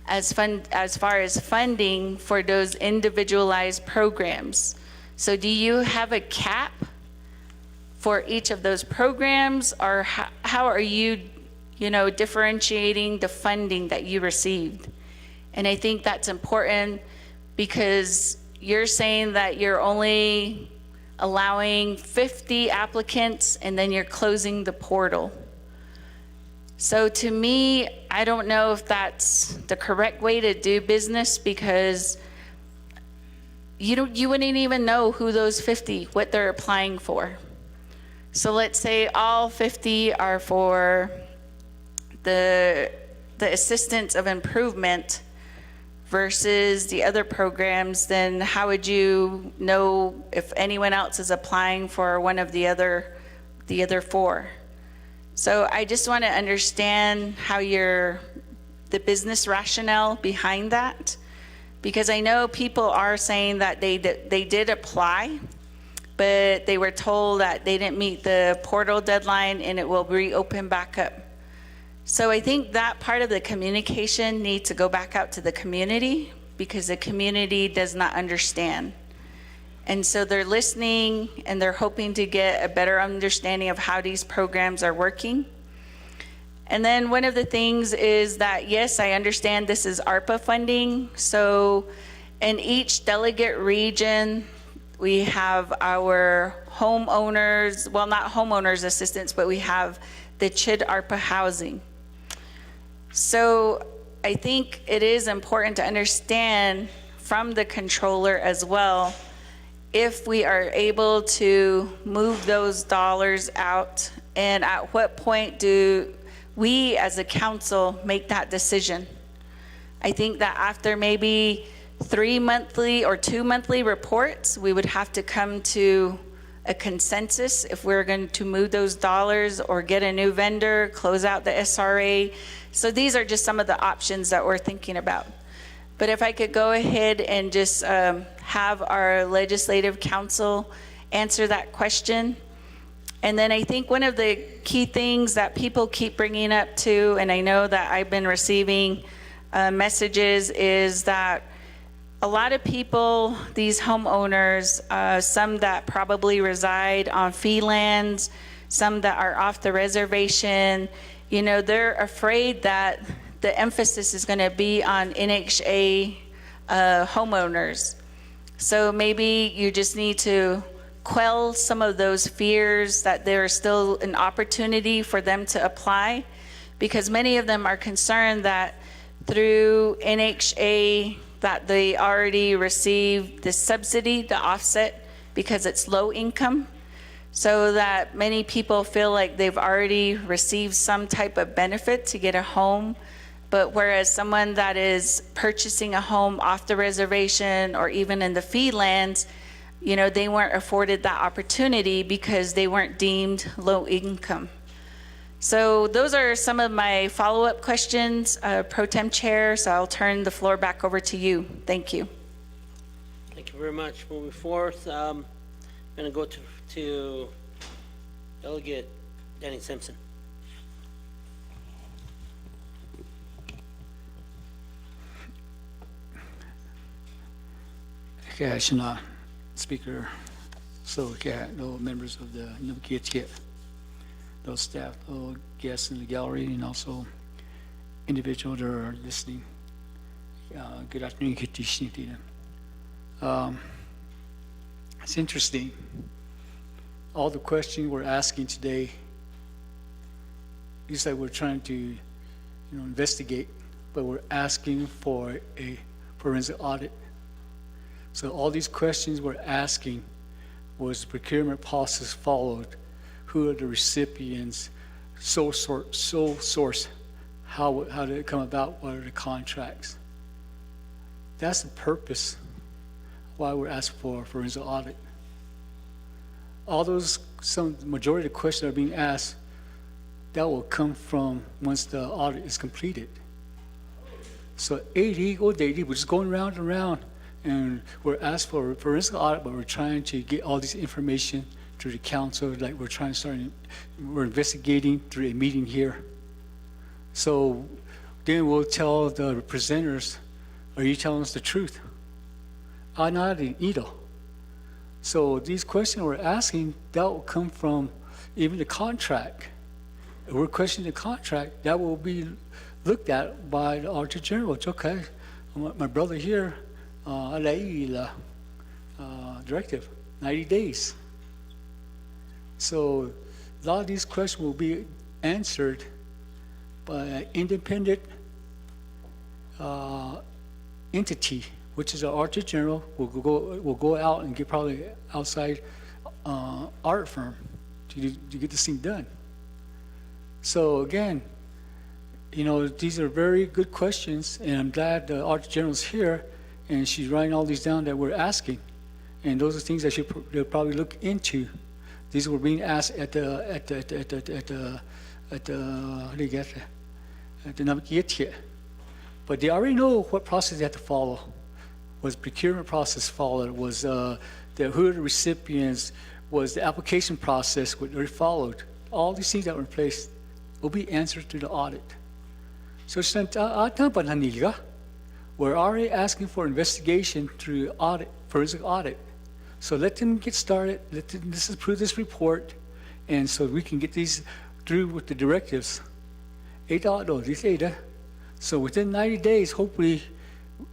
as far as funding for those individualized programs? So do you have a cap for each of those programs, or how are you, differentiating the funding that you received? And I think that's important, because you're saying that you're only allowing 50 applicants and then you're closing the portal. So to me, I don't know if that's the correct way to do business, because you wouldn't even know who those 50, what they're applying for. So let's say all 50 are for the assistance of improvement versus the other programs, then how would you know if anyone else is applying for one of the other 4? So I just want to understand how the business rationale behind that, because I know people are saying that they did apply, but they were told that they didn't meet the portal deadline and it will reopen back up. So I think that part of the communication needs to go back out to the community, because the community does not understand. And so they're listening and they're hoping to get a better understanding of how these programs are working. And then one of the things is that, yes, I understand this is ARPA funding. So in each delegate region, we have our homeowners, well, not homeowners assistance, but we have the CHID ARPA housing. So I think it is important to understand from the controller as well, if we are able to move those dollars out, and at what point do we as a council make that decision. I think that after maybe 3 monthly or 2 monthly reports, we would have to come to a consensus if we're going to move those dollars or get a new vendor, close out the SRA. So these are just some of the options that we're thinking about. But if I could go ahead and just have our legislative council answer that question. And then I think one of the key things that people keep bringing up too, and I know that I've been receiving messages, is that a lot of people, these homeowners, some that probably reside on fee lands, some that are off the reservation, they're afraid that the emphasis is going to be on NHA homeowners. So maybe you just need to quell some of those fears that there is still an opportunity for them to apply, because many of them are concerned that through NHA that they already received the subsidy, the offset, because it's low income. so that many people feel like they've already received some type of benefit to get a home. But whereas someone that is purchasing a home off the reservation or even in the fee lands, you know, they weren't afforded that opportunity because they weren't deemed low income. So those are some of my follow-up questions, Pro Tem Chair, so I'll turn the floor back over to you. Thank you. Thank you very much. Moving forth, I'm going to go to Delegate Danny Simpson. Okay, Shana, Speaker, so okay, no members of the Naa'bik'iyati, those staff, those guests in the gallery, and also individuals that are listening. Good afternoon, it's interesting. All the questions we're asking today, it's like we're trying to, investigate, but we're asking for a forensic audit. So all these questions we're asking, was the procurement process followed? Who are the recipients? Sole source. How did it come about? What are the contracts? That's the purpose why we're asking for a forensic audit. All those, majority of the questions that are being asked, that will come from once the audit is completed. So 80, we're just going round and round, and we're asked for a forensic audit, but we're trying to get all this information through the council, like we're investigating through a meeting here. So then we'll tell the presenters, are you telling us the truth? Not either. So these questions we're asking, that will come from even the contract. If we're questioning the contract, that will be looked at by the Auditor General. It's okay. My brother here, directive, 90 days. So a lot of these questions will be answered by an independent entity, which is our Auditor General. Will go out and get probably outside art firm to get this thing done. So again, these are very good questions, and I'm glad the Auditor General's here, and she's writing all these down that we're asking, and those are things that they'll probably look into. These were being asked at the Naa'bik'iyati. But they already know what process they have to follow. Was procurement process followed? Was who are the recipients? Was the application process what they followed? All these things that were in place will be answered through the audit. So we're already asking for investigation through audit, forensic audit. So let them get started. Let's approve this report, and so we can get these through with the directives. So within 90 days, hopefully,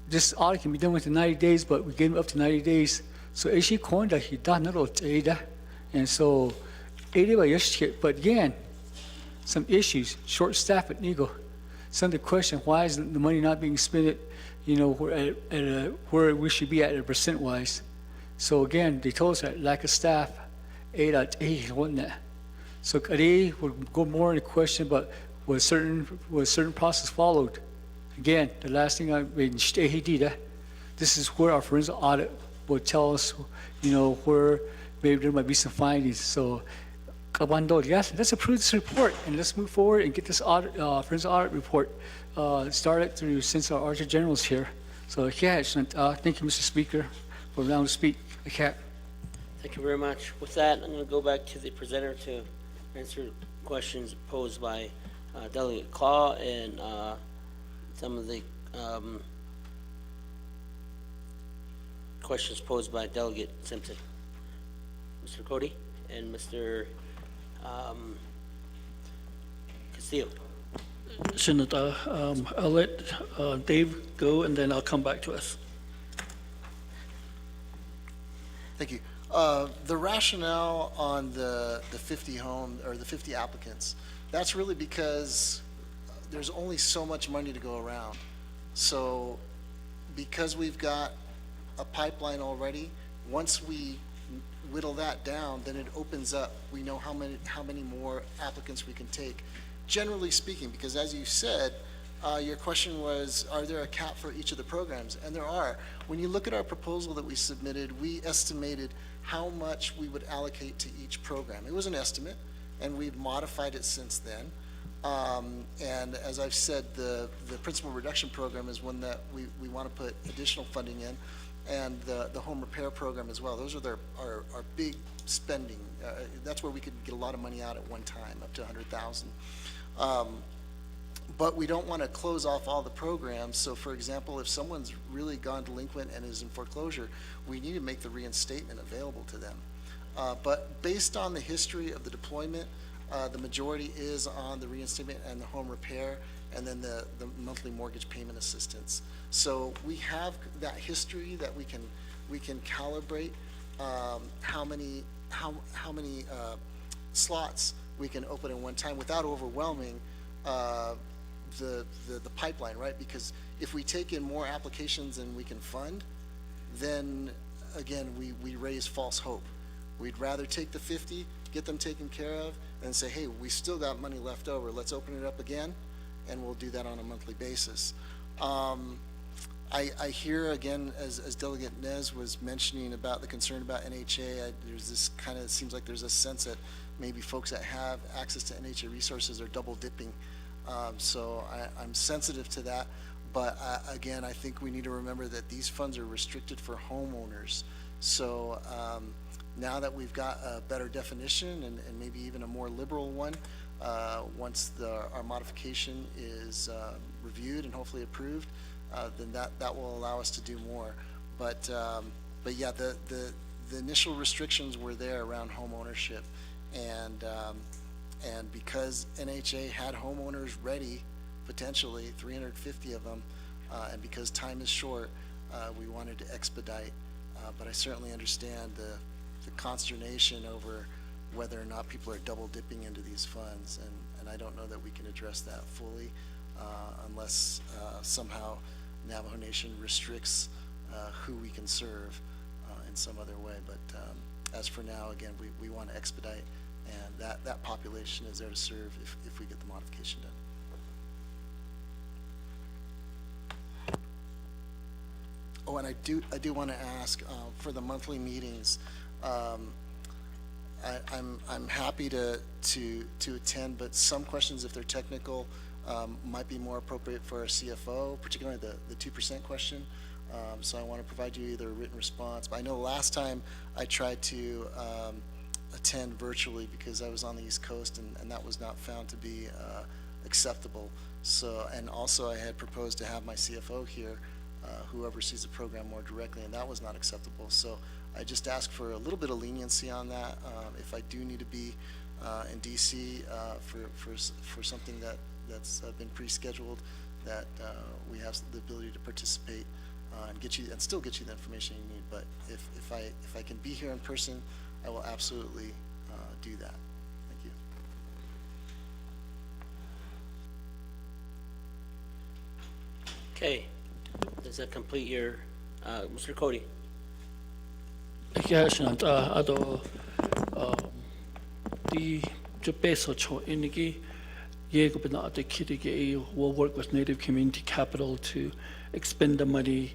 this audit can be done within 90 days, but we gave them up to 90 days. So and so, but again, some issues, short staff at NIGO. Some of the question, why is the money not being spent, where we should be at percent-wise. So again, they told us that lack of staff, so today we'll go more into the question, but was certain process followed? Again, the last thing this is where our forensic audit will tell us, where maybe there might be some findings. So, yes, let's approve this report and let's move forward and get this audit, forensic audit report started through since our Auditor General's here. So, thank you, Mr. Speaker, for allowing me to speak. Thank you very much. With that, I'm going to go back to the presenter to answer questions posed by Delegate Claw and some of the questions posed by Delegate Simpson. Mr. Cody and Mr. Castillo. Senator, I'll let Dave go, and then I'll come back to us. Thank you. The rationale on the 50 home or the 50 applicants, that's really because there's only so much money to go around. So because we've got a pipeline already, once we whittle that down, then it opens up. We know how many more applicants we can take. Generally speaking, because as you said, your question was, are there a cap for each of the programs? And there are. When you look at our proposal that we submitted, we estimated how much we would allocate to each program. It was an estimate, and we've modified it since then. And as I've said, the principal reduction program is one that we want to put additional funding in, and the home repair program as well. Those are our big spending. That's where we could get a lot of money out at one time, up to $100,000. But we don't want to close off all the programs. So for example, if someone's really gone delinquent and is in foreclosure, we need to make the reinstatement available to them. But based on the history of the deployment, the majority is on the reinstatement and the home repair, and then the monthly mortgage payment assistance. So we have that history that we can calibrate how many slots we can open in one time without overwhelming the pipeline, right? Because if we take in more applications than we can fund, then again we raise false hope. We'd rather take the 50, get them taken care of, and say, hey, we still got money left over. Let's open it up again, and we'll do that on a monthly basis. I hear again, as Delegate Nez was mentioning about the concern about NHA, there's this kind of, seems like there's a sense that maybe folks that have access to NHA resources are double dipping. So I'm sensitive to that. But again, I think we need to remember that these funds are restricted for homeowners. So now that we've got a better definition and maybe even a more liberal one, once our modification is reviewed and hopefully approved, then that will allow us to do more. But yeah, the initial restrictions were there around home ownership, and because NHA had homeowners ready, potentially 350 of them, and because time is short, we wanted to expedite. But I certainly understand the consternation over whether or not people are double dipping into these funds, and I don't know that we can address that fully unless somehow Navajo Nation restricts who we can serve in some other way. But as for now, again, we want to expedite, and that population is there to serve if we get the modification done. Oh, and I do want to ask for the monthly meetings. I'm happy to attend, but some questions, if they're technical, might be more appropriate for our CFO, particularly the 2% question. So I want to provide you either a written response. But I know last time I tried to attend virtually because I was on the East Coast, and that was not found to be acceptable. So, and also I had proposed to have my CFO here, who oversees the program more directly, and that was not acceptable. So I just ask for a little bit of leniency on that. If I do need to be in DC for something that's been pre-scheduled, that we have the ability to participate and still get you the information you need. But if I can be here in person, I will absolutely do that. Thank you. Okay, does that complete your, Mr. Cody? Yeah, ado the peso cho inigi yego benade kitty will work with Native Community Capital to expend the money.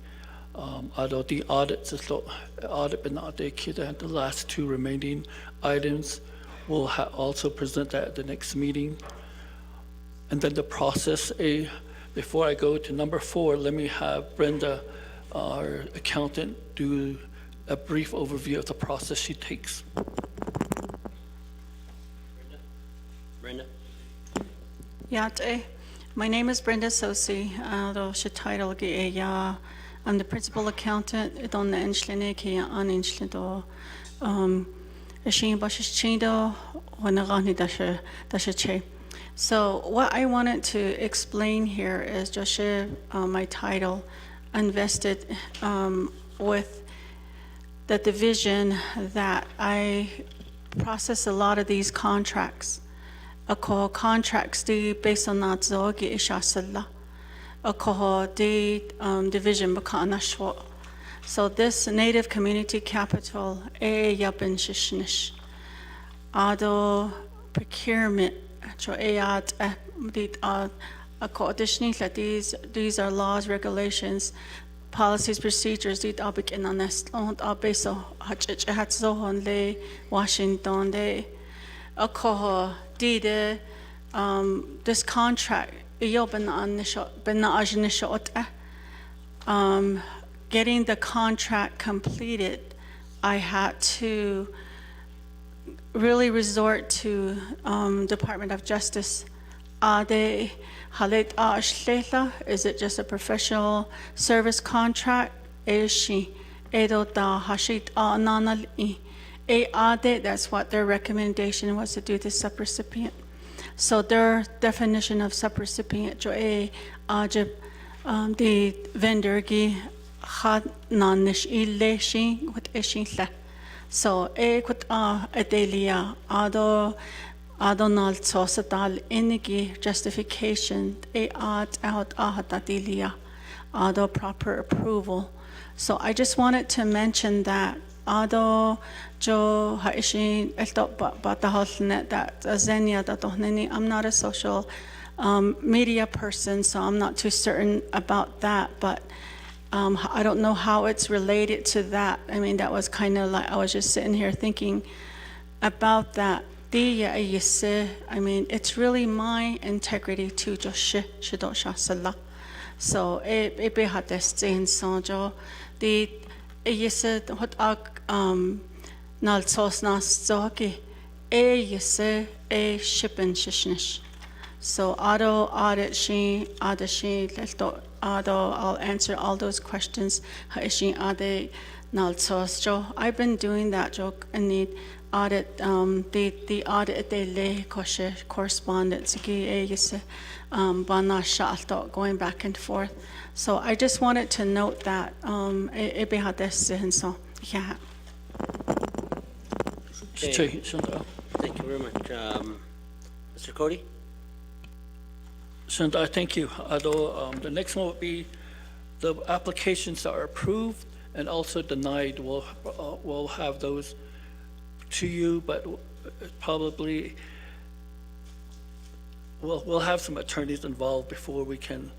Ado the audits audit benade kitty and the last two remaining items will also present that at the next meeting. And then the process before I go to number 4, let me have Brenda, our accountant, do a brief overview of the process she takes. Brenda? Yate. My name is Brenda Sosi. I'm the principal accountant at the So what I wanted to explain here is just my title, invested with the division that I process a lot of these contracts. Ako contracts di based on that zogi ishasalla. Ako di division baka anashwa. So this Native Community Capital, yapin shishnish. Ado procurement, cho ayat additionally that these are laws, regulations, policies, procedures, dit abik in honest und abeso hat so le Washington de akoho dide this contract yo ben getting the contract completed, I had to really resort to Department of Justice. Is it just a professional service contract? That's what their recommendation was, to do the subrecipient. So their definition of subrecipient, the vendor so adelia adonal sosatal inigi justification out adelia proper approval. So I just wanted to mention that Ado jo haishin elto batahosnet that azenia datohneni. I'm not a social media person, so I'm not too certain about that, but I don't know how it's related to that. I mean, that was kind of like, I was just sitting here thinking about that. I mean, it's really my integrity to just shidosha. So, the what nalsos nas zoki shipping shishnish. So audit she I'll answer all those questions. I've been doing that joke and the audit the audit de correspondence going back and forth. So I just wanted to note that yeah. Okay. Thank you very much. Mr. Cody? Senator, thank you. Although the next one would be the applications that are approved and also denied. We'll have those to you, but probably we'll have some attorneys involved before we can.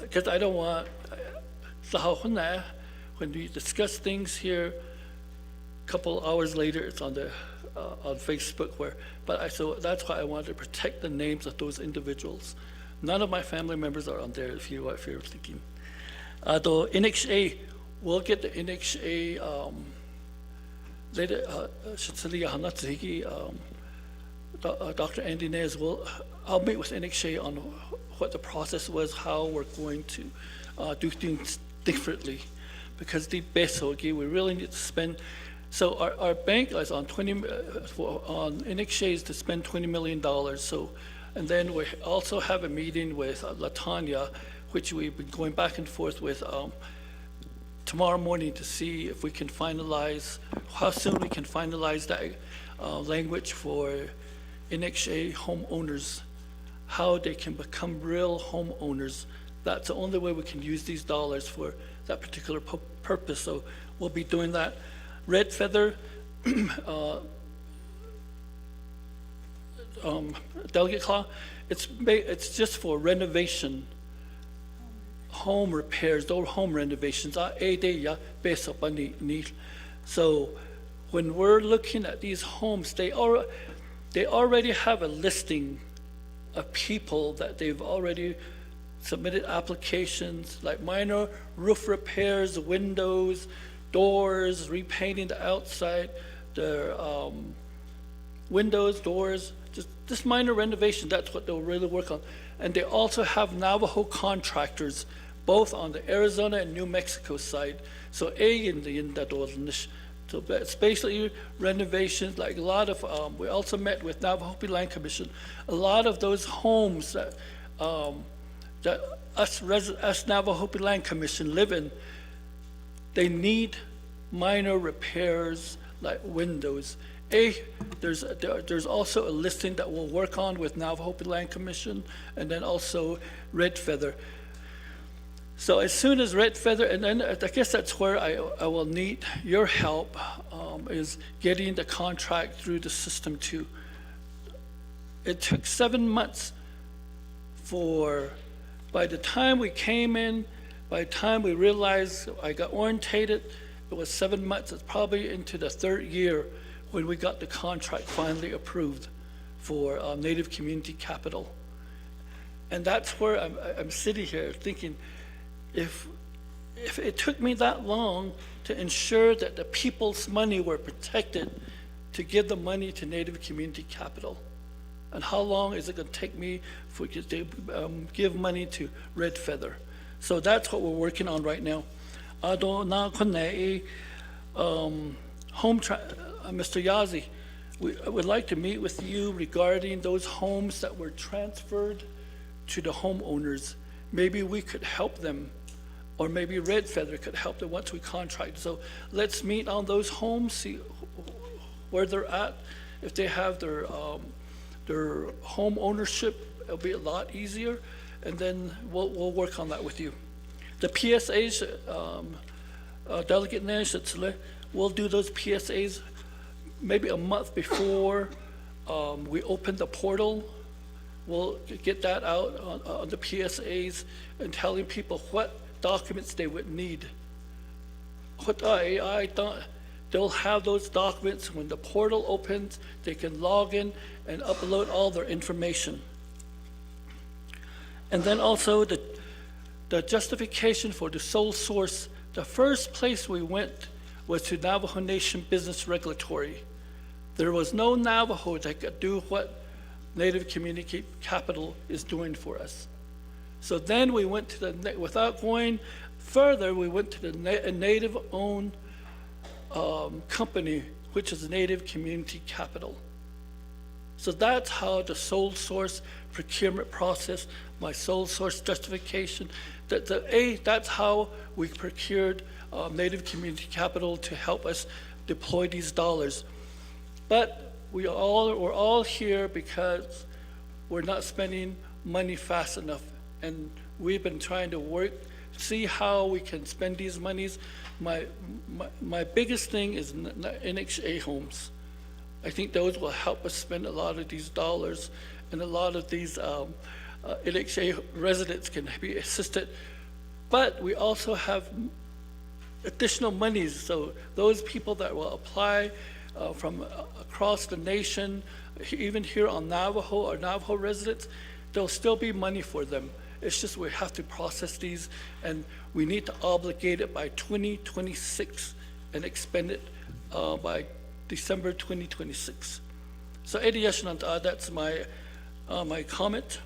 Because I don't want when we discuss things here, a couple hours later it's on the on Facebook so that's why I wanted to protect the names of those individuals. None of my family members are on there, if you're thinking. Though NXA, we'll get the NXA later. Dr. Andy Nez I'll meet with NXA on what the process was, how we're going to do things differently, because the peso, we really need to spend. So our bank is on on NXA is to spend $20 million. So, and then we also have a meeting with Latanya, which we've been going back and forth with tomorrow morning to see if we can finalize, how soon we can finalize that language for NXA homeowners, how they can become real homeowners. That's the only way we can use these dollars for that particular purpose. So we'll be doing that. Red Feather, Delegate Claw, it's just for renovation, home repairs, those home renovations. So when we're looking at these homes, they already have a listing of people that they've already submitted applications, like minor roof repairs, windows, doors, repainting the outside, the windows, doors, just minor renovation. That's what they'll really work on. And they also have Navajo contractors, both on the Arizona and New Mexico side. So so it's basically renovations, like a lot of, we also met with Navajo Land Commission. A lot of those homes that us Navajo Land Commission live in, they need minor repairs like windows. There's also a listing that we'll work on with Navajo Land Commission, and then also Red Feather. So as soon as Red Feather, and then I guess that's where I will need your help, is getting the contract through the system too. It took 7 months by the time we came in, by the time we realized I got orientated, it was 7 months. It's probably into the 3rd year when we got the contract finally approved for Native Community Capital. And that's where I'm sitting here thinking, if it took me that long to ensure that the people's money were protected to give the money to Native Community Capital, and how long is it going to take me to give money to Red Feather? So that's what we're working on right now. Mr. Yazi, I would like to meet with you regarding those homes that were transferred to the homeowners. Maybe we could help them, or maybe Red Feather could help them once we contract. So let's meet on those homes, see where they're at. If they have their home ownership, it'll be a lot easier, and then we'll work on that with you. The PSAs, Delegate Nash, we'll do those PSAs maybe a month before we open the portal. We'll get that out on the PSAs and telling people what documents they would need. They'll have those documents when the portal opens. They can log in and upload all their information. And then also the justification for the sole source. The first place we went was to Navajo Nation Business Regulatory. There was no Navajo that could do what Native Community Capital is doing for us. So then we went to without going further, we went to the Native-owned company, which is Native Community Capital. So that's how the sole source procurement process, my sole source justification, that's how we procured Native Community Capital to help us deploy these dollars. But we're all here because we're not spending money fast enough. And we've been trying to see how we can spend these monies. My biggest thing is NHA homes. I think those will help us spend a lot of these dollars, and a lot of these NHA residents can be assisted. But we also have additional monies, so those people that will apply from across the nation, even here on Navajo or Navajo residents, there'll still be money for them. It's just we have to process these, and we need to obligate it by 2026 and expend it by December 2026. So Eddie Yashanant, that's my comment.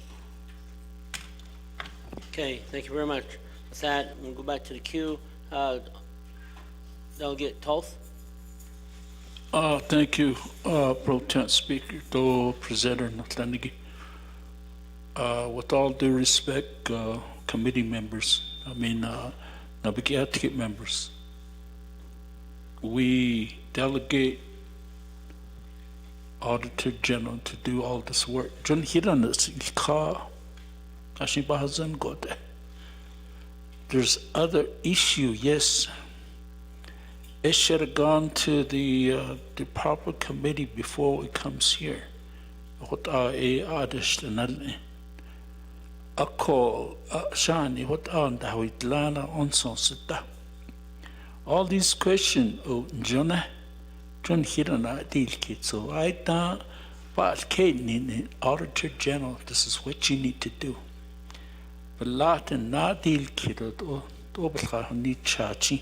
Okay, thank you very much. With that, we'll go back to the queue. Delegate Toth. Thank you, Pro Tem Speaker, to Presenter Natlanigi. With all due respect, committee members, Naa'bik'iyati members, we delegate Auditor General to do all this work. John Hiranas ilka ashibahazan gote. There's other issue, yes. It should have gone to the proper committee before it comes here. All these questions, John Hirana deal kit. So I thought, but Kate, Auditor General, this is what you need to do. But Latin not deal kit or need charging.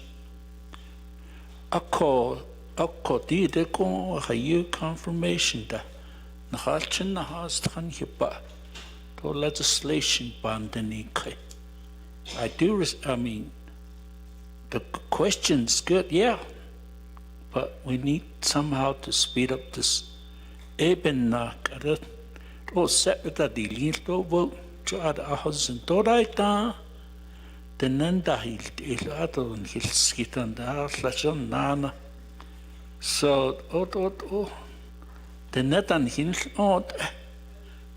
Ako did a go a year confirmation that Nahalchin has done hipa to legislation bandanik. The question's good, yeah, but we need somehow to speed up this. Eben nak separate the little vote to add a husband to right now. The Nanda Hill Adon Hill Skitan da Flashan Nana. So, the Netan Hill out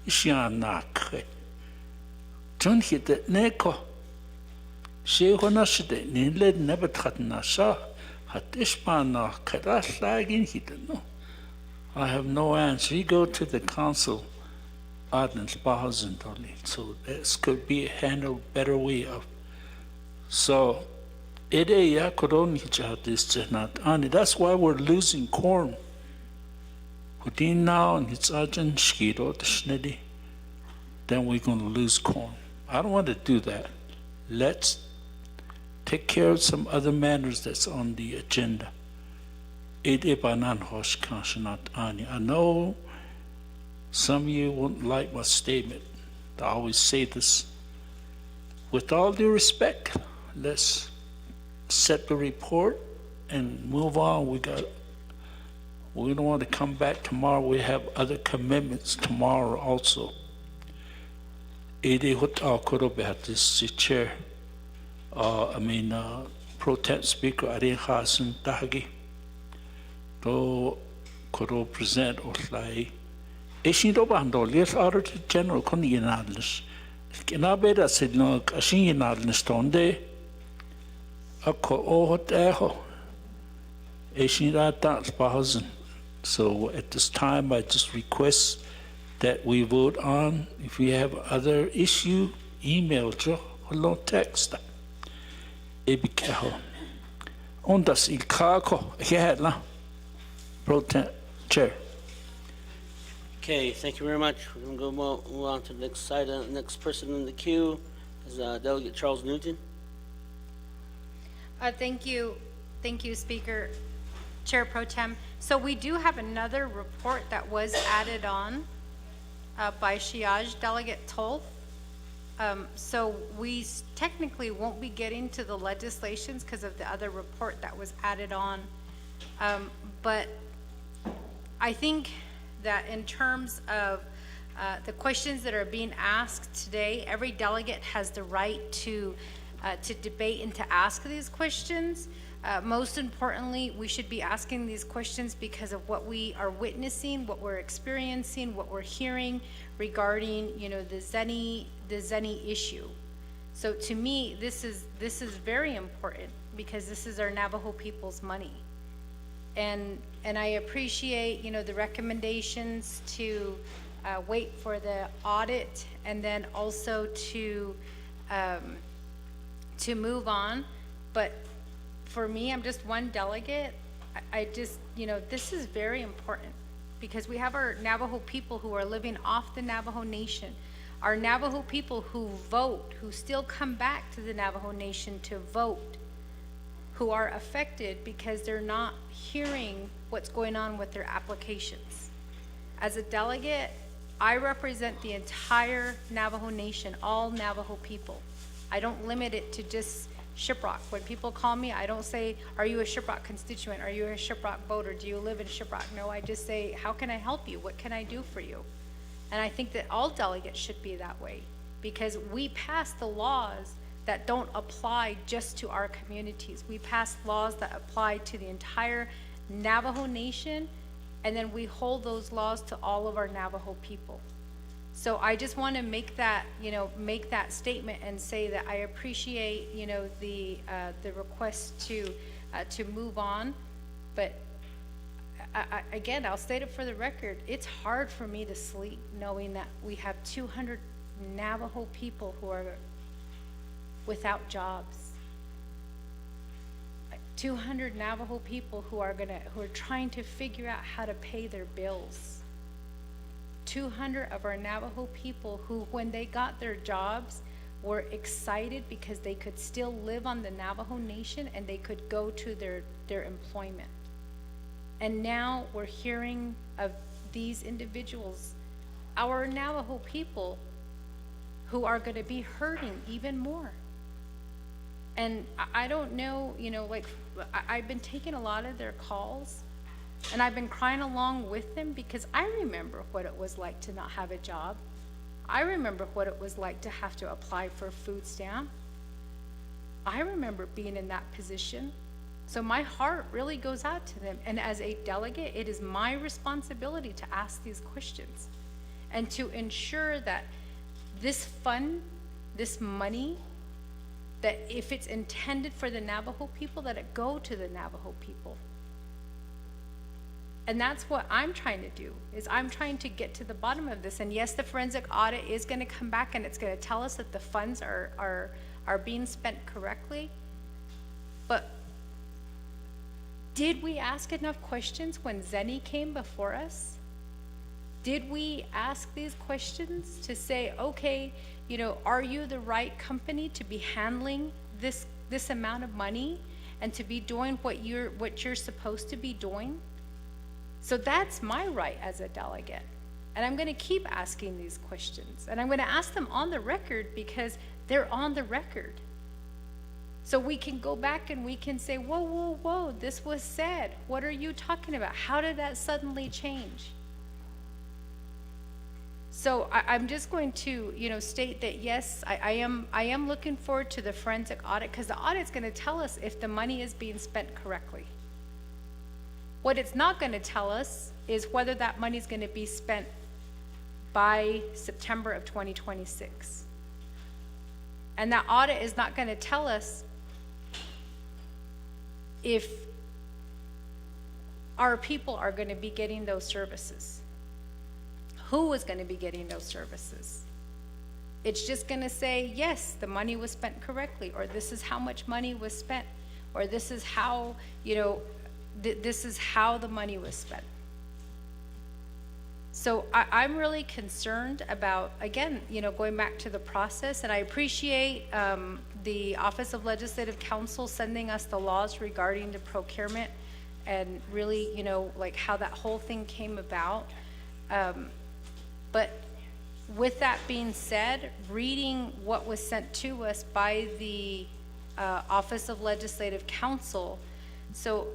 Ishanak. John hit the Neko. She hona shide ni led never khatna sha hatishpana karashlagin hidno. I have no answer. You go to the council ordinance so this could be handled better way of. So it ya koron this not ani. That's why we're losing quorum. Hudin now and it's urgent shkiro the shnedi. Then we're gonna lose quorum. I don't want to do that. Let's take care of some other matters that's on the agenda. I know some of you won't like my statement. I always say this. With all due respect, let's set the report and move on. We don't want to come back tomorrow. We have other commitments tomorrow also. This chair. Pro Tem Speaker Arin Hassan Tahagi. To koro present oslai. Ishin do bando lies Auditor General koni inadlis. Kinabeda said no kashin inadlis tonde. Ako ohot eho. Ishin rata spahausen. So at this time, I just request that we vote on. If we have other issue, email jo or text. Ebikeho. Ondas ilkako hehla. Pro Tem Chair. Okay, thank you very much. We're gonna go move on to the next side. Next person in the queue is Delegate Charles Newton. Thank you, Speaker, Chair Pro Tem. So we do have another report that was added on by Shiaj Delegate Toll. So we technically won't be getting to the legislations because of the other report that was added on. But I think that in terms of the questions that are being asked today, every delegate has the right to debate and to ask these questions. Most importantly, we should be asking these questions because of what we are witnessing, what we're experiencing, what we're hearing regarding, the Zeni issue. So to me, this is very important because this is our Navajo people's money. And I appreciate, the recommendations to wait for the audit and then also to move on. But for me, I'm just one delegate. I just, this is very important because we have our Navajo people who are living off the Navajo Nation. Our Navajo people who vote, who still come back to the Navajo Nation to vote, who are affected because they're not hearing what's going on with their applications. As a delegate, I represent the entire Navajo Nation, all Navajo people. I don't limit it to just Shiprock. When people call me, I don't say, are you a Shiprock constituent? Are you a Shiprock voter? Do you live in Shiprock? No, I just say, how can I help you? What can I do for you? And I think that all delegates should be that way because we pass the laws that don't apply just to our communities. We pass laws that apply to the entire Navajo Nation, and then we hold those laws to all of our Navajo people. So I just want to make that, make that statement and say that I appreciate, the request to move on, but again, I'll state it for the record. It's hard for me to sleep knowing that we have 200 Navajo people who are without jobs. 200 Navajo people who are trying to figure out how to pay their bills. 200 of our Navajo people who, when they got their jobs, were excited because they could still live on the Navajo Nation and they could go to their employment. And now we're hearing of these individuals, our Navajo people, who are going to be hurting even more. And I don't know, I've been taking a lot of their calls and I've been crying along with them because I remember what it was like to not have a job. I remember what it was like to have to apply for a food stamp. I remember being in that position. So my heart really goes out to them. And as a delegate, it is my responsibility to ask these questions and to ensure that this fund, this money that if it's intended for the Navajo people, that it go to the Navajo people. And that's what I'm trying to do, is I'm trying to get to the bottom of this. And yes, the forensic audit is gonna come back and it's gonna tell us that the funds are being spent correctly. But did we ask enough questions when Zenny came before us? Did we ask these questions to say, okay, you know, are you the right company to be handling this amount of money and to be doing what you're supposed to be doing? So that's my right as a delegate. And I'm going to keep asking these questions. And I'm going to ask them on the record because they're on the record. So we can go back and we can say, whoa, whoa, whoa, this was said. What are you talking about? How did that suddenly change? So I'm just going to, you know, state that yes, I am looking forward to the forensic audit, because the audit's going to tell us if the money is being spent correctly. What it's not going to tell us is whether that money is going to be spent by September of 2026. And that audit is not going to tell us if our people are going to be getting those services. Who is going to be getting those services? It's just going to say, yes, the money was spent correctly, or this is how much money was spent, or this is how, you know, this is how the money was spent. So I'm really concerned about, again, you know, going back to the process, and I appreciate the Office of Legislative Counsel sending us the laws regarding the procurement and really, you know, like how that whole thing came about. But with that being said, reading what was sent to us by the Office of Legislative Counsel, so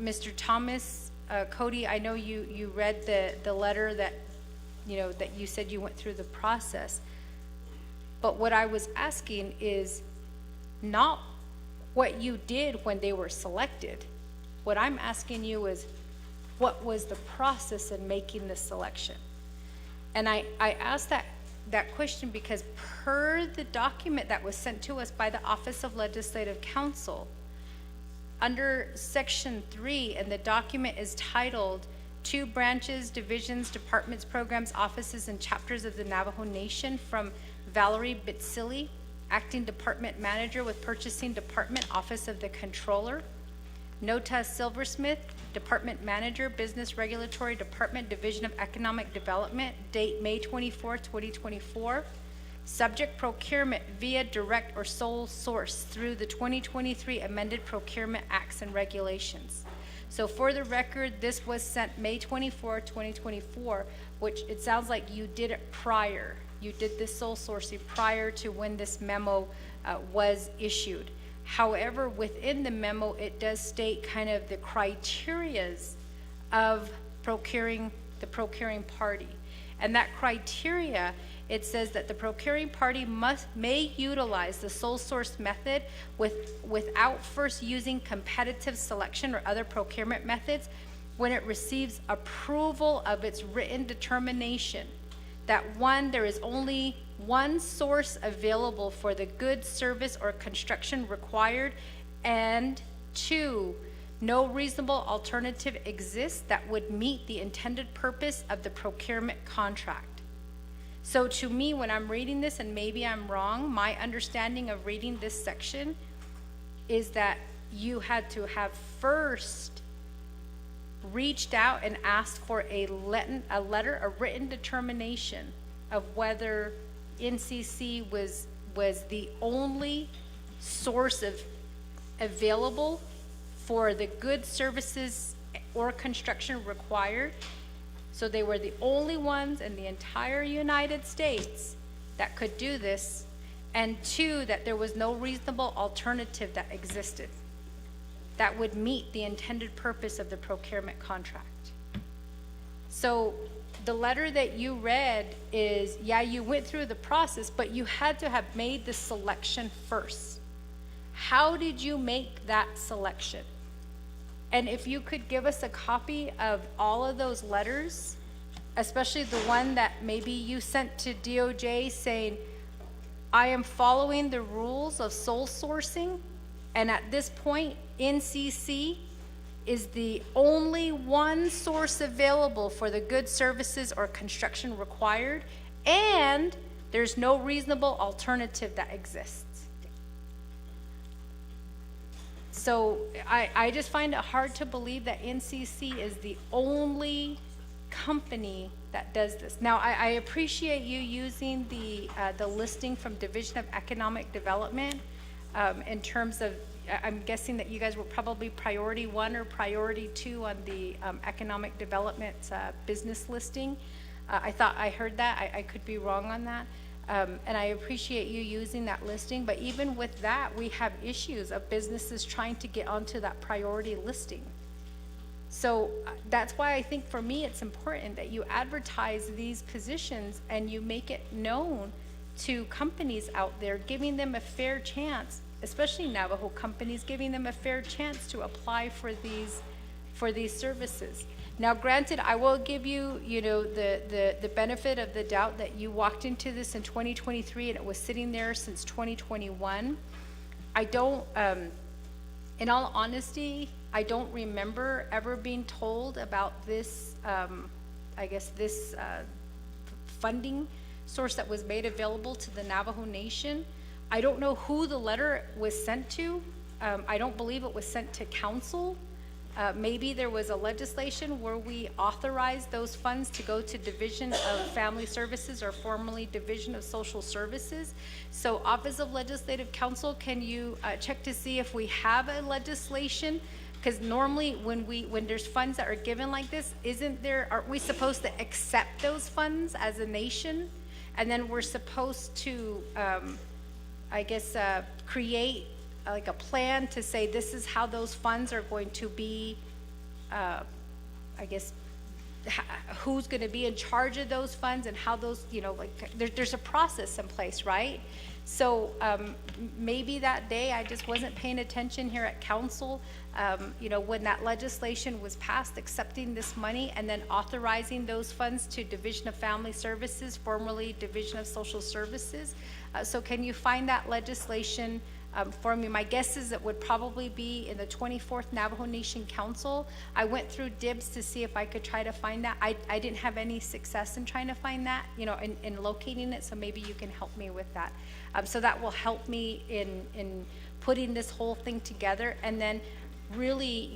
Mr. Thomas, Cody, I know you read the letter that, you know, that you said you went through the process. But what I was asking is not what you did when they were selected. What I'm asking you is, what was the process in making this selection? And I asked that question because per the document that was sent to us by the Office of Legislative Counsel, under Section 3, and the document is titled, "Two branches, divisions, departments, programs, offices, and chapters of the Navajo Nation," from Valerie Bitsili, Acting Department Manager with Purchasing Department, Office of the Controller. Nota Silversmith, Department Manager, Business Regulatory Department, Division of Economic Development, date May 24, 2024. Subject procurement via direct or sole source through the 2023 amended Procurement Acts and Regulations. So for the record, this was sent May 24, 2024, which it sounds like you did it prior. You did this sole sourcing prior to when this memo was issued. However, within the memo, it does state kind of the criterias of the procuring party. And that criteria, it says that the procuring party may utilize the sole source method without first using competitive selection or other procurement methods when it receives approval of its written determination that one, there is only one source available for the goods, service, or construction required, and two, no reasonable alternative exists that would meet the intended purpose of the procurement contract. So to me, when I'm reading this, and maybe I'm wrong, my understanding of reading this section is that you had to have first reached out and asked for a written determination of whether NCC was the only source available for the goods, services, or construction required. So they were the only ones in the entire United States that could do this, and two, that there was no reasonable alternative that existed that would meet the intended purpose of the procurement contract. So the letter that you read is, yeah, you went through the process, but you had to have made the selection first. How did you make that selection? And if you could give us a copy of all of those letters, especially the one that maybe you sent to DOJ saying, I am following the rules of sole sourcing, and at this point, NCC is the only one source available for the goods, services, or construction required, and there's no reasonable alternative that exists. So I just find it hard to believe that NCC is the only company that does this. Now, I appreciate you using the listing from Division of Economic Development in terms of, I'm guessing that you guys were probably priority 1 or priority 2 on the economic development business listing. I thought I heard that. I could be wrong on that. And I appreciate you using that listing, but even with that, we have issues of businesses trying to get onto that priority listing. So that's why I think for me, it's important that you advertise these positions and you make it known to companies out there, giving them a fair chance, especially Navajo companies, giving them a fair chance to apply for these services. Now, granted, I will give you, the benefit of the doubt that you walked into this in 2023 and it was sitting there since 2021. I don't, in all honesty, I don't remember ever being told about this, this funding source that was made available to the Navajo Nation. I don't know who the letter was sent to. I don't believe it was sent to council. Maybe there was a legislation where we authorized those funds to go to Division of Family Services, or formerly Division of Social Services. So Office of Legislative Counsel, can you check to see if we have a legislation? Because normally when there's funds that are given like this, aren't we supposed to accept those funds as a nation? And then we're supposed to, create like a plan to say this is how those funds are going to be, who's going to be in charge of those funds and how those, there's a process in place, right? So maybe that day I just wasn't paying attention here at council, when that legislation was passed, accepting this money and then authorizing those funds to Division of Family Services, formerly Division of Social Services. So can you find that legislation for me? My guess is it would probably be in the 24th Navajo Nation Council. I went through DIBS to see if I could try to find that. I didn't have any success in trying to find that, in locating it, so maybe you can help me with that. So that will help me in putting this whole thing together, and then really,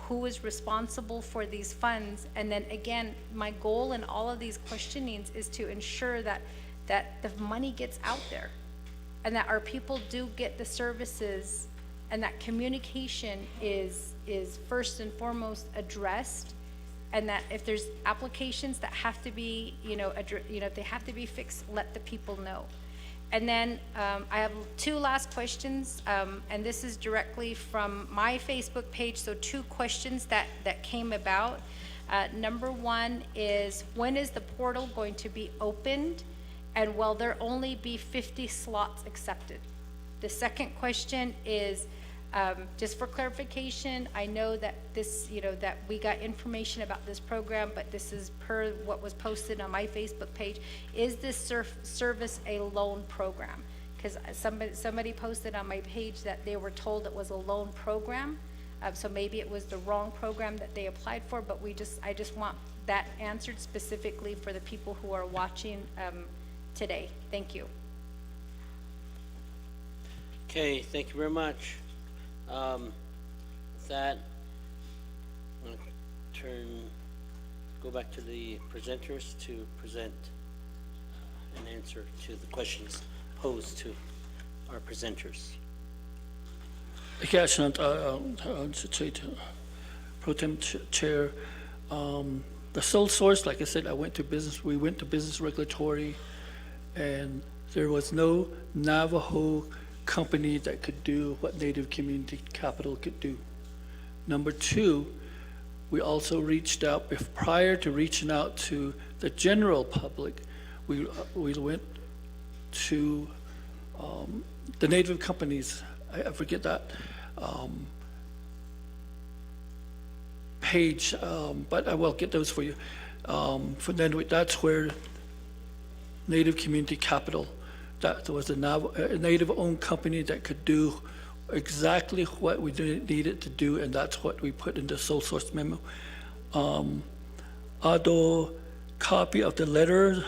who is responsible for these funds. And then again, my goal in all of these questionings is to ensure that the money gets out there, and that our people do get the services, and that communication is first and foremost addressed, and that if there's applications that have to be, if they have to be fixed, let the people know. And then I have 2 last questions, and this is directly from my Facebook page, so 2 questions that came about. Number 1 is, when is the portal going to be opened? And will there only be 50 slots accepted? The second question is, just for clarification, I know that this, that we got information about this program, but this is per what was posted on my Facebook page. Is this service a loan program? Because somebody posted on my page that they were told it was a loan program. So maybe it was the wrong program that they applied for, but I just want that answered specifically for the people who are watching today. Thank you. Okay, thank you very much. With that, I'm going to go back to the presenters to present an answer to the questions posed to our presenters. Yes, and Pro Tem Chair, the sole source, like I said, we went to business regulatory, and there was no Navajo company that could do what Native Community Capital could do. Number 2, we also reached out, prior to reaching out to the general public, we went to the Native companies, I forget that page, but I will get those for you. That's where Native Community Capital that there was a native-owned company that could do exactly what we needed to do, and that's what we put in the sole source memo. Although copy of the letter,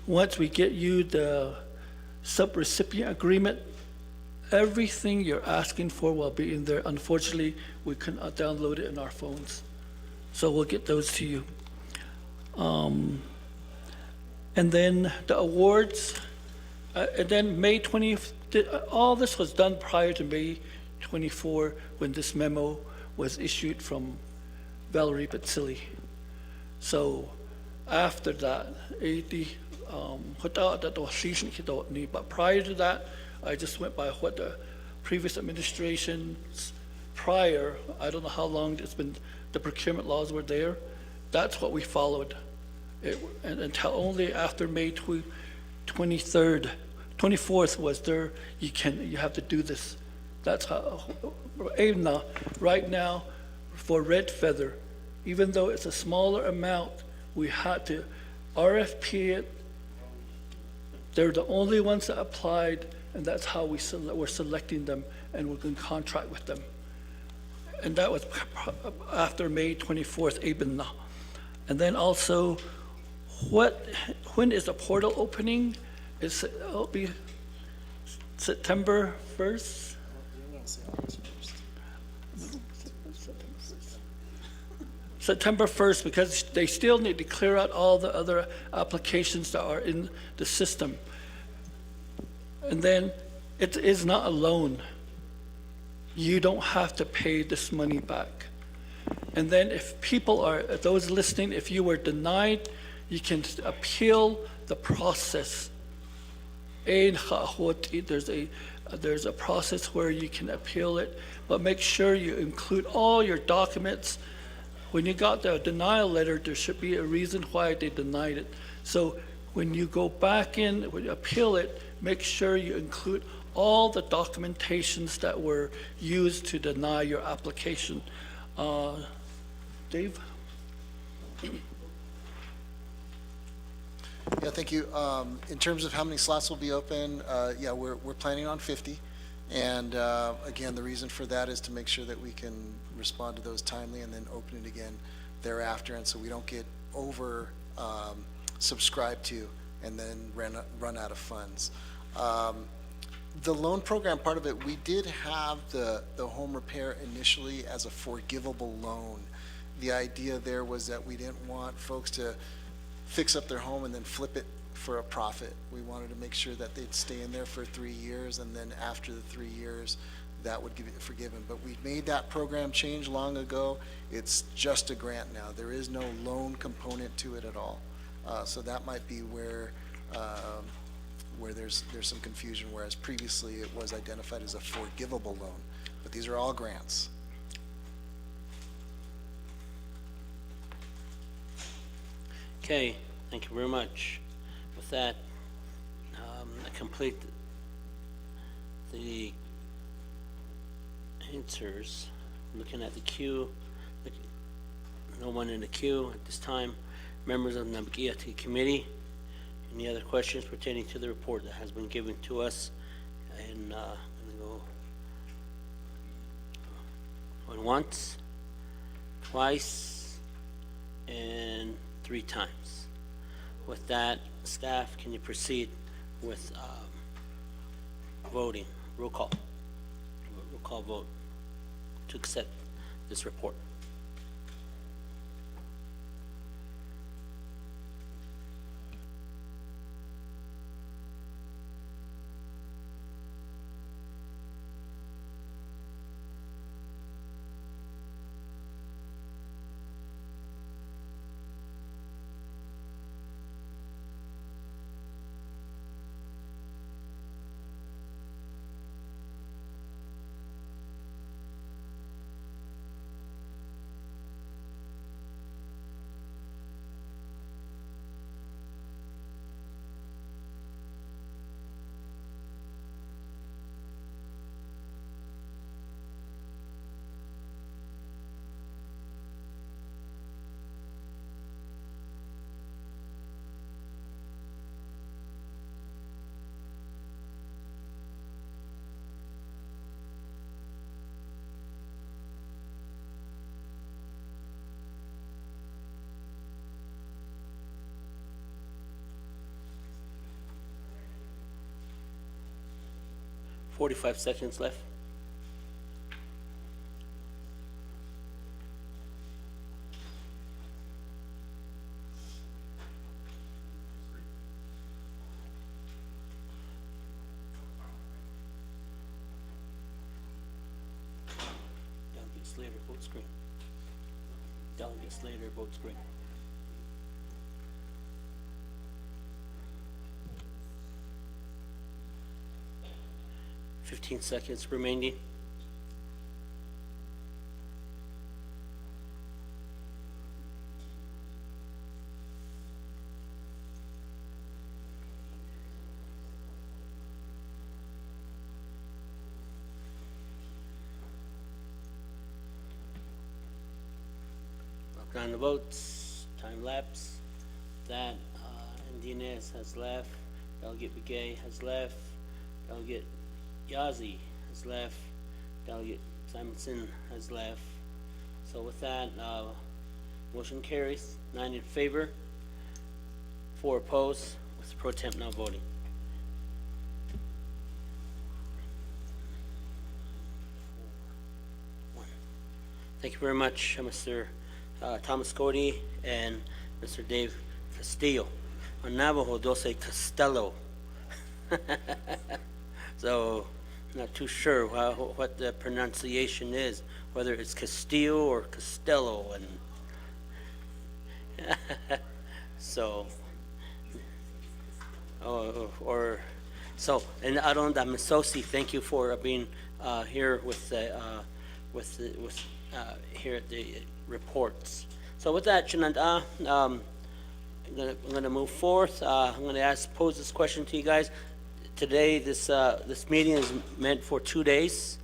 once we get you the subrecipient agreement, everything you're asking for will be in there. Unfortunately, we couldn't download it in our phones. So we'll get those to you. And then the awards, and then May 20, all this was done prior to May 24 when this memo was issued from Valerie Batsili. So after that, but prior to that, I just went by what the previous administrations prior, I don't know how long it's been, the procurement laws were there. That's what we followed. And until only after May 23rd, 24th was there, you have to do this. That's how, right now, for Red Feather, even though it's a smaller amount, we had to RFP it. They're the only ones that applied, and that's how we're selecting them, and we're going to contract with them. And that was after May 24th, Abinna. And then also, when is the portal opening? It'll be September 1st? September 1st, because they still need to clear out all the other applications that are in the system. And then it is not a loan. You don't have to pay this money back. And then if those listening, if you were denied, you can appeal the process. There's a process where you can appeal it, but make sure you include all your documents. When you got the denial letter, there should be a reason why they denied it. So when you go back in, when you appeal it, make sure you include all the documentations that were used to deny your application. Dave? Yeah, thank you. In terms of how many slots will be open, yeah, we're planning on 50. And again, the reason for that is to make sure that we can respond to those timely and then open it again thereafter. And so we don't get over subscribed to and then run out of funds. The loan program part of it, we did have the home repair initially as a forgivable loan. The idea there was that we didn't want folks to fix up their home and then flip it for a profit. We wanted to make sure that they'd stay in there for 3 years, and then after the 3 years, that would give it forgiven. But we made that program change long ago. It's just a grant now. There is no loan component to it at all. So that might be where there's some confusion, whereas previously it was identified as a forgivable loan. But these are all grants. Okay, thank you very much. With that, I complete the answers. Looking at the queue, no one in the queue at this time. Members of the Naa'bik'iyati committee, any other questions pertaining to the report that has been given to us? And I'm going to go going once, twice, and 3 times. With that, staff, can you proceed with voting? Roll call vote to accept this report. 45 seconds left. Delegate Slater, vote screen. Delegate Slater, vote screen. Fifteen seconds remaining. Lock on the votes. Time lapse. That Indinez has left. Delegate Begay has left. Delegate Yazi has left. Delegate Simonson has left. So with that, motion carries. 9 in favor, 4 opposed, with pro temp now voting. Thank you very much, Mr. Thomas Cody and Mr. Dave Castillo. On Navajo, they'll say Costello. So, not too sure what the pronunciation is, whether it's Castillo or Costello, and so, and Aron Damisosi, thank you for being here with here at the reports. So with that, Chinanda, I'm gonna move forth. I'm gonna pose this question to you guys. Today, this meeting is meant for 2 days,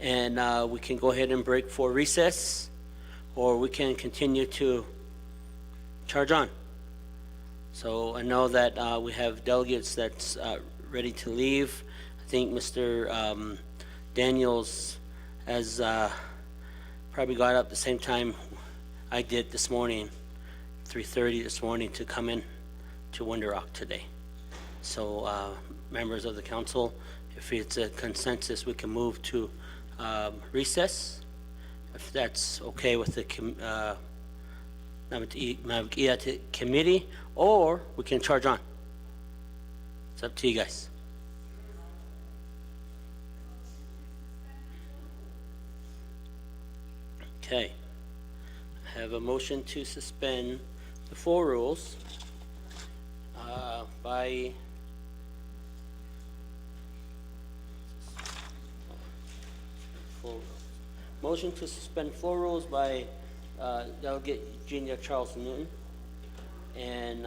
and we can go ahead and break for recess, or we can continue to charge on. So I know that we have delegates that's ready to leave. I think Mr. Daniels has probably got up the same time I did this morning, 3:30 this morning, to come in to Winter Rock today. So members of the council, if it's a consensus, we can move to recess, if that's okay with the Naa'bik'iyati committee, or we can charge on. It's up to you guys. Okay. I have a motion to suspend the 4 rules by motion to suspend 4 rules by Delegate Junior Charles Newton and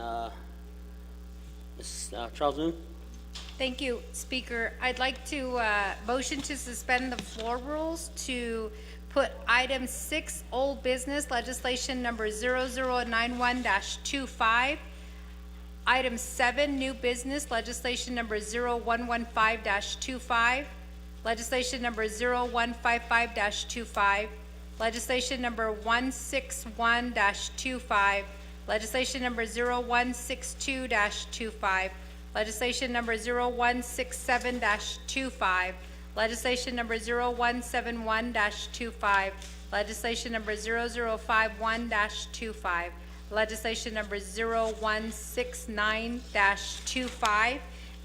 Ms. Charles Newton. Thank you, Speaker. I'd like to motion to suspend the floor rules to put item 6, old business legislation number 0091-25, item 7, new business legislation number 0115-25, legislation number 0155-25, legislation number 161-25, legislation number 0162-25, legislation number 0167-25, legislation number 0171-25, legislation number 0051-25, legislation number 0169-25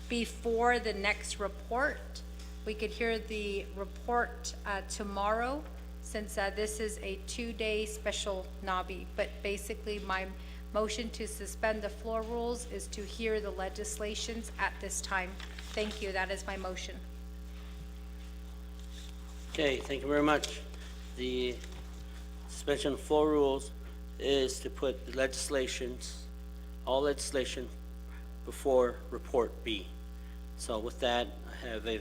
before the next report. We could hear the report tomorrow, since this is a 2-day special NABI. But basically, my motion to suspend the floor rules is to hear the legislations at this time. Thank you. That is my motion. Okay, thank you very much. The suspension of floor rules is to put the all legislation before report B. So with that, I have a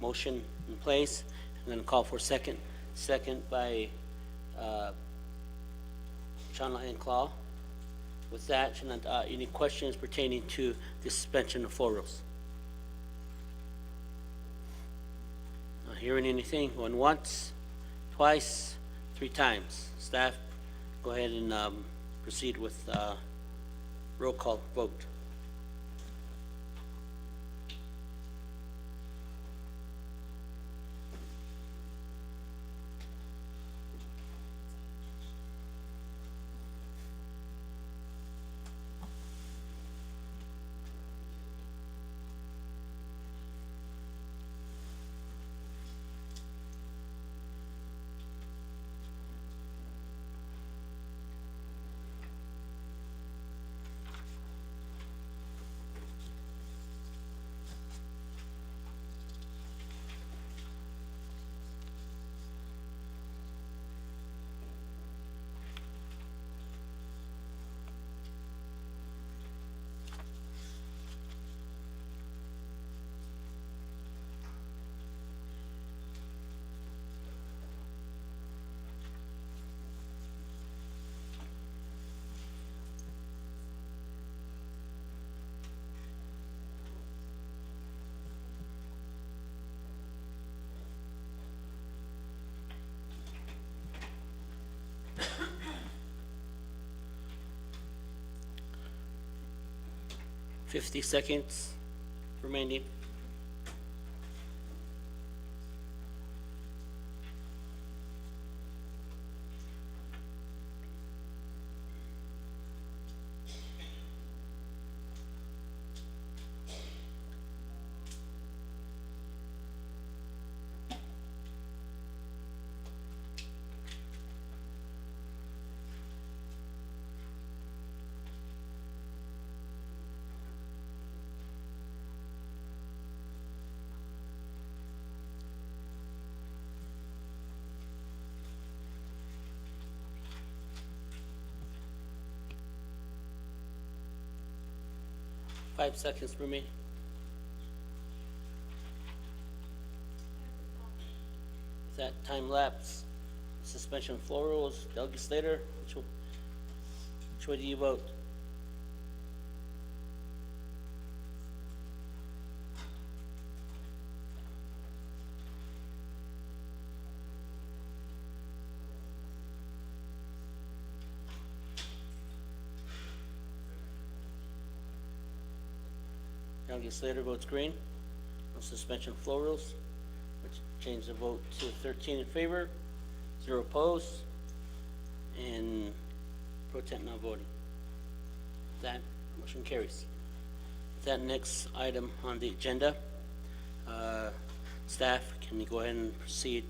motion in place. I'm going to call for second by Chana and Claw. With that, Chana, any questions pertaining to the suspension of floor rules? Not hearing anything. Going once, twice, 3 times. Staff, go ahead and proceed with roll call vote. 50 seconds remaining. Five seconds remaining. Is that time lapse? Suspension of floor rules, Delegate Slater, which way do you vote? Delegate Slater votes green on suspension of floor rules, which change the vote to 13 in favor, 0 opposed, and pro temp not voting. That motion carries. That next item on the agenda, staff, can you go ahead and proceed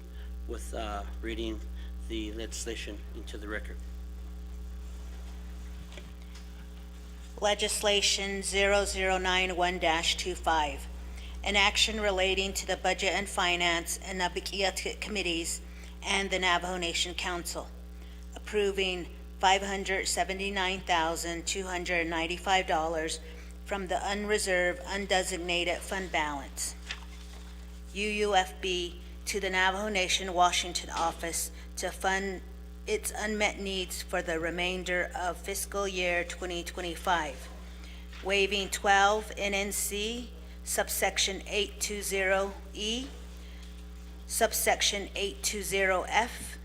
with reading the legislation into the record? Legislation 0091-25, an action relating to the Budget and Finance and Naa'bik'iyati Committees and the Navajo Nation Council, approving $579,295 from the unreserved, undesignated fund balance, UUFB, to the Navajo Nation Washington office to fund its unmet needs for the remainder of fiscal year 2025, waiving 12 NNC subsection 820E, subsection 820F,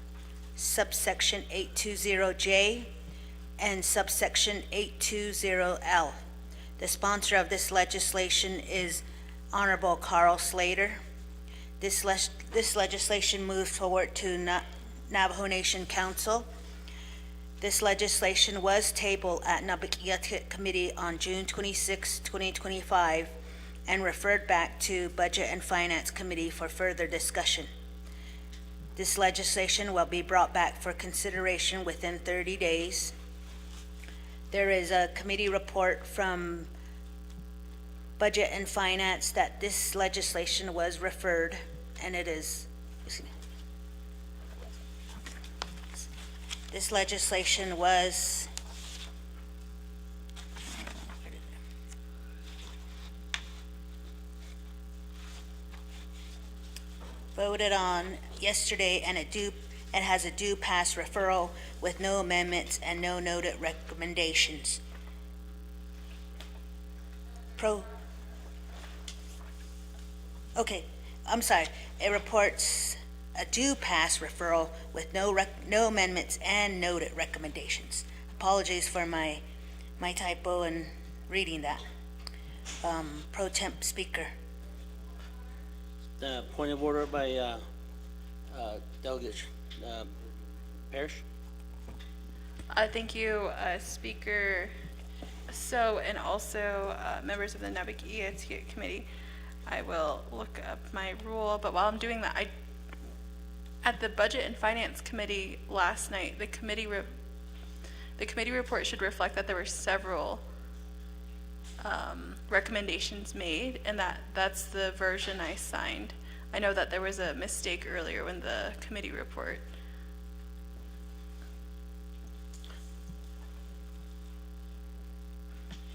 subsection 820J, and subsection 820L. The sponsor of this legislation is Honorable Carl Slater. This legislation moves forward to Navajo Nation Council. This legislation was tabled at Naa'bik'iyati Committee on June 26, 2025, and referred back to Budget and Finance Committee for further discussion. This legislation will be brought back for consideration within 30 days. There is a committee report from Budget and Finance that this legislation was referred, and it is, this legislation was voted on yesterday, and it has a due pass referral with no amendments and no noted recommendations. Okay, I'm sorry. It reports a due pass referral with no amendments and noted recommendations. Apologies for my typo in reading that. Pro temp speaker. The point of order by Delegate Parrish. Thank you, Speaker. So, and also members of the Naa'bik'iyati Committee, I will look up my rule, but while I'm doing that, at the Budget and Finance Committee last night, the committee report should reflect that there were several recommendations made, and that's the version I signed. I know that there was a mistake earlier when the committee report.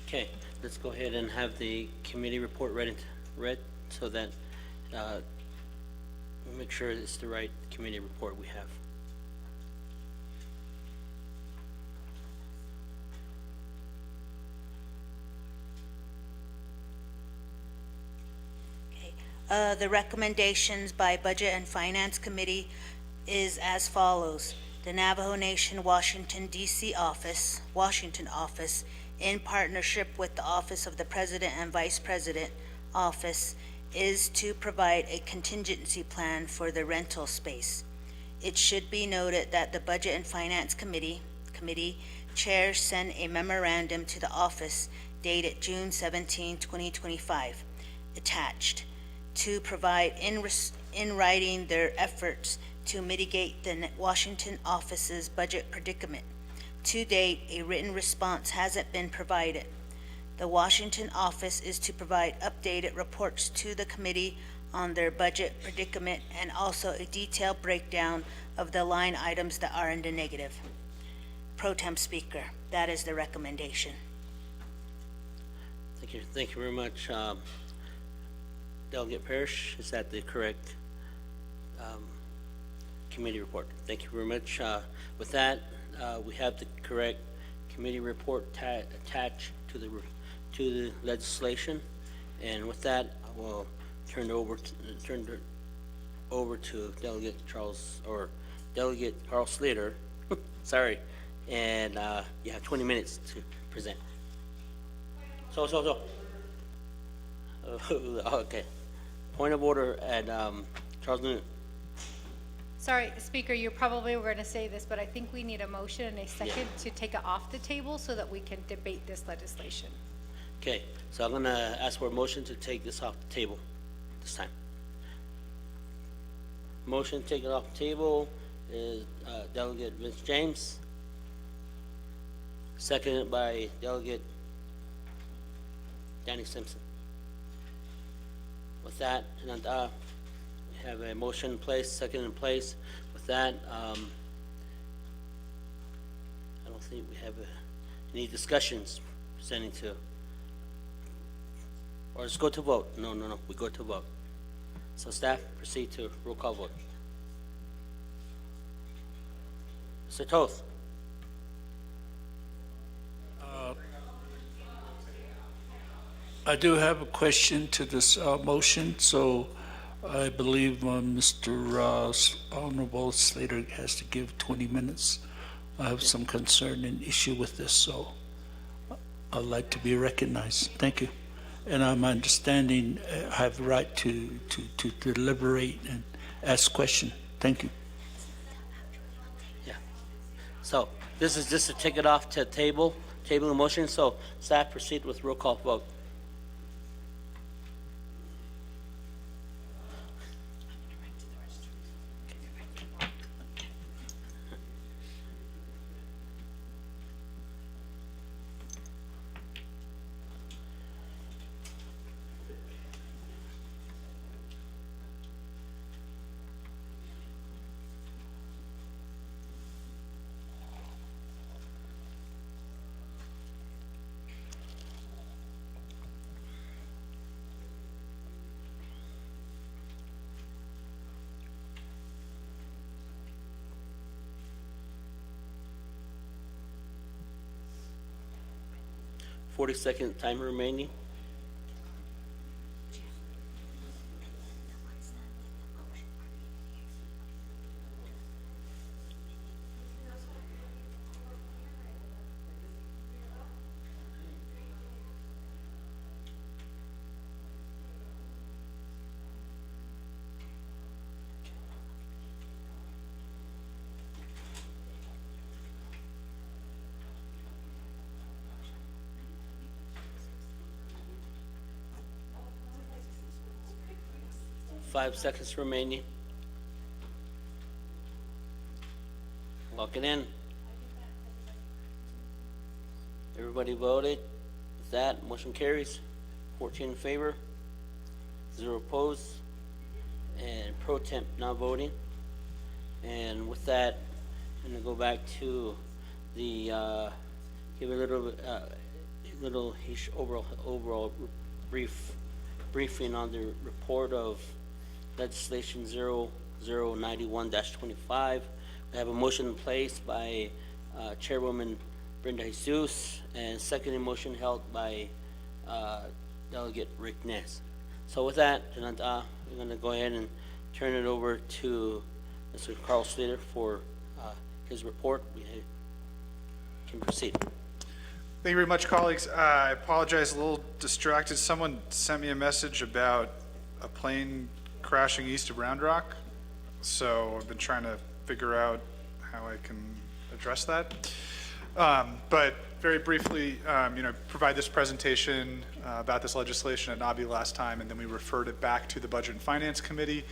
Okay, let's go ahead and have the committee report read so that we'll make sure it's the right committee report we have. The recommendations by Budget and Finance Committee is as follows. The Navajo Nation Washington office in partnership with the Office of the President and Vice President Office, is to provide a contingency plan for the rental space. It should be noted that the Budget and Finance Committee Chair sent a memorandum to the office dated June 17, 2025, attached, to provide in writing their efforts to mitigate the Washington office's budget predicament. To date, a written response hasn't been provided. The Washington office is to provide updated reports to the committee on their budget predicament and also a detailed breakdown of the line items that are in the negative. Pro Tem Speaker, that is the recommendation. Thank you very much. Delegate Parrish, is that the correct committee report? Thank you very much. With that, we have the correct committee report attached to the legislation, and with that, I will turn it over to Delegate Carl Slater. Sorry, and you have 20 minutes to present. Okay. Point of order at Charles Noonan. Sorry, Speaker, you probably were going to say this, but I think we need a motion and a second to take it off the table so that we can debate this legislation. Okay, so I'm gonna ask for a motion to take this off the table this time. Motion to take it off the table is Delegate Vince James, seconded by Delegate Danny Simpson. With that, we have a motion in place, second in place. With that, I don't think we have any discussions presenting to, or let's go to vote. No, we go to vote. So staff, proceed to roll call vote. Mr. Toth. I do have a question to this motion, so I believe Mr. Honorable Slater has to give 20 minutes. I have some concern and issue with this, so I'd like to be recognized. Thank you. And I'm understanding I have the right to deliberate and ask questions. Thank you. Yeah. So this is just to take it off to table the motion. So staff, proceed with roll call vote. Second time remaining. Five seconds remaining. Lock it in. Everybody voted. With that, motion carries. 14 in favor, 0 opposed, and pro temp not voting. And with that, I'm gonna go back to the give a little overall briefing on the report of legislation 0091-25. We have a motion in place by Chairwoman Brenda Jesus, and second motion held by Delegate Rick Ness. So with that, we're going to go ahead and turn it over to Mr. Carl Slater for his report. We can proceed. Thank you very much, colleagues. I apologize, a little distracted. Someone sent me a message about a plane crashing east of Round Rock. So I've been trying to figure out how I can address that. But very briefly, provide this presentation about this legislation at NABI last time, and then we referred it back to the Budget and Finance Committee.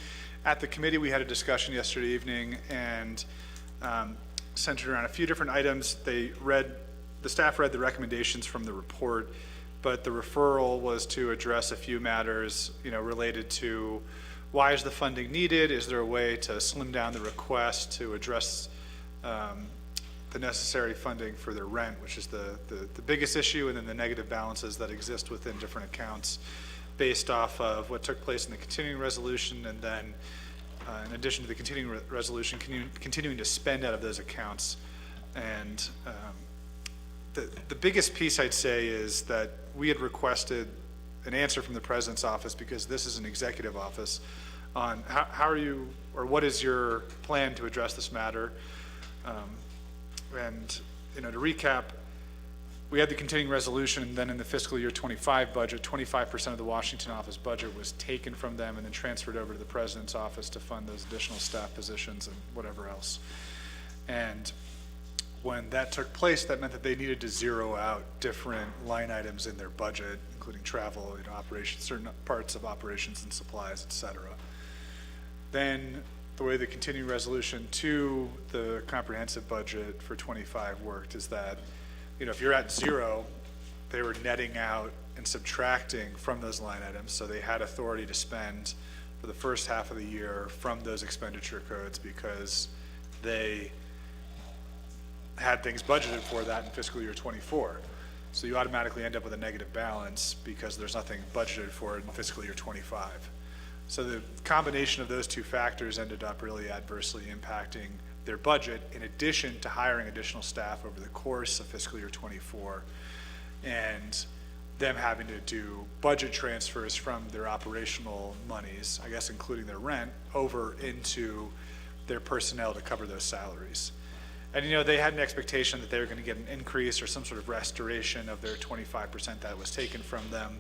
At the committee, we had a discussion yesterday evening and centered around a few different items. The staff read the recommendations from the report, but the referral was to address a few matters, related to why is the funding needed? Is there a way to slim down the request to address the necessary funding for their rent, which is the biggest issue, and then the negative balances that exist within different accounts based off of what took place in the continuing resolution, and then in addition to the continuing resolution, continuing to spend out of those accounts. And the biggest piece I'd say is that we had requested an answer from the President's office, because this is an executive office, on how are you, or what is your plan to address this matter? And to recap, we had the continuing resolution, and then in the fiscal year 25 budget, 25% of the Washington office budget was taken from them and then transferred over to the President's office to fund those additional staff positions and whatever else. And when that took place, that meant that they needed to zero out different line items in their budget, including travel, operations, certain parts of operations and supplies, et cetera. Then the way the continuing resolution to the comprehensive budget for 25 worked is that, if you're at zero, they were netting out and subtracting from those line items. So they had authority to spend for the first half of the year from those expenditure codes, because they had things budgeted for that in fiscal year 24. So you automatically end up with a negative balance because there's nothing budgeted for it in fiscal year 25. So the combination of those two factors ended up really adversely impacting their budget, in addition to hiring additional staff over the course of fiscal year 24, and them having to do budget transfers from their operational monies, I guess including their rent, over into their personnel to cover those salaries. And they had an expectation that they were going to get an increase or some sort of restoration of their 25% that was taken from them.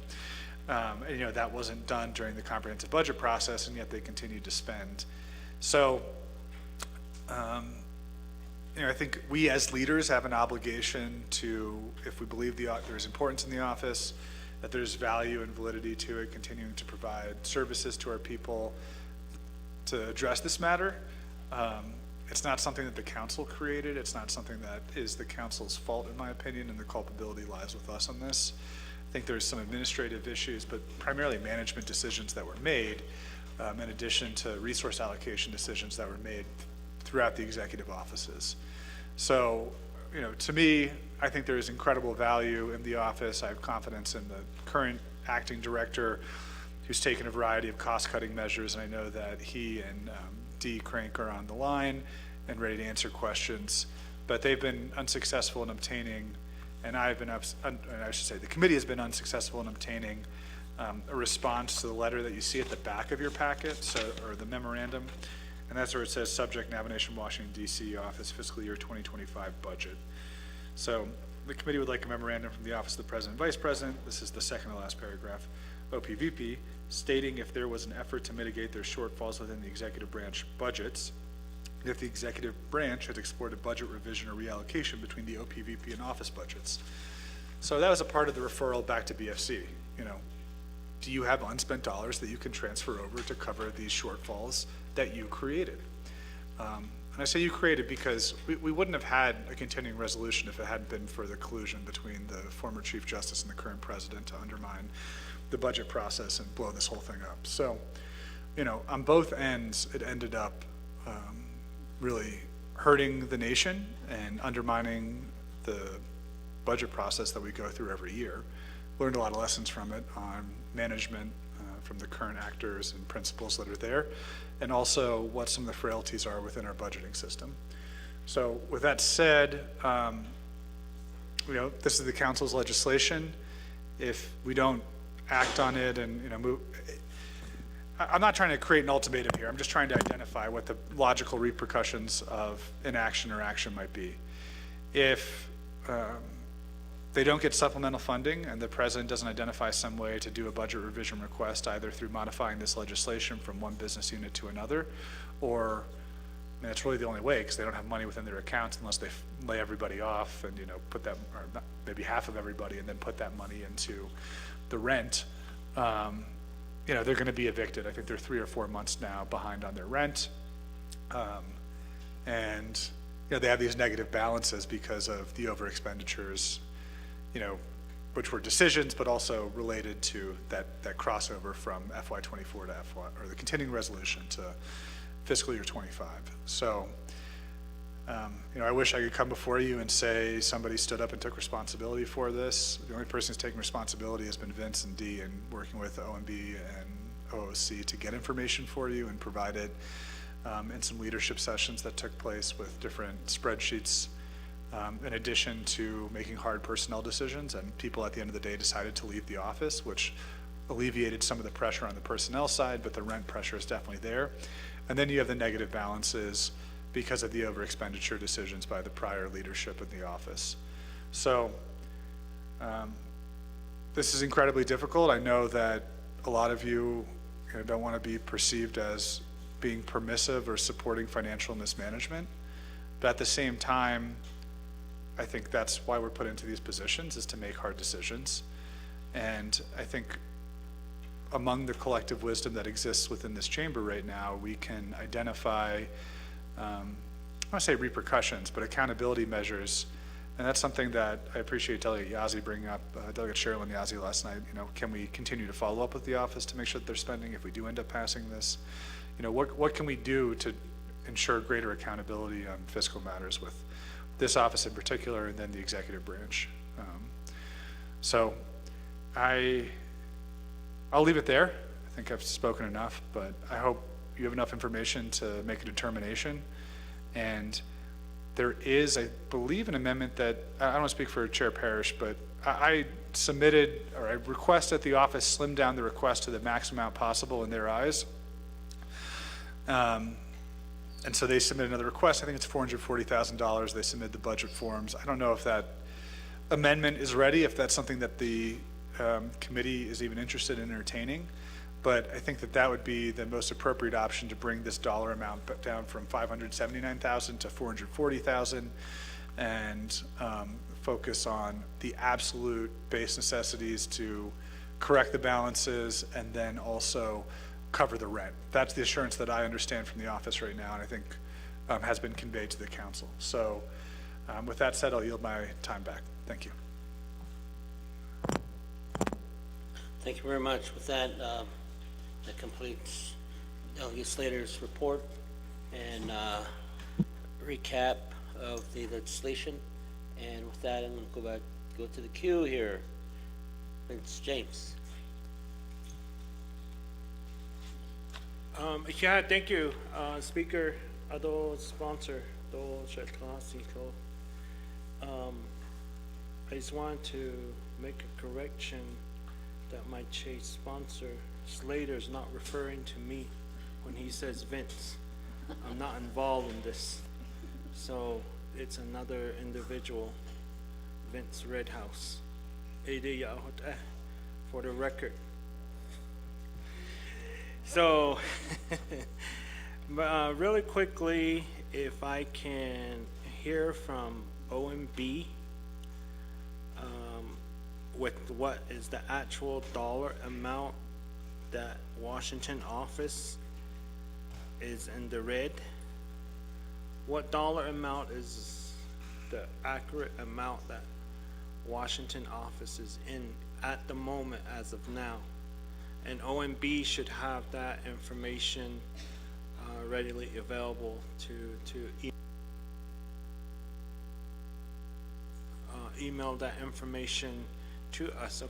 And that wasn't done during the comprehensive budget process, and yet they continued to spend. So, I think we as leaders have an obligation to, if we believe there's importance in the office, that there's value and validity to it, continuing to provide services to our people, to address this matter. It's not something that the council created. It's not something that is the council's fault, in my opinion, and the culpability lies with us on this. I think there's some administrative issues, but primarily management decisions that were made, in addition to resource allocation decisions that were made throughout the executive offices. So, to me, I think there is incredible value in the office. I have confidence in the current acting director, who's taken a variety of cost-cutting measures, and I know that he and Dee Crank are on the line and ready to answer questions, but they've been unsuccessful in obtaining, and I should say the committee has been unsuccessful in obtaining a response to the letter that you see at the back of your packet, or the memorandum, and that's where it says subject Navigation Washington DC office fiscal year 2025 budget. So the committee would like a memorandum from the Office of the President and Vice President, this is the second to last paragraph, OPVP, stating if there was an effort to mitigate their shortfalls within the executive branch budgets, and if the executive branch has explored a budget revision or reallocation between the OPVP and office budgets. So that was a part of the referral back to BFC. Do you have unspent dollars that you can transfer over to cover these shortfalls that you created? And I say you created because we wouldn't have had a continuing resolution if it hadn't been for the collusion between the former Chief Justice and the current President to undermine the budget process and blow this whole thing up. So, on both ends, it ended up really hurting the nation and undermining the budget process that we go through every year. Learned a lot of lessons from it on management from the current actors and principals that are there, and also what some of the frailties are within our budgeting system. So with that said, this is the council's legislation. If we don't act on it and move, I'm not trying to create an ultimatum here. I'm just trying to identify what the logical repercussions of inaction or action might be. If they don't get supplemental funding and the president doesn't identify some way to do a budget revision request, either through modifying this legislation from one business unit to another, or, I mean, it's really the only way, because they don't have money within their accounts unless they lay everybody off and, put that, or maybe half of everybody, and then put that money into the rent. They're going to be evicted. I think they're 3 or 4 months now behind on their rent. And they have these negative balances because of the over expenditures, which were decisions, but also related to that crossover from FY24 to or the continuing resolution to fiscal year 25. So, I wish I could come before you and say somebody stood up and took responsibility for this. The only person who's taking responsibility has been Vince and Dee, and working with OMB and OOC to get information for you and provide it in some leadership sessions that took place with different spreadsheets, in addition to making hard personnel decisions. And people at the end of the day decided to leave the office, which alleviated some of the pressure on the personnel side, but the rent pressure is definitely there. And then you have the negative balances because of the over expenditure decisions by the prior leadership in the office. So this is incredibly difficult. I know that a lot of you don't want to be perceived as being permissive or supporting financial mismanagement, but at the same time, I think that's why we're put into these positions, is to make hard decisions. And I think among the collective wisdom that exists within this chamber right now, we can identify, I don't want to say repercussions, but accountability measures. And that's something that I appreciate Delegate Yazzie bringing up, Delegate Sherilyn Yazzie last night. Can we continue to follow up with the office to make sure that they're spending if we do end up passing this? What can we do to ensure greater accountability on fiscal matters with this office in particular, and then the executive branch? So I'll leave it there. I think I've spoken enough, but I hope you have enough information to make a determination. And there is, I believe, an amendment that, I don't want to speak for Chair Parrish, but I submitted, or I requested the office slim down the request to the maximum amount possible in their eyes. And so they submitted another request. I think it's $440,000. They submitted the budget forms. I don't know if that amendment is ready, if that's something that the committee is even interested in entertaining. But I think that would be the most appropriate option to bring this dollar amount down from $579,000 to $440,000, and focus on the absolute base necessities to correct the balances and then also cover the rent. That's the assurance that I understand from the office right now, and I think has been conveyed to the council. So with that said, I'll yield my time back. Thank you. Thank you very much. With that, that completes Delegate Slater's report and recap of the legislation. And with that, I'm going to go to the queue here. It's James. Yeah, thank you, Speaker, sponsor, I just wanted to make a correction that my Chase sponsor, Slater, is not referring to me when he says Vince. I'm not involved in this. So it's another individual, Vince Redhouse. For the record. So, really quickly, if I can hear from OMB with what is the actual dollar amount that Washington office is in the red. What dollar amount is the accurate amount that Washington office is in at the moment as of now? And OMB should have that information readily available to email that information to us.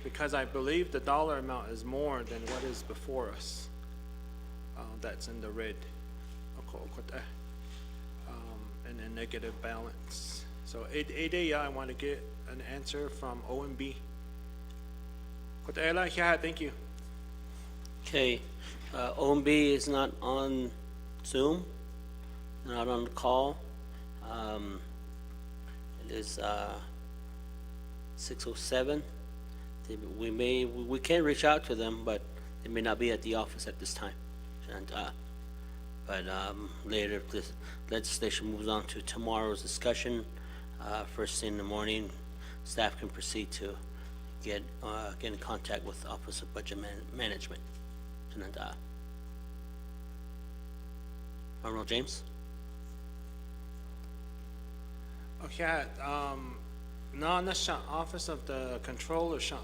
Because I believe the dollar amount is more than what is before us. That's in the red. And a negative balance. So I want to get an answer from OMB. Thank you. Okay, OMB is not on Zoom, not on the call. It is 6:07. We can reach out to them, but they may not be at the office at this time. And but later, if this legislation moves on to tomorrow's discussion, first thing in the morning, staff can proceed to get in contact with the Office of Budget Management. And Arnold James. Okay, no, not Sean, Office of the Controller, Sean,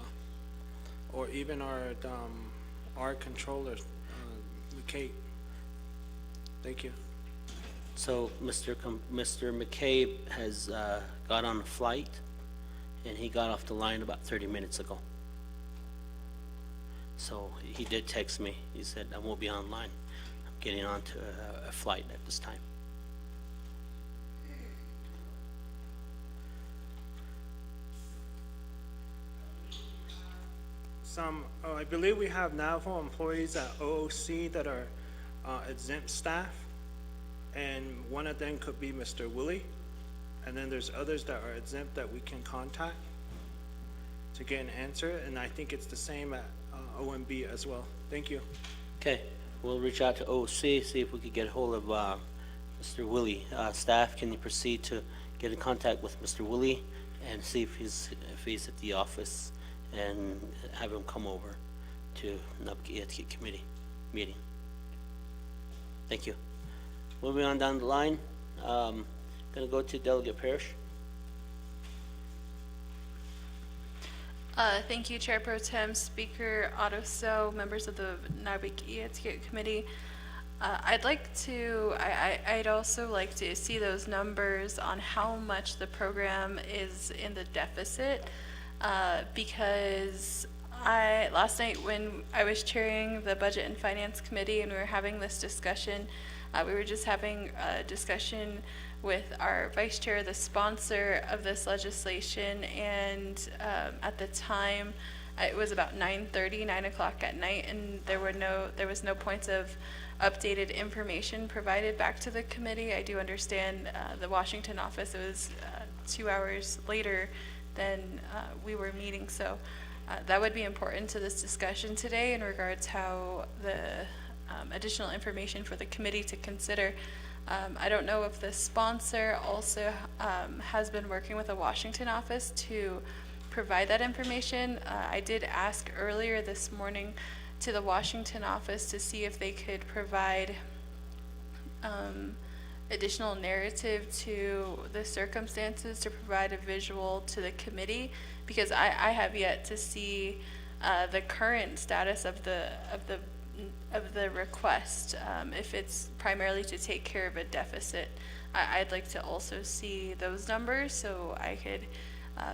or even our controller, Kate. Thank you. So Mr. McCabe has got on a flight, and he got off the line about 30 minutes ago. So he did text me. He said, I won't be online. I'm getting onto a flight at this time. I believe we have NAVO employees at OOC that are exempt staff, and one of them could be Mr. Willie, and then there's others that are exempt that we can contact to get an answer, and I think it's the same at OMB as well. Thank you. Okay, we'll reach out to OOC, see if we could get a hold of Mr. Willie. Staff, can you proceed to get in contact with Mr. Willie and see if he's at the office, and have him come over to Naa'bik'iyati committee meeting. Thank you. Moving on down the line, gonna go to Delegate Parrish. Thank you, Chair Pro Tem, Speaker Ottoso, members of the Naa'bik'iyati Committee. I'd also like to see those numbers on how much the program is in the deficit, because last night when I was chairing the Budget and Finance Committee and we were having this discussion, we were just having a discussion with our vice chair, the sponsor of this legislation, and at the time it was about 9 o'clock at night, and there was no points of updated information provided back to the committee. I do understand the Washington office, it was 2 hours later than we were meeting, so that would be important to this discussion today in regards how the additional information for the committee to consider. I don't know if the sponsor also has been working with the Washington office to provide that information. I did ask earlier this morning to the Washington office to see if they could provide additional narrative to the circumstances to provide a visual to the committee, because I have yet to see the current status of the request, if it's primarily to take care of a deficit. I'd like to also see those numbers so I could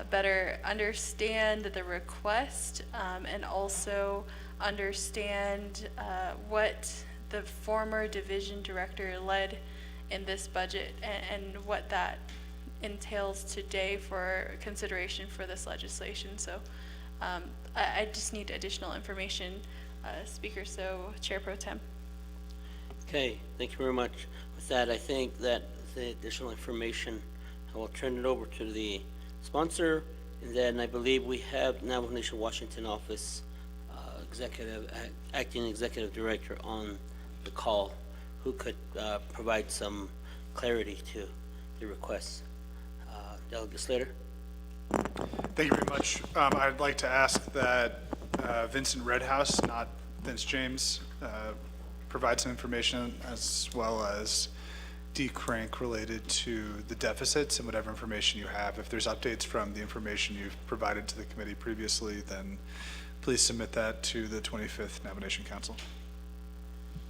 better understand the request, and also understand what the former division director led in this budget, and what that entails today for consideration for this legislation. So I just need additional information, Speaker, so Chair Pro Tem. Okay, thank you very much. With that, I think that the additional information, I will turn it over to the sponsor, and then I believe we have Navajo Nation Washington office acting executive director on the call, who could provide some clarity to the requests. Delegate Slater. Thank you very much. I'd like to ask that Vincent Redhouse, not Vince James, provide some information, as well as D. Crank, related to the deficits and whatever information you have. If there's updates from the information you've provided to the committee previously, then please submit that to the 25th Nomination Council.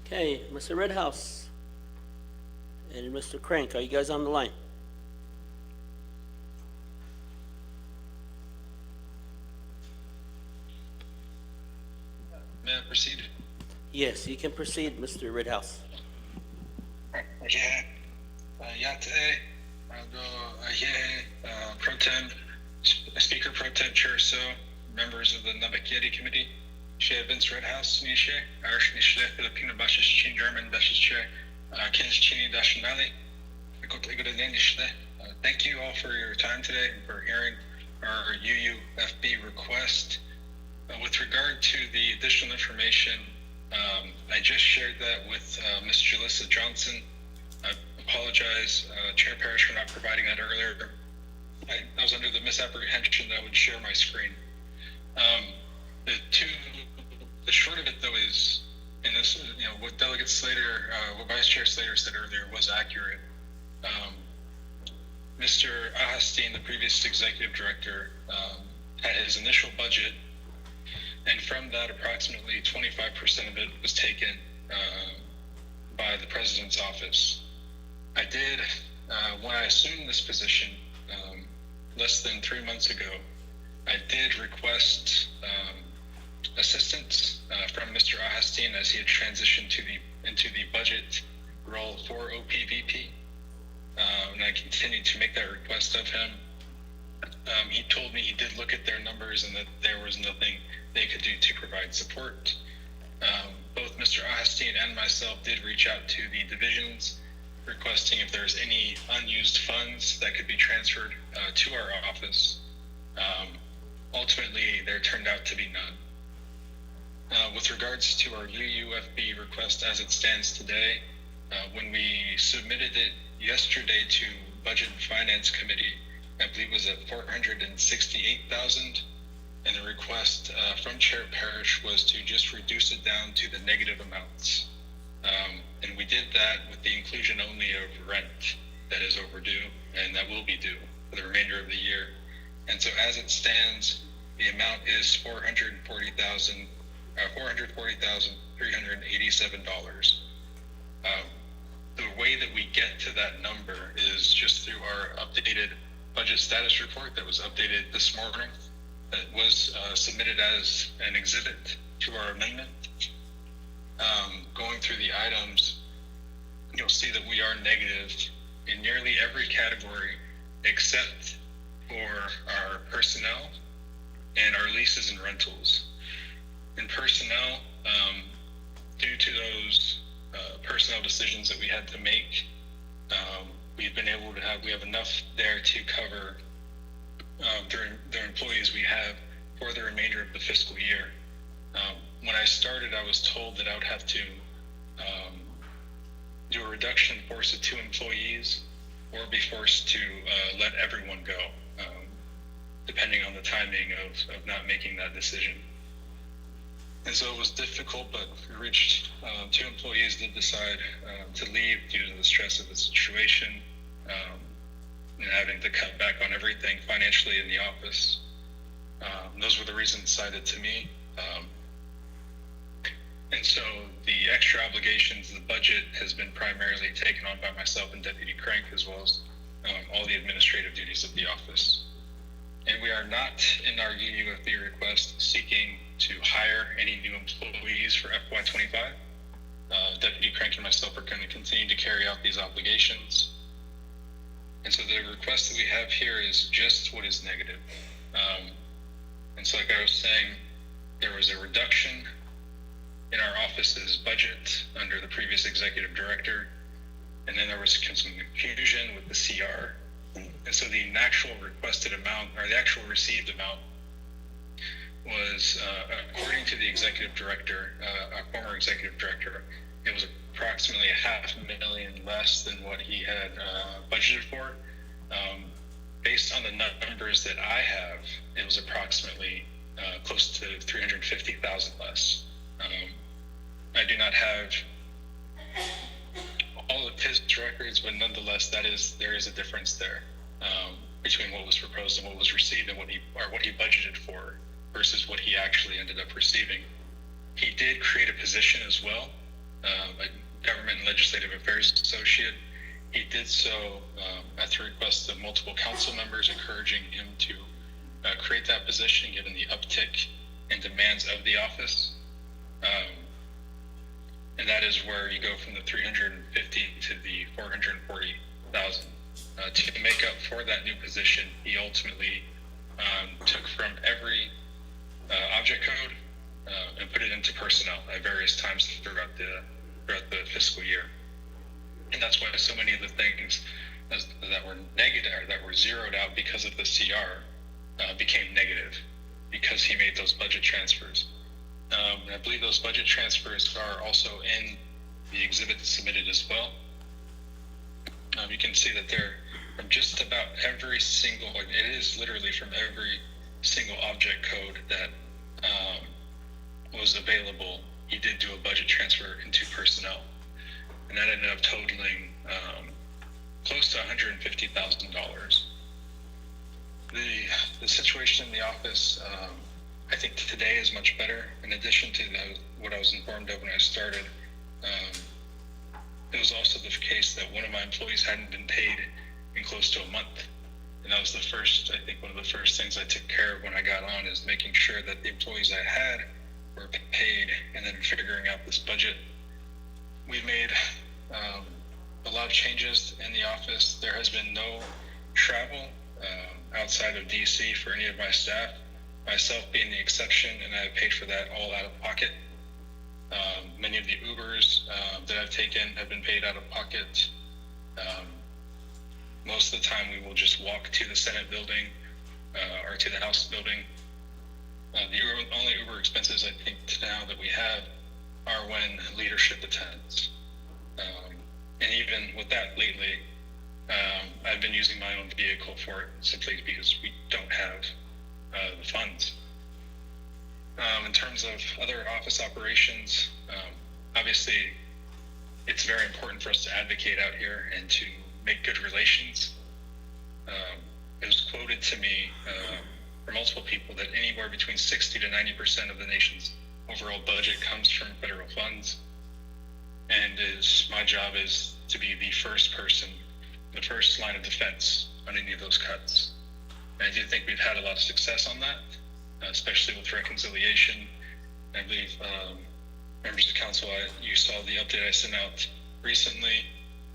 Okay, Mr. Redhouse and Mr. Crank, are you guys on the line? May I proceed? Yes, you can proceed, Mr. Redhouse. Pro Tem, Speaker Pro Tem Chair So, members of the Naa'bik'iyati Committee, She Vince Redhouse, Nishe, Irish Nishe, Filipino Bashish Chin German Bashish Chair, Kins Chini Dashinali, Thank you all for your time today and for hearing our UUFB request. With regard to the additional information, I just shared that with Ms. Jalissa Johnson. I apologize, Chair Parrish, for not providing that earlier. I was under the misapprehension that I would share my screen. The short of it, though, is, in this, what Delegate Slater, what Vice Chair Slater said earlier was accurate. Mr. Ahastin, the previous executive director, had his initial budget, and from that, approximately 25% of it was taken by the president's office. I did, when I assumed this position less than 3 months ago, I did request assistance from Mr. Ahastin as he had transitioned into the budget role for OPVP. And I continued to make that request of him. He told me he did look at their numbers and that there was nothing they could do to provide support. Both Mr. Ahastin and myself did reach out to the divisions requesting if there's any unused funds that could be transferred to our office. Ultimately, there turned out to be none. With regards to our UUFB request as it stands today, when we submitted it yesterday to Budget and Finance Committee, I believe it was at $468,000, and the request from Chair Parrish was to just reduce it down to the negative amounts. And we did that with the inclusion only of rent that is overdue and that will be due for the remainder of the year. And so as it stands, the amount is $440,387. The way that we get to that number is just through our updated budget status report that was updated this morning, that was submitted as an exhibit to our amendment. Going through the items, you'll see that we are negative in nearly every category except for our personnel and our leases and rentals. In personnel, due to those personnel decisions that we had to make, we've been able to we have enough there to cover the employees we have for the remainder of the fiscal year. When I started, I was told that I would have to do a reduction in force of 2 employees or be forced to let everyone go, depending on the timing of not making that decision. And so it was difficult, but we reached 2 employees did decide to leave due to the stress of the situation and having to cut back on everything financially in the office. Those were the reasons cited to me. And so the extra obligations, the budget has been primarily taken on by myself and Deputy Crank, as well as all the administrative duties of the office. And we are not, in our UUFB request, seeking to hire any new employees for FY25. Deputy Crank and myself are going to continue to carry out these obligations. And so the request that we have here is just what is negative. And so like I was saying, there was a reduction in our office's budget under the previous executive director, and then there was some confusion with the CR. And so the actual requested amount, or the actual received amount, was, according to the executive director, our former executive director, it was approximately $500,000 less than what he had budgeted for. Based on the numbers that I have, it was approximately close to $350,000 less. I do not have all of his records, but nonetheless, there is a difference there between what was proposed and what was received, and what he budgeted for versus what he actually ended up receiving. He did create a position as well, a government and legislative affairs associate. He did so at the request of multiple council members, encouraging him to create that position given the uptick in demands of the office. And that is where you go from the 350 to the 440,000. To make up for that new position, he ultimately took from every object code and put it into personnel at various times throughout the fiscal year. And that's why so many of the things that were negative, or that were zeroed out because of the CR, became negative because he made those budget transfers. And I believe those budget transfers are also in the exhibit submitted as well. You can see that they're from just about every single, like, it is literally from every single object code that was available. He did do a budget transfer into personnel, and that ended up totaling close to $150,000. The situation in the office, I think today is much better. In addition to what I was informed of when I started, it was also the case that one of my employees hadn't been paid in close to a month. And that was the first, I think one of the first things I took care of when I got on, is making sure that the employees I had were paid, and then figuring out this budget. We've made a lot of changes in the office. There has been no travel outside of DC for any of my staff, myself being the exception, and I paid for that all out of pocket. Many of the Ubers that I've taken have been paid out of pocket. Most of the time we will just walk to the Senate building or to the House building. The only Uber expenses I think now that we have are when leadership attends. And even with that lately, I've been using my own vehicle for it, simply because we don't have the funds. In terms of other office operations, obviously it's very important for us to advocate out here and to make good relations. It was quoted to me from multiple people that anywhere between 60 to 90% of the nation's overall budget comes from federal funds, and my job is to be the first person, the first line of defense on any of those cuts. And I do think we've had a lot of success on that, especially with reconciliation. I believe members of council, you saw the update I sent out recently,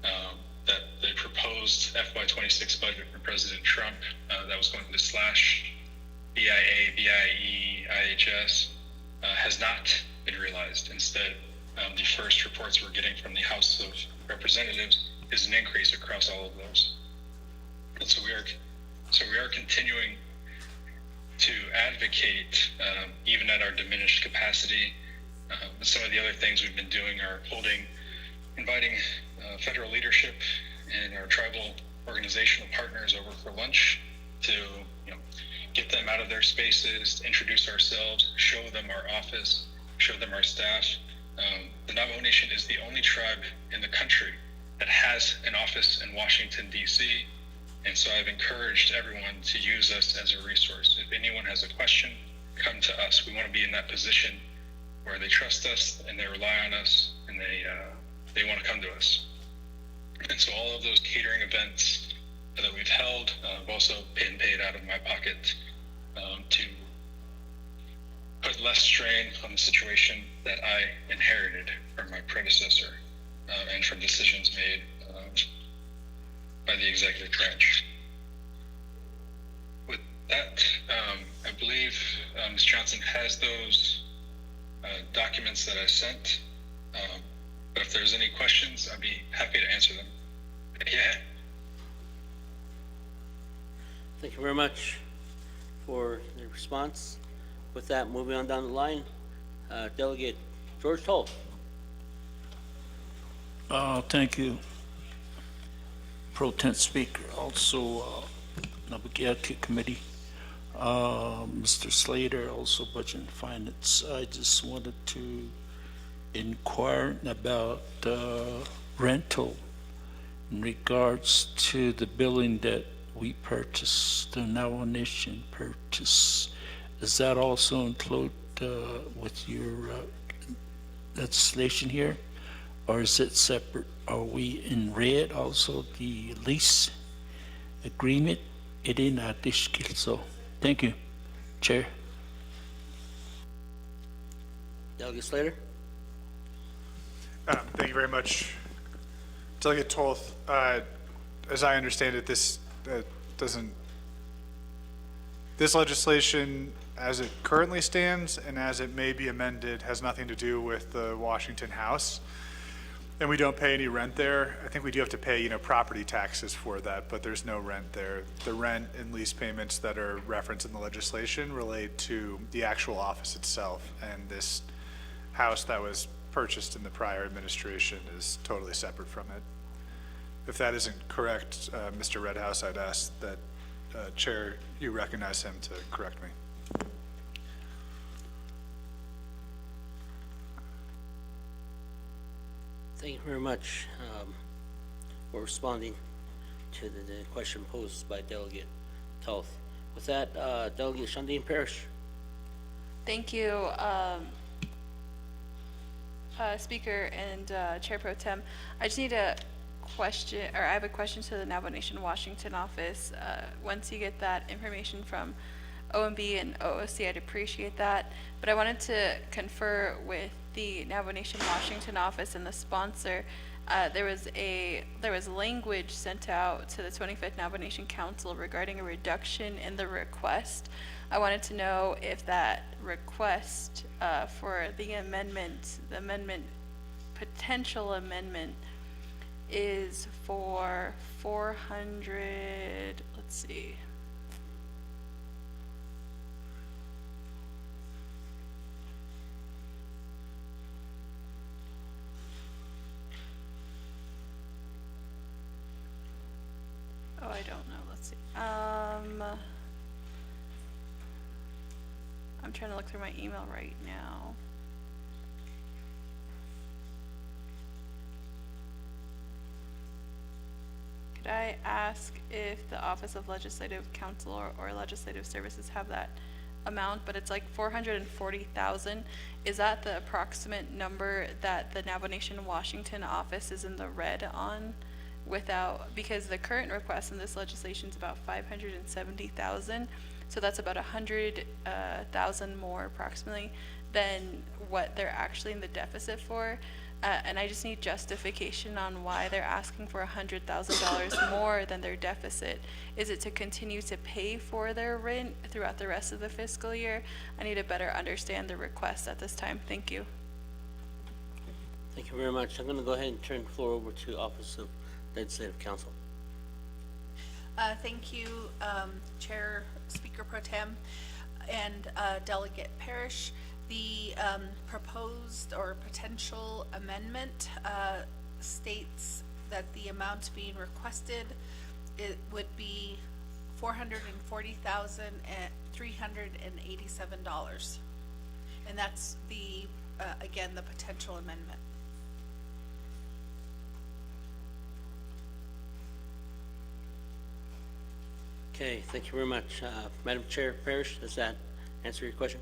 that the proposed FY26 budget from President Trump that was going to slash BIA, BIE, IHS has not been realized. Instead, the first reports we're getting from the House of Representatives is an increase across all of those. And so we are continuing to advocate, even at our diminished capacity. Some of the other things we've been doing are inviting federal leadership and our tribal organizational partners over for lunch to get them out of their spaces, introduce ourselves, show them our office, show them our staff. The Navajo Nation is the only tribe in the country that has an office in Washington, D.C., and so I've encouraged everyone to use us as a resource. If anyone has a question, come to us. We want to be in that position where they trust us and they rely on us, and they want to come to us. And so all of those catering events that we've held have also been paid out of my pocket to put less strain on the situation that I inherited from my predecessor and from decisions made by the executive branch. With that, I believe Ms. Johnson has those documents that I sent. But if there's any questions, I'd be happy to answer them. Yeah. Thank you very much for the response. With that, moving on down the line, Delegate George Toll. Thank you, Pro Tem Speaker. Also, Naa'bik'iyati Committee. Mr. Slater, also Budget and Finance. I just wanted to inquire about rental in regards to the building that we purchased, the Navajo Nation purchase. Does that also include with your legislation here, or is it separate? Are we in red also the lease agreement? It in additional. So, thank you, Chair. Delegate Slater. Thank you very much, Delegate Toth. As I understand it, this legislation, as it currently stands and as it may be amended, has nothing to do with the Washington House. And we don't pay any rent there. I think we do have to pay, property taxes for that, but there's no rent there. The rent and lease payments that are referenced in the legislation relate to the actual office itself, and this house that was purchased in the prior administration is totally separate from it. If that isn't correct, Mr. Redhouse, I'd ask that, Chair, you recognize him to correct me. Thank you very much for responding to the question posed by Delegate Toth. With that, Delegate Shandine Parrish. Thank you, Speaker and Chair Pro Tem. I just need a question, or I have a question to the Navajo Nation Washington office. Once you get that information from OMB and OOC, I'd appreciate that. But I wanted to confer with the Navajo Nation Washington office and the sponsor. There was language sent out to the 25th Navajo Nation Council regarding a reduction in the request. I wanted to know if that request for the potential amendment is for 400, let's see. Oh, I don't know, let's see. I'm trying to look through my email right now. Could I ask if the Office of Legislative Counsel or Legislative Services have that amount? But it's like 440,000. Is that the approximate number that the Navajo Nation Washington office is in the red on? Because the current request in this legislation is about 570,000, so that's about 100,000 more approximately than what they're actually in the deficit for. And I just need justification on why they're asking for $100,000 more than their deficit. Is it to continue to pay for their rent throughout the rest of the fiscal year? I need to better understand the request at this time. Thank you. Thank you very much. I'm going to go ahead and turn the floor over to Office of Legislative Counsel. Thank you, Chair, Speaker Pro Tem, and Delegate Parrish. The proposed or potential amendment states that the amount being requested, it would be $440,387, and that's the again the potential amendment. Okay, thank you very much. Madam Chair Parrish, does that answer your question?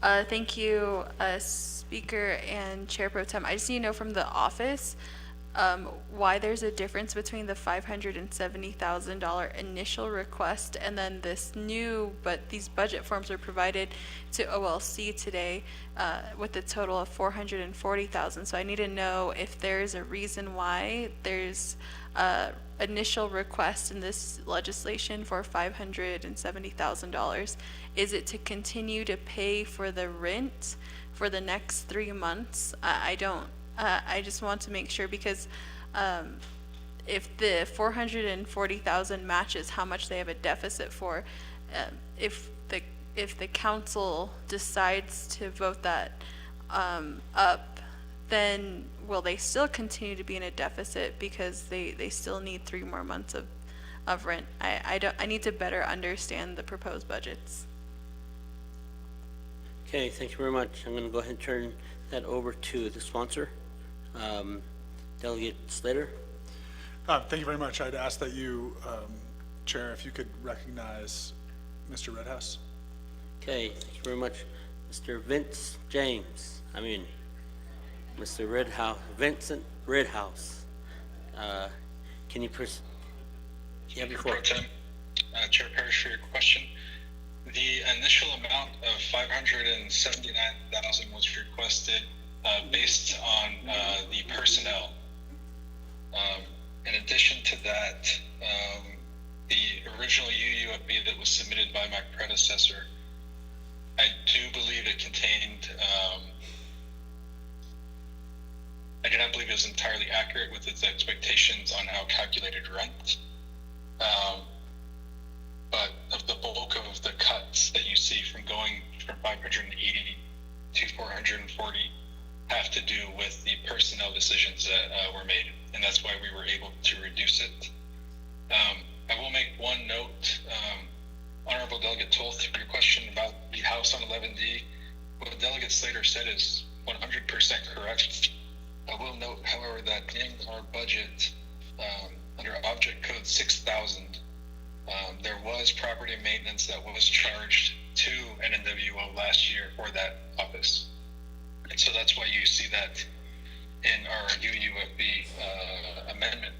Thank you, Speaker and Chair Pro Tem. I just need to know from the office why there's a difference between the $570,000 initial request and then this new, but these budget forms were provided to OLC today with a total of $440,000. So I need to know if there's a reason why there's initial request in this legislation for $570,000. Is it to continue to pay for the rent for the next 3 months? I just want to make sure, because if the 440,000 matches how much they have a deficit for, if the council decides to vote that up, then will they still continue to be in a deficit because they still need 3 more months of rent? I need to better understand the proposed budgets. Okay, thank you very much. I'm going to go ahead and turn that over to the sponsor, Delegate Slater. Thank you very much. I'd ask that you, Chair, if you could recognize Mr. Redhouse. Okay, thank you very much. Mr. Mr. Redhouse, Vincent Redhouse. Can you you have your floor. Pro Tem, Chair Parrish, for your question. The initial amount of $579,000 was requested based on the personnel. In addition to that, the original UUFB that was submitted by my predecessor, I do believe it contained, I do not believe is entirely accurate with its expectations on how calculated rent. But of the bulk of the cuts that you see from going from 580 to 440 have to do with the personnel decisions that were made, and that's why we were able to reduce it. I will make one note, Honorable Delegate Toth, for your question about the house on 11D. What Delegate Slater said is 100% correct. I will note, however, that in our budget, under Object Code 6000, there was property maintenance that was charged to NNWO last year for that office. And so that's why you see that in our UUFB amendment.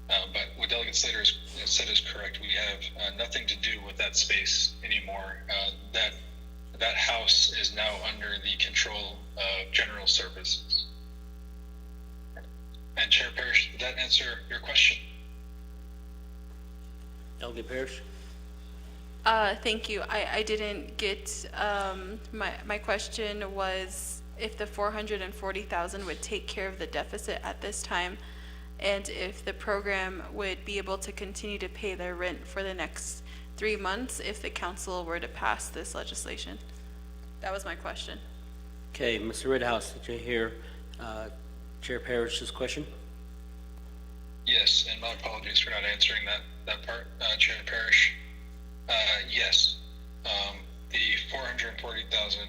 But what Delegate Slater has said is correct. We have nothing to do with that space anymore. That house is now under the control of General Services. And Chair Parrish, did that answer your question? Delegate Parrish? Thank you. I didn't get, my question was if the 440,000 would take care of the deficit at this time, and if the program would be able to continue to pay their rent for the next 3 months if the council were to pass this legislation. That was my question. Okay, Mr. Rittenhouse, did you hear Chair Parrish's question? Yes, and my apologies for not answering that part, Chair Parrish. Yes, the 440,000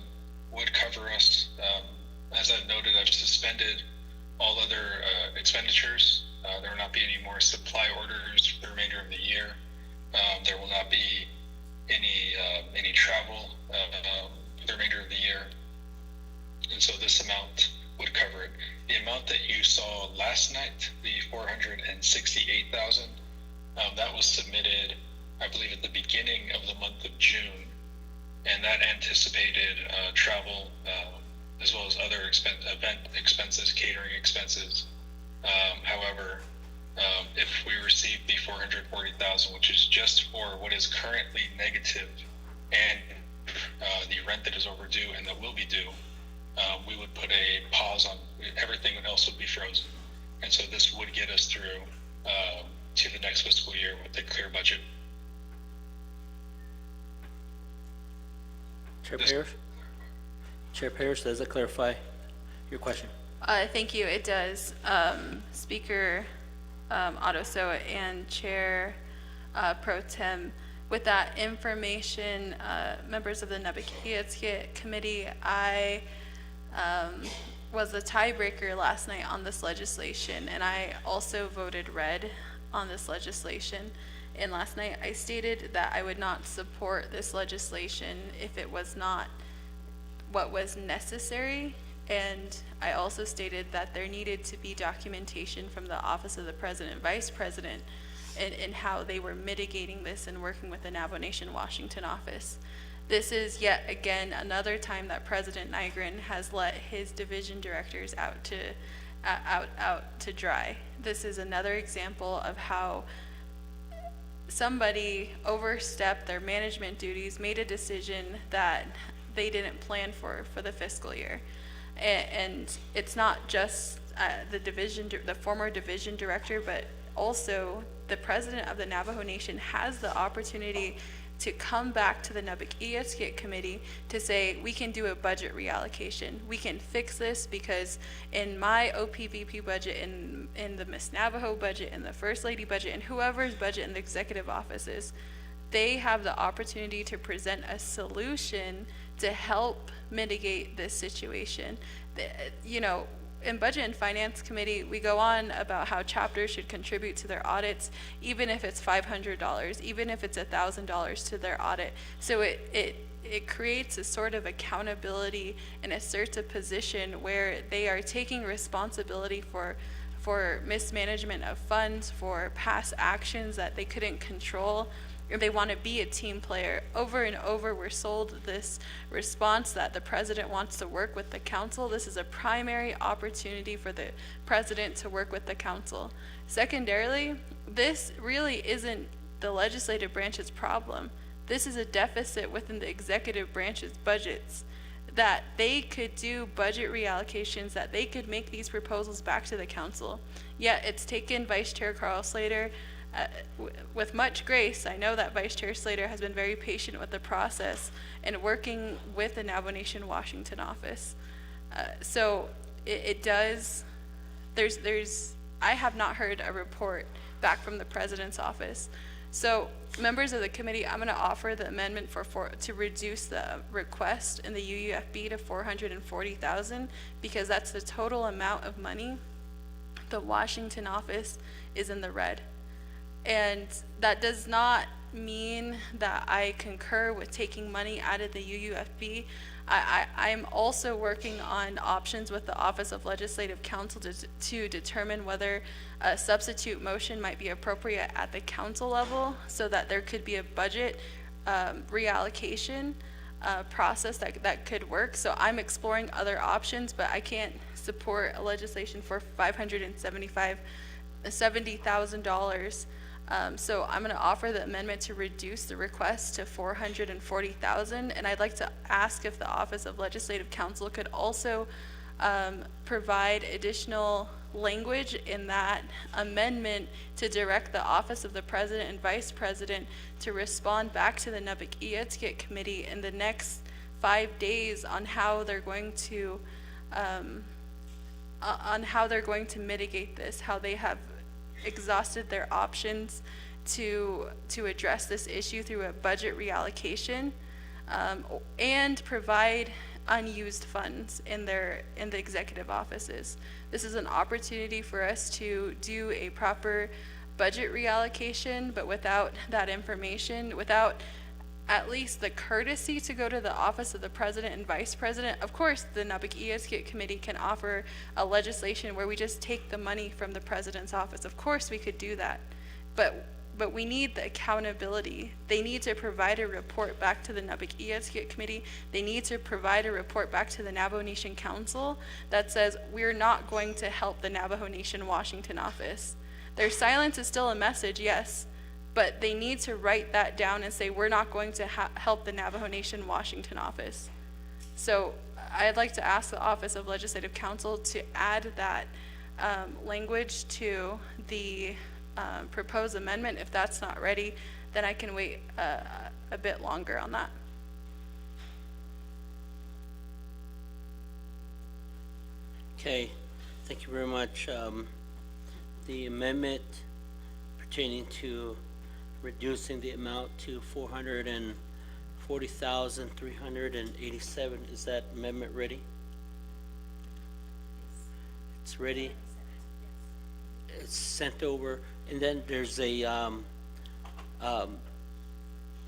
would cover us. As I've noted, I've suspended all other expenditures. There will not be any more supply orders for the remainder of the year. There will not be any travel for the remainder of the year. And so this amount would cover it. The amount that you saw last night, the 468,000, that was submitted, I believe, at the beginning of the month of June, and that anticipated travel as well as other event expenses, catering expenses. However, if we receive the 440,000, which is just for what is currently negative and the rent that is overdue and that will be due, we would put a pause on everything else would be frozen. And so this would get us through to the next fiscal year with a clear budget. Chair Parrish? Chair Parrish, does that clarify your question? Thank you. It does. Speaker Ottoso and Chair Pro Tem, with that information, members of the Naa'bik'iyati committee, I was the tiebreaker last night on this legislation, and I also voted red on this legislation. And last night I stated that I would not support this legislation if it was not what was necessary. And I also stated that there needed to be documentation from the Office of the President and Vice President in how they were mitigating this and working with the Navajo Nation Washington office. This is yet again another time that President Nygren has let his division directors out to dry. This is another example of how somebody overstepped their management duties, made a decision that they didn't plan for the fiscal year. And it's not just the former division director, but also the president of the Navajo Nation has the opportunity to come back to the Naa'bik'iyati committee to say, we can do a budget reallocation. We can fix this because in my OPVP budget, in the Miss Navajo budget, in the First Lady budget, and whoever's budget in the executive offices, they have the opportunity to present a solution to help mitigate this situation. You know, in Budget and Finance Committee, we go on about how chapters should contribute to their audits, even if it's $500, even if it's $1,000 to their audit. So it creates a sort of accountability and asserts a position where they are taking responsibility for mismanagement of funds, for past actions that they couldn't control. If they want to be a team player. Over and over, we're sold this response that the president wants to work with the council. This is a primary opportunity for the president to work with the council. Secondarily, this really isn't the legislative branch's problem. This is a deficit within the executive branch's budgets. that they could do budget reallocations, that they could make these proposals back to the council. Yet it's taken Vice Chair Carl Slater with much grace. I know that Vice Chair Slater has been very patient with the process and working with the Navajo Nation Washington office. So it does, I have not heard a report back from the president's office. So members of the committee, I'm going to offer the amendment to reduce the request in the UUFB to $440,000 because that's the total amount of money. The Washington office is in the red. And that does not mean that I concur with taking money out of the UUFB. I'm also working on options with the Office of Legislative Counsel to determine whether a substitute motion might be appropriate at the council level so that there could be a budget reallocation process that could work. So I'm exploring other options, but I can't support a legislation for $70,000. So I'm going to offer the amendment to reduce the request to $440,000, and I'd like to ask if the Office of Legislative Counsel could also provide additional language in that amendment to direct the Office of the President and Vice President to respond back to the Naa'bik'iyati Committee in the next 5 days on how they're going to mitigate this, how they have exhausted their options to address this issue through a budget reallocation, and provide unused funds in the executive offices. This is an opportunity for us to do a proper budget reallocation, but without that information, without at least the courtesy to go to the Office of the President and Vice President. Of course, the Naa'bik'iyati Committee can offer a legislation where we just take the money from the President's office. Of course, we could do that, but we need the accountability. They need to provide a report back to the Naa'bik'iyati Committee. They need to provide a report back to the Navajo Nation Council that says we're not going to help the Navajo Nation Washington office. Their silence is still a message, yes, but they need to write that down and say we're not going to help the Navajo Nation Washington office. So I'd like to ask the Office of Legislative Counsel to add that language to the proposed amendment. If that's not ready, then I can wait a bit longer on that. Okay, thank you very much. The amendment pertaining to reducing the amount to $440,387, is that amendment ready? It's ready? It's sent over, and then there's a,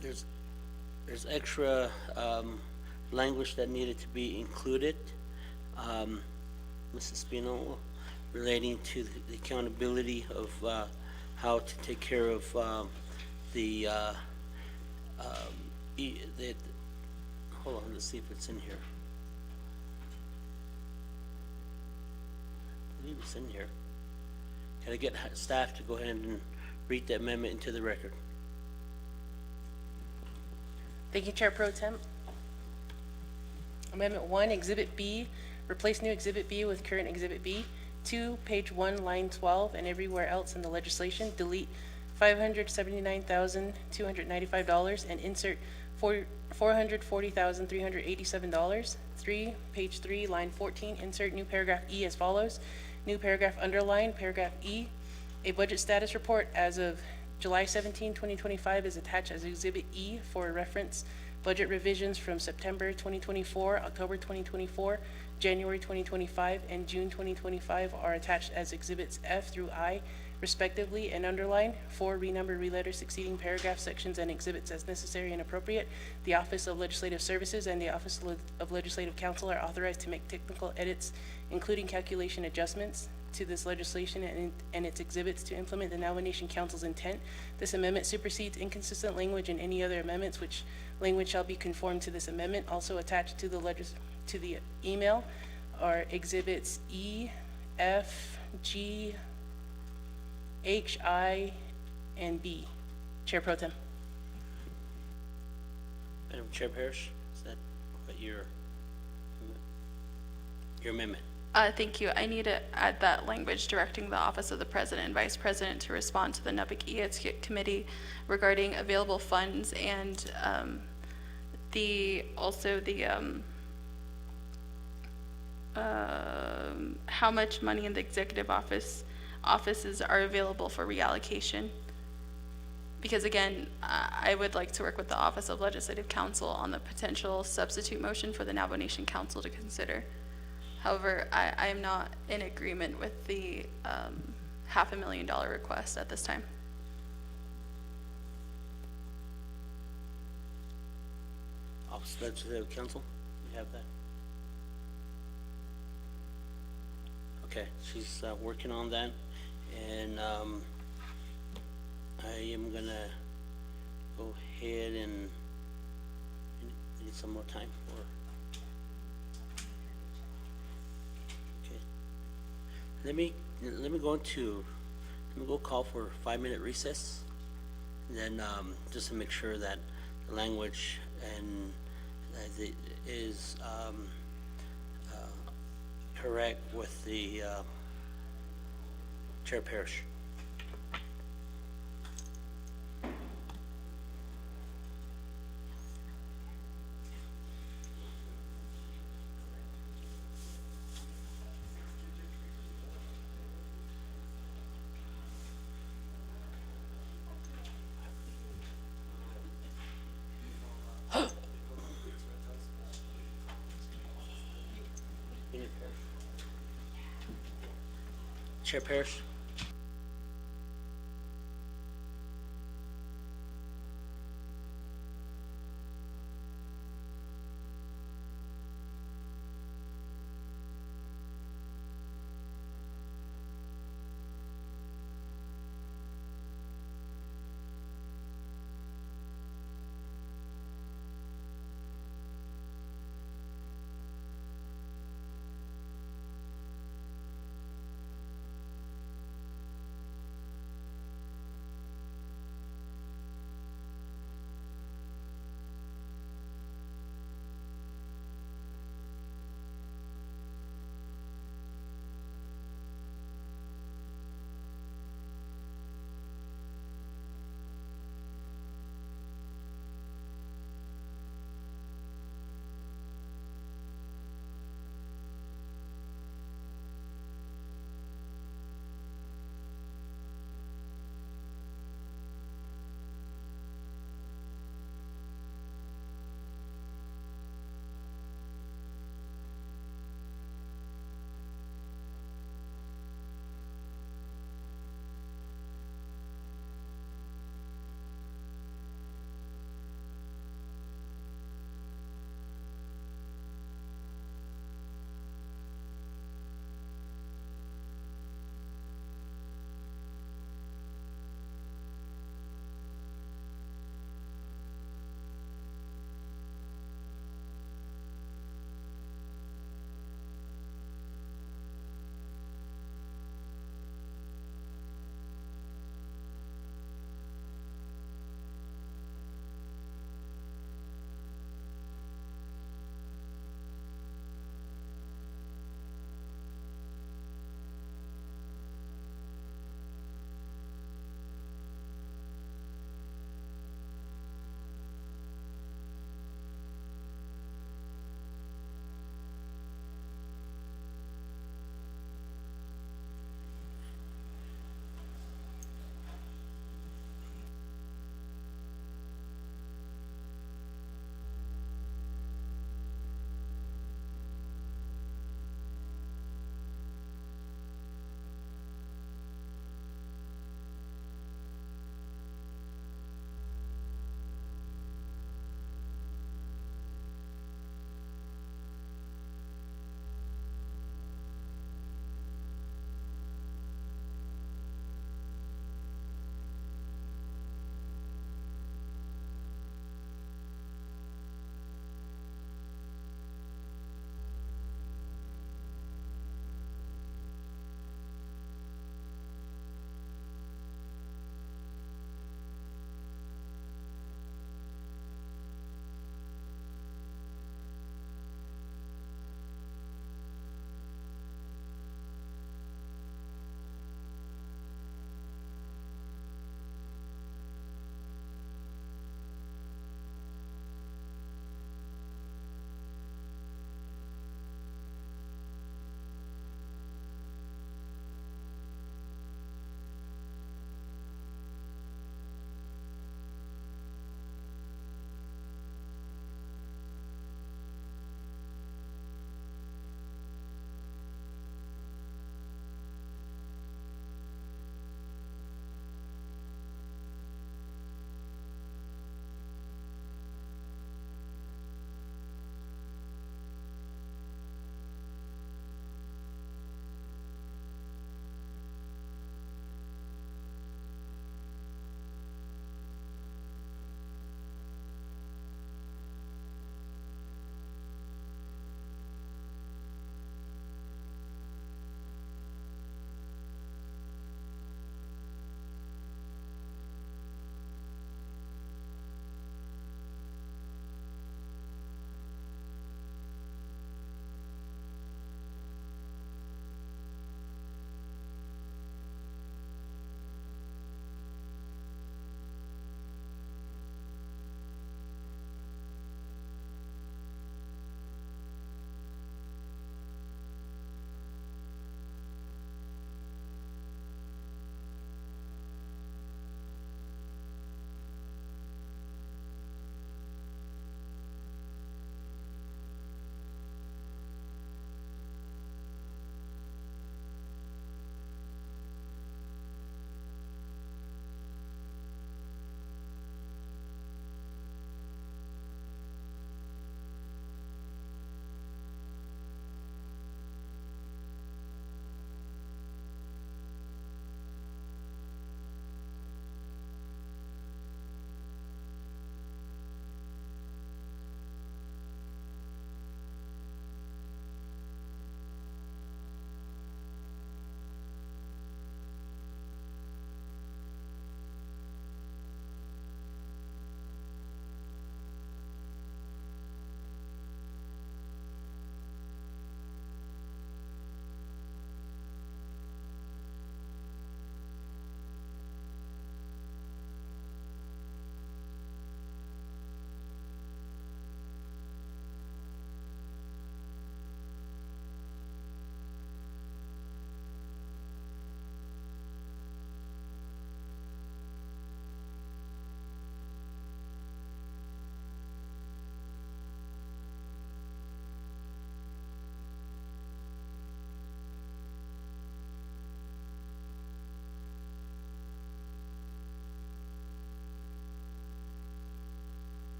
there's extra language that needed to be included, Mrs. Spino, relating to the accountability of how to take care of hold on, let's see if it's in here. I believe it's in here. Can I get staff to go ahead and read the amendment into the record? Thank you, Chair Pro Tem. Amendment 1, Exhibit B, replace new Exhibit B with current Exhibit B. 2, page 1, line 12, and everywhere else in the legislation, delete $579,295 and insert $440,387. 3, page 3, line 14, insert new paragraph E as follows. New paragraph underline, paragraph E. A budget status report as of July 17, 2025 is attached as Exhibit E for reference. Budget revisions from September 2024, October 2024, January 2025, and June 2025 are attached as Exhibits F through I, respectively, and underline. 4, renumber, reletter succeeding paragraph sections and exhibits as necessary and appropriate. The Office of Legislative Services and the Office of Legislative Counsel are authorized to make technical edits, including calculation adjustments, to this legislation and its exhibits to implement the Navajo Nation Council's intent. This amendment supersedes inconsistent language in any other amendments, which language shall be conformed to this amendment. Also attached to the email are exhibits E, F, G, H, I, and B. Chair Pro Tem. Madam Chair Parrish, is that what you're your amendment? Thank you. I need to add that language directing the Office of the President and Vice President to respond to the Naa'bik'iyati Committee regarding available funds and how much money in the executive offices are available for reallocation. Because again, I would like to work with the Office of Legislative Counsel on the potential substitute motion for the Navajo Nation Council to consider. However, I am not in agreement with the $500,000 request at this time. Office of Legislative Counsel, you have that? Okay, she's working on that, and I am gonna go ahead and need some more time, or? Okay. Let me go call for a 5-minute recess, and then just to make sure that the language and is correct with the Chair Parrish. Chair Parrish.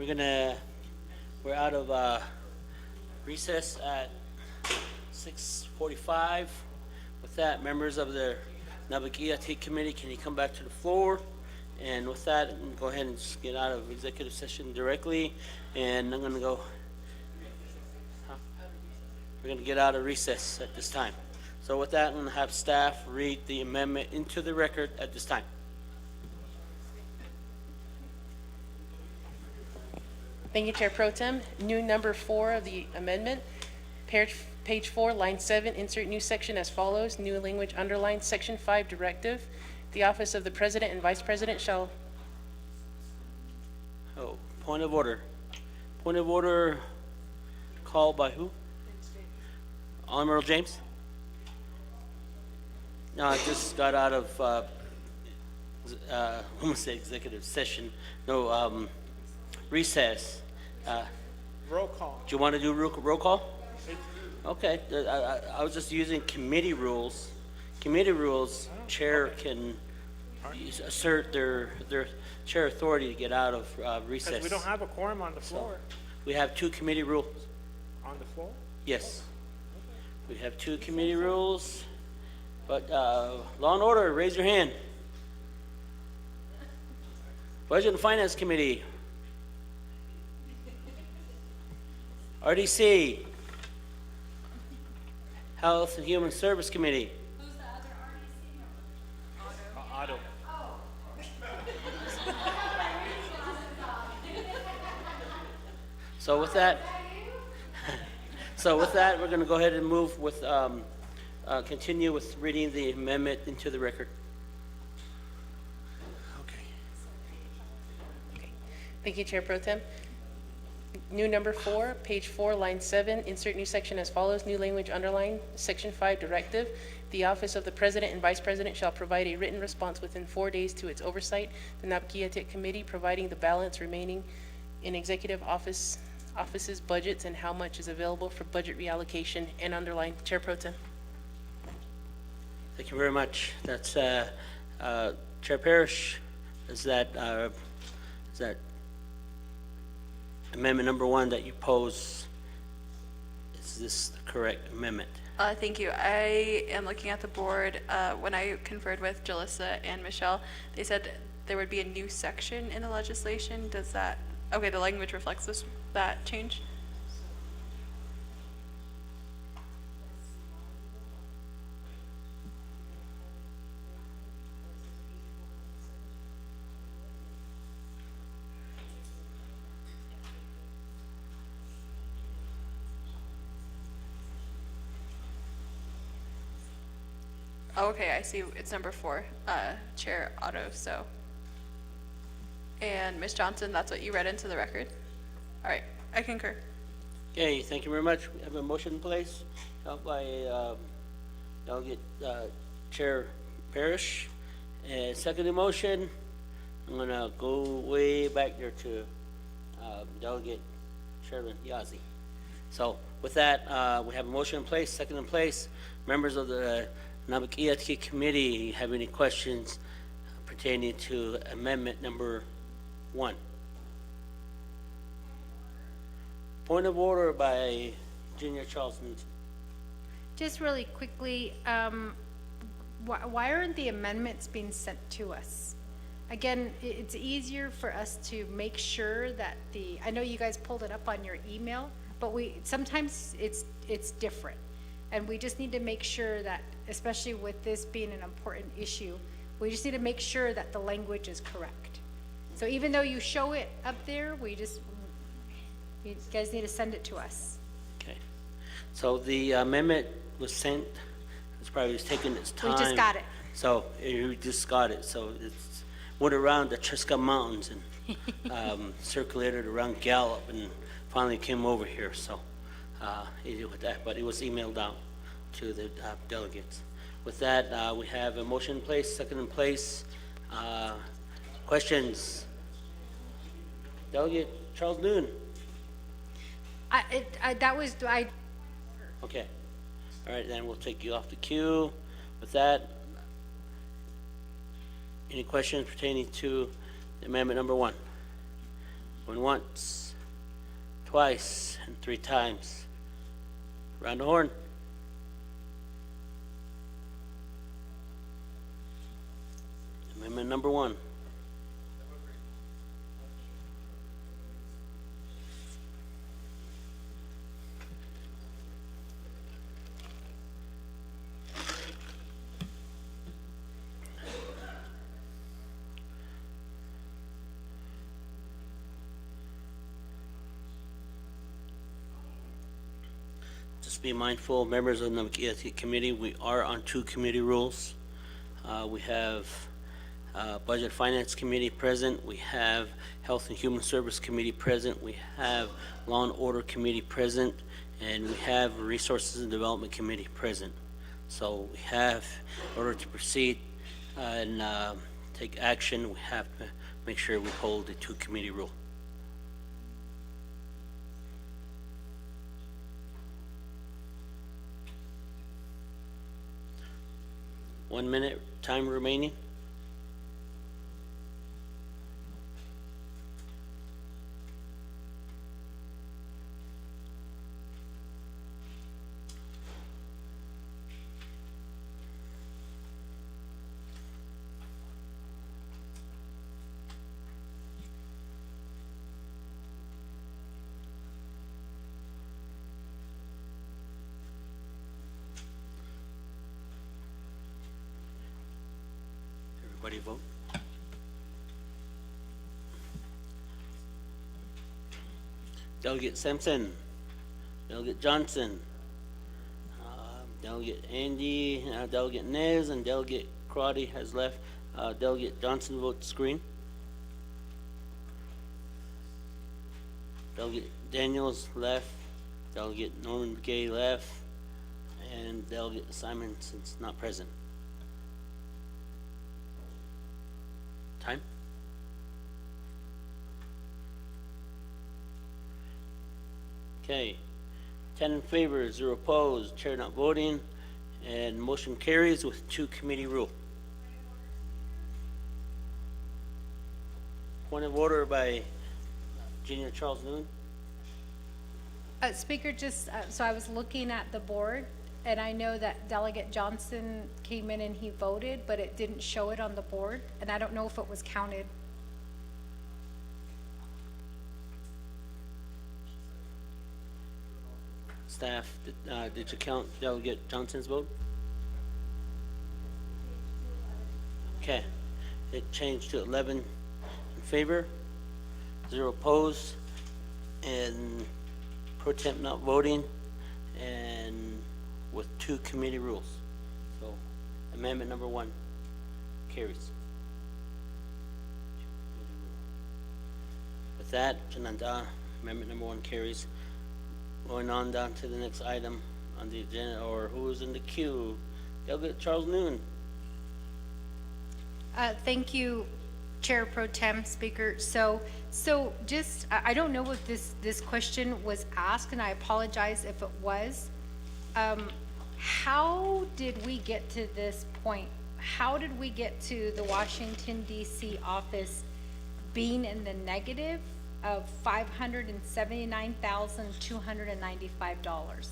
we're out of recess at 6:45. With that, members of the Naa'bik'iyati committee, can you come back to the floor? And with that, I'm gonna go ahead and just get out of executive session directly, and I'm gonna go. We're gonna get out of recess at this time. So with that, I'm gonna have staff read the amendment into the record at this time. Thank you, Chair Pro Tem. New number 4 of the amendment, page 4, line 7, insert new section as follows, new language underlined, section 5 directive. The office of the President and Vice President shall, Oh, point of order. Point of order called by who? Honorable James? No, I just got out of, I'm gonna say executive session, no, recess. Roll call. Do you want to do roll call? Okay, I was just using committee rules. Committee rules, chair can assert their chair authority to get out of recess. Because we don't have a quorum on the floor. We have 2 committee rules. On the floor? Yes. We have 2 committee rules, but law and order, raise your hand. Budget and Finance Committee. RDC. Health and Human Service Committee. Who's the other RDC member? Otto. So with that, we're going to go ahead and move with, continue with reading the amendment into the record. thank you, Chair Pro Tem. New number 4, page 4, line 7, insert new section as follows, new language underlined, section 5 directive. The office of the President and Vice President shall provide a written response within 4 days to its oversight, the Naa'bik'iyati committee, providing the balance remaining in executive office's budgets and how much is available for budget reallocation, and underlined. Chair Pro Tem. Thank you very much. That's Chair Parrish. Is that amendment number 1 that you pose? Is this the correct amendment? Thank you. I am looking at the board. When I conferred with Jalissa and Michelle, they said there would be a new section in the legislation. Does that, okay, the language reflects that change? Oh, okay, I see. It's number 4, Chair Otto. So, and Ms. Johnson, that's what you read into the record. All right, I concur. Okay, thank you very much. We have a motion in place held by Delegate Chair Parrish. And second motion, I'm gonna go way back there to Delegate Chairman Yazzie. So with that, we have a motion in place, second in place. Members of the Naa'bik'iyati committee, have any questions pertaining to amendment number 1? Point of order by Junior Charles Newton. Just really quickly, why aren't the amendments being sent to us? Again, it's easier for us to make sure that I know you guys pulled it up on your email, but sometimes it's different. And we just need to make sure that, especially with this being an important issue, we just need to make sure that the language is correct. So even though you show it up there, you guys need to send it to us. Okay. So the amendment was sent, it's probably taking its time. We just got it. So you just got it. So it's went around the Trisca Mountains and circulated around Gallup and finally came over here. So easy with that, but it was emailed out to the delegates. With that, we have a motion in place, second in place. Questions? Delegate Charles Noon. Okay. All right, then we'll take you off the queue. With that, any questions pertaining to amendment number 1? Going once, twice, and 3 times. Round the horn. Amendment number 1. Just be mindful, members of the Naa'bik'iyati committee, we are on 2 committee rules. We have Budget Finance Committee present, we have Health and Human Service Committee present, we have Law and Order Committee present, and we have Resources and Development Committee present. So we have, in order to proceed and take action, we have to make sure we hold the 2 committee rule. One minute time remaining. Everybody vote. Delegate Sampson, Delegate Johnson, Delegate Andy, Delegate Nez, and Delegate Crotty has left. Delegate Johnson votes green. Delegate Daniels left. Delegate Norman Gay left. And Delegate Simonson's not present. Time? Okay. 10 in favor, 0 opposed, chair not voting, and motion carries with 2 committee rule. Point of order by Junior Charles Noon. Speaker, just, so I was looking at the board, and I know that Delegate Johnson came in and he voted, but it didn't show it on the board, and I don't know if it was counted. Staff, did you count Delegate Johnson's vote? Okay, it changed to 11 in favor, 0 opposed, and pro temp not voting, and with 2 committee rules. So amendment number 1 carries. With that, Jananda, amendment number 1 carries. Going on down to the next item on the agenda, or who's in the queue? Delegate Charles Noon. Thank you, Chair Pro Tem, Speaker. So just, I don't know if this question was asked, and I apologize if it was. How did we get to this point? How did we get to the Washington DC office being in the negative of $579,295?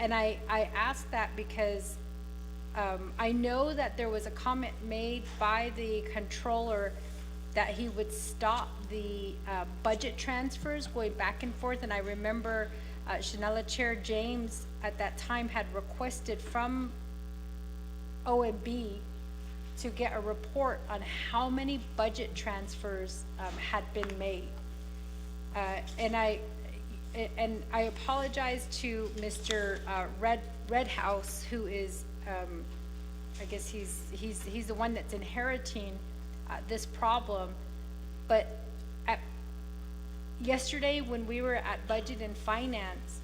And I ask that because I know that there was a comment made by the controller that he would stop the budget transfers going back and forth, and I remember Chanela Chair James at that time had requested from OMB to get a report on how many budget transfers had been made. And I apologize to Mr. Redhouse, who is, I guess he's the one that's inheriting this problem. But yesterday when we were at Budget and Finance,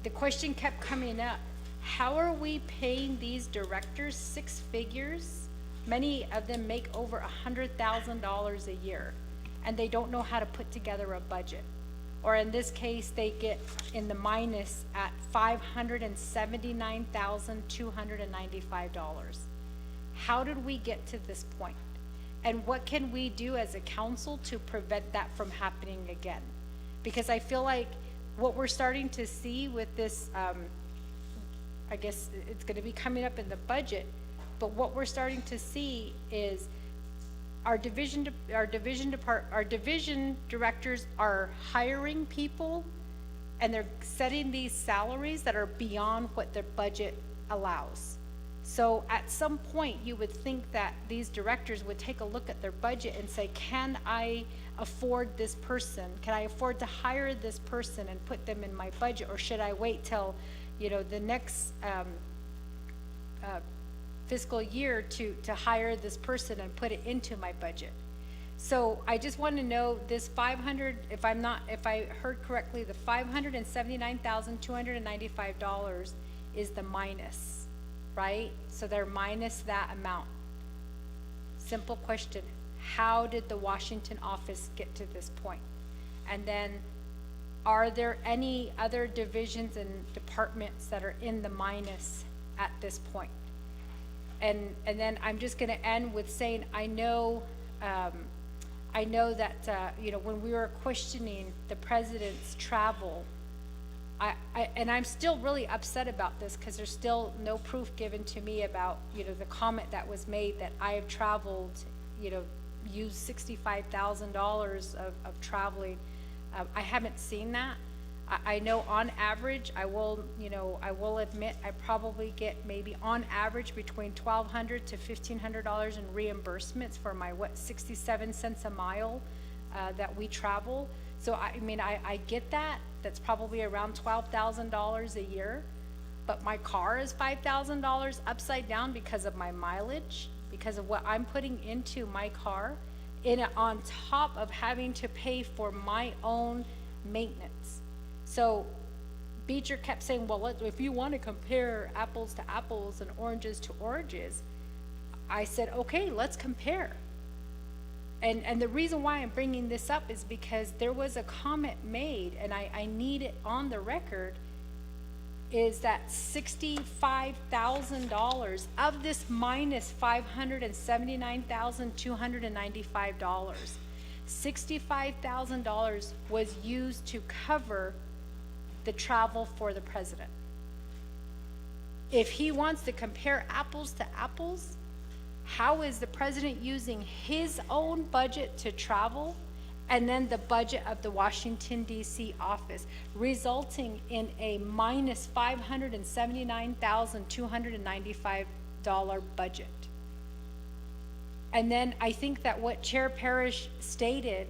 the question kept coming up. How are we paying these directors 6 figures? Many of them make over $100,000 a year, and they don't know how to put together a budget. Or in this case, they get in the minus at $579,295. How did we get to this point? And what can we do as a council to prevent that from happening again? Because I feel like what we're starting to see with this, I guess it's gonna be coming up in the budget, but what we're starting to see is our division directors are hiring people, and they're setting these salaries that are beyond what their budget allows. So at some point, you would think that these directors would take a look at their budget and say, can I afford this person? Can I afford to hire this person and put them in my budget? Or should I wait till, the next fiscal year to hire this person and put it into my budget? So I just want to know this 500, if I heard correctly, the $579,295 is the minus, right? So they're minus that amount. Simple question. How did the Washington office get to this point? And then, are there any other divisions and departments that are in the minus at this point? And then I'm just going to end with saying, I know that, when we were questioning the president's travel, and I'm still really upset about this because there's still no proof given to me about, the comment that was made that I have traveled, used $65,000 of traveling. I haven't seen that. I know on average, I will admit, I probably get maybe on average between $1,200 to $1,500 in reimbursements for my, 67 cents a mile that we travel. So I get that. That's probably around $12,000 a year. But my car is $5,000 upside down because of my mileage, because of what I'm putting into my car, on top of having to pay for my own maintenance. So Beecher kept saying, well, if you want to compare apples to apples and oranges to oranges, I said, okay, let's compare. And the reason why I'm bringing this up is because there was a comment made, and I need it on the record, is that $65,000 of this minus $579,295, $65,000 was used to cover the travel for the president. If he wants to compare apples to apples, how is the president using his own budget to travel and then the budget of the Washington, D.C. office, resulting in a minus $579,295 budget? And then I think that what Chair Parrish stated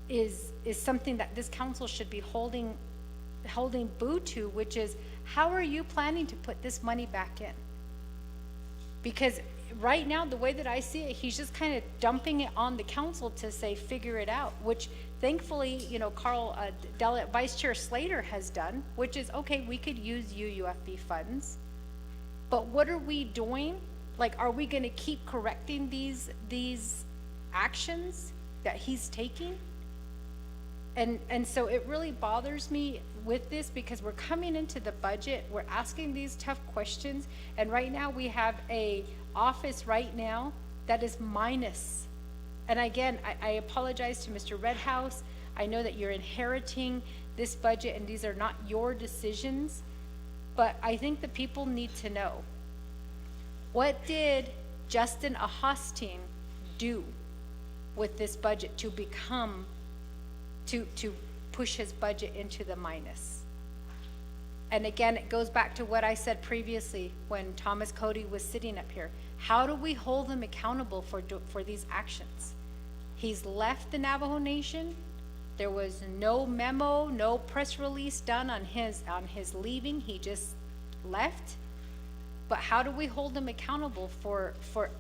is something that this council should be holding boo to, which is, how are you planning to put this money back in? Because right now, the way that I see it, he's just kind of dumping it on the council to say, figure it out, which thankfully, Vice Chair Slater has done, which is, okay, we could use UUFB funds, but what are we doing? Like, are we going to keep correcting these actions that he's taking? And so it really bothers me with this, because we're coming into the budget, we're asking these tough questions, and right now we have a office right now that is minus. And again, I apologize to Mr. Redhouse. I know that you're inheriting this budget and these are not your decisions, but I think the people need to know, what did Justin Ahostin do with this budget to push his budget into the minus? And again, it goes back to what I said previously when Thomas Cody was sitting up here. How do we hold him accountable for these actions? He's left the Navajo Nation. There was no memo, no press release done on his leaving. He just left. But how do we hold him accountable for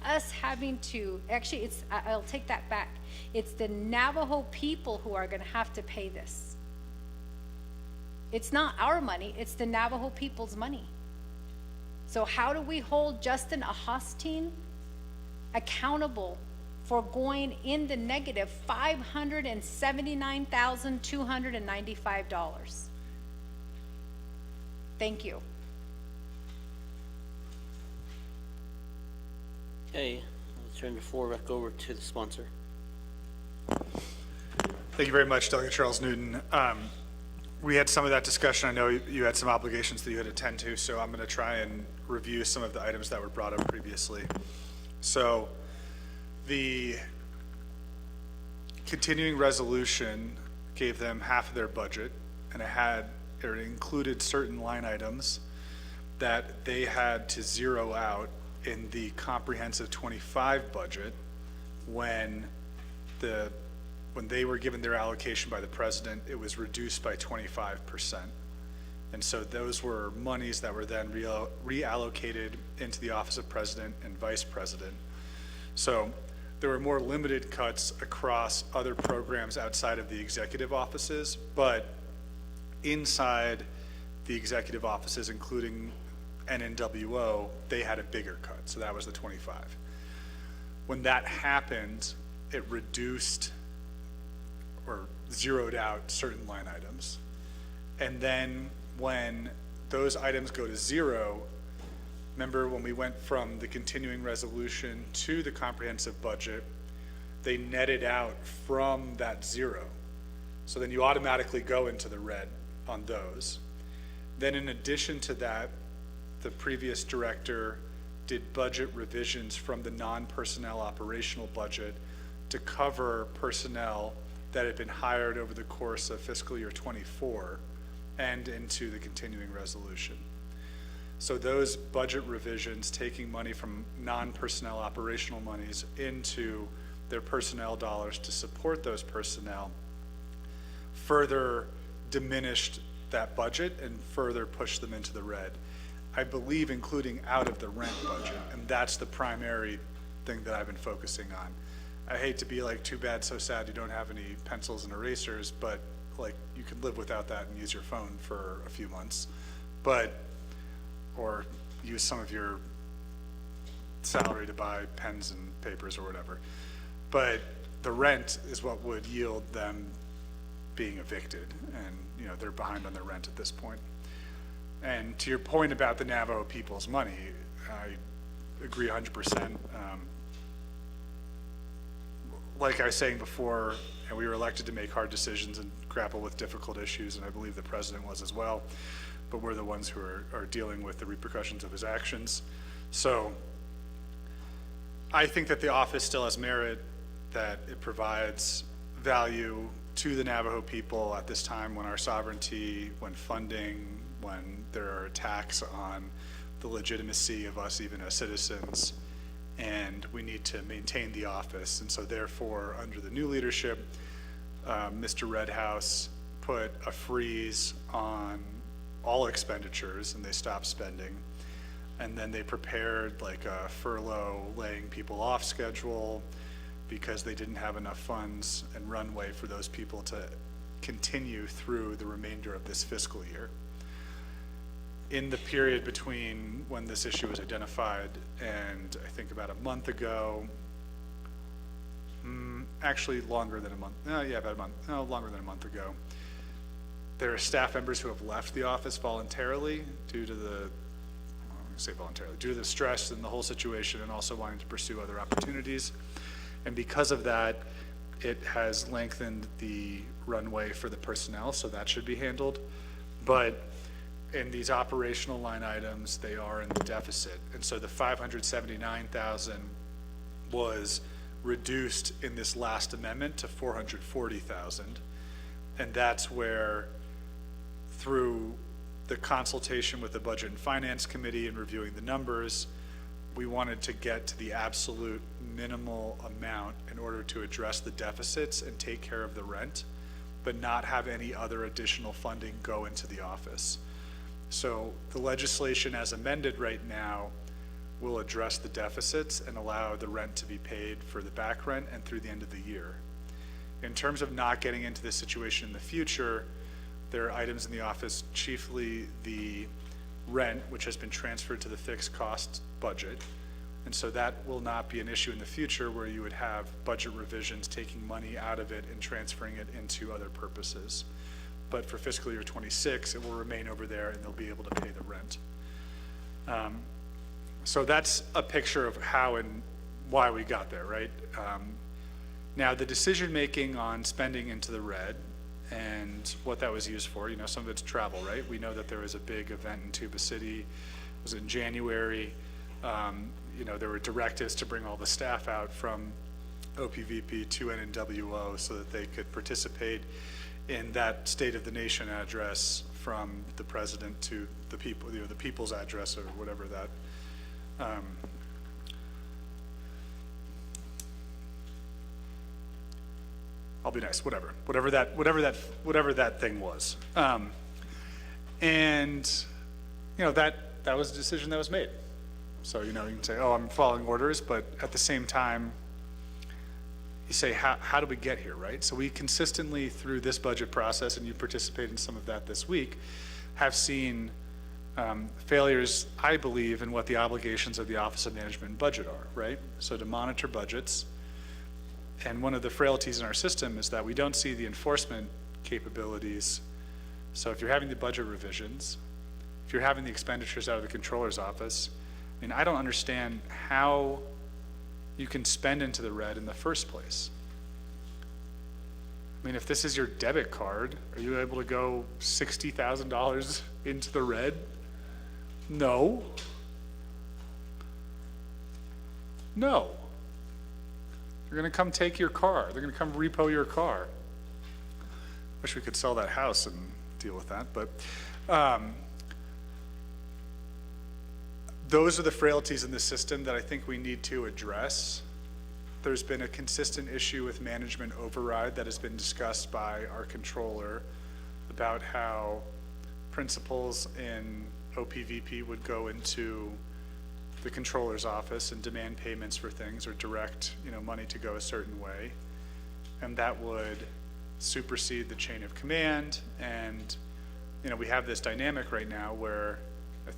us having to, actually, I'll take that back. It's the Navajo people who are going to have to pay this. It's not our money, it's the Navajo people's money. So how do we hold Justin Ahostin accountable for going in the negative $579,295? Thank you. Okay, let's turn the floor back over to the sponsor. Thank you very much, Delegate Charles Newton. We had some of that discussion. I know you had some obligations that you had to attend to, so I'm going to try and review some of the items that were brought up previously. So the continuing resolution gave them half of their budget, and it included certain line items that they had to zero out in the comprehensive 25 budget when they were given their allocation by the president. It was reduced by 25%. And so those were monies that were then reallocated into the office of president and vice president. So there were more limited cuts across other programs outside of the executive offices, but inside the executive offices, including NNWO, they had a bigger cut. So that was the 25. When that happened, it reduced or zeroed out certain line items. And then when those items go to zero, remember when we went from the continuing resolution to the comprehensive budget, they netted out from that zero. So then you automatically go into the red on those. Then in addition to that, the previous director did budget revisions from the non-personnel operational budget to cover personnel that had been hired over the course of fiscal year 24 and into the continuing resolution. So those budget revisions, taking money from non-personnel operational monies into their personnel dollars to support those personnel, further diminished that budget and further pushed them into the red. I believe including out of the rent budget, and that's the primary thing that I've been focusing on. I hate to be like, too bad, so sad you don't have any pencils and erasers, but like you can live without that and use your phone for a few months, or use some of your salary to buy pens and papers or whatever. But the rent is what would yield them being evicted, and they're behind on their rent at this point. And to your point about the Navajo people's money, I agree 100%. Like I was saying before, and we were elected to make hard decisions and grapple with difficult issues, and I believe the president was as well, but we're the ones who are dealing with the repercussions of his actions. So I think that the office still has merit, that it provides value to the Navajo people at this time when our sovereignty, when funding, when there are attacks on the legitimacy of us even as citizens, and we need to maintain the office. And so therefore, under the new leadership, Mr. Redhouse put a freeze on all expenditures and they stopped spending. And then they prepared like a furlough laying people off schedule because they didn't have enough funds and runway for those people to continue through the remainder of this fiscal year. In the period between when this issue was identified and I think about a month ago, actually longer than a month, about a month, no, longer than a month ago, there are staff members who have left the office voluntarily due to the, due to the stress and the whole situation and also wanting to pursue other opportunities. And because of that, it has lengthened the runway for the personnel, so that should be handled. But in these operational line items, they are in the deficit. And so the 579,000 was reduced in this last amendment to 440,000. And that's where, through the consultation with the Budget and Finance Committee and reviewing the numbers, we wanted to get to the absolute minimal amount in order to address the deficits and take care of the rent, but not have any other additional funding go into the office. So the legislation as amended right now will address the deficits and allow the rent to be paid for the back rent and through the end of the year. In terms of not getting into this situation in the future, there are items in the office, chiefly the rent, which has been transferred to the fixed cost budget. And so that will not be an issue in the future where you would have budget revisions taking money out of it and transferring it into other purposes. But for fiscal year 26, it will remain over there and they'll be able to pay the rent. So that's a picture of how and why we got there, right? Now, the decision-making on spending into the red and what that was used for, some of it's travel, right? We know that there was a big event in Tuba City. It was in January. There were directives to bring all the staff out from OPVP to NNWO so that they could participate in that State of the Nation address from the president to the people, the people's address or whatever that. I'll be nice, whatever that thing was. And that was a decision that was made. So, you can say, oh, I'm following orders, but at the same time, you say, how did we get here, right? So we consistently, through this budget process, and you participate in some of that this week, have seen failures, I believe, in what the obligations of the Office of Management and Budget are, right? So to monitor budgets. And one of the frailties in our system is that we don't see the enforcement capabilities. So if you're having the budget revisions, if you're having the expenditures out of the controller's office, I don't understand how you can spend into the red in the first place. If this is your debit card, are you able to go $60,000 into the red? No. No. They're going to come take your car. They're going to come repo your car. Wish we could sell that house and deal with that, but those are the frailties in the system that I think we need to address. There's been a consistent issue with management override that has been discussed by our controller about how principals in OPVP would go into the controller's office and demand payments for things or direct, money to go a certain way. And that would supersede the chain of command. And, we have this dynamic right now where I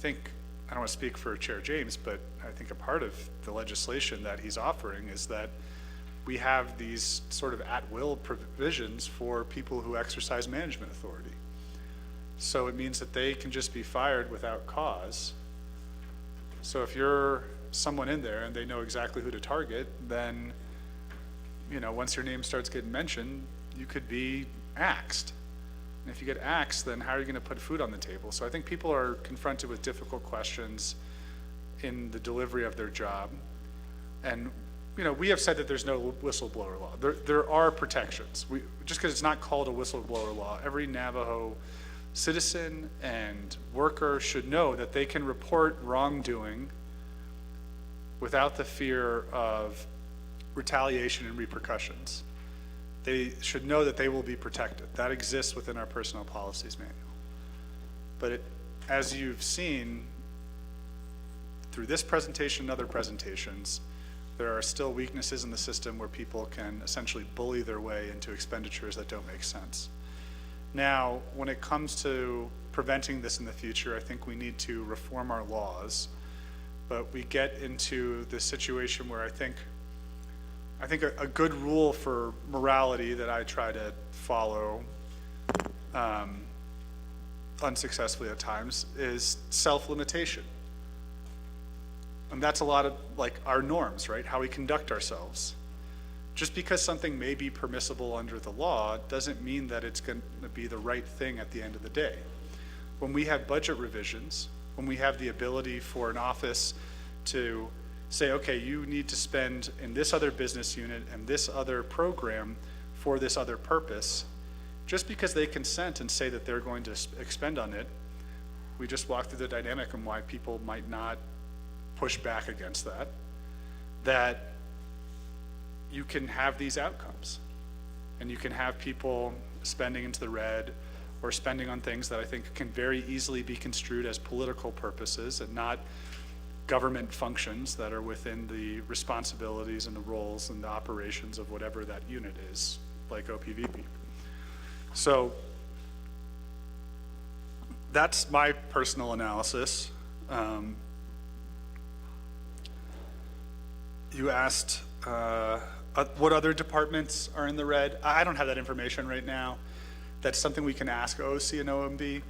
don't want to speak for Chair James, but I think a part of the legislation that he's offering is that we have these sort of at-will provisions for people who exercise management authority. So it means that they can just be fired without cause. So if you're someone in there and they know exactly who to target, then, once your name starts getting mentioned, you could be axed. And if you get axed, then how are you going to put food on the table? So I think people are confronted with difficult questions in the delivery of their job. And, we have said that there's no whistleblower law. There are protections. Just because it's not called a whistleblower law, every Navajo citizen and worker should know that they can report wrongdoing without the fear of retaliation and repercussions. They should know that they will be protected. That exists within our personnel policies manual. But as you've seen through this presentation and other presentations, there are still weaknesses in the system where people can essentially bully their way into expenditures that don't make sense. Now, when it comes to preventing this in the future, I think we need to reform our laws, but we get into this situation where I think a good rule for morality that I try to follow unsuccessfully at times is self-limitation. And that's a lot of our norms, right? How we conduct ourselves. Just because something may be permissible under the law doesn't mean that it's going to be the right thing at the end of the day. When we have budget revisions, when we have the ability for an office to say, okay, you need to spend in this other business unit and this other program for this other purpose, just because they consent and say that they're going to expend on it, we just walk through the dynamic and why people might not push back against that you can have these outcomes. And you can have people spending into the red or spending on things that I think can very easily be construed as political purposes and not government functions that are within the responsibilities and the roles and the operations of whatever that unit is, like OPVP. So that's my personal analysis. You asked what other departments are in the red. I don't have that information right now. That's something we can ask OOC and OMB.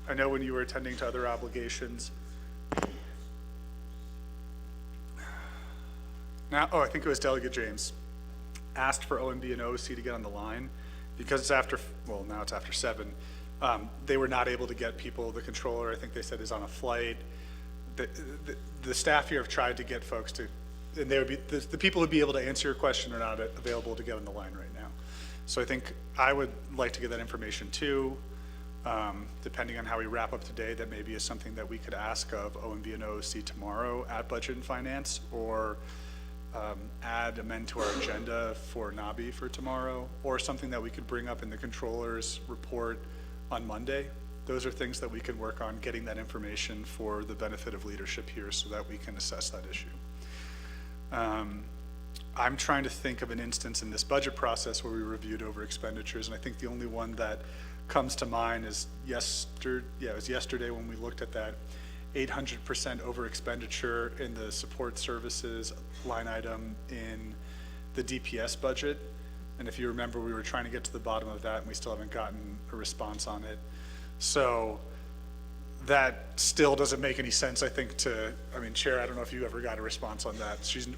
I know when you were attending to other obligations, now, oh, I think it was Delegate James, asked for OMB and OOC to get on the line because it's after, well, now it's after 7. They were not able to get people. The controller, I think they said, is on a flight. The staff here have tried to get folks to, and they would be, the people who'd be able to answer your question are not available to get on the line right now. So I think I would like to get that information too. Depending on how we wrap up today, that maybe is something that we could ask of OMB and OOC tomorrow at Budget and Finance, or amend to our agenda for Nabi for tomorrow, or something that we could bring up in the controller's report on Monday. Those are things that we can work on, getting that information for the benefit of leadership here so that we can assess that issue. I'm trying to think of an instance in this budget process where we reviewed over expenditures, and I think the only one that comes to mind is it was yesterday when we looked at that 800% over expenditure in the support services line item in the DPS budget. And if you remember, we were trying to get to the bottom of that and we still haven't gotten a response on it. So that still doesn't make any sense, I think, I mean, Chair, I don't know if you ever got a response on that. She's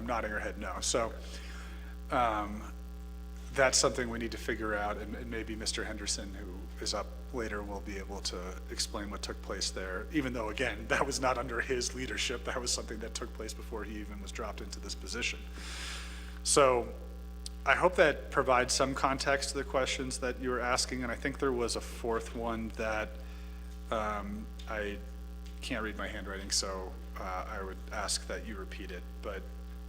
nodding her head no. So that's something we need to figure out, and maybe Mr. Henderson, who is up later, will be able to explain what took place there, even though, again, that was not under his leadership. That was something that took place before he even was dropped into this position. So I hope that provides some context to the questions that you were asking, and I think there was a fourth one that I can't read my handwriting, so I would ask that you repeat it, but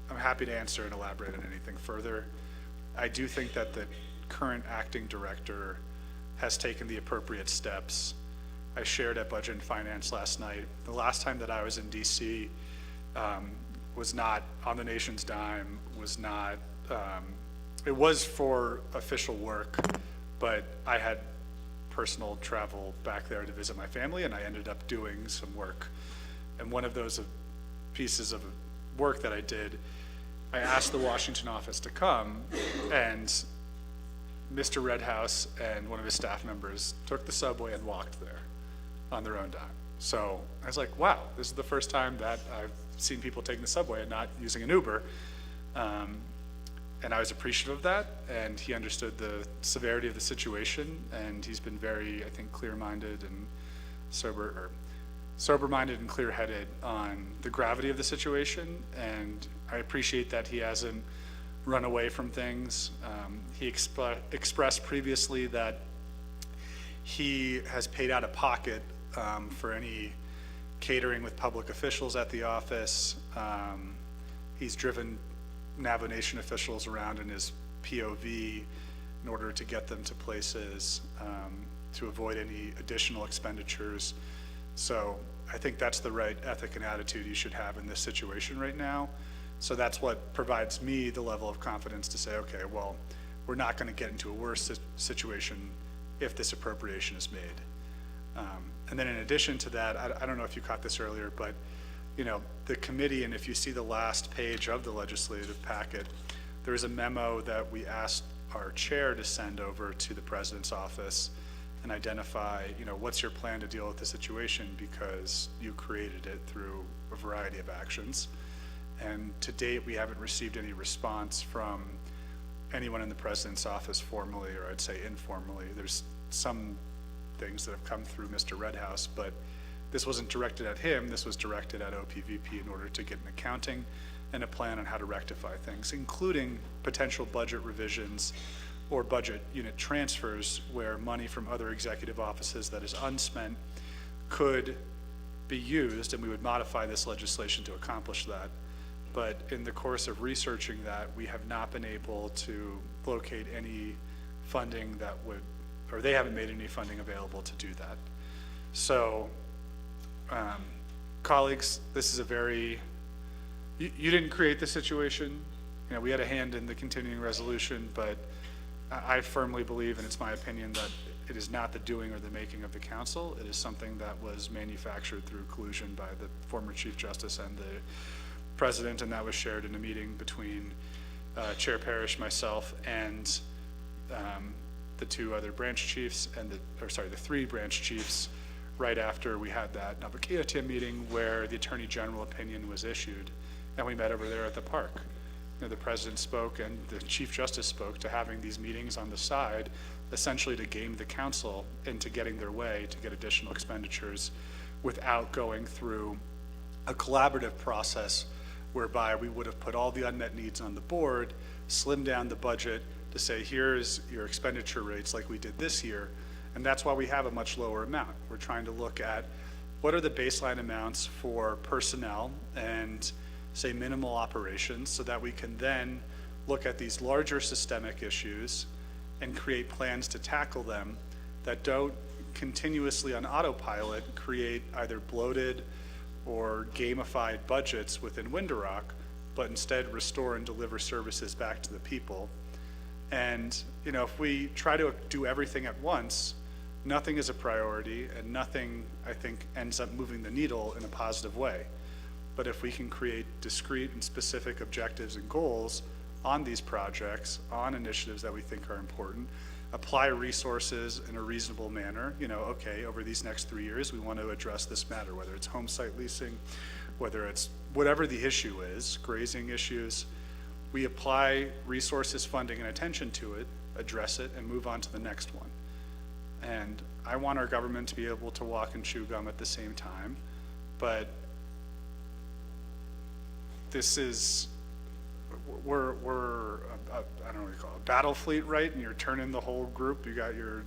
I'm happy to answer and elaborate on anything further. I do think that the current acting director has taken the appropriate steps. I shared at Budget and Finance last night. The last time that I was in DC was not on the nation's dime, was not, it was for official work, but I had personal travel back there to visit my family, and I ended up doing some work. And one of those pieces of work that I did, I asked the Washington office to come, and Mr. Redhouse and one of his staff members took the subway and walked there on their own dime. So I was like, wow, this is the first time that I've seen people taking the subway and not using an Uber. And I was appreciative of that, and he understood the severity of the situation, and he's been very, I think, clear-minded and sober-minded and clear-headed on the gravity of the situation, and I appreciate that he hasn't run away from things. He expressed previously that he has paid out of pocket for any catering with public officials at the office. He's driven Navajo Nation officials around in his POV in order to get them to places to avoid any additional expenditures. So I think that's the right ethic and attitude you should have in this situation right now. So that's what provides me the level of confidence to say, okay, well, we're not going to get into a worse situation if this appropriation is made. And then in addition to that, I don't know if you caught this earlier, but you know, the committee, and if you see the last page of the legislative packet, there is a memo that we asked our chair to send over to the president's office and identify, you know, what's your plan to deal with the situation, because you created it through a variety of actions. And to date, we haven't received any response from anyone in the president's office formally, or I'd say informally. There's some things that have come through Mr. Redhouse, but this wasn't directed at him. This was directed at OPVP in order to get an accounting and a plan on how to rectify things, including potential budget revisions or budget unit transfers where money from other executive offices that is unspent could be used, and we would modify this legislation to accomplish that. But in the course of researching that, we have not been able to locate any funding that would, or they haven't made any funding available to do that. So, colleagues, this is a very, you didn't create the situation. You know, we had a hand in the continuing resolution, but I firmly believe, and it's my opinion, that it is not the doing or the making of the council. It is something that was manufactured through collusion by the former Chief Justice and the President, and that was shared in a meeting between Chair Parrish, myself, and the two other branch chiefs, and the three branch chiefs, right after we had that Naa'bik'iyati meeting where the Attorney General opinion was issued And we met over there at the park. The president spoke and the chief justice spoke to having these meetings on the side, essentially to game the council into getting their way to get additional expenditures without going through a collaborative process whereby we would have put all the unmet needs on the board, slimmed down the budget to say, here's your expenditure rates like we did this year. And that's why we have a much lower amount. We're trying to look at what are the baseline amounts for personnel and say minimal operations so that we can then look at these larger systemic issues and create plans to tackle them that don't continuously on autopilot create either bloated or gamified budgets within Window Rock, but instead restore and deliver services back to the people. And if we try to do everything at once, nothing is a priority and nothing, I think, ends up moving the needle in a positive way. But if we can create discrete and specific objectives and goals on these projects, on initiatives that we think are important, apply resources in a reasonable manner, okay, over these next 3 years, we want to address this matter, whether it's home site leasing, whether it's whatever the issue is, grazing issues, we apply resources, funding, and attention to it, address it, and move on to the next one. And I want our government to be able to walk and chew gum at the same time, but this is, we're I don't know what you call it, a battle fleet, right? And you're turning the whole group. You got your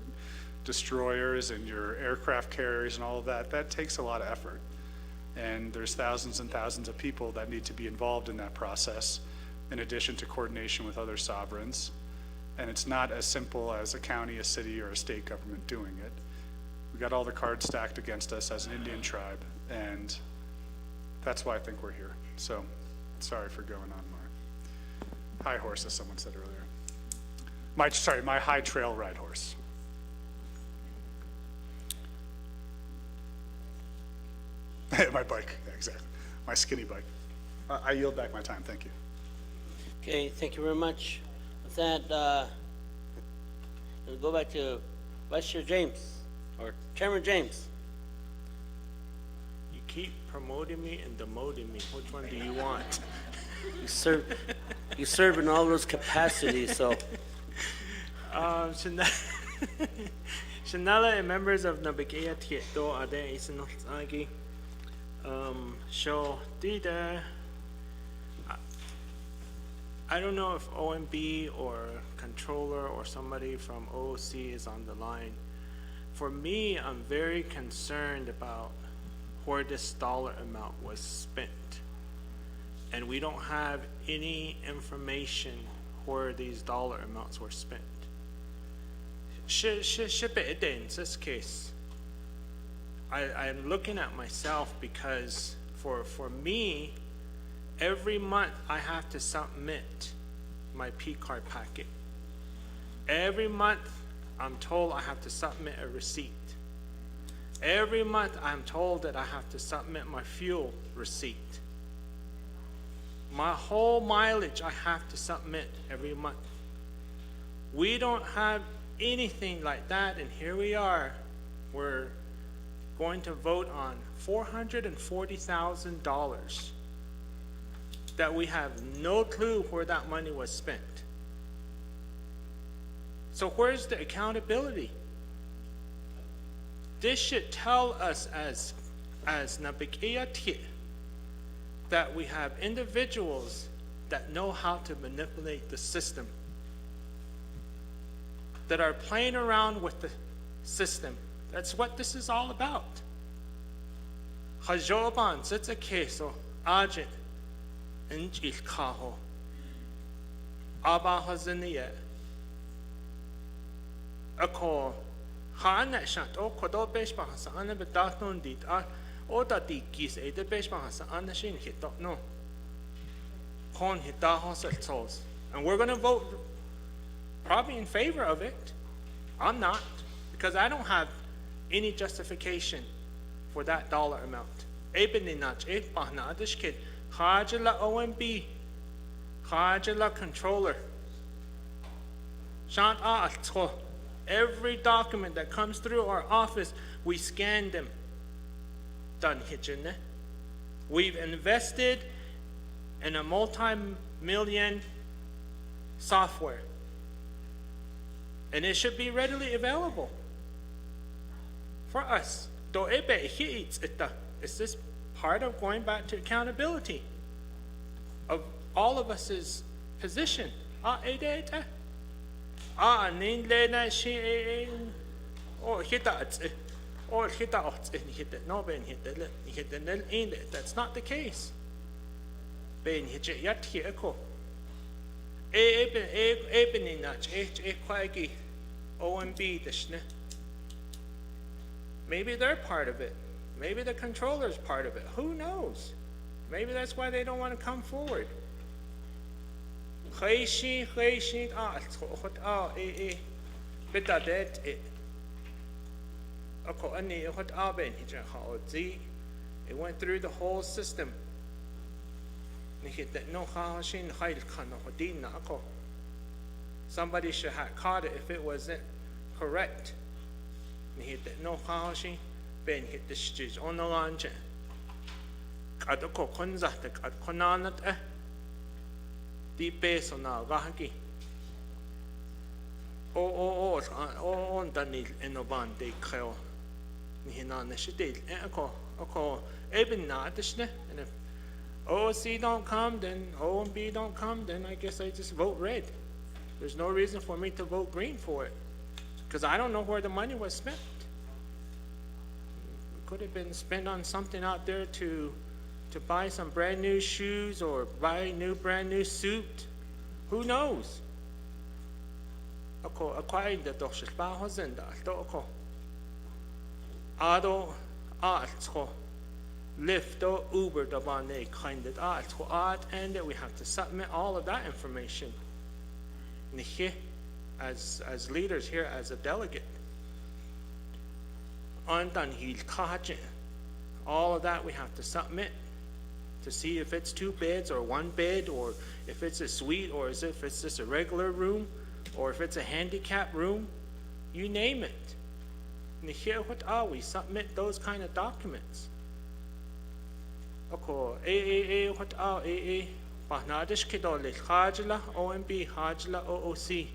destroyers and your aircraft carriers and all of that. That takes a lot of effort. And there's thousands and thousands of people that need to be involved in that process, in addition to coordination with other sovereigns. And it's not as simple as a county, a city, or a state government doing it. We got all the cards stacked against us as an Indian tribe, and that's why I think we're here. So, sorry for going on my high horse, as someone said earlier. My high trail ride horse. My bike, yeah, exactly. My skinny bike. I yield back my time, thank you. Okay, thank you very much. With that, we'll go back to Vice Chair James, or Chairman James. You keep promoting me and demoting me. Which one do you want? You serve in all those capacities, so. Shanala and members of Naa'bik'iyati do ade isinolagi. So dida. I don't know if OMB or controller or somebody from OOC is on the line. For me, I'm very concerned about where this dollar amount was spent. And we don't have any information where these dollar amounts were spent. In this case, I'm looking at myself because for me, every month I have to submit my P-card packet. Every month I'm told I have to submit a receipt. Every month I'm told that I have to submit my fuel receipt. My whole mileage I have to submit every month. We don't have anything like that, and here we are. We're going to vote on $440,000 that we have no clue where that money was spent. So where's the accountability? This should tell us as Naa'bik'iyati that we have individuals that know how to manipulate the system, that are playing around with the system. That's what this is all about. Hajoban sitsa keso ajit injil kaho aba hazaniya ako hana shant o kodo besh bahasa ana bedaton dit o da dikis e de besh bahasa ana shin hito no kon hita hosels. And we're going to vote probably in favor of it. I'm not, because I don't have any justification for that dollar amount. Ebeninach, Bahna, Adishkid, Hajala OMB, Hajala controller. Shant A'atko. Every document that comes through our office, we scan them. Done hitchene. We've invested and a multi-million software. And it should be readily available for us. Is this part of going back to accountability of all of us's position? That's not the case. Maybe they're part of it. Maybe the controller's part of it. Who knows? Maybe that's why they don't want to come forward. It went through the whole system. Somebody should have caught it if it wasn't correct. And if OOC don't come, then OMB don't come, then I guess I just vote red. There's no reason for me to vote green for it, because I don't know where the money was spent. It could have been spent on something out there to buy some brand new shoes or buy a new brand new suit. Who knows? Lyft or Uber and we have to submit all of that information as leaders here, as a delegate. All of that we have to submit to see if it's 2 beds or 1 bed, or if it's a suite, or as if it's just a regular room, or if it's a handicap room, you name it. We submit those kind of documents. OMB hajla OOC.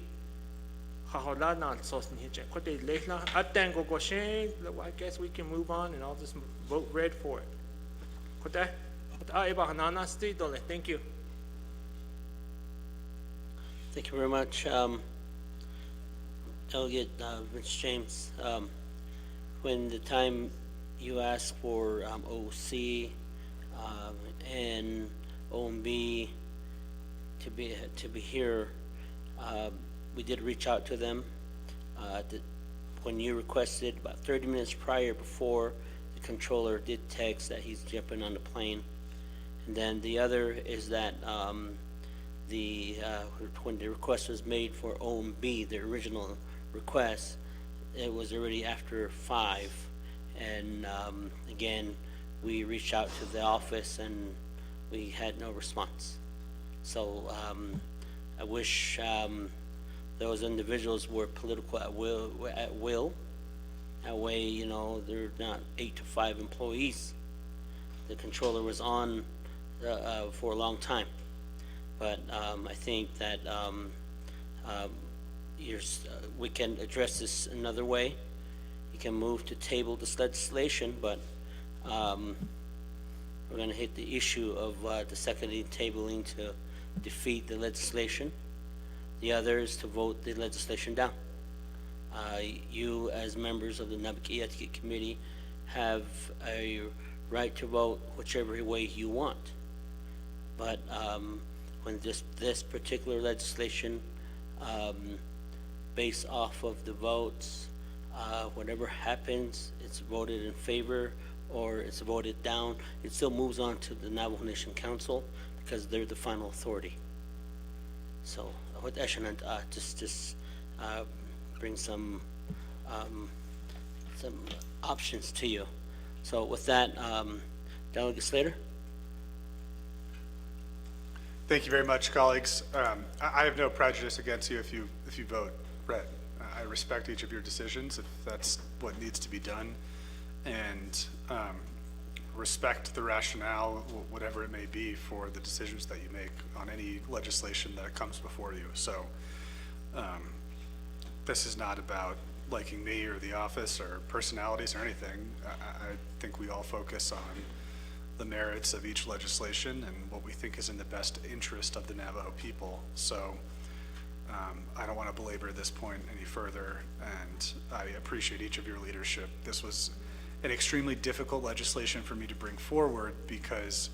I guess we can move on and I'll just vote red for it. Thank you. Thank you very much. Delegate Rich James, when the time you asked for OC and OMB to be here, we did reach out to them. When you requested, about 30 minutes before, the controller did text that he's jumping on the plane. And then the other is that when the request was made for OMB, the original request, it was already after 5. And again, we reached out to the office and we had no response. So I wish those individuals were political at will. That way, they're not 8 to 5 employees. The controller was on for a long time. But I think that we can address this another way. You can move to table this legislation, but we're going to hit the issue of the seconding tabling to defeat the legislation. The other is to vote the legislation down. You, as members of the Naa'bik'iyati committee, have a right to vote whichever way you want. But when this particular legislation, based off of the votes, whatever happens, it's voted in favor or it's voted down, it still moves on to the Navajo Nation Council because they're the final authority. So with Eshanant, just bring some options to you. So with that, Delegate Slater. Thank you very much, colleagues. I have no prejudice against you if you vote red. I respect each of your decisions if that's what needs to be done. And respect the rationale, whatever it may be, for the decisions that you make on any legislation that comes before you. So this is not about liking me or the office or personalities or anything. I think we all focus on the merits of each legislation and what we think is in the best interest of the Navajo people. So I don't want to belabor this point any further, and I appreciate each of your leadership. This was an extremely difficult legislation for me to bring forward because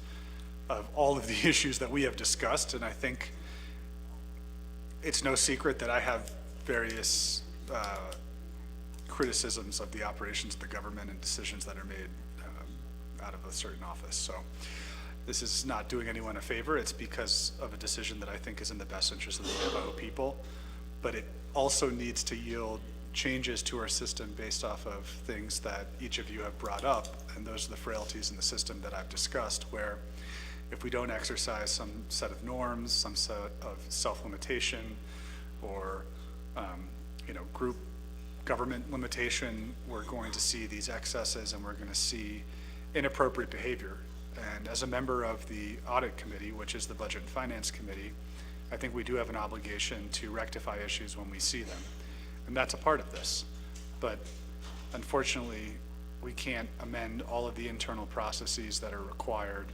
of all of the issues that we have discussed, and I think it's no secret that I have various criticisms of the operations of the government and decisions that are made out of a certain office. So this is not doing anyone a favor. It's because of a decision that I think is in the best interest of the Navajo people, but it also needs to yield changes to our system based off of things that each of you have brought up, and those are the frailties in the system that I've discussed, where if we don't exercise some set of norms, some set of self-limitation, or group government limitation, we're going to see these excesses and we're going to see inappropriate behavior. And as a member of the Audit Committee, which is the Budget and Finance Committee, I think we do have an obligation to rectify issues when we see them. And that's a part of this. But unfortunately, we can't amend all of the internal processes that are required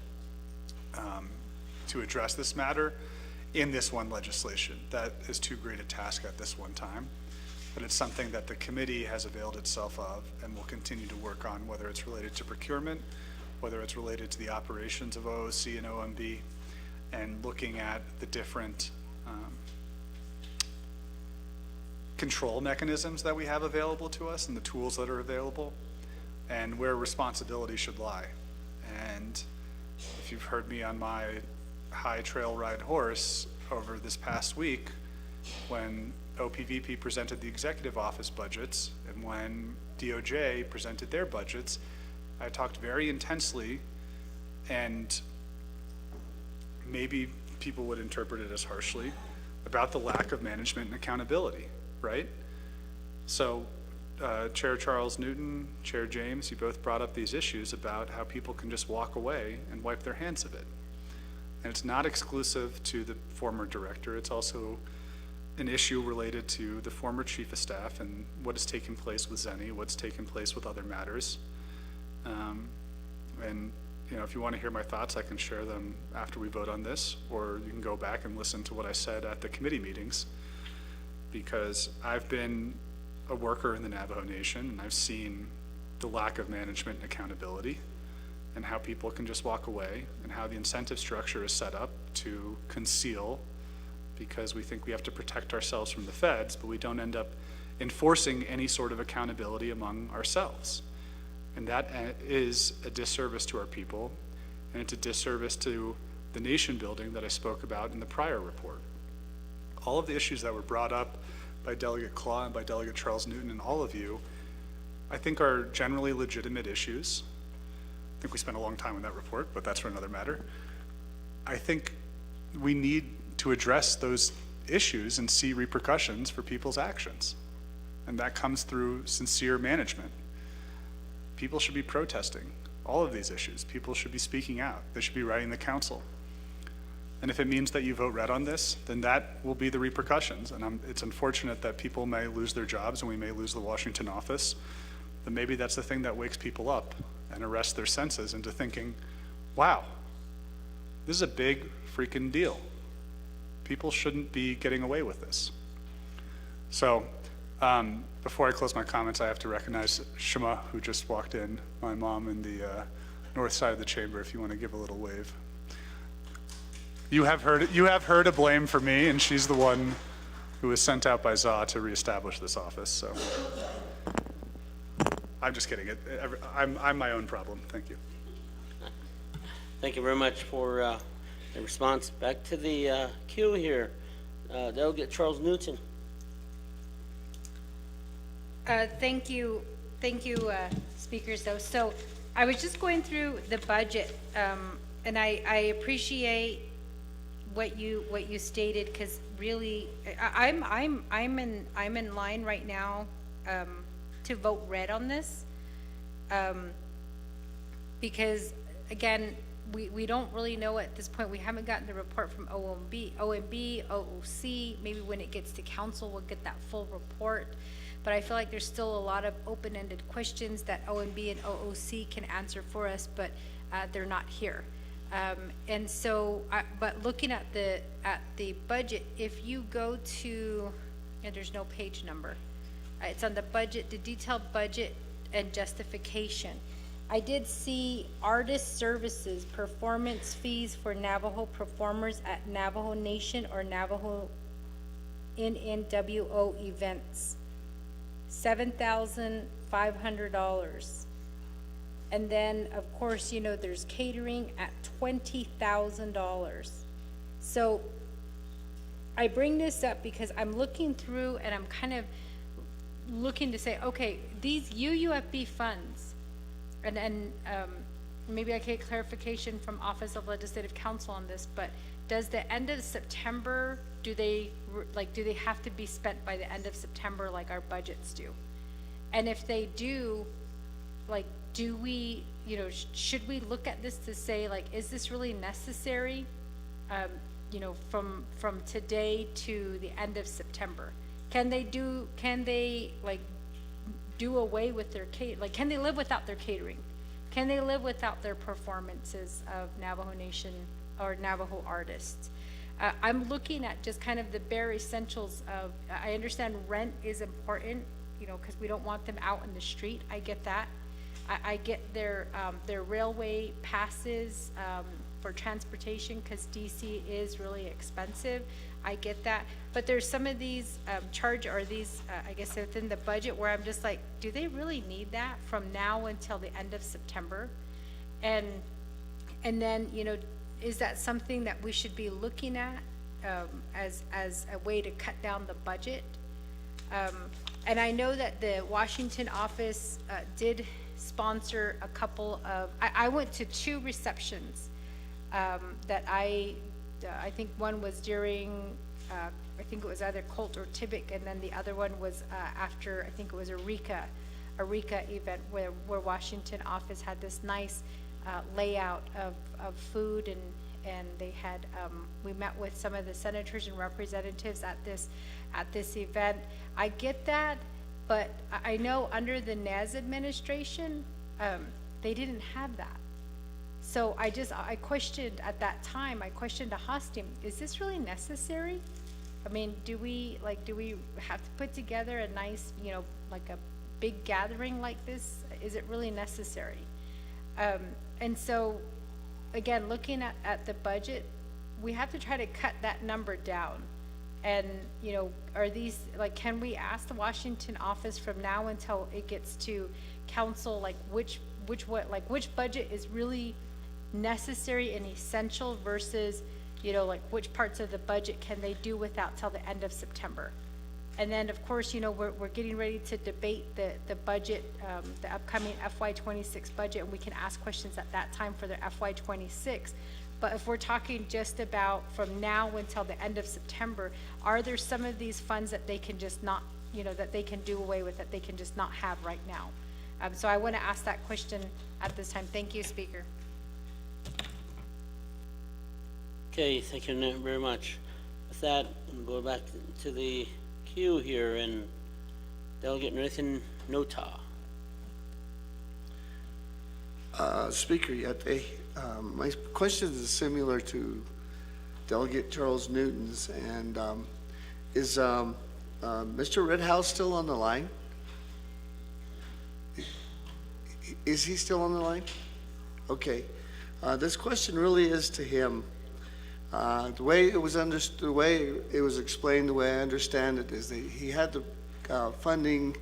to address this matter in this one legislation. That is too great a task at this one time. But it's something that the committee has availed itself of and will continue to work on, whether it's related to procurement, whether it's related to the operations of OOC and OMB, and looking at the different control mechanisms that we have available to us and the tools that are available, and where responsibility should lie. And if you've heard me on my high trail ride horse over this past week, when OPVP presented the executive office budgets and when DOJ presented their budgets, I talked very intensely, and maybe people would interpret it as harshly, about the lack of management and accountability, right? So Chair Charles Newton, Chair James, you both brought up these issues about how people can just walk away and wipe their hands of it. And it's not exclusive to the former director, it's also an issue related to the former chief of staff and what has taken place with Zenny, what's taken place with other matters. And if you want to hear my thoughts, I can share them after we vote on this, or you can go back and listen to what I said at the committee meetings, because I've been a worker in the Navajo Nation and I've seen the lack of management and accountability and how people can just walk away and how the incentive structure is set up to conceal, because we think we have to protect ourselves from the feds, but we don't end up enforcing any sort of accountability among ourselves. And that is a disservice to our people, and it's a disservice to the nation building that I spoke about in the prior report. All of the issues that were brought up by Delegate Claw and by Delegate Charles Newton and all of you, I think are generally legitimate issues. I think we spent a long time on that report, but that's for another matter. I think we need to address those issues and see repercussions for people's actions. And that comes through sincere management. People should be protesting all of these issues. People should be speaking out. They should be writing the council. And if it means that you vote red on this, then that will be the repercussions. And it's unfortunate that people may lose their jobs and we may lose the Washington office. But maybe that's the thing that wakes people up and arrests their senses into thinking, wow, this is a big freaking deal. People shouldn't be getting away with this. So before I close my comments, I have to recognize Shema, who just walked in, my mom in the north side of the chamber, if you want to give a little wave. You have her to blame for me, and she's the one who was sent out by ZA to reestablish this office, so. I'm just kidding. I'm my own problem. Thank you. Thank you very much for the response. Back to the queue here. Delegate Charles Newton. Thank you, speakers, though. So I was just going through the budget, and I appreciate what you stated, because really, I'm in line right now to vote red on this. Because, again, we don't really know at this point. We haven't gotten the report from OMB, OOC. Maybe when it gets to council, we'll get that full report. But I feel like there's still a lot of open-ended questions that OMB and OOC can answer for us, but they're not here. And so, but looking at the budget, if you go to, and there's no page number, it's on the budget, the detailed budget and justification. I did see artist services, performance fees for Navajo performers at Navajo Nation or Navajo NNWO events, $7,500. And then, of course, you know, there's catering at $20,000. So I bring this up because I'm looking through and I'm kind of looking to say, okay, these UUFB funds, and maybe I get clarification from Office of Legislative Counsel on this, but does the end of September, do they have to be spent by the end of September like our budgets do? And if they do, like, do we, you know, should we look at this to say, like, is this really necessary, you know, from today to the end of September? Can they like do away with their can they live without their catering? Can they live without their performances of Navajo Nation or Navajo artists? I'm looking at just kind of the bare essentials of, I understand rent is important, you know, because we don't want them out in the street. I get that. I get their railway passes for transportation because DC is really expensive. I get that. But there's some of these I guess within the budget where I'm just like, do they really need that from now until the end of September? And then, you know, is that something that we should be looking at as a way to cut down the budget? And I know that the Washington office did sponsor a couple of, I went to 2 receptions that I think one was during, I think it was either Colt or Tibic, and then the other one was after, I think it was a RECA event where Washington office had this nice layout of food, and they had, we met with some of the senators and representatives at this event. I get that, but I know under the Nez administration, they didn't have that. So I questioned at that time, I questioned a Hostim, is this really necessary? I mean, do we have to put together a nice, you know, like a big gathering like this? Is it really necessary? And so, again, looking at the budget, we have to try to cut that number down. And, you know, are these, like, can we ask the Washington office from now until it gets to council, like, which budget is really necessary and essential versus, you know, like, which parts of the budget can they do without till the end of September? And then, of course, you know, we're getting ready to debate the budget, the upcoming FY26 budget, and we can ask questions at that time for the FY26. But if we're talking just about from now until the end of September, are there some of these funds that they can just not, you know, that they can do away with, that they can just not have right now? So I want to ask that question at this time. Thank you, Speaker. Okay, thank you very much. With that, we'll go back to the queue here, and Delegate Nathan Nota. Speaker Yate, my question is similar to Delegate Charles Newton's, and is Mr. Redhouse still on the line? Is he still on the line? Okay. This question really is to him. The way it was understood, the way it was explained, the way I understand it, is that he had the funding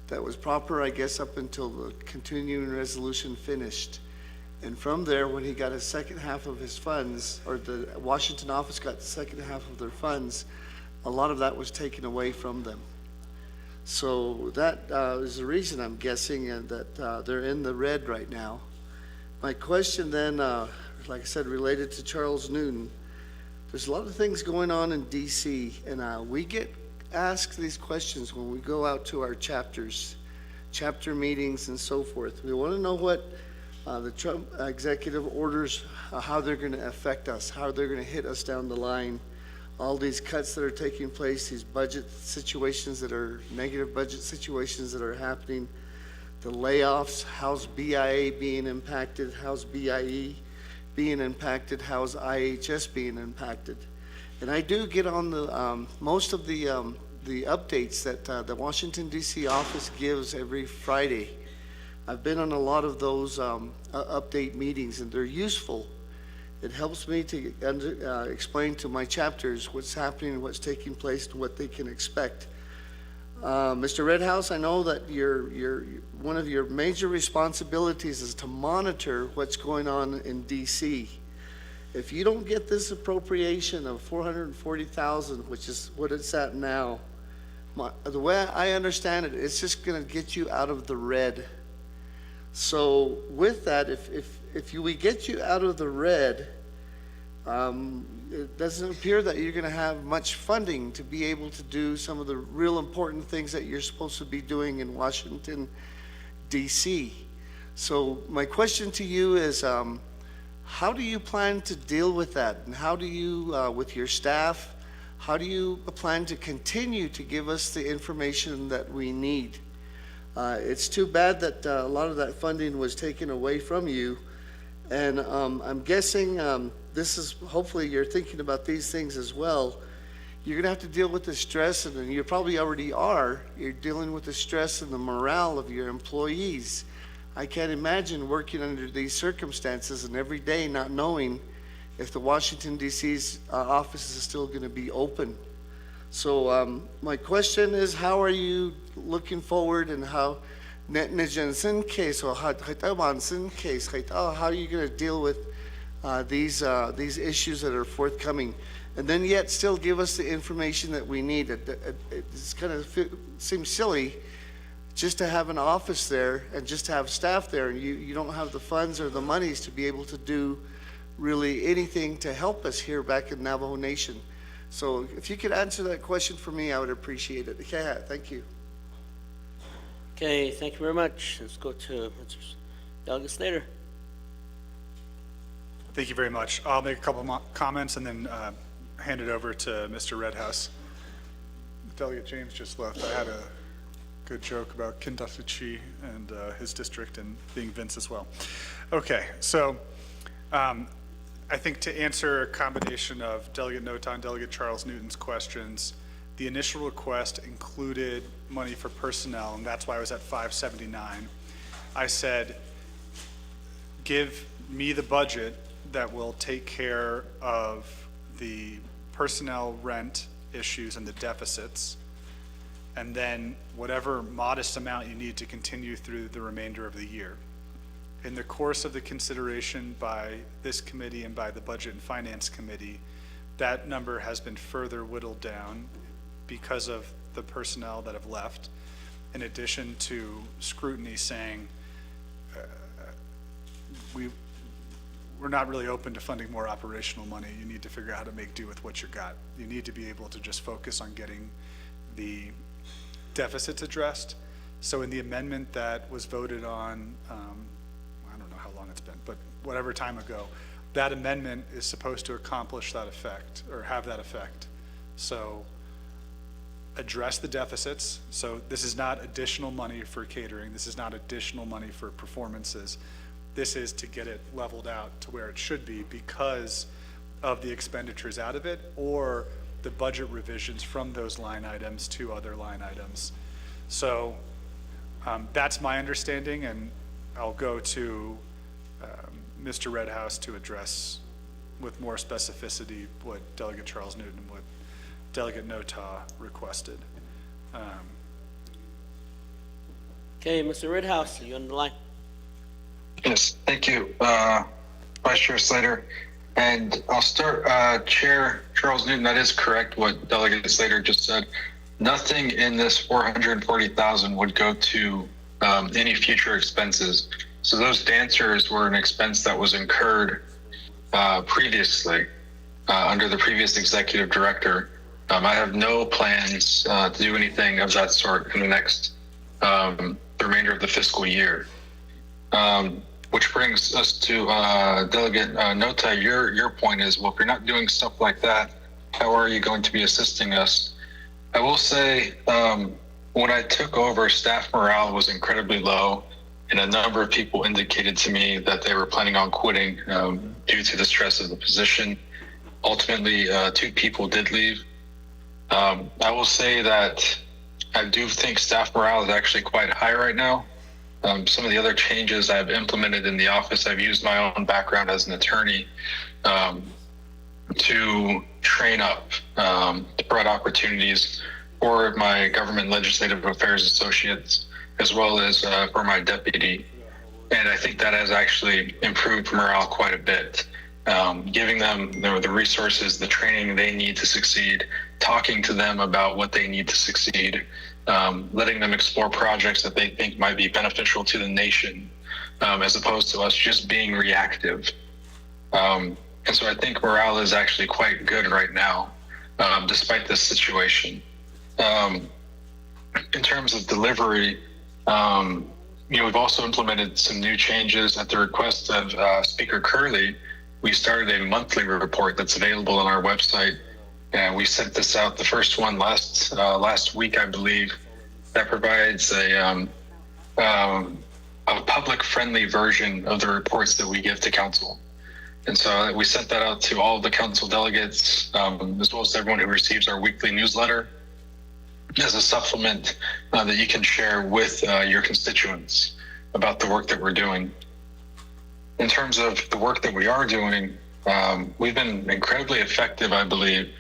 that was proper, I guess, up until the continuing resolution finished. And from there, when he got his second half of his funds, or the Washington office got the second half of their funds, a lot of that was taken away from them. So that is the reason, I'm guessing, and that they're in the red right now. My question then, like I said, related to Charles Newton, there's a lot of things going on in DC, and we get asked these questions when we go out to our chapters, chapter meetings and so forth. We want to know what the Trump executive orders, how they're going to affect us, how they're going to hit us down the line. All these cuts that are taking place, these budget situations that are negative budget situations that are happening, the layoffs, how's BIA being impacted, how's BIE being impacted, how's IHS being impacted. And I do get on the most of the updates that the Washington D.C. office gives every Friday. I've been on a lot of those update meetings, and they're useful. It helps me to explain to my chapters what's happening, what's taking place, and what they can expect. Mr. Redhouse, I know that one of your major responsibilities is to monitor what's going on in D.C. If you don't get this appropriation of $440,000, which is what it's at now, the way I understand it, it's just going to get you out of the red. So with that, if we get you out of the red, it doesn't appear that you're going to have much funding to be able to do some of the real important things that you're supposed to be doing in Washington, D.C. So my question to you is, how do you plan to deal with that? And how do you, with your staff, how do you plan to continue to give us the information that we need? It's too bad that a lot of that funding was taken away from you. And I'm guessing this is, hopefully you're thinking about these things as well. You're going to have to deal with the stress, and you probably already are. You're dealing with the stress and the morale of your employees. I can't imagine working under these circumstances and every day not knowing if the Washington, D.C.'s office is still going to be open. So my question is, how are you looking forward, and how how are you going to deal with these issues that are forthcoming, and then yet still give us the information that we need? It's kind of seems silly just to have an office there and just to have staff there, and you don't have the funds or the monies to be able to do really anything to help us here back in Navajo Nation. So if you could answer that question for me, I would appreciate it. Okay, thank you. Okay, thank you very much. Let's go to Mr. Delegate Slater. Thank you very much. I'll make a couple comments and then hand it over to Mr. Redhouse. Delegate James just left. I had a good joke about Kindasuchi and his district and being Vince as well. Okay, so I think to answer a combination of Delegate Nota and Delegate Charles Newton's questions, the initial request included money for personnel, and that's why I was at 579. I said, give me the budget that will take care of the personnel rent issues and the deficits, and then whatever modest amount you need to continue through the remainder of the year. In the course of the consideration by this committee and by the Budget and Finance Committee, that number has been further whittled down because of the personnel that have left, in addition to scrutiny saying we're not really open to funding more operational money. You need to figure out how to make do with what you got. You need to be able to just focus on getting the deficits addressed. So in the amendment that was voted on, I don't know how long it's been, but whatever time ago, that amendment is supposed to accomplish that effect, or have that effect. So address the deficits. So this is not additional money for catering. This is not additional money for performances. This is to get it leveled out to where it should be because of the expenditures out of it or the budget revisions from those line items to other line items. So that's my understanding, and I'll go to Mr. Redhouse to address with more specificity what Delegate Charles Newton, what Delegate Nota requested. Okay, Mr. Redhouse, are you on the line? Yes, thank you, Vice Chair Slater. And I'll start, Chair Charles Newton, that is correct what Delegate Slater just said. Nothing in this 440,000 would go to any future expenses. So those dancers were an expense that was incurred previously under the previous executive director. I have no plans to do anything of that sort in the next the remainder of the fiscal year. Which brings us to Delegate Nota. Your point is, well, if you're not doing stuff like that, how are you going to be assisting us? I will say, when I took over, staff morale was incredibly low, and a number of people indicated to me that they were planning on quitting due to the stress of the position. Ultimately, 2 people did leave. I will say that I do think staff morale is actually quite high right now. Some of the other changes I've implemented in the office, I've used my own background as an attorney to train up, to provide opportunities for my government legislative affairs associates, as well as for my deputy. And I think that has actually improved morale quite a bit. Giving them the resources, the training they need to succeed, talking to them about what they need to succeed, letting them explore projects that they think might be beneficial to the nation, as opposed to us just being reactive. And so I think morale is actually quite good right now, despite this situation. In terms of delivery, we've also implemented some new changes at the request of Speaker Curley. We started a monthly report that's available on our website, and we sent this out, the first one last week, I believe, that provides a public-friendly version of the reports that we give to council. And so we sent that out to all the council delegates, as well as everyone who receives our weekly newsletter, as a supplement that you can share with your constituents about the work that we're doing. In terms of the work that we are doing, we've been incredibly effective, I believe,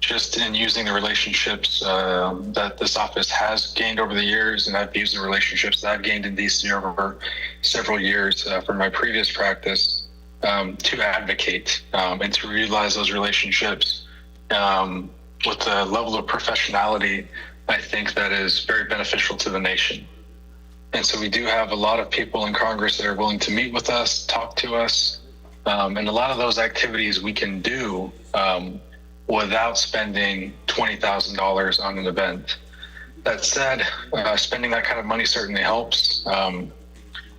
just in using the relationships that this office has gained over the years, and I've used the relationships that I've gained in DC over several years from my previous practice to advocate and to utilize those relationships with a level of professionality, I think, that is very beneficial to the nation. And so we do have a lot of people in Congress that are willing to meet with us, talk to us, and a lot of those activities we can do without spending $20,000 on an event. That said, spending that kind of money certainly helps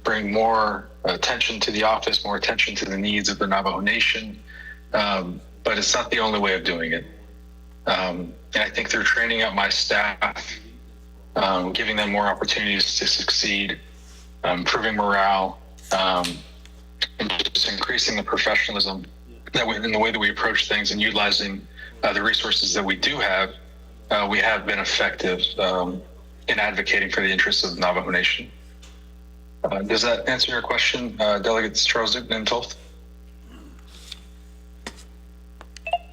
bring more attention to the office, more attention to the needs of the Navajo Nation, but it's not the only way of doing it. And I think through training up my staff, giving them more opportunities to succeed, improving morale, and just increasing the professionalism in the way that we approach things and utilizing the resources that we do have, we have been effective in advocating for the interests of the Navajo Nation. Does that answer your question, Delegates Charles Newton and Toth?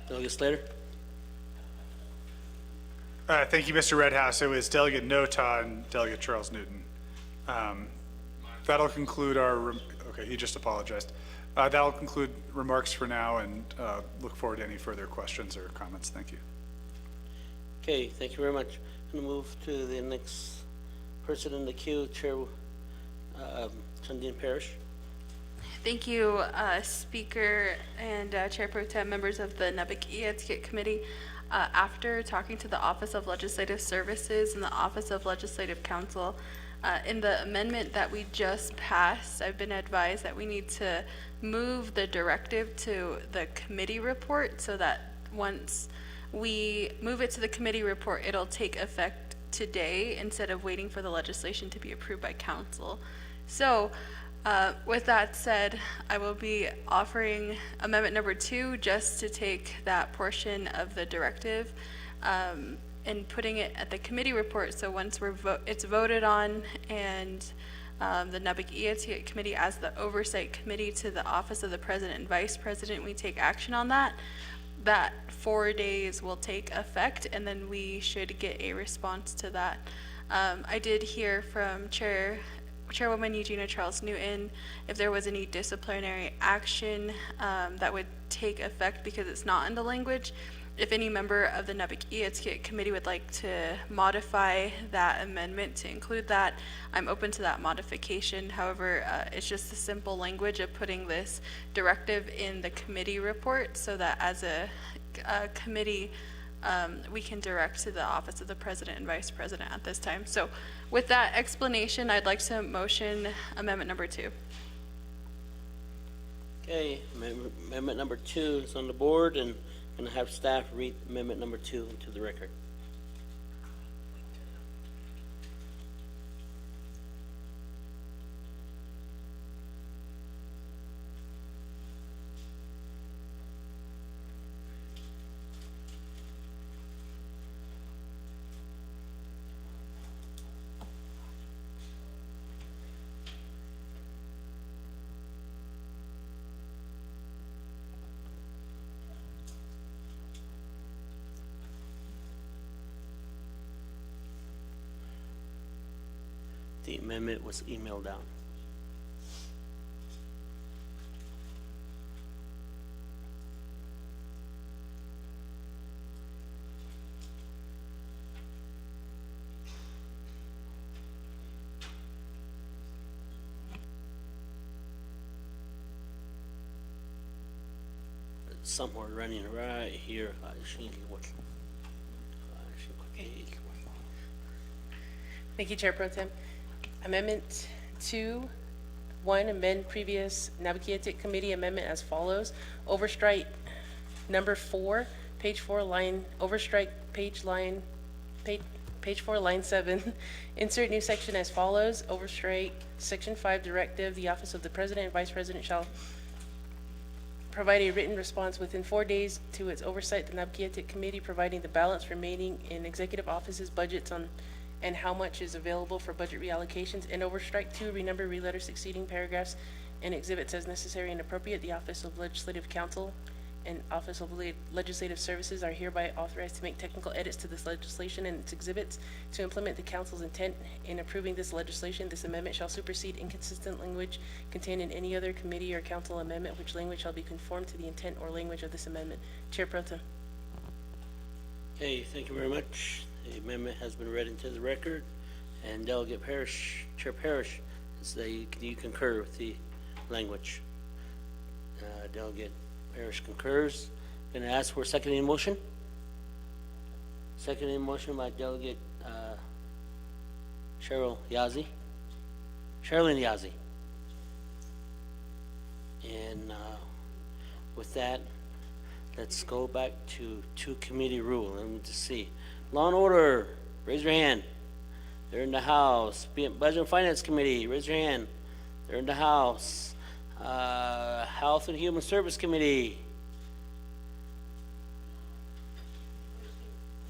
Delegate Slater? Thank you, Mr. Redhouse. It was Delegate Nota and Delegate Charles Newton. That'll conclude our, okay, he just apologized. That'll conclude remarks for now, and look forward to any further questions or comments. Thank you. Okay, thank you very much. I'm going to move to the next person in the queue, Chair Chandine Parrish. Thank you, Speaker and Chair Pro Tem, members of the Naa'bik'iyati Committee. After talking to the Office of Legislative Services and the Office of Legislative Counsel, in the amendment that we just passed, I've been advised that we need to move the directive to the committee report so that once we move it to the committee report, it'll take effect today instead of waiting for the legislation to be approved by council. So with that said, I will be offering amendment number 2 just to take that portion of the directive and putting it at the committee report. So once it's voted on, and the Naa'bik'iyati Committee as the oversight committee to the Office of the President and Vice President, we take action on that. That 4 days will take effect, and then we should get a response to that. I did hear from Chairwoman Eugenia Charles Newton if there was any disciplinary action that would take effect because it's not in the language. If any member of the Naa'bik'iyati Committee would like to modify that amendment to include that, I'm open to that modification. However, it's just the simple language of putting this directive in the committee report so that as a committee, we can direct to the Office of the President and Vice President at this time. So with that explanation, I'd like to motion amendment number 2. Okay, amendment number 2 is on the board, and gonna have staff read amendment number 2 into the record. The amendment was emailed out. It's somewhere running right here. Thank you, Chair Pro Tem. Amendment 2.1, amend previous Naa'bik'iyati Committee amendment as follows. Overstrike number 4, page 4, line, overstrike page 4, line 7. Insert new section as follows. Overstrike section 5 directive, the office of the President and Vice President shall provide a written response within 4 days to its oversight, the Naa'bik'iyati Committee, providing the balance remaining in executive office's budgets on and how much is available for budget reallocations. And over strike 2, renumber, re-letter succeeding paragraphs and exhibits as necessary and appropriate. The Office of Legislative Counsel and Office of Legislative Services are hereby authorized to make technical edits to this legislation and its exhibits to implement the council's intent in approving this legislation. This amendment shall supersede inconsistent language contained in any other committee or council amendment, which language shall be conformed to the intent or language of this amendment. Chair Pro Tem. Okay, thank you very much. The amendment has been read into the record, and Delegate Parrish, Chair Parrish, you concur with the language. Delegate Parrish concurs. Going to ask for a seconding motion. Seconding motion by Delegate Cheryl Yazzie. Sherilyn Yazzie. And with that, let's go back to committee rule. Let me just see. Law and Order, raise your hand. They're in the House. Budget and Finance Committee, raise your hand. They're in the House. Health and Human Service Committee.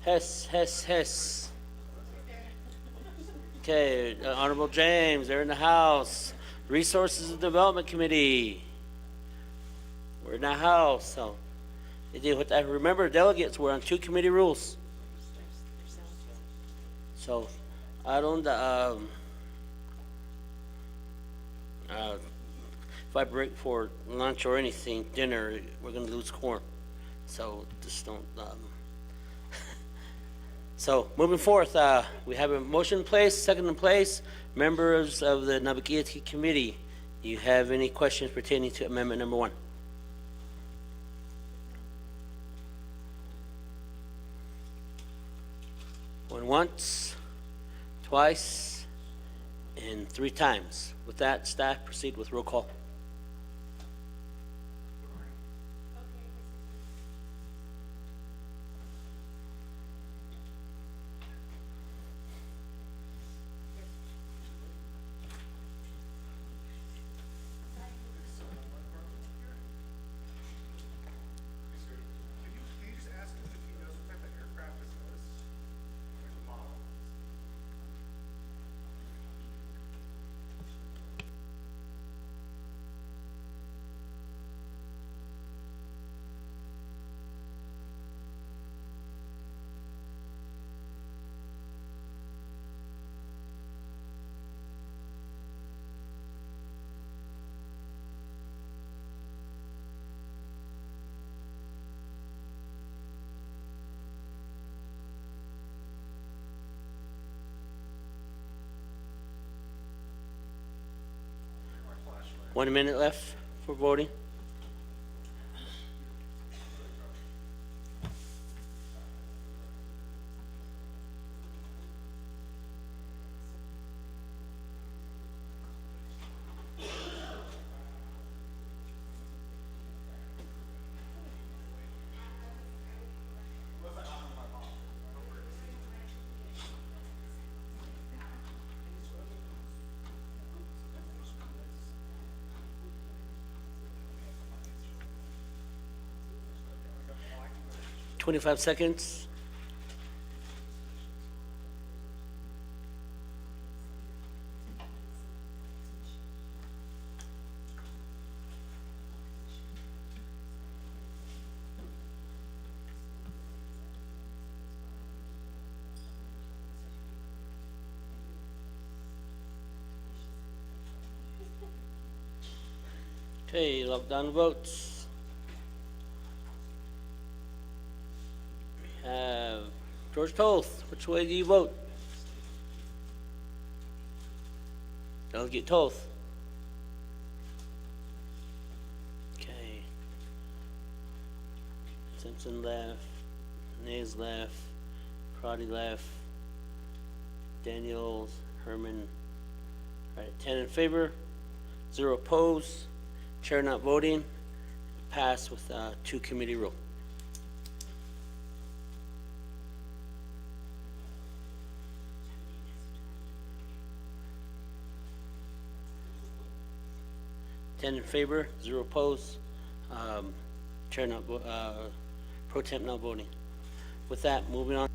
Hess. Okay, Honorable James, they're in the House. Resources and Development Committee. We're in the House, so remember, delegates were on 2 committee rules. So, I don't, if I break for lunch or anything, dinner, we're gonna lose quorum. So, just don't, So, moving forth, we have a motion in place, second in place. Members of the Naa'bik'iyati Committee, do you have any questions pertaining to amendment number 1? Going once, twice, and 3 times. With that, staff, proceed with roll call. One minute left for voting. 25 seconds. Okay, lock down the votes. We have George Toth. Which way do you vote? Delegate Toth. Okay. Simpson left. Nays left. Crotty left. Daniels, Herman. All right, 10 in favor, 0 opposed. Chair not voting. Pass with 2 committee rule. Ten in favor, 0 opposed. Chair not, pro temp not voting. With that, moving on.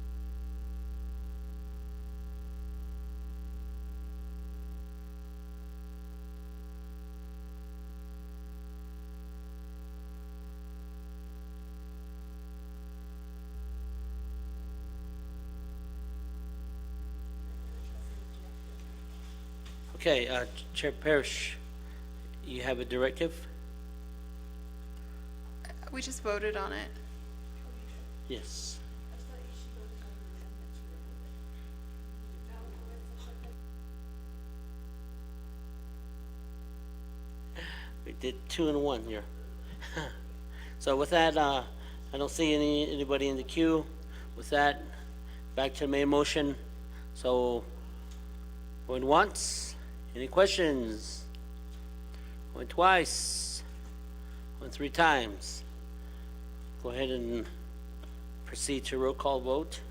Okay, Chair Parrish, you have a directive? We just voted on it. Yes. We did 2 and 1 here. So with that, I don't see anybody in the queue. With that, back to the main motion. So, going once. Any questions? Going twice. Going 3 times. Go ahead and proceed to roll call vote.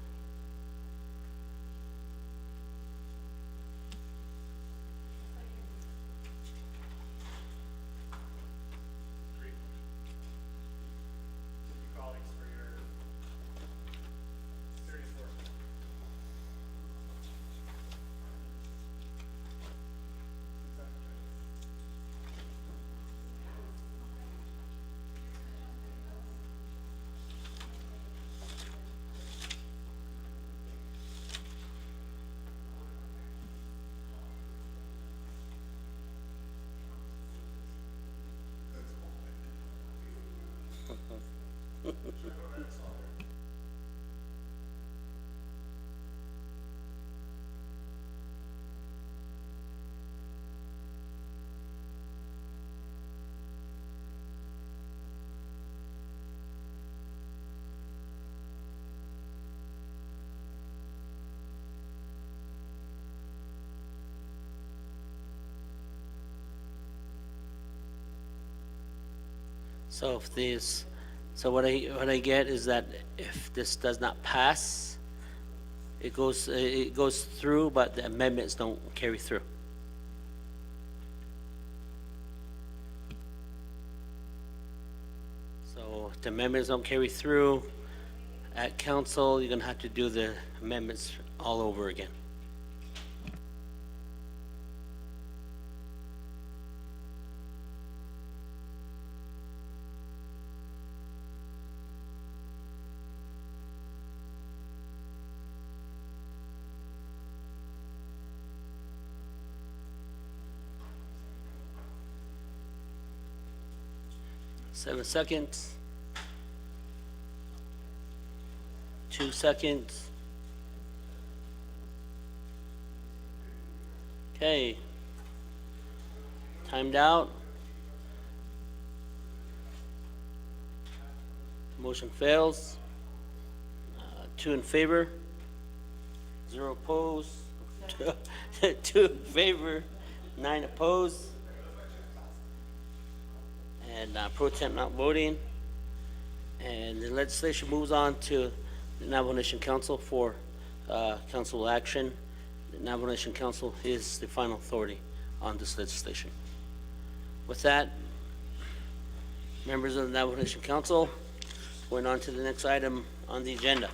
So if these, so what I get is that if this does not pass, it goes through, but the amendments don't carry through. So if the amendments don't carry through at council, you're gonna have to do the amendments all over again. Seven seconds. 2 seconds. Okay. Timed out. Motion fails. 2 in favor. 0 opposed. 2 in favor. 9 opposed. And pro temp not voting. And the legislation moves on to the Navajo Nation Council for council action. The Navajo Nation Council is the final authority on this legislation. With that, members of the Navajo Nation Council, going on to the next item, on the agenda?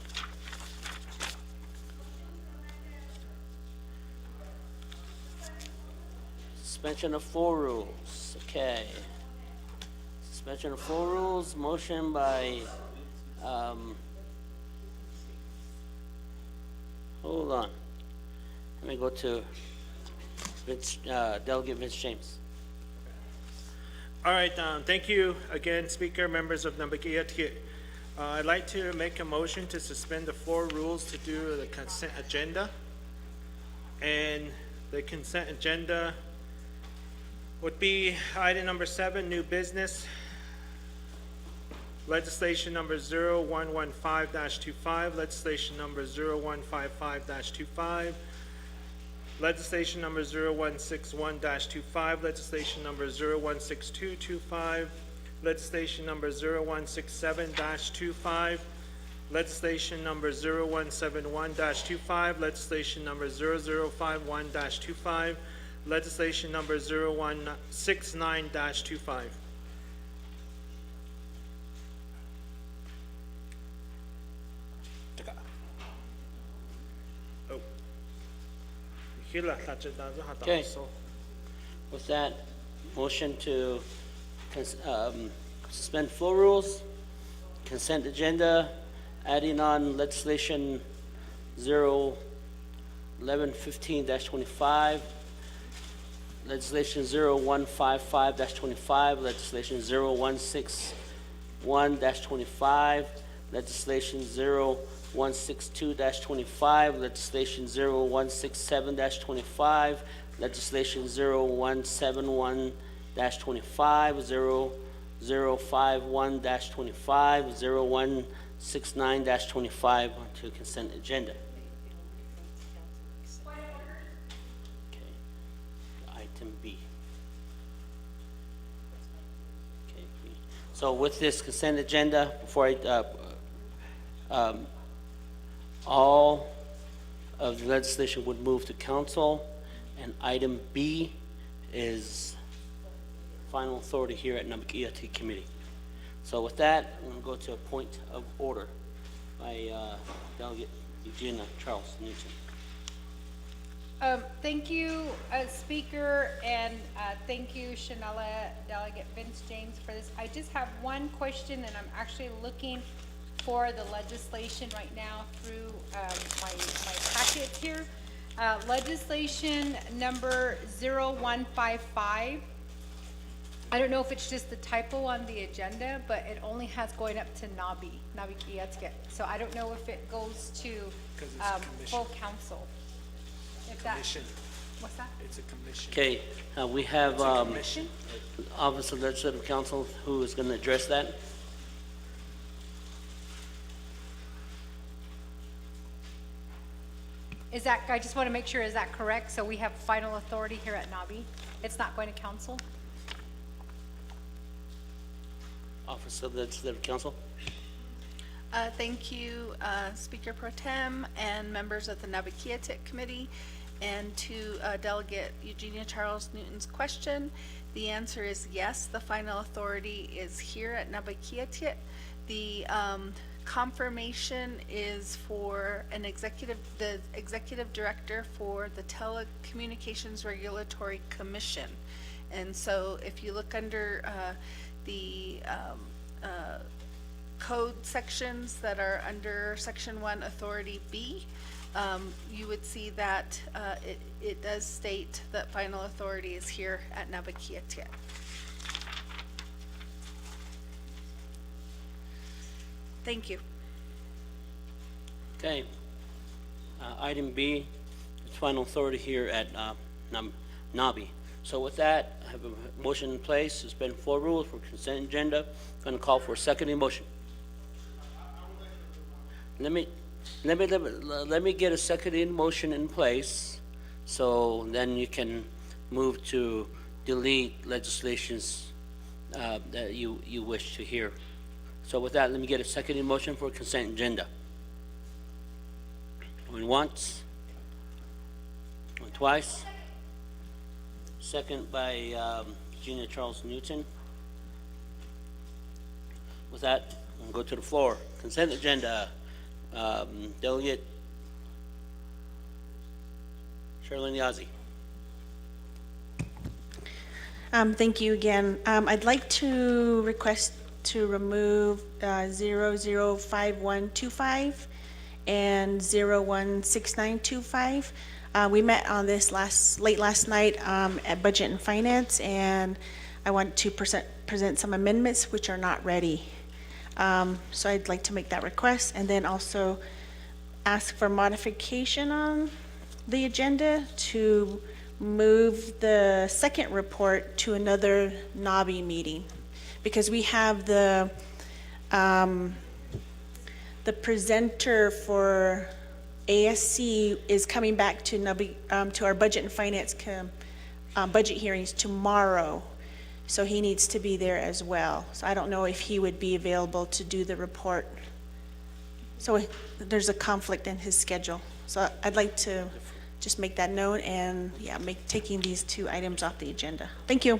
Suspension of floor rules, okay. Suspension of floor rules, motion by, hold on. Let me go to Delegate Vince James. All right, thank you again, Speaker, members of Naa'bik'iyati. I'd like to make a motion to suspend the floor rules to do the consent agenda. And the consent agenda would be item number 7, new business. Legislation number 0115-25, legislation number 0155-25, legislation number 0161-25, legislation number 016225, legislation number 0167-25, legislation number 0171-25, legislation number 0051-25, legislation number 0169-25. Okay. With that, motion to suspend floor rules, consent agenda, adding on legislation 01115-25, legislation 0155-25, legislation 0161-25, legislation 0162-25, legislation 0167-25, legislation 0171-25, 0051-25, 0169-25 onto consent agenda. Okay. Item B. Okay. So with this consent agenda, before I all of the legislation would move to council, and item B is final authority here at Naa'bik'iyati Committee. So with that, I'm going to go to a point of order by Delegate Eugenia Charles Newton. Thank you, Speaker, and thank you, Shanella, Delegate Vince James, for this. I just have one question, and I'm actually looking for the legislation right now through my packet here. Legislation number 0155. I don't know if it's just the typo on the agenda, but it only has going up to Naa'bik'iyati. So I don't know if it goes to full council. If that, Commission. what's that? It's a commission. Okay, we have commission. Office of Legislative Counsel who is going to address that. Is that, I just want to make sure, is that correct? So we have final authority here at Nabi? It's not going to council? Office of Legislative Counsel. Thank you, Speaker Pro Tem and members of the Naa'bik'iyati Committee. And to Delegate Eugenia Charles Newton's question, the answer is yes, the final authority is here at Naa'bik'iyati. The confirmation is for the executive director for the Telecommunications Regulatory Commission. And so if you look under the code sections that are under Section 1 Authority B, you would see that it does state that final authority is here at Naa'bik'iyati. Thank you. Okay. Item B, is final authority here at Nabi. So with that, I have a motion in place, suspend floor rules for consent agenda. Going to call for a seconding motion. Let me get a seconding motion in place, so then you can move to delete legislations that you wish to hear. So with that, let me get a seconding motion for consent agenda. Going once, going twice. Second by Eugenia Charles Newton. With that, we'll go to the floor. Consent agenda. Delegate Sherilyn Yazzie. Thank you again. I'd like to request to remove 005125 and 016925. We met on this late last night at Budget and Finance, and I want to present some amendments which are not ready. So I'd like to make that request, and then also ask for modification on the agenda to move the second report to another NABI meeting, because we have the presenter for ASC is coming back to NABI, to our Budget and Finance budget hearings tomorrow, so he needs to be there as well. So I don't know if he would be available to do the report. So there's a conflict in his schedule. So I'd like to just make that known and, yeah, taking these two items off the agenda. Thank you.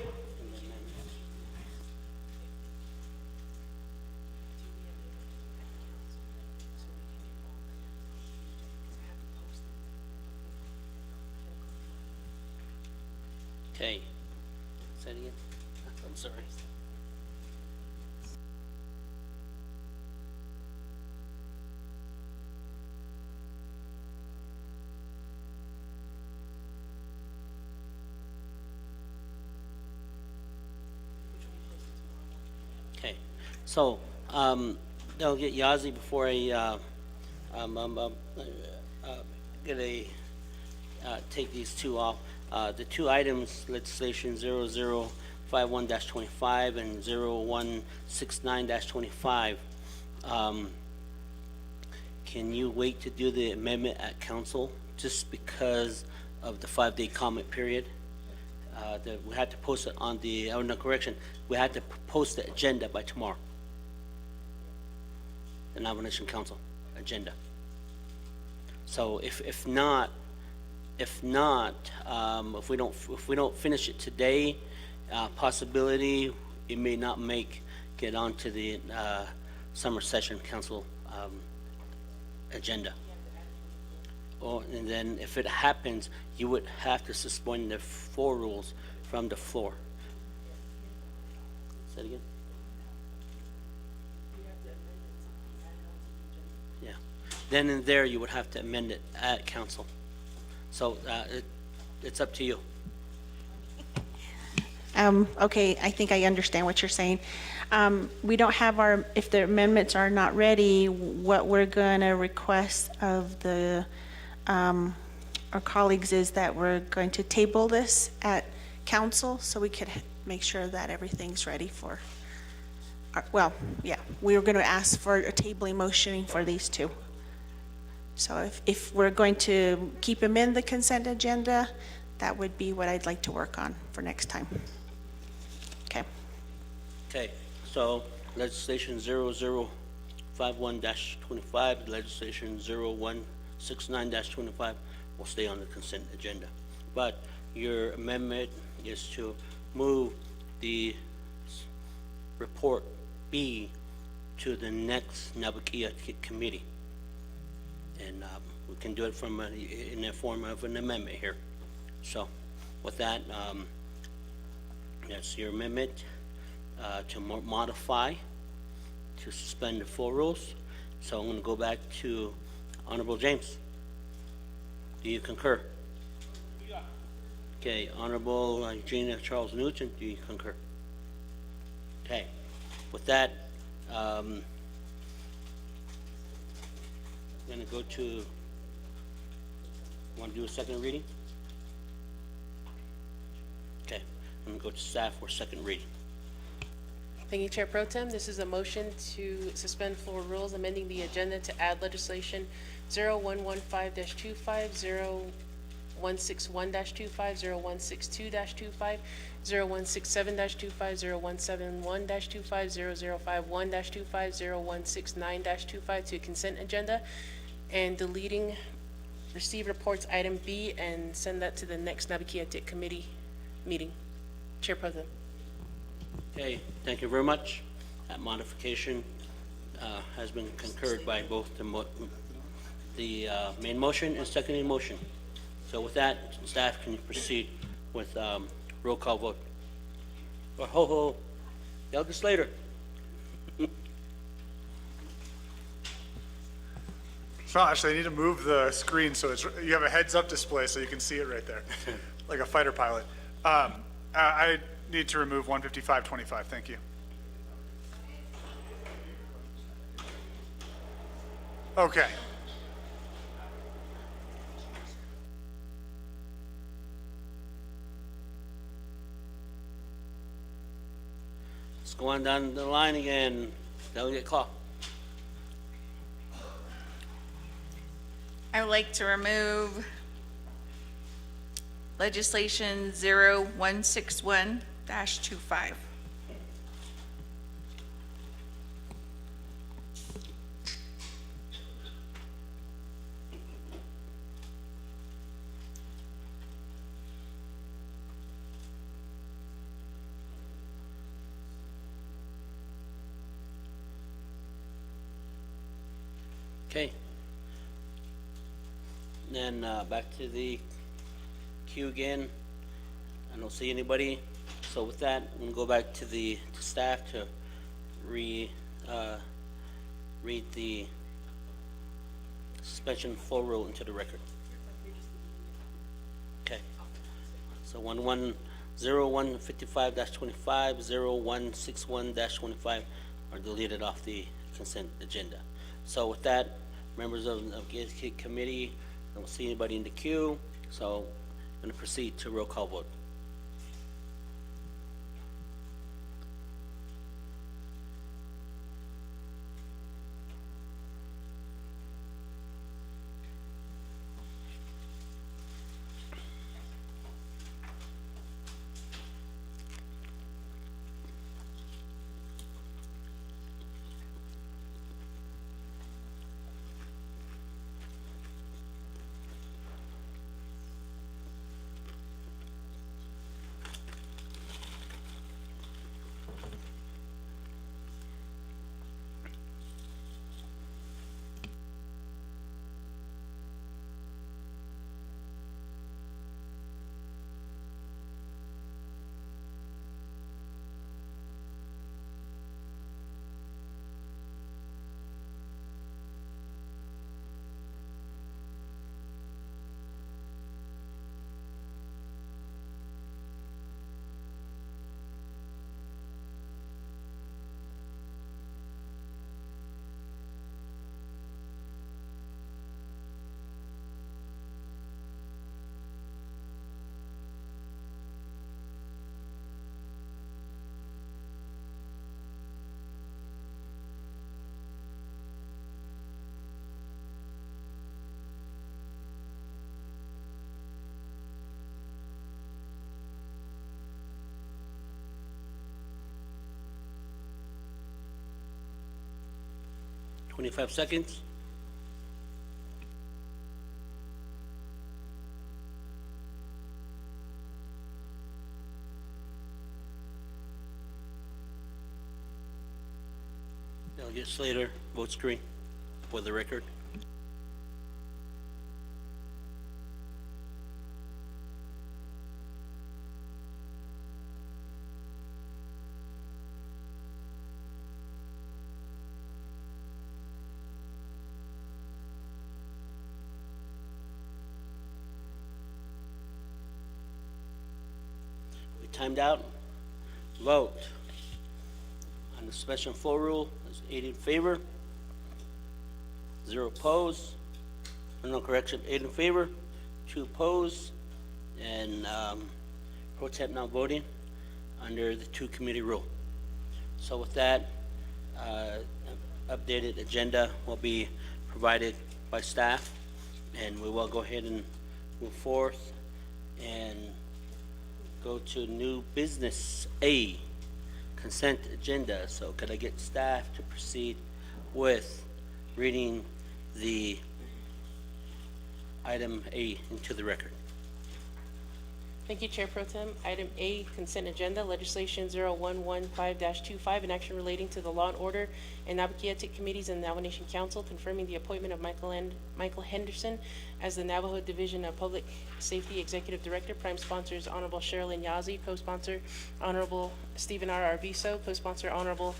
Okay. Say it again. I'm sorry. Okay, so, Delegate Yazzie, before I, take these two off, the two items, legislation 0051-25 and 0169-25, can you wait to do the amendment at council just because of the 5-day comment period? We had to post it on the, oh no, correction, we had to post the agenda by tomorrow. The nomination council agenda. So if not, if we don't finish it today, possibility it may not get onto the summer session council agenda. And then if it happens, you would have to suspend the 4 rules from the floor. Say it again? Yeah. Then and there, you would have to amend it at council. So it's up to you. Okay, I think I understand what you're saying. We don't have if the amendments are not ready, what we're gonna request of our colleagues is that we're going to table this at council so we could make sure that everything's ready for, we were gonna ask for a tabling motion for these two. So if we're going to keep them in the consent agenda, that would be what I'd like to work on for next time. Okay. Okay, so legislation 0051-25, legislation 0169-25 will stay on the consent agenda. But your amendment is to move the report B to the next Naa'bik'iyati committee. And we can do it in the form of an amendment here. So with that, that's your amendment to modify, to suspend the 4 rules. So I'm going to go back to Honorable James. Do you concur? Okay, Honorable Gina Charles Nugent, do you concur? Okay, with that, I'm going to go to, want to do a second reading? Okay, I'm going to go to staff for second reading. Thank you, Chair Pro Tem. This is a motion to suspend 4 rules, amending the agenda to add legislation 0115-25, 0161-25, 0162-25, 0167-25, 0171-25, 0051-25, 0169-25 to consent agenda, and deleting receive reports item B and send that to the next Naa'bik'iyati committee meeting. Chair Pro Tem. Okay, thank you very much. That modification has been concurred by both the the main motion and seconding motion. So with that, staff can proceed with roll call vote. Or ho, y'all just later. So actually, I need to move the screen so you have a heads-up display so you can see it right there, like a fighter pilot. I need to remove 15525. Thank you. Okay. Let's go on down the line again. Delegate Clark. I would like to remove legislation 0161-25. Okay. Then back to the queue again. I don't see anybody. So with that, I'm gonna go back to the staff to read the suspension floor rule into the record. Okay. So 0155-25, 0161-25 are deleted off the consent agenda. So with that, members of the committee, I don't see anybody in the queue, so I'm going to proceed to roll call vote. Twenty-five seconds. Delegate Slater, vote screen for the record. We timed out. Vote. On the suspension floor rule, is 8 in favor, 0 opposed. No correction, 8 in favor, 2 opposed, and pro temp not voting under the 2 committee rule. So with that, updated agenda will be provided by staff, and we will go ahead and move forth and go to new business A, consent agenda. So could I get staff to proceed with reading the item A into the record? Thank you, Chair Pro Tem. Item A, consent agenda, legislation 0115-25, an action relating to the Law and Order and Naa'bik'iyati committees and the Navajo Nation Council, confirming the appointment of Michael Henderson as the Navajo Division of Public Safety Executive Director. Prime sponsors Honorable Sherilyn Yazzie, co-sponsor Honorable Stephen R. Arvizo, co-sponsor Honorable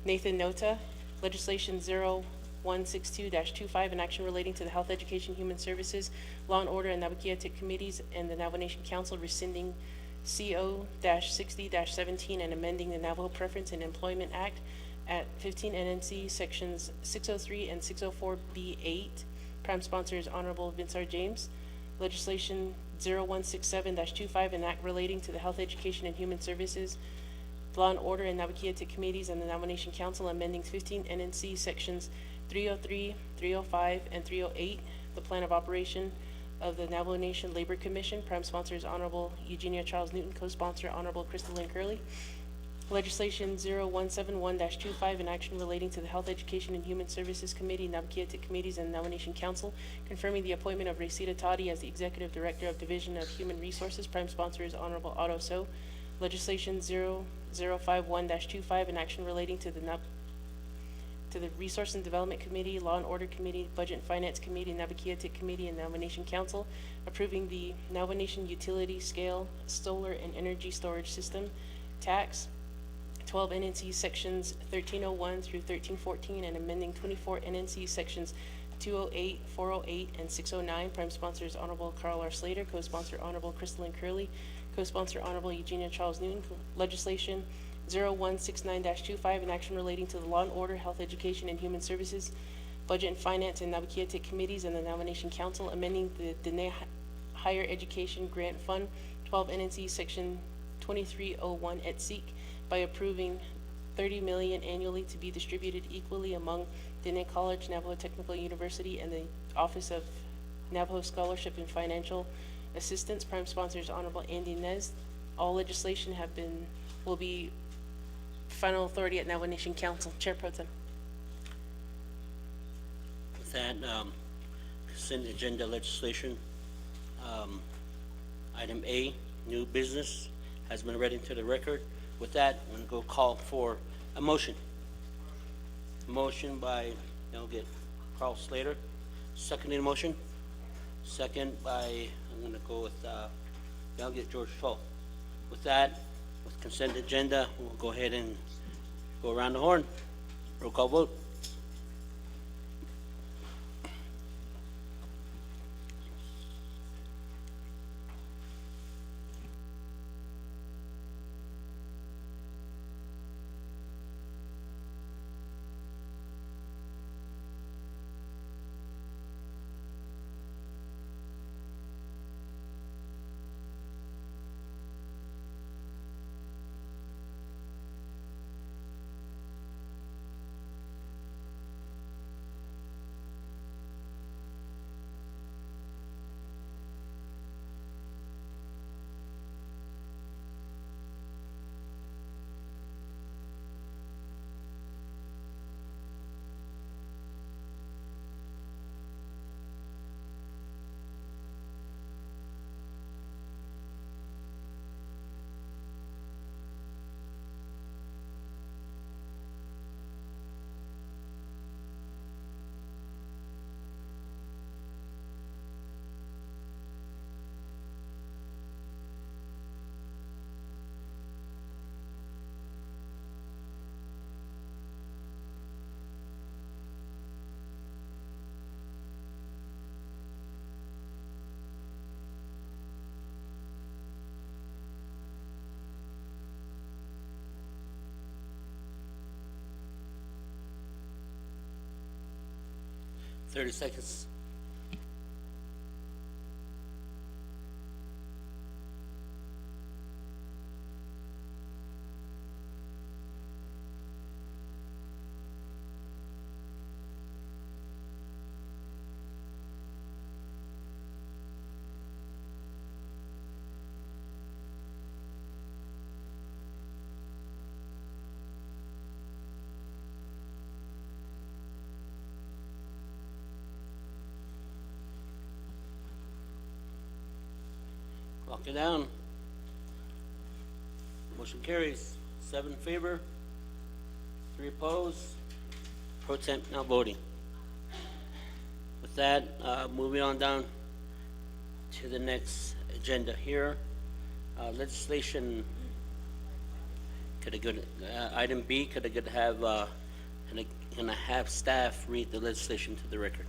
Nathan Nota. Legislation 0162-25, an action relating to the Health, Education, Human Services, Law and Order, and Naa'bik'iyati committees and the Navajo Nation Council, rescinding CO-60-17 and amending the Navajo Preference and Employment Act at 15 NNC Sections 603 and 604B8. Prime sponsor is Honorable Vince R. James. Legislation 0167-25, an act relating to the Health, Education, and Human Services, Law and Order, and Naa'bik'iyati committees and the Navajo Nation Council, amending 15 NNC Sections 303, 305, and 308, the Plan of Operation of the Navajo Nation Labor Commission. Prime sponsor is Honorable Eugenia Charles Newton, co-sponsor Honorable Crystal Lynn Curley. Legislation 0171-25, an action relating to the Health, Education, and Human Services Committee, Naa'bik'iyati committees, and Navajo Nation Council, confirming the appointment of Resita Toddy as the Executive Director of Division of Human Resources. Prime sponsor is Honorable Otto So. Legislation 0051-25, an action relating to the Resource and Development Committee, Law and Order Committee, Budget and Finance Committee, Naa'bik'iyati Committee, and Navajo Nation Council, approving the Navajo Nation Utility Scale Solar and Energy Storage System Tax, 12 NNC Sections 1301 through 1314, and amending 24 NNC Sections 208, 408, and 609. Prime sponsor is Honorable Carl R. Slater, co-sponsor Honorable Crystalline Curley, co-sponsor Honorable Eugenia Charles Newton. Legislation 0169-25, an action relating to the Law and Order, Health, Education, and Human Services, Budget and Finance, and Naa'bik'iyati committees and the Navajo Nation Council, amending the Dene Higher Education Grant Fund, 12 NNC Section 2301 et seq, by approving $30 million annually to be distributed equally among Dene College, Navajo Technical University, and the Office of Navajo Scholarship and Financial Assistance. Prime sponsors Honorable Andy Nez. All legislation will be final authority at Navajo Nation Council. Chair Pro Tem. With that, consent agenda legislation, item A, new business, has been read into the record. With that, I'm going to go call for a motion. Motion by Delegate Carl Slater. Seconding motion. Second by, I'm going to go with Delegate George Scholl. With that, with consent agenda, we'll go ahead and go around the horn. Roll call vote. Thirty seconds. Walk it down. Motion carries. 7 in favor, 3 opposed. Pro temp now voting. With that, moving on down to the next agenda here. Legislation, could I go to, item B, could I have staff read the legislation to the record?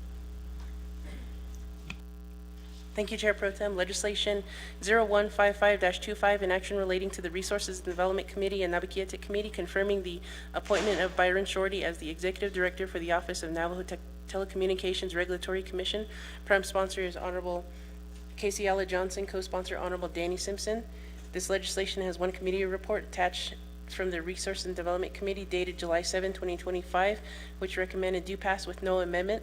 Thank you, Chair Pro Tem. Legislation 0155-25, an action relating to the Resources and Development Committee and Naa'bik'iyati Committee confirming the appointment of Byron Shorty as the Executive Director for the Office of Navajo Telecommunications Regulatory Commission. Prime sponsor is Honorable Casey Alla Johnson, co-sponsor Honorable Danny Simpson. This legislation has one committee report attached from the Resource and Development Committee dated July 7, 2025, which recommended do pass with no amendment.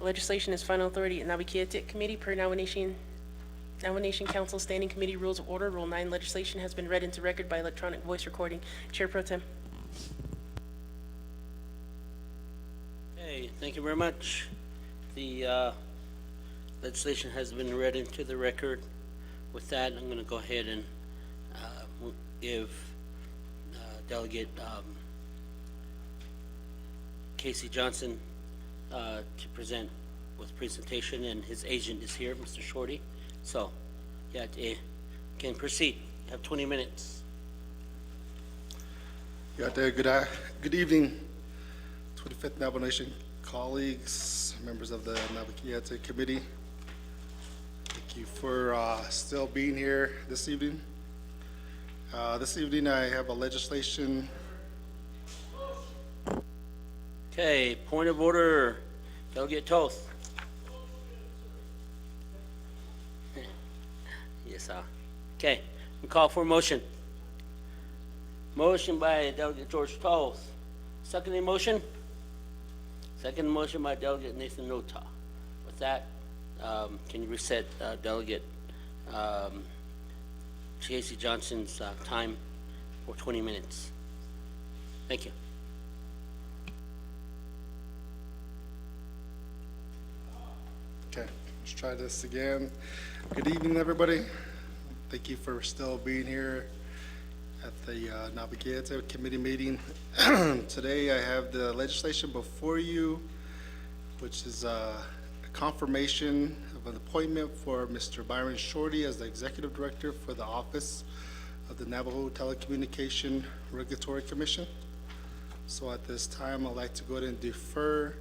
Legislation is final authority at Naa'bik'iyati Committee per Nomination Council Standing Committee Rules of Order. Rule 9, legislation has been read into record by electronic voice recording. Chair Pro Tem. Okay, thank you very much. The legislation has been read into the record. With that, I'm going to go ahead and give Delegate Casey Johnson to present with presentation, and his agent is here, Mr. Shorty. So, yeah, can proceed. You have 20 minutes. Good evening, 25th Navajo Nation colleagues, members of the Naa'bik'iyati Committee. Thank you for still being here this evening. This evening I have a legislation. Okay, point of order. Delegate Toth. Yes, sir. Okay, we call for a motion. Motion by Delegate George Toth. Second motion? Second motion by Delegate Nathan Nota. With that, can you reset Delegate Casey Johnson's time for 20 minutes? Thank you. Okay, let's try this again. Good evening, everybody. Thank you for still being here at the Naa'bik'iyati Committee meeting. Today I have the legislation before you, which is a confirmation of an appointment for Mr. Byron Shorty as the Executive Director for the Office of the Navajo Telecommunication Regulatory Commission. So at this time, I'd like to go ahead and defer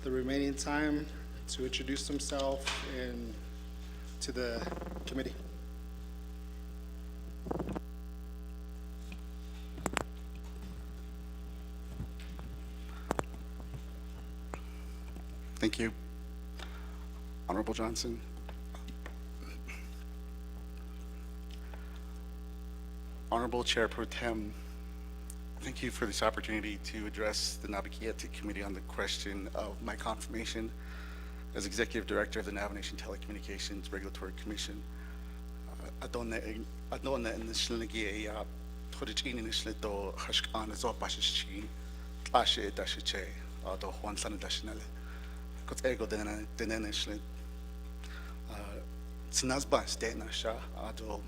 the remaining time to introduce himself and to the committee. Thank you. Honorable Johnson. Honorable Chair Pro Tem, thank you for this opportunity to address the Naa'bik'iyati Committee on the question of my confirmation as Executive Director of the Navajo Nation Telecommunications Regulatory Commission. Adona initially Tojini initially to Hashkan is up Bashishi, Tashe Dashiche, or Juan San Dashinale. Because ego then initially Snazba State Nasha, Ado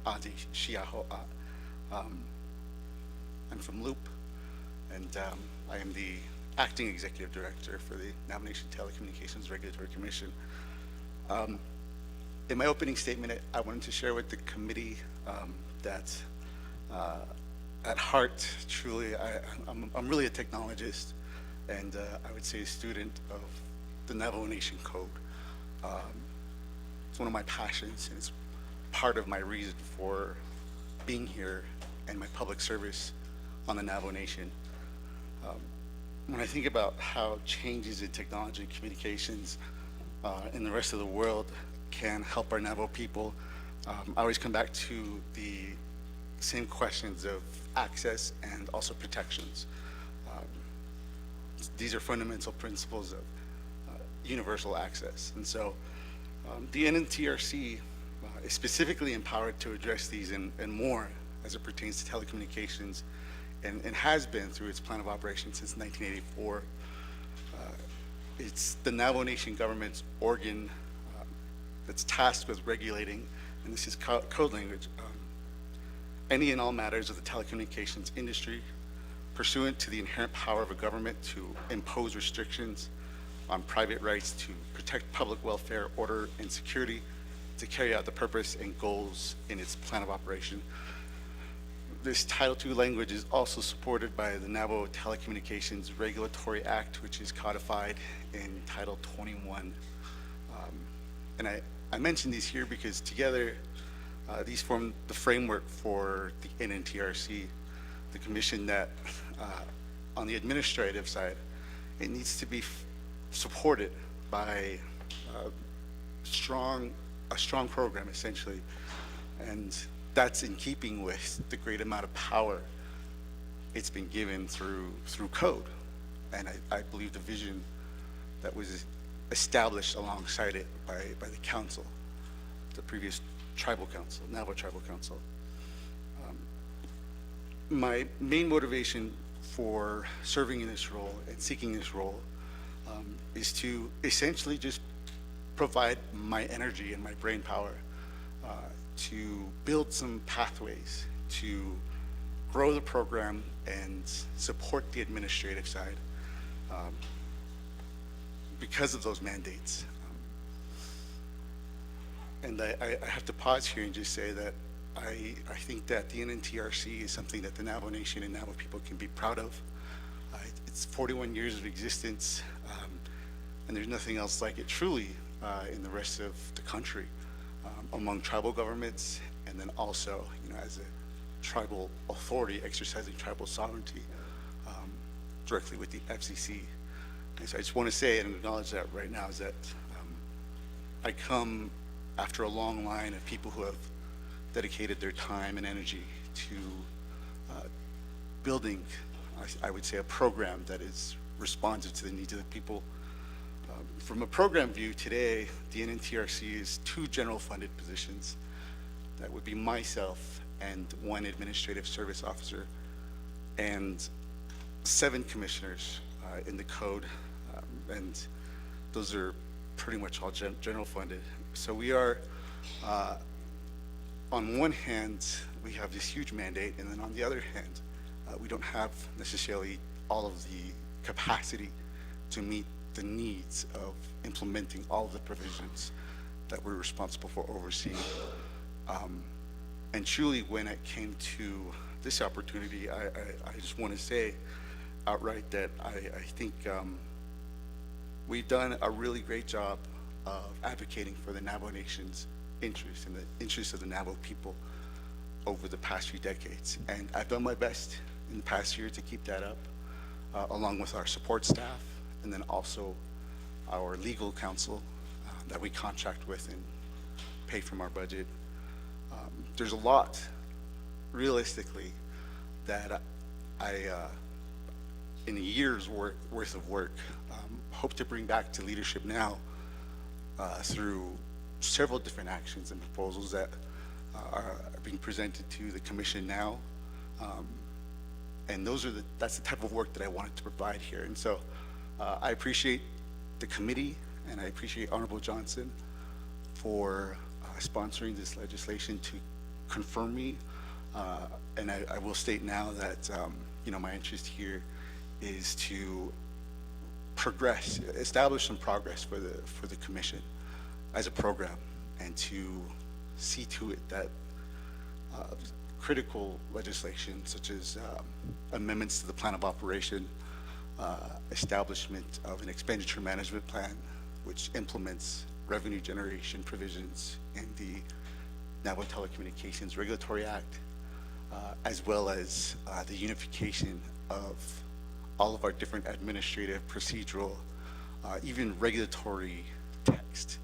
Adi Shiaho. I'm from Loop, and I am the Acting Executive Director for the Navajo Nation Telecommunications Regulatory Commission. In my opening statement, I wanted to share with the committee that at heart, truly, I'm really a technologist, and I would say a student of the Navajo Nation Code. It's one of my passions, and it's part of my reason for being here and my public service on the Navajo Nation. When I think about how changes in technology and communications in the rest of the world can help our Navajo people, I always come back to the same questions of access and also protections. These are fundamental principles of universal access. And so the NNTRC is specifically empowered to address these and more as it pertains to telecommunications, and has been through its plan of operation since 1984. It's the Navajo Nation government's organ that's tasked with regulating and this is code language, any and all matters of the telecommunications industry pursuant to the inherent power of a government to impose restrictions on private rights to protect public welfare, order, and security, to carry out the purpose and goals in its plan of operation. This Title II language is also supported by the Navajo Telecommunications Regulatory Act, which is codified in Title 21. And I mention these here because together these form the framework for the NNTRC, the commission that on the administrative side, it needs to be supported by a strong program essentially. And that's in keeping with the great amount of power it's been given through code. And I believe the vision that was established alongside it by the council, the previous tribal council, Navajo Tribal Council. My main motivation for serving in this role and seeking this role is to essentially just provide my energy and my brain power to build some pathways to grow the program and support the administrative side because of those mandates. And I have to pause here and just say that I think that the NNTRC is something that the Navajo Nation and Navajo people can be proud of. It's 41 years of existence, and there's nothing else like it truly in the rest of the country, among tribal governments, and then also, as a tribal authority exercising tribal sovereignty directly with the FCC. And so I just want to say and acknowledge that right now is that I come after a long line of people who have dedicated their time and energy to building, I would say, a program that is responsive to the needs of the people. From a program view today, the NNTRC is 2 general funded positions. That would be myself and 1 administrative service officer and 7 commissioners in the code. And those are pretty much all general funded. So we are, on one hand, we have this huge mandate, and then on the other hand, we don't have necessarily all of the capacity to meet the needs of implementing all of the provisions that we're responsible for overseeing. And truly, when it came to this opportunity, I just want to say outright that I think we've done a really great job of advocating for the Navajo Nation's interests and the interests of the Navajo people over the past few decades. And I've done my best in the past year to keep that up, along with our support staff, and then also our legal counsel that we contract with and pay from our budget. There's a lot, realistically, that I in a year's worth of work, hope to bring back to leadership now through several different actions and proposals that are being presented to the commission now. And that's the type of work that I wanted to provide here. And so I appreciate the committee, and I appreciate Honorable Johnson for sponsoring this legislation to confirm me. And I will state now that my interest here is to establish some progress for the commission as a program, and to see to it that critical legislation such as amendments to the plan of operation, establishment of an expenditure management plan which implements revenue generation provisions in the Navajo Telecommunications Regulatory Act, as well as the unification of all of our different administrative, procedural, even regulatory text.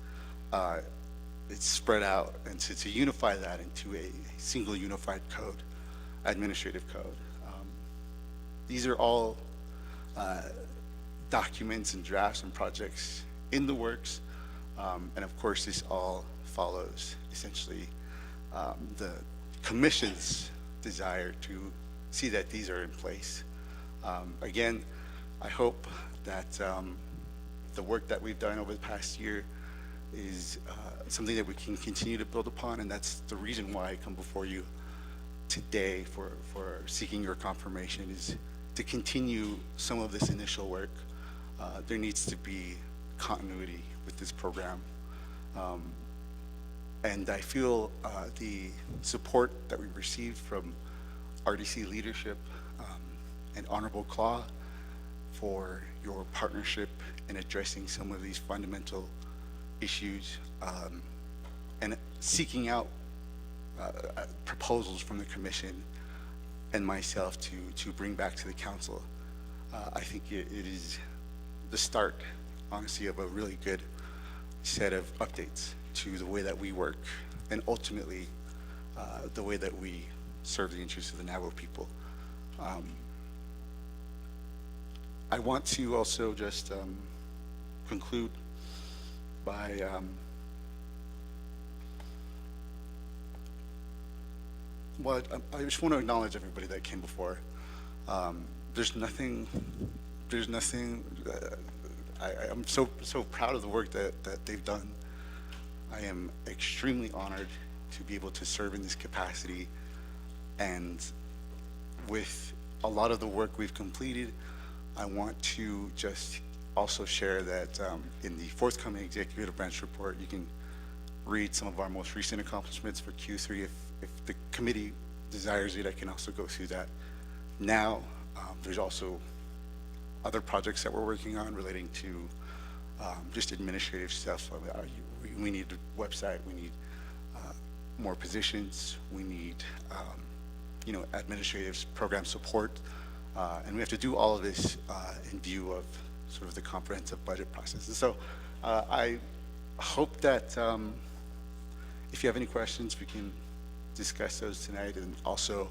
It's spread out, and to unify that into a single unified code, administrative code. These are all documents and drafts and projects in the works, and of course this all follows essentially the commission's desire to see that these are in place. Again, I hope that the work that we've done over the past year is something that we can continue to build upon, and that's the reason why I come before you today for seeking your confirmation, is to continue some of this initial work. There needs to be continuity with this program. And I feel the support that we received from RDC leadership and Honorable Claw for your partnership in addressing some of these fundamental issues and seeking out proposals from the commission and myself to bring back to the council. I think it is the start, honestly, of a really good set of updates to the way that we work and ultimately the way that we serve the interests of the Navajo people. I want to also just conclude by well, I just want to acknowledge everybody that came before. There's nothing. I'm so proud of the work that they've done. I am extremely honored to be able to serve in this capacity, and with a lot of the work we've completed, I want to just also share that in the forthcoming executive branch report, you can read some of our most recent accomplishments for Q3. If the committee desires it, I can also go through that now. There's also other projects that we're working on relating to just administrative stuff. We need a website, we need more positions, we need administrative program support, and we have to do all of this in view of sort of the comprehensive budget process. And so I hope that if you have any questions, we can discuss those tonight, and also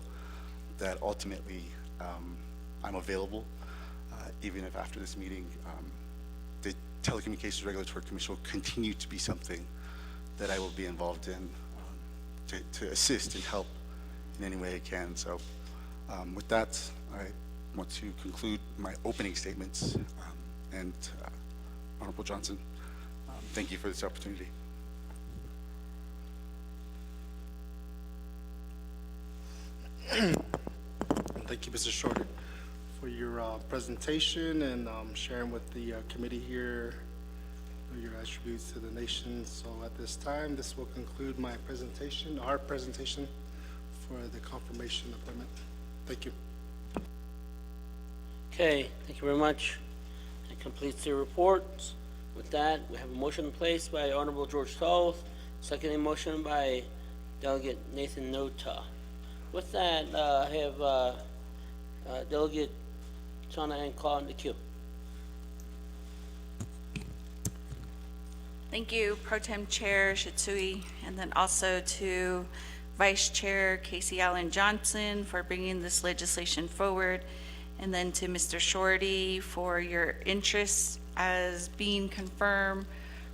that ultimately I'm available, even if after this meeting the Telecommunications Regulatory Commission will continue to be something that I will be involved in to assist and help in any way I can. So with that, I want to conclude my opening statements, and Honorable Johnson, thank you for this opportunity. Thank you, Mr. Shorter, for your presentation and sharing with the committee here your attributes to the nation. So at this time, this will conclude my presentation, our presentation for the confirmation appointment. Thank you. Okay, thank you very much. That completes the reports. With that, we have a motion in place by Honorable George Toth, second motion by Delegate Nathan Nota. With that, I have Delegate Chana and Claw in the queue. Thank you, Pro Tem Chair Shitsui, and then also to Vice Chair Casey Allen Johnson for bringing this legislation forward, and then to Mr. Shorty for your interest as being confirmed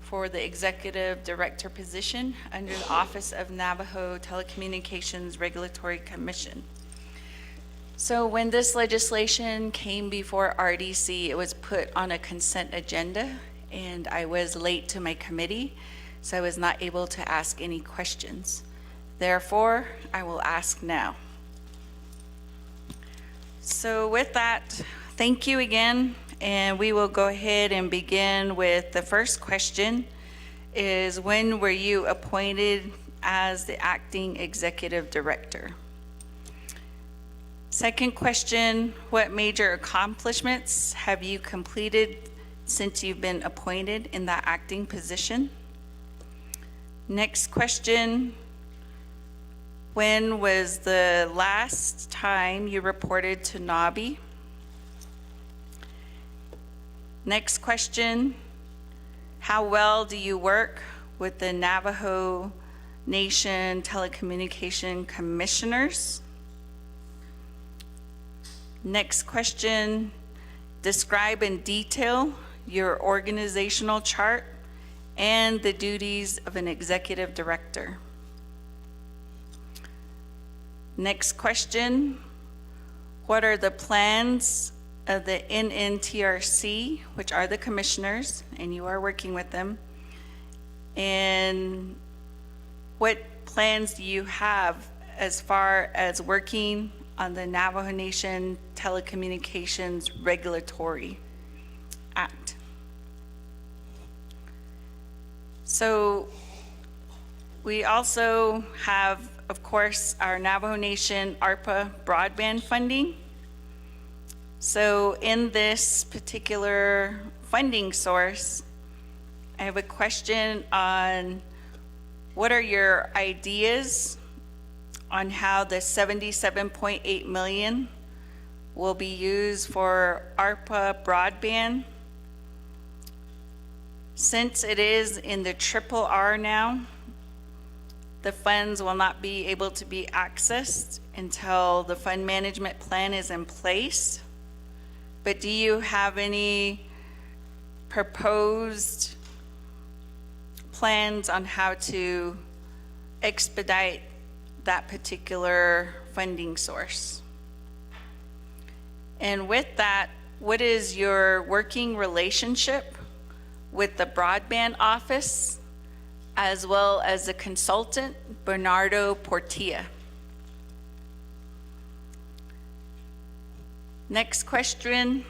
for the Executive Director position under the Office of Navajo Telecommunications Regulatory Commission. So when this legislation came before RDC, it was put on a consent agenda, and I was late to my committee, so I was not able to ask any questions. Therefore, I will ask now. So with that, thank you again, and we will go ahead and begin with the first question is, when were you appointed as the acting executive director? Second question, what major accomplishments have you completed since you've been appointed in that acting position? Next question, when was the last time you reported to NABI? Next question, how well do you work with the Navajo Nation Telecommunication Commissioners? Next question, describe in detail your organizational chart and the duties of an executive director. Next question, what are the plans of the NNTRC, which are the commissioners, and you are working with them, And what plans do you have as far as working on the Navajo Nation Telecommunications Regulatory Act? So we also have, of course, our Navajo Nation ARPA broadband funding. So in this particular funding source, I have a question on what are your ideas on how the 77.8 million will be used for ARPA broadband? Since it is in the triple R now, the funds will not be able to be accessed until the fund management plan is in place. But do you have any proposed plans on how to expedite that particular funding source? And with that, what is your working relationship with the broadband office as well as the consultant, Bernardo Portilla? Next question.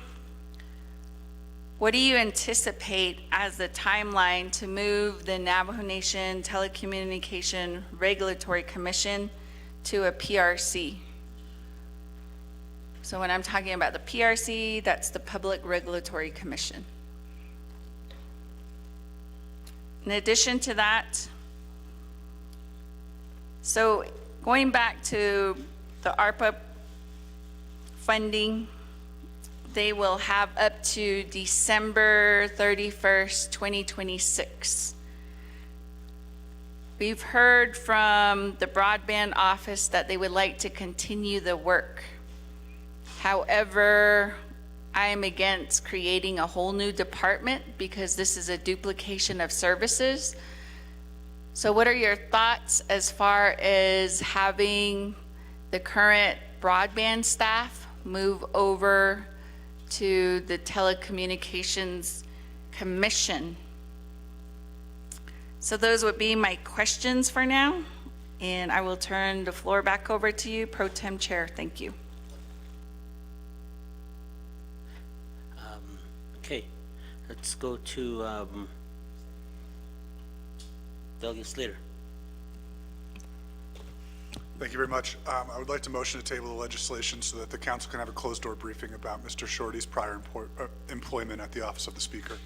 What do you anticipate as the timeline to move the Navajo Nation Telecommunication Regulatory Commission to a PRC? So when I'm talking about the PRC, that's the Public Regulatory Commission. In addition to that, so going back to the ARPA funding, they will have up to December 31st, 2026. We've heard from the broadband office that they would like to continue the work. However, I am against creating a whole new department because this is a duplication of services. So what are your thoughts as far as having the current broadband staff move over to the Telecommunications Commission? So those would be my questions for now, and I will turn the floor back over to you, Pro Tem Chair. Thank you. Okay, let's go to Delegate Slater. Thank you very much. I would like to motion to table the legislation so that the council can have a closed-door briefing about Mr. Shorty's prior employment at the office of the Speaker.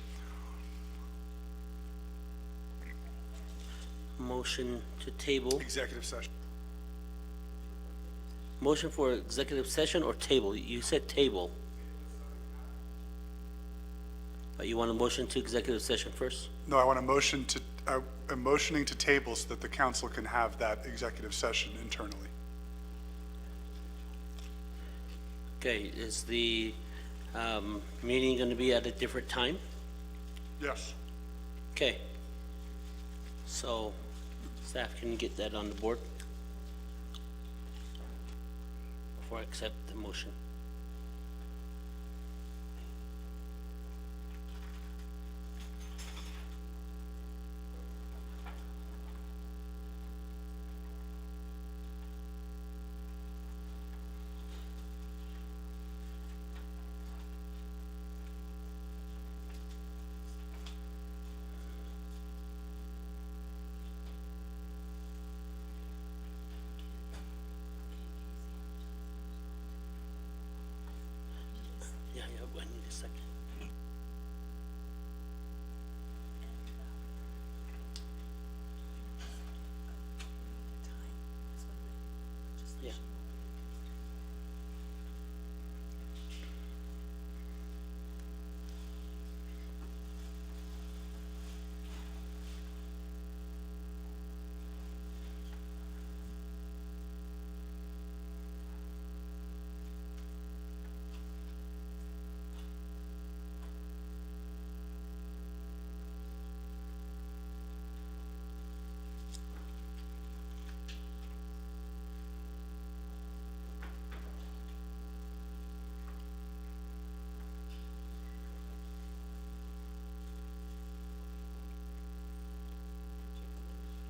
Motion to table. Executive session. Motion for executive session or table? You said table. You want a motion to executive session first? No, I want a motion to, I'm motioning to table so that the council can have that executive session internally. Okay, is the meeting going to be at a different time? Yes. Okay. So staff can get that on the board before I accept the motion. Yeah, I need a second. Yeah.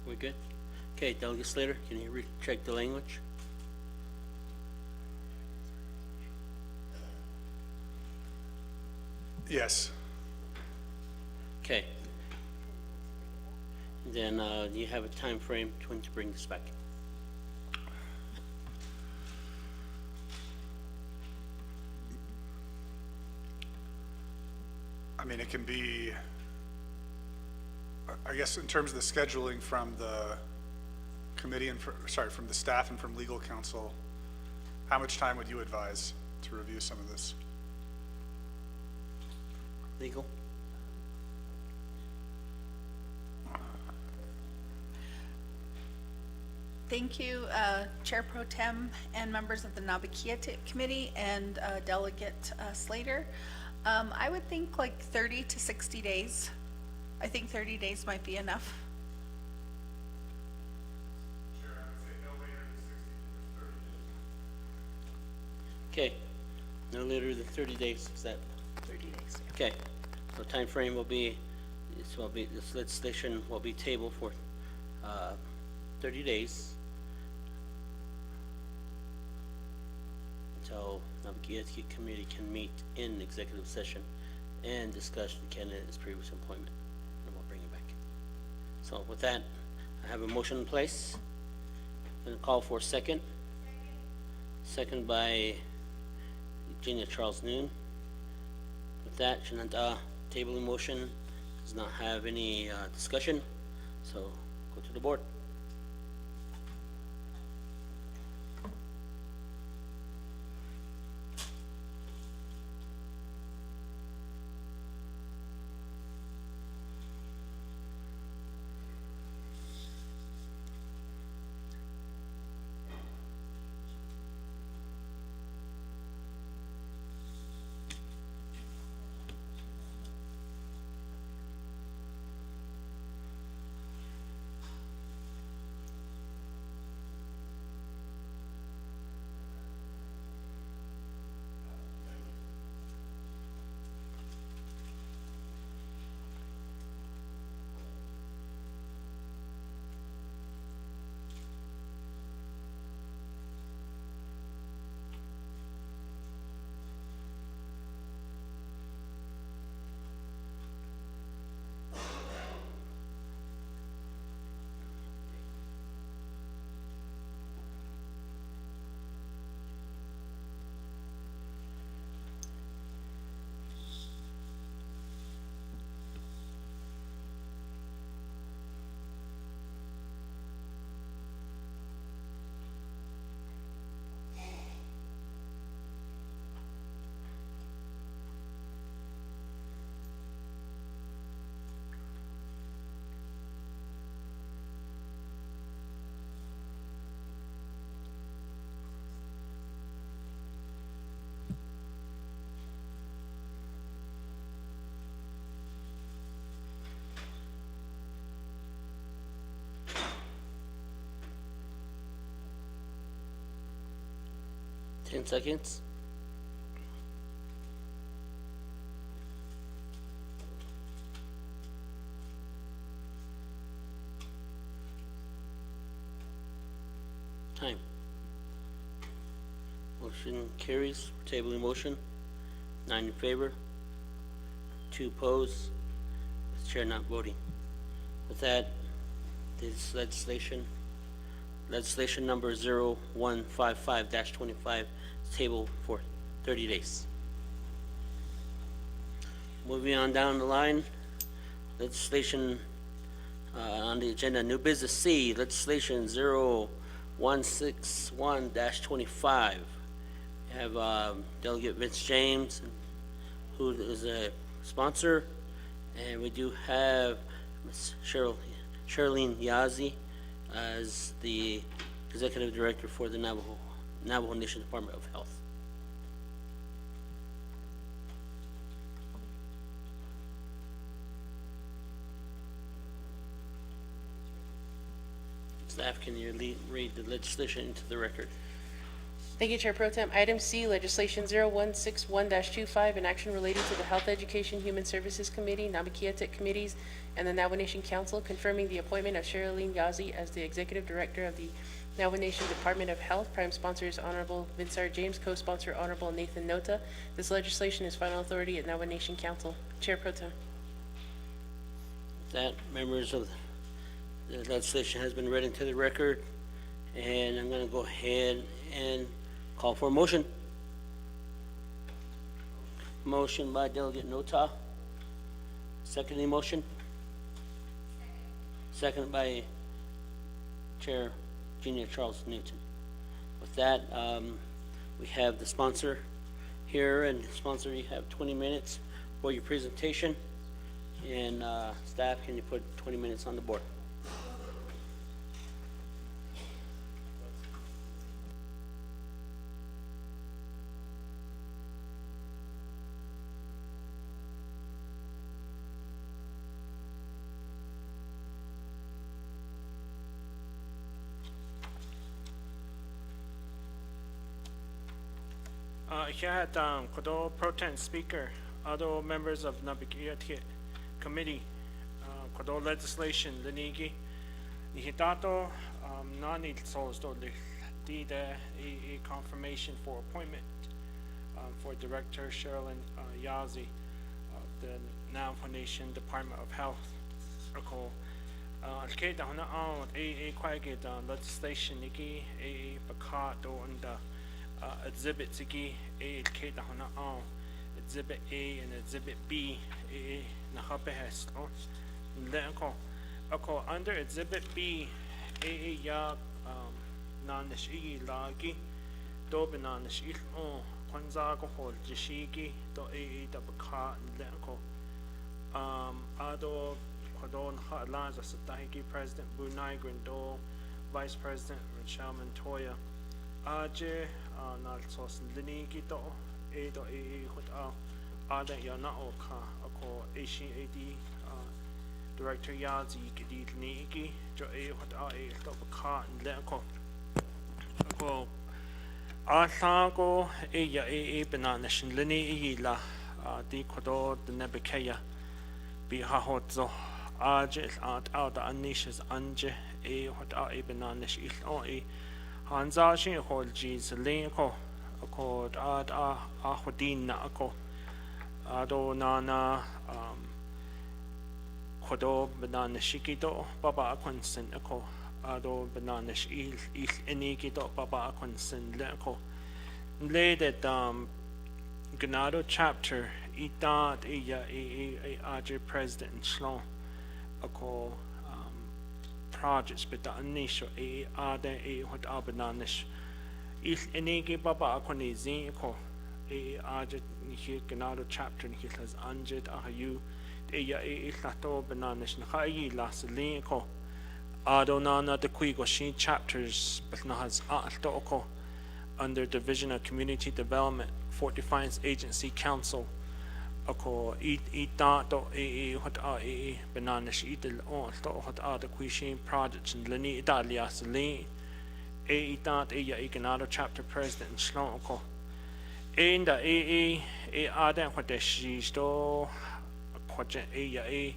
We good? Okay, Delegate Slater, can you check the language? Yes. Okay. Then, do you have a time frame when to bring this back? I mean, it can be, I guess in terms of the scheduling from the committee and, from the staff and from legal counsel, how much time would you advise to review some of this? Legal? Thank you, Chair Pro Tem and members of the Naa'bik'iyati Committee and Delegate Slater. I would think like 30 to 60 days. I think 30 days might be enough. Okay, no later than 30 days, is that? 30 days. Okay, so time frame will be, this legislation will be tabled for 30 days. Until Naa'bik'iyati Committee can meet in executive session and discuss the candidate's previous employment, and we'll bring it back. So with that, I have a motion in place. I'm gonna call for a second. Second by Virginia Charles Noon. With that, Shananta, tabling motion does not have any discussion, so go to the board. Ten seconds. Time. Motion carries. Tabling motion. 9 in favor. 2 opposed. With chair not voting. With that, this legislation number 0155-25 is tabled for 30 days. Moving on down the line, legislation on the agenda, new business C, legislation 0161-25. We have Delegate Vince James, who is a sponsor, and we do have Ms. Charlene Yazzie as the Executive Director for the Navajo Nation Department of Health. Staff, can you read the legislation into the record? Thank you, Chair Pro Tem. Item C, legislation 0161-25, an action relating to the Health, Education, Human Services Committee, Naa'bik'iyati committees, and the Navajo Nation Council, confirming the appointment of Sherilyn Yazzie as the Executive Director of the Navajo Nation Department of Health. Prime sponsor is Honorable Vinsar James, co-sponsor Honorable Nathan Nota. This legislation is final authority at Navajo Nation Council. Chair Pro Tem. That members of the legislation has been read into the record, and I'm going to go ahead and call for a motion. Motion by Delegate Nota. Seconding motion. Second by Chair Junior Charles Newton. With that, we have the sponsor here, and sponsor, you have 20 minutes for your presentation. And staff, can you put 20 minutes on the board? Here, Kodo Pro Tem Speaker, other members of Naa'bik'iyati Committee, Kodo legislation, Linigi, Nihitato, Nani Solsto, Dida, a confirmation for appointment for Director Sherilyn Yazzie of the Navajo Nation Department of Health. Alkeda hana on a quagid legislation, Niki, a Bakato, and exhibit Ziggy, a Kate Hana on exhibit A and exhibit B, a Nahabehest. Under exhibit B, a ya Nanish Lagi, Dobinanish on Kwanzago Hol Jishigi, do a Dabaka and Lenko. Ado Kwadon Hatlanza Satahiki, President Bunai Grindo, Vice President Rachel Montoya, Aje. Nalsos Linigi do A do A hot Ada Yana Oka Ako Asian AD Director Yazzie Gadi Nigi Jo A hot A Topaka and Leko Ako Athago A Bananish and Lini Ila Di Kodo the Naa'bik'iyati Be Hahodzo Aje out Anishes Anje A hot A Bananish Il O A Hanzashi hold G's Linko, a called Ad Ahodina, a co Ado Nana Kodo Banana Shikido, Baba Aquanson, a co Ado Bananish Il Enikido, Baba Aquanson, Leco. Laid at Ganado chapter, Ita, Aja President Shlon, a co projects, but the initial Ada what Abananish. If any Baba Aquanizi, Aja Ganado chapter, and he has Anjet Ahayu, Lato Bananish, Nahayi Lasalinko, Adonana the Quigoshi chapters, but Nahas Atoko, under Division of Community Development, Fort Defiance Agency Council. Ako ita to hot bananish itil on to hot the Quishin projects and Lini Italia Sali ita Ganado chapter president Slonko in the Adam what the she's to quadrant a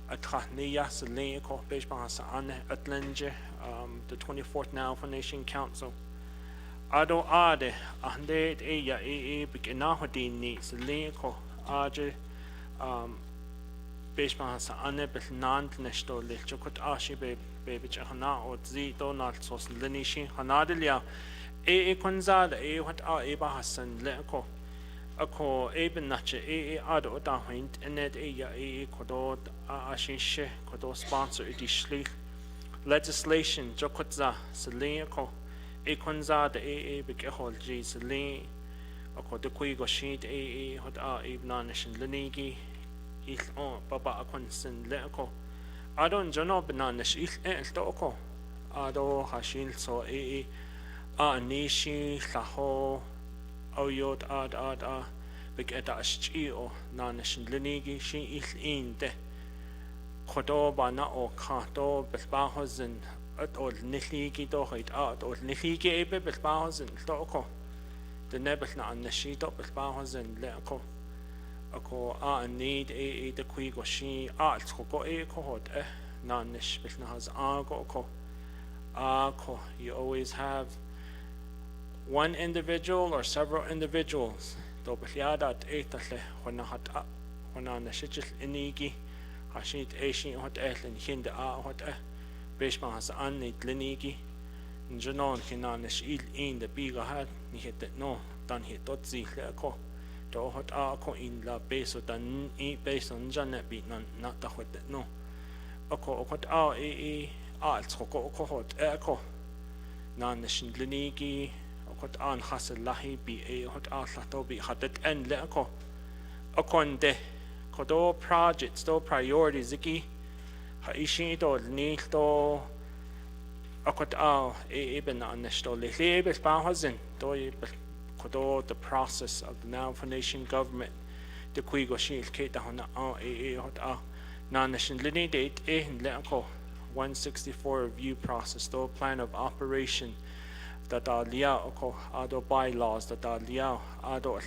Atania Sali ko based on Atlanta the 24th Navajo Nation Council. Ado Ade Ande Beginahodi needs Linko. Aje based on Ane Betnan Nesto Lichokut Ashi baby Chahana or Zito not so Linishi Hanadilia Konzada what Eba Hassan Leko Ako Eben Nache Ado Dahint and Ned Kodo Ashinshe Kodo sponsor Edishli legislation Jokotza Selinko Konzada Bekehol G Selin. Ako the Quigo sheet hot Ibnanish and Linigi, Ich on Baba Aquanson Leko. Adon Jono Bananish, Ich Toko, Ado Hashil so Nishi, Saho, Oyot Ad Big Edashio, Nanish and Linigi, she Ich in de Kodo Bana or Kato, Besbahos and at all niliki to hit out or niliki e be belbaus and toko the nebel na an sheet up belbaus and leko ako need e the quick or she art ko e ko hot na nish bel has ko you always have one individual or several individuals do beliadat etatle hona hat hona na shijil inigi hashit eshi hot and hinde hot Beshma has annit linigi Janon kinanish il in the biga hat ni hit no dan hit dot zi ko do hot ko in la beso dan e based on janet beat not the hot no ako hot alt ko hot ko nan nishin linigi hot an hasel lahi bi hot lato bi hatet en le ko akonde kodo projects do priorities iki ha ishi do ni do akot eben an sto le lebes bahazin do kodo the process of the Navajo Nation government the quigo shil ke da hona hot na nation lini date le ko 164 review process do plan of operation that liao ko ado bylaws that liao ado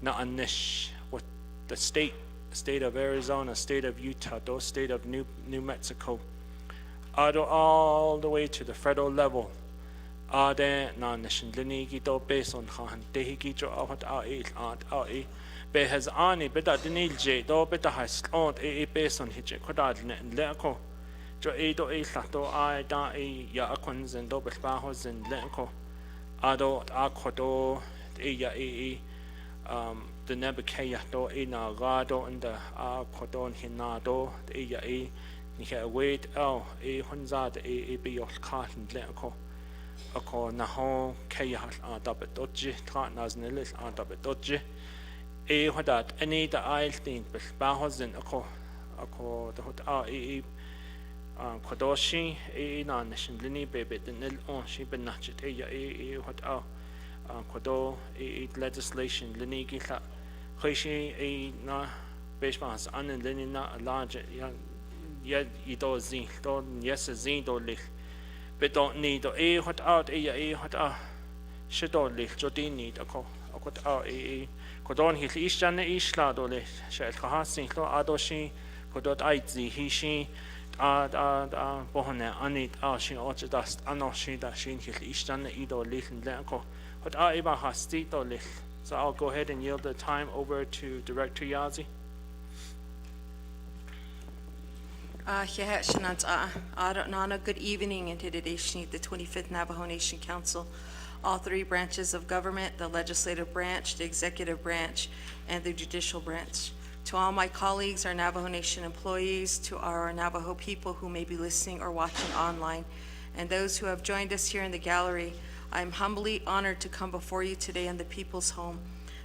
na anish with the state of Arizona, state of Utah, those state of New Mexico, all the way to the federal level. Ade na nation linigi do based on han dehiki jo ahot be has ani beta dinil je do beta has on based on hije kodad le ko jo do lato da ya akons and do belbahos and le ko ado akodo ya the Naa'bik'iyati na gado and the kodon hinado the ya ni wait hunza the be your carton lenko ako na ho kaya dabet dodge tra nas nilis dabet dodge hodat any the aisle thing but bahozin ako the hot kodoshi na nation lini bebe the nil on she ben nachet ya hot kodo legislation linigi la khishi na beshmas an lini na large ya ido zin do yes zin do lich but don't need do hot out hot shido lich jodi need ako kodon hil ishane ishla do lich shel khasin lo adoshi kodot aitzi hishi bohne anit shi ochdas anoshi da shin hil ishane ido lich lenko hot iba hasti do lich. So I'll go ahead and yield the time over to Director Yazi. Good evening, and today the 25th Navajo Nation Council, all three branches of government, the legislative branch, the executive branch, and the judicial branch. To all my colleagues, our Navajo Nation employees, to our Navajo people who may be listening or watching online, and those who have joined us here in the gallery, I am humbly honored to come before you today in the People's Home,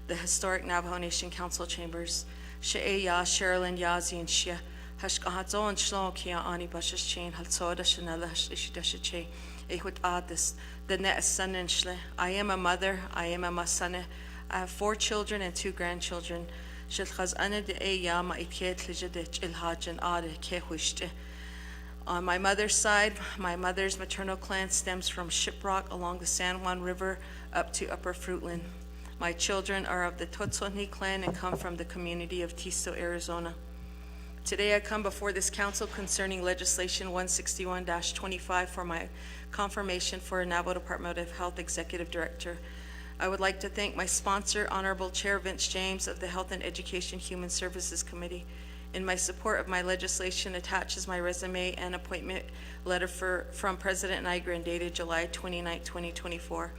the historic Navajo Nation Council Chambers. She'eya, Sherilyn Yazi, and Shia. Hashkahazo and Shlon Kia Ani Bashas Chain, Halsoda Shanella Hashishidashache, Ehut Adis, the net son and Shle. I am a mother, I am a masane. I have 4 children and 2 grandchildren. Shilkhaz Anna de Eyama Iket Lijadich Ilhajan Ade Kehwishte. On my mother's side, my mother's maternal clan stems from Shiprock along the San Juan River up to Upper Fruitland. My children are of the Totsoni clan and come from the community of Tisto, Arizona. Today I come before this council concerning legislation 161-25 for my confirmation for a Navajo Department of Health Executive Director. I would like to thank my sponsor, Honorable Chair Vince James of the Health and Education Human Services Committee. In my support of my legislation attaches my resume and appointment letter from President Nygren dated July 29, 2024.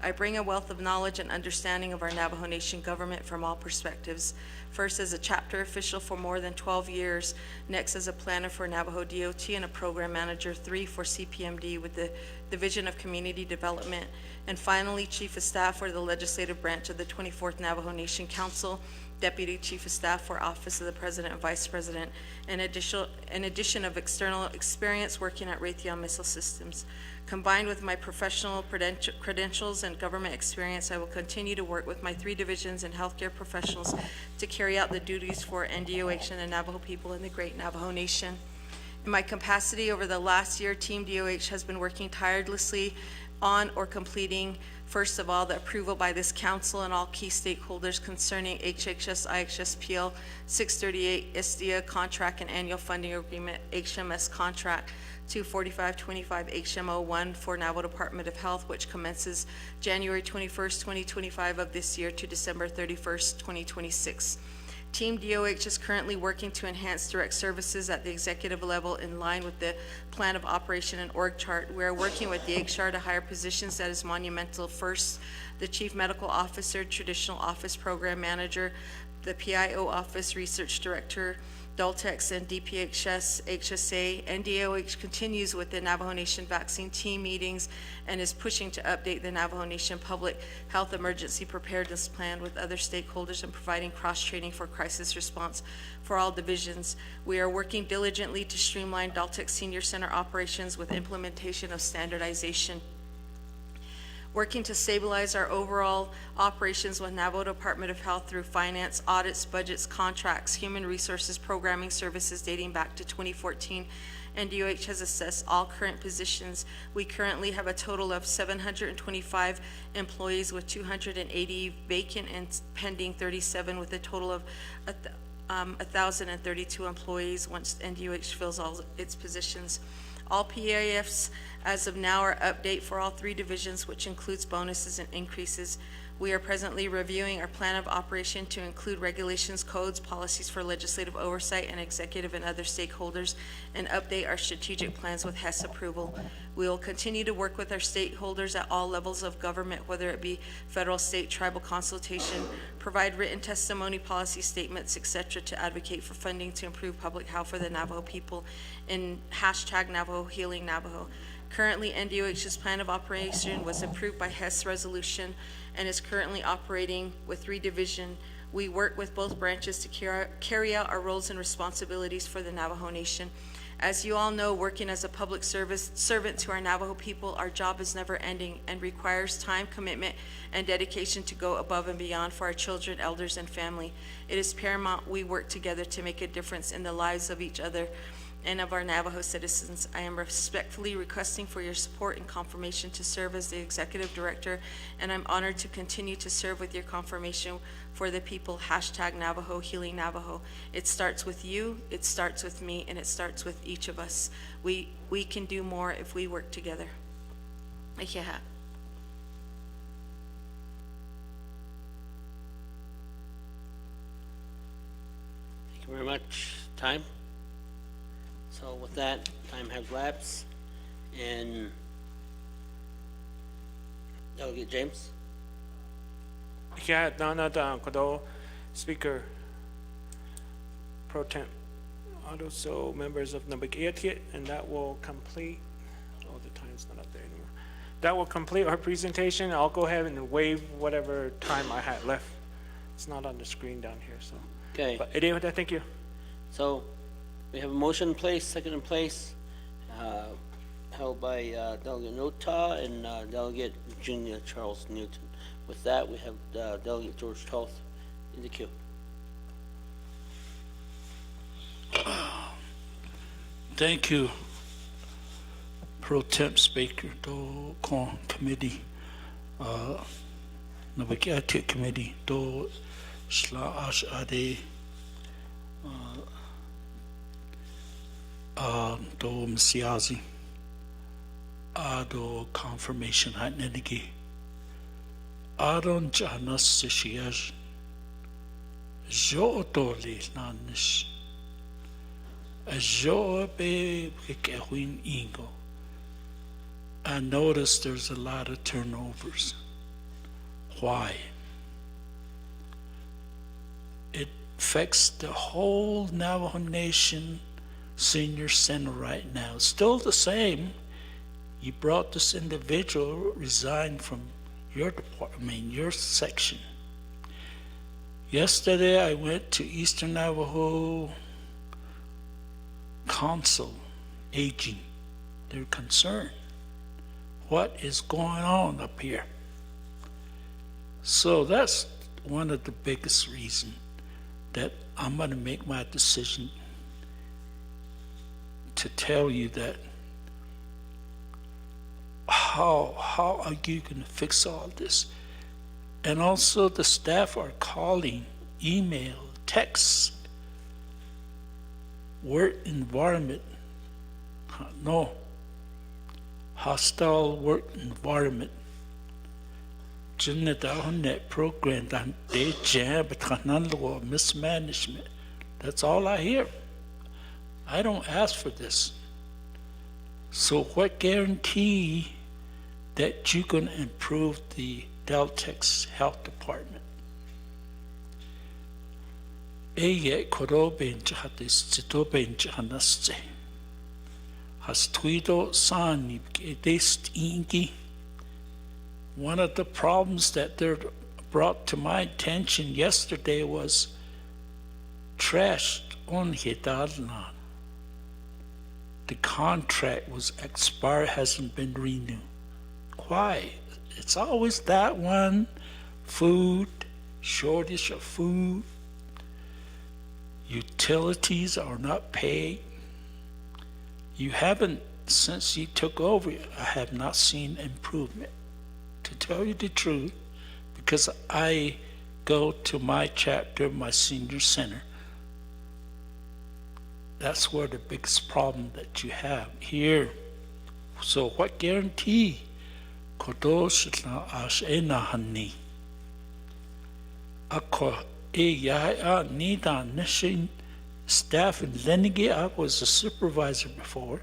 I bring a wealth of knowledge and understanding of our Navajo Nation government from all perspectives. First, as a chapter official for more than 12 years. Next, as a planner for Navajo DOT and a program manager 3 for CPMD with the Division of Community Development. And finally, Chief of Staff for the legislative branch of the 24th Navajo Nation Council, Deputy Chief of Staff for Office of the President and Vice President, in addition of external experience working at Raytheon Missile Systems. Combined with my professional credentials and government experience, I will continue to work with my 3 divisions and healthcare professionals to carry out the duties for NDOH and the Navajo people in the Great Navajo Nation. In my capacity over the last year, Team DOH has been working tirelessly on or completing, first of all, the approval by this council and all key stakeholders concerning HHS IHSPL 638 ISDIA contract and annual funding agreement, HMS contract 24525 HMO1 for Navajo Department of Health, which commences January 21st, 2025 of this year to December 31st, 2026. Team DOH is currently working to enhance direct services at the executive level in line with the plan of operation and org chart. We are working with the HR to hire positions that is monumental. First, the Chief Medical Officer, Traditional Office Program Manager, the PIO Office Research Director, Daltex and DPHS, HSA, and DOH continues with the Navajo Nation vaccine team meetings and is pushing to update the Navajo Nation Public Health Emergency Preparedness Plan with other stakeholders and providing cross-training for crisis response for all divisions. We are working diligently to streamline Daltex Senior Center operations with implementation of standardization. Working to stabilize our overall operations with Navajo Department of Health through finance, audits, budgets, contracts, human resources, programming services dating back to 2014. NDOH has assessed all current positions. We currently have a total of 725 employees with 280 vacant and pending 37 with a total of 1,032 employees once NDOH fills all its positions. All PAFs as of now are update for all three divisions, which includes bonuses and increases. We are presently reviewing our plan of operation to include regulations, codes, policies for legislative oversight and executive and other stakeholders, and update our strategic plans with HES approval. We will continue to work with our stakeholders at all levels of government, whether it be federal, state, tribal consultation, provide written testimony, policy statements, etc., to advocate for funding to improve public health for the Navajo people in hashtag Navajo Healing Navajo. Currently, NDOH's plan of operation was approved by HES resolution and is currently operating with three divisions. We work with both branches to carry out our roles and responsibilities for the Navajo Nation. As you all know, working as a public servant to our Navajo people, our job is never ending and requires time, commitment, and dedication to go above and beyond for our children, elders, and family. It is paramount we work together to make a difference in the lives of each other and of our Navajo citizens. I am respectfully requesting for your support and confirmation to serve as the Executive Director, and I'm honored to continue to serve with your confirmation for the people, hashtag Navajo Healing Navajo. It starts with you, it starts with me, and it starts with each of us. We can do more if we work together. Thank you very much. Time? So with that, time has lapsed, and Delegate James? Yeah, Kodo, Speaker Pro Temp, also members of Naa'bik'iyati, and that will complete, oh, the time's not up there anymore. That will complete our presentation. I'll go ahead and waive whatever time I had left. It's not on the screen down here, so. Okay. But anyway, thank you. So we have a motion in place, second in place, held by Delegate Nota and Delegate Virginia Charles Newton. With that, we have Delegate George Toth in the queue. Thank you, Pro Temp Speaker, do Committee, Naa'bik'iyati Committee, do Shla Ash Ade, do Msiazi, do Confirmation Hatnedigi, Adon Janas Sishiaj, Jo Doli Lanish, Jo Be Kekewin Ingo. I noticed there's a lot of turnovers. Why? It affects the whole Navajo Nation Senior Center right now. Still the same. You brought this individual, resigned from your department, your section. Yesterday I went to Eastern Navajo Council, aging. They're concerned. What is going on up here? So that's one of the biggest reasons that I'm going to make my decision to tell you that how are you going to fix all this? And also the staff are calling, email, text, work environment. No, hostile work environment. Net program that they jam mismanagement. That's all I hear. I don't ask for this. So what guarantee that you can improve the Deltex Health Department? Eye koro bench hatis chito bench hanaste. Has tuido sani edest ingi. One of the problems that they're brought to my attention yesterday was trash on Hidalnan. The contract was expired, hasn't been renewed. Why? It's always that one. Food, shortage of food. Utilities are not paid. You haven't, since you took over, I have not seen improvement. To tell you the truth, because I go to my chapter, my senior center, that's where the biggest problem that you have here. So what guarantee? Kodoshna ash enahani. Ako ya nida nishin staff in Lenigi. I was a supervisor before.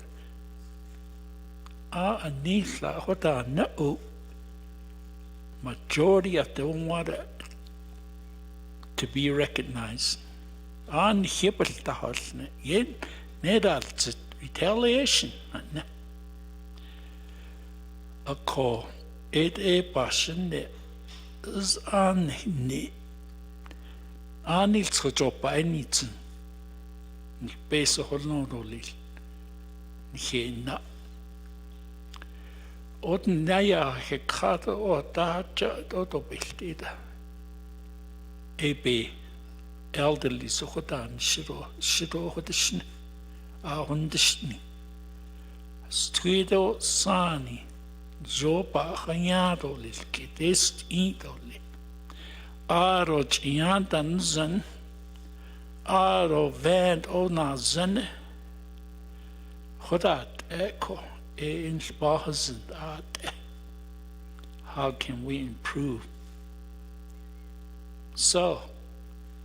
Anila hoda na'u. Majority of them want to be recognized. On hibble yen nedal retaliation. A call it a passion is on ni anil sojopa anything. Base of Holland Hena. Odnaya hekata or daja dotobildida. Ebe elderly sohodan shiro hodishn hundishni. Stuido sani jopa hanyado lilki dest idoli. Aroj yandan zen aro vand ona zen hodat echo. How can we improve? So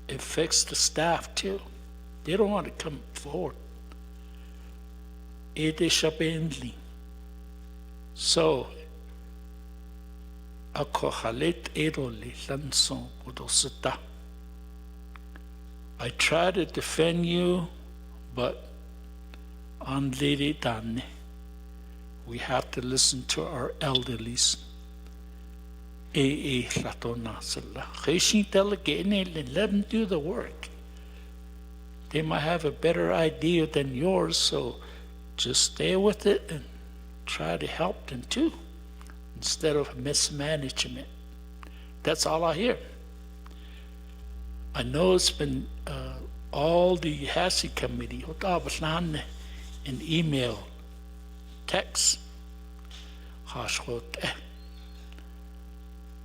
it affects the staff too. They don't want to come forward. It is shabendly. So I try to defend you, but on lady dane. We have to listen to our elderlies. Let them do the work. They might have a better idea than yours, so just stay with it and try to help them too, instead of mismanagement. That's all I hear. I know it's been all the HASI committee in email, text, hashot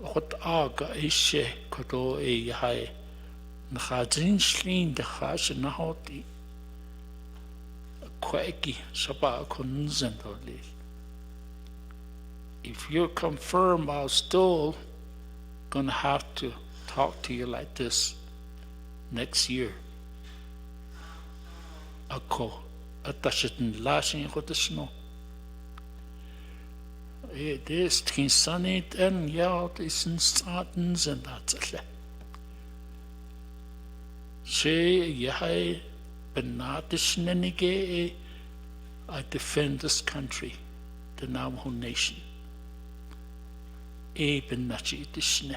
hot aga ishe kodo e hai khajin shlin de khash nahoti kweki shaba kunzen doli. If you're confirmed, I'll still gonna have to talk to you like this next year. Ako atashitin lashin hodishno. It is Tinsanit and Yard is in Statens and that's it. She Yahai Benatish Nenige, I defend this country, the Navajo Nation. E Benachi Dishne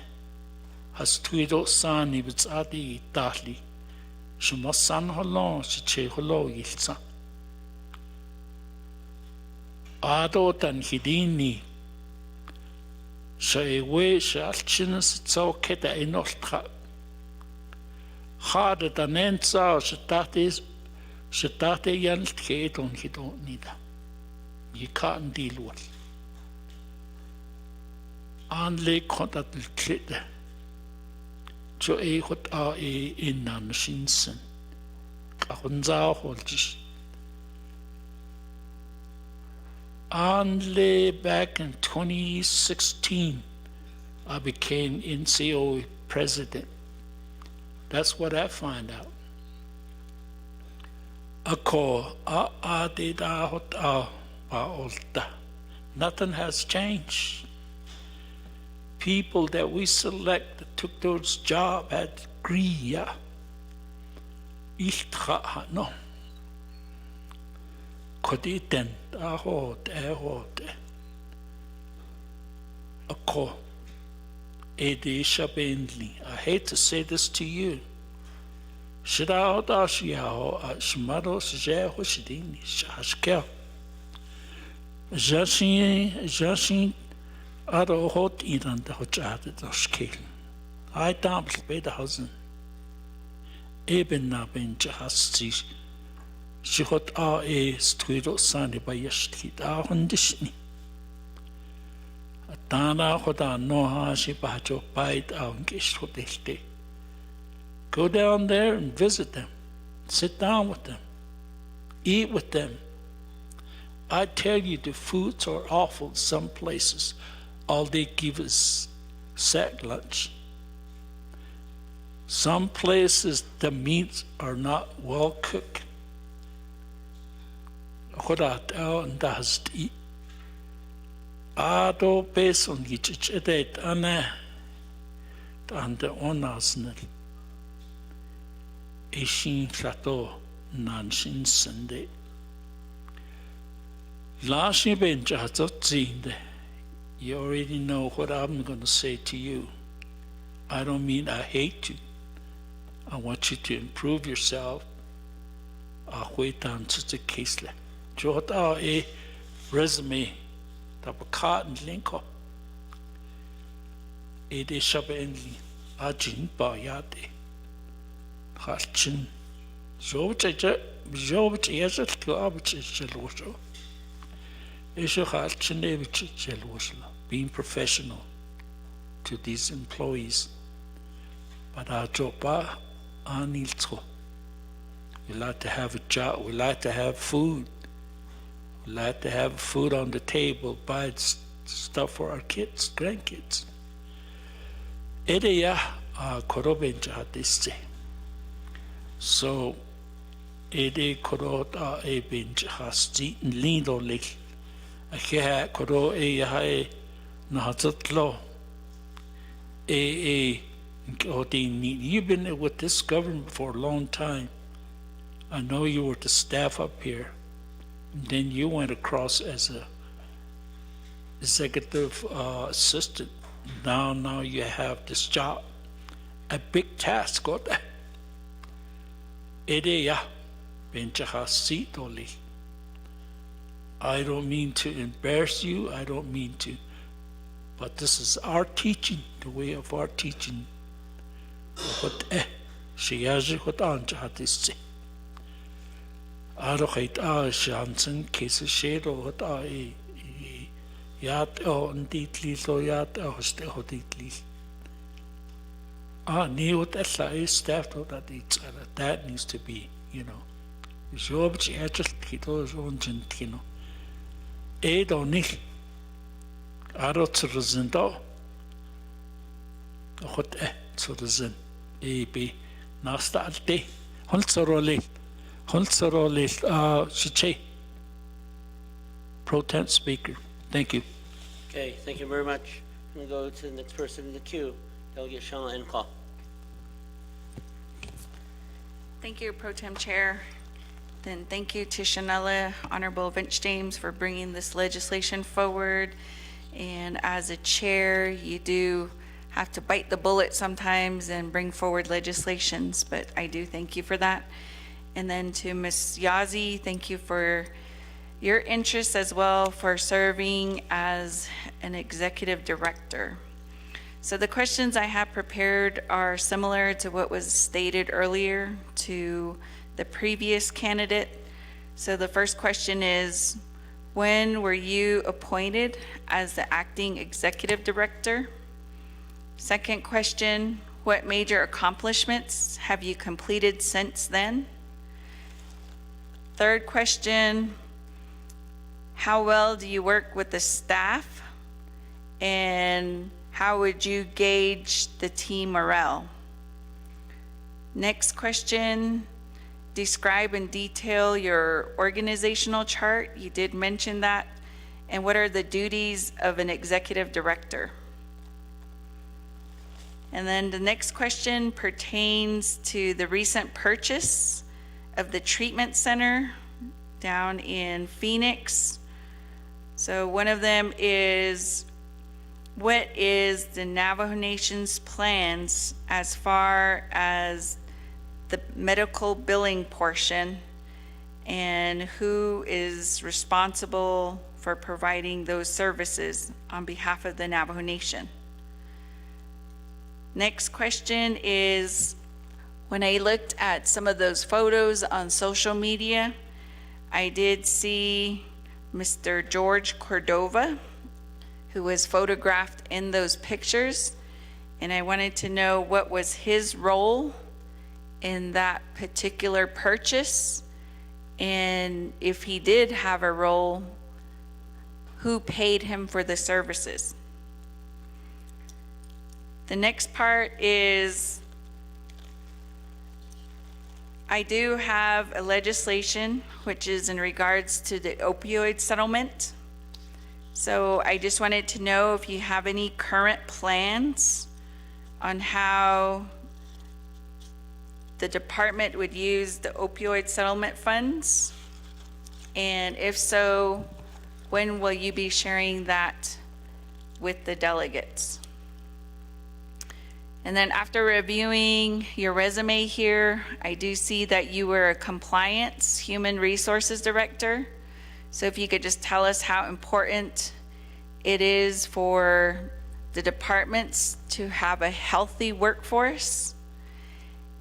has Twido Sani with Adi Dali. She must san holon, she che holo yilsa. Ado tan hidini. She we shall chinas so keta inoltra. Harder than ensa, she that is Shitate yan keton hito nida. Yikan dilwal. Anle kontat klide. Jo e hot a e innan shinsen. Kahunza holjish. Only back in 2016, I became NCO president. That's what I find out. Nothing has changed. People that we select that took those jobs had degree. No. Koditen ahot. Ako edi shabendli. I hate to say this to you. Shida odashiao shmado sje hoshidini shashkel. Jashin ado hot idan da hojade doshkel. I damps be the husband. Eben na ben jahasti. Shihot a stuido sani by yashkit ahundishni. Atana hoda noha shibajo bite aungish hodelte. Go down there and visit them. Sit down with them. Eat with them. I tell you, the foods are awful some places. All they give is sack lunch. Some places the meats are not well cooked. Khodat and dast eat. Ado beson gichedet ana and the onasnel. Ishin plateau nanshin Sunday. Last year, you already know what I'm going to say to you. I don't mean I hate you. I want you to improve yourself. I wait on to the case. Jot a resume. Tabakat and linko. It is shabenli. Ajin bayate. Hatchin. Jobach yazet to abach. Being professional to these employees. But our job, we like to have a job, we like to have food, we like to have food on the table, buy stuff for our kids, grandkids. So, Ede korot a bench has eaten lean or lick. A cat koro a high Nahazatlo. You've been with this government for a long time. I know you were the staff up here. And then you went across as a executive assistant. Now you have this job. A big task. Got that. Edeya benchahasitoli. I don't mean to embarrass you. I don't mean to. But this is our teaching, the way of our teaching. What Shiyaji what anjahatisi. Arohait shansen cases shadow what yat and deeply so yat hoditly. Knew what that staff that needs to be, Job Chiachitos on Gentino. Edo nicht. Aro zu resendo. Hot zu resen. B. Nasta alte. Holzerole. Chiche. Pro temp speaker. Thank you. Okay, thank you very much. I'm going to go to the next person in the queue. Delegate Shana and call. Thank you, Pro Tem Chair. Then thank you to Shanella, Honorable Vince James, for bringing this legislation forward. And as a chair, you do have to bite the bullet sometimes and bring forward legislations, but I do thank you for that. And then to Ms. Yazzie, thank you for your interest as well for serving as an executive director. So the questions I have prepared are similar to what was stated earlier to the previous candidate. So the first question is, when were you appointed as the acting executive director? Second question, what major accomplishments have you completed since then? Third question, how well do you work with the staff? And how would you gauge the team morale? Next question, describe in detail your organizational chart. You did mention that. And what are the duties of an executive director? And then the next question pertains to the recent purchase of the treatment center down in Phoenix. So one of them is, what is the Navajo Nation's plans as far as the medical billing portion, and who is responsible for providing those services on behalf of the Navajo Nation? Next question is, when I looked at some of those photos on social media, I did see Mr. George Cordova, who was photographed in those pictures, and I wanted to know what was his role in that particular purchase, and if he did have a role, who paid him for the services? The next part is, I do have a legislation which is in regards to the opioid settlement. So I just wanted to know if you have any current plans on how the department would use the opioid settlement funds. And if so, when will you be sharing that with the delegates? And then after reviewing your resume here, I do see that you were a compliance human resources director. So if you could just tell us how important it is for the departments to have a healthy workforce.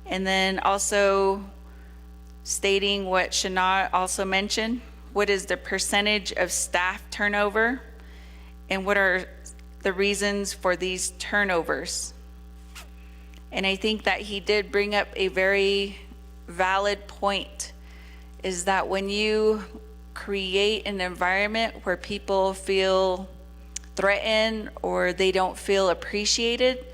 And then also stating what Shana also mentioned, what is the percentage of staff turnover and what are the reasons for these turnovers? And I think that he did bring up a very valid point, is that when you create an environment where people feel threatened or they don't feel appreciated,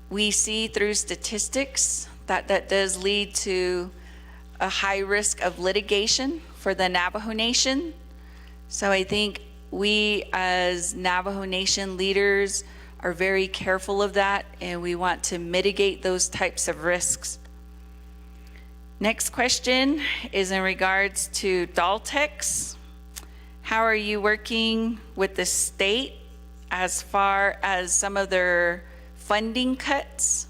we see through statistics that that does lead to a high risk of litigation for the Navajo Nation. So I think we as Navajo Nation leaders are very careful of that, and we want to mitigate those types of risks. Next question is in regards to Daltex. How are you working with the state as far as some of their funding cuts?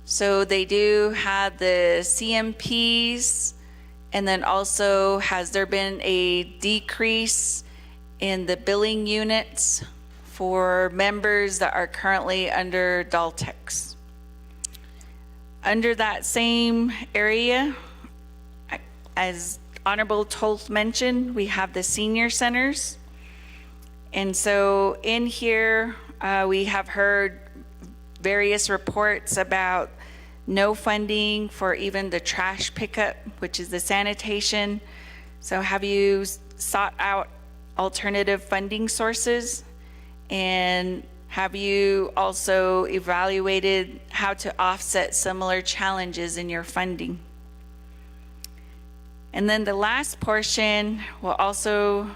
So they do have the CMPs, and then also has there been a decrease in the billing units for members that are currently under Daltex? Under that same area, as Honorable Toth mentioned, we have the senior centers. And so in here, we have heard various reports about no funding for even the trash pickup, which is the sanitation. So have you sought out alternative funding sources? And have you also evaluated how to offset similar challenges in your funding? And then the last portion will also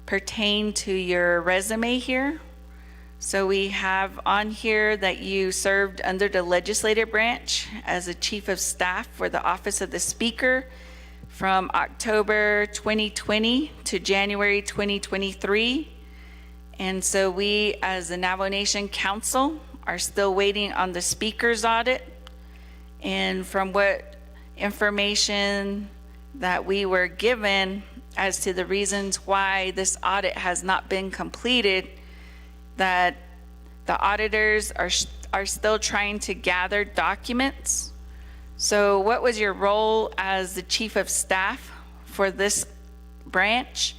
pertain to your resume here. So we have on here that you served under the legislative branch as a chief of staff for the Office of the Speaker from October 2020 to January 2023. And so we, as the Navajo Nation Council, are still waiting on the speaker's audit. And from what information that we were given as to the reasons why this audit has not been completed, that the auditors are still trying to gather documents So what was your role as the chief of staff for this branch?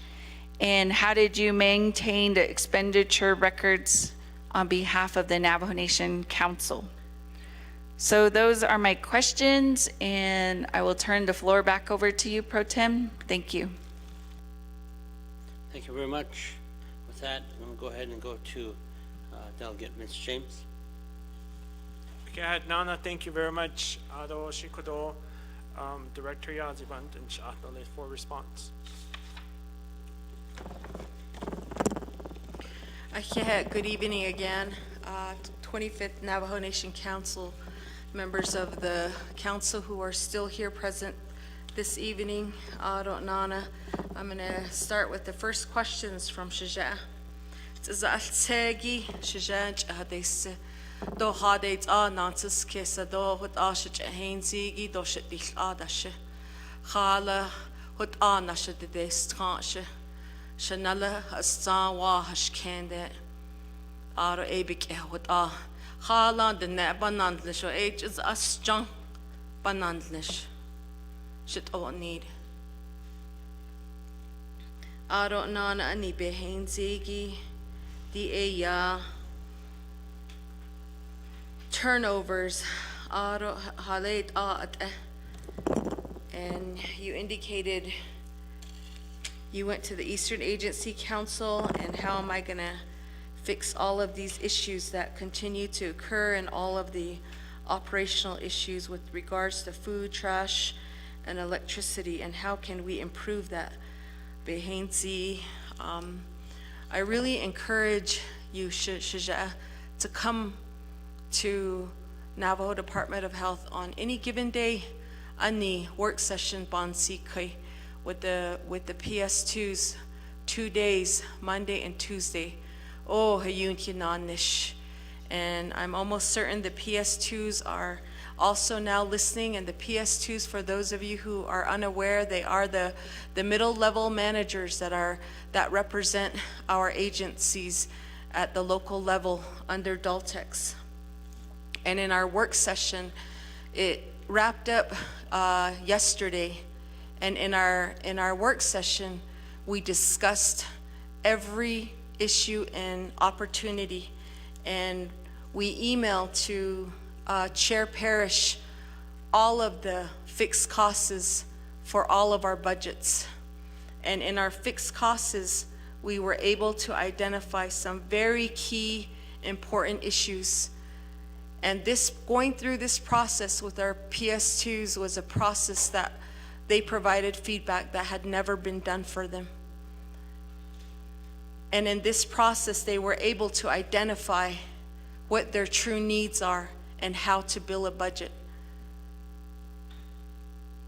And how did you maintain the expenditure records on behalf of the Navajo Nation Council? So those are my questions, and I will turn the floor back over to you, Pro Tem. Thank you. Thank you very much. With that, I'm going to go ahead and go to Delegate Ms. James. Okay, Nana, thank you very much. Ado Shikodo, Director Yaziband, and Shaatole for response. Good evening again. 25th Navajo Nation Council, members of the council who are still here present this evening. Nana, I'm going to start with the first questions from Shaja. Tsegi Shaja Hadese do Hades a Nansis Kesa do Hut Ashit Hainsigi do Shit Dich Adashe Hala Hut Anasha de Destranche Shanala Astawa Hashkende Ara Abik Ehut A Hala de Ne Banandlish or H is Asjung Banandlish. Shit all need. Aro Nana Ani Behainzigi the turnovers aro halate and you indicated you went to the Eastern Agency Council, and how am I gonna fix all of these issues that continue to occur and all of the operational issues with regards to food, trash, and electricity, and how can we improve that? Behainzi, I really encourage you, Shaja, to come to Navajo Department of Health on any given day, ani work session bonsikai with the PS2s, 2 days, Monday and Tuesday. Oh, hayun kinanish. And I'm almost certain the PS2s are also now listening, and the PS2s, for those of you who are unaware, they are the middle level managers that represent our agencies at the local level under Daltex. And in our work session, it wrapped up yesterday, and in our work session, we discussed every issue and opportunity, and we emailed to Chair Parrish all of the fixed costs for all of our budgets. And in our fixed costs, we were able to identify some very key important issues. And going through this process with our PS2s was a process that they provided feedback that had never been done for them. And in this process, they were able to identify what their true needs are and how to build a budget.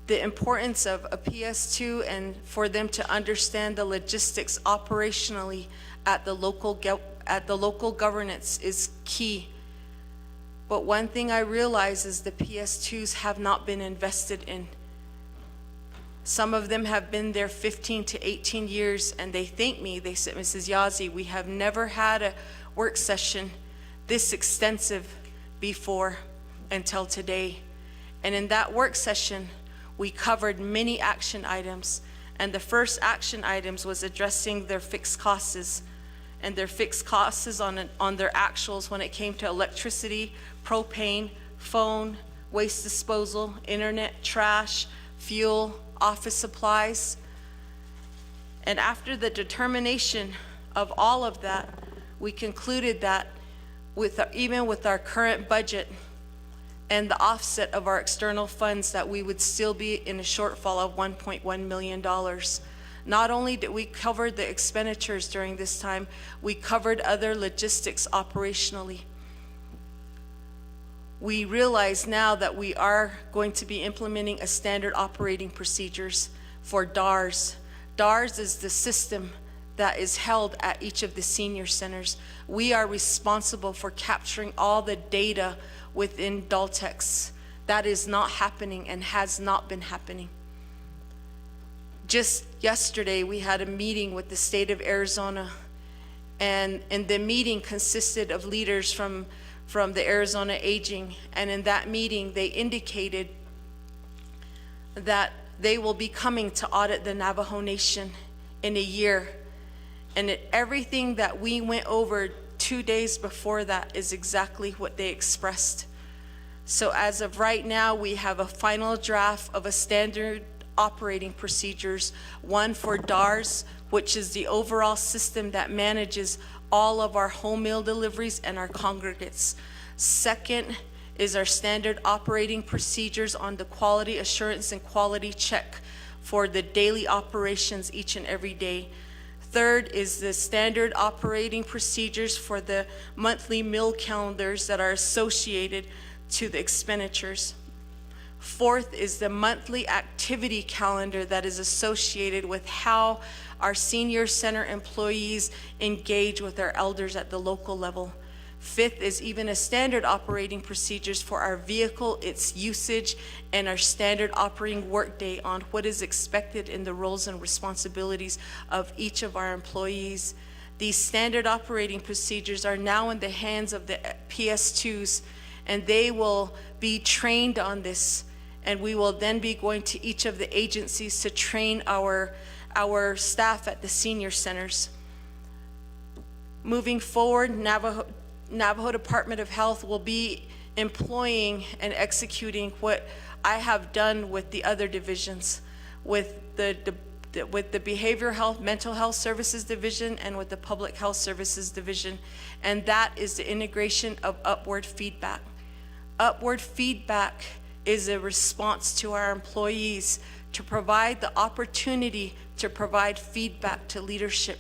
The importance of a PS2 and for them to understand the logistics operationally at the local governance is key. But one thing I realize is the PS2s have not been invested in. Some of them have been there 15 to 18 years, and they thank me. They said, Mrs. Yazzie, we have never had a work session this extensive before until today. And in that work session, we covered many action items. And the first action items was addressing their fixed costs and their fixed costs on their actuals when it came to electricity, propane, phone, waste disposal, internet, trash, fuel, office supplies. And after the determination of all of that, we concluded that even with our current budget and the offset of our external funds, that we would still be in a shortfall of $1.1 million. Not only did we cover the expenditures during this time, we covered other logistics operationally. We realize now that we are going to be implementing a standard operating procedures for DARS. DARS is the system that is held at each of the senior centers. We are responsible for capturing all the data within Daltex. That is not happening and has not been happening. Just yesterday, we had a meeting with the state of Arizona, and the meeting consisted of leaders from the Arizona Aging, and in that meeting, they indicated that they will be coming to audit the Navajo Nation in a year. And everything that we went over 2 days before that is exactly what they expressed. So as of right now, we have a final draft of a standard operating procedures, one for DARS, which is the overall system that manages all of our home meal deliveries and our congregates. Second is our standard operating procedures on the quality assurance and quality check for the daily operations each and every day. Third is the standard operating procedures for the monthly meal calendars that are associated to the expenditures. Fourth is the monthly activity calendar that is associated with how our senior center employees engage with our elders at the local level. Fifth is even a standard operating procedures for our vehicle, its usage, and our standard operating workday on what is expected in the roles and responsibilities of each of our employees. These standard operating procedures are now in the hands of the PS2s, and they will be trained on this. And we will then be going to each of the agencies to train our staff at the senior centers. Moving forward, Navajo Department of Health will be employing and executing what I have done with the other divisions, with the Behavioral Health, Mental Health Services Division, and with the Public Health Services Division, and that is the integration of upward feedback. Upward feedback is a response to our employees to provide the opportunity to provide feedback to leadership,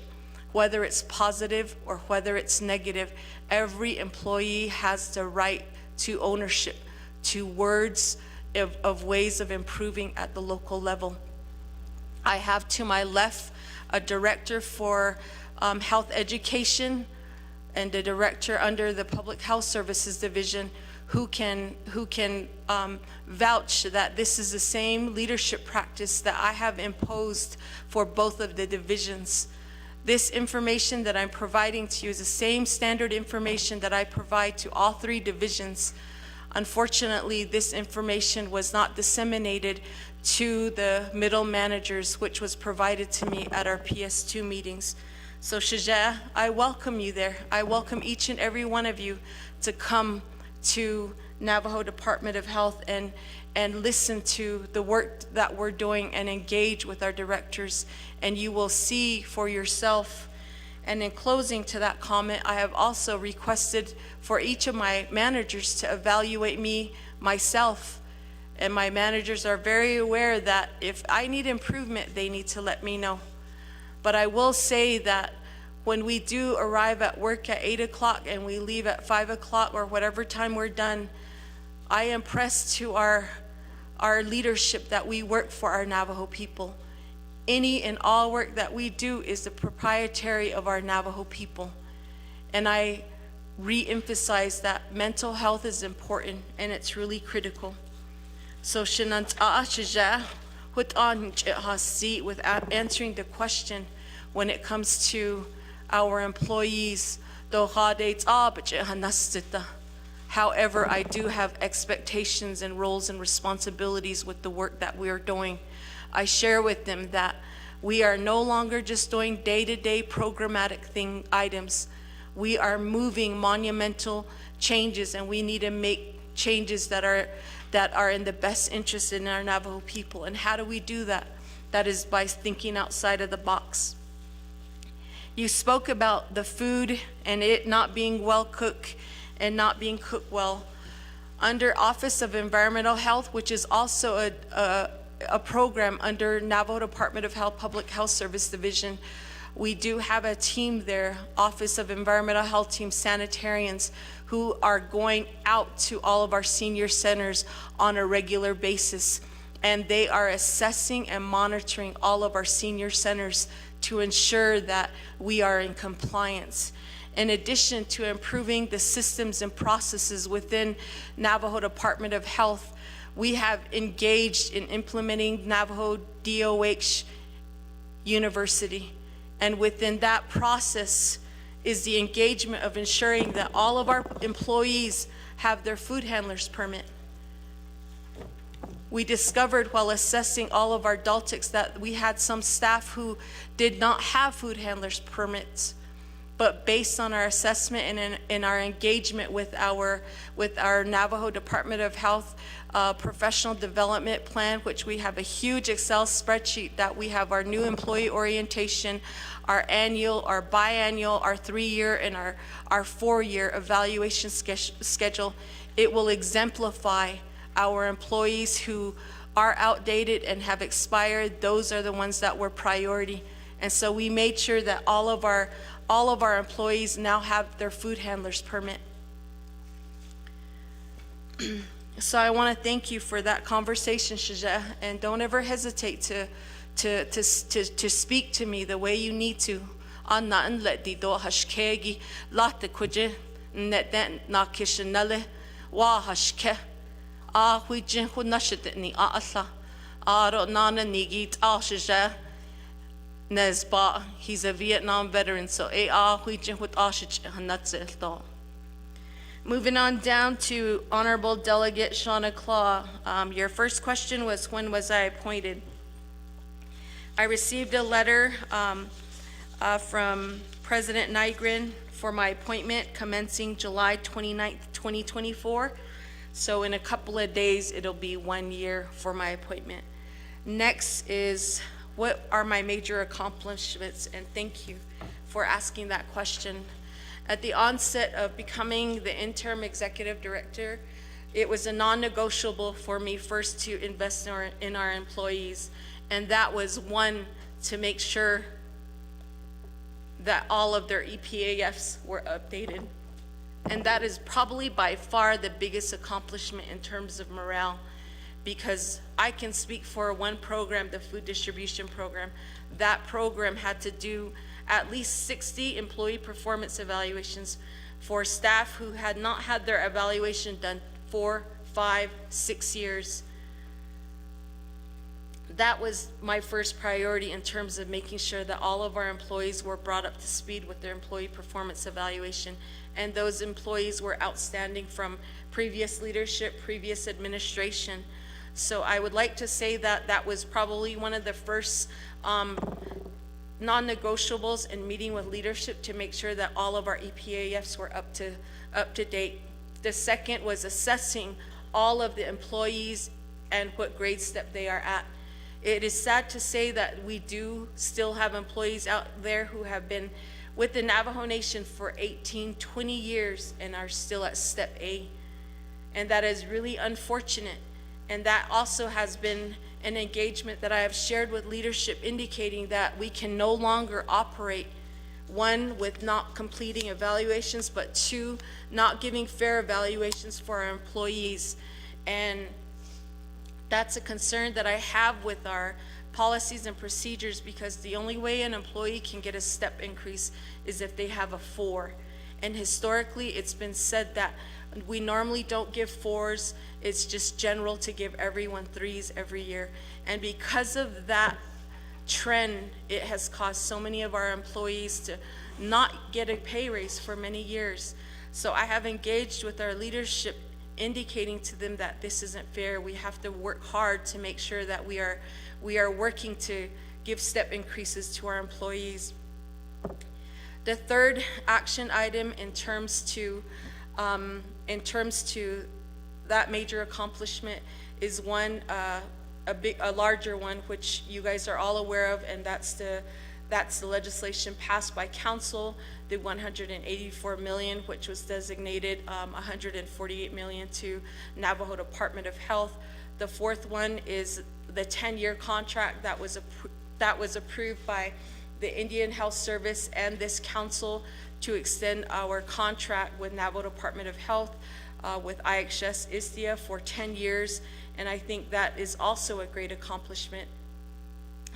whether it's positive or whether it's negative. Every employee has the right to ownership, to words of ways of improving at the local level. I have to my left a director for health education and a director under the Public Health Services Division who can vouch that this is the same leadership practice that I have imposed for both of the divisions. This information that I'm providing to you is the same standard information that I provide to all three divisions. Unfortunately, this information was not disseminated to the middle managers, which was provided to me at our PS2 meetings. So Shaja, I welcome you there. I welcome each and every one of you to come to Navajo Department of Health and listen to the work that we're doing and engage with our directors, and you will see for yourself. And in closing to that comment, I have also requested for each of my managers to evaluate myself, and my managers are very aware that if I need improvement, they need to let me know. But I will say that when we do arrive at work at 8 o'clock and we leave at 5 o'clock or whatever time we're done, I impress to our leadership that we work for our Navajo people. Any and all work that we do is the proprietary of our Navajo people. And I re-emphasize that mental health is important and it's really critical. So with answering the question when it comes to our employees, however, I do have expectations and roles and responsibilities with the work that we are doing. I share with them that we are no longer just doing day-to-day programmatic items. We are moving monumental changes, and we need to make changes that are in the best interest in our Navajo people. And how do we do that? That is by thinking outside of the box. You spoke about the food and it not being well cooked and not being cooked well. Under Office of Environmental Health, which is also a program under Navajo Department of Health, Public Health Service Division, we do have a team there, Office of Environmental Health Team Sanitarians, who are going out to all of our senior centers on a regular basis. And they are assessing and monitoring all of our senior centers to ensure that we are in compliance. In addition to improving the systems and processes within Navajo Department of Health, we have engaged in implementing Navajo DOH University. And within that process is the engagement of ensuring that all of our employees have their food handler's permit. We discovered while assessing all of our Daltics that we had some staff who did not have food handlers permits. But based on our assessment and in our engagement with our Navajo Department of Health professional development plan, which we have a huge Excel spreadsheet that we have our new employee orientation, our annual, our biannual, our 3-year, and our 4-year evaluation schedule. It will exemplify our employees who are outdated and have expired. Those are the ones that were priority. And so we made sure that all of our employees now have their food handler's permit. So I want to thank you for that conversation, Shaja, and don't ever hesitate to speak to me the way you need to. Anna let di do hashkegi latte kuje net den na kishnale wa hashke a huijin hunashit ni aatla aro nana nigit al Shaja Nesba. He's a Vietnam veteran, so moving on down to Honorable Delegate Shauna Claw. Your first question was, when was I appointed? I received a letter from President Nygren for my appointment commencing July 29th, 2024. So in a couple of days, it'll be 1 year for my appointment. Next is, what are my major accomplishments? And thank you for asking that question. At the onset of becoming the interim executive director, it was a non-negotiable for me first to invest in our employees. And that was, one, to make sure that all of their EPAFs were updated. And that is probably by far the biggest accomplishment in terms of morale, because I can speak for one program, the food distribution program. That program had to do at least 60 employee performance evaluations for staff who had not had their evaluation done 4, 5, 6 years. That was my first priority in terms of making sure that all of our employees were brought up to speed with their employee performance evaluation. And those employees were outstanding from previous leadership, previous administration. So I would like to say that that was probably one of the first non-negotiables in meeting with leadership to make sure that all of our EPAFs were up to date. The second was assessing all of the employees and what grade step they are at. It is sad to say that we do still have employees out there who have been with the Navajo Nation for 18, 20 years and are still at step A. And that is really unfortunate. And that also has been an engagement that I have shared with leadership, indicating that we can no longer operate, one, with not completing evaluations, but two, not giving fair evaluations for our employees. And that's a concern that I have with our policies and procedures, because the only way an employee can get a step increase is if they have a 4. And historically, it's been said that we normally don't give 4s. It's just general to give everyone 3s every year. And because of that trend, it has caused so many of our employees to not get a pay raise for many years. So I have engaged with our leadership, indicating to them that this isn't fair. We have to work hard to make sure that we are working to give step increases to our employees. The third action item in terms to that major accomplishment is one, a larger one, which you guys are all aware of, and that's the legislation passed by council, the $184 million, which was designated $148 million to Navajo Department of Health. The fourth one is the 10-year contract that was approved by the Indian Health Service and this council to extend our contract with Navajo Department of Health with IHS ISTIA for 10 years, and I think that is also a great accomplishment.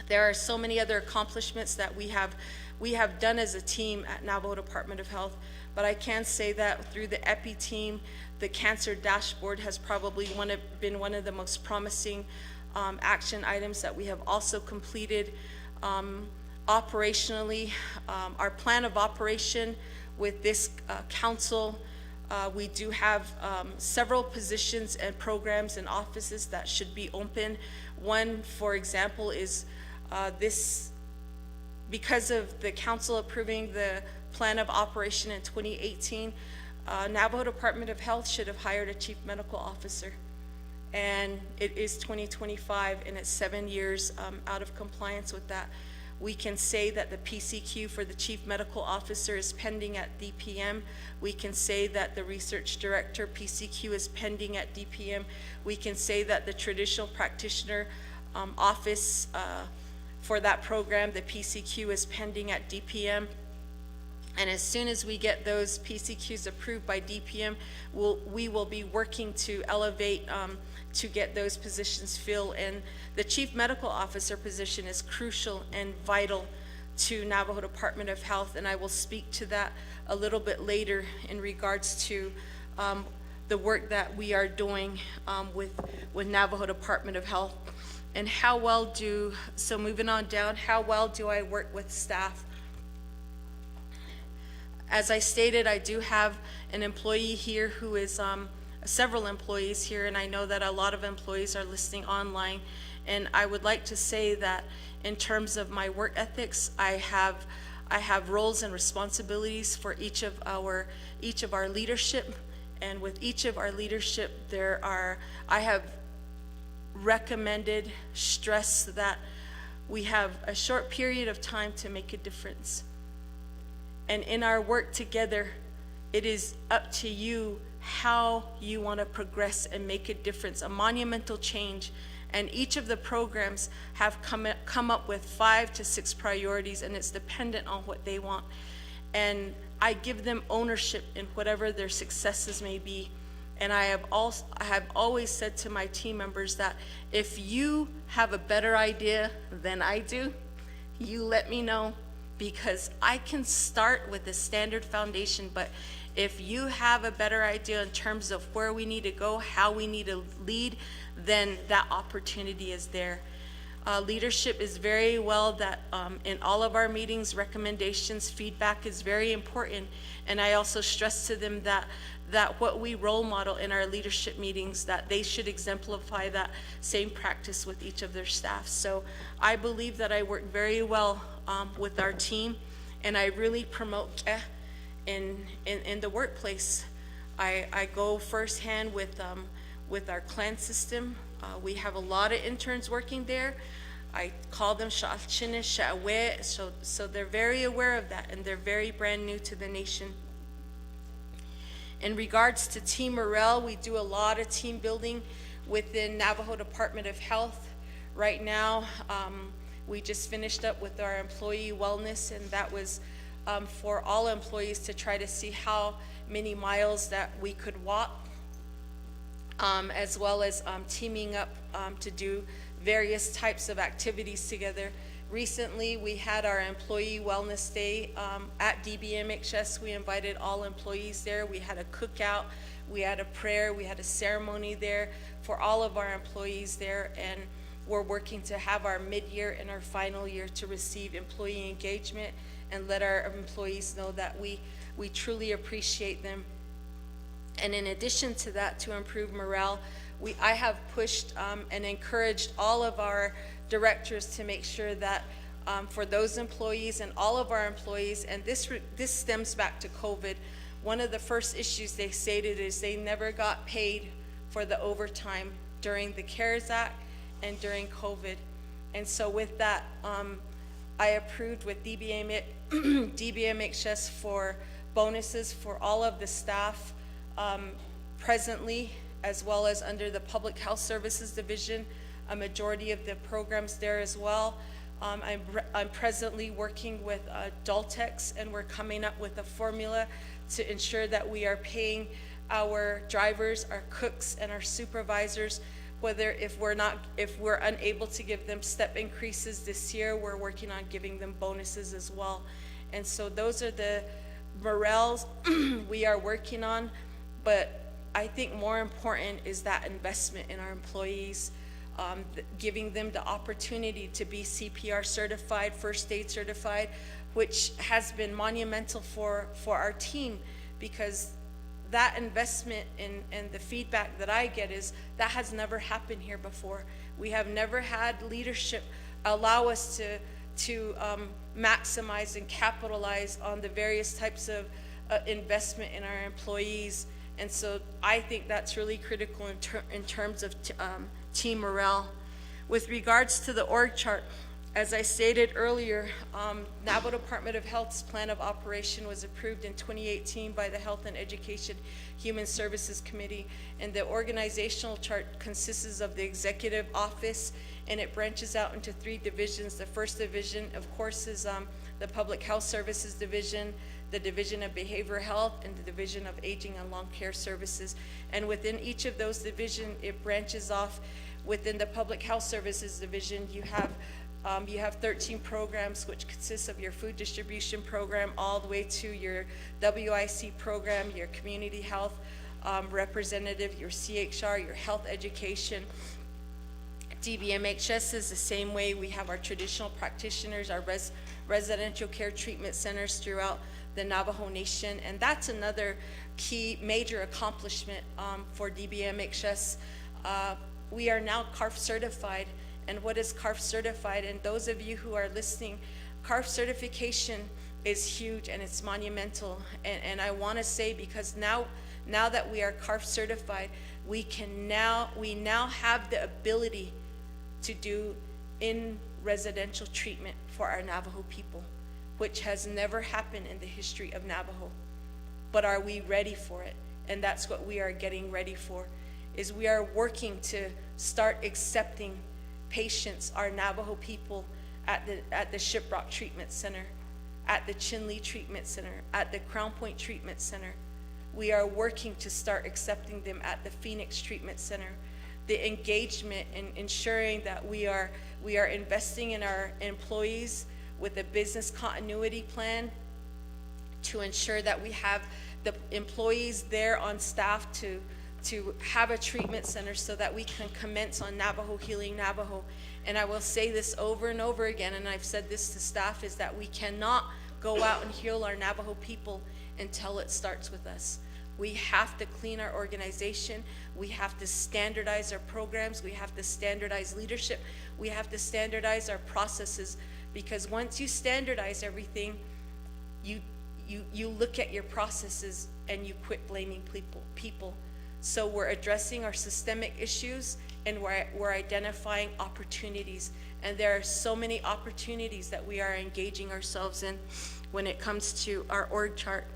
There are so many other accomplishments that we have done as a team at Navajo Department of Health, but I can say that through the EPI team, the cancer dashboard has probably been one of the most promising action items that we have also completed. Operationally, our plan of operation with this council We do have several positions and programs and offices that should be open. One, for example, is because of the council approving the plan of operation in 2018, Navajo Department of Health should have hired a chief medical officer. And it is 2025, and it's 7 years out of compliance with that. We can say that the PCQ for the chief medical officer is pending at DPM. We can say that the research director PCQ is pending at DPM. We can say that the traditional practitioner office for that program, the PCQ, is pending at DPM. And as soon as we get those PCQs approved by DPM, we will be working to elevate to get those positions filled. And the chief medical officer position is crucial and vital to Navajo Department of Health, and I will speak to that a little bit later in regards to the work that we are doing with Navajo Department of Health. And how well do, so moving on down, how well do I work with staff? As I stated, I do have an employee here who is, several employees here, and I know that a lot of employees are listening online. And I would like to say that in terms of my work ethics, I have roles and responsibilities for each of our leadership. And with each of our leadership, I have recommended, stressed that we have a short period of time to make a difference. And in our work together, it is up to you how you want to progress and make a difference, a monumental change. And each of the programs have come up with 5 to 6 priorities, and it's dependent on what they want. And I give them ownership in whatever their successes may be. And I have always said to my team members that if you have a better idea than I do, you let me know, because I can start with a standard foundation, but if you have a better idea in terms of where we need to go, how we need to lead, then that opportunity is there. Leadership is very well that in all of our meetings, recommendations, feedback is very important. And I also stress to them that what we role model in our leadership meetings, that they should exemplify that same practice with each of their staff. So I believe that I work very well with our team, and I really promote in the workplace. I go firsthand with our clan system. We have a lot of interns working there. I call them Sha'afchine, Sha'awe, so they're very aware of that, and they're very brand new to the nation. In regards to team morale, we do a lot of team building within Navajo Department of Health. Right now, we just finished up with our employee wellness, and that was for all employees to try to see how many miles that we could walk, as well as teaming up to do various types of activities together. Recently, we had our employee wellness day at DBMHS. We invited all employees there. We had a cookout, we had a prayer, we had a ceremony there for all of our employees there, and we're working to have our mid-year and our final year to receive employee engagement and let our employees know that we truly appreciate them. And in addition to that, to improve morale, I have pushed and encouraged all of our directors to make sure that for those employees and all of our employees, and this stems back to COVID, one of the first issues they stated is they never got paid for the overtime during the CARES Act and during COVID. And so with that, I approved with DBMHS for bonuses for all of the staff presently, as well as under the Public Health Services Division, a majority of the programs there as well. I'm presently working with Daltex, and we're coming up with a formula to ensure that we are paying our drivers, our cooks, and our supervisors, whether if we're unable to give them step increases this year, we're working on giving them bonuses as well. And so those are the morales we are working on, but I think more important is that investment in our employees, giving them the opportunity to be CPR certified, first aid certified, which has been monumental for our team, because that investment and the feedback that I get is that has never happened here before. We have never had leadership allow us to maximize and capitalize on the various types of investment in our employees. And so I think that's really critical in terms of team morale. With regards to the org chart, as I stated earlier, Navajo Department of Health's plan of operation was approved in 2018 by the Health and Education Human Services Committee, and the organizational chart consists of the executive office, and it branches out into 3 divisions. The first division, of course, is the Public Health Services Division, the Division of Behavioral Health, and the Division of Aging and Long Care Services. And within each of those divisions, it branches off. Within the Public Health Services Division, you have 13 programs, which consists of your food distribution program all the way to your WIC program, your community health representative, your CHR, your health education. DBMHS is the same way. We have our traditional practitioners, our residential care treatment centers throughout the Navajo Nation, and that's another key major accomplishment for DBMHS. We are now CARF certified. And what is CARF certified? And those of you who are listening, CARF certification is huge and it's monumental. And I want to say, because now that we are CARF certified, we now have the ability to do in residential treatment for our Navajo people, which has never happened in the history of Navajo. But are we ready for it? And that's what we are getting ready for, is we are working to start accepting patients, our Navajo people, at the Shiprock Treatment Center, at the Chinle Treatment Center, at the Crown Point Treatment Center. We are working to start accepting them at the Phoenix Treatment Center. The engagement in ensuring that we are investing in our employees with a business continuity plan to ensure that we have the employees there on staff to have a treatment center so that we can commence on Navajo Healing Navajo. And I will say this over and over again, and I've said this to staff, is that we cannot go out and heal our Navajo people until it starts with us. We have to clean our organization. We have to standardize our programs. We have to standardize leadership. We have to standardize our processes, because once you standardize everything, you look at your processes and you quit blaming people. So we're addressing our systemic issues, and we're identifying opportunities. And there are so many opportunities that we are engaging ourselves in when it comes to our org chart.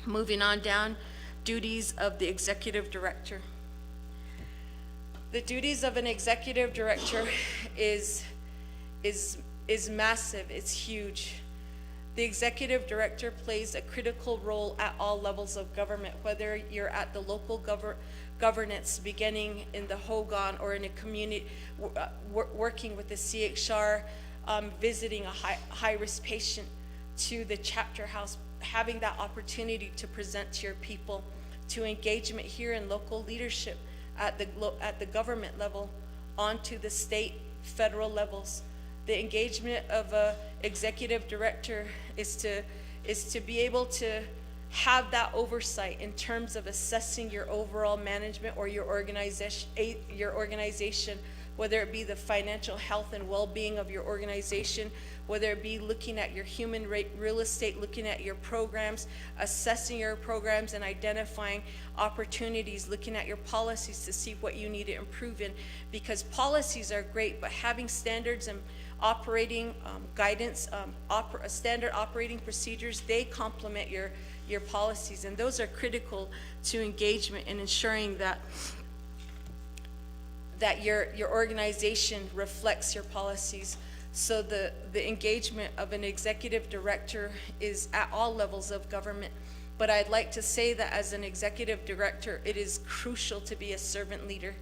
Moving on down, duties of the executive director. The duties of an executive director is massive, it's huge. The executive director plays a critical role at all levels of government, whether you're at the local governance, beginning in the Hogan or in a community, working with the CHR, visiting a high-risk patient, to the chapter house, having that opportunity to present to your people, to engagement here in local leadership at the government level, onto the state, federal levels. The engagement of a executive director is to be able to have that oversight in terms of assessing your overall management or your organization, whether it be the financial health and well-being of your organization, whether it be looking at your human real estate, looking at your programs, assessing your programs and identifying opportunities, looking at your policies to see what you need to improve in. Because policies are great, but having standards and operating guidance, standard operating procedures, they complement your policies, and those are critical to engagement in ensuring that your organization reflects your policies. So the engagement of an executive director is at all levels of government. But I'd like to say that as an executive director, it is crucial to be a servant leader.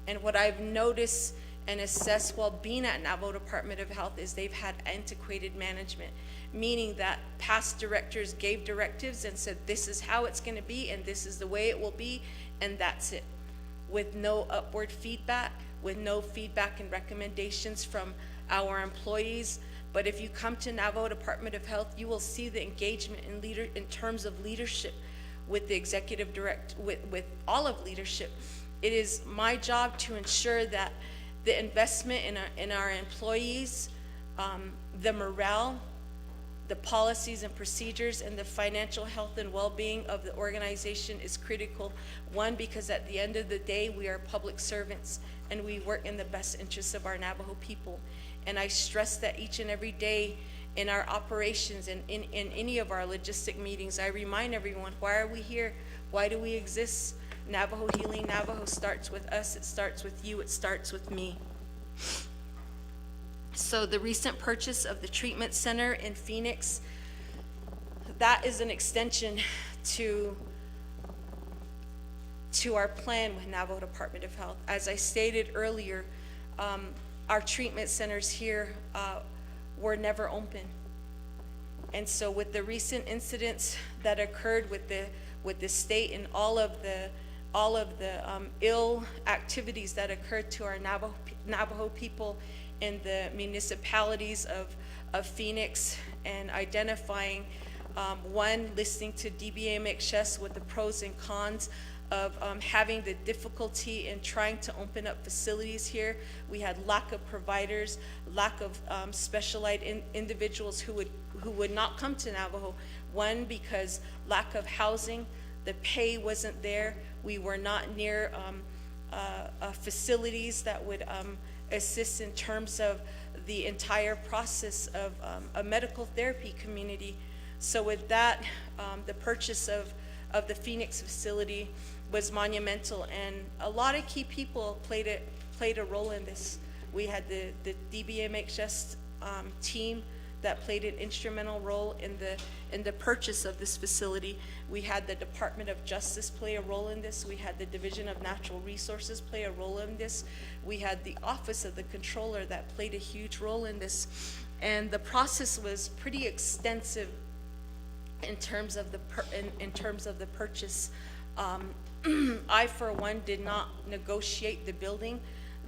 And what I've noticed and assessed while being at Navajo Department of Health is they've had antiquated management, meaning that past directors gave directives and said, this is how it's going to be and this is the way it will be, and that's it, with no upward feedback, with no feedback and recommendations from our employees. But if you come to Navajo Department of Health, you will see the engagement in terms of leadership, with the executive with all of leadership. It is my job to ensure that the investment in our employees, the morale, the policies and procedures, and the financial health and well-being of the organization is critical. One, because at the end of the day, we are public servants and we work in the best interests of our Navajo people. And I stress that each and every day in our operations and in any of our logistic meetings, I remind everyone, why are we here? Why do we exist? Navajo Healing Navajo starts with us, it starts with you, it starts with me. So the recent purchase of the treatment center in Phoenix, that is an extension to our plan with Navajo Department of Health. As I stated earlier, our treatment centers here were never open. And so with the recent incidents that occurred with the state and all of the ill activities that occurred to our Navajo people in the municipalities of Phoenix, and identifying, one, listening to DBMXS with the pros and cons of having the difficulty in trying to open up facilities here. We had lack of providers, lack of specialized individuals who would not come to Navajo. One, because lack of housing, the pay wasn't there. We were not near facilities that would assist in terms of the entire process of a medical therapy community. So with that, the purchase of the Phoenix facility was monumental, and a lot of key people played a role in this. We had the DBMHS team that played an instrumental role in the purchase of this facility. We had the Department of Justice play a role in this. We had the Division of Natural Resources play a role in this. We had the Office of the Controller that played a huge role in this. And the process was pretty extensive in terms of the purchase. I, for one, did not negotiate the building.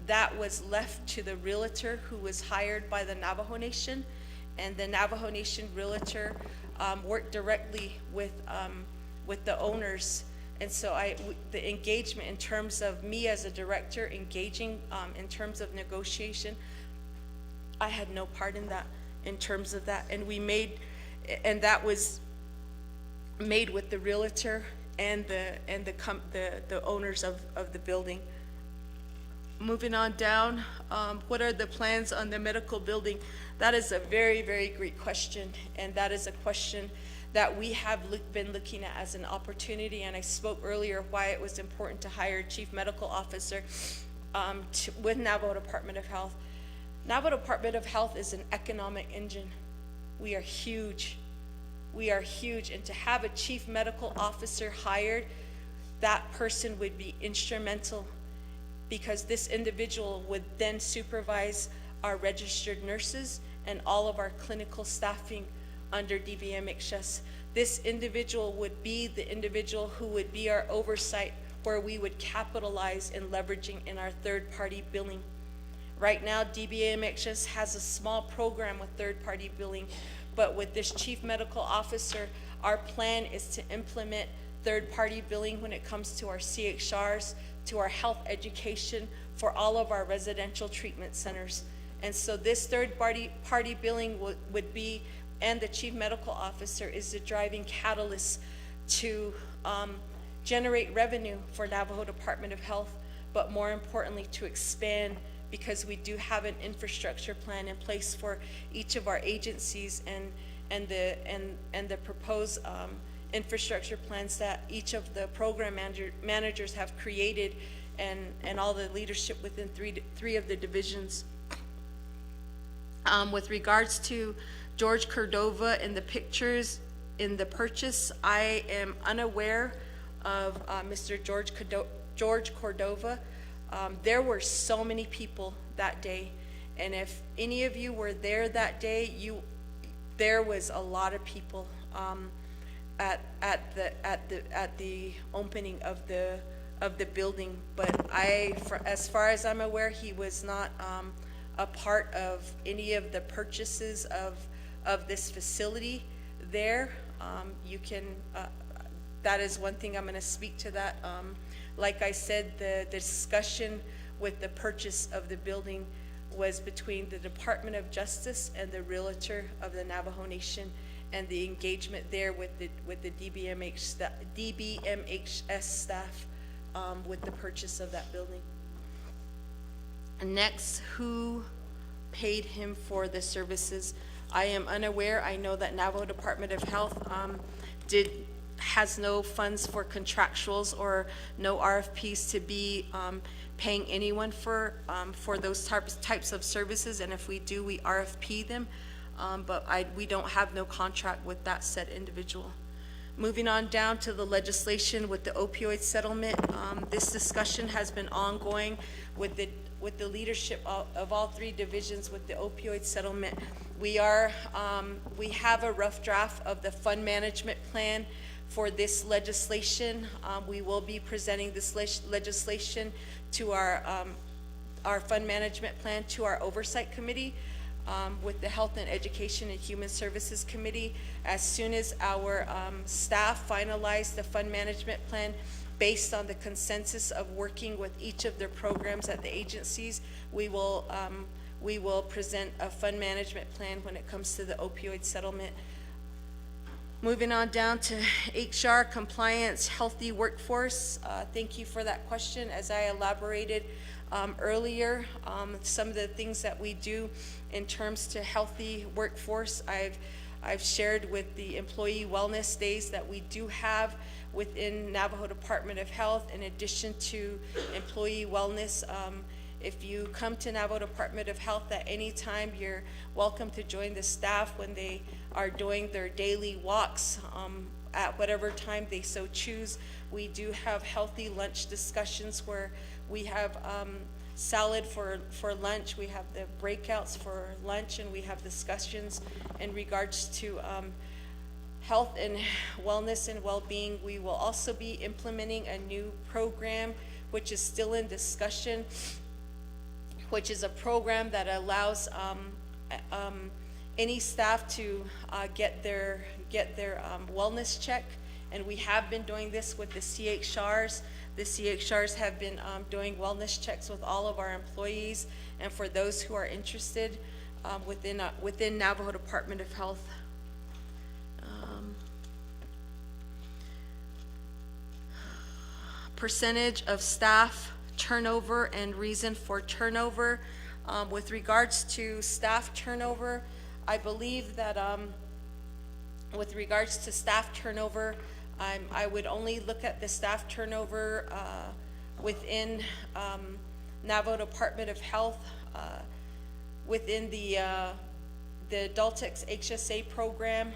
That was left to the realtor who was hired by the Navajo Nation, and the Navajo Nation realtor worked directly with the owners. And so the engagement in terms of me as a director engaging in terms of negotiation, I had no part in that, in terms of that. And that was made with the realtor and the owners of the building. Moving on down, what are the plans on the medical building? That is a very, very great question, and that is a question that we have been looking at as an opportunity. And I spoke earlier why it was important to hire a chief medical officer with Navajo Department of Health. Navajo Department of Health is an economic engine. We are huge. We are huge, and to have a chief medical officer hired, that person would be instrumental, because this individual would then supervise our registered nurses and all of our clinical staffing under DBMHS. This individual would be the individual who would be our oversight, where we would capitalize in leveraging in our third-party billing. Right now, DBMHS has a small program with third-party billing, but with this chief medical officer, our plan is to implement third-party billing when it comes to our CHRs, to our health education for all of our residential treatment centers. And so this third-party billing would be, and the chief medical officer is the driving catalyst to generate revenue for Navajo Department of Health, but more importantly to expand, because we do have an infrastructure plan in place for each of our agencies, and the proposed infrastructure plans that each of the program managers have created, and all the leadership within three of the divisions. With regards to George Cordova and the pictures in the purchase, I am unaware of Mr. George Cordova. There were so many people that day, and if any of you were there that day, there was a lot of people at the opening of the building. But as far as I'm aware, he was not a part of any of the purchases of this facility there. that is one thing I'm going to speak to that. Like I said, the discussion with the purchase of the building was between the Department of Justice and the Realtor of the Navajo Nation, and the engagement there with the DBMHS staff with the purchase of that building. And next, who paid him for the services? I am unaware. I know that Navajo Department of Health has no funds for contractuals or no RFPs to be paying anyone for those types of services, and if we do, we RFP them, but we don't have no contract with that said individual. Moving on down to the legislation with the opioid settlement, this discussion has been ongoing with the leadership of all three divisions with the opioid settlement. We have a rough draft of the fund management plan for this legislation. We will be presenting this legislation to our fund management plan to our oversight committee with the Health and Education and Human Services Committee. As soon as our staff finalize the fund management plan based on the consensus of working with each of their programs at the agencies, we will present a fund management plan when it comes to the opioid settlement. Moving on down to HR compliance, healthy workforce. Thank you for that question. As I elaborated earlier, some of the things that we do in terms to healthy workforce, I've shared with the employee wellness days that we do have within Navajo Department of Health. In addition to employee wellness, if you come to Navajo Department of Health at any time, you're welcome to join the staff when they are doing their daily walks at whatever time they so choose. We do have healthy lunch discussions where we have salad for lunch, we have the breakouts for lunch, and we have discussions in regards to health and wellness and well-being. We will also be implementing a new program which is still in discussion, which is a program that allows any staff to get their wellness check, and we have been doing this with the CHRs. The CHRs have been doing wellness checks with all of our employees, and for those who are interested within Navajo Department of Health. Percentage of staff turnover and reason for turnover. With regards to staff turnover, I believe that with regards to staff turnover, I would only look at the staff turnover within Navajo Department of Health, within the Adultex HSA program.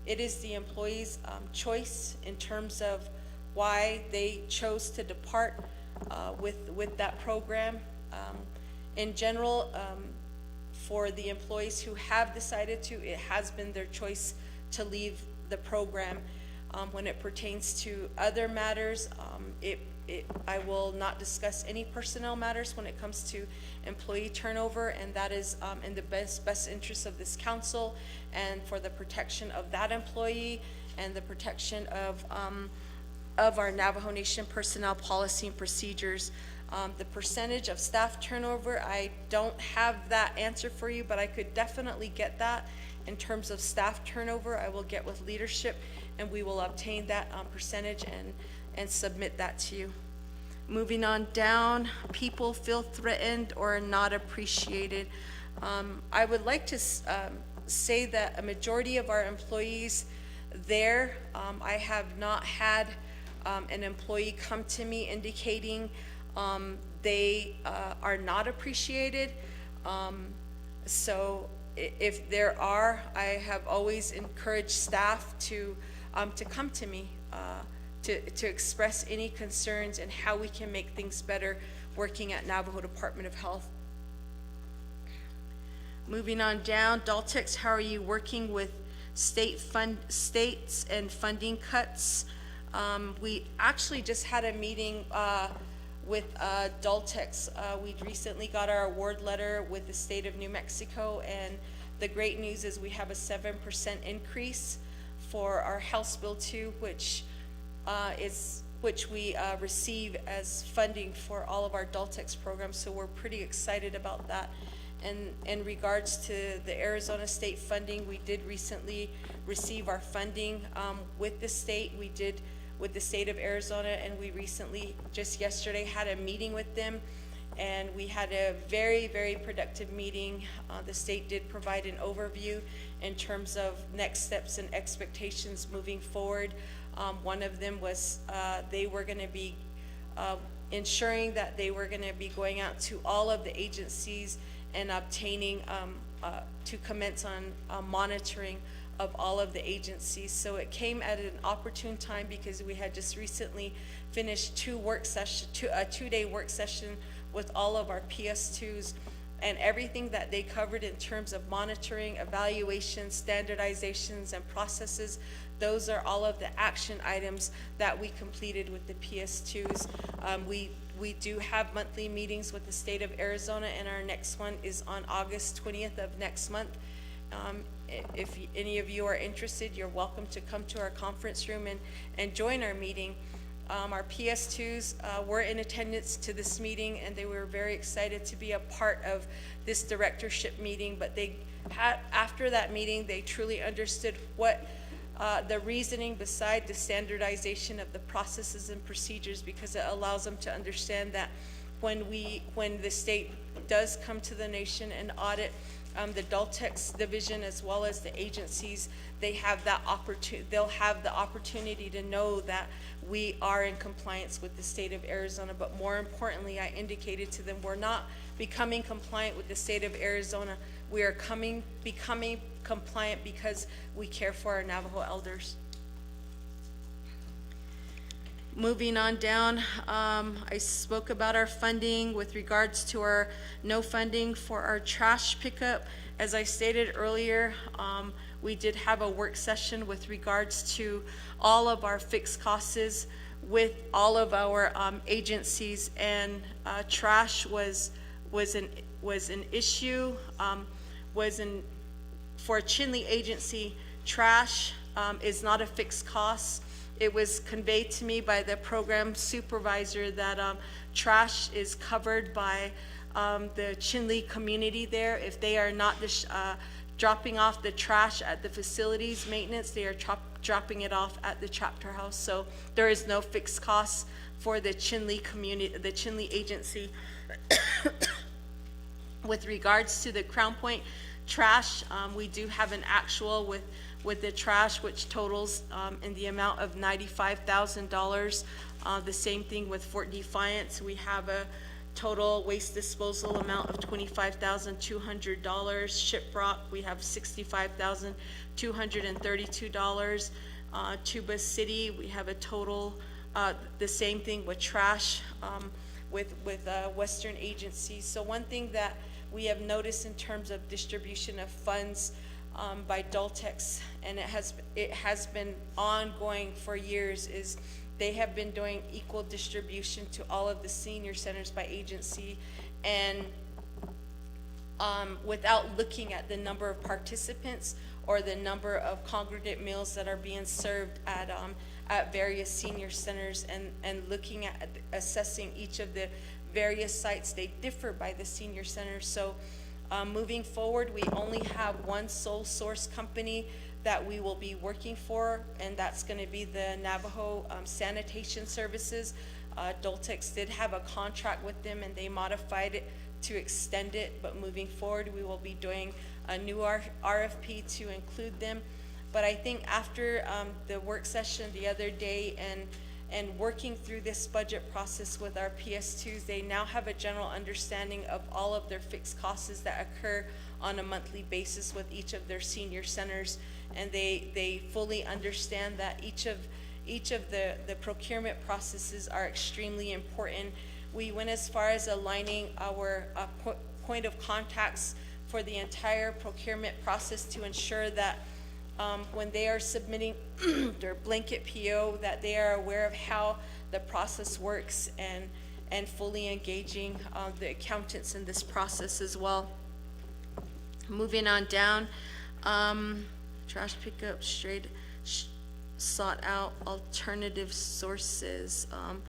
It is the employee's choice in terms of why they chose to depart with that program. In general, for the employees who have decided to, it has been their choice to leave the program. When it pertains to other matters, I will not discuss any personnel matters when it comes to employee turnover, and that is in the best interest of this council and for the protection of that employee and the protection of our Navajo Nation personnel policy and procedures. The percentage of staff turnover, I don't have that answer for you, but I could definitely get that. In terms of staff turnover, I will get with leadership and we will obtain that percentage and submit that to you. Moving on down, people feel threatened or not appreciated. I would like to say that a majority of our employees there, I have not had an employee come to me indicating they are not appreciated. So if there are, I have always encouraged staff to come to me to express any concerns and how we can make things better working at Navajo Department of Health. Moving on down, Daltex, how are you working with states and funding cuts? We actually just had a meeting with Daltex. We recently got our award letter with the state of New Mexico, and the great news is we have a 7% increase for our House Bill 2, which which we receive as funding for all of our Daltex programs, so we're pretty excited about that. And in regards to the Arizona state funding, we did recently receive our funding with the state. We did with the state of Arizona, and we recently, just yesterday, had a meeting with them, and we had a very, very productive meeting. The state did provide an overview in terms of next steps and expectations moving forward. One of them was they were going to be ensuring that they were going to be going out to all of the agencies and obtaining to commence on monitoring of all of the agencies. So it came at an opportune time because we had just recently finished a two-day work session with all of our PS2s, and everything that they covered in terms of monitoring, evaluations, standardizations, and processes. Those are all of the action items that we completed with the PS2s. We do have monthly meetings with the state of Arizona, and our next one is on August 20th of next month. If any of you are interested, you're welcome to come to our conference room and join our meeting. Our PS2s were in attendance to this meeting, and they were very excited to be a part of this directorship meeting, but after that meeting, they truly understood what the reasoning beside the standardization of the processes and procedures, because it allows them to understand that when the state does come to the nation and audit the Daltex division as well as the agencies, they'll have the opportunity to know that we are in compliance with the state of Arizona. But more importantly, I indicated to them, we're not becoming compliant with the state of Arizona. We are becoming compliant because we care for our Navajo elders. Moving on down, I spoke about our funding with regards to our no funding for our trash pickup. As I stated earlier, we did have a work session with regards to all of our fixed costs with all of our agencies, and trash was an issue. For a Chinle agency, trash is not a fixed cost. It was conveyed to me by the program supervisor that trash is covered by the Chinle community there. If they are not dropping off the trash at the facilities maintenance, they are dropping it off at the chapter house. So there is no fixed cost for the Chinle community, the Chinle agency. With regards to the Crown Point trash, we do have an actual with the trash, which totals in the amount of $95,000. The same thing with Fort Defiance. We have a total waste disposal amount of $25,200. Shiprock, we have $65,232. Tuba City, we have a total, the same thing with trash, with Western agencies. So one thing that we have noticed in terms of distribution of funds by Daltex, and it has been ongoing for years, is they have been doing equal distribution to all of the senior centers by agency, and without looking at the number of participants or the number of congregate meals that are being served at various senior centers, and looking at assessing each of the various sites. They differ by the senior centers. So moving forward, we only have one sole source company that we will be working for, and that's going to be the Navajo Sanitation Services. Daltex did have a contract with them, and they modified it to extend it, but moving forward, we will be doing a new RFP to include them. But I think after the work session the other day and working through this budget process with our PS2s, they now have a general understanding of all of their fixed costs that occur on a monthly basis with each of their senior centers, and they fully understand that each of the procurement processes are extremely important. We went as far as aligning our point of contacts for the entire procurement process to ensure that when they are submitting their blanket PO, that they are aware of how the process works, and fully engaging the accountants in this process as well. Moving on down, trash pickup, sought out alternative sources.